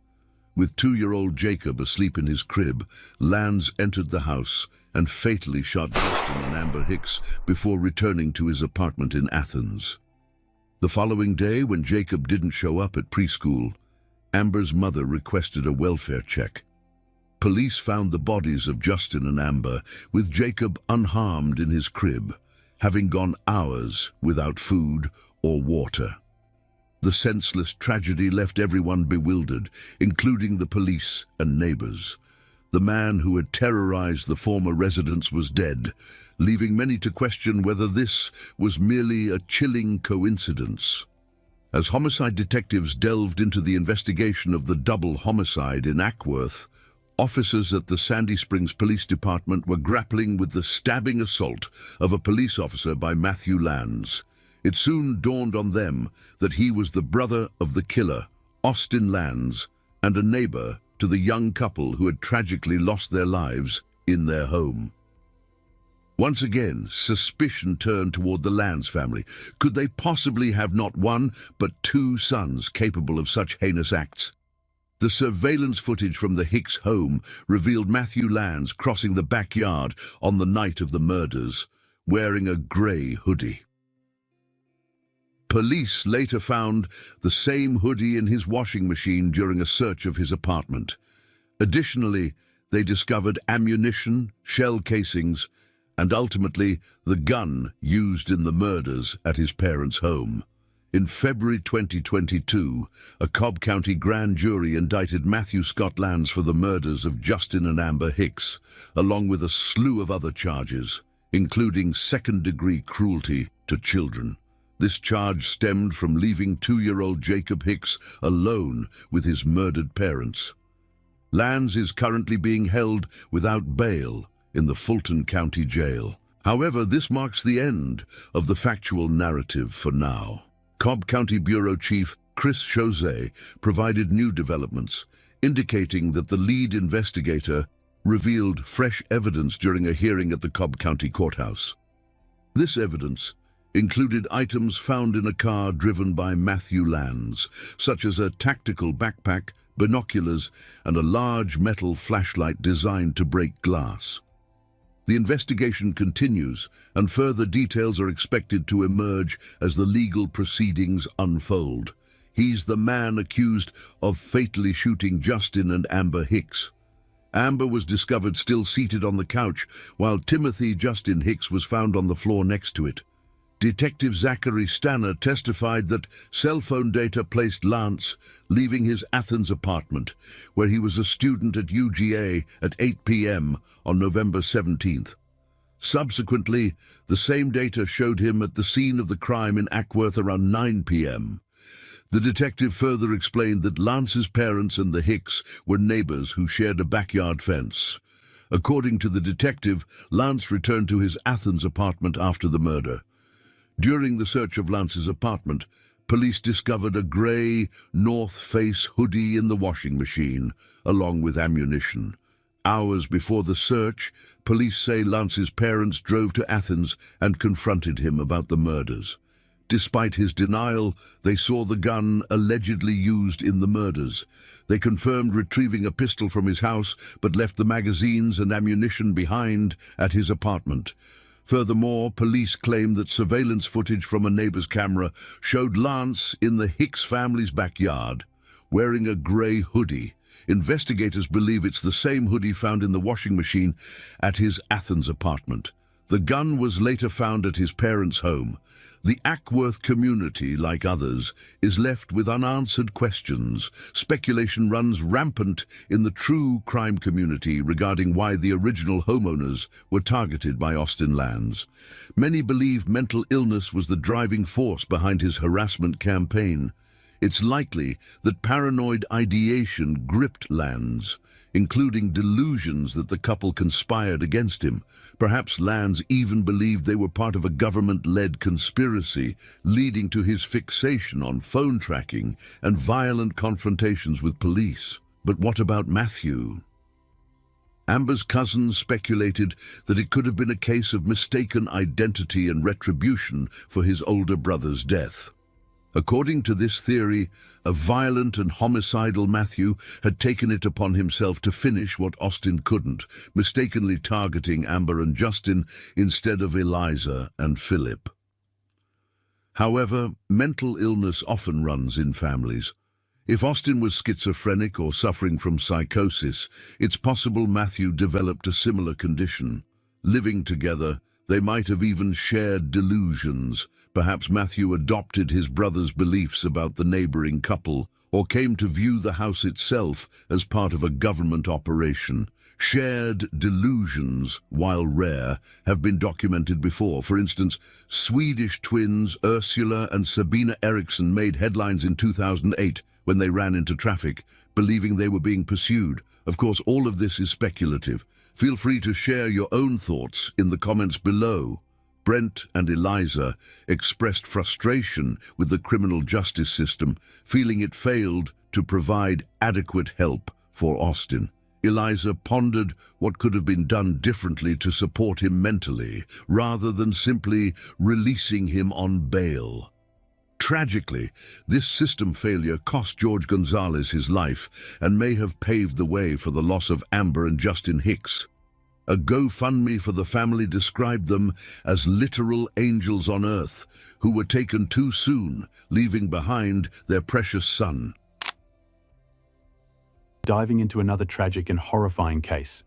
S5: With 2-year-old Jacob asleep in his crib, Lanz entered the house and fatally shot Justin and Amber Hicks before returning to his apartment in Athens. The following day, when Jacob didn't show up at preschool, Amber's mother requested a welfare check. Police found the bodies of Justin and Amber, with Jacob unharmed in his crib, having gone hours without food or water. The senseless tragedy left everyone bewildered, including the police and neighbors. The man who had terrorized the former residents was dead, leaving many to question whether this was merely a chilling coincidence. As homicide detectives delved into the investigation of the double homicide in Ackworth, officers at the Sandy Springs Police Department were grappling with the stabbing assault of a police officer by Matthew Lanz. It soon dawned on them that he was the brother of the killer, Austin Lanz, and a neighbor to the young couple who had tragically lost their lives in their home. Once again, suspicion turned toward the Lanz family. Could they possibly have not one, but 2 sons capable of such heinous acts? The surveillance footage from the Hicks home revealed Matthew Lanz crossing the backyard on the night of the murders, wearing a grey hoodie. Police later found the same hoodie in his washing machine during a search of his apartment. Additionally, they discovered ammunition, shell casings, and ultimately the gun used in the murders at his parents' home. In February 2022, a Cobb County grand jury indicted Matthew Scott Lanz for the murders of Justin and Amber Hicks, along with a slew of other charges, including second-degree cruelty to children. This charge stemmed from leaving 2-year-old Jacob Hicks alone with his murdered parents. Lanz is currently being held without bail in the Fulton County Jail. However, this marks the end of the factual narrative for now. Cobb County Bureau Chief Chris Jose provided new developments, indicating that the lead investigator revealed fresh evidence during a hearing at the Cobb County Courthouse. This evidence included items found in a car driven by Matthew Lanz, such as a tactical backpack, binoculars, and a large metal flashlight designed to break glass. The investigation continues, and further details are expected to emerge as the legal proceedings unfold. He's the man accused of fatally shooting Justin and Amber Hicks. Amber was discovered still seated on the couch, while Timothy Justin Hicks was found on the floor next to it. Detective Zachary Stanner testified that cell phone data placed Lance leaving his Athens apartment, where he was a student at UGA, at 8 p.m. on November 17th. Subsequently, the same data showed him at the scene of the crime in Ackworth around 9 p.m. The detective further explained that Lance's parents and the Hicks were neighbors who shared a backyard fence. According to the detective, Lance returned to his Athens apartment after the murder. During the search of Lance's apartment, police discovered a grey North Face hoodie in the washing machine, along with ammunition. Hours before the search, police say Lance's parents drove to Athens and confronted him about the murders. Despite his denial, they saw the gun allegedly used in the murders. They confirmed retrieving a pistol from his house, but left the magazines and ammunition behind at his apartment. Furthermore, police claim that surveillance footage from a neighbor's camera showed Lance in the Hicks family's backyard, wearing a grey hoodie. Investigators believe it's the same hoodie found in the washing machine at his Athens apartment. The gun was later found at his parents' home. The Ackworth community, like others, is left with unanswered questions. Speculation runs rampant in the true crime community regarding why the original homeowners were targeted by Austin Lanz. Many believe mental illness was the driving force behind his harassment campaign. It's likely that paranoid ideation gripped Lanz. including delusions that the couple conspired against him. Perhaps Lanz even believed they were part of a government-led conspiracy, leading to his fixation on phone tracking and violent confrontations with police. But what about Matthew? Amber's cousins speculated that it could have been a case of mistaken identity and retribution for his older brother's death. According to this theory, a violent and homicidal Matthew had taken it upon himself to finish what Austin couldn't, mistakenly targeting Amber and Justin instead of Eliza and Philip. However, mental illness often runs in families. If Austin was schizophrenic or suffering from psychosis, it's possible Matthew developed a similar condition. Living together, they might have even shared delusions. Perhaps Matthew adopted his brother's beliefs about the neighboring couple, or came to view the house itself as part of a government operation. Shared delusions, while rare, have been documented before. For instance, Swedish twins Ursula and Sabina Eriksson made headlines in 2008 when they ran into traffic, believing they were being pursued. Of course, all of this is speculative. Feel free to share your own thoughts in the comments below. Brent and Eliza expressed frustration with the criminal justice system, feeling it failed to provide adequate help for Austin. Eliza pondered what could have been done differently to support him mentally, rather than simply releasing him on bail. Tragically, this system failure cost George Gonzalez his life and may have paved the way for the loss of Amber and Justin Hicks. A GoFundMe for the family described them as literal angels on earth who were taken too soon, leaving behind their precious son.
S1: Diving into another tragic and horrifying case.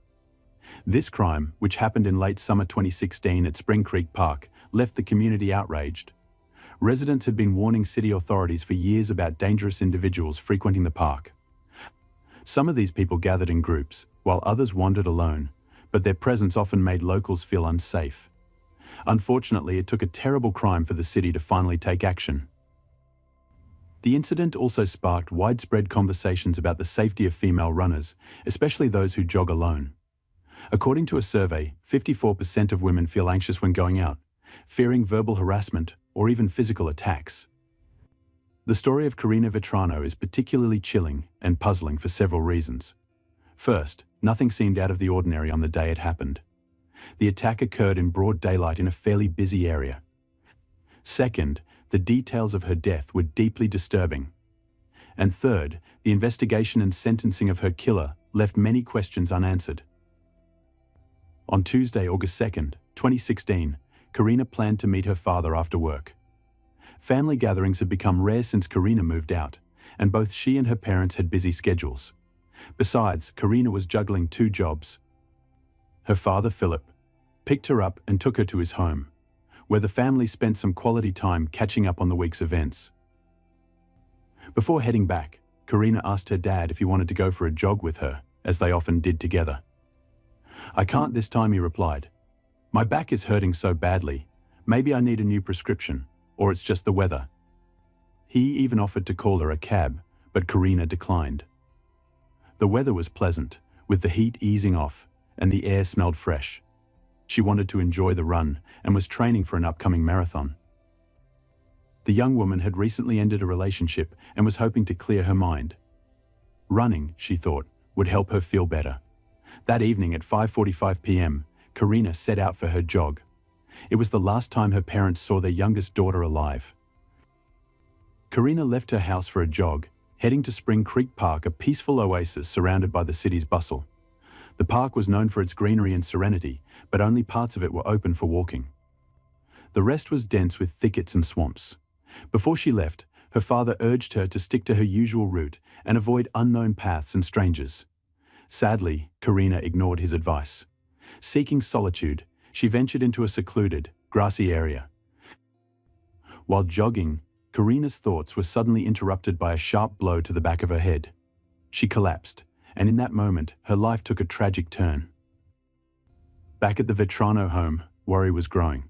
S1: This crime, which happened in late summer 2016 at Spring Creek Park, left the community outraged. Residents had been warning city authorities for years about dangerous individuals frequenting the park. Some of these people gathered in groups, while others wandered alone, but their presence often made locals feel unsafe. Unfortunately, it took a terrible crime for the city to finally take action. The incident also sparked widespread conversations about the safety of female runners, especially those who jog alone. According to a survey, 54% of women feel anxious when going out, fearing verbal harassment or even physical attacks. The story of Karina Vetrano is particularly chilling and puzzling for several reasons. First, nothing seemed out of the ordinary on the day it happened. The attack occurred in broad daylight in a fairly busy area. Second, the details of her death were deeply disturbing. And third, the investigation and sentencing of her killer left many questions unanswered. On Tuesday, August 2nd, 2016, Karina planned to meet her father after work. Family gatherings had become rare since Karina moved out, and both she and her parents had busy schedules. Besides, Karina was juggling 2 jobs. Her father, Philip, picked her up and took her to his home, where the family spent some quality time catching up on the week's events. Before heading back, Karina asked her dad if he wanted to go for a jog with her, as they often did together. "I can't this time," he replied. "My back is hurting so badly. Maybe I need a new prescription, or it's just the weather." He even offered to call her a cab, but Karina declined. The weather was pleasant, with the heat easing off, and the air smelled fresh. She wanted to enjoy the run and was training for an upcoming marathon. The young woman had recently ended a relationship and was hoping to clear her mind. Running, she thought, would help her feel better. That evening at 5:45 p.m., Karina set out for her jog. It was the last time her parents saw their youngest daughter alive. Karina left her house for a jog, heading to Spring Creek Park, a peaceful oasis surrounded by the city's bustle. The park was known for its greenery and serenity, but only parts of it were open for walking. The rest was dense with thickets and swamps. Before she left, her father urged her to stick to her usual route and avoid unknown paths and strangers. Sadly, Karina ignored his advice. Seeking solitude, she ventured into a secluded, grassy area. While jogging, Karina's thoughts were suddenly interrupted by a sharp blow to the back of her head. She collapsed, and in that moment, her life took a tragic turn. Back at the Vetrano home, worry was growing.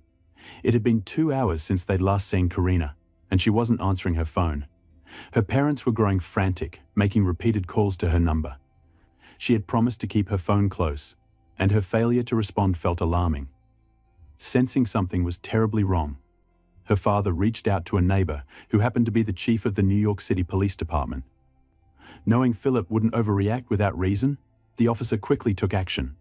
S1: It had been 2 hours since they'd last seen Karina, and she wasn't answering her phone. Her parents were growing frantic, making repeated calls to her number. She had promised to keep her phone close, and her failure to respond felt alarming. Sensing something was terribly wrong, her father reached out to a neighbor who happened to be the chief of the New York City Police Department. Knowing Philip wouldn't overreact without reason, the officer quickly took action.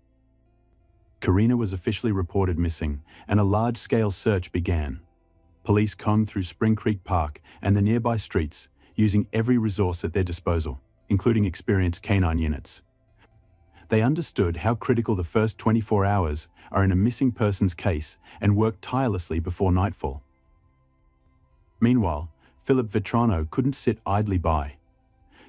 S1: Karina was officially reported missing, and a large-scale search began. Police combed through Spring Creek Park and the nearby streets, using every resource at their disposal, including experienced canine units. They understood how critical the first 24 hours are in a missing persons case and worked tirelessly before nightfall. Meanwhile, Philip Vetrano couldn't sit idly by.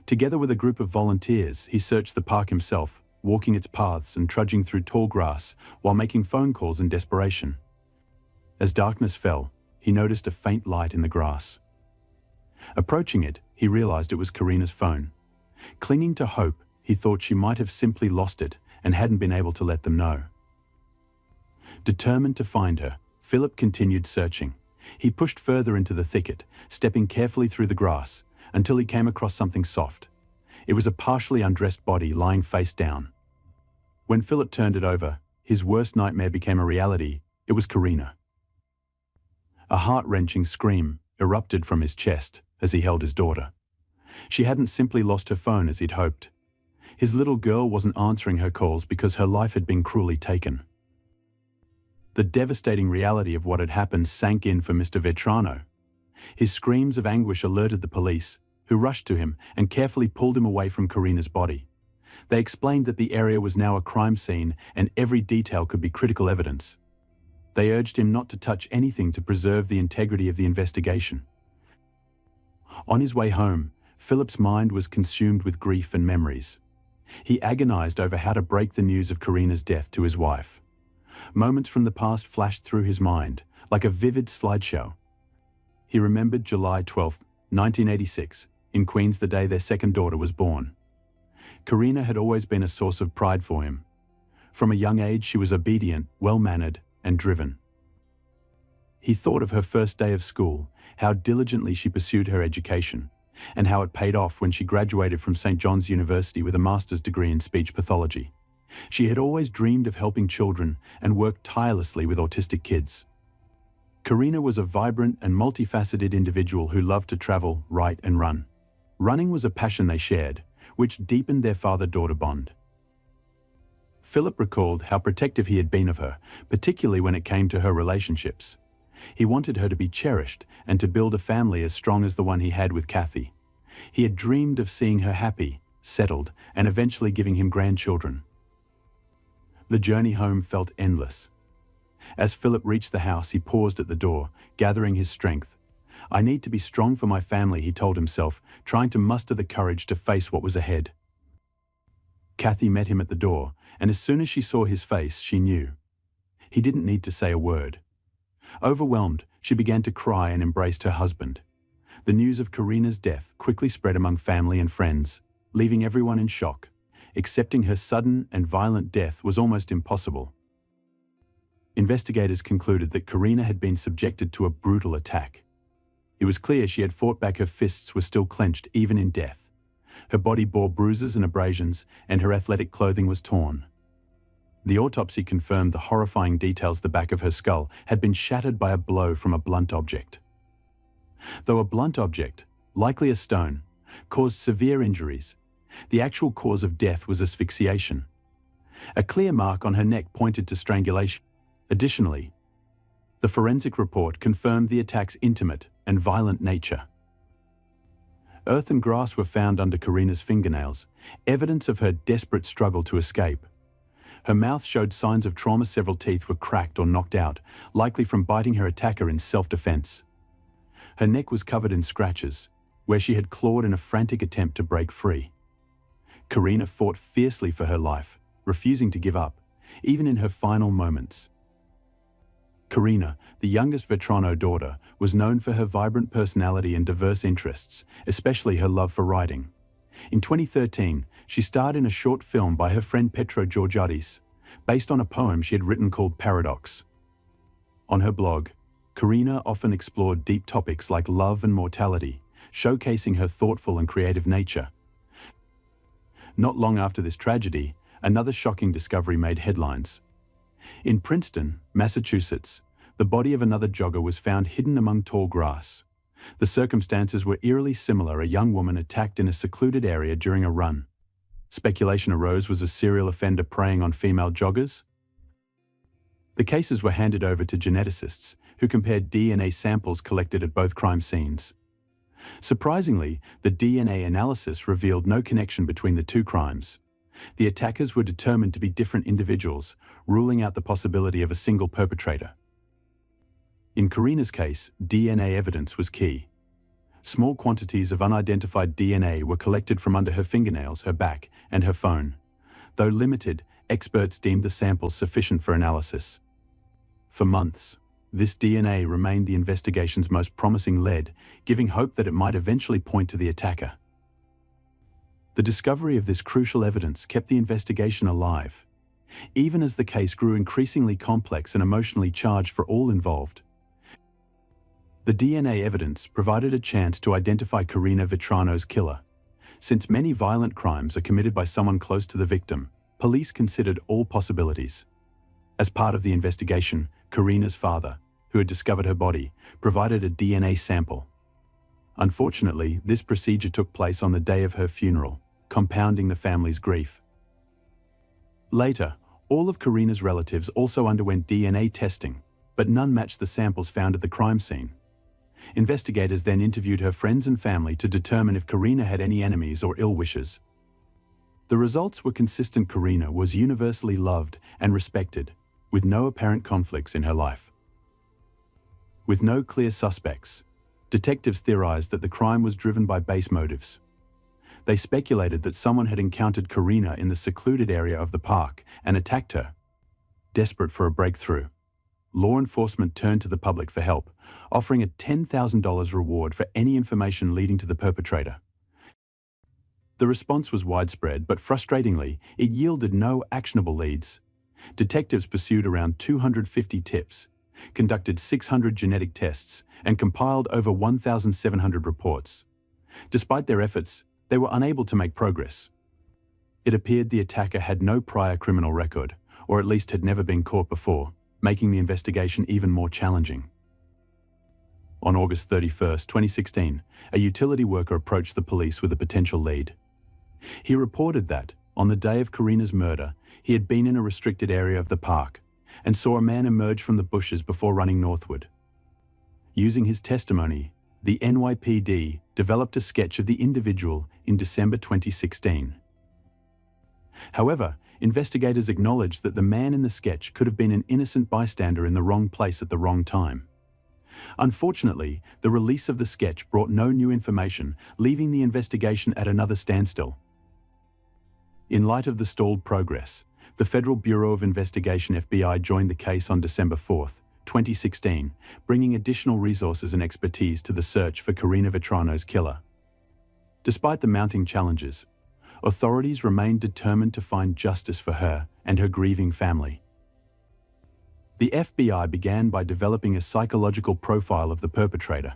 S1: Together with a group of volunteers, he searched the park himself, walking its paths and trudging through tall grass while making phone calls in desperation. As darkness fell, he noticed a faint light in the grass. Approaching it, he realized it was Karina's phone. Clinging to hope, he thought she might have simply lost it and hadn't been able to let them know. Determined to find her, Philip continued searching. He pushed further into the thicket, stepping carefully through the grass, until he came across something soft. It was a partially undressed body lying face down. When Philip turned it over, his worst nightmare became a reality. It was Karina. A heart-wrenching scream erupted from his chest as he held his daughter. She hadn't simply lost her phone as he'd hoped. His little girl wasn't answering her calls because her life had been cruelly taken. The devastating reality of what had happened sank in for Mr. Vetrano. His screams of anguish alerted the police, who rushed to him and carefully pulled him away from Karina's body. They explained that the area was now a crime scene and every detail could be critical evidence. They urged him not to touch anything to preserve the integrity of the investigation. On his way home, Philip's mind was consumed with grief and memories. He agonized over how to break the news of Karina's death to his wife. Moments from the past flashed through his mind, like a vivid slideshow. He remembered July 12, 1986, in Queens, the day their second daughter was born. Karina had always been a source of pride for him. From a young age, she was obedient, well-mannered, and driven. He thought of her first day of school, how diligently she pursued her education, and how it paid off when she graduated from St. John's University with a master's degree in speech pathology. She had always dreamed of helping children and worked tirelessly with autistic kids. Karina was a vibrant and multifaceted individual who loved to travel, write, and run. Running was a passion they shared, which deepened their father-daughter bond. Philip recalled how protective he had been of her, particularly when it came to her relationships. He wanted her to be cherished and to build a family as strong as the one he had with Kathy. He had dreamed of seeing her happy, settled, and eventually giving him grandchildren. The journey home felt endless. As Philip reached the house, he paused at the door, gathering his strength. "I need to be strong for my family," he told himself, trying to muster the courage to face what was ahead. Kathy met him at the door, and as soon as she saw his face, she knew. He didn't need to say a word. Overwhelmed, she began to cry and embraced her husband. The news of Karina's death quickly spread among family and friends, leaving everyone in shock. Accepting her sudden and violent death was almost impossible. Investigators concluded that Karina had been subjected to a brutal attack. It was clear she had fought back. Her fists were still clenched even in death. Her body bore bruises and abrasions, and her athletic clothing was torn. The autopsy confirmed the horrifying details. The back of her skull had been shattered by a blow from a blunt object. Though a blunt object, likely a stone, caused severe injuries, the actual cause of death was asphyxiation. A clear mark on her neck pointed to strangulation. Additionally, the forensic report confirmed the attack's intimate and violent nature. Earth and grass were found under Karina's fingernails, evidence of her desperate struggle to escape. Her mouth showed signs of trauma. Several teeth were cracked or knocked out, likely from biting her attacker in self-defense. Her neck was covered in scratches, where she had clawed in a frantic attempt to break free. Karina fought fiercely for her life, refusing to give up, even in her final moments. Karina, the youngest Vetrano daughter, was known for her vibrant personality and diverse interests, especially her love for writing. In 2013, she starred in a short film by her friend Petro Georgiadis, based on a poem she had written called Paradox. On her blog, Karina often explored deep topics like love and mortality, showcasing her thoughtful and creative nature. Not long after this tragedy, another shocking discovery made headlines. In Princeton, Massachusetts, the body of another jogger was found hidden among tall grass. The circumstances were eerily similar: a young woman attacked in a secluded area during a run. Speculation arose: was a serial offender preying on female joggers? The cases were handed over to geneticists, who compared DNA samples collected at both crime scenes. Surprisingly, the DNA analysis revealed no connection between the two crimes. The attackers were determined to be different individuals, ruling out the possibility of a single perpetrator. In Karina's case, DNA evidence was key. Small quantities of unidentified DNA were collected from under her fingernails, her back, and her phone. Though limited, experts deemed the samples sufficient for analysis. For months, this DNA remained the investigation's most promising lead, giving hope that it might eventually point to the attacker. The discovery of this crucial evidence kept the investigation alive, even as the case grew increasingly complex and emotionally charged for all involved. The DNA evidence provided a chance to identify Karina Vetrano's killer. Since many violent crimes are committed by someone close to the victim, police considered all possibilities. As part of the investigation, Karina's father, who had discovered her body, provided a DNA sample. Unfortunately, this procedure took place on the day of her funeral, compounding the family's grief. Later, all of Karina's relatives also underwent DNA testing, but none matched the samples found at the crime scene. Investigators then interviewed her friends and family to determine if Karina had any enemies or ill wishes. The results were consistent: Karina was universally loved and respected, with no apparent conflicts in her life. With no clear suspects, detectives theorized that the crime was driven by base motives. They speculated that someone had encountered Karina in the secluded area of the park and attacked her. Desperate for a breakthrough, law enforcement turned to the public for help, offering a $10,000 reward for any information leading to the perpetrator. The response was widespread, but frustratingly, it yielded no actionable leads. Detectives pursued around 250 tips, conducted 600 genetic tests, and compiled over 1,700 reports. Despite their efforts, they were unable to make progress. It appeared the attacker had no prior criminal record, or at least had never been caught before, making the investigation even more challenging. On August 31, 2016, a utility worker approached the police with a potential lead. He reported that, on the day of Karina's murder, he had been in a restricted area of the park and saw a man emerge from the bushes before running northward. Using his testimony, the NYPD developed a sketch of the individual in December 2016. However, investigators acknowledged that the man in the sketch could have been an innocent bystander in the wrong place at the wrong time. Unfortunately, the release of the sketch brought no new information, leaving the investigation at another standstill. In light of the stalled progress, the Federal Bureau of Investigation (FBI) joined the case on December 4, 2016, bringing additional resources and expertise to the search for Karina Vetrano's killer. Despite the mounting challenges, authorities remained determined to find justice for her and her grieving family. The FBI began by developing a psychological profile of the perpetrator.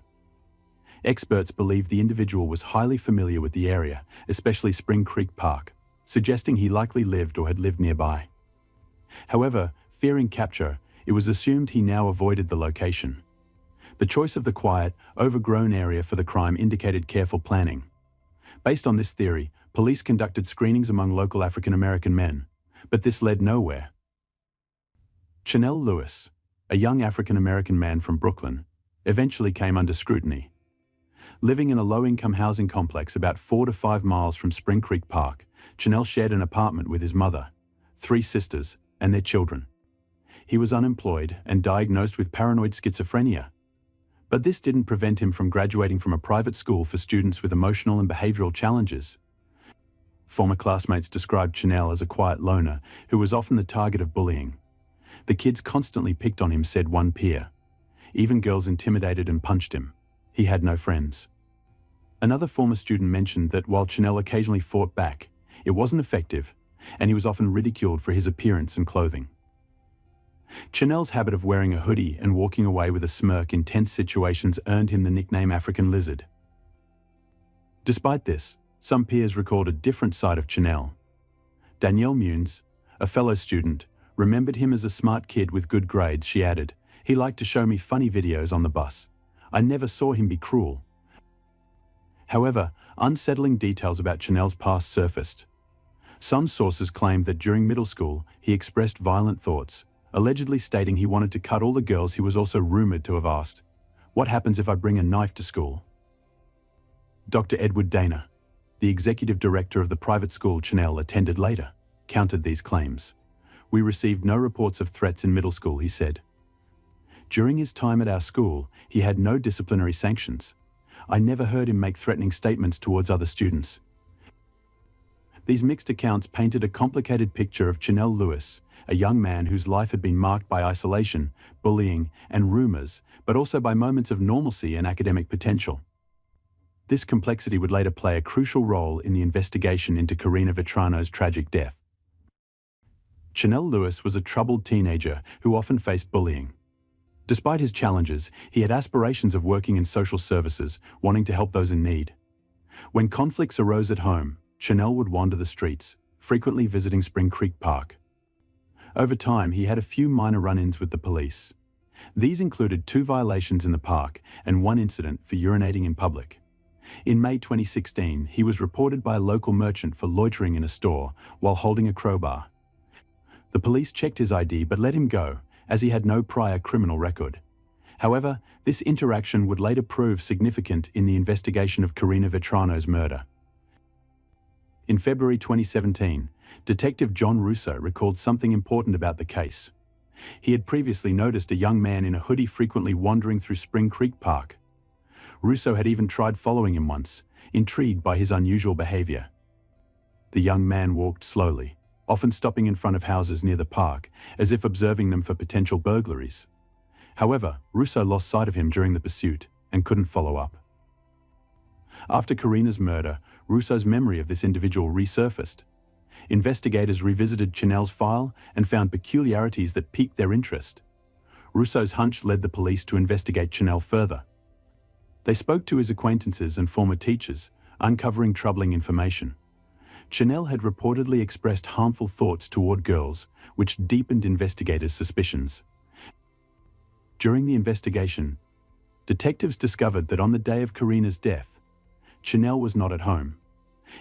S1: Experts believe the individual was highly familiar with the area, especially Spring Creek Park, suggesting he likely lived or had lived nearby. However, fearing capture, it was assumed he now avoided the location. The choice of the quiet, overgrown area for the crime indicated careful planning. Based on this theory, police conducted screenings among local African American men, but this led nowhere. Chanel Lewis, a young African American man from Brooklyn, eventually came under scrutiny. Living in a low-income housing complex about 4 to 5 miles from Spring Creek Park, Chanel shared an apartment with his mother, 3 sisters, and their children. He was unemployed and diagnosed with paranoid schizophrenia. But this didn't prevent him from graduating from a private school for students with emotional and behavioral challenges. Former classmates described Chanel as a quiet loner who was often the target of bullying. The kids constantly picked on him, said one peer. Even girls intimidated and punched him. He had no friends. Another former student mentioned that while Chanel occasionally fought back, it wasn't effective, and he was often ridiculed for his appearance and clothing. Chanel's habit of wearing a hoodie and walking away with a smirk in tense situations earned him the nickname African Lizard. Despite this, Some peers recalled a different side of Chanel. Danielle Munes, a fellow student, remembered him as a smart kid with good grades. She added, "He liked to show me funny videos on the bus. I never saw him be cruel." However, unsettling details about Chanel's past surfaced. Some sources claimed that during middle school, he expressed violent thoughts, allegedly stating he wanted to cut all the girls. He was also rumored to have asked, "What happens if I bring a knife to school?" Dr. Edward Dana, the executive director of the private school Chanel attended later, countered these claims. "We received no reports of threats in middle school," he said. "During his time at our school, he had no disciplinary sanctions. I never heard him make threatening statements towards other students." These mixed accounts painted a complicated picture of Chanel Lewis, a young man whose life had been marked by isolation, bullying, and rumors, but also by moments of normalcy and academic potential. This complexity would later play a crucial role in the investigation into Karina Vetrano's tragic death. Chanel Lewis was a troubled teenager who often faced bullying. Despite his challenges, he had aspirations of working in social services, wanting to help those in need. When conflicts arose at home, Chanel would wander the streets, frequently visiting Spring Creek Park. Over time, he had a few minor run-ins with the police. These included 2 violations in the park and 1 incident for urinating in public. In May 2016, he was reported by a local merchant for loitering in a store while holding a crowbar. The police checked his ID but let him go, as he had no prior criminal record. However, this interaction would later prove significant in the investigation of Karina Vetrano's murder. In February 2017, Detective John Russo recalled something important about the case. He had previously noticed a young man in a hoodie frequently wandering through Spring Creek Park. Russo had even tried following him once, intrigued by his unusual behavior. The young man walked slowly, often stopping in front of houses near the park, as if observing them for potential burglaries. However, Russo lost sight of him during the pursuit and couldn't follow up. After Karina's murder, Russo's memory of this individual resurfaced. Investigators revisited Chanel's file and found peculiarities that piqued their interest. Russo's hunch led the police to investigate Chanel further. They spoke to his acquaintances and former teachers, uncovering troubling information. Chanel had reportedly expressed harmful thoughts toward girls, which deepened investigators' suspicions. During the investigation, detectives discovered that on the day of Karina's death, Chanel was not at home.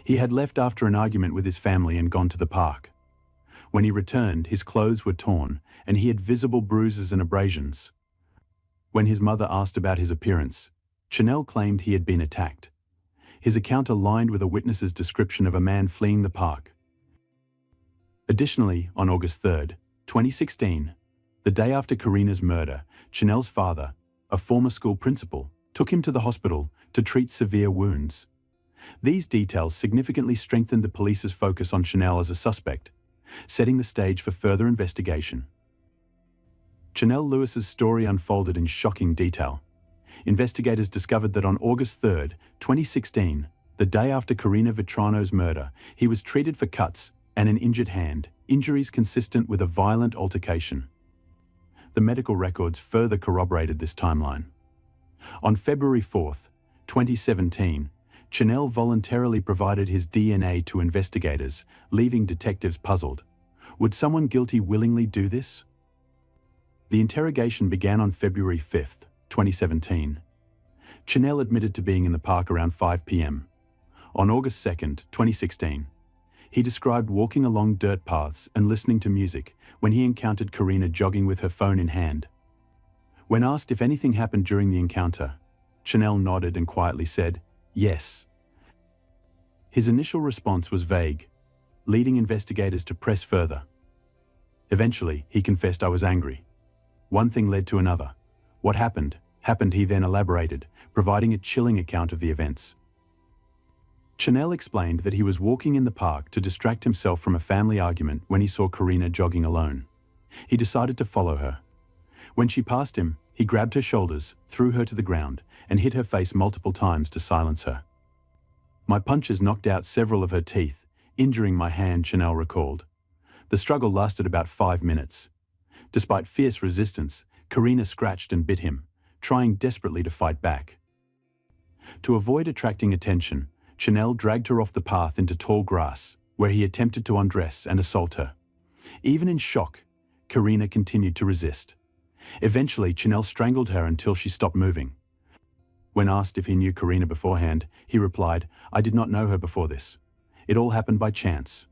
S1: He had left after an argument with his family and gone to the park. When he returned, his clothes were torn and he had visible bruises and abrasions. When his mother asked about his appearance, Chanel claimed he had been attacked. His account aligned with a witness's description of a man fleeing the park. Additionally, on August 3, 2016, the day after Karina's murder, Chanel's father, a former school principal, took him to the hospital to treat severe wounds. These details significantly strengthened the police's focus on Chanel as a suspect, setting the stage for further investigation. Chanel Lewis's story unfolded in shocking detail. Investigators discovered that on August 3, 2016, the day after Karina Vetrano's murder, he was treated for cuts and an injured hand, injuries consistent with a violent altercation. The medical records further corroborated this timeline. On February 4, 2017, Chanel voluntarily provided his DNA to investigators, leaving detectives puzzled. Would someone guilty willingly do this? The interrogation began on February 5, 2017. Chanel admitted to being in the park around 5 p.m. On August 2, 2016, he described walking along dirt paths and listening to music when he encountered Karina jogging with her phone in hand. When asked if anything happened during the encounter, Chanel nodded and quietly said, "Yes." His initial response was vague, leading investigators to press further. Eventually, he confessed, "I was angry." One thing led to another. What happened, he then elaborated, providing a chilling account of the events. Chanel explained that he was walking in the park to distract himself from a family argument when he saw Karina jogging alone. He decided to follow her. When she passed him, he grabbed her shoulders, threw her to the ground, and hit her face multiple times to silence her. "My punches knocked out several of her teeth, injuring my hand," Chanel recalled. The struggle lasted about 5 minutes. Despite fierce resistance, Karina scratched and bit him, trying desperately to fight back. To avoid attracting attention, Chanel dragged her off the path into tall grass, where he attempted to undress and assault her. Even in shock, Karina continued to resist. Eventually, Chanel strangled her until she stopped moving. When asked if he knew Karina beforehand, he replied, "I did not know her before this. It all happened by chance."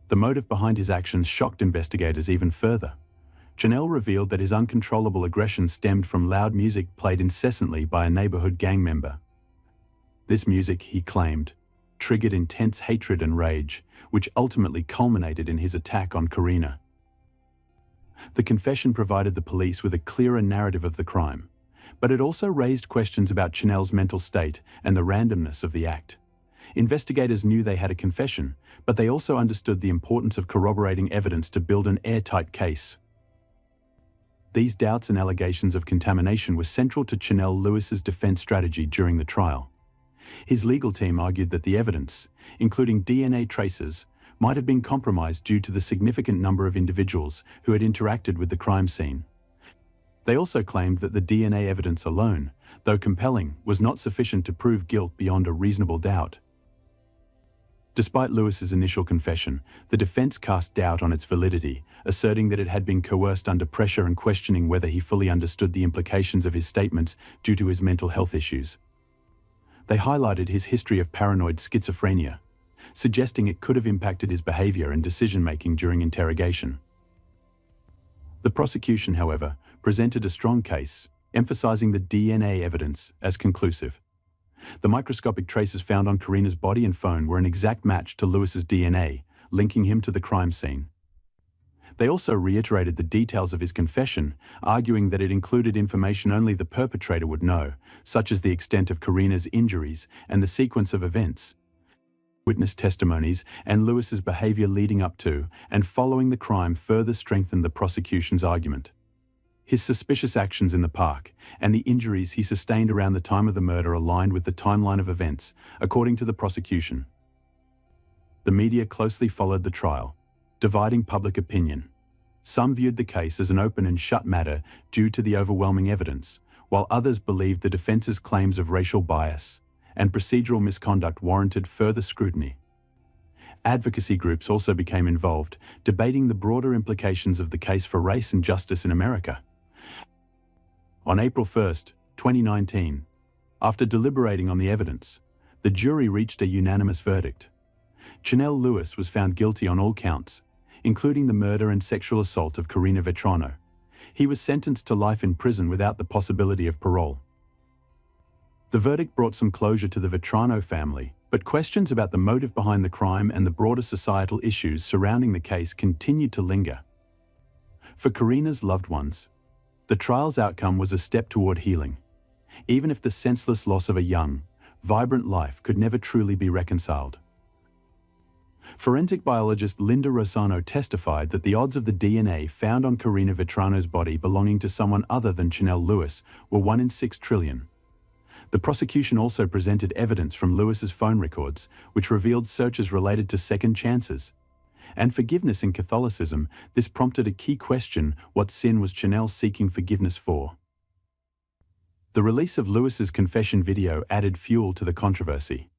S1: The motive behind his actions shocked investigators even further. Chanel revealed that his uncontrollable aggression stemmed from loud music played incessantly by a neighborhood gang member. This music, he claimed, triggered intense hatred and rage, which ultimately culminated in his attack on Karina. The confession provided the police with a clearer narrative of the crime, but it also raised questions about Chanel's mental state and the randomness of the act. Investigators knew they had a confession, but they also understood the importance of corroborating evidence to build an airtight case. These doubts and allegations of contamination were central to Chanel Lewis's defense strategy during the trial. His legal team argued that the evidence, including DNA traces, might have been compromised due to the significant number of individuals who had interacted with the crime scene. They also claimed that the DNA evidence alone, though compelling, was not sufficient to prove guilt beyond a reasonable doubt. Despite Lewis's initial confession, the defense cast doubt on its validity, asserting that it had been coerced under pressure and questioning whether he fully understood the implications of his statements due to his mental health issues. They highlighted his history of paranoid schizophrenia, suggesting it could have impacted his behavior and decision-making during interrogation. The prosecution, however, presented a strong case, emphasizing the DNA evidence as conclusive. The microscopic traces found on Karina's body and phone were an exact match to Lewis's DNA, linking him to the crime scene. They also reiterated the details of his confession, arguing that it included information only the perpetrator would know, such as the extent of Karina's injuries and the sequence of events. Witness testimonies and Lewis's behavior leading up to and following the crime further strengthened the prosecution's argument. His suspicious actions in the park and the injuries he sustained around the time of the murder aligned with the timeline of events, according to the prosecution. The media closely followed the trial, dividing public opinion. Some viewed the case as an open and shut matter due to the overwhelming evidence, while others believed the defense's claims of racial bias and procedural misconduct warranted further scrutiny. Advocacy groups also became involved, debating the broader implications of the case for race and justice in America. On April 1, 2019, after deliberating on the evidence, the jury reached a unanimous verdict. Chanel Lewis was found guilty on all counts, including the murder and sexual assault of Karina Vetrano. He was sentenced to life in prison without the possibility of parole. The verdict brought some closure to the Vetrano family, but questions about the motive behind the crime and the broader societal issues surrounding the case continued to linger. For Karina's loved ones, the trial's outcome was a step toward healing, even if the senseless loss of a young, vibrant life could never truly be reconciled. Forensic biologist Linda Rosano testified that the odds of the DNA found on Karina Vetrano's body belonging to someone other than Chanel Lewis were 1 in 6 trillion. The prosecution also presented evidence from Lewis's phone records, which revealed searches related to second chances. And forgiveness in Catholicism, this prompted a key question: what sin was Chanel seeking forgiveness for? The release of Lewis's confession video added fuel to the controversy.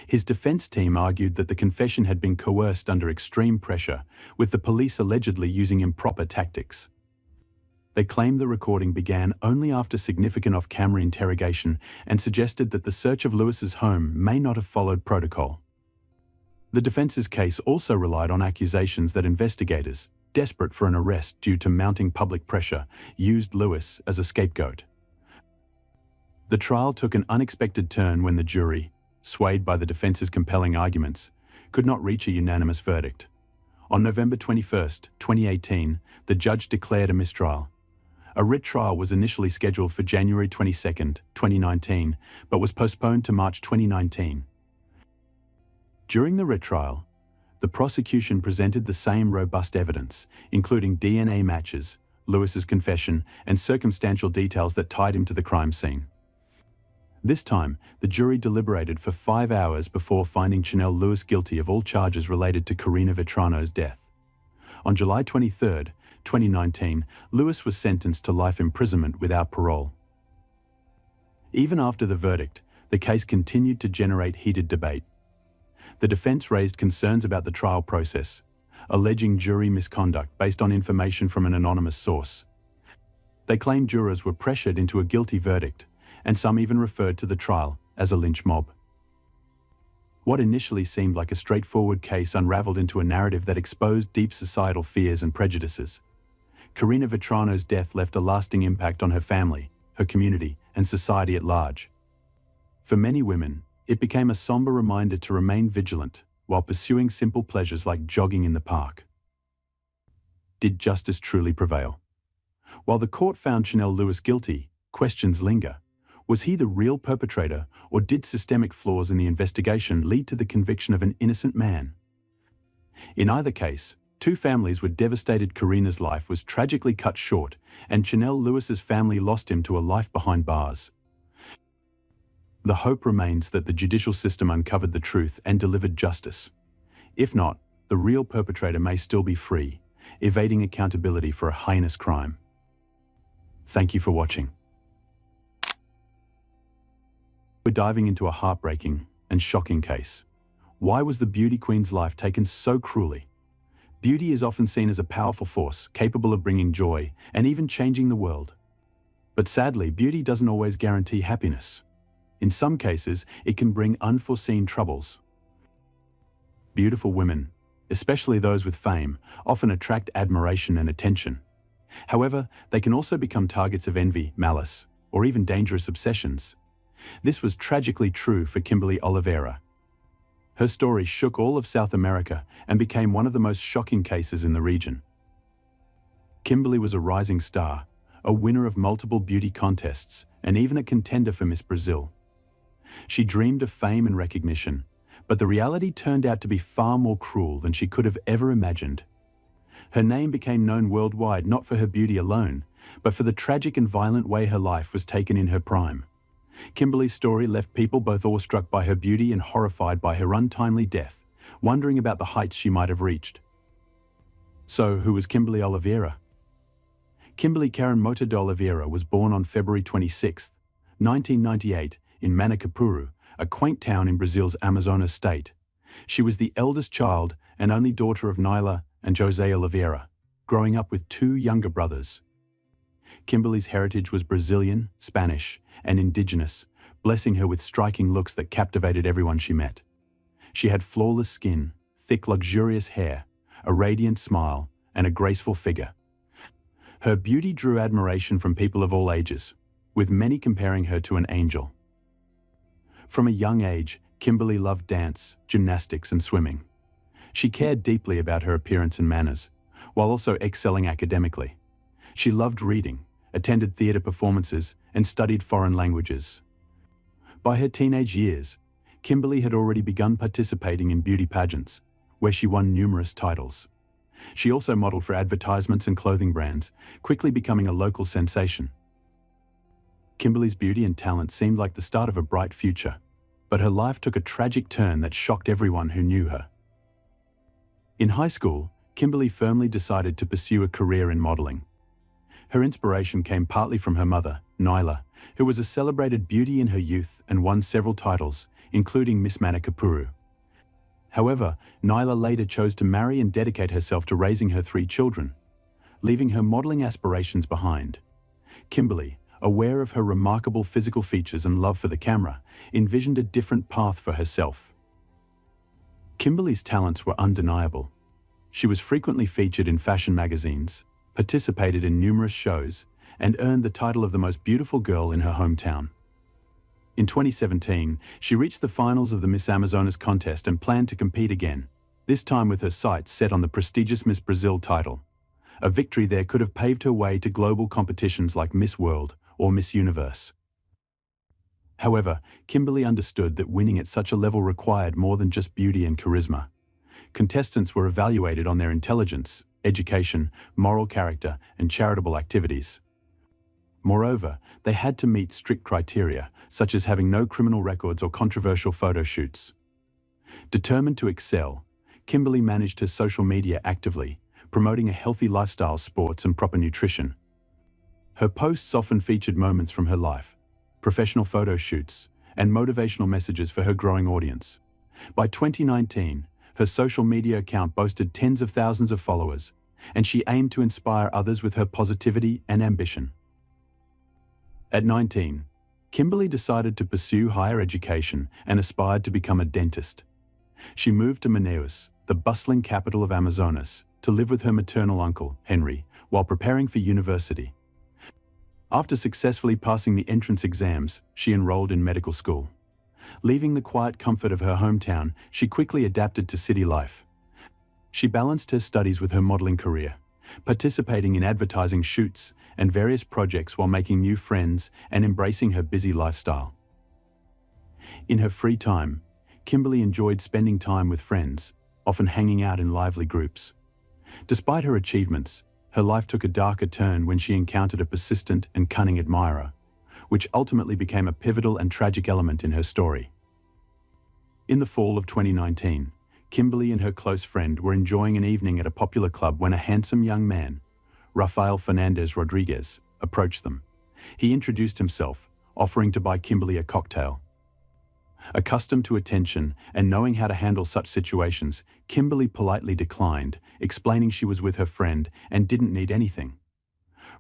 S1: His defense team argued that the confession had been coerced under extreme pressure, with the police allegedly using improper tactics. They claimed the recording began only after significant off-camera interrogation and suggested that the search of Lewis's home may not have followed protocol. The defense's case also relied on accusations that investigators, desperate for an arrest due to mounting public pressure, used Lewis as a scapegoat. The trial took an unexpected turn when the jury, swayed by the defense's compelling arguments, could not reach a unanimous verdict. On November 21, 2018, the judge declared a mistrial. A writ trial was initially scheduled for January 22, 2019, but was postponed to March 2019. During the writ trial, the prosecution presented the same robust evidence, including DNA matches, Lewis's confession, and circumstantial details that tied him to the crime scene. This time, the jury deliberated for 5 hours before finding Chanel Lewis guilty of all charges related to Karina Vetrano's death. On July 23, 2019, Lewis was sentenced to life imprisonment without parole. Even after the verdict, the case continued to generate heated debate. The defense raised concerns about the trial process, alleging jury misconduct based on information from an anonymous source. They claimed jurors were pressured into a guilty verdict, and some even referred to the trial as a lynch mob. What initially seemed like a straightforward case unraveled into a narrative that exposed deep societal fears and prejudices. Karina Vetrano's death left a lasting impact on her family, her community, and society at large. For many women, it became a somber reminder to remain vigilant while pursuing simple pleasures like jogging in the park. Did justice truly prevail? While the court found Chanel Lewis guilty, questions linger. Was he the real perpetrator, or did systemic flaws in the investigation lead to the conviction of an innocent man? In either case, two families were devastated. Karina's life was tragically cut short, and Chanel Lewis's family lost him to a life behind bars. The hope remains that the judicial system uncovered the truth and delivered justice. If not, the real perpetrator may still be free, evading accountability for a heinous crime. Thank you for watching. We're diving into a heartbreaking and shocking case. Why was the beauty queen's life taken so cruelly? Beauty is often seen as a powerful force, capable of bringing joy and even changing the world. But sadly, beauty doesn't always guarantee happiness. In some cases, it can bring unforeseen troubles. Beautiful women, especially those with fame, often attract admiration and attention. However, they can also become targets of envy, malice, or even dangerous obsessions. This was tragically true for Kimberly Oliveira. Her story shook all of South America and became one of the most shocking cases in the region. Kimberly was a rising star, a winner of multiple beauty contests, and even a contender for Miss Brazil. She dreamed of fame and recognition, but the reality turned out to be far more cruel than she could have ever imagined. Her name became known worldwide not for her beauty alone, but for the tragic and violent way her life was taken in her prime. Kimberly's story left people both awestruck by her beauty and horrified by her untimely death, wondering about the heights she might have reached. So, who was Kimberly Oliveira? Kimberly Karen Mota de Oliveira was born on February 26, 1998, in Manacapuru, a quaint town in Brazil's Amazonas state. She was the eldest child and only daughter of Nyla and José Oliveira, growing up with two younger brothers. Kimberly's heritage was Brazilian, Spanish, and indigenous, blessing her with striking looks that captivated everyone she met. She had flawless skin, thick, luxurious hair, a radiant smile, and a graceful figure. Her beauty drew admiration from people of all ages, with many comparing her to an angel. From a young age, Kimberly loved dance, gymnastics, and swimming. She cared deeply about her appearance and manners, while also excelling academically. She loved reading, attended theater performances, and studied foreign languages. By her teenage years, Kimberly had already begun participating in beauty pageants, where she won numerous titles. She also modeled for advertisements and clothing brands, quickly becoming a local sensation. Kimberly's beauty and talent seemed like the start of a bright future, but her life took a tragic turn that shocked everyone who knew her. In high school, Kimberly firmly decided to pursue a career in modeling. Her inspiration came partly from her mother, Nyla, who was a celebrated beauty in her youth and won several titles, including Miss Manacapuru. However, Nyla later chose to marry and dedicate herself to raising her 3 children, leaving her modeling aspirations behind. Kimberly, aware of her remarkable physical features and love for the camera, envisioned a different path for herself. Kimberly's talents were undeniable. She was frequently featured in fashion magazines, participated in numerous shows, and earned the title of the most beautiful girl in her hometown. In 2017, she reached the finals of the Miss Amazonas contest and planned to compete again, this time with her sights set on the prestigious Miss Brazil title. A victory there could have paved her way to global competitions like Miss World or Miss Universe. However, Kimberly understood that winning at such a level required more than just beauty and charisma. Contestants were evaluated on their intelligence, education, moral character, and charitable activities. Moreover, they had to meet strict criteria, such as having no criminal records or controversial photo shoots. Determined to excel, Kimberly managed her social media actively, promoting a healthy lifestyle, sports, and proper nutrition. Her posts often featured moments from her life, professional photo shoots, and motivational messages for her growing audience. By 2019, her social media account boasted tens of thousands of followers, and she aimed to inspire others with her positivity and ambition. At 19, Kimberly decided to pursue higher education and aspired to become a dentist. She moved to Manaus, the bustling capital of Amazonas, to live with her maternal uncle, Henry, while preparing for university. After successfully passing the entrance exams, she enrolled in medical school. Leaving the quiet comfort of her hometown, she quickly adapted to city life. She balanced her studies with her modeling career, participating in advertising shoots and various projects while making new friends and embracing her busy lifestyle. In her free time, Kimberly enjoyed spending time with friends, often hanging out in lively groups. Despite her achievements, her life took a darker turn when she encountered a persistent and cunning admirer, which ultimately became a pivotal and tragic element in her story. In the fall of 2019, Kimberly and her close friend were enjoying an evening at a popular club when a handsome young man, Rafael Fernandez Rodriguez, approached them. He introduced himself, offering to buy Kimberly a cocktail. Accustomed to attention and knowing how to handle such situations, Kimberly politely declined, explaining she was with her friend and didn't need anything.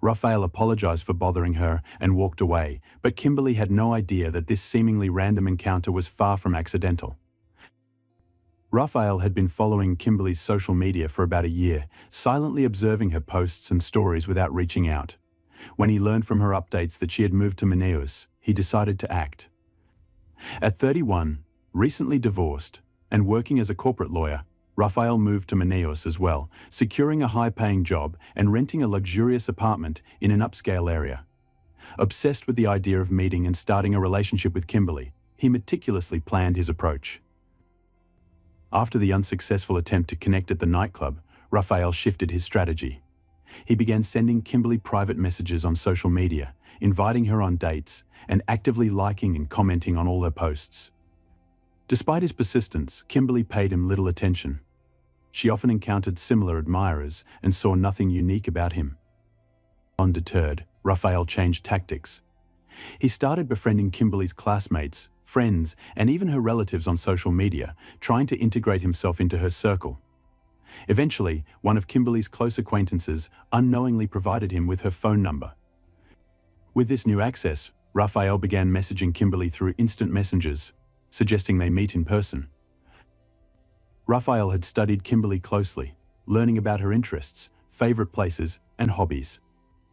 S1: Rafael apologized for bothering her and walked away, but Kimberly had no idea that this seemingly random encounter was far from accidental. Rafael had been following Kimberly's social media for about a year, silently observing her posts and stories without reaching out. When he learned from her updates that she had moved to Manaus, he decided to act. At 31, recently divorced, and working as a corporate lawyer, Rafael moved to Manaus as well, securing a high-paying job and renting a luxurious apartment in an upscale area. Obsessed with the idea of meeting and starting a relationship with Kimberly, he meticulously planned his approach. After the unsuccessful attempt to connect at the nightclub, Rafael shifted his strategy. He began sending Kimberly private messages on social media, inviting her on dates, and actively liking and commenting on all her posts. Despite his persistence, Kimberly paid him little attention. She often encountered similar admirers and saw nothing unique about him. Undeterred, Rafael changed tactics. He started befriending Kimberly's classmates, friends, and even her relatives on social media, trying to integrate himself into her circle. Eventually, one of Kimberly's close acquaintances unknowingly provided him with her phone number. With this new access, Rafael began messaging Kimberly through instant messengers, suggesting they meet in person. Rafael had studied Kimberly closely, learning about her interests, favorite places, and hobbies.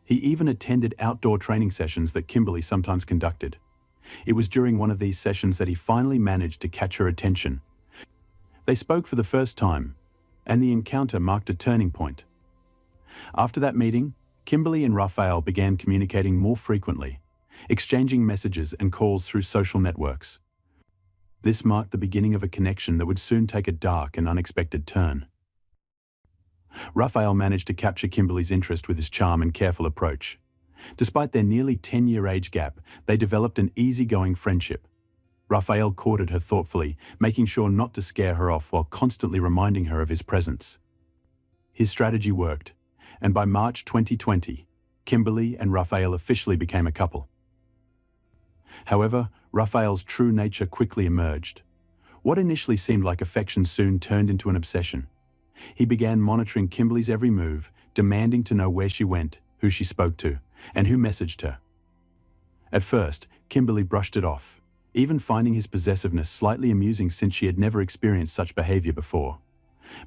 S1: He even attended outdoor training sessions that Kimberly sometimes conducted. It was during one of these sessions that he finally managed to catch her attention. They spoke for the first time, and the encounter marked a turning point. After that meeting, Kimberly and Rafael began communicating more frequently, exchanging messages and calls through social networks. This marked the beginning of a connection that would soon take a dark and unexpected turn. Rafael managed to capture Kimberly's interest with his charm and careful approach. Despite their nearly 10-year age gap, they developed an easygoing friendship. Rafael courted her thoughtfully, making sure not to scare her off while constantly reminding her of his presence. His strategy worked, and by March 2020, Kimberly and Rafael officially became a couple. However, Rafael's true nature quickly emerged. What initially seemed like affection soon turned into an obsession. He began monitoring Kimberly's every move, demanding to know where she went, who she spoke to, and who messaged her. At first, Kimberly brushed it off, even finding his possessiveness slightly amusing since she had never experienced such behavior before.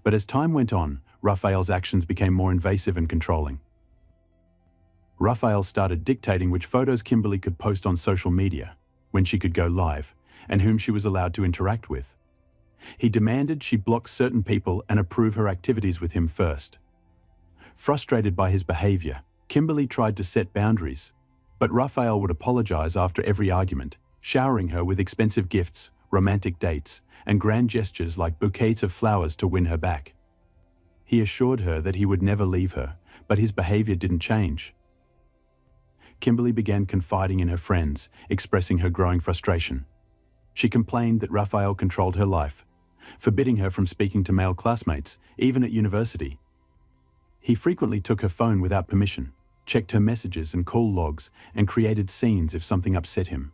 S1: But as time went on, Rafael's actions became more invasive and controlling. Rafael started dictating which photos Kimberly could post on social media, when she could go live, and whom she was allowed to interact with. He demanded she block certain people and approve her activities with him first. Frustrated by his behavior, Kimberly tried to set boundaries, but Rafael would apologize after every argument, showering her with expensive gifts, romantic dates, and grand gestures like bouquets of flowers to win her back. He assured her that he would never leave her, but his behavior didn't change. Kimberly began confiding in her friends, expressing her growing frustration. She complained that Rafael controlled her life, forbidding her from speaking to male classmates, even at university. He frequently took her phone without permission, checked her messages and call logs, and created scenes if something upset him.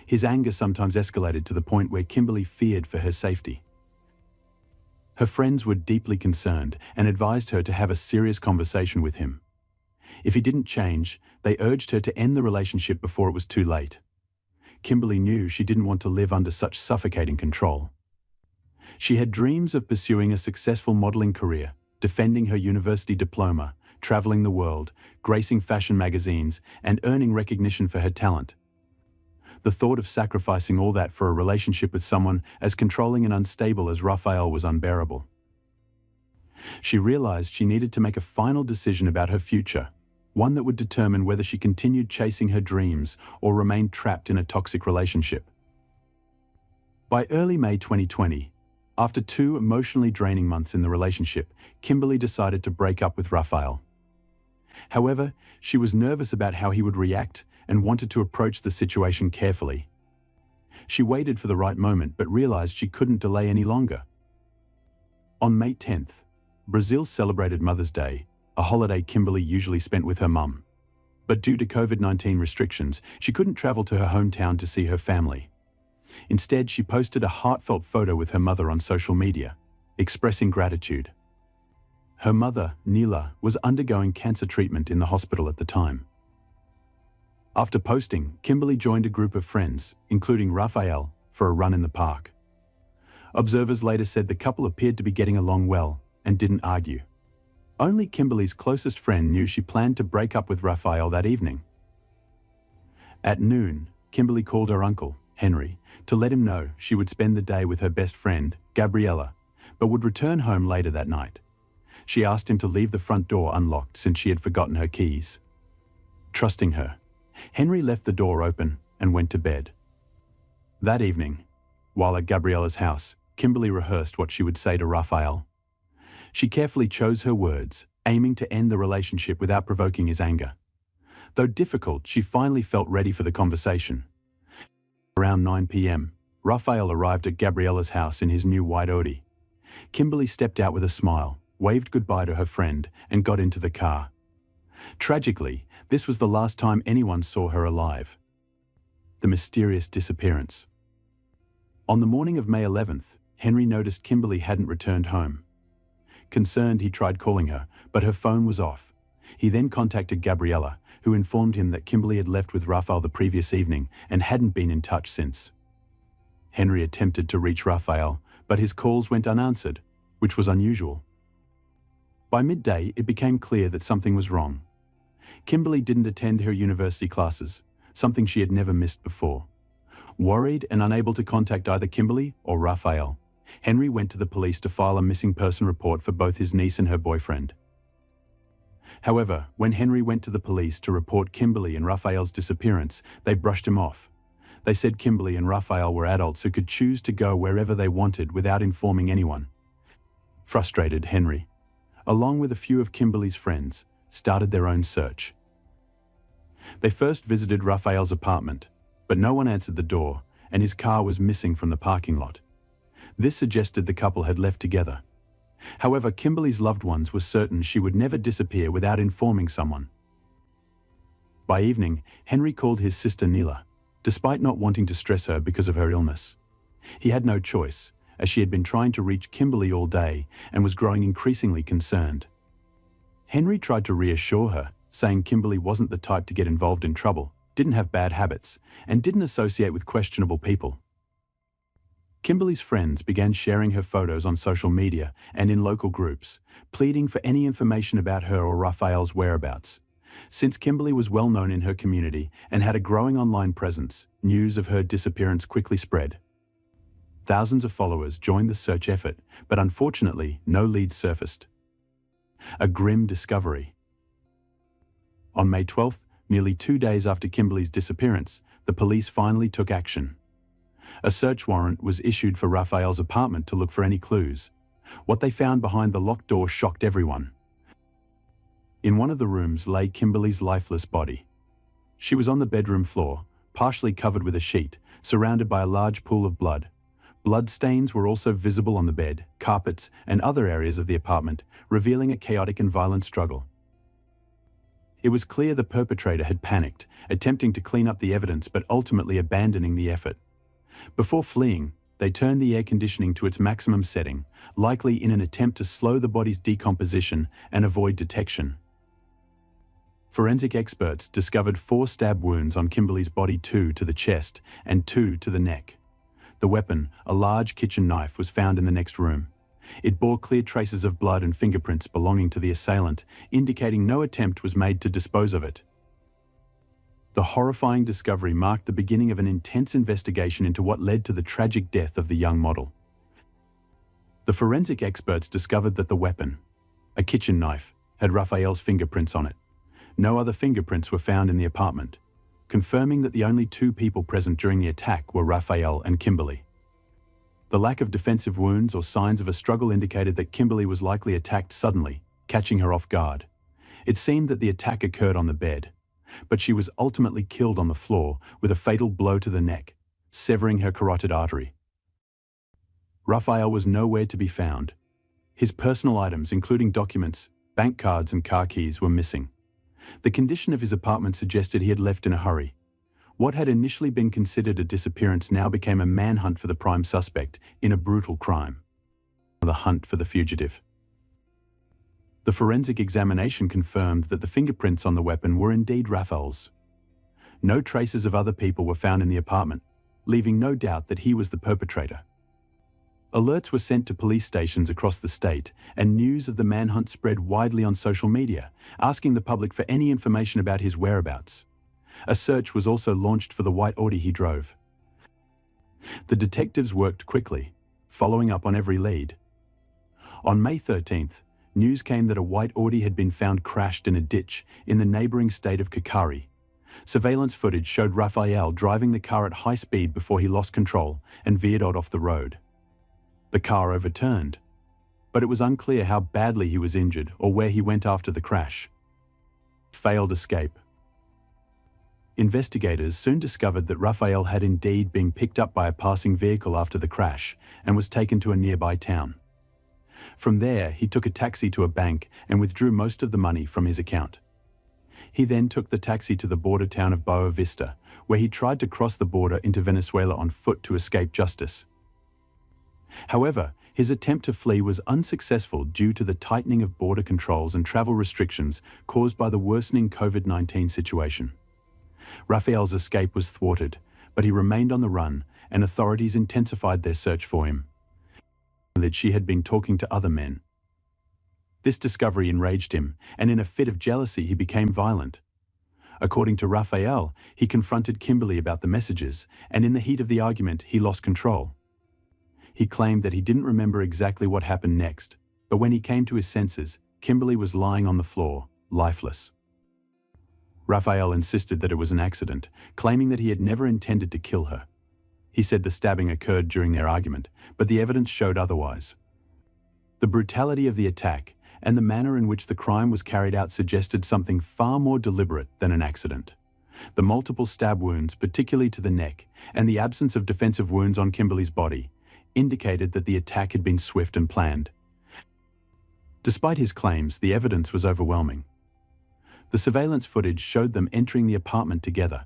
S1: His anger sometimes escalated to the point where Kimberly feared for her safety. Her friends were deeply concerned and advised her to have a serious conversation with him. If he didn't change, they urged her to end the relationship before it was too late. Kimberly knew she didn't want to live under such suffocating control. She had dreams of pursuing a successful modeling career, defending her university diploma, traveling the world, gracing fashion magazines, and earning recognition for her talent. The thought of sacrificing all that for a relationship with someone as controlling and unstable as Raphael was unbearable. She realized she needed to make a final decision about her future, one that would determine whether she continued chasing her dreams or remained trapped in a toxic relationship. By early May 2020, after 2 emotionally draining months in the relationship, Kimberly decided to break up with Raphael. However, she was nervous about how he would react and wanted to approach the situation carefully. She waited for the right moment but realized she couldn't delay any longer. On May 10th, Brazil celebrated Mother's Day, a holiday Kimberly usually spent with her mum. But due to COVID-19 restrictions, she couldn't travel to her hometown to see her family. Instead, she posted a heartfelt photo with her mother on social media, expressing gratitude. Her mother, Nila, was undergoing cancer treatment in the hospital at the time. After posting, Kimberly joined a group of friends, including Raphael, for a run in the park. Observers later said the couple appeared to be getting along well and didn't argue. Only Kimberly's closest friend knew she planned to break up with Raphael that evening. At noon, Kimberly called her uncle, Henry, to let him know she would spend the day with her best friend, Gabriella, but would return home later that night. She asked him to leave the front door unlocked since she had forgotten her keys. Trusting her, Henry left the door open and went to bed. That evening, while at Gabriella's house, Kimberly rehearsed what she would say to Raphael. She carefully chose her words, aiming to end the relationship without provoking his anger. Though difficult, she finally felt ready for the conversation. Around 9 p.m., Raphael arrived at Gabriella's house in his new white Audi. Kimberly stepped out with a smile, waved goodbye to her friend, and got into the car. Tragically, this was the last time anyone saw her alive. The mysterious disappearance. On the morning of May 11th, Henry noticed Kimberly hadn't returned home. Concerned, he tried calling her, but her phone was off. He then contacted Gabriella, who informed him that Kimberly had left with Raphael the previous evening and hadn't been in touch since. Henry attempted to reach Raphael, but his calls went unanswered, which was unusual. By midday, it became clear that something was wrong. Kimberly didn't attend her university classes, something she had never missed before. Worried and unable to contact either Kimberly or Raphael, Henry went to the police to file a missing person report for both his niece and her boyfriend. However, when Henry went to the police to report Kimberly and Raphael's disappearance, they brushed him off. They said Kimberly and Raphael were adults who could choose to go wherever they wanted without informing anyone. Frustrated, Henry, along with a few of Kimberly's friends, started their own search. They first visited Raphael's apartment, but no one answered the door, and his car was missing from the parking lot. This suggested the couple had left together. However, Kimberly's loved ones were certain she would never disappear without informing someone. By evening, Henry called his sister Nila, despite not wanting to stress her because of her illness. He had no choice, as she had been trying to reach Kimberly all day and was growing increasingly concerned. Henry tried to reassure her, saying Kimberly wasn't the type to get involved in trouble, didn't have bad habits, and didn't associate with questionable people. Kimberly's friends began sharing her photos on social media and in local groups, pleading for any information about her or Raphael's whereabouts. Since Kimberly was well known in her community and had a growing online presence, news of her disappearance quickly spread. Thousands of followers joined the search effort, but unfortunately, no leads surfaced. A grim discovery. On May 12th, nearly 2 days after Kimberly's disappearance, the police finally took action. A search warrant was issued for Raphael's apartment to look for any clues. What they found behind the locked door shocked everyone. In one of the rooms lay Kimberly's lifeless body. She was on the bedroom floor, partially covered with a sheet, surrounded by a large pool of blood. Blood stains were also visible on the bed, carpets, and other areas of the apartment, revealing a chaotic and violent struggle. It was clear the perpetrator had panicked, attempting to clean up the evidence but ultimately abandoning the effort. Before fleeing, they turned the air conditioning to its maximum setting, likely in an attempt to slow the body's decomposition and avoid detection. Forensic experts discovered 4 stab wounds on Kimberly's body, 2 to the chest and 2 to the neck. The weapon, a large kitchen knife, was found in the next room. It bore clear traces of blood and fingerprints belonging to the assailant, indicating no attempt was made to dispose of it. The horrifying discovery marked the beginning of an intense investigation into what led to the tragic death of the young model. The forensic experts discovered that the weapon, a kitchen knife, had Raphael's fingerprints on it. No other fingerprints were found in the apartment, confirming that the only 2 people present during the attack were Raphael and Kimberly. The lack of defensive wounds or signs of a struggle indicated that Kimberly was likely attacked suddenly, catching her off guard. It seemed that the attack occurred on the bed, but she was ultimately killed on the floor with a fatal blow to the neck, severing her carotid artery. Raphael was nowhere to be found. His personal items, including documents, bank cards and car keys, were missing. The condition of his apartment suggested he had left in a hurry. What had initially been considered a disappearance now became a manhunt for the prime suspect in a brutal crime. The hunt for the fugitive. The forensic examination confirmed that the fingerprints on the weapon were indeed Raphael's. No traces of other people were found in the apartment, leaving no doubt that he was the perpetrator. Alerts were sent to police stations across the state, and news of the manhunt spread widely on social media, asking the public for any information about his whereabouts. A search was also launched for the white Audi he drove. The detectives worked quickly, following up on every lead. On May 13th, news came that a white Audi had been found crashed in a ditch in the neighboring state of Kakari. Surveillance footage showed Raphael driving the car at high speed before he lost control and veered off the road. The car overturned, but it was unclear how badly he was injured or where he went after the crash. Failed escape. Investigators soon discovered that Raphael had indeed been picked up by a passing vehicle after the crash and was taken to a nearby town. From there, he took a taxi to a bank and withdrew most of the money from his account. He then took the taxi to the border town of Boa Vista, where he tried to cross the border into Venezuela on foot to escape justice. However, his attempt to flee was unsuccessful due to the tightening of border controls and travel restrictions caused by the worsening COVID-19 situation. Raphael's escape was thwarted, but he remained on the run, and authorities intensified their search for him. That she had been talking to other men. This discovery enraged him, and in a fit of jealousy he became violent. According to Raphael, he confronted Kimberly about the messages, and in the heat of the argument he lost control. He claimed that he didn't remember exactly what happened next, but when he came to his senses, Kimberly was lying on the floor, lifeless. Raphael insisted that it was an accident, claiming that he had never intended to kill her. He said the stabbing occurred during their argument, but the evidence showed otherwise. The brutality of the attack and the manner in which the crime was carried out suggested something far more deliberate than an accident. The multiple stab wounds, particularly to the neck, and the absence of defensive wounds on Kimberly's body, indicated that the attack had been swift and planned. Despite his claims, the evidence was overwhelming. The surveillance footage showed them entering the apartment together,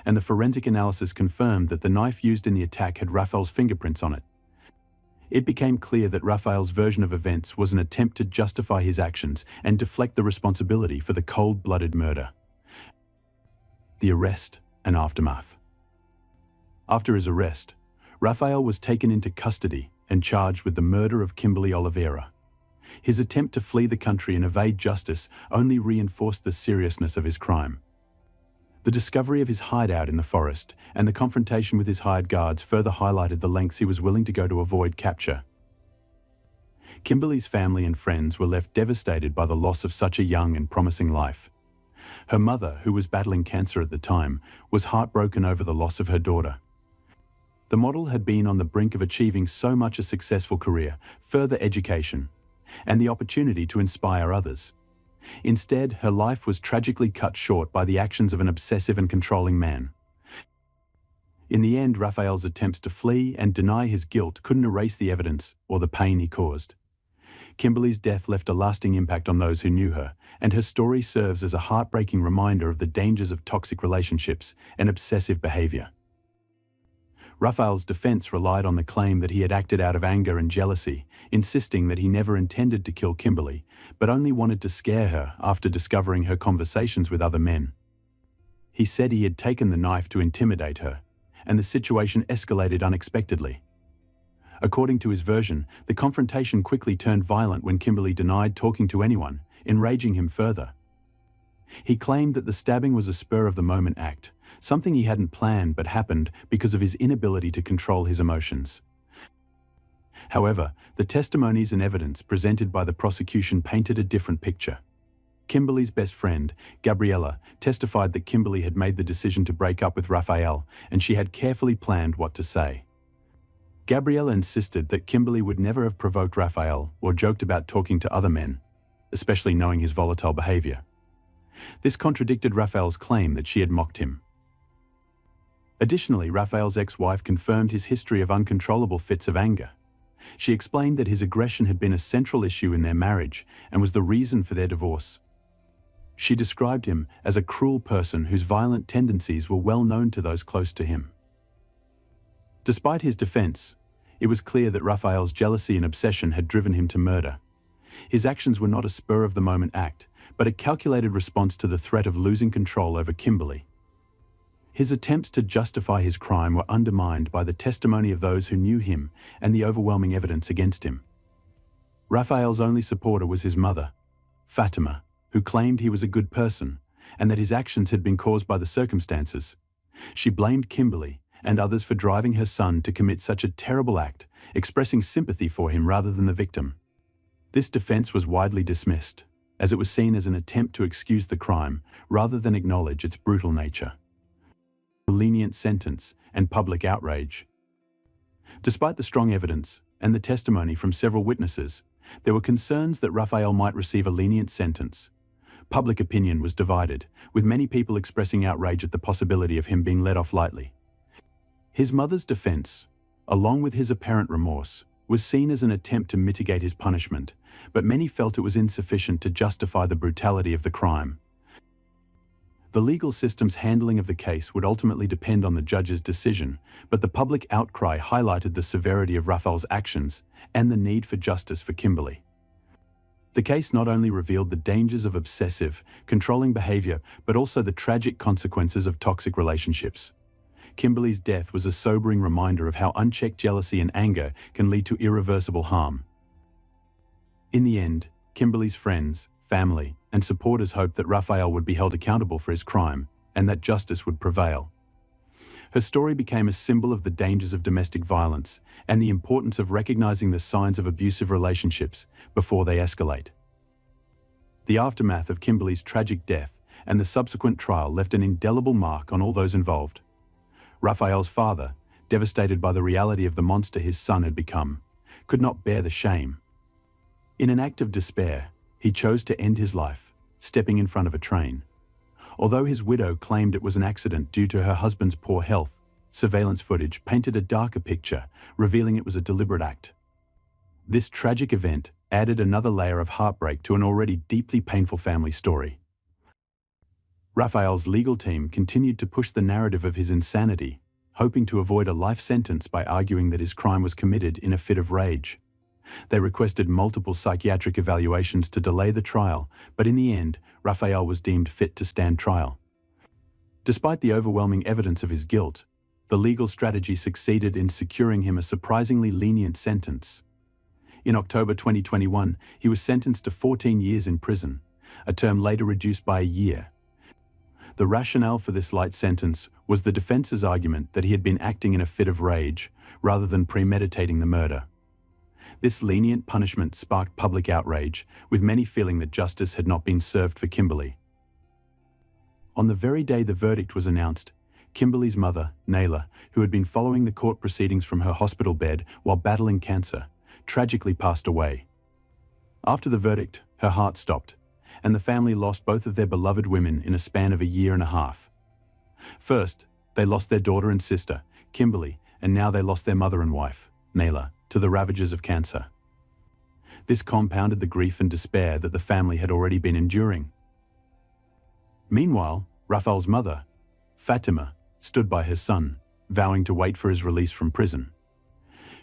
S1: and the forensic analysis confirmed that the knife used in the attack had Raphael's fingerprints on it. It became clear that Raphael's version of events was an attempt to justify his actions and deflect the responsibility for the cold-blooded murder. The arrest and aftermath. After his arrest, Raphael was taken into custody and charged with the murder of Kimberly Oliveira. His attempt to flee the country and evade justice only reinforced the seriousness of his crime. The discovery of his hideout in the forest and the confrontation with his hired guards further highlighted the lengths he was willing to go to avoid capture. Kimberly's family and friends were left devastated by the loss of such a young and promising life. Her mother, who was battling cancer at the time, was heartbroken over the loss of her daughter. The model had been on the brink of achieving so much a successful career, further education, and the opportunity to inspire others. Instead, her life was tragically cut short by the actions of an obsessive and controlling man. In the end, Raphael's attempts to flee and deny his guilt couldn't erase the evidence or the pain he caused. Kimberly's death left a lasting impact on those who knew her, and her story serves as a heartbreaking reminder of the dangers of toxic relationships and obsessive behavior. Raphael's defense relied on the claim that he had acted out of anger and jealousy, insisting that he never intended to kill Kimberly, but only wanted to scare her after discovering her conversations with other men. He said he had taken the knife to intimidate her, and the situation escalated unexpectedly. According to his version, the confrontation quickly turned violent when Kimberly denied talking to anyone, enraging him further. He claimed that the stabbing was a spur-of-the-moment act, something he hadn't planned but happened because of his inability to control his emotions. However, the testimonies and evidence presented by the prosecution painted a different picture. Kimberly's best friend, Gabriella, testified that Kimberly had made the decision to break up with Raphael, and she had carefully planned what to say. Gabriella insisted that Kimberly would never have provoked Raphael or joked about talking to other men, especially knowing his volatile behavior. This contradicted Raphael's claim that she had mocked him. Additionally, Raphael's ex-wife confirmed his history of uncontrollable fits of anger. She explained that his aggression had been a central issue in their marriage and was the reason for their divorce. She described him as a cruel person whose violent tendencies were well known to those close to him. Despite his defense, it was clear that Raphael's jealousy and obsession had driven him to murder. His actions were not a spur-of-the-moment act, but a calculated response to the threat of losing control over Kimberly. His attempts to justify his crime were undermined by the testimony of those who knew him and the overwhelming evidence against him. Raphael's only supporter was his mother, Fatima, who claimed he was a good person and that his actions had been caused by the circumstances. She blamed Kimberly and others for driving her son to commit such a terrible act, expressing sympathy for him rather than the victim. This defense was widely dismissed, as it was seen as an attempt to excuse the crime rather than acknowledge its brutal nature. A lenient sentence and public outrage. Despite the strong evidence and the testimony from several witnesses, there were concerns that Raphael might receive a lenient sentence. Public opinion was divided, with many people expressing outrage at the possibility of him being let off lightly. His mother's defense, along with his apparent remorse, was seen as an attempt to mitigate his punishment, but many felt it was insufficient to justify the brutality of the crime. The legal system's handling of the case would ultimately depend on the judge's decision, but the public outcry highlighted the severity of Raphael's actions and the need for justice for Kimberly. The case not only revealed the dangers of obsessive, controlling behavior, but also the tragic consequences of toxic relationships. Kimberly's death was a sobering reminder of how unchecked jealousy and anger can lead to irreversible harm. In the end, Kimberly's friends, family, and supporters hoped that Raphael would be held accountable for his crime and that justice would prevail. Her story became a symbol of the dangers of domestic violence and the importance of recognizing the signs of abusive relationships before they escalate. The aftermath of Kimberly's tragic death and the subsequent trial left an indelible mark on all those involved. Raphael's father, devastated by the reality of the monster his son had become, could not bear the shame. In an act of despair, he chose to end his life, stepping in front of a train. Although his widow claimed it was an accident due to her husband's poor health, surveillance footage painted a darker picture, revealing it was a deliberate act. This tragic event added another layer of heartbreak to an already deeply painful family story. Raphael's legal team continued to push the narrative of his insanity, hoping to avoid a life sentence by arguing that his crime was committed in a fit of rage. They requested multiple psychiatric evaluations to delay the trial, but in the end, Raphael was deemed fit to stand trial. Despite the overwhelming evidence of his guilt, the legal strategy succeeded in securing him a surprisingly lenient sentence. In October 2021, he was sentenced to 14 years in prison, a term later reduced by a year. The rationale for this light sentence was the defense's argument that he had been acting in a fit of rage, rather than premeditating the murder. This lenient punishment sparked public outrage, with many feeling that justice had not been served for Kimberly. On the very day the verdict was announced, Kimberly's mother, Nayla, who had been following the court proceedings from her hospital bed while battling cancer, tragically passed away. After the verdict, her heart stopped, and the family lost both of their beloved women in a span of a year and a half. First, they lost their daughter and sister, Kimberly, and now they lost their mother and wife, Nayla, to the ravages of cancer. This compounded the grief and despair that the family had already been enduring. Meanwhile, Rafael's mother, Fatima, stood by her son, vowing to wait for his release from prison.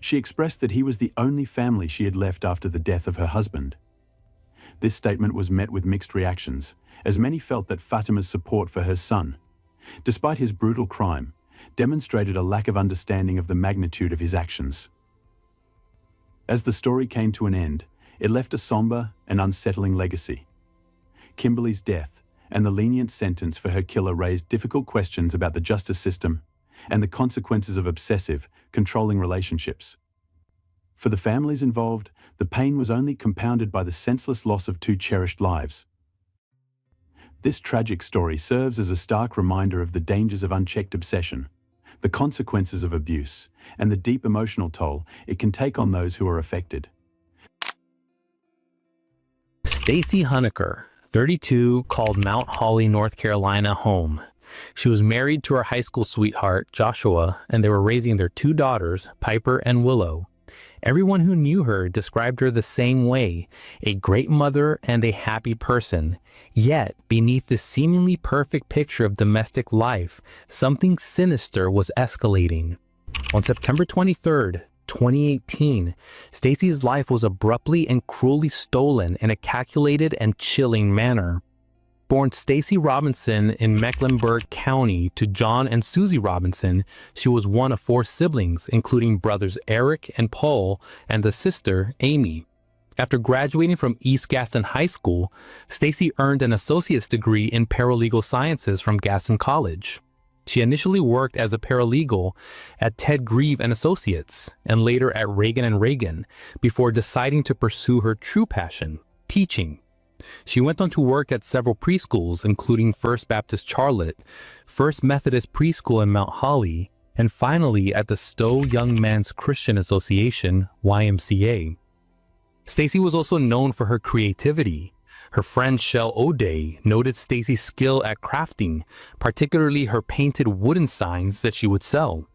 S1: She expressed that he was the only family she had left after the death of her husband. This statement was met with mixed reactions, as many felt that Fatima's support for her son, despite his brutal crime, demonstrated a lack of understanding of the magnitude of his actions. As the story came to an end, it left a somber and unsettling legacy. Kimberly's death and the lenient sentence for her killer raised difficult questions about the justice system and the consequences of obsessive, controlling relationships. For the families involved, the pain was only compounded by the senseless loss of two cherished lives. This tragic story serves as a stark reminder of the dangers of unchecked obsession, the consequences of abuse, and the deep emotional toll it can take on those who are affected.
S2: Stacy Honecker, 32, called Mount Holly, North Carolina home. She was married to her high school sweetheart, Joshua, and they were raising their two daughters, Piper and Willow. Everyone who knew her described her the same way, a great mother and a happy person. Yet, beneath this seemingly perfect picture of domestic life, something sinister was escalating. On September 23rd, 2018, Stacy's life was abruptly and cruelly stolen in a calculated and chilling manner. Born Stacy Robinson in Mecklenburg County to John and Susie Robinson, she was one of 4 siblings, including brothers Eric and Paul and the sister Amy. After graduating from East Gaston High School, Stacy earned an associate's degree in paralegal sciences from Gaston College. She initially worked as a paralegal at Ted Grieve and Associates, and later at Reagan & Reagan, before deciding to pursue her true passion, teaching. She went on to work at several preschools, including First Baptist Charlotte, First Methodist Preschool in Mount Holly, and finally at the Stowe Young Men's Christian Association, YMCA. Stacy was also known for her creativity. Her friend Shell O'Day noted Stacy's skill at crafting, particularly her painted wooden signs that she would sell.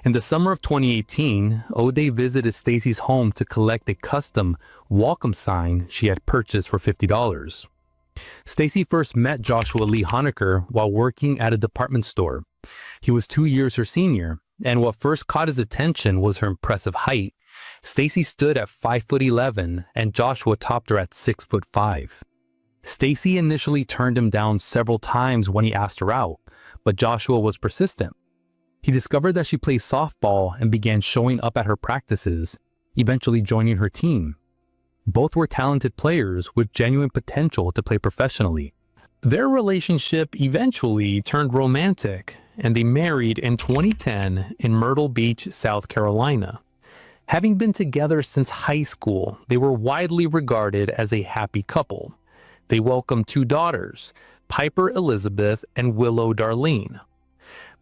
S2: In the summer of 2018, O'Day visited Stacy's home to collect a custom welcome sign she had purchased for $50. Stacy first met Joshua Lee Honecker while working at a department store. He was 2 years her senior, and what first caught his attention was her impressive height. Stacy stood at 5'11", and Joshua topped her at 6'5". Stacy initially turned him down several times when he asked her out, but Joshua was persistent. He discovered that she plays softball and began showing up at her practices, eventually joining her team. Both were talented players with genuine potential to play professionally. Their relationship eventually turned romantic, and they married in 2010 in Myrtle Beach, South Carolina. Having been together since high school, they were widely regarded as a happy couple. They welcomed 2 daughters, Piper Elizabeth and Willow Darlene.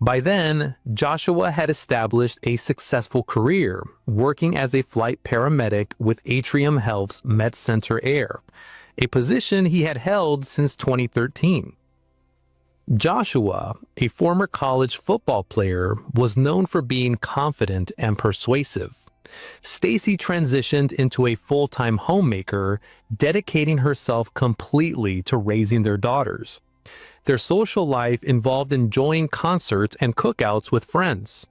S2: By then, Joshua had established a successful career, working as a flight paramedic with Atrium Health's Med Center Air, a position he had held since 2013. Joshua, a former college football player, was known for being confident and persuasive. Stacy transitioned into a full-time homemaker, dedicating herself completely to raising their daughters. Their social life involved enjoying concerts and cookouts with friends.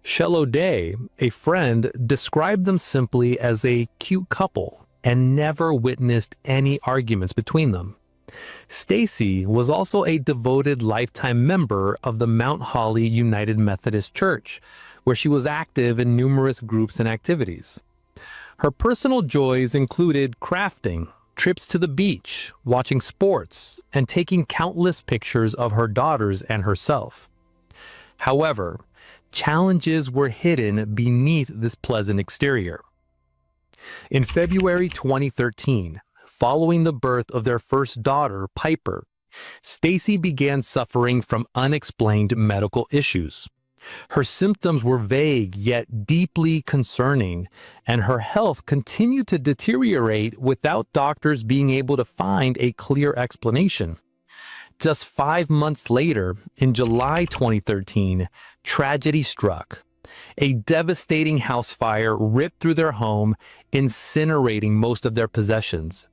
S2: Shell O'Day, a friend, described them simply as a cute couple and never witnessed any arguments between them. Stacy was also a devoted lifetime member of the Mount Holly United Methodist Church, where she was active in numerous groups and activities. Her personal joys included crafting, trips to the beach, watching sports, and taking countless pictures of her daughters and herself. However, challenges were hidden beneath this pleasant exterior. In February 2013, following the birth of their first daughter, Piper, Stacy began suffering from unexplained medical issues. Her symptoms were vague yet deeply concerning, and her health continued to deteriorate without doctors being able to find a clear explanation. Just 5 months later, in July 2013, tragedy struck. A devastating house fire ripped through their home, incinerating most of their possessions.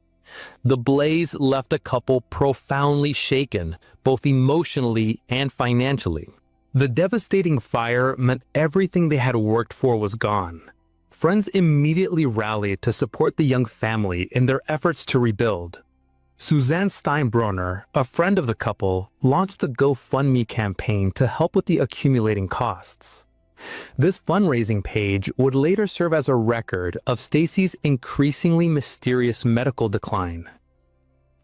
S2: The blaze left the couple profoundly shaken, both emotionally and financially. The devastating fire meant everything they had worked for was gone. Friends immediately rallied to support the young family in their efforts to rebuild. Suzanne Steinbrenner, a friend of the couple, launched the GoFundMe campaign to help with the accumulating costs. This fundraising page would later serve as a record of Stacy's increasingly mysterious medical decline.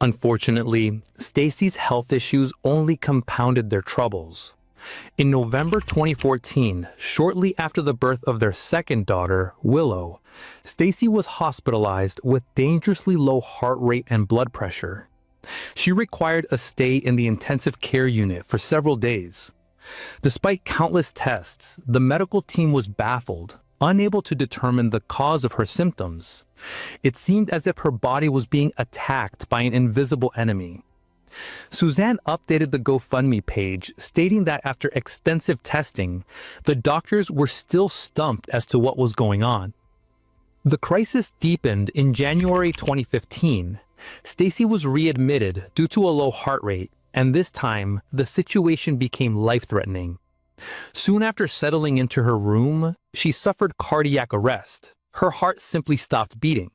S2: Unfortunately, Stacy's health issues only compounded their troubles. In November 2014, shortly after the birth of their second daughter, Willow, Stacy was hospitalized with dangerously low heart rate and blood pressure. She required a stay in the intensive care unit for several days. Despite countless tests, the medical team was baffled, unable to determine the cause of her symptoms. It seemed as if her body was being attacked by an invisible enemy. Suzanne updated the GoFundMe page, stating that after extensive testing, the doctors were still stumped as to what was going on. The crisis deepened in January 2015. Stacy was readmitted due to a low heart rate, and this time, the situation became life-threatening. Soon after settling into her room, she suffered cardiac arrest. Her heart simply stopped beating.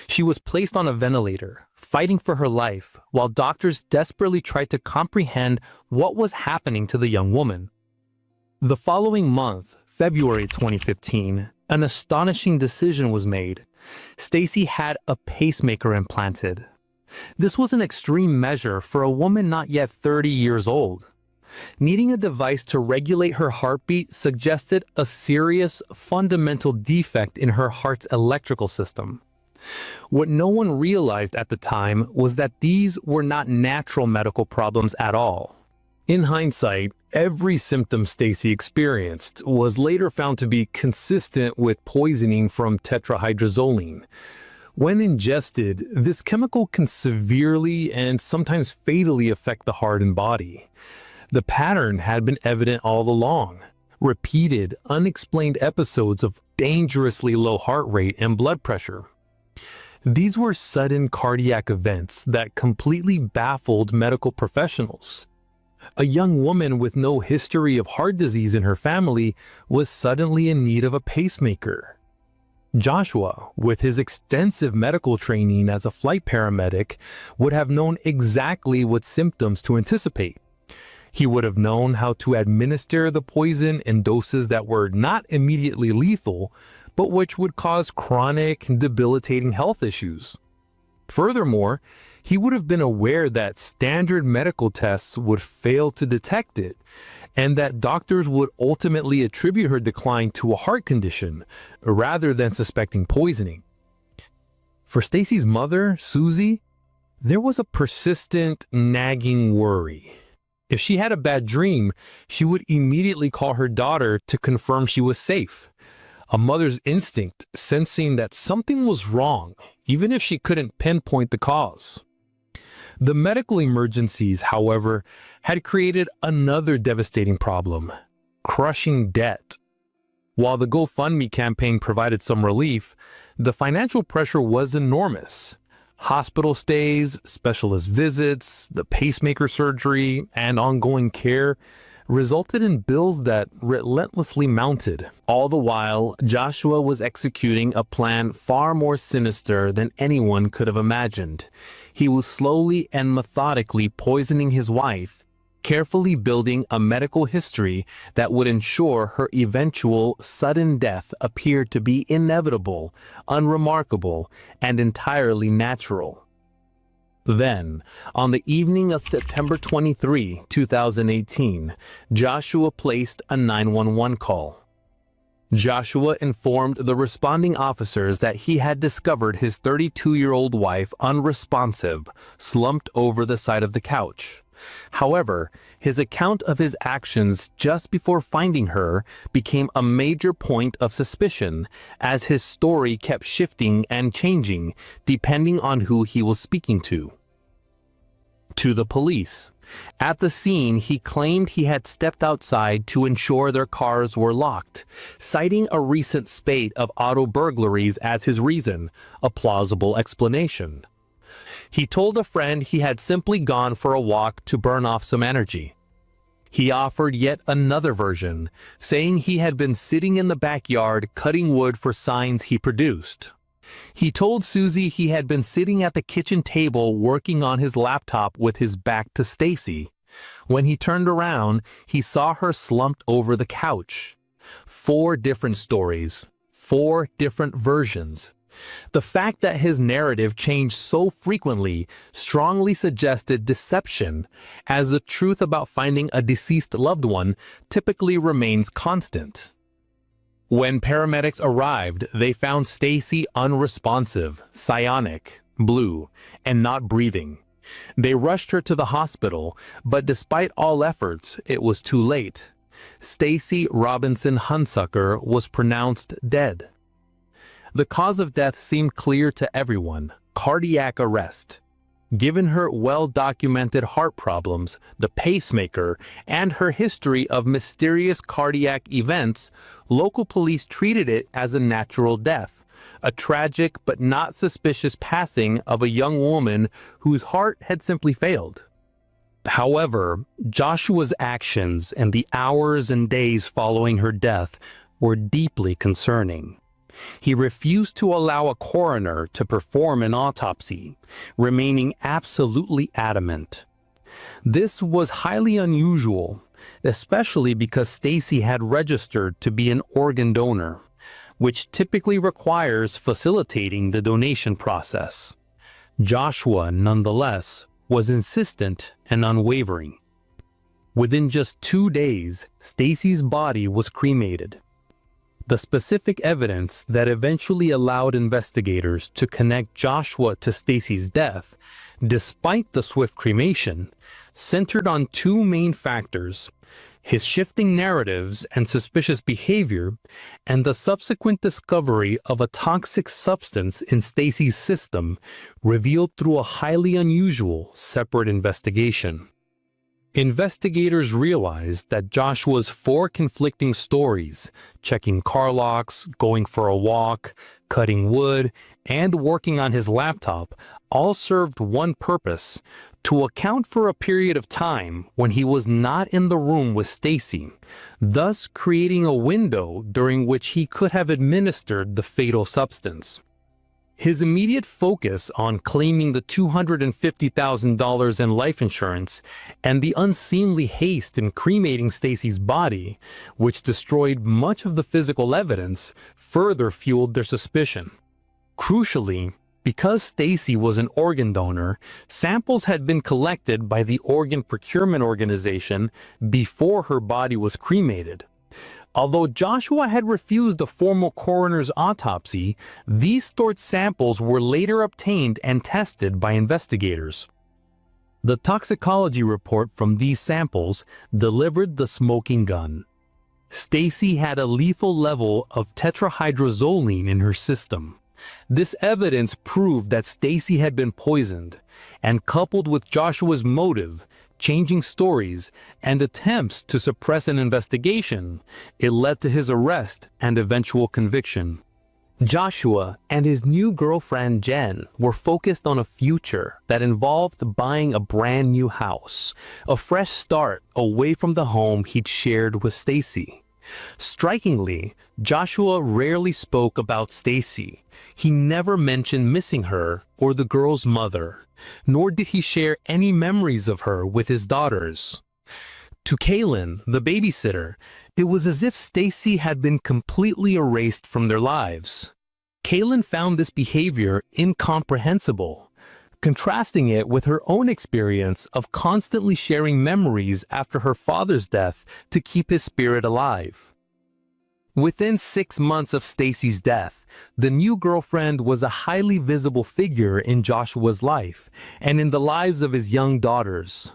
S2: She was placed on a ventilator, fighting for her life, while doctors desperately tried to comprehend what was happening to the young woman. The following month, February 2015, an astonishing decision was made. Stacy had a pacemaker implanted. This was an extreme measure for a woman not yet 30 years old. Needing a device to regulate her heartbeat suggested a serious, fundamental defect in her heart's electrical system. What no one realized at the time was that these were not natural medical problems at all. In hindsight, every symptom Stacy experienced was later found to be consistent with poisoning from tetrahydrozoline. When ingested, this chemical can severely and sometimes fatally affect the heart and body. The pattern had been evident all along: repeated, unexplained episodes of dangerously low heart rate and blood pressure. These were sudden cardiac events that completely baffled medical professionals. A young woman with no history of heart disease in her family was suddenly in need of a pacemaker. Joshua, with his extensive medical training as a flight paramedic, would have known exactly what symptoms to anticipate. He would have known how to administer the poison in doses that were not immediately lethal, but which would cause chronic, debilitating health issues. Furthermore, he would have been aware that standard medical tests would fail to detect it, and that doctors would ultimately attribute her decline to a heart condition, rather than suspecting poisoning. For Stacy's mother, Susie, there was a persistent, nagging worry. If she had a bad dream, she would immediately call her daughter to confirm she was safe. A mother's instinct, sensing that something was wrong, even if she couldn't pinpoint the cause. The medical emergencies, however, had created another devastating problem: crushing debt. While the GoFundMe campaign provided some relief, the financial pressure was enormous. Hospital stays, specialist visits, the pacemaker surgery, and ongoing care resulted in bills that relentlessly mounted. All the while, Joshua was executing a plan far more sinister than anyone could have imagined. He was slowly and methodically poisoning his wife, carefully building a medical history that would ensure her eventual sudden death appeared to be inevitable, unremarkable, and entirely natural. Then, on the evening of September 23, 2018, Joshua placed a 911 call. Joshua informed the responding officers that he had discovered his 32-year-old wife unresponsive, slumped over the side of the couch. However, his account of his actions just before finding her became a major point of suspicion, as his story kept shifting and changing depending on who he was speaking to. To the police, At the scene, he claimed he had stepped outside to ensure their cars were locked, citing a recent spate of auto burglaries as his reason, a plausible explanation. He told a friend he had simply gone for a walk to burn off some energy. He offered yet another version, saying he had been sitting in the backyard cutting wood for signs he produced. He told Susie he had been sitting at the kitchen table working on his laptop with his back to Stacy. When he turned around, he saw her slumped over the couch. 4 different stories, 4 different versions. The fact that his narrative changed so frequently strongly suggested deception, as the truth about finding a deceased loved one typically remains constant. When paramedics arrived, they found Stacy unresponsive, psionic, blue, and not breathing. They rushed her to the hospital, but despite all efforts, it was too late. Stacy Robinson Hunsucker was pronounced dead. The cause of death seemed clear to everyone: cardiac arrest. Given her well-documented heart problems, the pacemaker, and her history of mysterious cardiac events, local police treated it as a natural death, a tragic but not suspicious passing of a young woman whose heart had simply failed. However, Joshua's actions and the hours and days following her death were deeply concerning. He refused to allow a coroner to perform an autopsy, remaining absolutely adamant. This was highly unusual, especially because Stacy had registered to be an organ donor, which typically requires facilitating the donation process. Joshua, nonetheless, was insistent and unwavering. Within just 2 days, Stacy's body was cremated. The specific evidence that eventually allowed investigators to connect Joshua to Stacy's death, despite the swift cremation, centered on 2 main factors: his shifting narratives and suspicious behavior, and the subsequent discovery of a toxic substance in Stacy's system, revealed through a highly unusual separate investigation. Investigators realized that Joshua's 4 conflicting stories, checking car locks, going for a walk, cutting wood, and working on his laptop, all served one purpose: to account for a period of time when he was not in the room with Stacy, thus creating a window during which he could have administered the fatal substance. His immediate focus on claiming the $250,000 in life insurance and the unseemly haste in cremating Stacy's body, which destroyed much of the physical evidence, further fueled their suspicion. Crucially, because Stacy was an organ donor, samples had been collected by the Organ Procurement Organization before her body was cremated. Although Joshua had refused a formal coroner's autopsy, these stored samples were later obtained and tested by investigators. The toxicology report from these samples delivered the smoking gun. Stacy had a lethal level of tetrahydrozoline in her system. This evidence proved that Stacy had been poisoned, and coupled with Joshua's motive, changing stories, and attempts to suppress an investigation, it led to his arrest and eventual conviction. Joshua and his new girlfriend Jen were focused on a future that involved buying a brand new house, a fresh start away from the home he'd shared with Stacy. Strikingly, Joshua rarely spoke about Stacy. He never mentioned missing her or the girl's mother, nor did he share any memories of her with his daughters. To Kaylin, the babysitter, it was as if Stacy had been completely erased from their lives. Kaylin found this behavior incomprehensible, contrasting it with her own experience of constantly sharing memories after her father's death to keep his spirit alive. Within 6 months of Stacy's death, the new girlfriend was a highly visible figure in Joshua's life and in the lives of his young daughters.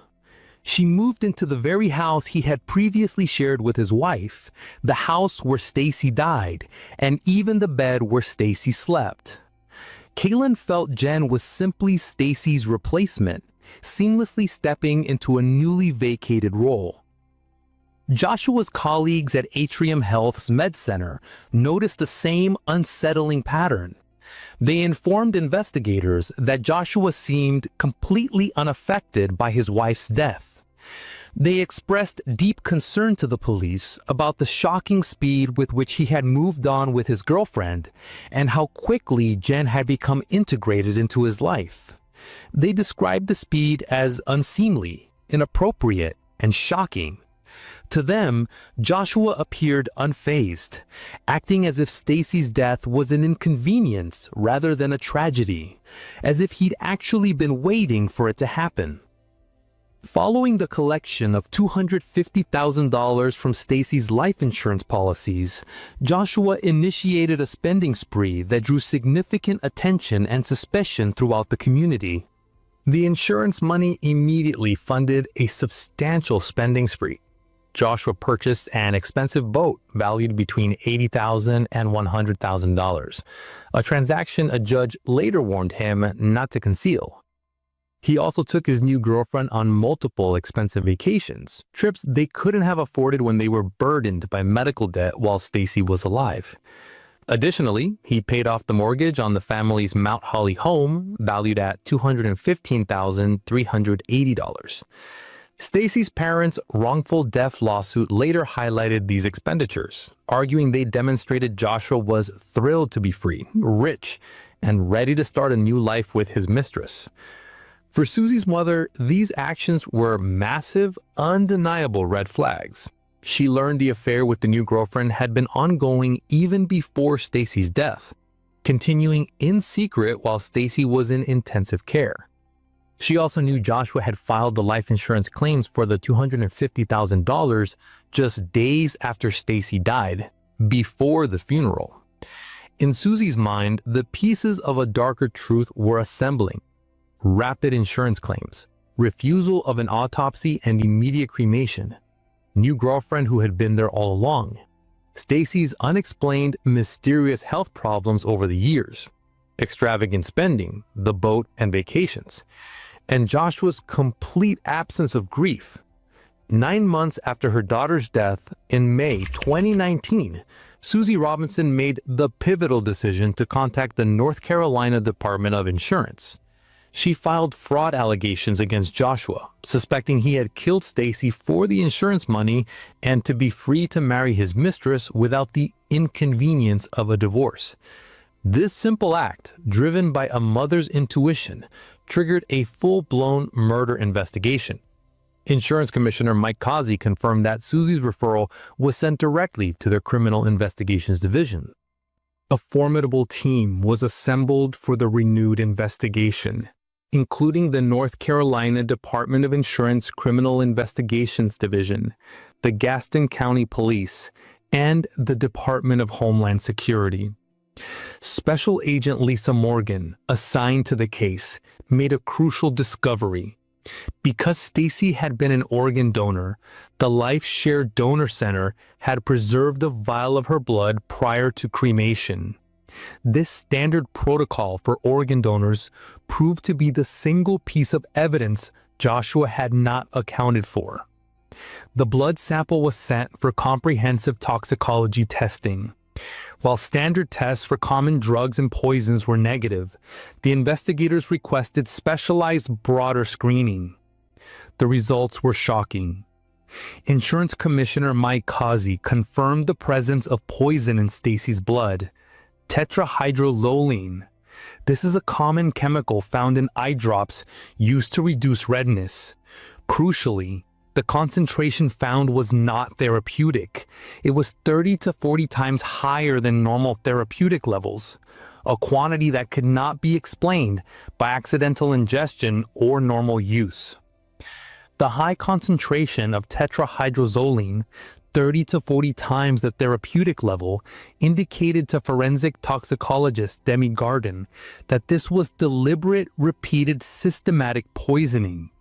S2: She moved into the very house he had previously shared with his wife, the house where Stacy died, and even the bed where Stacy slept. Kaylin felt Jen was simply Stacy's replacement, seamlessly stepping into a newly vacated role. Joshua's colleagues at Atrium Health's Med Center noticed the same unsettling pattern. They informed investigators that Joshua seemed completely unaffected by his wife's death. They expressed deep concern to the police about the shocking speed with which he had moved on with his girlfriend and how quickly Jen had become integrated into his life. They described the speed as unseemly, inappropriate, and shocking. To them, Joshua appeared unfazed, acting as if Stacy's death was an inconvenience rather than a tragedy, as if he'd actually been waiting for it to happen. Following the collection of $250,000 from Stacy's life insurance policies, Joshua initiated a spending spree that drew significant attention and suspicion throughout the community. The insurance money immediately funded a substantial spending spree. Joshua purchased an expensive boat valued between $80,000 and $100,000, a transaction a judge later warned him not to conceal. He also took his new girlfriend on multiple expensive vacations, trips they couldn't have afforded when they were burdened by medical debt while Stacy was alive. Additionally, he paid off the mortgage on the family's Mount Holly home, valued at $215,380. Stacy's parents' wrongful death lawsuit later highlighted these expenditures, arguing they demonstrated Joshua was thrilled to be free, rich, and ready to start a new life with his mistress. For Susie's mother, these actions were massive, undeniable red flags. She learned the affair with the new girlfriend had been ongoing even before Stacy's death, continuing in secret while Stacy was in intensive care. She also knew Joshua had filed the life insurance claims for the $250,000 just days after Stacy died, before the funeral. In Susie's mind, the pieces of a darker truth were assembling. Rapid insurance claims, refusal of an autopsy and immediate cremation, new girlfriend who had been there all along, Stacy's unexplained, mysterious health problems over the years, extravagant spending, the boat and vacations, and Joshua's complete absence of grief. 9 months after her daughter's death in May 2019, Susie Robinson made the pivotal decision to contact the North Carolina Department of Insurance. She filed fraud allegations against Joshua, suspecting he had killed Stacy for the insurance money and to be free to marry his mistress without the inconvenience of a divorce. This simple act, driven by a mother's intuition, triggered a full-blown murder investigation. Insurance Commissioner Mike Causey confirmed that Susie's referral was sent directly to their Criminal Investigations Division. A formidable team was assembled for the renewed investigation, including the North Carolina Department of Insurance Criminal Investigations Division, the Gaston County Police, and the Department of Homeland Security. Special Agent Lisa Morgan, assigned to the case, made a crucial discovery. Because Stacy had been an organ donor, the Life Share Donor Center had preserved a vial of her blood prior to cremation. This standard protocol for organ donors proved to be the single piece of evidence Joshua had not accounted for. The blood sample was sent for comprehensive toxicology testing. While standard tests for common drugs and poisons were negative, the investigators requested specialized, broader screening. The results were shocking. Insurance Commissioner Mike Causey confirmed the presence of poison in Stacy's blood, tetrahydrozoline. This is a common chemical found in eye drops used to reduce redness. Crucially, the concentration found was not therapeutic. It was 30 to 40 times higher than normal therapeutic levels, a quantity that could not be explained by accidental ingestion or normal use. The high concentration of tetrahydrozoline, 30 to 40 times the therapeutic level, indicated to forensic toxicologist Demi Garden that this was deliberate, repeated, systematic poisoning,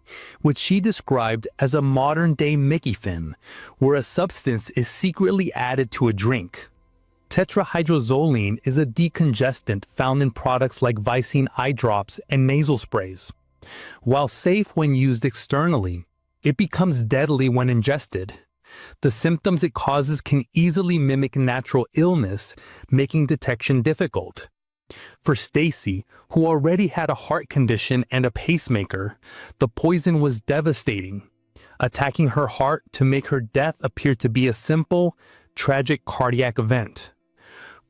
S2: which she described as a modern-day Mickey Finn, where a substance is secretly added to a drink. Tetrahydrozoline is a decongestant found in products like Vicine eye drops and nasal sprays. While safe when used externally, it becomes deadly when ingested. The symptoms it causes can easily mimic natural illness, making detection difficult. For Stacy, who already had a heart condition and a pacemaker, the poison was devastating, attacking her heart to make her death appear to be a simple, tragic cardiac event.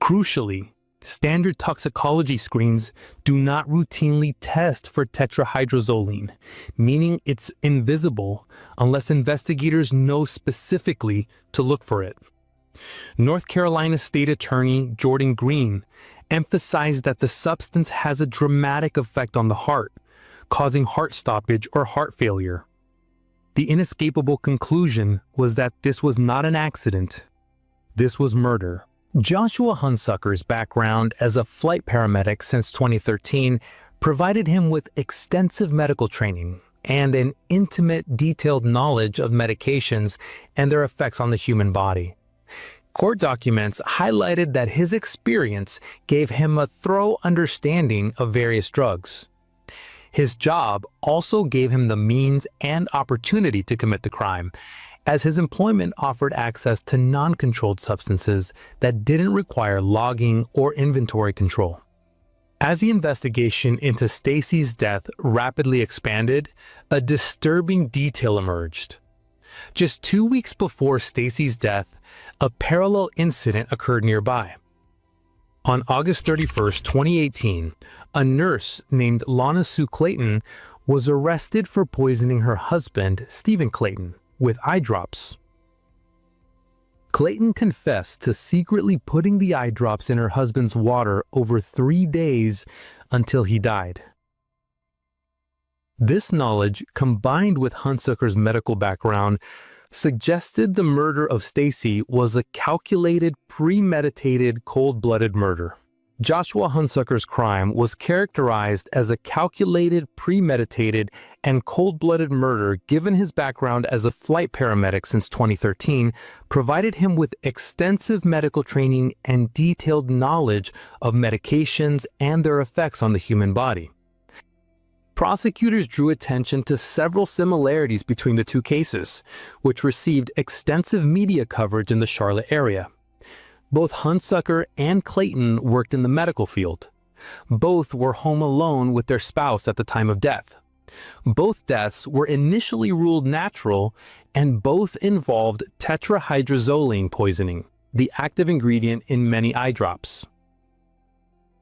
S2: Crucially, standard toxicology screens do not routinely test for tetrahydrozoline, meaning it's invisible unless investigators know specifically to look for it. North Carolina State Attorney Jordan Green emphasized that the substance has a dramatic effect on the heart, causing heart stoppage or heart failure. The inescapable conclusion was that this was not an accident. This was murder. Joshua Hunsucker's background as a flight paramedic since 2013 provided him with extensive medical training and an intimate, detailed knowledge of medications and their effects on the human body. Court documents highlighted that his experience gave him a thorough understanding of various drugs. His job also gave him the means and opportunity to commit the crime, as his employment offered access to non-controlled substances that didn't require logging or inventory control. As the investigation into Stacy's death rapidly expanded, a disturbing detail emerged. Just 2 weeks before Stacy's death, a parallel incident occurred nearby. On August 31, 2018, a nurse named Lana Sue Clayton was arrested for poisoning her husband, Stephen Clayton, with eye drops. Clayton confessed to secretly putting the eye drops in her husband's water over 3 days until he died. This knowledge, combined with Hunsucker's medical background, suggested the murder of Stacy was a calculated, premeditated, cold-blooded murder. Joshua Hunsucker's crime was characterized as a calculated, premeditated, and cold-blooded murder given his background as a flight paramedic since 2013 provided him with extensive medical training and detailed knowledge of medications and their effects on the human body. Prosecutors drew attention to several similarities between the two cases, which received extensive media coverage in the Charlotte area. Both Hunsucker and Clayton worked in the medical field. Both were home alone with their spouse at the time of death. Both deaths were initially ruled natural, and both involved tetrahydrozoline poisoning, the active ingredient in many eye drops.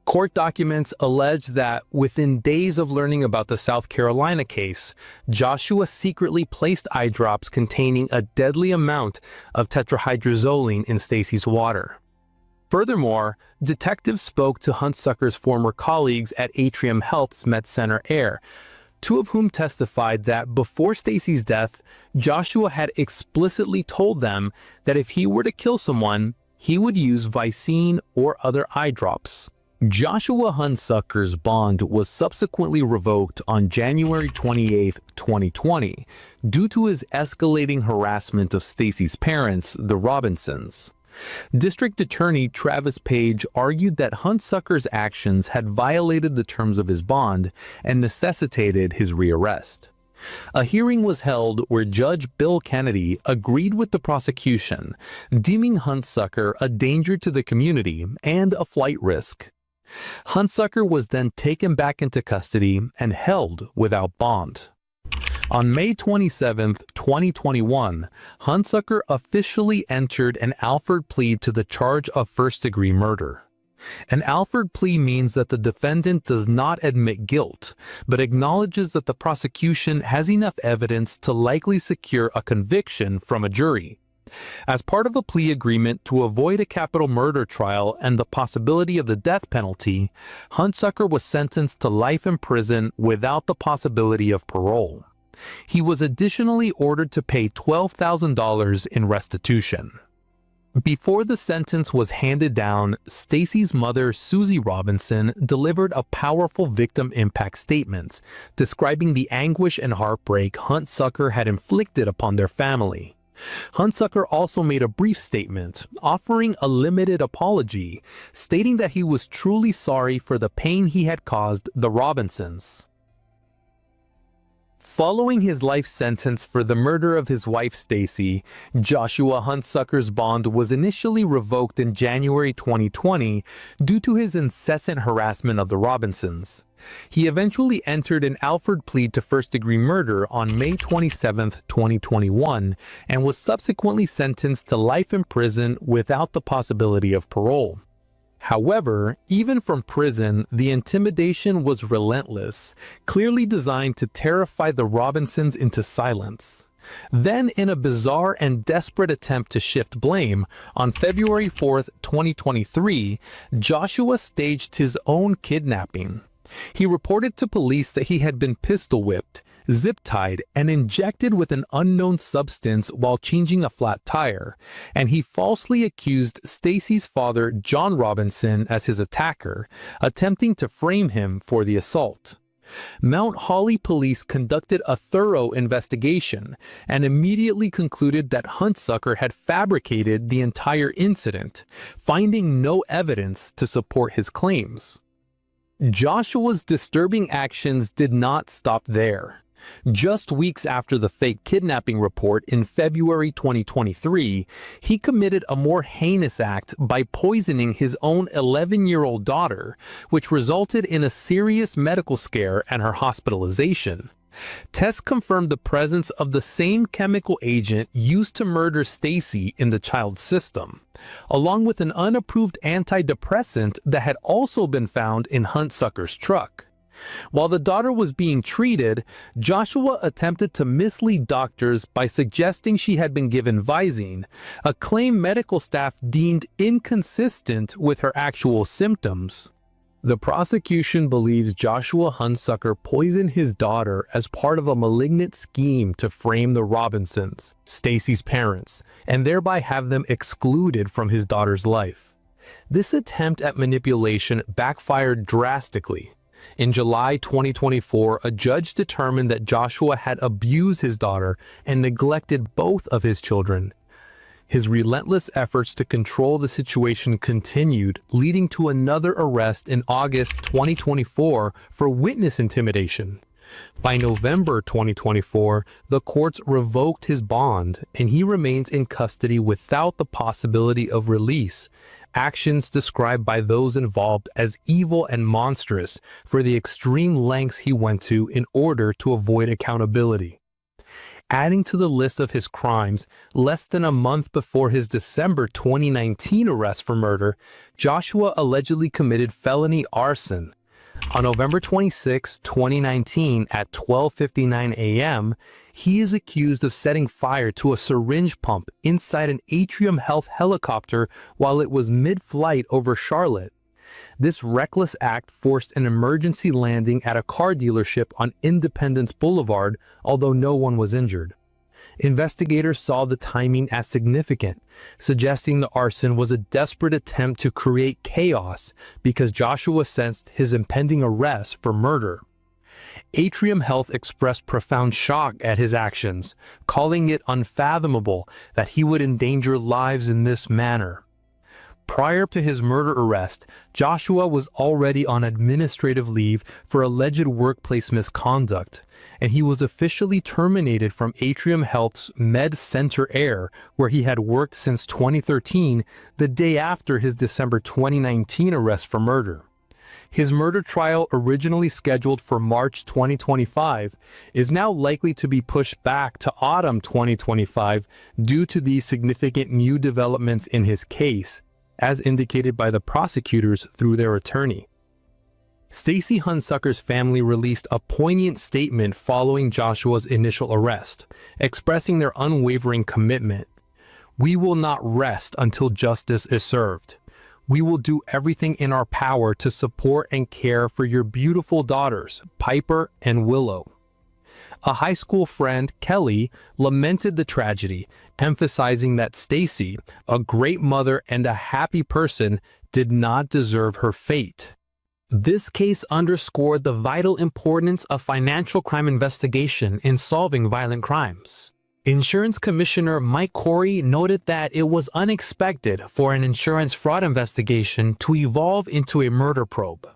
S2: Court documents allege that within days of learning about the South Carolina case, Joshua secretly placed eye drops containing a deadly amount of tetrahydrozoline in Stacy's water. Furthermore, detectives spoke to Hunsucker's former colleagues at Atrium Health's Med Center Air, two of whom testified that before Stacy's death, Joshua had explicitly told them that if he were to kill someone, he would use Vicine or other eye drops. Joshua Hunsucker's bond was subsequently revoked on January 28, 2020, due to his escalating harassment of Stacy's parents, the Robinsons. District Attorney Travis Page argued that Hunsucker's actions had violated the terms of his bond and necessitated his rearrest. A hearing was held where Judge Bill Kennedy agreed with the prosecution, deeming Hunsucker a danger to the community and a flight risk. Hunsucker was then taken back into custody and held without bond. On May 27, 2021, Hunsucker officially entered an Alford plea to the charge of first-degree murder. An Alford plea means that the defendant does not admit guilt, but acknowledges that the prosecution has enough evidence to likely secure a conviction from a jury. As part of a plea agreement to avoid a capital murder trial and the possibility of the death penalty, Hunsucker was sentenced to life in prison without the possibility of parole. He was additionally ordered to pay $12,000 in restitution. Before the sentence was handed down, Stacy's mother, Susie Robinson, delivered a powerful victim impact statement describing the anguish and heartbreak Hunsucker had inflicted upon their family. Hunsucker also made a brief statement, offering a limited apology, stating that he was truly sorry for the pain he had caused the Robinsons. Following his life sentence for the murder of his wife Stacy, Joshua Huntsucker's bond was initially revoked in January 2020 due to his incessant harassment of the Robinsons. He eventually entered an Alford plea to first-degree murder on May 27, 2021, and was subsequently sentenced to life in prison without the possibility of parole. However, even from prison, the intimidation was relentless, clearly designed to terrify the Robinsons into silence. Then, in a bizarre and desperate attempt to shift blame, on February 4, 2023, Joshua staged his own kidnapping. He reported to police that he had been pistol-whipped, zip-tied, and injected with an unknown substance while changing a flat tire, and he falsely accused Stacy's father, John Robinson, as his attacker, attempting to frame him for the assault. Mount Holly police conducted a thorough investigation and immediately concluded that Huntsucker had fabricated the entire incident, finding no evidence to support his claims. Joshua's disturbing actions did not stop there. Just weeks after the fake kidnapping report in February 2023, he committed a more heinous act by poisoning his own 11-year-old daughter, which resulted in a serious medical scare and her hospitalization. Tests confirmed the presence of the same chemical agent used to murder Stacy in the child's system, along with an unapproved antidepressant that had also been found in Huntsucker's truck. While the daughter was being treated, Joshua attempted to mislead doctors by suggesting she had been given Visine, a claim medical staff deemed inconsistent with her actual symptoms. The prosecution believes Joshua Huntsucker poisoned his daughter as part of a malignant scheme to frame the Robinsons, Stacy's parents, and thereby have them excluded from his daughter's life. This attempt at manipulation backfired drastically. In July 2024, a judge determined that Joshua had abused his daughter and neglected both of his children. His relentless efforts to control the situation continued, leading to another arrest in August 2024 for witness intimidation. By November 2024, the courts revoked his bond, and he remains in custody without the possibility of release, actions described by those involved as evil and monstrous for the extreme lengths he went to in order to avoid accountability. Adding to the list of his crimes, less than a month before his December 2019 arrest for murder, Joshua allegedly committed felony arson. On November 26, 2019, at 12:59 a.m., he is accused of setting fire to a syringe pump inside an Atrium Health helicopter while it was mid-flight over Charlotte. This reckless act forced an emergency landing at a car dealership on Independence Boulevard, although no one was injured. Investigators saw the timing as significant, suggesting the arson was a desperate attempt to create chaos because Joshua sensed his impending arrest for murder. Atrium Health expressed profound shock at his actions, calling it unfathomable that he would endanger lives in this manner. Prior to his murder arrest, Joshua was already on administrative leave for alleged workplace misconduct, and he was officially terminated from Atrium Health's Med Center Air, where he had worked since 2013, the day after his December 2019 arrest for murder. His murder trial, originally scheduled for March 2025, is now likely to be pushed back to autumn 2025 due to these significant new developments in his case, as indicated by the prosecutors through their attorney. Stacy Huntsucker's family released a poignant statement following Joshua's initial arrest, expressing their unwavering commitment. "We will not rest until justice is served. We will do everything in our power to support and care for your beautiful daughters, Piper and Willow." A high school friend, Kelly, lamented the tragedy, emphasizing that Stacy, a great mother and a happy person, did not deserve her fate. This case underscored the vital importance of financial crime investigation in solving violent crimes. Insurance Commissioner Mike Corey noted that it was unexpected for an insurance fraud investigation to evolve into a murder probe.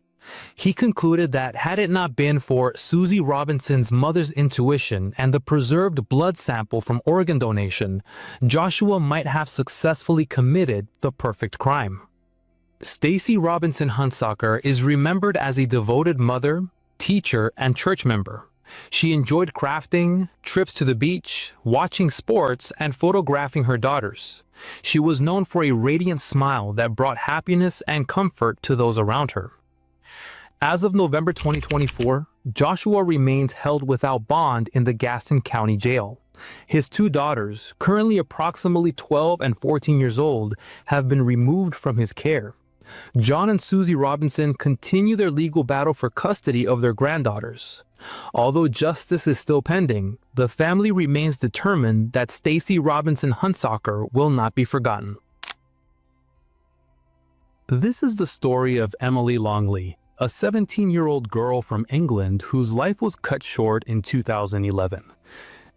S2: He concluded that had it not been for Susie Robinson's mother's intuition and the preserved blood sample from organ donation, Joshua might have successfully committed the perfect crime. Stacy Robinson Hunsaker is remembered as a devoted mother, teacher, and church member. She enjoyed crafting, trips to the beach, watching sports, and photographing her daughters. She was known for a radiant smile that brought happiness and comfort to those around her. As of November 2024, Joshua remains held without bond in the Gaston County Jail. His two daughters, currently approximately 12 and 14 years old, have been removed from his care. John and Susie Robinson continue their legal battle for custody of their granddaughters. Although justice is still pending, the family remains determined that Stacy Robinson Hunsaker will not be forgotten. This is the story of Emily Longley, a 17-year-old girl from England whose life was cut short in 2011.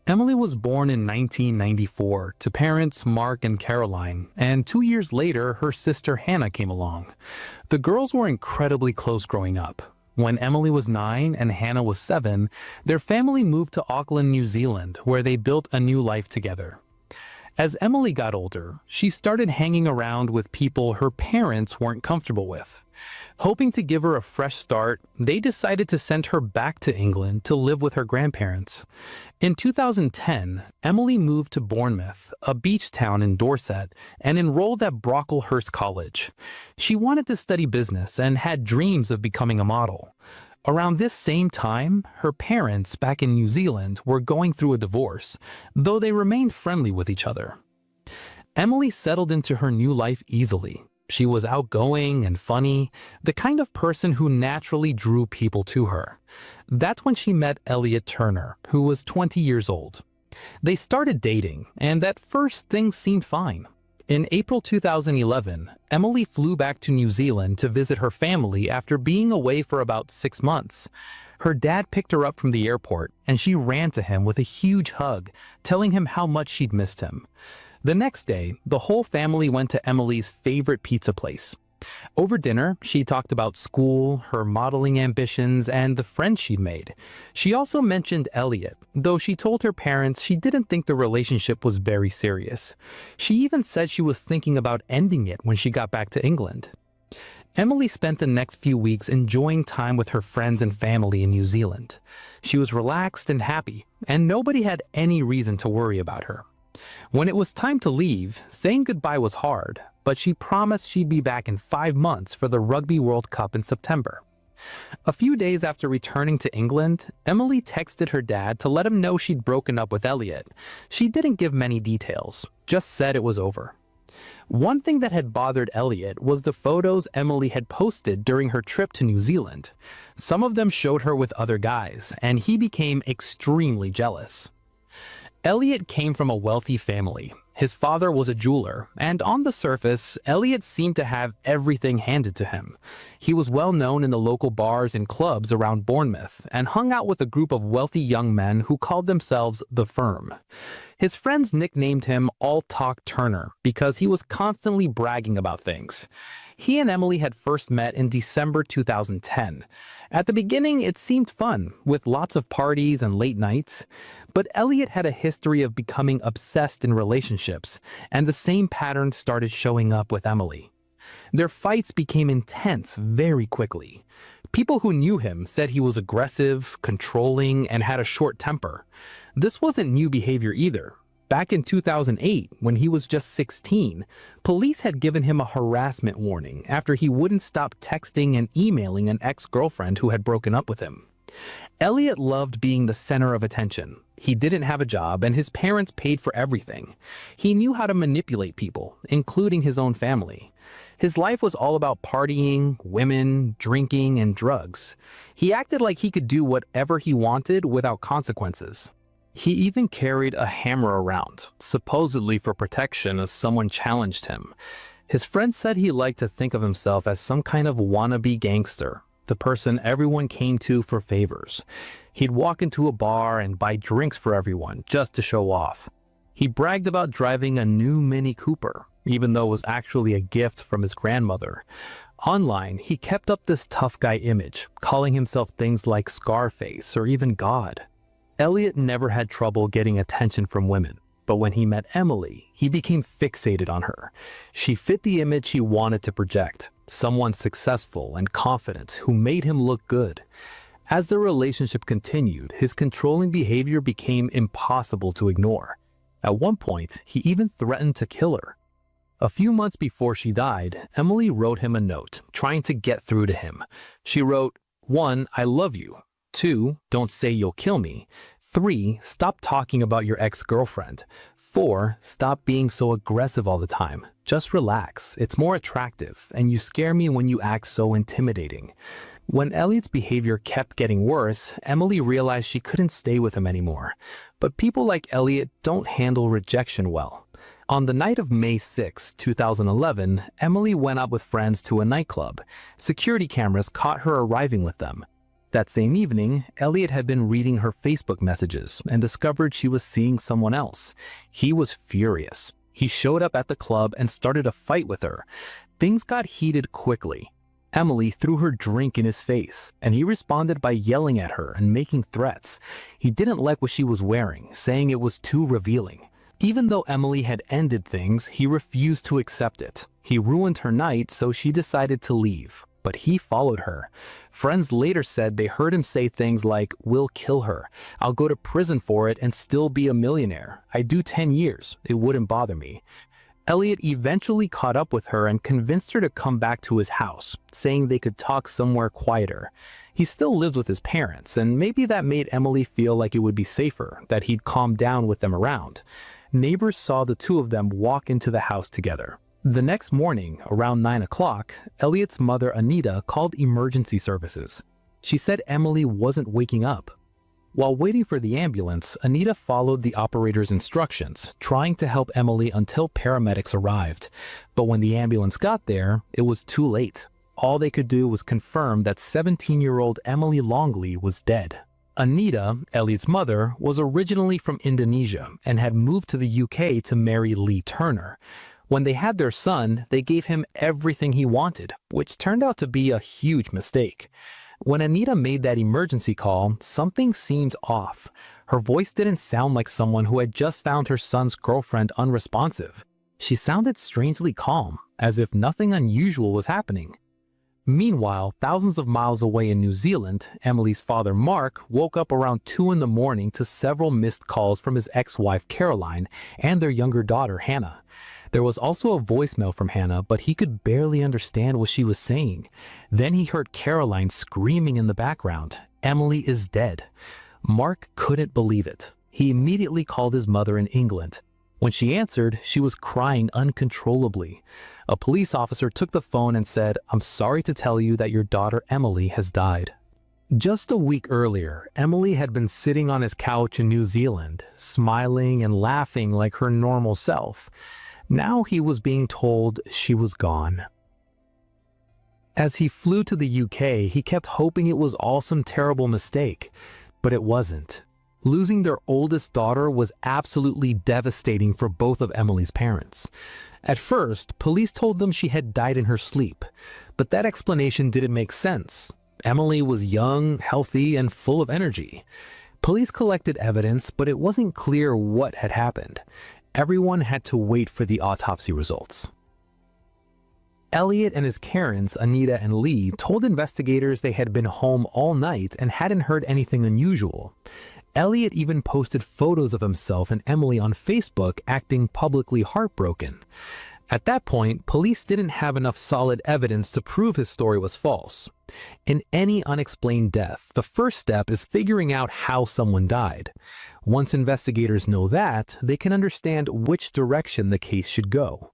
S2: Emily was born in 1994 to parents Mark and Caroline, and 2 years later her sister Hannah came along. The girls were incredibly close growing up. When Emily was 9 and Hannah was 7, their family moved to Auckland, New Zealand, where they built a new life together. As Emily got older, she started hanging around with people her parents weren't comfortable with. Hoping to give her a fresh start, they decided to send her back to England to live with her grandparents. In 2010, Emily moved to Bournemouth, a beach town in Dorset, and enrolled at Brocklehurst College. She wanted to study business and had dreams of becoming a model. Around this same time, her parents back in New Zealand were going through a divorce, though they remained friendly with each other. Emily settled into her new life easily. She was outgoing and funny, the kind of person who naturally drew people to her. That's when she met Elliot Turner, who was 20 years old. They started dating, and at first things seemed fine. In April 2011, Emily flew back to New Zealand to visit her family after being away for about 6 months. Her dad picked her up from the airport, and she ran to him with a huge hug, telling him how much she'd missed him. The next day, the whole family went to Emily's favorite pizza place. Over dinner, she talked about school, her modeling ambitions, and the friends she'd made. She also mentioned Elliot, though she told her parents she didn't think the relationship was very serious. She even said she was thinking about ending it when she got back to England. Emily spent the next few weeks enjoying time with her friends and family in New Zealand. She was relaxed and happy, and nobody had any reason to worry about her. When it was time to leave, saying goodbye was hard, but she promised she'd be back in 5 months for the Rugby World Cup in September. A few days after returning to England, Emily texted her dad to let him know she'd broken up with Elliot. She didn't give many details, just said it was over. One thing that had bothered Elliot was the photos Emily had posted during her trip to New Zealand. Some of them showed her with other guys, and he became extremely jealous. Elliot came from a wealthy family. His father was a jeweler, and on the surface, Elliot seemed to have everything handed to him. He was well known in the local bars and clubs around Bournemouth, and hung out with a group of wealthy young men who called themselves The Firm. His friends nicknamed him All Talk Turner because he was constantly bragging about things. He and Emily had first met in December 2010. At the beginning, it seemed fun, with lots of parties and late nights. But Elliot had a history of becoming obsessed in relationships, and the same pattern started showing up with Emily. Their fights became intense very quickly. People who knew him said he was aggressive, controlling, and had a short temper. This wasn't new behavior either. Back in 2008, when he was just 16, police had given him a harassment warning after he wouldn't stop texting and emailing an ex-girlfriend who had broken up with him. Elliot loved being the center of attention. He didn't have a job, and his parents paid for everything. He knew how to manipulate people, including his own family. His life was all about partying, women, drinking, and drugs. He acted like he could do whatever he wanted without consequences. He even carried a hammer around, supposedly for protection if someone challenged him. His friends said he liked to think of himself as some kind of wannabe gangster, the person everyone came to for favors. He'd walk into a bar and buy drinks for everyone just to show off. He bragged about driving a new Mini Cooper, even though it was actually a gift from his grandmother. Online, he kept up this tough guy image, calling himself things like Scarface or even God. Elliot never had trouble getting attention from women, but when he met Emily, he became fixated on her. She fit the image he wanted to project, someone successful and confident who made him look good. As the relationship continued, his controlling behavior became impossible to ignore. At one point, he even threatened to kill her. A few months before she died, Emily wrote him a note, trying to get through to him. She wrote, 1, I love you. 2, don't say you'll kill me. 3, stop talking about your ex-girlfriend. 4, stop being so aggressive all the time. Just relax. It's more attractive, and you scare me when you act so intimidating. When Elliot's behavior kept getting worse, Emily realized she couldn't stay with him anymore. But people like Elliot don't handle rejection well. On the night of May 6, 2011, Emily went out with friends to a nightclub. Security cameras caught her arriving with them. That same evening, Elliot had been reading her Facebook messages and discovered she was seeing someone else. He was furious. He showed up at the club and started a fight with her. Things got heated quickly. Emily threw her drink in his face, and he responded by yelling at her and making threats. He didn't like what she was wearing, saying it was too revealing. Even though Emily had ended things, he refused to accept it. He ruined her night, so she decided to leave. But he followed her. Friends later said they heard him say things like, "We'll kill her. I'll go to prison for it and still be a millionaire. I do 10 years. It wouldn't bother me." Elliot eventually caught up with her and convinced her to come back to his house, saying they could talk somewhere quieter. He still lives with his parents, and maybe that made Emily feel like it would be safer, that he'd calm down with them around. Neighbors saw the two of them walk into the house together. The next morning, around 9 o'clock, Elliot's mother, Anita, called emergency services. She said Emily wasn't waking up. While waiting for the ambulance, Anita followed the operator's instructions, trying to help Emily until paramedics arrived. But when the ambulance got there, it was too late. All they could do was confirm that 17-year-old Emily Longley was dead. Anita, Elliot's mother, was originally from Indonesia and had moved to the UK to marry Lee Turner. When they had their son, they gave him everything he wanted, which turned out to be a huge mistake. When Anita made that emergency call, something seemed off. Her voice didn't sound like someone who had just found her son's girlfriend unresponsive. She sounded strangely calm, as if nothing unusual was happening. Meanwhile, thousands of miles away in New Zealand, Emily's father, Mark, woke up around 2 in the morning to several missed calls from his ex-wife, Caroline, and their younger daughter, Hannah. There was also a voicemail from Hannah, but he could barely understand what she was saying. Then he heard Caroline screaming in the background, "Emily is dead." Mark couldn't believe it. He immediately called his mother in England. When she answered, she was crying uncontrollably. A police officer took the phone and said, "I'm sorry to tell you that your daughter Emily has died." Just a week earlier, Emily had been sitting on his couch in New Zealand, smiling and laughing like her normal self. Now he was being told she was gone. As he flew to the UK, he kept hoping it was all some terrible mistake, but it wasn't. Losing their oldest daughter was absolutely devastating for both of Emily's parents. At first, police told them she had died in her sleep, but that explanation didn't make sense. Emily was young, healthy, and full of energy. Police collected evidence, but it wasn't clear what had happened. Everyone had to wait for the autopsy results. Elliot and his Karens, Anita and Lee, told investigators they had been home all night and hadn't heard anything unusual. Elliot even posted photos of himself and Emily on Facebook acting publicly heartbroken. At that point, police didn't have enough solid evidence to prove his story was false. In any unexplained death, the first step is figuring out how someone died. Once investigators know that, they can understand which direction the case should go.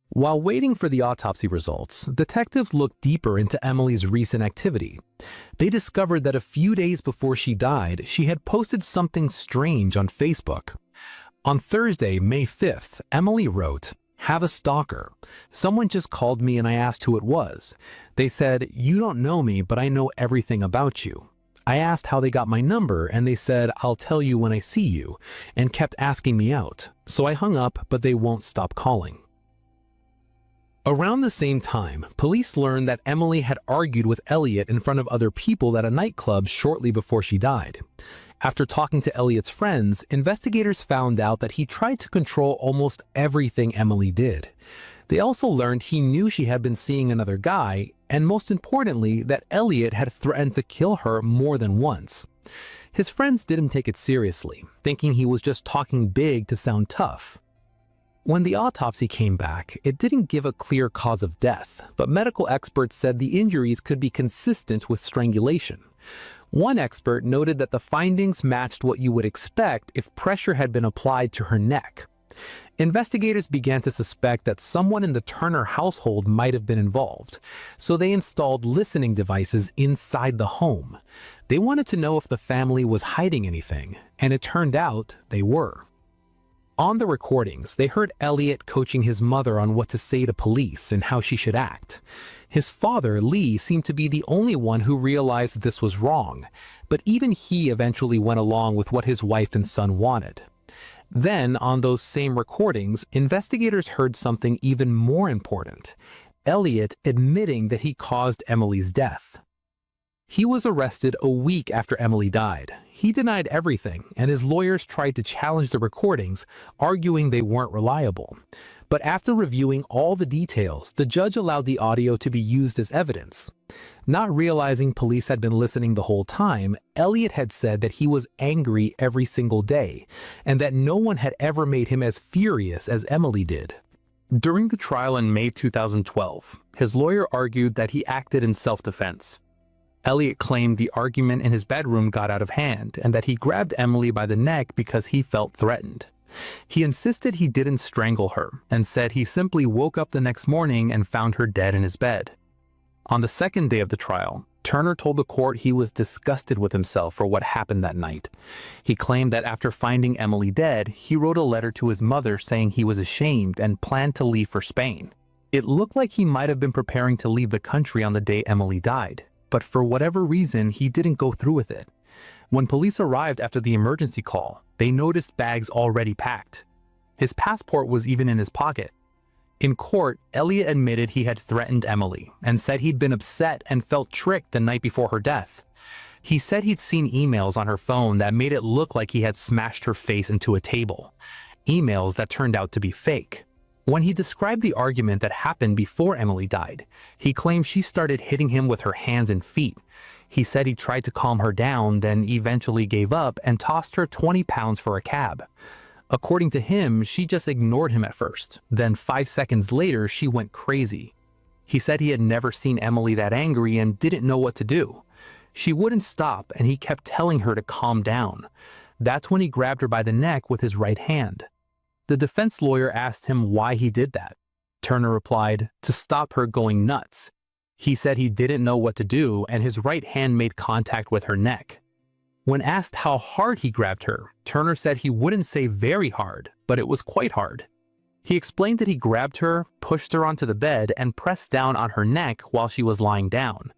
S2: While waiting for the autopsy results, detectives looked deeper into Emily's recent activity. They discovered that a few days before she died, she had posted something strange on Facebook. On Thursday, May 5th, Emily wrote, "Have a stalker. Someone just called me and I asked who it was. They said, 'You don't know me, but I know everything about you.' I asked how they got my number and they said, 'I'll tell you when I see you,' and kept asking me out. So I hung up, but they won't stop calling." Around the same time, police learned that Emily had argued with Elliot in front of other people at a nightclub shortly before she died. After talking to Elliot's friends, investigators found out that he tried to control almost everything Emily did. They also learned he knew she had been seeing another guy, and most importantly, that Elliot had threatened to kill her more than once. His friends didn't take it seriously, thinking he was just talking big to sound tough. When the autopsy came back, it didn't give a clear cause of death, but medical experts said the injuries could be consistent with strangulation. One expert noted that the findings matched what you would expect if pressure had been applied to her neck. Investigators began to suspect that someone in the Turner household might have been involved, so they installed listening devices inside the home. They wanted to know if the family was hiding anything, and it turned out they were. On the recordings, they heard Elliot coaching his mother on what to say to police and how she should act. His father, Lee, seemed to be the only one who realized this was wrong, but even he eventually went along with what his wife and son wanted. Then, on those same recordings, investigators heard something even more important: Elliot admitting that he caused Emily's death. He was arrested a week after Emily died. He denied everything, and his lawyers tried to challenge the recordings, arguing they weren't reliable. But after reviewing all the details, the judge allowed the audio to be used as evidence. Not realizing police had been listening the whole time, Elliot had said that he was angry every single day, and that no one had ever made him as furious as Emily did. During the trial in May 2012, his lawyer argued that he acted in self-defense. Elliot claimed the argument in his bedroom got out of hand and that he grabbed Emily by the neck because he felt threatened. He insisted he didn't strangle her and said he simply woke up the next morning and found her dead in his bed. On the second day of the trial, Turner told the court he was disgusted with himself for what happened that night. He claimed that after finding Emily dead, he wrote a letter to his mother saying he was ashamed and planned to leave for Spain. It looked like he might have been preparing to leave the country on the day Emily died, but for whatever reason, he didn't go through with it. When police arrived after the emergency call, they noticed bags already packed. His passport was even in his pocket. In court, Elliot admitted he had threatened Emily and said he'd been upset and felt tricked the night before her death. He said he'd seen emails on her phone that made it look like he had smashed her face into a table, emails that turned out to be fake. When he described the argument that happened before Emily died, he claimed she started hitting him with her hands and feet. He said he tried to calm her down, then eventually gave up and tossed her 20 pounds for a cab. According to him, she just ignored him at first. Then 5 seconds later, she went crazy. He said he had never seen Emily that angry and didn't know what to do. She wouldn't stop, and he kept telling her to calm down. That's when he grabbed her by the neck with his right hand. The defense lawyer asked him why he did that. Turner replied, to stop her going nuts. He said he didn't know what to do, and his right hand made contact with her neck. When asked how hard he grabbed her, Turner said he wouldn't say very hard, but it was quite hard. He explained that he grabbed her, pushed her onto the bed, and pressed down on her neck while she was lying down.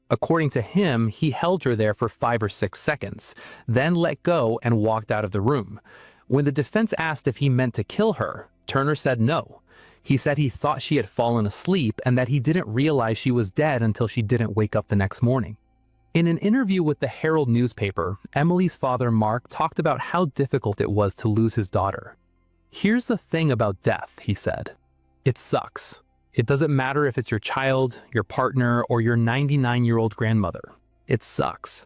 S2: According to him, he held her there for 5 or 6 seconds, then let go and walked out of the room. When the defense asked if he meant to kill her, Turner said no. He said he thought she had fallen asleep and that he didn't realize she was dead until she didn't wake up the next morning. In an interview with the Herald newspaper, Emily's father, Mark, talked about how difficult it was to lose his daughter. Here's the thing about death, he said. It sucks. It doesn't matter if it's your child, your partner, or your 99-year-old grandmother. It sucks.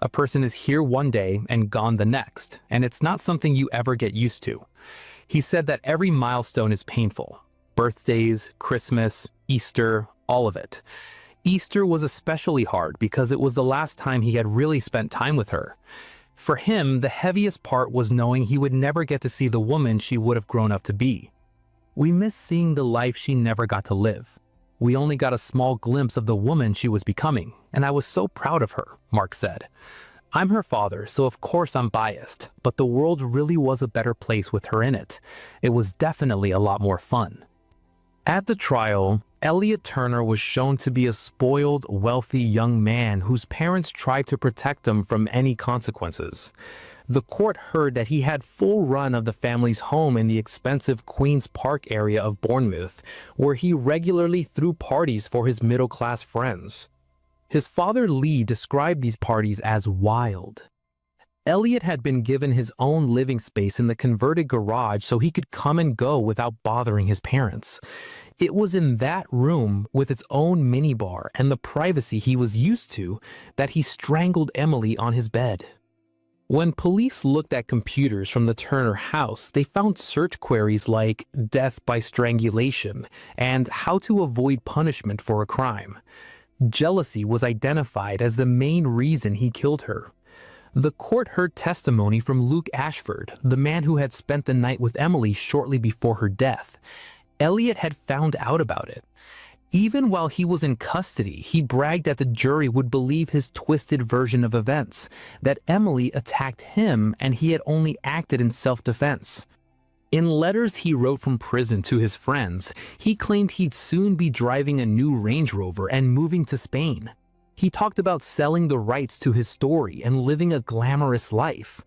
S2: A person is here one day and gone the next, and it's not something you ever get used to. He said that every milestone is painful. Birthdays, Christmas, Easter, all of it. Easter was especially hard because it was the last time he had really spent time with her. For him, the heaviest part was knowing he would never get to see the woman she would have grown up to be. We miss seeing the life she never got to live. We only got a small glimpse of the woman she was becoming, and I was so proud of her, Mark said. I'm her father, so of course I'm biased, but the world really was a better place with her in it. It was definitely a lot more fun. At the trial, Elliot Turner was shown to be a spoiled, wealthy young man whose parents tried to protect him from any consequences. The court heard that he had full run of the family's home in the expensive Queen's Park area of Bournemouth, where he regularly threw parties for his middle-class friends. His father Lee described these parties as wild. Elliot had been given his own living space in the converted garage so he could come and go without bothering his parents. It was in that room, with its own minibar and the privacy he was used to, that he strangled Emily on his bed. When police looked at computers from the Turner house, they found search queries like death by strangulation and how to avoid punishment for a crime. Jealousy was identified as the main reason he killed her. The court heard testimony from Luke Ashford, the man who had spent the night with Emily shortly before her death. Elliot had found out about it. Even while he was in custody, he bragged that the jury would believe his twisted version of events, that Emily attacked him and he had only acted in self-defense. In letters he wrote from prison to his friends, he claimed he'd soon be driving a new Range Rover and moving to Spain. He talked about selling the rights to his story and living a glamorous life.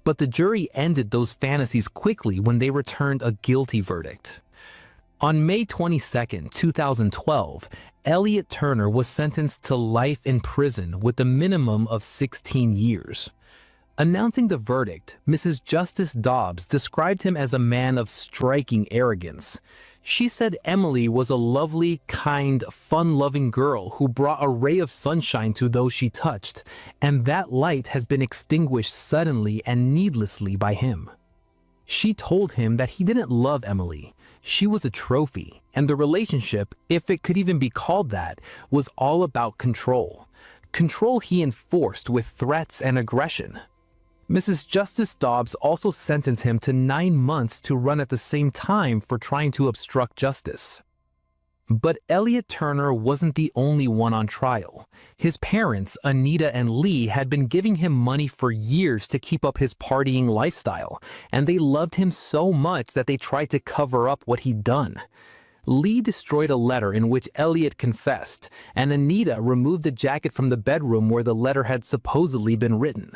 S2: But the jury ended those fantasies quickly when they returned a guilty verdict. On May 22, 2012, Elliot Turner was sentenced to life in prison with a minimum of 16 years. Announcing the verdict, Mrs. Justice Dobbs described him as a man of striking arrogance. She said Emily was a lovely, kind, fun-loving girl who brought a ray of sunshine to those she touched, and that light has been extinguished suddenly and needlessly by him. She told him that he didn't love Emily. She was a trophy, and the relationship, if it could even be called that, was all about control. Control he enforced with threats and aggression. Mrs. Justice Dobbs also sentenced him to 9 months to run at the same time for trying to obstruct justice. But Elliot Turner wasn't the only one on trial. His parents, Anita and Lee, had been giving him money for years to keep up his partying lifestyle, and they loved him so much that they tried to cover up what he'd done. Lee destroyed a letter in which Elliot confessed, and Anita removed the jacket from the bedroom where the letter had supposedly been written.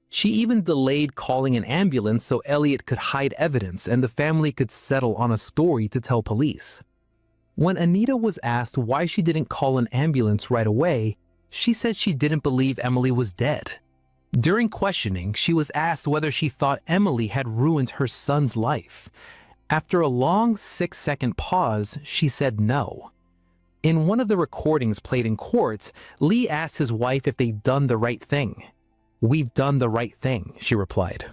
S2: She even delayed calling an ambulance so Elliot could hide evidence and the family could settle on a story to tell police. When Anita was asked why she didn't call an ambulance right away, she said she didn't believe Emily was dead. During questioning, she was asked whether she thought Emily had ruined her son's life. After a long 6-second pause, she said no. In one of the recordings played in court, Lee asked his wife if they'd done the right thing. "We've done the right thing," she replied.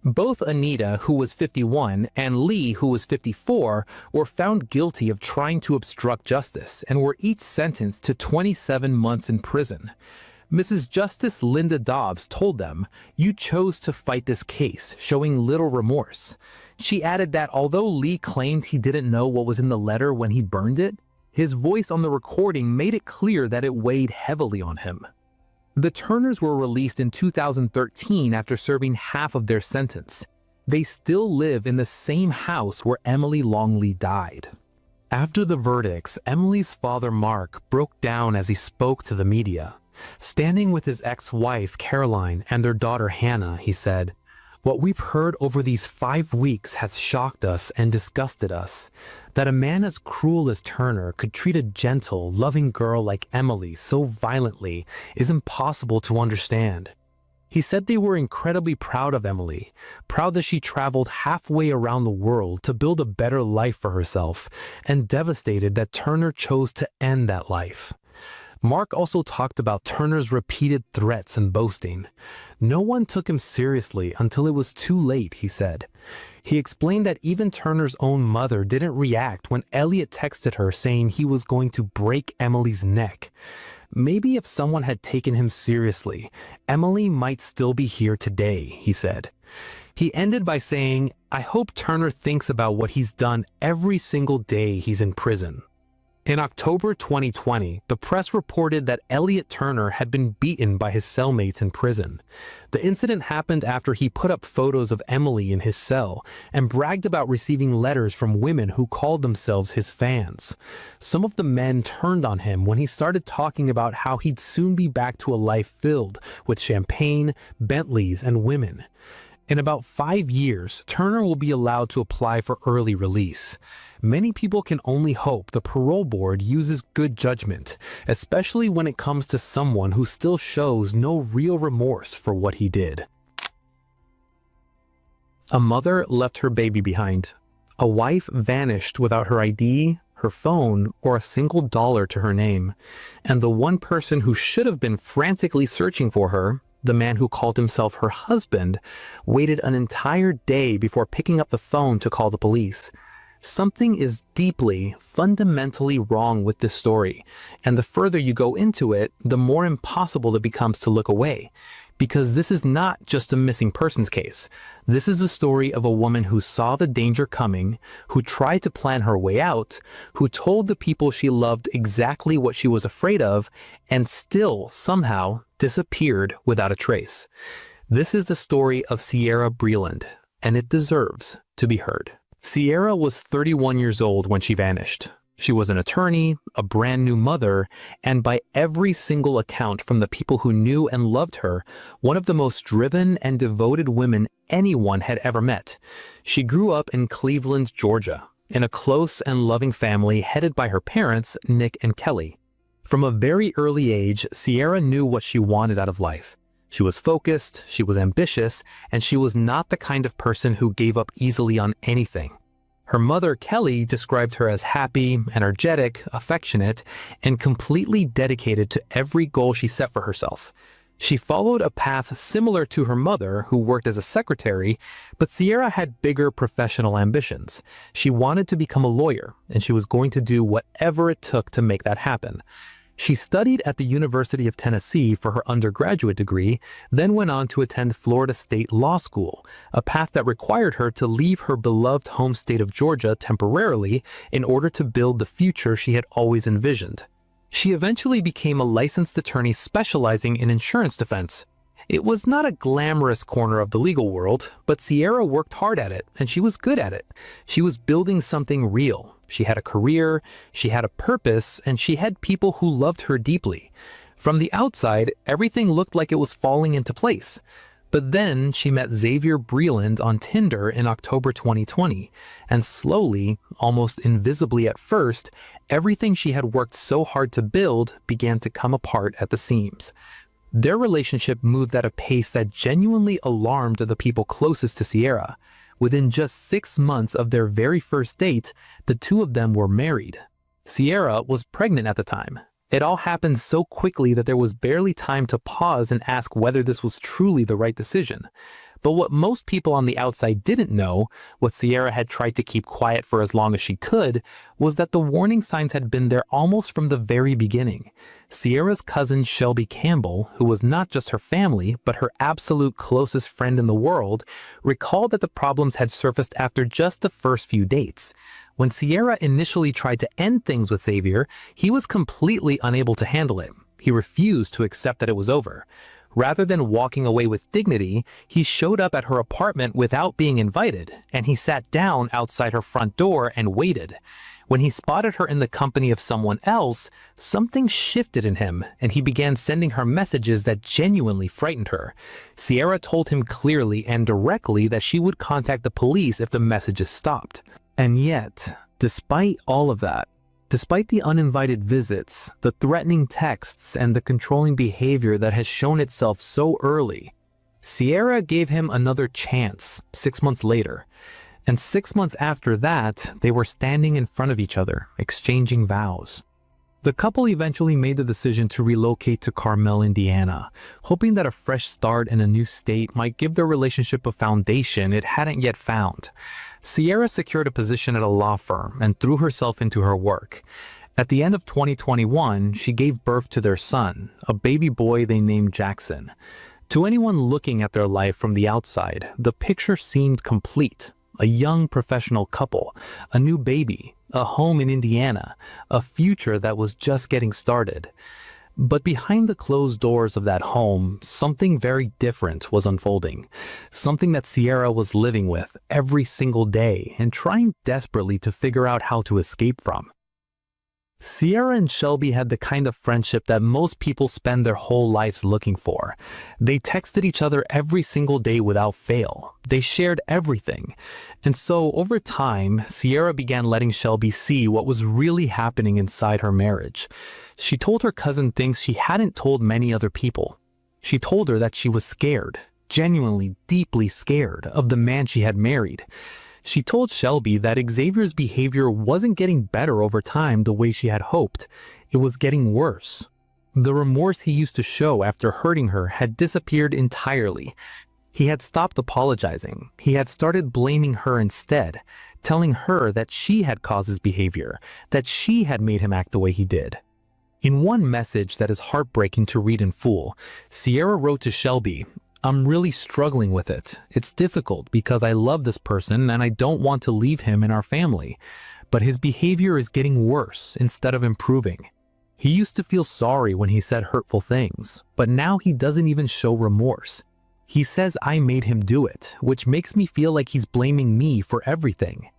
S2: Both Anita, who was 51, and Lee, who was 54, were found guilty of trying to obstruct justice and were each sentenced to 27 months in prison. Mrs. Justice Linda Dobbs told them, "You chose to fight this case, showing little remorse." She added that although Lee claimed he didn't know what was in the letter when he burned it, his voice on the recording made it clear that it weighed heavily on him. The Turners were released in 2013 after serving half of their sentence. They still live in the same house where Emily Longley died. After the verdicts, Emily's father Mark broke down as he spoke to the media. Standing with his ex-wife Caroline and their daughter Hannah, he said, "What we've heard over these 5 weeks has shocked us and disgusted us. That a man as cruel as Turner could treat a gentle, loving girl like Emily so violently is impossible to understand." He said they were incredibly proud of Emily, proud that she traveled halfway around the world to build a better life for herself, and devastated that Turner chose to end that life. Mark also talked about Turner's repeated threats and boasting. No one took him seriously until it was too late, he said. He explained that even Turner's own mother didn't react when Elliot texted her saying he was going to break Emily's neck. Maybe if someone had taken him seriously, Emily might still be here today, he said. He ended by saying, "I hope Turner thinks about what he's done every single day he's in prison." In October 2020, the press reported that Elliot Turner had been beaten by his cellmates in prison. The incident happened after he put up photos of Emily in his cell and bragged about receiving letters from women who called themselves his fans. Some of the men turned on him when he started talking about how he'd soon be back to a life filled with champagne, Bentleys, and women. In about 5 years, Turner will be allowed to apply for early release. Many people can only hope the parole board uses good judgment, especially when it comes to someone who still shows no real remorse for what he did. A mother left her baby behind. A wife vanished without her ID, her phone, or a single dollar to her name. And the one person who should have been frantically searching for her, the man who called himself her husband, waited an entire day before picking up the phone to call the police. Something is deeply, fundamentally wrong with this story, and the further you go into it, the more impossible it becomes to look away. Because this is not just a missing persons case. This is a story of a woman who saw the danger coming, who tried to plan her way out, who told the people she loved exactly what she was afraid of, and still, somehow, disappeared without a trace. This is the story of Sierra Breland, and it deserves to be heard. Sierra was 31 years old when she vanished. She was an attorney, a brand new mother, and by every single account from the people who knew and loved her, one of the most driven and devoted women anyone had ever met. She grew up in Cleveland, Georgia, in a close and loving family headed by her parents, Nick and Kelly. From a very early age, Sierra knew what she wanted out of life. She was focused, she was ambitious, and she was not the kind of person who gave up easily on anything. Her mother, Kelly, described her as happy, energetic, affectionate, and completely dedicated to every goal she set for herself. She followed a path similar to her mother, who worked as a secretary, but Sierra had bigger professional ambitions. She wanted to become a lawyer, and she was going to do whatever it took to make that happen. She studied at the University of Tennessee for her undergraduate degree, then went on to attend Florida State Law School, a path that required her to leave her beloved home state of Georgia temporarily in order to build the future she had always envisioned. She eventually became a licensed attorney specializing in insurance defense. It was not a glamorous corner of the legal world, but Sierra worked hard at it, and she was good at it. She was building something real. She had a career, she had a purpose, and she had people who loved her deeply. From the outside, everything looked like it was falling into place. But then she met Xavier Breland on Tinder in October 2020, and slowly, almost invisibly at first, everything she had worked so hard to build began to come apart at the seams. Their relationship moved at a pace that genuinely alarmed the people closest to Sierra. Within just 6 months of their very first date, the two of them were married. Sierra was pregnant at the time. It all happened so quickly that there was barely time to pause and ask whether this was truly the right decision. But what most people on the outside didn't know, what Sierra had tried to keep quiet for as long as she could, was that the warning signs had been there almost from the very beginning. Sierra's cousin Shelby Campbell, who was not just her family, but her absolute closest friend in the world, recalled that the problems had surfaced after just the first few dates. When Sierra initially tried to end things with Xavier, he was completely unable to handle it. He refused to accept that it was over. Rather than walking away with dignity, he showed up at her apartment without being invited, and he sat down outside her front door and waited. When he spotted her in the company of someone else, something shifted in him, and he began sending her messages that genuinely frightened her. Sierra told him clearly and directly that she would contact the police if the messages stopped. And yet, despite all of that, despite the uninvited visits, the threatening texts, and the controlling behavior that has shown itself so early, Sierra gave him another chance 6 months later. And 6 months after that, they were standing in front of each other, exchanging vows. The couple eventually made the decision to relocate to Carmel, Indiana, hoping that a fresh start in a new state might give their relationship a foundation it hadn't yet found. Sierra secured a position at a law firm and threw herself into her work. At the end of 2021, she gave birth to their son, a baby boy they named Jackson. To anyone looking at their life from the outside, the picture seemed complete. a young professional couple, a new baby, a home in Indiana, a future that was just getting started. But behind the closed doors of that home, something very different was unfolding. Something that Sierra was living with every single day and trying desperately to figure out how to escape from. Sierra and Shelby had the kind of friendship that most people spend their whole lives looking for. They texted each other every single day without fail. They shared everything. And so, over time, Sierra began letting Shelby see what was really happening inside her marriage. She told her cousin things she hadn't told many other people. She told her that she was scared, genuinely, deeply scared of the man she had married. She told Shelby that Xavier's behavior wasn't getting better over time the way she had hoped. It was getting worse. The remorse he used to show after hurting her had disappeared entirely. He had stopped apologizing. He had started blaming her instead, telling her that she had caused his behavior, that she had made him act the way he did. In one message that is heartbreaking to read in full, Sierra wrote to Shelby, "I'm really struggling with it. It's difficult because I love this person and I don't want to leave him in our family. But his behavior is getting worse instead of improving. He used to feel sorry when he said hurtful things, but now he doesn't even show remorse. He says I made him do it, which makes me feel like he's blaming me for everything."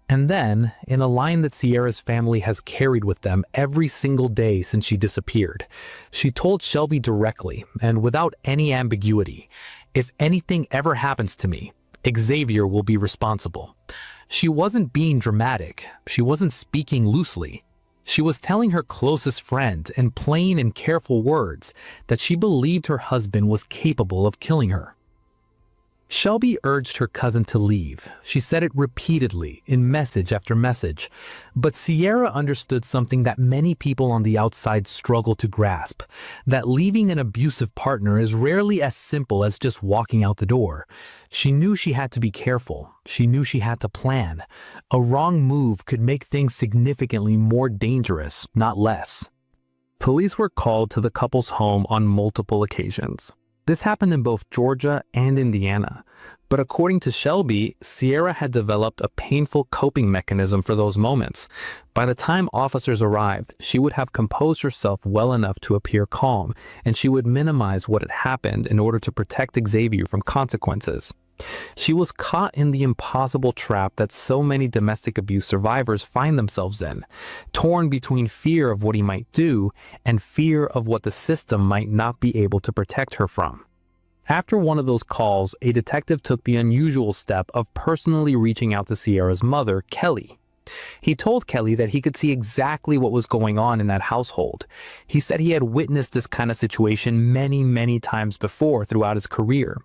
S2: And then, in a line that Sierra's family has carried with them every single day since she disappeared, she told Shelby directly and without any ambiguity, "If anything ever happens to me, Xavier will be responsible." She wasn't being dramatic. She wasn't speaking loosely. She was telling her closest friend in plain and careful words that she believed her husband was capable of killing her. Shelby urged her cousin to leave. She said it repeatedly, in message after message. But Sierra understood something that many people on the outside struggle to grasp, that leaving an abusive partner is rarely as simple as just walking out the door. She knew she had to be careful. She knew she had to plan. A wrong move could make things significantly more dangerous, not less. Police were called to the couple's home on multiple occasions. This happened in both Georgia and Indiana, but according to Shelby, Sierra had developed a painful coping mechanism for those moments. By the time officers arrived, she would have composed herself well enough to appear calm, and she would minimize what had happened in order to protect Xavier from consequences. She was caught in the impossible trap that so many domestic abuse survivors find themselves in, torn between fear of what he might do and fear of what the system might not be able to protect her from. After one of those calls, a detective took the unusual step of personally reaching out to Sierra's mother, Kelly. He told Kelly that he could see exactly what was going on in that household. He said he had witnessed this kind of situation many, many times before throughout his career.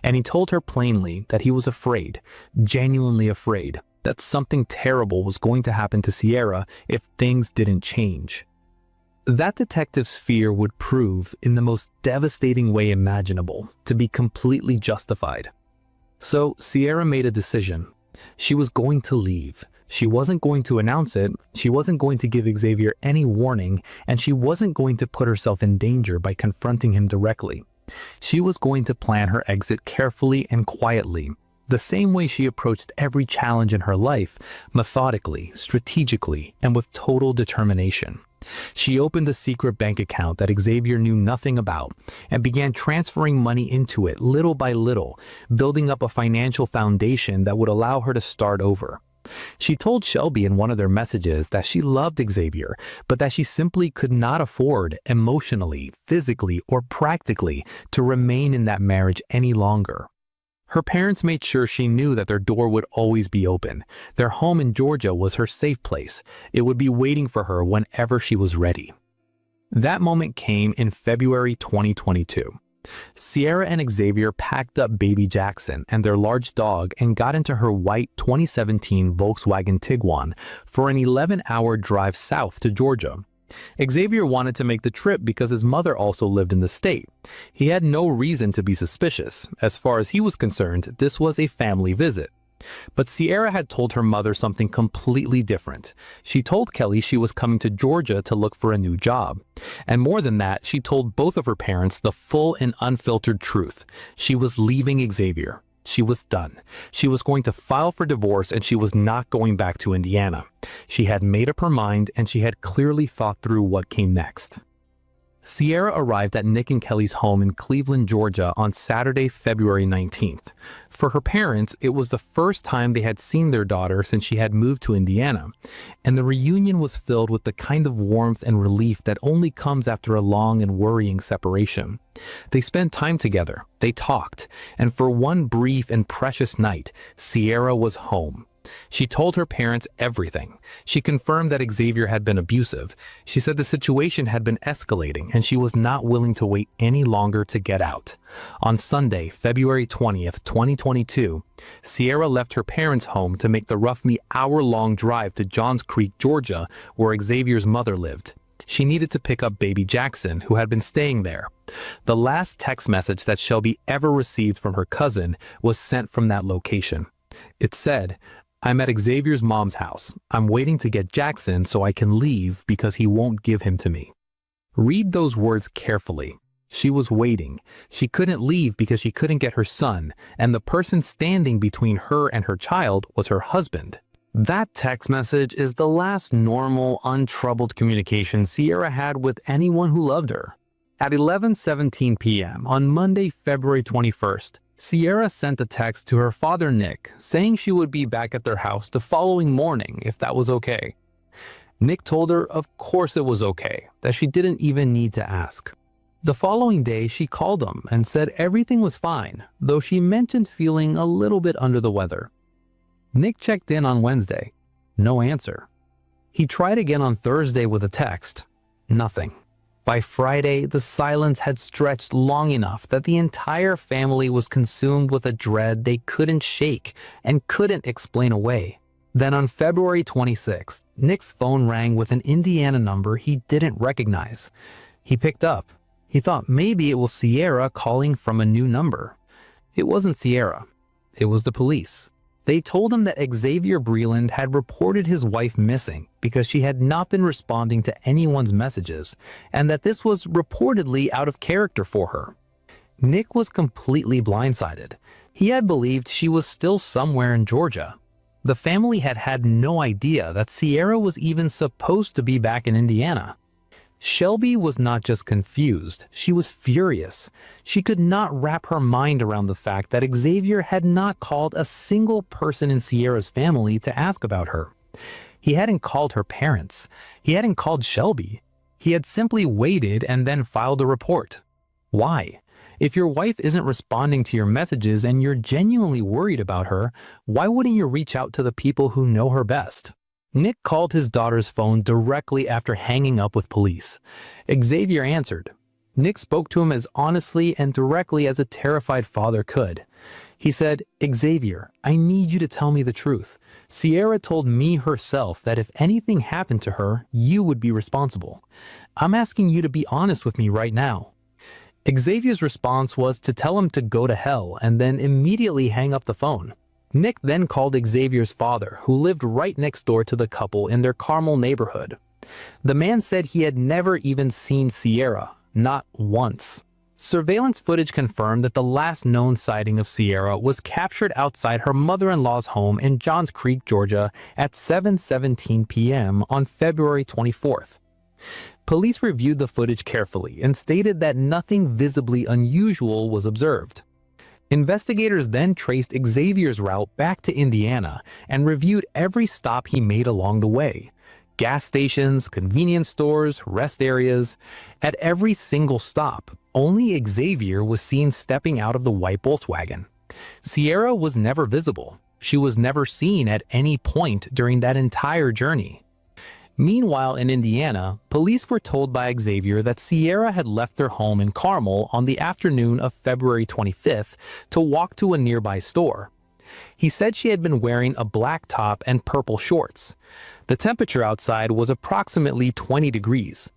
S2: And he told her plainly that he was afraid, genuinely afraid, that something terrible was going to happen to Sierra if things didn't change. That detective's fear would prove, in the most devastating way imaginable, to be completely justified. So Sierra made a decision. She was going to leave. She wasn't going to announce it, she wasn't going to give Xavier any warning, and she wasn't going to put herself in danger by confronting him directly. She was going to plan her exit carefully and quietly, the same way she approached every challenge in her life, methodically, strategically, and with total determination. She opened a secret bank account that Xavier knew nothing about and began transferring money into it little by little, building up a financial foundation that would allow her to start over. She told Shelby in one of their messages that she loved Xavier, but that she simply could not afford, emotionally, physically, or practically, to remain in that marriage any longer. Her parents made sure she knew that their door would always be open. Their home in Georgia was her safe place. It would be waiting for her whenever she was ready. That moment came in February 2022. Sierra and Xavier packed up baby Jackson and their large dog and got into her white 2017 Volkswagen Tiguan for an 11-hour drive south to Georgia. Xavier wanted to make the trip because his mother also lived in the state. He had no reason to be suspicious. As far as he was concerned, this was a family visit. But Sierra had told her mother something completely different. She told Kelly she was coming to Georgia to look for a new job. And more than that, she told both of her parents the full and unfiltered truth. She was leaving Xavier. She was done. She was going to file for divorce and she was not going back to Indiana. She had made up her mind and she had clearly thought through what came next. Sierra arrived at Nick and Kelly's home in Cleveland, Georgia on Saturday, February 19th. For her parents, it was the first time they had seen their daughter since she had moved to Indiana, and the reunion was filled with the kind of warmth and relief that only comes after a long and worrying separation. They spent time together, they talked, and for one brief and precious night, Sierra was home. She told her parents everything. She confirmed that Xavier had been abusive. She said the situation had been escalating and she was not willing to wait any longer to get out. On Sunday, February 20th, 2022, Sierra left her parents' home to make the roughly hour-long drive to Johns Creek, Georgia, where Xavier's mother lived. She needed to pick up baby Jackson, who had been staying there. The last text message that Shelby ever received from her cousin was sent from that location. It said, "I'm at Xavier's mom's house. I'm waiting to get Jackson so I can leave because he won't give him to me." Read those words carefully. She was waiting. She couldn't leave because she couldn't get her son, and the person standing between her and her child was her husband. That text message is the last normal, untroubled communication Sierra had with anyone who loved her. At 11:17 p.m. on Monday, February 21st, Sierra sent a text to her father, Nick, saying she would be back at their house the following morning if that was okay. Nick told her of course it was okay, that she didn't even need to ask. The following day, she called him and said everything was fine, though she mentioned feeling a little bit under the weather. Nick checked in on Wednesday. No answer. He tried again on Thursday with a text. Nothing. By Friday, the silence had stretched long enough that the entire family was consumed with a dread they couldn't shake and couldn't explain away. Then on February 26th, Nick's phone rang with an Indiana number he didn't recognize. He picked up. He thought maybe it was Sierra calling from a new number. It wasn't Sierra. It was the police. They told him that Xavier Breland had reported his wife missing because she had not been responding to anyone's messages, and that this was reportedly out of character for her. Nick was completely blindsided. He had believed she was still somewhere in Georgia. The family had had no idea that Sierra was even supposed to be back in Indiana. Shelby was not just confused, she was furious. She could not wrap her mind around the fact that Xavier had not called a single person in Sierra's family to ask about her. He hadn't called her parents. He hadn't called Shelby. He had simply waited and then filed a report. Why? If your wife isn't responding to your messages and you're genuinely worried about her, why wouldn't you reach out to the people who know her best? Nick called his daughter's phone directly after hanging up with police. Xavier answered. Nick spoke to him as honestly and directly as a terrified father could. He said, "Xavier, I need you to tell me the truth. Sierra told me herself that if anything happened to her, you would be responsible. I'm asking you to be honest with me right now." Xavier's response was to tell him to go to hell and then immediately hang up the phone. Nick then called Xavier's father, who lived right next door to the couple in their Carmel neighborhood. The man said he had never even seen Sierra, not once. Surveillance footage confirmed that the last known sighting of Sierra was captured outside her mother-in-law's home in Johns Creek, Georgia at 7:17 p.m. on February 24th. Police reviewed the footage carefully and stated that nothing visibly unusual was observed. Investigators then traced Xavier's route back to Indiana and reviewed every stop he made along the way. Gas stations, convenience stores, rest areas. At every single stop, only Xavier was seen stepping out of the white Volkswagen. Sierra was never visible. She was never seen at any point during that entire journey. Meanwhile, in Indiana, police were told by Xavier that Sierra had left their home in Carmel on the afternoon of February 25th to walk to a nearby store. He said she had been wearing a black top and purple shorts. The temperature outside was approximately 20 degrees.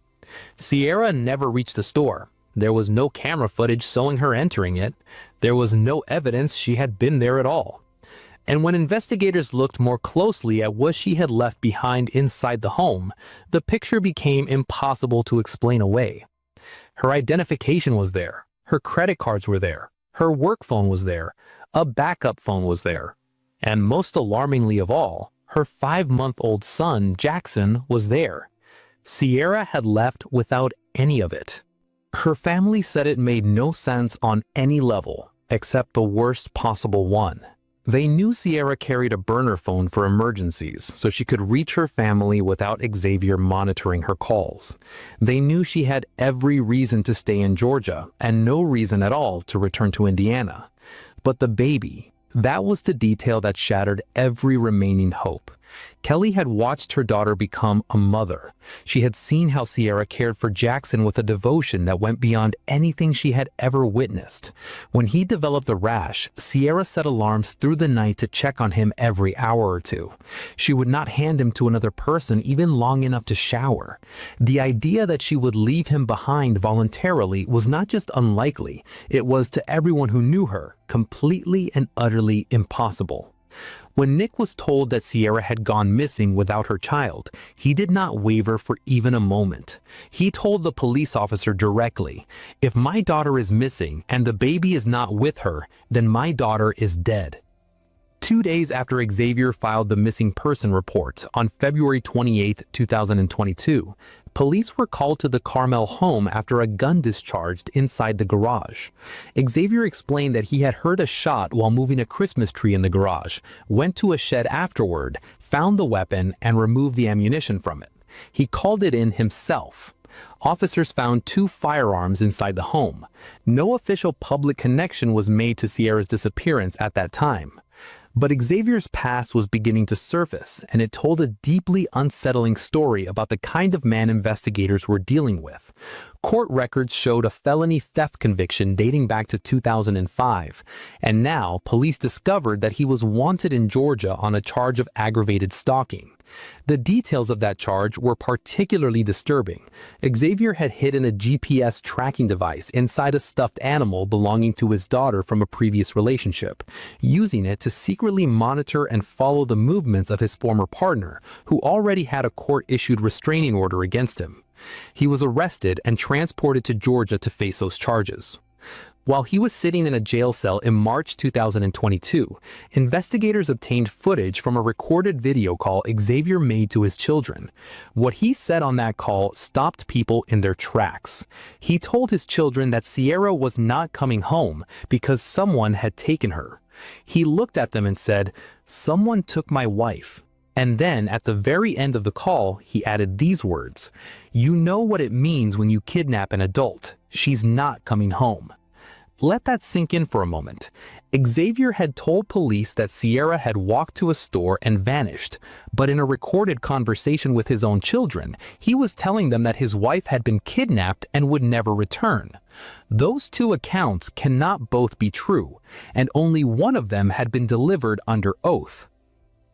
S2: Sierra never reached the store. There was no camera footage showing her entering it. There was no evidence she had been there at all. And when investigators looked more closely at what she had left behind inside the home, the picture became impossible to explain away. Her identification was there. Her credit cards were there. Her work phone was there. A backup phone was there. And most alarmingly of all, her 5-month-old son, Jackson, was there. Sierra had left without any of it. Her family said it made no sense on any level, except the worst possible one. They knew Sierra carried a burner phone for emergencies, so she could reach her family without Xavier monitoring her calls. They knew she had every reason to stay in Georgia and no reason at all to return to Indiana. But the baby, that was the detail that shattered every remaining hope. Kelly had watched her daughter become a mother. She had seen how Sierra cared for Jackson with a devotion that went beyond anything she had ever witnessed. When he developed a rash, Sierra set alarms through the night to check on him every hour or two. She would not hand him to another person even long enough to shower. The idea that she would leave him behind voluntarily was not just unlikely, it was, to everyone who knew her, completely and utterly impossible. When Nick was told that Sierra had gone missing without her child, he did not waver for even a moment. He told the police officer directly, "If my daughter is missing and the baby is not with her, then my daughter is dead." 2 days after Xavier filed the missing person report on February 28, 2022, police were called to the Carmel home after a gun discharged inside the garage. Xavier explained that he had heard a shot while moving a Christmas tree in the garage, went to a shed afterward, found the weapon, and removed the ammunition from it. He called it in himself. Officers found 2 firearms inside the home. No official public connection was made to Sierra's disappearance at that time. But Xavier's past was beginning to surface, and it told a deeply unsettling story about the kind of man investigators were dealing with. Court records showed a felony theft conviction dating back to 2005, and now police discovered that he was wanted in Georgia on a charge of aggravated stalking. The details of that charge were particularly disturbing. Xavier had hidden a GPS tracking device inside a stuffed animal belonging to his daughter from a previous relationship, using it to secretly monitor and follow the movements of his former partner, who already had a court-issued restraining order against him. He was arrested and transported to Georgia to face those charges. While he was sitting in a jail cell in March 2022, investigators obtained footage from a recorded video call Xavier made to his children. What he said on that call stopped people in their tracks. He told his children that Sierra was not coming home because someone had taken her. He looked at them and said, "Someone took my wife." And then, at the very end of the call, he added these words, "You know what it means when you kidnap an adult. She's not coming home." Let that sink in for a moment. Xavier had told police that Sierra had walked to a store and vanished, but in a recorded conversation with his own children, he was telling them that his wife had been kidnapped and would never return. Those 2 accounts cannot both be true, and only one of them had been delivered under oath.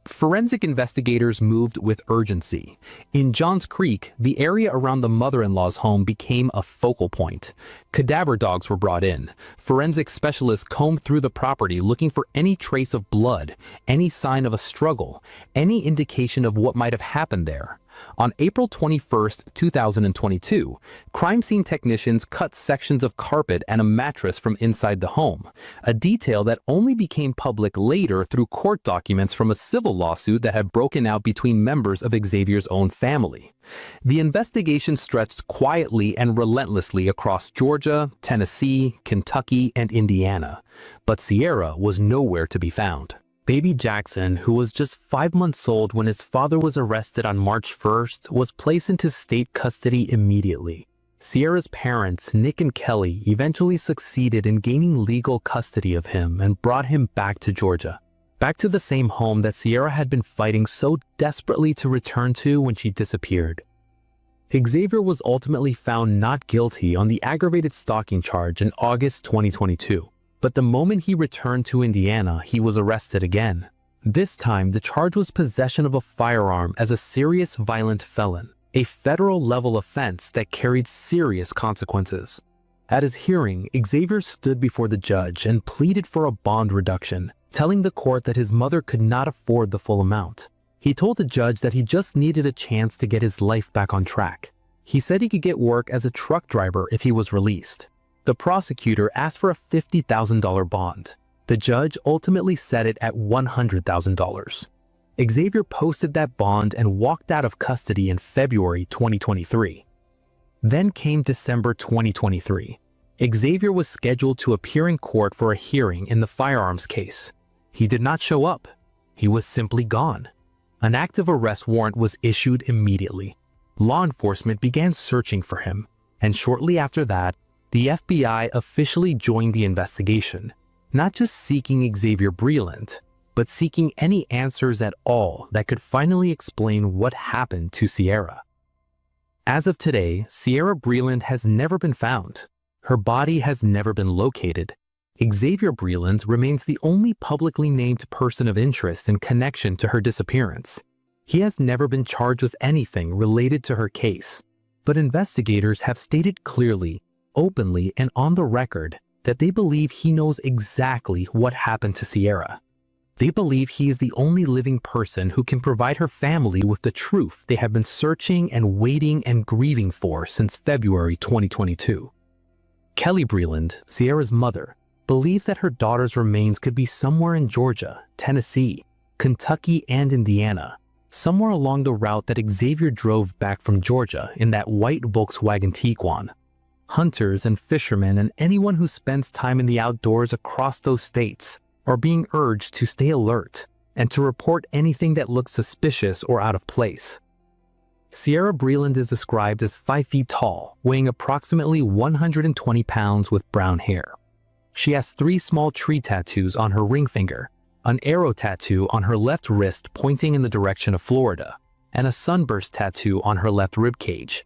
S2: Forensic investigators moved with urgency. In Johns Creek, the area around the mother-in-law's home became a focal point. Cadaver dogs were brought in. Forensic specialists combed through the property looking for any trace of blood, any sign of a struggle, any indication of what might have happened there. On April 21, 2022, crime scene technicians cut sections of carpet and a mattress from inside the home, a detail that only became public later through court documents from a civil lawsuit that had broken out between members of Xavier's own family. The investigation stretched quietly and relentlessly across Georgia, Tennessee, Kentucky, and Indiana, but Sierra was nowhere to be found. Baby Jackson, who was just 5 months old when his father was arrested on March 1st, was placed into state custody immediately. Sierra's parents, Nick and Kelly, eventually succeeded in gaining legal custody of him and brought him back to Georgia, back to the same home that Sierra had been fighting so desperately to return to when she disappeared. Xavier was ultimately found not guilty on the aggravated stalking charge in August 2022. But the moment he returned to Indiana, he was arrested again. This time, the charge was possession of a firearm as a serious violent felon, a federal-level offense that carried serious consequences. At his hearing, Xavier stood before the judge and pleaded for a bond reduction, telling the court that his mother could not afford the full amount. He told the judge that he just needed a chance to get his life back on track. He said he could get work as a truck driver if he was released. The prosecutor asked for a $50,000 bond. The judge ultimately set it at $100,000. Xavier posted that bond and walked out of custody in February 2023. Then came December 2023. Xavier was scheduled to appear in court for a hearing in the firearms case. He did not show up. He was simply gone. An active arrest warrant was issued immediately. Law enforcement began searching for him, and shortly after that, the FBI officially joined the investigation, not just seeking Xavier Breland, but seeking any answers at all that could finally explain what happened to Sierra. As of today, Sierra Breland has never been found. Her body has never been located. Xavier Breland remains the only publicly named person of interest in connection to her disappearance. He has never been charged with anything related to her case, but investigators have stated clearly, openly, and on the record that they believe he knows exactly what happened to Sierra. They believe he is the only living person who can provide her family with the truth they have been searching and waiting and grieving for since February 2022. Kelly Breland, Sierra's mother, believes that her daughter's remains could be somewhere in Georgia, Tennessee, Kentucky, and Indiana, somewhere along the route that Xavier drove back from Georgia in that white Volkswagen Tiguan. Hunters and fishermen and anyone who spends time in the outdoors across those states are being urged to stay alert and to report anything that looks suspicious or out of place. Sierra Breland is described as 5 feet tall, weighing approximately 120 pounds with brown hair. She has 3 small tree tattoos on her ring finger, an arrow tattoo on her left wrist pointing in the direction of Florida, and a sunburst tattoo on her left rib cage.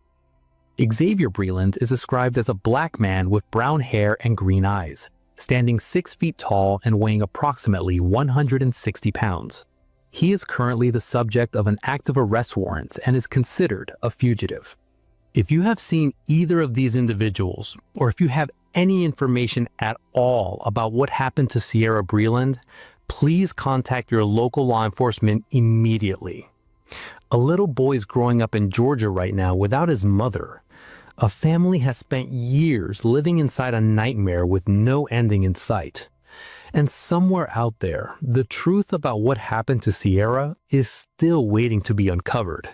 S2: Xavier Breland is described as a black man with brown hair and green eyes, standing 6 feet tall and weighing approximately 160 pounds. He is currently the subject of an active arrest warrant and is considered a fugitive. If you have seen either of these individuals, or if you have any information at all about what happened to Sierra Breland, please contact your local law enforcement immediately. A little boy is growing up in Georgia right now without his mother. A family has spent years living inside a nightmare with no ending in sight. And somewhere out there, the truth about what happened to Sierra is still waiting to be uncovered.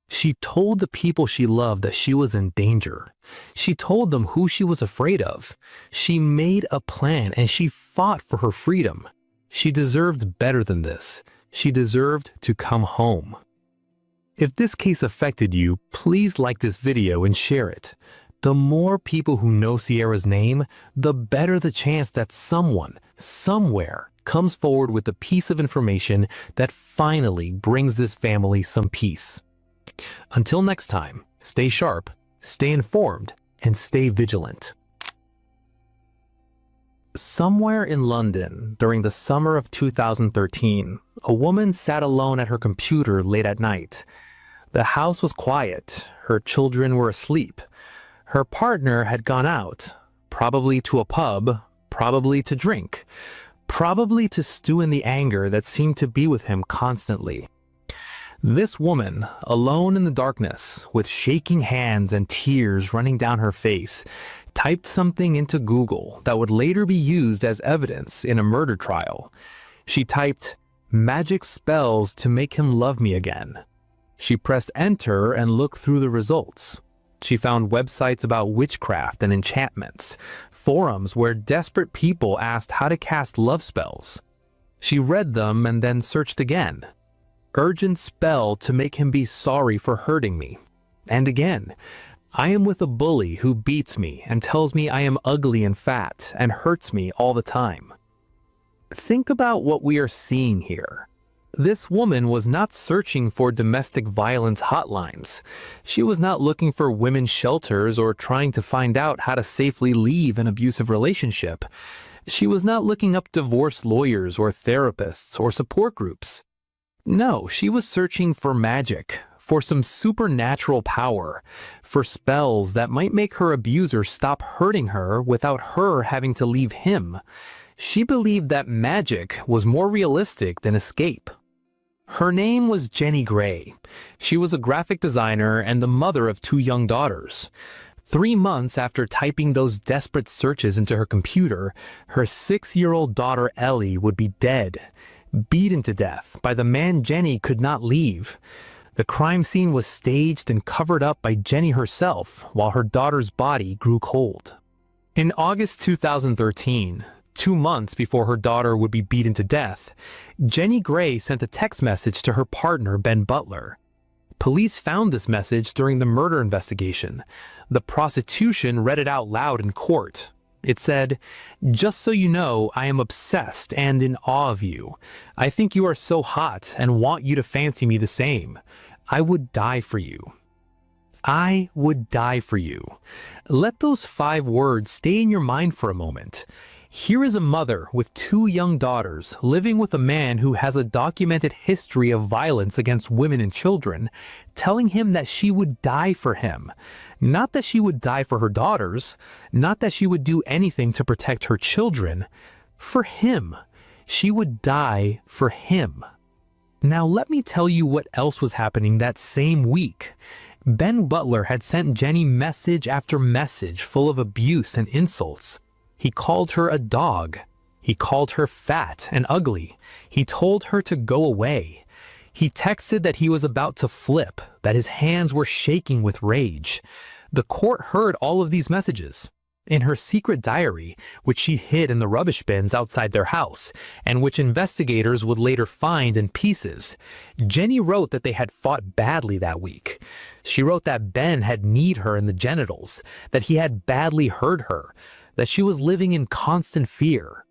S2: She told the people she loved that she was in danger. She told them who she was afraid of. She made a plan and she fought for her freedom. She deserved better than this. She deserved to come home. If this case affected you, please like this video and share it. The more people who know Sierra's name, the better the chance that someone, somewhere, comes forward with a piece of information that finally brings this family some peace. Until next time, stay sharp, stay informed, and stay vigilant. Somewhere in London, during the summer of 2013, a woman sat alone at her computer late at night. The house was quiet. Her children were asleep. Her partner had gone out, probably to a pub, probably to drink, probably to stew in the anger that seemed to be with him constantly. This woman, alone in the darkness, with shaking hands and tears running down her face, typed something into Google that would later be used as evidence in a murder trial. She typed, "magic spells to make him love me again." She pressed enter and looked through the results. She found websites about witchcraft and enchantments, forums where desperate people asked how to cast love spells. She read them and then searched again. Urgent spell to make him be sorry for hurting me. And again, I am with a bully who beats me and tells me I am ugly and fat and hurts me all the time. Think about what we are seeing here. This woman was not searching for domestic violence hotlines. She was not looking for women's shelters or trying to find out how to safely leave an abusive relationship. She was not looking up divorce lawyers or therapists or support groups. No, she was searching for magic, for some supernatural power, for spells that might make her abuser stop hurting her without her having to leave him. She believed that magic was more realistic than escape. Her name was Jenny Gray. She was a graphic designer and the mother of 2 young daughters. 3 months after typing those desperate searches into her computer, her 6-year-old daughter Ellie would be dead, beaten to death by the man Jenny could not leave. The crime scene was staged and covered up by Jenny herself while her daughter's body grew cold. In August 2013, 2 months before her daughter would be beaten to death, Jenny Gray sent a text message to her partner, Ben Butler. Police found this message during the murder investigation. The prosecution read it out loud in court. It said, "Just so you know, I am obsessed and in awe of you. I think you are so hot and want you to fancy me the same. I would die for you. I would die for you." Let those 5 words stay in your mind for a moment. Here is a mother with 2 young daughters living with a man who has a documented history of violence against women and children, telling him that she would die for him. Not that she would die for her daughters, not that she would do anything to protect her children. For him. She would die for him. Now let me tell you what else was happening that same week. Ben Butler had sent Jenny message after message full of abuse and insults. He called her a dog. He called her fat and ugly. He told her to go away. He texted that he was about to flip, that his hands were shaking with rage. The court heard all of these messages. In her secret diary, which she hid in the rubbish bins outside their house, and which investigators would later find in pieces, Jenny wrote that they had fought badly that week. She wrote that Ben had kneed her in the genitals, that he had badly hurt her, that she was living in constant fear.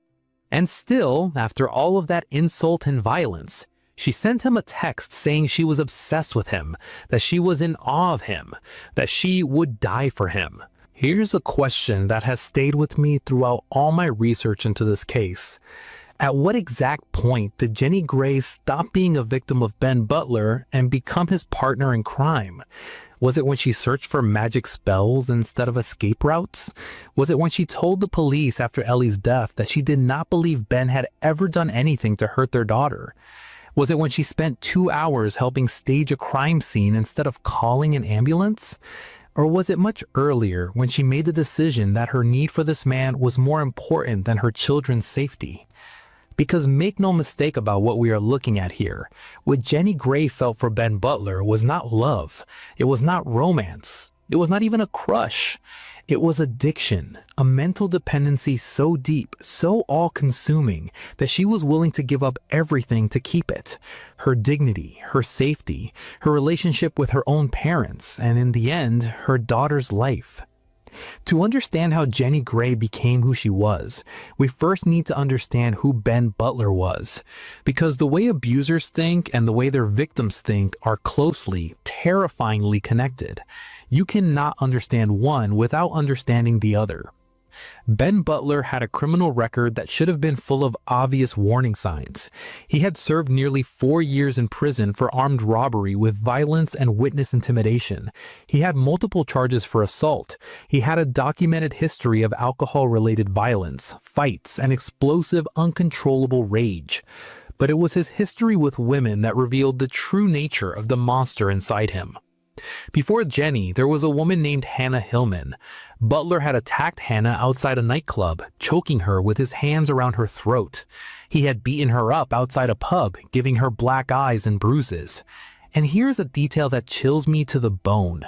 S2: And still, after all of that insult and violence, she sent him a text saying she was obsessed with him, that she was in awe of him, that she would die for him. Here's a question that has stayed with me throughout all my research into this case. At what exact point did Jenny Gray stop being a victim of Ben Butler and become his partner in crime? Was it when she searched for magic spells instead of escape routes? Was it when she told the police after Ellie's death that she did not believe Ben had ever done anything to hurt their daughter? Was it when she spent 2 hours helping stage a crime scene instead of calling an ambulance? Or was it much earlier when she made the decision that her need for this man was more important than her children's safety? Because make no mistake about what we are looking at here. What Jenny Gray felt for Ben Butler was not love. It was not romance. It was not even a crush. It was addiction, a mental dependency so deep, so all-consuming, that she was willing to give up everything to keep it. Her dignity, her safety, her relationship with her own parents, and in the end, her daughter's life. To understand how Jenny Gray became who she was, we first need to understand who Ben Butler was. Because the way abusers think and the way their victims think are closely, terrifyingly connected. You cannot understand one without understanding the other. Ben Butler had a criminal record that should have been full of obvious warning signs. He had served nearly 4 years in prison for armed robbery with violence and witness intimidation. He had multiple charges for assault. He had a documented history of alcohol-related violence, fights, and explosive, uncontrollable rage. But it was his history with women that revealed the true nature of the monster inside him. Before Jenny, there was a woman named Hannah Hillman. Butler had attacked Hannah outside a nightclub, choking her with his hands around her throat. He had beaten her up outside a pub, giving her black eyes and bruises. And here's a detail that chills me to the bone.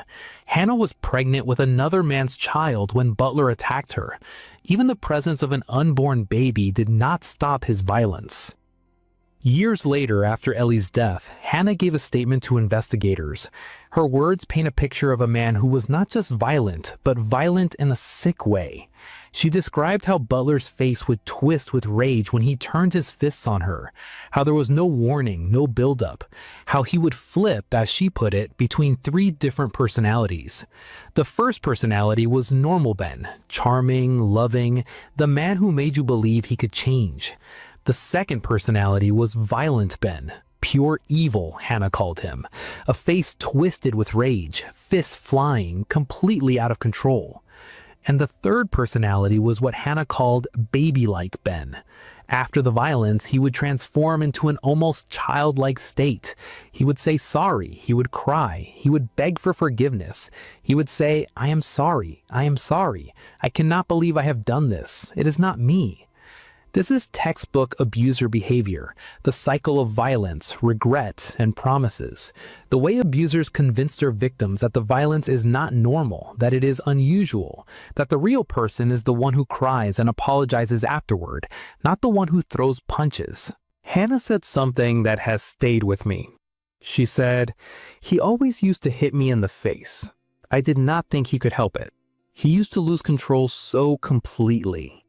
S2: Hannah was pregnant with another man's child when Butler attacked her. Even the presence of an unborn baby did not stop his violence. Years later, after Ellie's death, Hannah gave a statement to investigators. Her words paint a picture of a man who was not just violent, but violent in a sick way. She described how Butler's face would twist with rage when he turned his fists on her, how there was no warning, no buildup, how he would flip, as she put it, between 3 different personalities. The first personality was normal Ben, charming, loving, the man who made you believe he could change. The second personality was violent Ben, pure evil, Hannah called him, a face twisted with rage, fists flying, completely out of control. And the third personality was what Hannah called baby-like Ben, After the violence, he would transform into an almost childlike state. He would say sorry. He would cry. He would beg for forgiveness. He would say, "I am sorry. I am sorry. I cannot believe I have done this. It is not me." This is textbook abuser behavior, the cycle of violence, regret, and promises. The way abusers convince their victims that the violence is not normal, that it is unusual, that the real person is the one who cries and apologizes afterward, not the one who throws punches. Hannah said something that has stayed with me. She said, "He always used to hit me in the face. I did not think he could help it. He used to lose control so completely.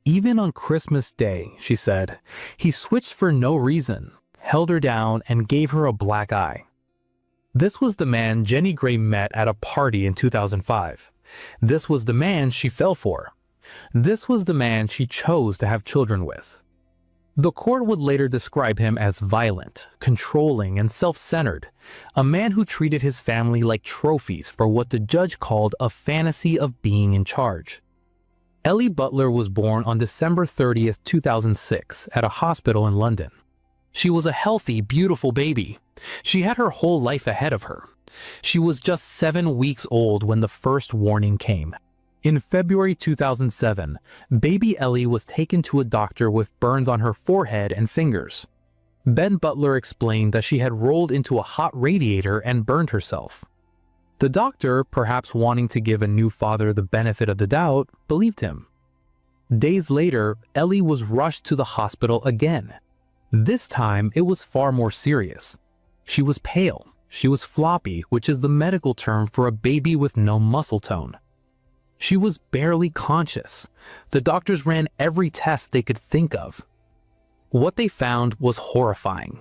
S2: Even on Christmas Day," she said, "he switched for no reason, held her down, and gave her a black eye." This was the man Jenny Gray met at a party in 2005. This was the man she fell for. This was the man she chose to have children with. The court would later describe him as violent, controlling, and self-centered, a man who treated his family like trophies for what the judge called a fantasy of being in charge. Ellie Butler was born on December 30th, 2006, at a hospital in London. She was a healthy, beautiful baby. She had her whole life ahead of her. She was just 7 weeks old when the first warning came. In February 2007, baby Ellie was taken to a doctor with burns on her forehead and fingers. Ben Butler explained that she had rolled into a hot radiator and burned herself. The doctor, perhaps wanting to give a new father the benefit of the doubt, believed him. Days later, Ellie was rushed to the hospital again. This time, it was far more serious. She was pale. She was floppy, which is the medical term for a baby with no muscle tone. She was barely conscious. The doctors ran every test they could think of. What they found was horrifying.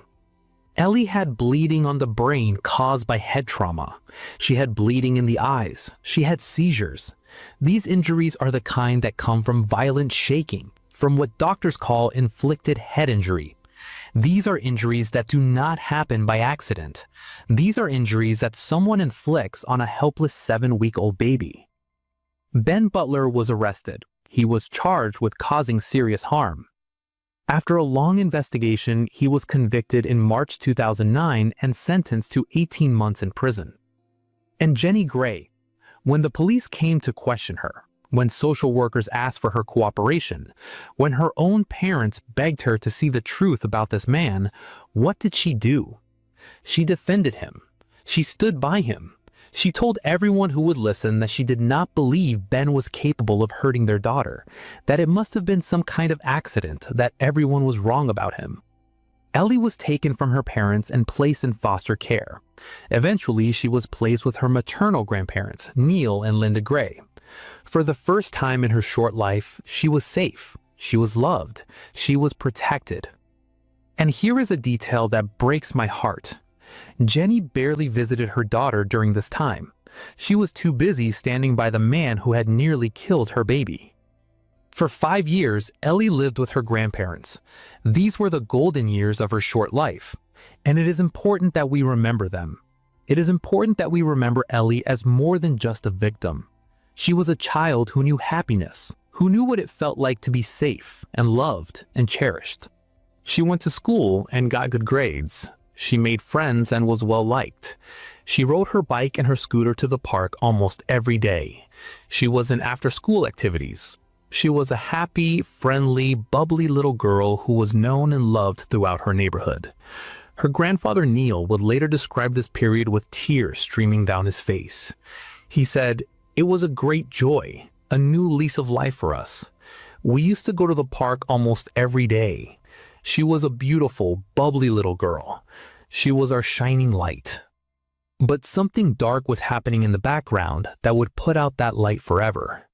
S2: Ellie had bleeding on the brain caused by head trauma. She had bleeding in the eyes. She had seizures. These injuries are the kind that come from violent shaking, from what doctors call inflicted head injury. These are injuries that do not happen by accident. These are injuries that someone inflicts on a helpless 7-week-old baby. Ben Butler was arrested. He was charged with causing serious harm. After a long investigation, he was convicted in March 2009 and sentenced to 18 months in prison. And Jenny Gray, when the police came to question her, when social workers asked for her cooperation, when her own parents begged her to see the truth about this man, what did she do? She defended him. She stood by him. She told everyone who would listen that she did not believe Ben was capable of hurting their daughter, that it must have been some kind of accident, that everyone was wrong about him. Ellie was taken from her parents and placed in foster care. Eventually, she was placed with her maternal grandparents, Neil and Linda Gray. For the first time in her short life, she was safe. She was loved. She was protected. And here is a detail that breaks my heart. Jenny barely visited her daughter during this time. She was too busy standing by the man who had nearly killed her baby. For 5 years, Ellie lived with her grandparents. These were the golden years of her short life, and it is important that we remember them. It is important that we remember Ellie as more than just a victim. She was a child who knew happiness, who knew what it felt like to be safe and loved and cherished. She went to school and got good grades. She made friends and was well liked. She rode her bike and her scooter to the park almost every day. She was in after-school activities. She was a happy, friendly, bubbly little girl who was known and loved throughout her neighborhood. Her grandfather Neil would later describe this period with tears streaming down his face. He said, "It was a great joy, a new lease of life for us. We used to go to the park almost every day. She was a beautiful, bubbly little girl. She was our shining light." But something dark was happening in the background that would put out that light forever.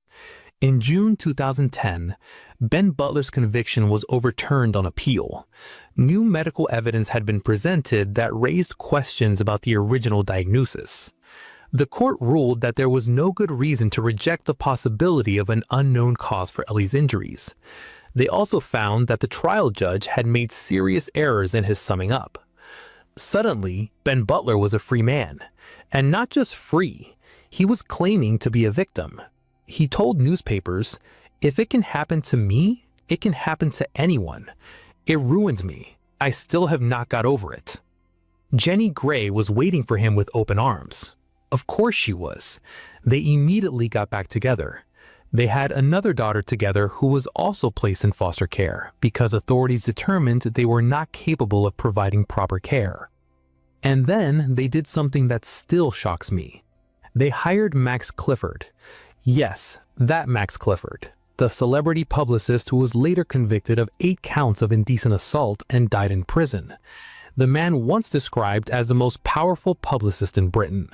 S2: In June 2010, Ben Butler's conviction was overturned on appeal. New medical evidence had been presented that raised questions about the original diagnosis. The court ruled that there was no good reason to reject the possibility of an unknown cause for Ellie's injuries. They also found that the trial judge had made serious errors in his summing up. Suddenly, Ben Butler was a free man. And not just free, he was claiming to be a victim. He told newspapers, "If it can happen to me, It can happen to anyone. It ruined me. I still have not got over it. Jenny Gray was waiting for him with open arms. Of course she was. They immediately got back together. They had another daughter together who was also placed in foster care because authorities determined they were not capable of providing proper care. And then they did something that still shocks me. They hired Max Clifford. Yes, that Max Clifford, the celebrity publicist who was later convicted of 8 counts of indecent assault and died in prison. The man once described as the most powerful publicist in Britain.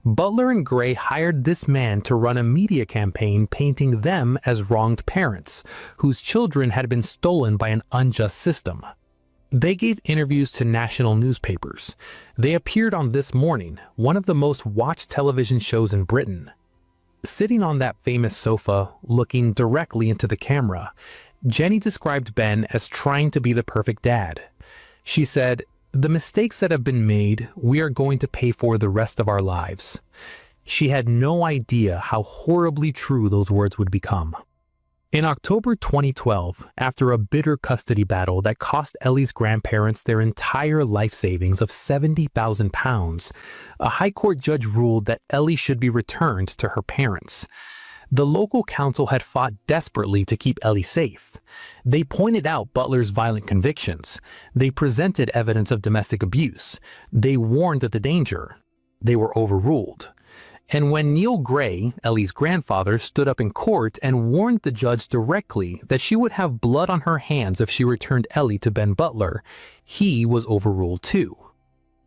S2: Butler and Gray hired this man to run a media campaign painting them as wronged parents, whose children had been stolen by an unjust system. They gave interviews to national newspapers. They appeared on This Morning, one of the most watched television shows in Britain. Sitting on that famous sofa, looking directly into the camera, Jenny described Ben as trying to be the perfect dad. She said, "The mistakes that have been made, we are going to pay for the rest of our lives." She had no idea how horribly true those words would become. In October 2012, after a bitter custody battle that cost Ellie's grandparents their entire life savings of £70,000, a High Court judge ruled that Ellie should be returned to her parents. The local council had fought desperately to keep Ellie safe. They pointed out Butler's violent convictions. They presented evidence of domestic abuse. They warned of the danger. They were overruled. And when Neil Gray, Ellie's grandfather, stood up in court and warned the judge directly that she would have blood on her hands if she returned Ellie to Ben Butler, he was overruled too.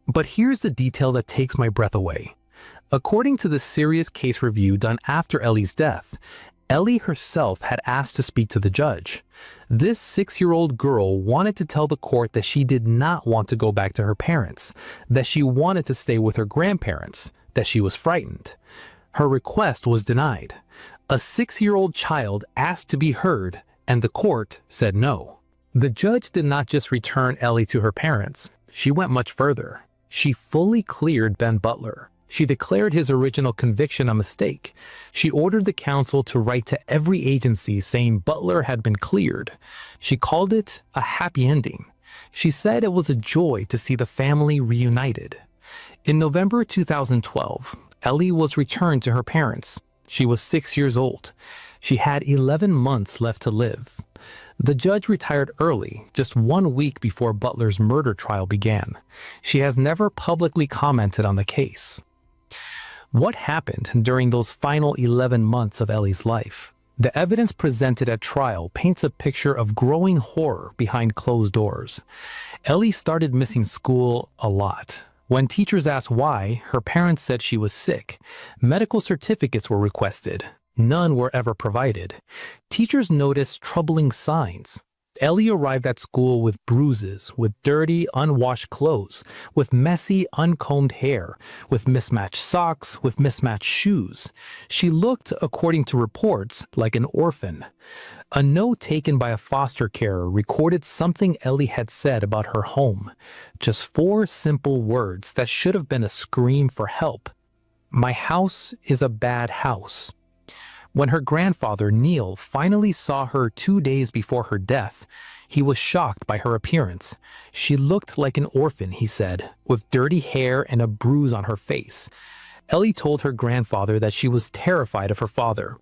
S2: But here's the detail that takes my breath away. According to the serious case review done after Ellie's death, Ellie herself had asked to speak to the judge. This 6-year-old girl wanted to tell the court that she did not want to go back to her parents, that she wanted to stay with her grandparents, that she was frightened. Her request was denied. A 6-year-old child asked to be heard, and the court said no. The judge did not just return Ellie to her parents. She went much further. She fully cleared Ben Butler. She declared his original conviction a mistake. She ordered the council to write to every agency saying Butler had been cleared. She called it a happy ending. She said it was a joy to see the family reunited. In November 2012, Ellie was returned to her parents. She was 6 years old. She had 11 months left to live. The judge retired early, just 1 week before Butler's murder trial began. She has never publicly commented on the case. What happened during those final 11 months of Ellie's life? The evidence presented at trial paints a picture of growing horror behind closed doors. Ellie started missing school a lot. When teachers asked why, her parents said she was sick. Medical certificates were requested. None were ever provided. Teachers noticed troubling signs. Ellie arrived at school with bruises, with dirty, unwashed clothes, with messy, uncombed hair, with mismatched socks, with mismatched shoes. She looked, according to reports, like an orphan. A note taken by a foster carer recorded something Ellie had said about her home. Just 4 simple words that should have been a scream for help. "My house is a bad house." When her grandfather, Neil, finally saw her 2 days before her death, he was shocked by her appearance. She looked like an orphan, he said, with dirty hair and a bruise on her face. Ellie told her grandfather that she was terrified of her father.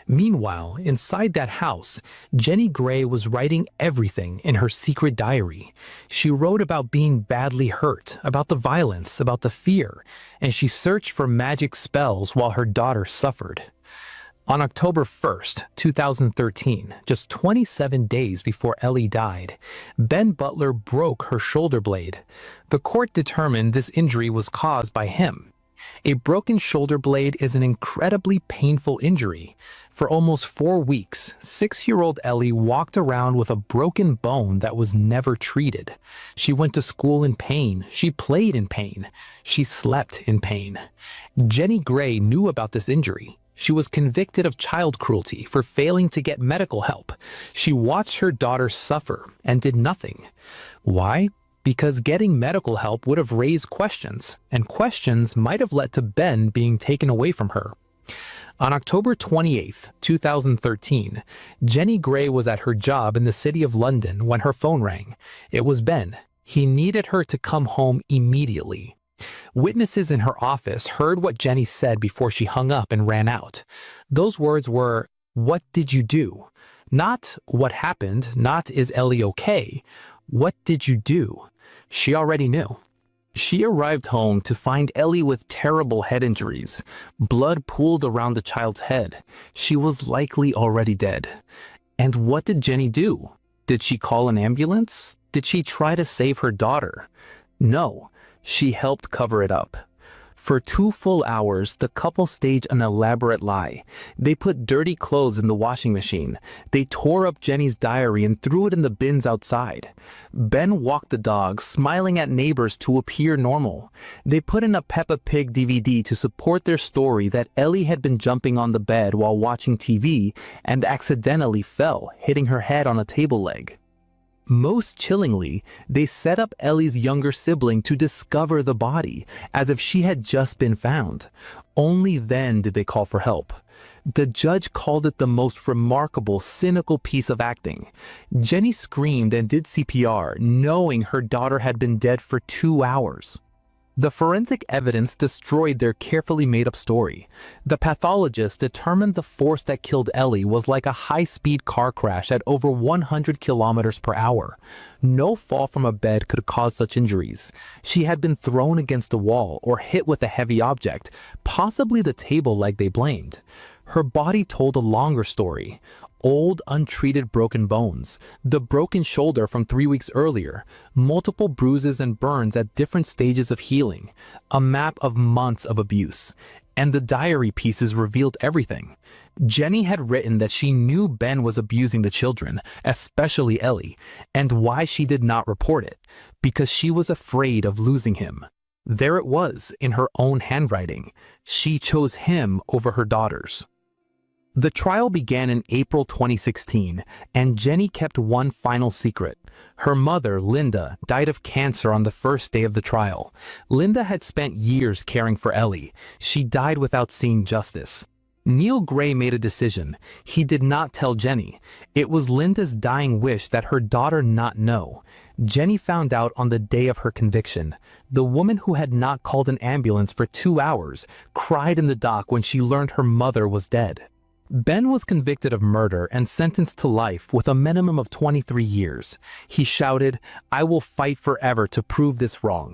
S2: Meanwhile, inside that house, Jenny Gray was writing everything in her secret diary. She wrote about being badly hurt, about the violence, about the fear, and she searched for magic spells while her daughter suffered. On October 1st, 2013, just 27 days before Ellie died, Ben Butler broke her shoulder blade. The court determined this injury was caused by him. A broken shoulder blade is an incredibly painful injury. For almost 4 weeks, 6-year-old Ellie walked around with a broken bone that was never treated. She went to school in pain. She played in pain. She slept in pain. Jenny Gray knew about this injury. She was convicted of child cruelty for failing to get medical help. She watched her daughter suffer and did nothing. Why? Because getting medical help would have raised questions, and questions might have led to Ben being taken away from her. On October 28, 2013, Jenny Gray was at her job in the city of London when her phone rang. It was Ben. He needed her to come home immediately. Witnesses in her office heard what Jenny said before she hung up and ran out. Those words were, "What did you do?" Not "what happened," not "is Ellie okay?" What did you do? She already knew. She arrived home to find Ellie with terrible head injuries. Blood pooled around the child's head. She was likely already dead. And what did Jenny do? Did she call an ambulance? Did she try to save her daughter? No, she helped cover it up. For 2 full hours, the couple staged an elaborate lie. They put dirty clothes in the washing machine. They tore up Jenny's diary and threw it in the bins outside. Ben walked the dog, smiling at neighbors to appear normal. They put in a Peppa Pig DVD to support their story that Ellie had been jumping on the bed while watching TV and accidentally fell, hitting her head on a table leg. Most chillingly, they set up Ellie's younger sibling to discover the body, as if she had just been found. Only then did they call for help. The judge called it the most remarkable, cynical piece of acting. Jenny screamed and did CPR, knowing her daughter had been dead for 2 hours. The forensic evidence destroyed their carefully made-up story. The pathologist determined the force that killed Ellie was like a high-speed car crash at over 100 kilometers per hour. No fall from a bed could cause such injuries. She had been thrown against a wall or hit with a heavy object, possibly the table leg they blamed. Her body told a longer story. Old, untreated broken bones, the broken shoulder from 3 weeks earlier, multiple bruises and burns at different stages of healing, a map of months of abuse, and the diary pieces revealed everything. Jenny had written that she knew Ben was abusing the children, especially Ellie, and why she did not report it, because she was afraid of losing him. There it was, in her own handwriting. She chose him over her daughters. The trial began in April 2016, and Jenny kept one final secret. Her mother, Linda, died of cancer on the first day of the trial. Linda had spent years caring for Ellie. She died without seeing justice. Neil Gray made a decision. He did not tell Jenny. It was Linda's dying wish that her daughter not know. Jenny found out on the day of her conviction. The woman who had not called an ambulance for 2 hours cried in the dock when she learned her mother was dead. Ben was convicted of murder and sentenced to life with a minimum of 23 years. He shouted, "I will fight forever to prove this wrong."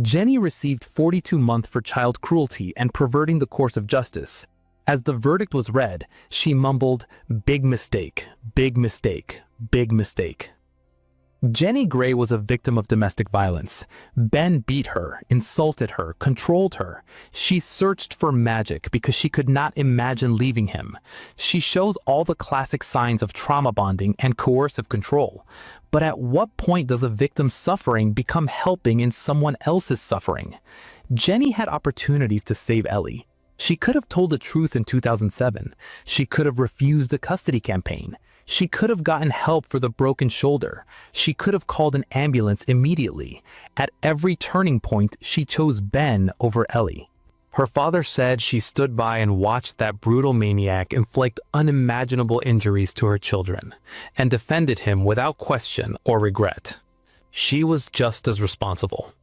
S2: Jenny received 42 months for child cruelty and perverting the course of justice. As the verdict was read, she mumbled, "Big mistake, big mistake, big mistake." Jenny Gray was a victim of domestic violence. Ben beat her, insulted her, controlled her. She searched for magic because she could not imagine leaving him. She shows all the classic signs of trauma bonding and coercive control. But at what point does a victim's suffering become helping in someone else's suffering? Jenny had opportunities to save Ellie. She could have told the truth in 2007. She could have refused a custody campaign. She could have gotten help for the broken shoulder. She could have called an ambulance immediately. At every turning point, she chose Ben over Ellie. Her father said she stood by and watched that brutal maniac inflict unimaginable injuries to her children, and defended him without question or regret. She was just as responsible.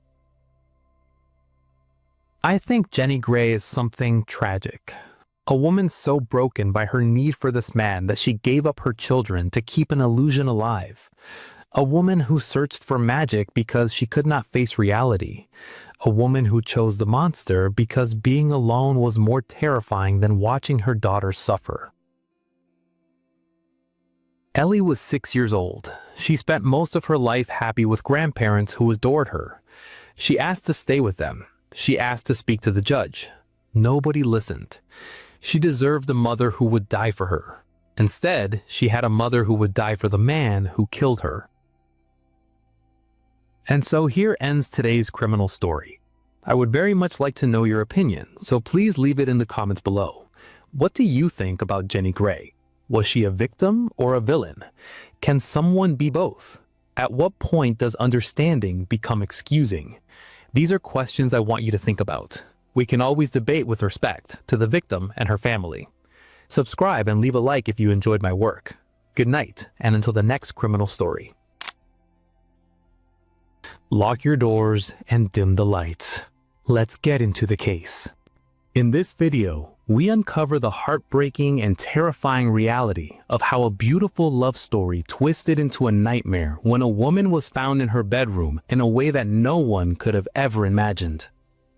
S2: I think Jenny Gray is something tragic. A woman so broken by her need for this man that she gave up her children to keep an illusion alive. A woman who searched for magic because she could not face reality. A woman who chose the monster because being alone was more terrifying than watching her daughter suffer. Ellie was 6 years old. She spent most of her life happy with grandparents who adored her. She asked to stay with them. She asked to speak to the judge. Nobody listened. She deserved a mother who would die for her. Instead, she had a mother who would die for the man who killed her. And so here ends today's criminal story. I would very much like to know your opinion, so please leave it in the comments below. What do you think about Jenny Gray? Was she a victim or a villain? Can someone be both? At what point does understanding become excusing? These are questions I want you to think about. We can always debate with respect to the victim and her family. Subscribe and leave a like if you enjoyed my work. Good night, and until the next criminal story. Lock your doors and dim the lights. Let's get into the case. In this video, we uncover the heartbreaking and terrifying reality of how a beautiful love story twisted into a nightmare when a woman was found in her bedroom in a way that no one could have ever imagined.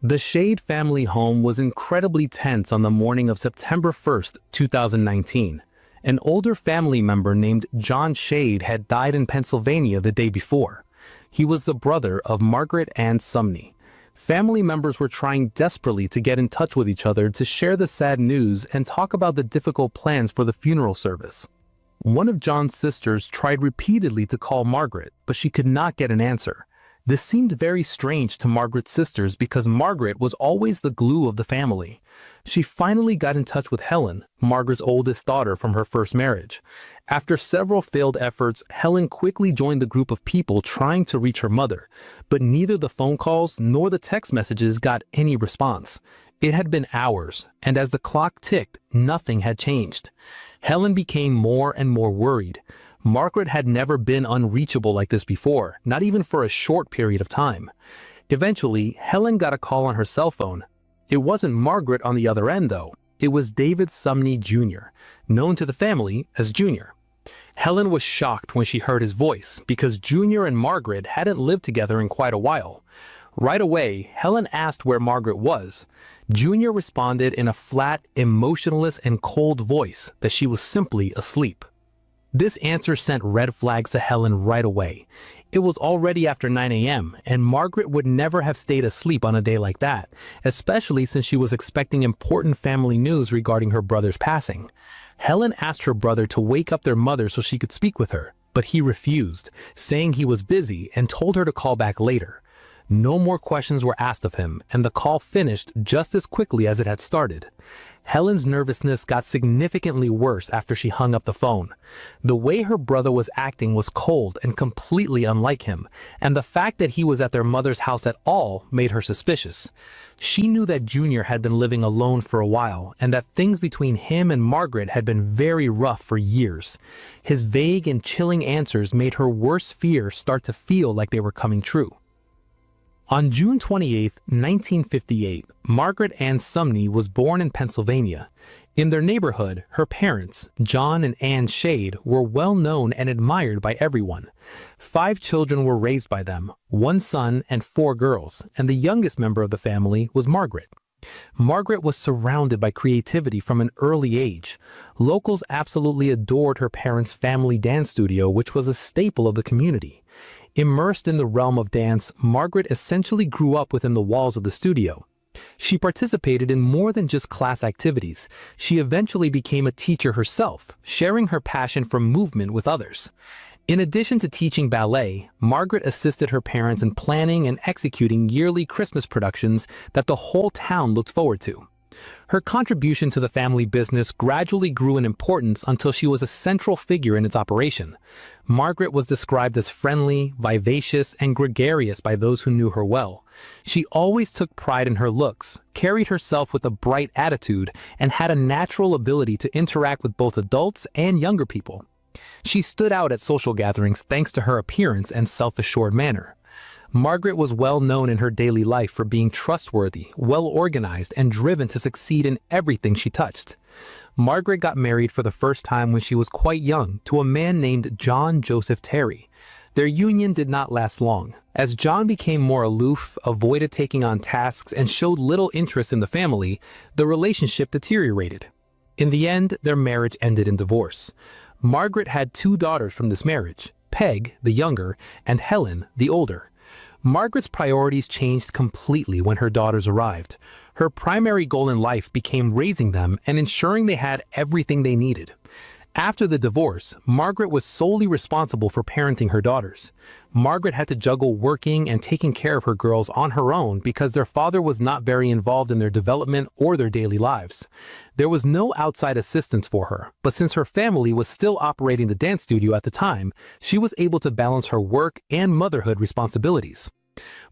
S2: The Shade family home was incredibly tense on the morning of September 1st, 2019. An older family member named John Shade had died in Pennsylvania the day before. He was the brother of Margaret Ann Sumney. Family members were trying desperately to get in touch with each other to share the sad news and talk about the difficult plans for the funeral service. One of John's sisters tried repeatedly to call Margaret, but she could not get an answer. This seemed very strange to Margaret's sisters because Margaret was always the glue of the family. She finally got in touch with Helen, Margaret's oldest daughter from her first marriage. After several failed efforts, Helen quickly joined the group of people trying to reach her mother, but neither the phone calls nor the text messages got any response. It had been hours, and as the clock ticked, nothing had changed. Helen became more and more worried. Margaret had never been unreachable like this before, not even for a short period of time. Eventually, Helen got a call on her cell phone. It wasn't Margaret on the other end, though. It was David Sumney Jr., known to the family as Junior. Helen was shocked when she heard his voice because Junior and Margaret hadn't lived together in quite a while. Right away, Helen asked where Margaret was. Junior responded in a flat, emotionless, and cold voice that she was simply asleep. This answer sent red flags to Helen right away. It was already after 9 a.m., and Margaret would never have stayed asleep on a day like that, especially since she was expecting important family news regarding her brother's passing. Helen asked her brother to wake up their mother so she could speak with her, but he refused, saying he was busy and told her to call back later. No more questions were asked of him, and the call finished just as quickly as it had started. Helen's nervousness got significantly worse after she hung up the phone. The way her brother was acting was cold and completely unlike him, and the fact that he was at their mother's house at all made her suspicious. She knew that Junior had been living alone for a while, and that things between him and Margaret had been very rough for years. His vague and chilling answers made her worst fears start to feel like they were coming true. On June 28, 1958, Margaret Ann Sumney was born in Pennsylvania. In their neighborhood, her parents, John and Ann Shade, were well known and admired by everyone. 5 children were raised by them, 1 son and 4 girls, and the youngest member of the family was Margaret. Margaret was surrounded by creativity from an early age. Locals absolutely adored her parents' family dance studio, which was a staple of the community. Immersed in the realm of dance, Margaret essentially grew up within the walls of the studio. She participated in more than just class activities. She eventually became a teacher herself, sharing her passion for movement with others. In addition to teaching ballet, Margaret assisted her parents in planning and executing yearly Christmas productions that the whole town looked forward to. Her contribution to the family business gradually grew in importance until she was a central figure in its operation. Margaret was described as friendly, vivacious, and gregarious by those who knew her well. She always took pride in her looks, carried herself with a bright attitude, and had a natural ability to interact with both adults and younger people. She stood out at social gatherings thanks to her appearance and self-assured manner. Margaret was well known in her daily life for being trustworthy, well-organized, and driven to succeed in everything she touched. Margaret got married for the first time when she was quite young to a man named John Joseph Terry. Their union did not last long. As John became more aloof, avoided taking on tasks, and showed little interest in the family, the relationship deteriorated. In the end, their marriage ended in divorce. Margaret had 2 daughters from this marriage, Peg, the younger, and Helen, the older. Margaret's priorities changed completely when her daughters arrived. Her primary goal in life became raising them and ensuring they had everything they needed. After the divorce, Margaret was solely responsible for parenting her daughters. Margaret had to juggle working and taking care of her girls on her own because their father was not very involved in their development or their daily lives. There was no outside assistance for her, but since her family was still operating the dance studio at the time, she was able to balance her work and motherhood responsibilities.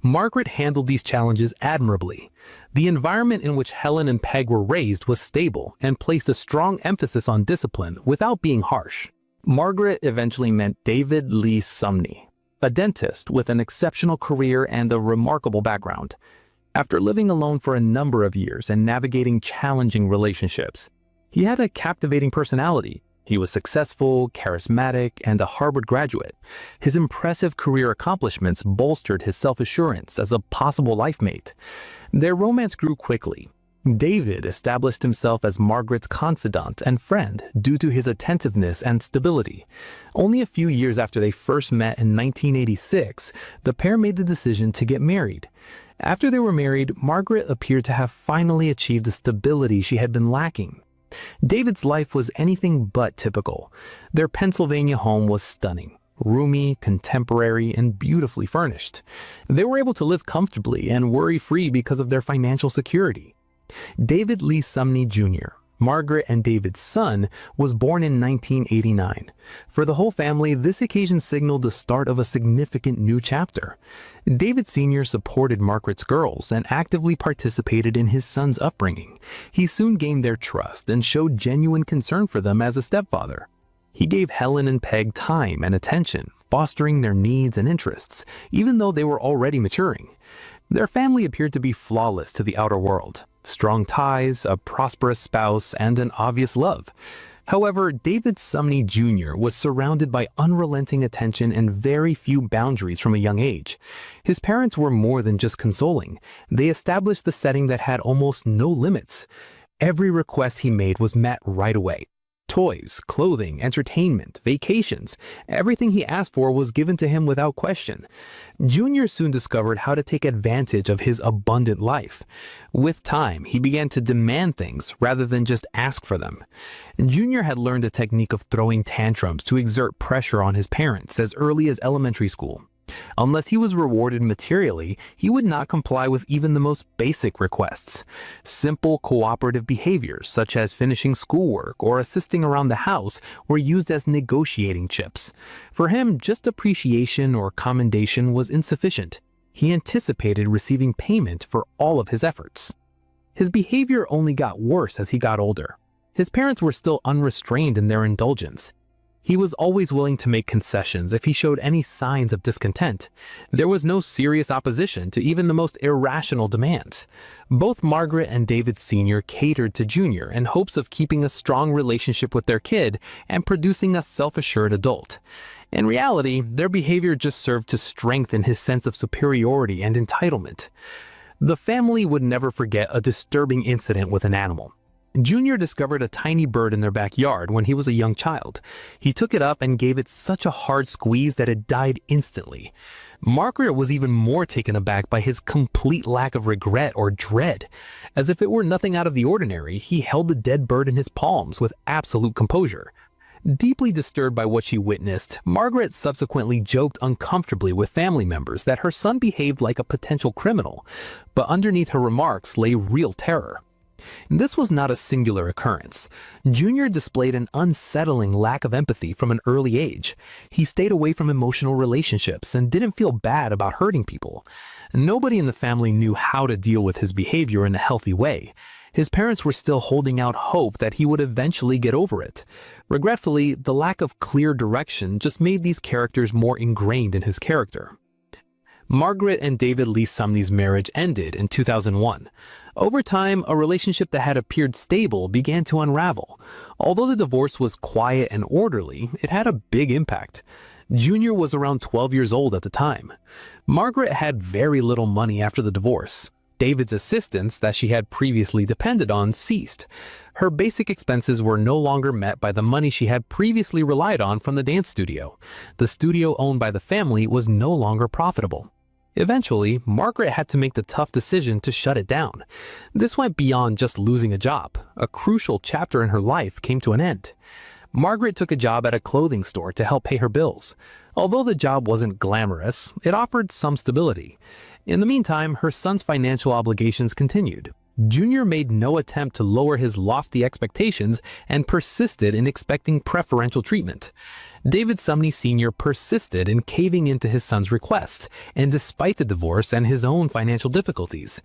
S2: Margaret handled these challenges admirably. The environment in which Helen and Peg were raised was stable and placed a strong emphasis on discipline without being harsh. Margaret eventually met David Lee Sumney, a dentist with an exceptional career and a remarkable background. After living alone for a number of years and navigating challenging relationships, he had a captivating personality. He was successful, charismatic, and a Harvard graduate. His impressive career accomplishments bolstered his self-assurance as a possible life mate. Their romance grew quickly. David established himself as Margaret's confidant and friend due to his attentiveness and stability. Only a few years after they first met in 1986, the pair made the decision to get married. After they were married, Margaret appeared to have finally achieved the stability she had been lacking. David's life was anything but typical. Their Pennsylvania home was stunning, roomy, contemporary, and beautifully furnished. They were able to live comfortably and worry-free because of their financial security. David Lee Sumney Jr., Margaret and David's son, was born in 1989. For the whole family, this occasion signaled the start of a significant new chapter. David Sr. supported Margaret's girls and actively participated in his son's upbringing. He soon gained their trust and showed genuine concern for them as a stepfather. He gave Helen and Peg time and attention, fostering their needs and interests, even though they were already maturing. Their family appeared to be flawless to the outer world. Strong ties, a prosperous spouse, and an obvious love. However, David Sumney Jr. was surrounded by unrelenting attention and very few boundaries from a young age. His parents were more than just consoling. They established the setting that had almost no limits. Every request he made was met right away. Toys, clothing, entertainment, vacations, everything he asked for was given to him without question. Junior soon discovered how to take advantage of his abundant life. With time, he began to demand things rather than just ask for them. Junior had learned a technique of throwing tantrums to exert pressure on his parents as early as elementary school. Unless he was rewarded materially, he would not comply with even the most basic requests. Simple cooperative behaviors, such as finishing schoolwork or assisting around the house, were used as negotiating chips. For him, just appreciation or commendation was insufficient. He anticipated receiving payment for all of his efforts. His behavior only got worse as he got older. His parents were still unrestrained in their indulgence. He was always willing to make concessions if he showed any signs of discontent. There was no serious opposition to even the most irrational demands. Both Margaret and David Sr. catered to Junior in hopes of keeping a strong relationship with their kid and producing a self-assured adult. In reality, their behavior just served to strengthen his sense of superiority and entitlement. The family would never forget a disturbing incident with an animal. Junior discovered a tiny bird in their backyard when he was a young child. He took it up and gave it such a hard squeeze that it died instantly. Margaret was even more taken aback by his complete lack of regret or dread. As if it were nothing out of the ordinary, he held the dead bird in his palms with absolute composure. Deeply disturbed by what she witnessed, Margaret subsequently joked uncomfortably with family members that her son behaved like a potential criminal, but underneath her remarks lay real terror. This was not a singular occurrence. Junior displayed an unsettling lack of empathy from an early age. He stayed away from emotional relationships and didn't feel bad about hurting people. Nobody in the family knew how to deal with his behavior in a healthy way. His parents were still holding out hope that he would eventually get over it. Regretfully, the lack of clear direction just made these characters more ingrained in his character. Margaret and David Lee Sumney's marriage ended in 2001. Over time, a relationship that had appeared stable began to unravel. Although the divorce was quiet and orderly, it had a big impact. Junior was around 12 years old at the time. Margaret had very little money after the divorce. David's assistance that she had previously depended on ceased. Her basic expenses were no longer met by the money she had previously relied on from the dance studio. The studio owned by the family was no longer profitable. Eventually, Margaret had to make the tough decision to shut it down. This went beyond just losing a job. A crucial chapter in her life came to an end. Margaret took a job at a clothing store to help pay her bills. Although the job wasn't glamorous, it offered some stability. In the meantime, her son's financial obligations continued. Junior made no attempt to lower his lofty expectations and persisted in expecting preferential treatment. David Sumney Sr. persisted in caving into his son's request, and despite the divorce and his own financial difficulties,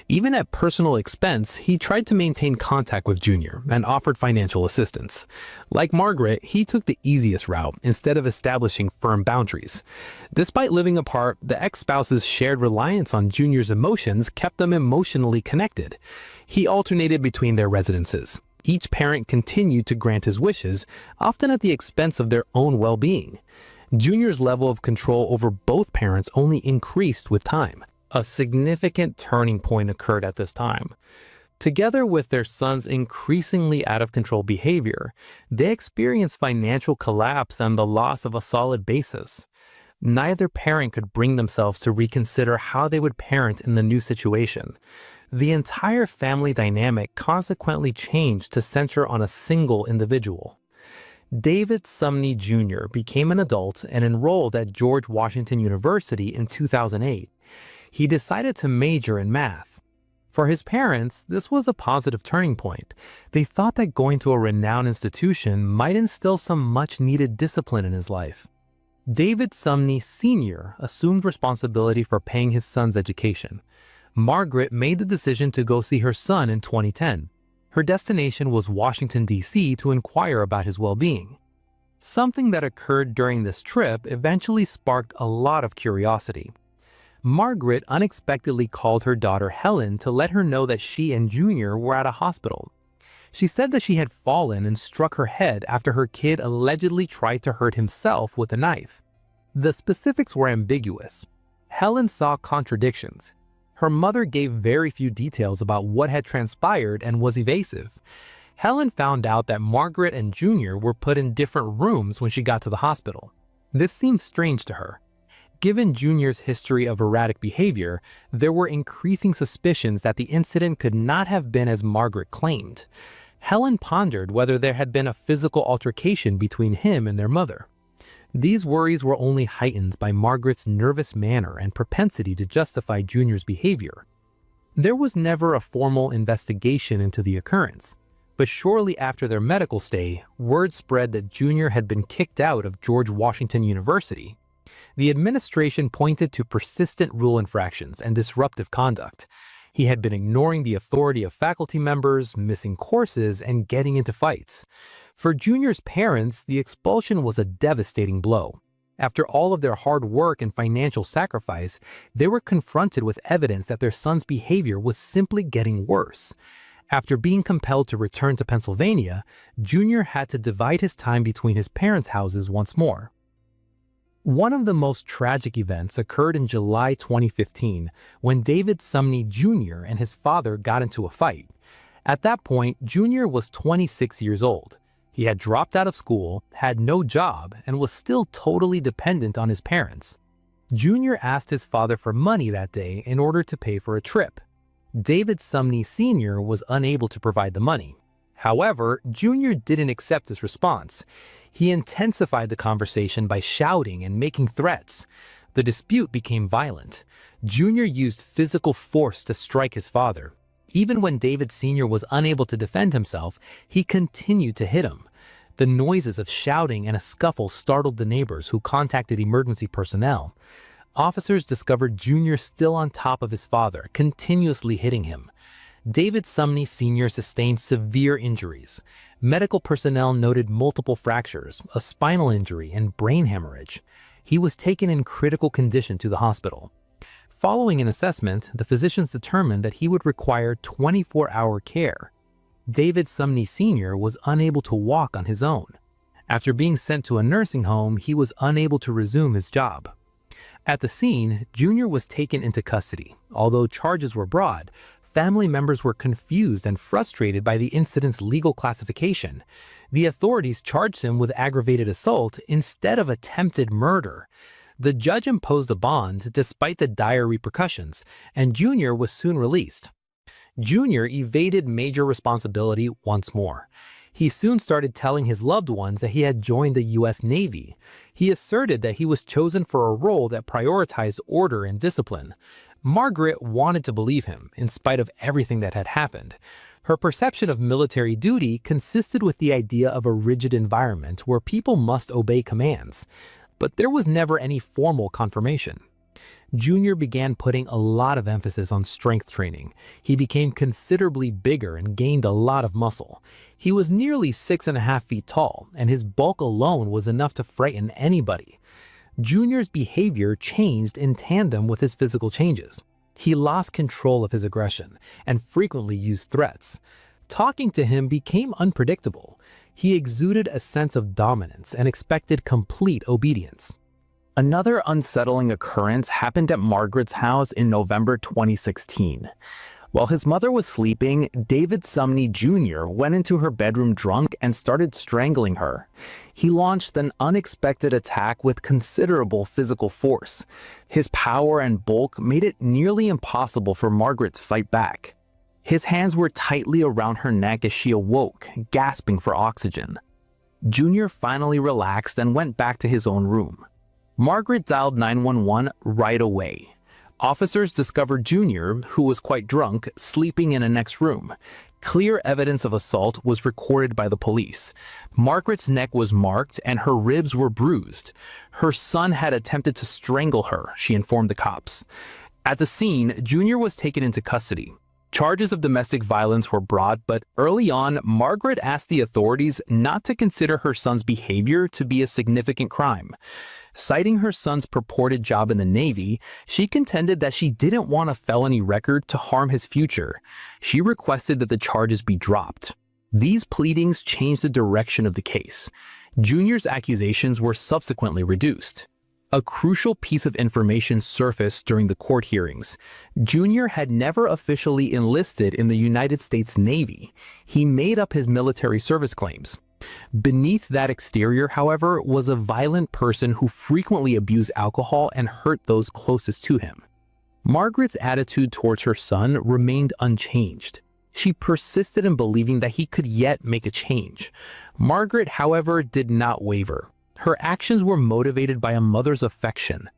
S2: even at personal expense, he tried to maintain contact with Junior and offered financial assistance. Like Margaret, he took the easiest route instead of establishing firm boundaries. Despite living apart, the ex-spouse's shared reliance on Junior's emotions kept them emotionally connected. He alternated between their residences. Each parent continued to grant his wishes, often at the expense of their own well-being. Junior's level of control over both parents only increased with time. A significant turning point occurred at this time. Together with their son's increasingly out-of-control behavior, they experienced financial collapse and the loss of a solid basis. Neither parent could bring themselves to reconsider how they would parent in the new situation. The entire family dynamic consequently changed to center on a single individual. David Sumney Jr. became an adult and enrolled at George Washington University in 2008. He decided to major in math. For his parents, this was a positive turning point. They thought that going to a renowned institution might instill some much-needed discipline in his life. David Sumney Sr. assumed responsibility for paying his son's education. Margaret made the decision to go see her son in 2010. Her destination was Washington, D.C. to inquire about his well-being. Something that occurred during this trip eventually sparked a lot of curiosity. Margaret unexpectedly called her daughter Helen to let her know that she and Junior were at a hospital. She said that she had fallen and struck her head after her kid allegedly tried to hurt himself with a knife. The specifics were ambiguous. Helen saw contradictions. Her mother gave very few details about what had transpired and was evasive. Helen found out that Margaret and Junior were put in different rooms when she got to the hospital. This seemed strange to her. Given Junior's history of erratic behavior, there were increasing suspicions that the incident could not have been as Margaret claimed. Helen pondered whether there had been a physical altercation between him and their mother. These worries were only heightened by Margaret's nervous manner and propensity to justify Junior's behavior. There was never a formal investigation into the occurrence, but shortly after their medical stay, word spread that Junior had been kicked out of George Washington University. The administration pointed to persistent rule infractions and disruptive conduct. He had been ignoring the authority of faculty members, missing courses, and getting into fights. For Junior's parents, the expulsion was a devastating blow. After all of their hard work and financial sacrifice, they were confronted with evidence that their son's behavior was simply getting worse. After being compelled to return to Pennsylvania, Junior had to divide his time between his parents' houses once more. One of the most tragic events occurred in July 2015 when David Sumney Jr. and his father got into a fight. At that point, Junior was 26 years old. He had dropped out of school, had no job, and was still totally dependent on his parents. Junior asked his father for money that day in order to pay for a trip. David Sumney Sr. was unable to provide the money. However, Junior didn't accept this response. He intensified the conversation by shouting and making threats. The dispute became violent. Junior used physical force to strike his father. Even when David Sr. was unable to defend himself, he continued to hit him. The noises of shouting and a scuffle startled the neighbors, who contacted emergency personnel. Officers discovered Junior still on top of his father, continuously hitting him. David Sumney Sr. sustained severe injuries. Medical personnel noted multiple fractures, a spinal injury, and brain hemorrhage. He was taken in critical condition to the hospital. Following an assessment, the physicians determined that he would require 24-hour care. David Sumney Sr. was unable to walk on his own. After being sent to a nursing home, he was unable to resume his job. At the scene, Junior was taken into custody. Although charges were brought, family members were confused and frustrated by the incident's legal classification. The authorities charged him with aggravated assault instead of attempted murder. The judge imposed a bond despite the dire repercussions, and Junior was soon released. Junior evaded major responsibility once more. He soon started telling his loved ones that he had joined the U.S. Navy. He asserted that he was chosen for a role that prioritized order and discipline. Margaret wanted to believe him, in spite of everything that had happened. Her perception of military duty consisted with the idea of a rigid environment where people must obey commands, but there was never any formal confirmation. Junior began putting a lot of emphasis on strength training. He became considerably bigger and gained a lot of muscle. He was nearly 6.5 feet tall, and his bulk alone was enough to frighten anybody. Junior's behavior changed in tandem with his physical changes. He lost control of his aggression and frequently used threats. Talking to him became unpredictable. He exuded a sense of dominance and expected complete obedience. Another unsettling occurrence happened at Margaret's house in November 2016. While his mother was sleeping, David Sumney Jr. went into her bedroom drunk and started strangling her. He launched an unexpected attack with considerable physical force. His power and bulk made it nearly impossible for Margaret to fight back. His hands were tightly around her neck as she awoke, gasping for oxygen. Junior finally relaxed and went back to his own room. Margaret dialed 911 right away. Officers discovered Junior, who was quite drunk, sleeping in a next room. Clear evidence of assault was recorded by the police. Margaret's neck was marked and her ribs were bruised. Her son had attempted to strangle her, she informed the cops. At the scene, Junior was taken into custody. Charges of domestic violence were brought, but early on, Margaret asked the authorities not to consider her son's behavior to be a significant crime. Citing her son's purported job in the Navy, she contended that she didn't want a felony record to harm his future. She requested that the charges be dropped. These pleadings changed the direction of the case. Junior's accusations were subsequently reduced. A crucial piece of information surfaced during the court hearings. Junior had never officially enlisted in the United States Navy. He made up his military service claims. Beneath that exterior, however, was a violent person who frequently abused alcohol and hurt those closest to him. Margaret's attitude towards her son remained unchanged. She persisted in believing that he could yet make a change. Margaret, however, did not waver. Her actions were motivated by a mother's affection.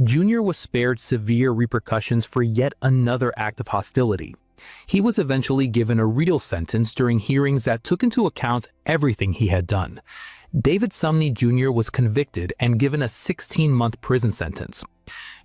S2: Junior was spared severe repercussions for yet another act of hostility. He was eventually given a real sentence during hearings that took into account everything he had done. David Sumney Jr. was convicted and given a 16-month prison sentence.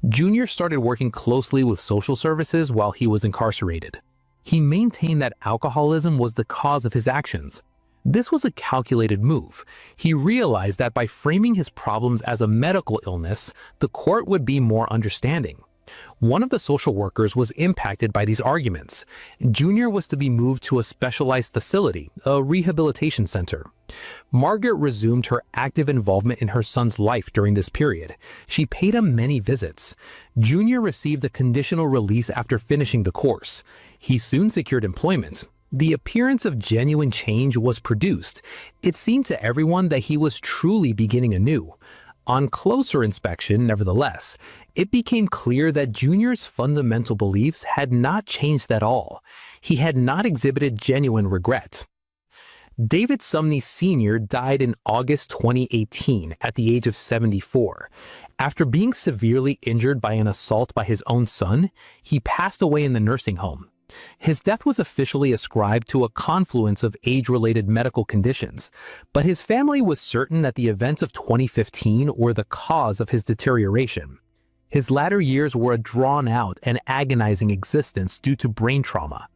S2: Junior started working closely with social services while he was incarcerated. He maintained that alcoholism was the cause of his actions. This was a calculated move. He realized that by framing his problems as a medical illness, the court would be more understanding. One of the social workers was impacted by these arguments. Junior was to be moved to a specialized facility, a rehabilitation center. Margaret resumed her active involvement in her son's life during this period. She paid him many visits. Junior received a conditional release after finishing the course. He soon secured employment. The appearance of genuine change was produced. It seemed to everyone that he was truly beginning anew. On closer inspection, nevertheless, it became clear that Junior's fundamental beliefs had not changed at all. He had not exhibited genuine regret. David Sumney Sr. died in August 2018 at the age of 74. After being severely injured by an assault by his own son, he passed away in the nursing home. His death was officially ascribed to a confluence of age-related medical conditions, but his family was certain that the events of 2015 were the cause of his deterioration. His latter years were a drawn-out and agonizing existence due to brain trauma.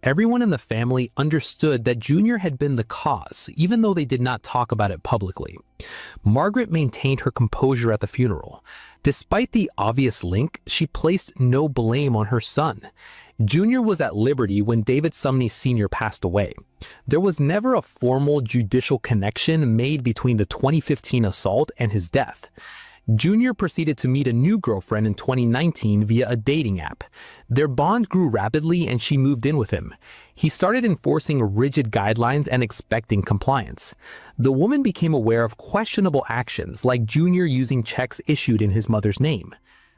S2: Everyone in the family understood that Junior had been the cause, even though they did not talk about it publicly. Margaret maintained her composure at the funeral. Despite the obvious link, she placed no blame on her son. Junior was at liberty when David Sumney Sr. passed away. There was never a formal judicial connection made between the 2015 assault and his death. Junior proceeded to meet a new girlfriend in 2019 via a dating app. Their bond grew rapidly and she moved in with him. He started enforcing rigid guidelines and expecting compliance. The woman became aware of questionable actions like Junior using checks issued in his mother's name.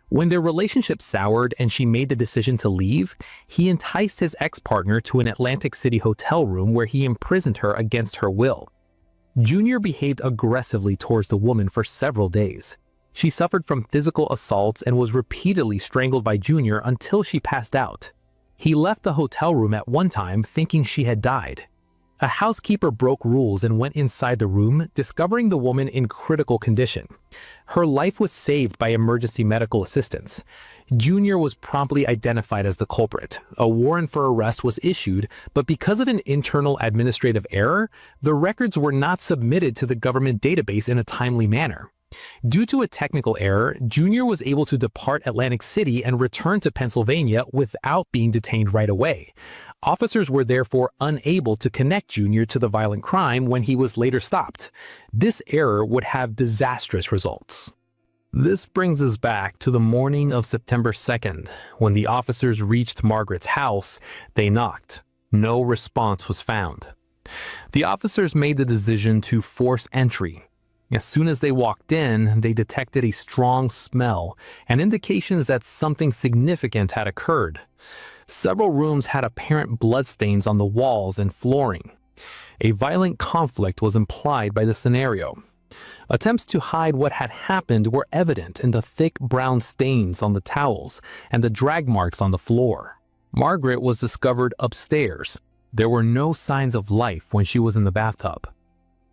S2: When their relationship soured and she made the decision to leave, he enticed his ex-partner to an Atlantic City hotel room where he imprisoned her against her will. Junior behaved aggressively towards the woman for several days. She suffered from physical assaults and was repeatedly strangled by Junior until she passed out. He left the hotel room at one time thinking she had died. A housekeeper broke rules and went inside the room, discovering the woman in critical condition. Her life was saved by emergency medical assistance. Junior was promptly identified as the culprit. A warrant for arrest was issued, but because of an internal administrative error, the records were not submitted to the government database in a timely manner. Due to a technical error, Junior was able to depart Atlantic City and return to Pennsylvania without being detained right away. Officers were therefore unable to connect Junior to the violent crime when he was later stopped. This error would have disastrous results. This brings us back to the morning of September 2nd. When the officers reached Margaret's house, they knocked. No response was found. The officers made the decision to force entry. As soon as they walked in, they detected a strong smell and indications that something significant had occurred. Several rooms had apparent bloodstains on the walls and flooring. A violent conflict was implied by the scenario. Attempts to hide what had happened were evident in the thick brown stains on the towels and the drag marks on the floor. Margaret was discovered upstairs. There were no signs of life when she was in the bathtub.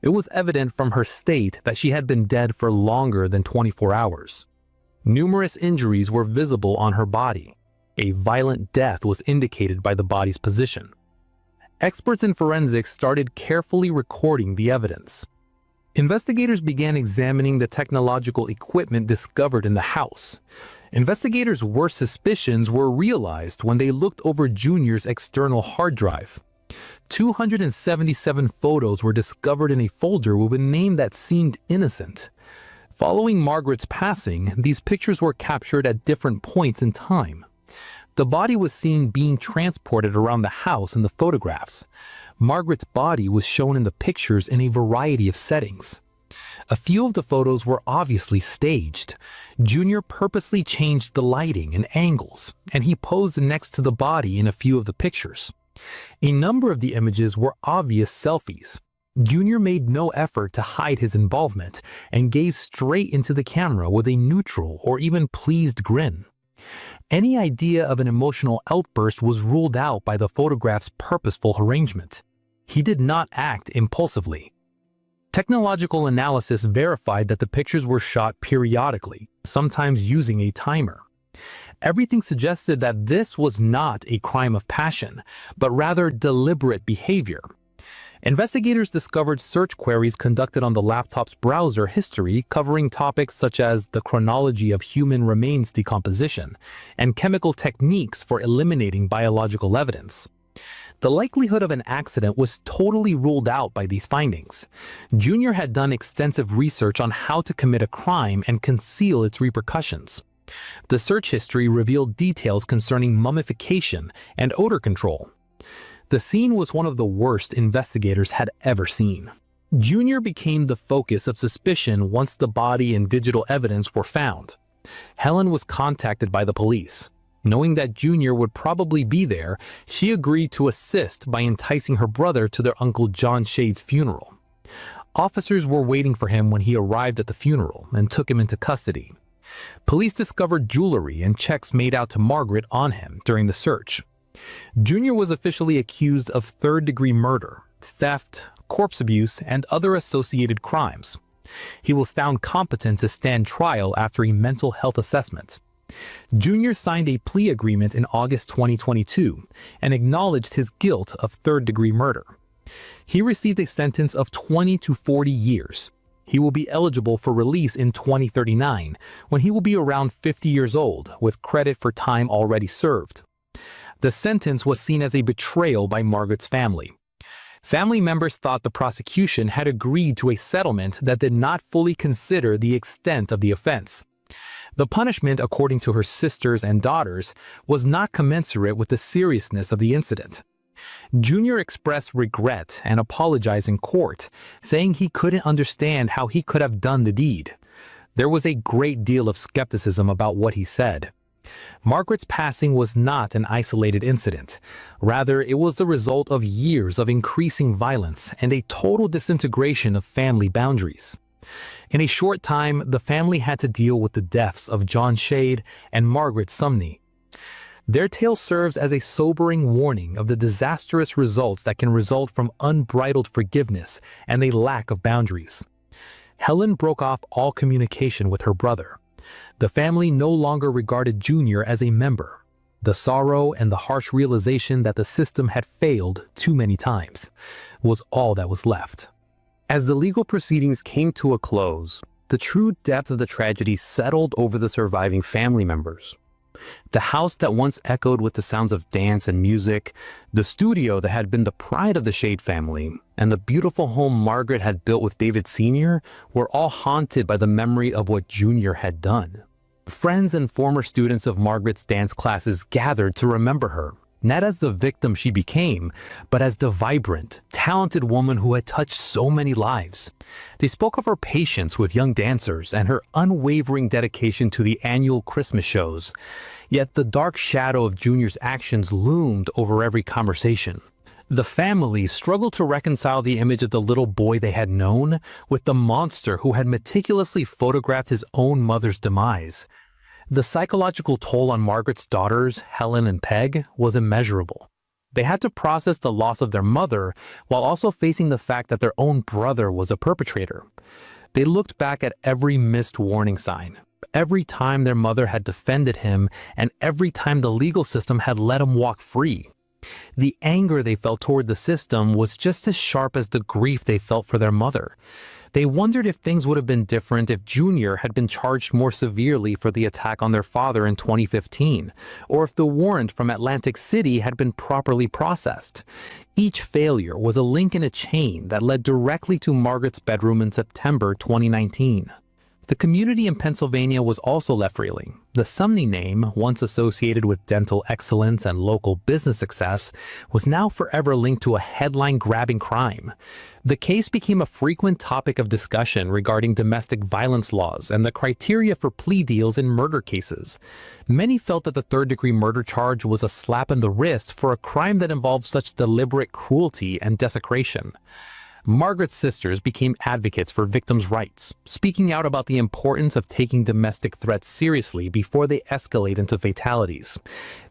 S2: It was evident from her state that she had been dead for longer than 24 hours. Numerous injuries were visible on her body. A violent death was indicated by the body's position. Experts in forensics started carefully recording the evidence. Investigators began examining the technological equipment discovered in the house. Investigators' worst suspicions were realized when they looked over Junior's external hard drive. 277 photos were discovered in a folder with a name that seemed innocent. Following Margaret's passing, these pictures were captured at different points in time. The body was seen being transported around the house in the photographs. Margaret's body was shown in the pictures in a variety of settings. A few of the photos were obviously staged. Junior purposely changed the lighting and angles, and he posed next to the body in a few of the pictures. A number of the images were obvious selfies. Junior made no effort to hide his involvement and gazed straight into the camera with a neutral or even pleased grin. Any idea of an emotional outburst was ruled out by the photograph's purposeful arrangement. He did not act impulsively. Technological analysis verified that the pictures were shot periodically, sometimes using a timer. Everything suggested that this was not a crime of passion, but rather deliberate behavior. Investigators discovered search queries conducted on the laptop's browser history covering topics such as the chronology of human remains decomposition and chemical techniques for eliminating biological evidence. The likelihood of an accident was totally ruled out by these findings. Junior had done extensive research on how to commit a crime and conceal its repercussions. The search history revealed details concerning mummification and odor control. The scene was one of the worst investigators had ever seen. Junior became the focus of suspicion once the body and digital evidence were found. Helen was contacted by the police. Knowing that Junior would probably be there, she agreed to assist by enticing her brother to their Uncle John Shade's funeral. Officers were waiting for him when he arrived at the funeral and took him into custody. Police discovered jewelry and checks made out to Margaret on him during the search. Junior was officially accused of third-degree murder, theft, corpse abuse, and other associated crimes. He was found competent to stand trial after a mental health assessment. Junior signed a plea agreement in August 2022 and acknowledged his guilt of third-degree murder. He received a sentence of 20 to 40 years. He will be eligible for release in 2039, when he will be around 50 years old, with credit for time already served. The sentence was seen as a betrayal by Margaret's family. Family members thought the prosecution had agreed to a settlement that did not fully consider the extent of the offense. The punishment, according to her sisters and daughters, was not commensurate with the seriousness of the incident. Junior expressed regret and apologized in court, saying he couldn't understand how he could have done the deed. There was a great deal of skepticism about what he said. Margaret's passing was not an isolated incident. Rather, it was the result of years of increasing violence and a total disintegration of family boundaries. In a short time, the family had to deal with the deaths of John Shade and Margaret Sumney. Their tale serves as a sobering warning of the disastrous results that can result from unbridled forgiveness and a lack of boundaries. Helen broke off all communication with her brother. The family no longer regarded Junior as a member. The sorrow and the harsh realization that the system had failed too many times was all that was left. As the legal proceedings came to a close, the true depth of the tragedy settled over the surviving family members. The house that once echoed with the sounds of dance and music, the studio that had been the pride of the Shade family, and the beautiful home Margaret had built with David Sr. were all haunted by the memory of what Junior had done. Friends and former students of Margaret's dance classes gathered to remember her, not as the victim she became, but as the vibrant, talented woman who had touched so many lives. They spoke of her patience with young dancers and her unwavering dedication to the annual Christmas shows. Yet the dark shadow of Junior's actions loomed over every conversation. The family struggled to reconcile the image of the little boy they had known with the monster who had meticulously photographed his own mother's demise. The psychological toll on Margaret's daughters, Helen and Peg, was immeasurable. They had to process the loss of their mother while also facing the fact that their own brother was a perpetrator. They looked back at every missed warning sign, every time their mother had defended him, and every time the legal system had let him walk free. The anger they felt toward the system was just as sharp as the grief they felt for their mother. They wondered if things would have been different if Junior had been charged more severely for the attack on their father in 2015, or if the warrant from Atlantic City had been properly processed. Each failure was a link in a chain that led directly to Margaret's bedroom in September 2019. The community in Pennsylvania was also left reeling. The Sumney name, once associated with dental excellence and local business success, was now forever linked to a headline-grabbing crime. The case became a frequent topic of discussion regarding domestic violence laws and the criteria for plea deals in murder cases. Many felt that the third-degree murder charge was a slap in the wrist for a crime that involved such deliberate cruelty and desecration. Margaret's sisters became advocates for victims' rights, speaking out about the importance of taking domestic threats seriously before they escalate into fatalities.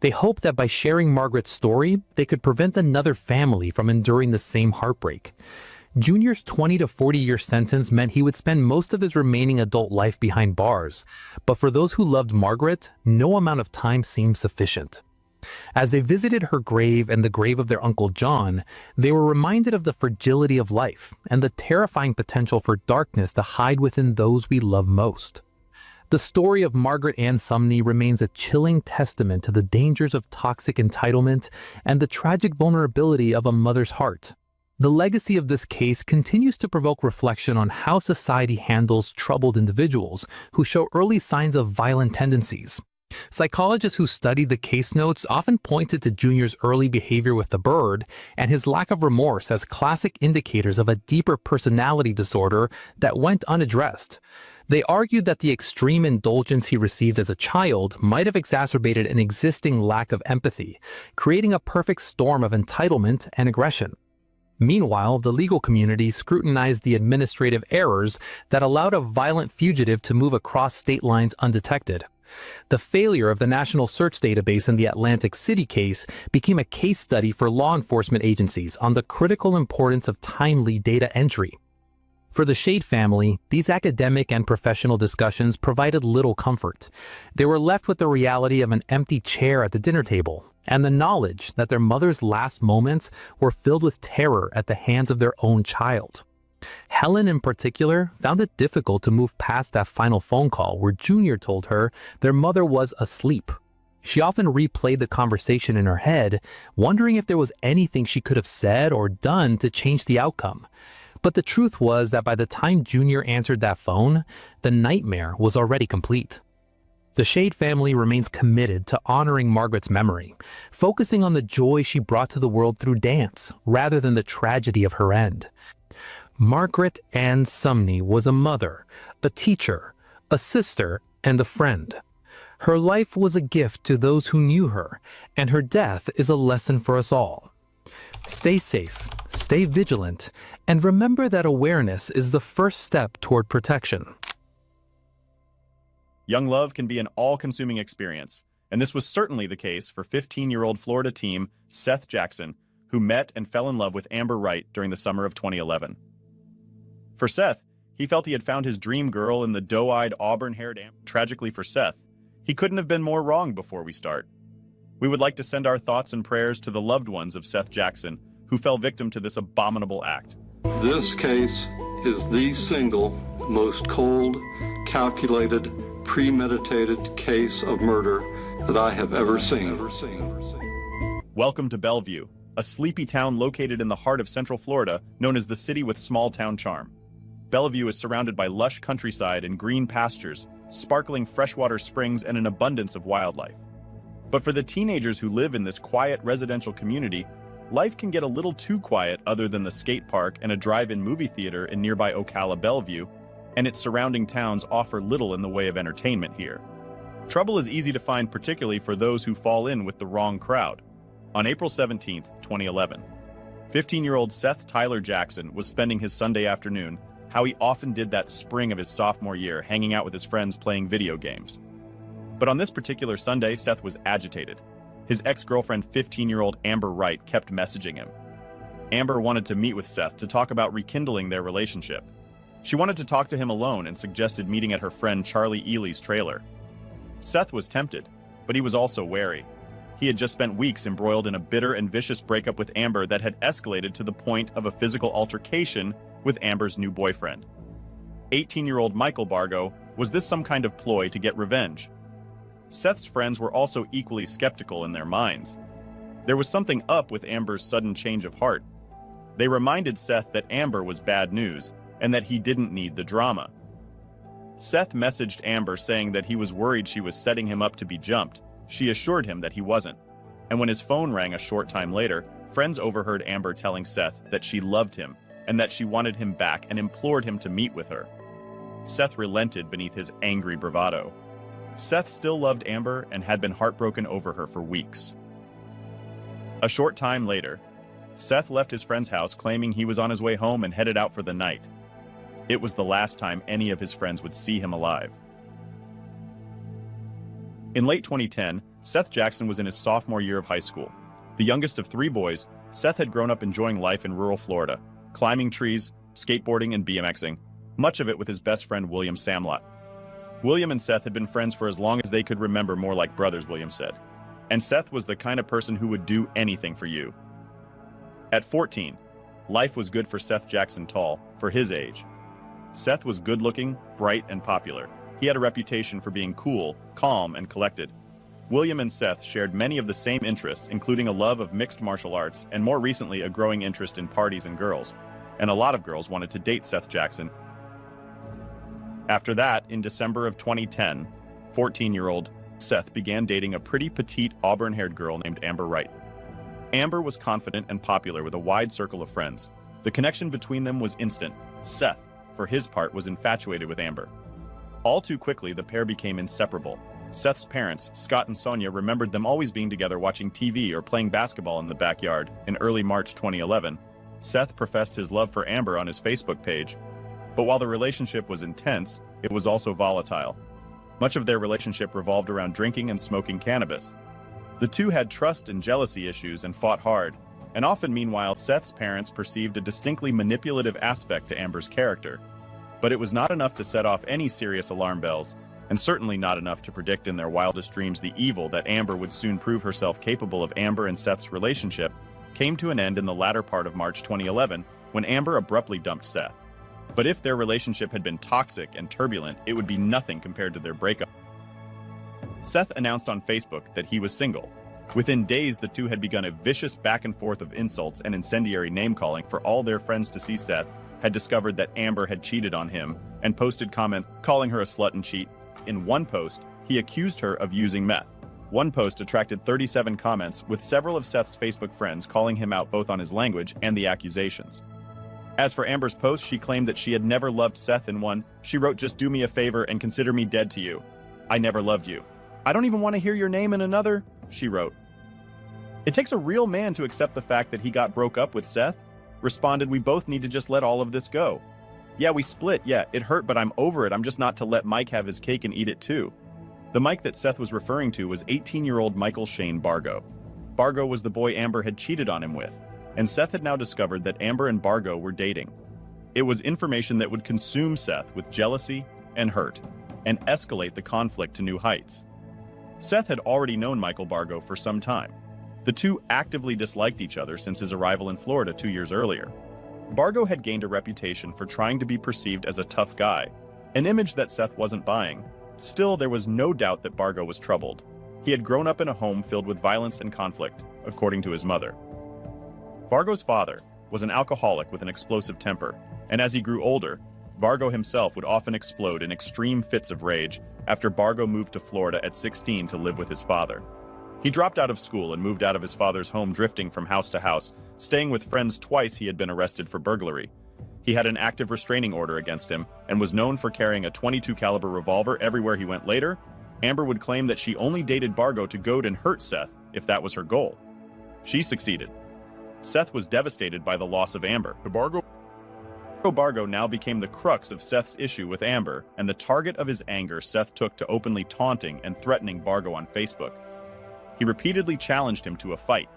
S2: They hoped that by sharing Margaret's story, they could prevent another family from enduring the same heartbreak. Junior's 20 to 40-year sentence meant he would spend most of his remaining adult life behind bars, but for those who loved Margaret, no amount of time seemed sufficient. As they visited her grave and the grave of their Uncle John, they were reminded of the fragility of life and the terrifying potential for darkness to hide within those we love most. The story of Margaret Ann Sumney remains a chilling testament to the dangers of toxic entitlement and the tragic vulnerability of a mother's heart. The legacy of this case continues to provoke reflection on how society handles troubled individuals who show early signs of violent tendencies. Psychologists who studied the case notes often pointed to Junior's early behavior with the bird and his lack of remorse as classic indicators of a deeper personality disorder that went unaddressed. They argued that the extreme indulgence he received as a child might have exacerbated an existing lack of empathy, creating a perfect storm of entitlement and aggression. Meanwhile, the legal community scrutinized the administrative errors that allowed a violent fugitive to move across state lines undetected. The failure of the National Search Database in the Atlantic City case became a case study for law enforcement agencies on the critical importance of timely data entry. For the Shade family, these academic and professional discussions provided little comfort. They were left with the reality of an empty chair at the dinner table and the knowledge that their mother's last moments were filled with terror at the hands of their own child. Helen, in particular, found it difficult to move past that final phone call where Junior told her their mother was asleep. She often replayed the conversation in her head, wondering if there was anything she could have said or done to change the outcome. But the truth was that by the time Junior answered that phone, the nightmare was already complete. The Shade family remains committed to honoring Margaret's memory, focusing on the joy she brought to the world through dance, rather than the tragedy of her end. Margaret Ann Sumney was a mother, a teacher, a sister, and a friend. Her life was a gift to those who knew her, and her death is a lesson for us all. Stay safe, stay vigilant, and remember that awareness is the first step toward protection.
S3: Young love can be an all-consuming experience, and this was certainly the case for 15-year-old Florida teen Seth Jackson, who met and fell in love with Amber Wright during the summer of 2011. For Seth, he felt he had found his dream girl in the doe-eyed, auburn-haired Amber. Tragically for Seth, he couldn't have been more wrong. Before we start, we would like to send our thoughts and prayers to the loved ones of Seth Jackson, who fell victim to this abominable act.
S18: This case is the single most cold, calculated, premeditated case of murder that I have ever seen.
S3: Welcome to Bellevue, a sleepy town located in the heart of Central Florida, known as the city with small-town charm. Bellevue is surrounded by lush countryside and green pastures, sparkling freshwater springs, and an abundance of wildlife. But for the teenagers who live in this quiet residential community, life can get a little too quiet other than the skate park and a drive-in movie theater in nearby Ocala, Bellevue, and its surrounding towns offer little in the way of entertainment here. Trouble is easy to find, particularly for those who fall in with the wrong crowd. On April 17, 2011, 15-year-old Seth Tyler Jackson was spending his Sunday afternoon how he often did that spring of his sophomore year, hanging out with his friends playing video games. But on this particular Sunday, Seth was agitated. His ex-girlfriend, 15-year-old Amber Wright, kept messaging him. Amber wanted to meet with Seth to talk about rekindling their relationship. She wanted to talk to him alone and suggested meeting at her friend Charlie Ely's trailer. Seth was tempted, but he was also wary. He had just spent weeks embroiled in a bitter and vicious breakup with Amber that had escalated to the point of a physical altercation with Amber's new boyfriend. 18-year-old Michael Bargo, was this some kind of ploy to get revenge? Seth's friends were also equally skeptical in their minds. There was something up with Amber's sudden change of heart. They reminded Seth that Amber was bad news and that he didn't need the drama. Seth messaged Amber saying that he was worried she was setting him up to be jumped. She assured him that he wasn't. And when his phone rang a short time later, friends overheard Amber telling Seth that she loved him and that she wanted him back and implored him to meet with her. Seth relented beneath his angry bravado. Seth still loved Amber and had been heartbroken over her for weeks. A short time later, Seth left his friend's house claiming he was on his way home and headed out for the night. It was the last time any of his friends would see him alive. In late 2010, Seth Jackson was in his sophomore year of high school. The youngest of three boys, Seth had grown up enjoying life in rural Florida, climbing trees, skateboarding, and BMXing, much of it with his best friend William Samlot. William and Seth had been friends for as long as they could remember, more like brothers, William said. And Seth was the kind of person who would do anything for you. At 14, life was good for Seth Jackson Tall, for his age. Seth was good-looking, bright, and popular. He had a reputation for being cool, calm, and collected. William and Seth shared many of the same interests, including a love of mixed martial arts and more recently a growing interest in parties and girls. And a lot of girls wanted to date Seth Jackson. After that, in December of 2010, 14-year-old Seth began dating a pretty petite auburn-haired girl named Amber Wright. Amber was confident and popular with a wide circle of friends. The connection between them was instant. Seth, for his part, was infatuated with Amber. All too quickly, the pair became inseparable. Seth's parents, Scott and Sonia, remembered them always being together watching TV or playing basketball in the backyard. In early March 2011, Seth professed his love for Amber on his Facebook page. But while the relationship was intense, it was also volatile. Much of their relationship revolved around drinking and smoking cannabis. The two had trust and jealousy issues and fought hard, and often meanwhile Seth's parents perceived a distinctly manipulative aspect to Amber's character. But it was not enough to set off any serious alarm bells, and certainly not enough to predict in their wildest dreams the evil that Amber would soon prove herself capable of. Amber and Seth's relationship came to an end in the latter part of March 2011 when Amber abruptly dumped Seth. But if their relationship had been toxic and turbulent, it would be nothing compared to their breakup. Seth announced on Facebook that he was single. Within days, the two had begun a vicious back and forth of insults and incendiary name-calling. For all their friends to see, Seth had discovered that Amber had cheated on him and posted comments calling her a slut and cheat. In one post, he accused her of using meth. One post attracted 37 comments, with several of Seth's Facebook friends calling him out both on his language and the accusations. As for Amber's post, she claimed that she had never loved Seth. In one, she wrote, "Just do me a favor and consider me dead to you. I never loved you. I don't even want to hear your name." In another, she wrote, "It takes a real man to accept the fact that he got broke up with Seth. responded, "We both need to just let all of this go. Yeah, we split. Yeah, it hurt, but I'm over it. I'm just not to let Mike have his cake and eat it too." The Mike that Seth was referring to was 18-year-old Michael Shane Bargo. Bargo was the boy Amber had cheated on him with, and Seth had now discovered that Amber and Bargo were dating. It was information that would consume Seth with jealousy and hurt, and escalate the conflict to new heights. Seth had already known Michael Bargo for some time. The two actively disliked each other since his arrival in Florida 2 years earlier. Bargo had gained a reputation for trying to be perceived as a tough guy, an image that Seth wasn't buying. Still, there was no doubt that Bargo was troubled. He had grown up in a home filled with violence and conflict, according to his mother. Bargo's father was an alcoholic with an explosive temper, and as he grew older, Bargo himself would often explode in extreme fits of rage after Bargo moved to Florida at 16 to live with his father. He dropped out of school and moved out of his father's home, drifting from house to house, staying with friends. Twice he had been arrested for burglary. He had an active restraining order against him and was known for carrying a .22 caliber revolver everywhere he went. Later, Amber would claim that she only dated Bargo to goad and hurt Seth if that was her goal. She succeeded. Seth was devastated by the loss of Amber. Bargo now became the crux of Seth's issue with Amber, and the target of his anger Seth took to openly taunting and threatening Bargo on Facebook. He repeatedly challenged him to a fight.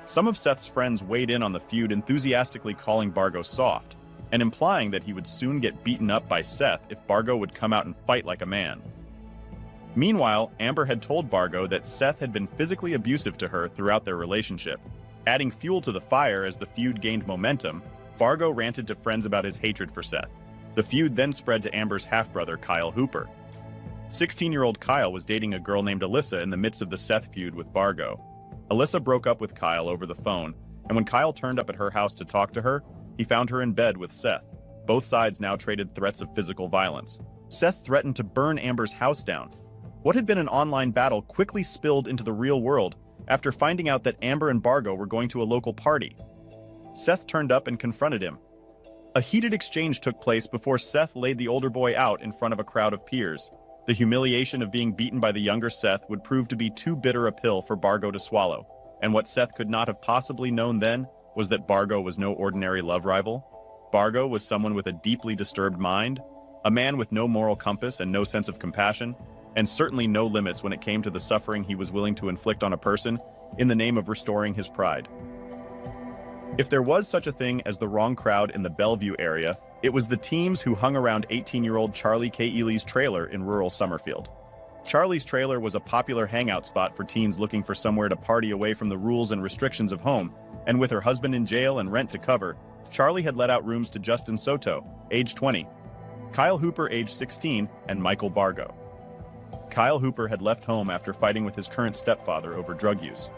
S3: Some of Seth's friends weighed in on the feud, enthusiastically calling Bargo soft, and implying that he would soon get beaten up by Seth if Bargo would come out and fight like a man. Meanwhile, Amber had told Bargo that Seth had been physically abusive to her throughout their relationship. Adding fuel to the fire as the feud gained momentum, Bargo ranted to friends about his hatred for Seth. The feud then spread to Amber's half-brother, Kyle Hooper. 16-year-old Kyle was dating a girl named Alyssa in the midst of the Seth feud with Bargo. Alyssa broke up with Kyle over the phone, and when Kyle turned up at her house to talk to her, he found her in bed with Seth. Both sides now traded threats of physical violence. Seth threatened to burn Amber's house down. What had been an online battle quickly spilled into the real world after finding out that Amber and Bargo were going to a local party. Seth turned up and confronted him. A heated exchange took place before Seth laid the older boy out in front of a crowd of peers. The humiliation of being beaten by the younger Seth would prove to be too bitter a pill for Bargo to swallow, and what Seth could not have possibly known then was that Bargo was no ordinary love rival. Bargo was someone with a deeply disturbed mind, a man with no moral compass and no sense of compassion, and certainly no limits when it came to the suffering he was willing to inflict on a person in the name of restoring his pride. If there was such a thing as the wrong crowd in the Bellevue area, it was the teens who hung around 18-year-old Charlie K. Ely's trailer in rural Summerfield. Charlie's trailer was a popular hangout spot for teens looking for somewhere to party away from the rules and restrictions of home, and with her husband in jail and rent to cover, Charlie had let out rooms to Justin Soto, age 20, Kyle Hooper, age 16, and Michael Bargo. Kyle Hooper had left home after fighting with his current stepfather over drug use.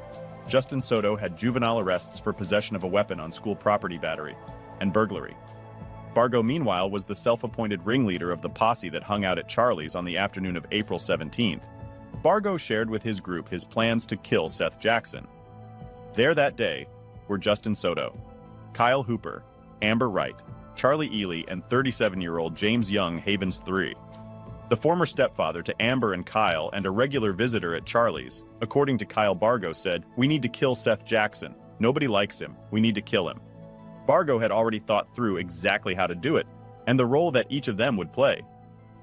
S3: Justin Soto had juvenile arrests for possession of a weapon on school property battery and burglary. Bargo, meanwhile, was the self-appointed ringleader of the posse that hung out at Charlie's on the afternoon of April 17th. Bargo shared with his group his plans to kill Seth Jackson. There that day were Justin Soto, Kyle Hooper, Amber Wright, Charlie Ely, and 37-year-old James Young Havens III. The former stepfather to Amber and Kyle and a regular visitor at Charlie's, according to Kyle Bargo, said, "We need to kill Seth Jackson. Nobody likes him. We need to kill him." Bargo had already thought through exactly how to do it, and the role that each of them would play.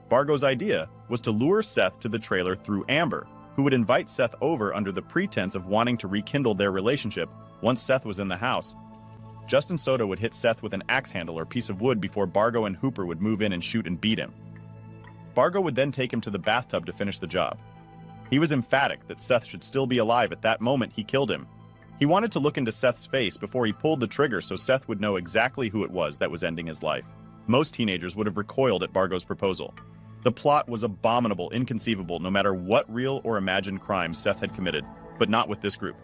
S3: Bargo's idea was to lure Seth to the trailer through Amber, who would invite Seth over under the pretense of wanting to rekindle their relationship once Seth was in the house. Justin Soto would hit Seth with an axe handle or piece of wood before Bargo and Hooper would move in and shoot and beat him. Bargo would then take him to the bathtub to finish the job. He was emphatic that Seth should still be alive at that moment he killed him. He wanted to look into Seth's face before he pulled the trigger so Seth would know exactly who it was that was ending his life. Most teenagers would have recoiled at Bargo's proposal. The plot was abominable, inconceivable, no matter what real or imagined crime Seth had committed, but not with this group.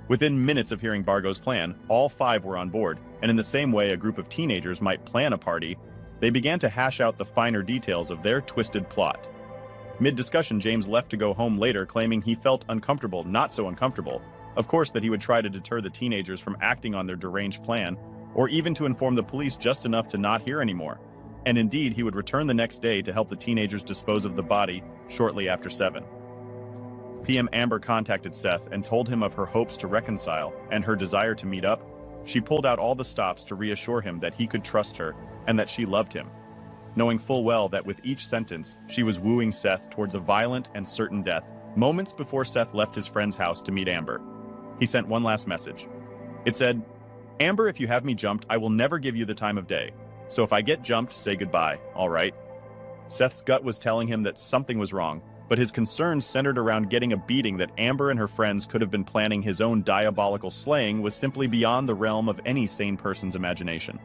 S3: Within minutes of hearing Bargo's plan, all 5 were on board, and in the same way a group of teenagers might plan a party, they began to hash out the finer details of their twisted plot. Mid-discussion, James left to go home later, claiming he felt uncomfortable, not so uncomfortable, of course, that he would try to deter the teenagers from acting on their deranged plan, or even to inform the police just enough to not hear anymore. And indeed, he would return the next day to help the teenagers dispose of the body shortly after 7 p.m. Amber contacted Seth and told him of her hopes to reconcile and her desire to meet up. She pulled out all the stops to reassure him that he could trust her and that she loved him, knowing full well that with each sentence, she was wooing Seth towards a violent and certain death. Moments before Seth left his friend's house to meet Amber, he sent one last message. It said, "Amber, if you have me jumped, I will never give you the time of day. So if I get jumped, say goodbye, all right?" Seth's gut was telling him that something was wrong, but his concerns centered around getting a beating that Amber and her friends could have been planning his own diabolical slaying was simply beyond the realm of any sane person's imagination.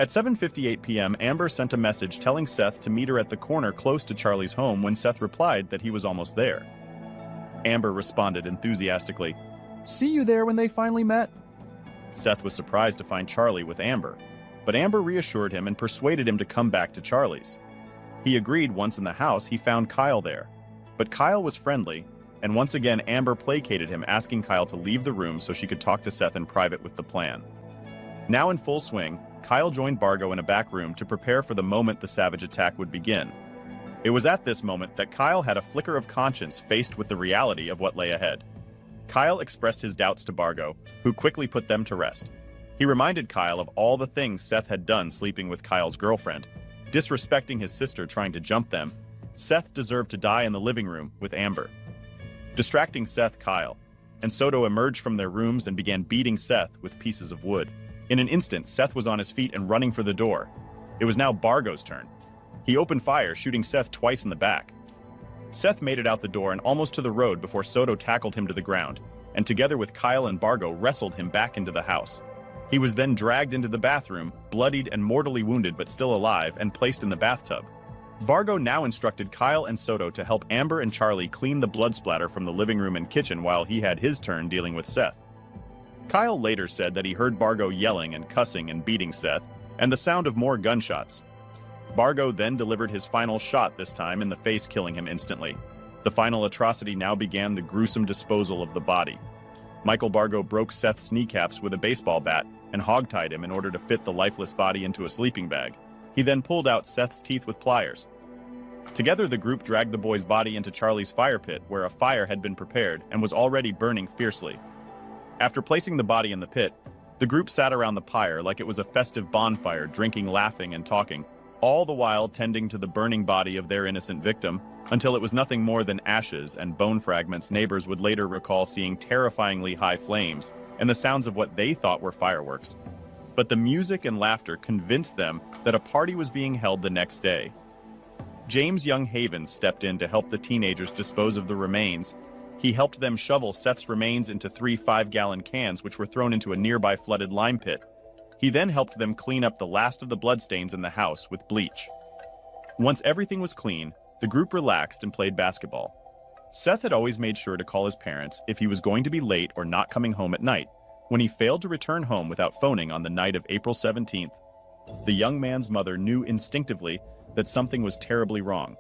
S3: At 7:58 p.m., Amber sent a message telling Seth to meet her at the corner close to Charlie's home when Seth replied that he was almost there. Amber responded enthusiastically, "See you there when they finally met." Seth was surprised to find Charlie with Amber, but Amber reassured him and persuaded him to come back to Charlie's. He agreed once in the house he found Kyle there, but Kyle was friendly, and once again Amber placated him, asking Kyle to leave the room so she could talk to Seth in private with the plan. Now in full swing, Kyle joined Bargo in a back room to prepare for the moment the savage attack would begin. It was at this moment that Kyle had a flicker of conscience faced with the reality of what lay ahead. Kyle expressed his doubts to Bargo, who quickly put them to rest. He reminded Kyle of all the things Seth had done sleeping with Kyle's girlfriend, disrespecting his sister trying to jump them. Seth deserved to die in the living room with Amber. Distracting Seth, Kyle and Soto emerged from their rooms and began beating Seth with pieces of wood. In an instant, Seth was on his feet and running for the door. It was now Bargo's turn. He opened fire, shooting Seth twice in the back. Seth made it out the door and almost to the road before Soto tackled him to the ground, and together with Kyle and Bargo wrestled him back into the house. He was then dragged into the bathroom, bloodied and mortally wounded but still alive, and placed in the bathtub. Bargo now instructed Kyle and Soto to help Amber and Charlie clean the blood splatter from the living room and kitchen while he had his turn dealing with Seth. Kyle later said that he heard Bargo yelling and cussing and beating Seth, and the sound of more gunshots. Bargo then delivered his final shot, this time in the face, killing him instantly. The final atrocity now began, the gruesome disposal of the body. Michael Bargo broke Seth's kneecaps with a baseball bat and hogtied him in order to fit the lifeless body into a sleeping bag. He then pulled out Seth's teeth with pliers. Together, the group dragged the boy's body into Charlie's fire pit, where a fire had been prepared and was already burning fiercely. After placing the body in the pit, the group sat around the pyre like it was a festive bonfire, drinking, laughing, and talking, all the while tending to the burning body of their innocent victim, until it was nothing more than ashes and bone fragments. Neighbors would later recall seeing terrifyingly high flames and the sounds of what they thought were fireworks. But the music and laughter convinced them that a party was being held the next day. James Young Havens stepped in to help the teenagers dispose of the remains. He helped them shovel Seth's remains into 3 5-gallon cans, which were thrown into a nearby flooded lime pit. He then helped them clean up the last of the bloodstains in the house with bleach. Once everything was clean, the group relaxed and played basketball. Seth had always made sure to call his parents if he was going to be late or not coming home at night. When he failed to return home without phoning on the night of April 17th, the young man's mother knew instinctively that something was terribly wrong.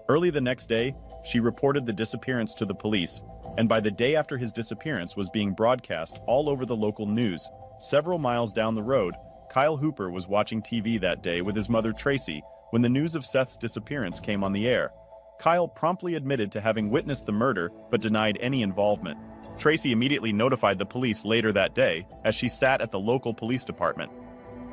S3: Early the next day, she reported the disappearance to the police, and by the day after his disappearance was being broadcast all over the local news. Several miles down the road, Kyle Hooper was watching TV that day with his mother Tracy when the news of Seth's disappearance came on the air. Kyle promptly admitted to having witnessed the murder but denied any involvement. Tracy immediately notified the police later that day as she sat at the local police department.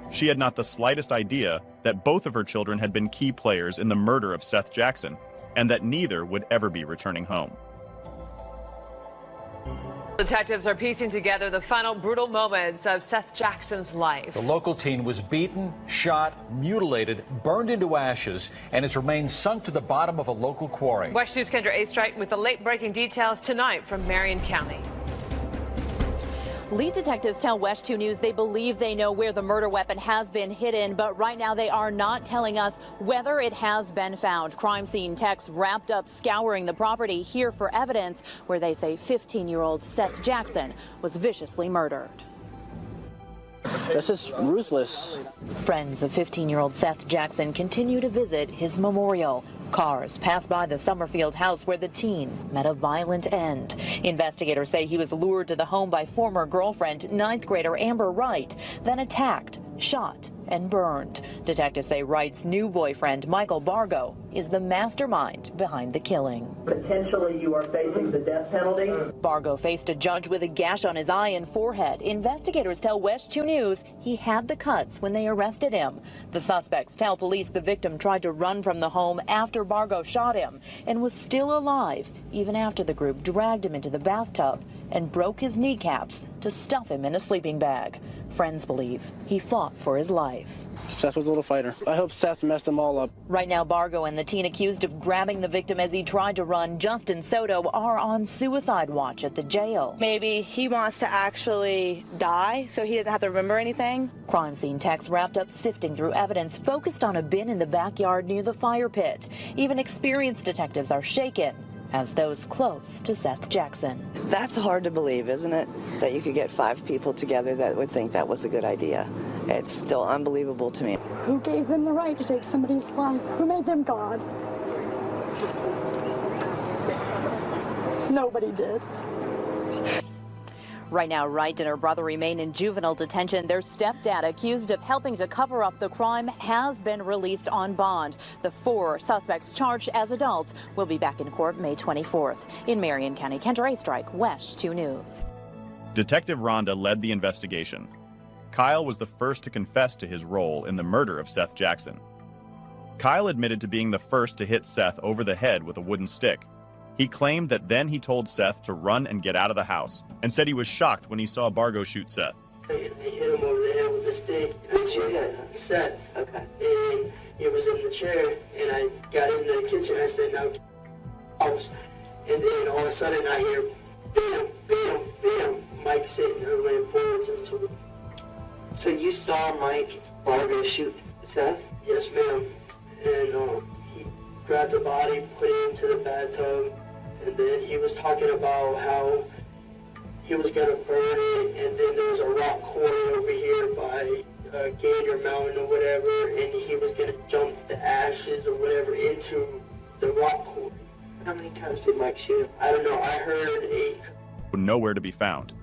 S3: She had not the slightest idea that both of her children had been key players in the murder of Seth Jackson, and that neither would ever be returning home.
S19: Detectives are piecing together the final brutal moments of Seth Jackson's life.
S20: The local teen was beaten, shot, mutilated, burned into ashes, and his remains sunk to the bottom of a local quarry.
S19: West 2's Kendra A. with the late-breaking details tonight from Marion County.
S23: Lead detectives tell West 2 News they believe they know where the murder weapon has been hidden, but right now they are not telling us whether it has been found. Crime scene techs wrapped up scouring the property here for evidence where they say 15-year-old Seth Jackson was viciously murdered.
S9: This is ruthless.
S23: Friends of 15-year-old Seth Jackson continue to visit his memorial. Cars pass by the Summerfield house where the teen met a violent end. Investigators say he was lured to the home by former girlfriend, 9th grader Amber Wright, then attacked, shot, and burned. Detectives say Wright's new boyfriend, Michael Bargo, is the mastermind behind the killing.
S4: Potentially, you are facing the death penalty.
S23: Bargo faced a judge with a gash on his eye and forehead. Investigators tell WESH 2 News he had the cuts when they arrested him. The suspects tell police the victim tried to run from the home after Bargo shot him and was still alive even after the group dragged him into the bathtub and broke his kneecaps to stuff him in a sleeping bag. Friends believe he fought for his life.
S6: Seth was a little fighter. I hope Seth messed them all up.
S23: Right now, Bargo and the teen accused of grabbing the victim as he tried to run, Justin Soto, are on suicide watch at the jail.
S13: Maybe he wants to actually die so he doesn't have to remember anything.
S23: Crime scene techs wrapped up sifting through evidence focused on a bin in the backyard near the fire pit. Even experienced detectives are shaken, as those close to Seth Jackson.
S24: That's hard to believe, isn't it? That you could get 5 people together that would think that was a good idea. It's still unbelievable to me.
S25: Who gave them the right to take somebody's life? Who made them God? Nobody did.
S23: Right now, Wright and her brother remain in juvenile detention. Their stepdad, accused of helping to cover up the crime, has been released on bond. The 4 suspects charged as adults will be back in court May 24th. In Marion County, Kendra Astrike, WESH 2 News.
S3: Detective Rhonda led the investigation. Kyle was the first to confess to his role in the murder of Seth Jackson. Kyle admitted to being the first to hit Seth over the head with a wooden stick. He claimed that then he told Seth to run and get out of the house, and said he was shocked when he saw Bargo shoot Seth.
S4: I hit him over the head with the stick. Who'd you hit? Seth. Okay. And he was in the chair, and I got in the kitchen. I said, "No, house." And then all of a sudden I hear, bam, bam, bam. Mike sitting there laying bullets into him. So you saw Mike Bargo shoot Seth? Yes, ma'am. And he grabbed the body, put it into the bathtub, and then he was talking about how he was gonna burn it, and then there was a rock quarry over here by Gator Mountain or whatever, and he was gonna jump the ashes or whatever into the rock quarry. How many times did Mike shoot him? I don't know. I heard 8.
S3: Nowhere to be found.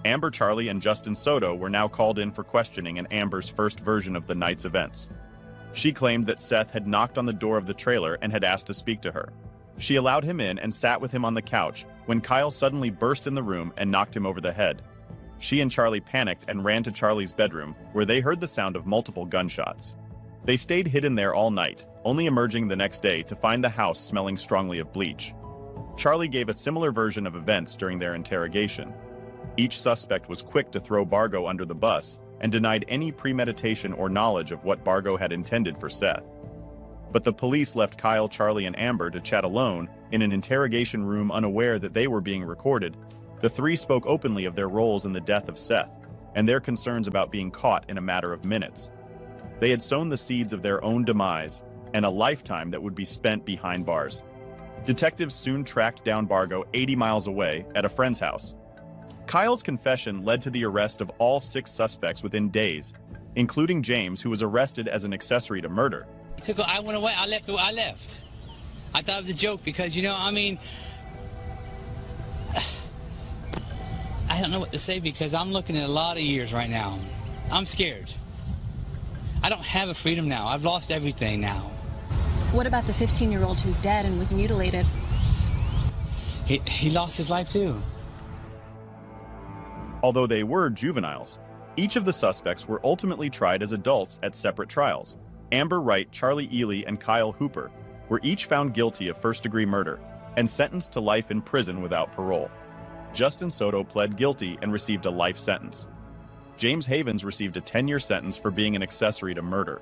S3: Amber Charlie and Justin Soto were now called in for questioning in Amber's first version of the night's events. She claimed that Seth had knocked on the door of the trailer and had asked to speak to her. She allowed him in and sat with him on the couch when Kyle suddenly burst in the room and knocked him over the head. She and Charlie panicked and ran to Charlie's bedroom, where they heard the sound of multiple gunshots. They stayed hidden there all night, only emerging the next day to find the house smelling strongly of bleach. Charlie gave a similar version of events during their interrogation. Each suspect was quick to throw Bargo under the bus and denied any premeditation or knowledge of what Bargo had intended for Seth. But the police left Kyle, Charlie, and Amber to chat alone in an interrogation room, unaware that they were being recorded. The 3 spoke openly of their roles in the death of Seth and their concerns about being caught in a matter of minutes. They had sown the seeds of their own demise and a lifetime that would be spent behind bars. Detectives soon tracked down Bargo 80 miles away at a friend's house. Kyle's confession led to the arrest of all 6 suspects within days, including James, who was arrested as an accessory to murder.
S26: I went away. I left. I thought it was a joke because, I don't know what to say because I'm looking at a lot of years right now. I'm scared. I don't have a freedom now. I've lost everything now.
S27: What about the 15-year-old who's dead and was mutilated?
S26: He lost his life too.
S3: Although they were juveniles, each of the suspects were ultimately tried as adults at separate trials. Amber Wright, Charlie Ely, and Kyle Hooper were each found guilty of first-degree murder and sentenced to life in prison without parole. Justin Soto pled guilty and received a life sentence. James Havens received a 10-year sentence for being an accessory to murder.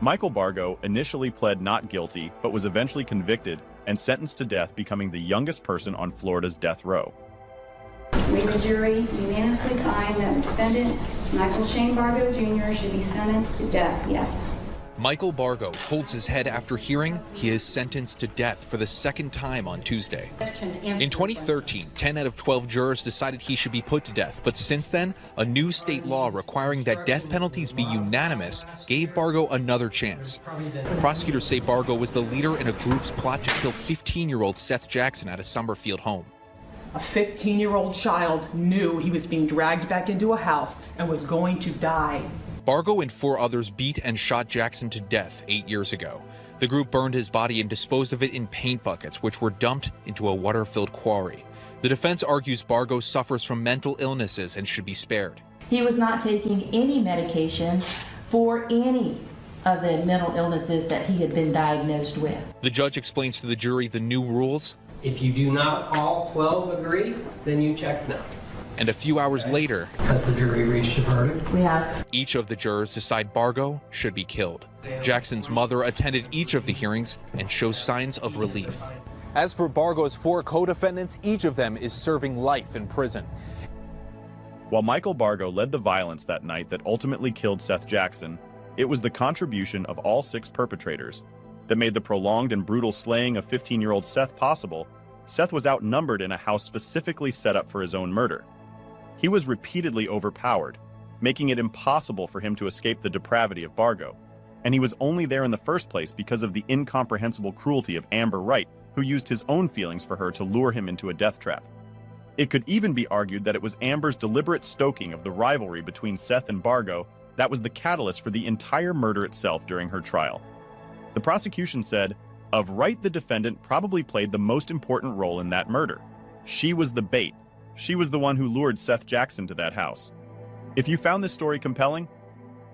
S3: Michael Bargo initially pled not guilty, but was eventually convicted and sentenced to death, becoming the youngest person on Florida's death row.
S28: May the jury unanimously find that the defendant, Michael Shane Bargo Jr., should be sentenced to death. Yes.
S29: Michael Bargo holds his head after hearing he is sentenced to death for the 2nd time on Tuesday. In 2013, 10 out of 12 jurors decided he should be put to death, but since then, a new state law requiring that death penalties be unanimous gave Bargo another chance. Prosecutors say Bargo was the leader in a group's plot to kill 15-year-old Seth Jackson at a Summerfield home.
S30: A 15-year-old child knew he was being dragged back into a house and was going to die.
S29: Bargo and 4 others beat and shot Jackson to death 8 years ago. The group burned his body and disposed of it in paint buckets, which were dumped into a water-filled quarry. The defense argues Bargo suffers from mental illnesses and should be spared.
S7: He was not taking any medication for any of the mental illnesses that he had been diagnosed with.
S29: The judge explains to the jury the new rules.
S8: If you do not all 12 agree, then you check no.
S29: And a few hours later,
S8: Has the jury reached a verdict?
S7: We have.
S29: each of the jurors decide Bargo should be killed. Jackson's mother attended each of the hearings and shows signs of relief. As for Bargo's 4 co-defendants, each of them is serving life in prison.
S3: While Michael Bargo led the violence that night that ultimately killed Seth Jackson, it was the contribution of all 6 perpetrators that made the prolonged and brutal slaying of 15-year-old Seth possible. Seth was outnumbered in a house specifically set up for his own murder. He was repeatedly overpowered, making it impossible for him to escape the depravity of Bargo. And he was only there in the first place because of the incomprehensible cruelty of Amber Wright, who used his own feelings for her to lure him into a death trap. It could even be argued that it was Amber's deliberate stoking of the rivalry between Seth and Bargo that was the catalyst for the entire murder itself during her trial. The prosecution said, of Wright, the defendant probably played the most important role in that murder. She was the bait. She was the one who lured Seth Jackson to that house. If you found this story compelling,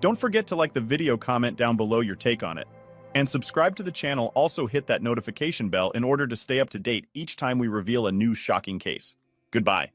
S3: don't forget to like the video, comment down below your take on it, and subscribe to the channel. Also hit that notification bell in order to stay up to date each time we reveal a new shocking case. Goodbye.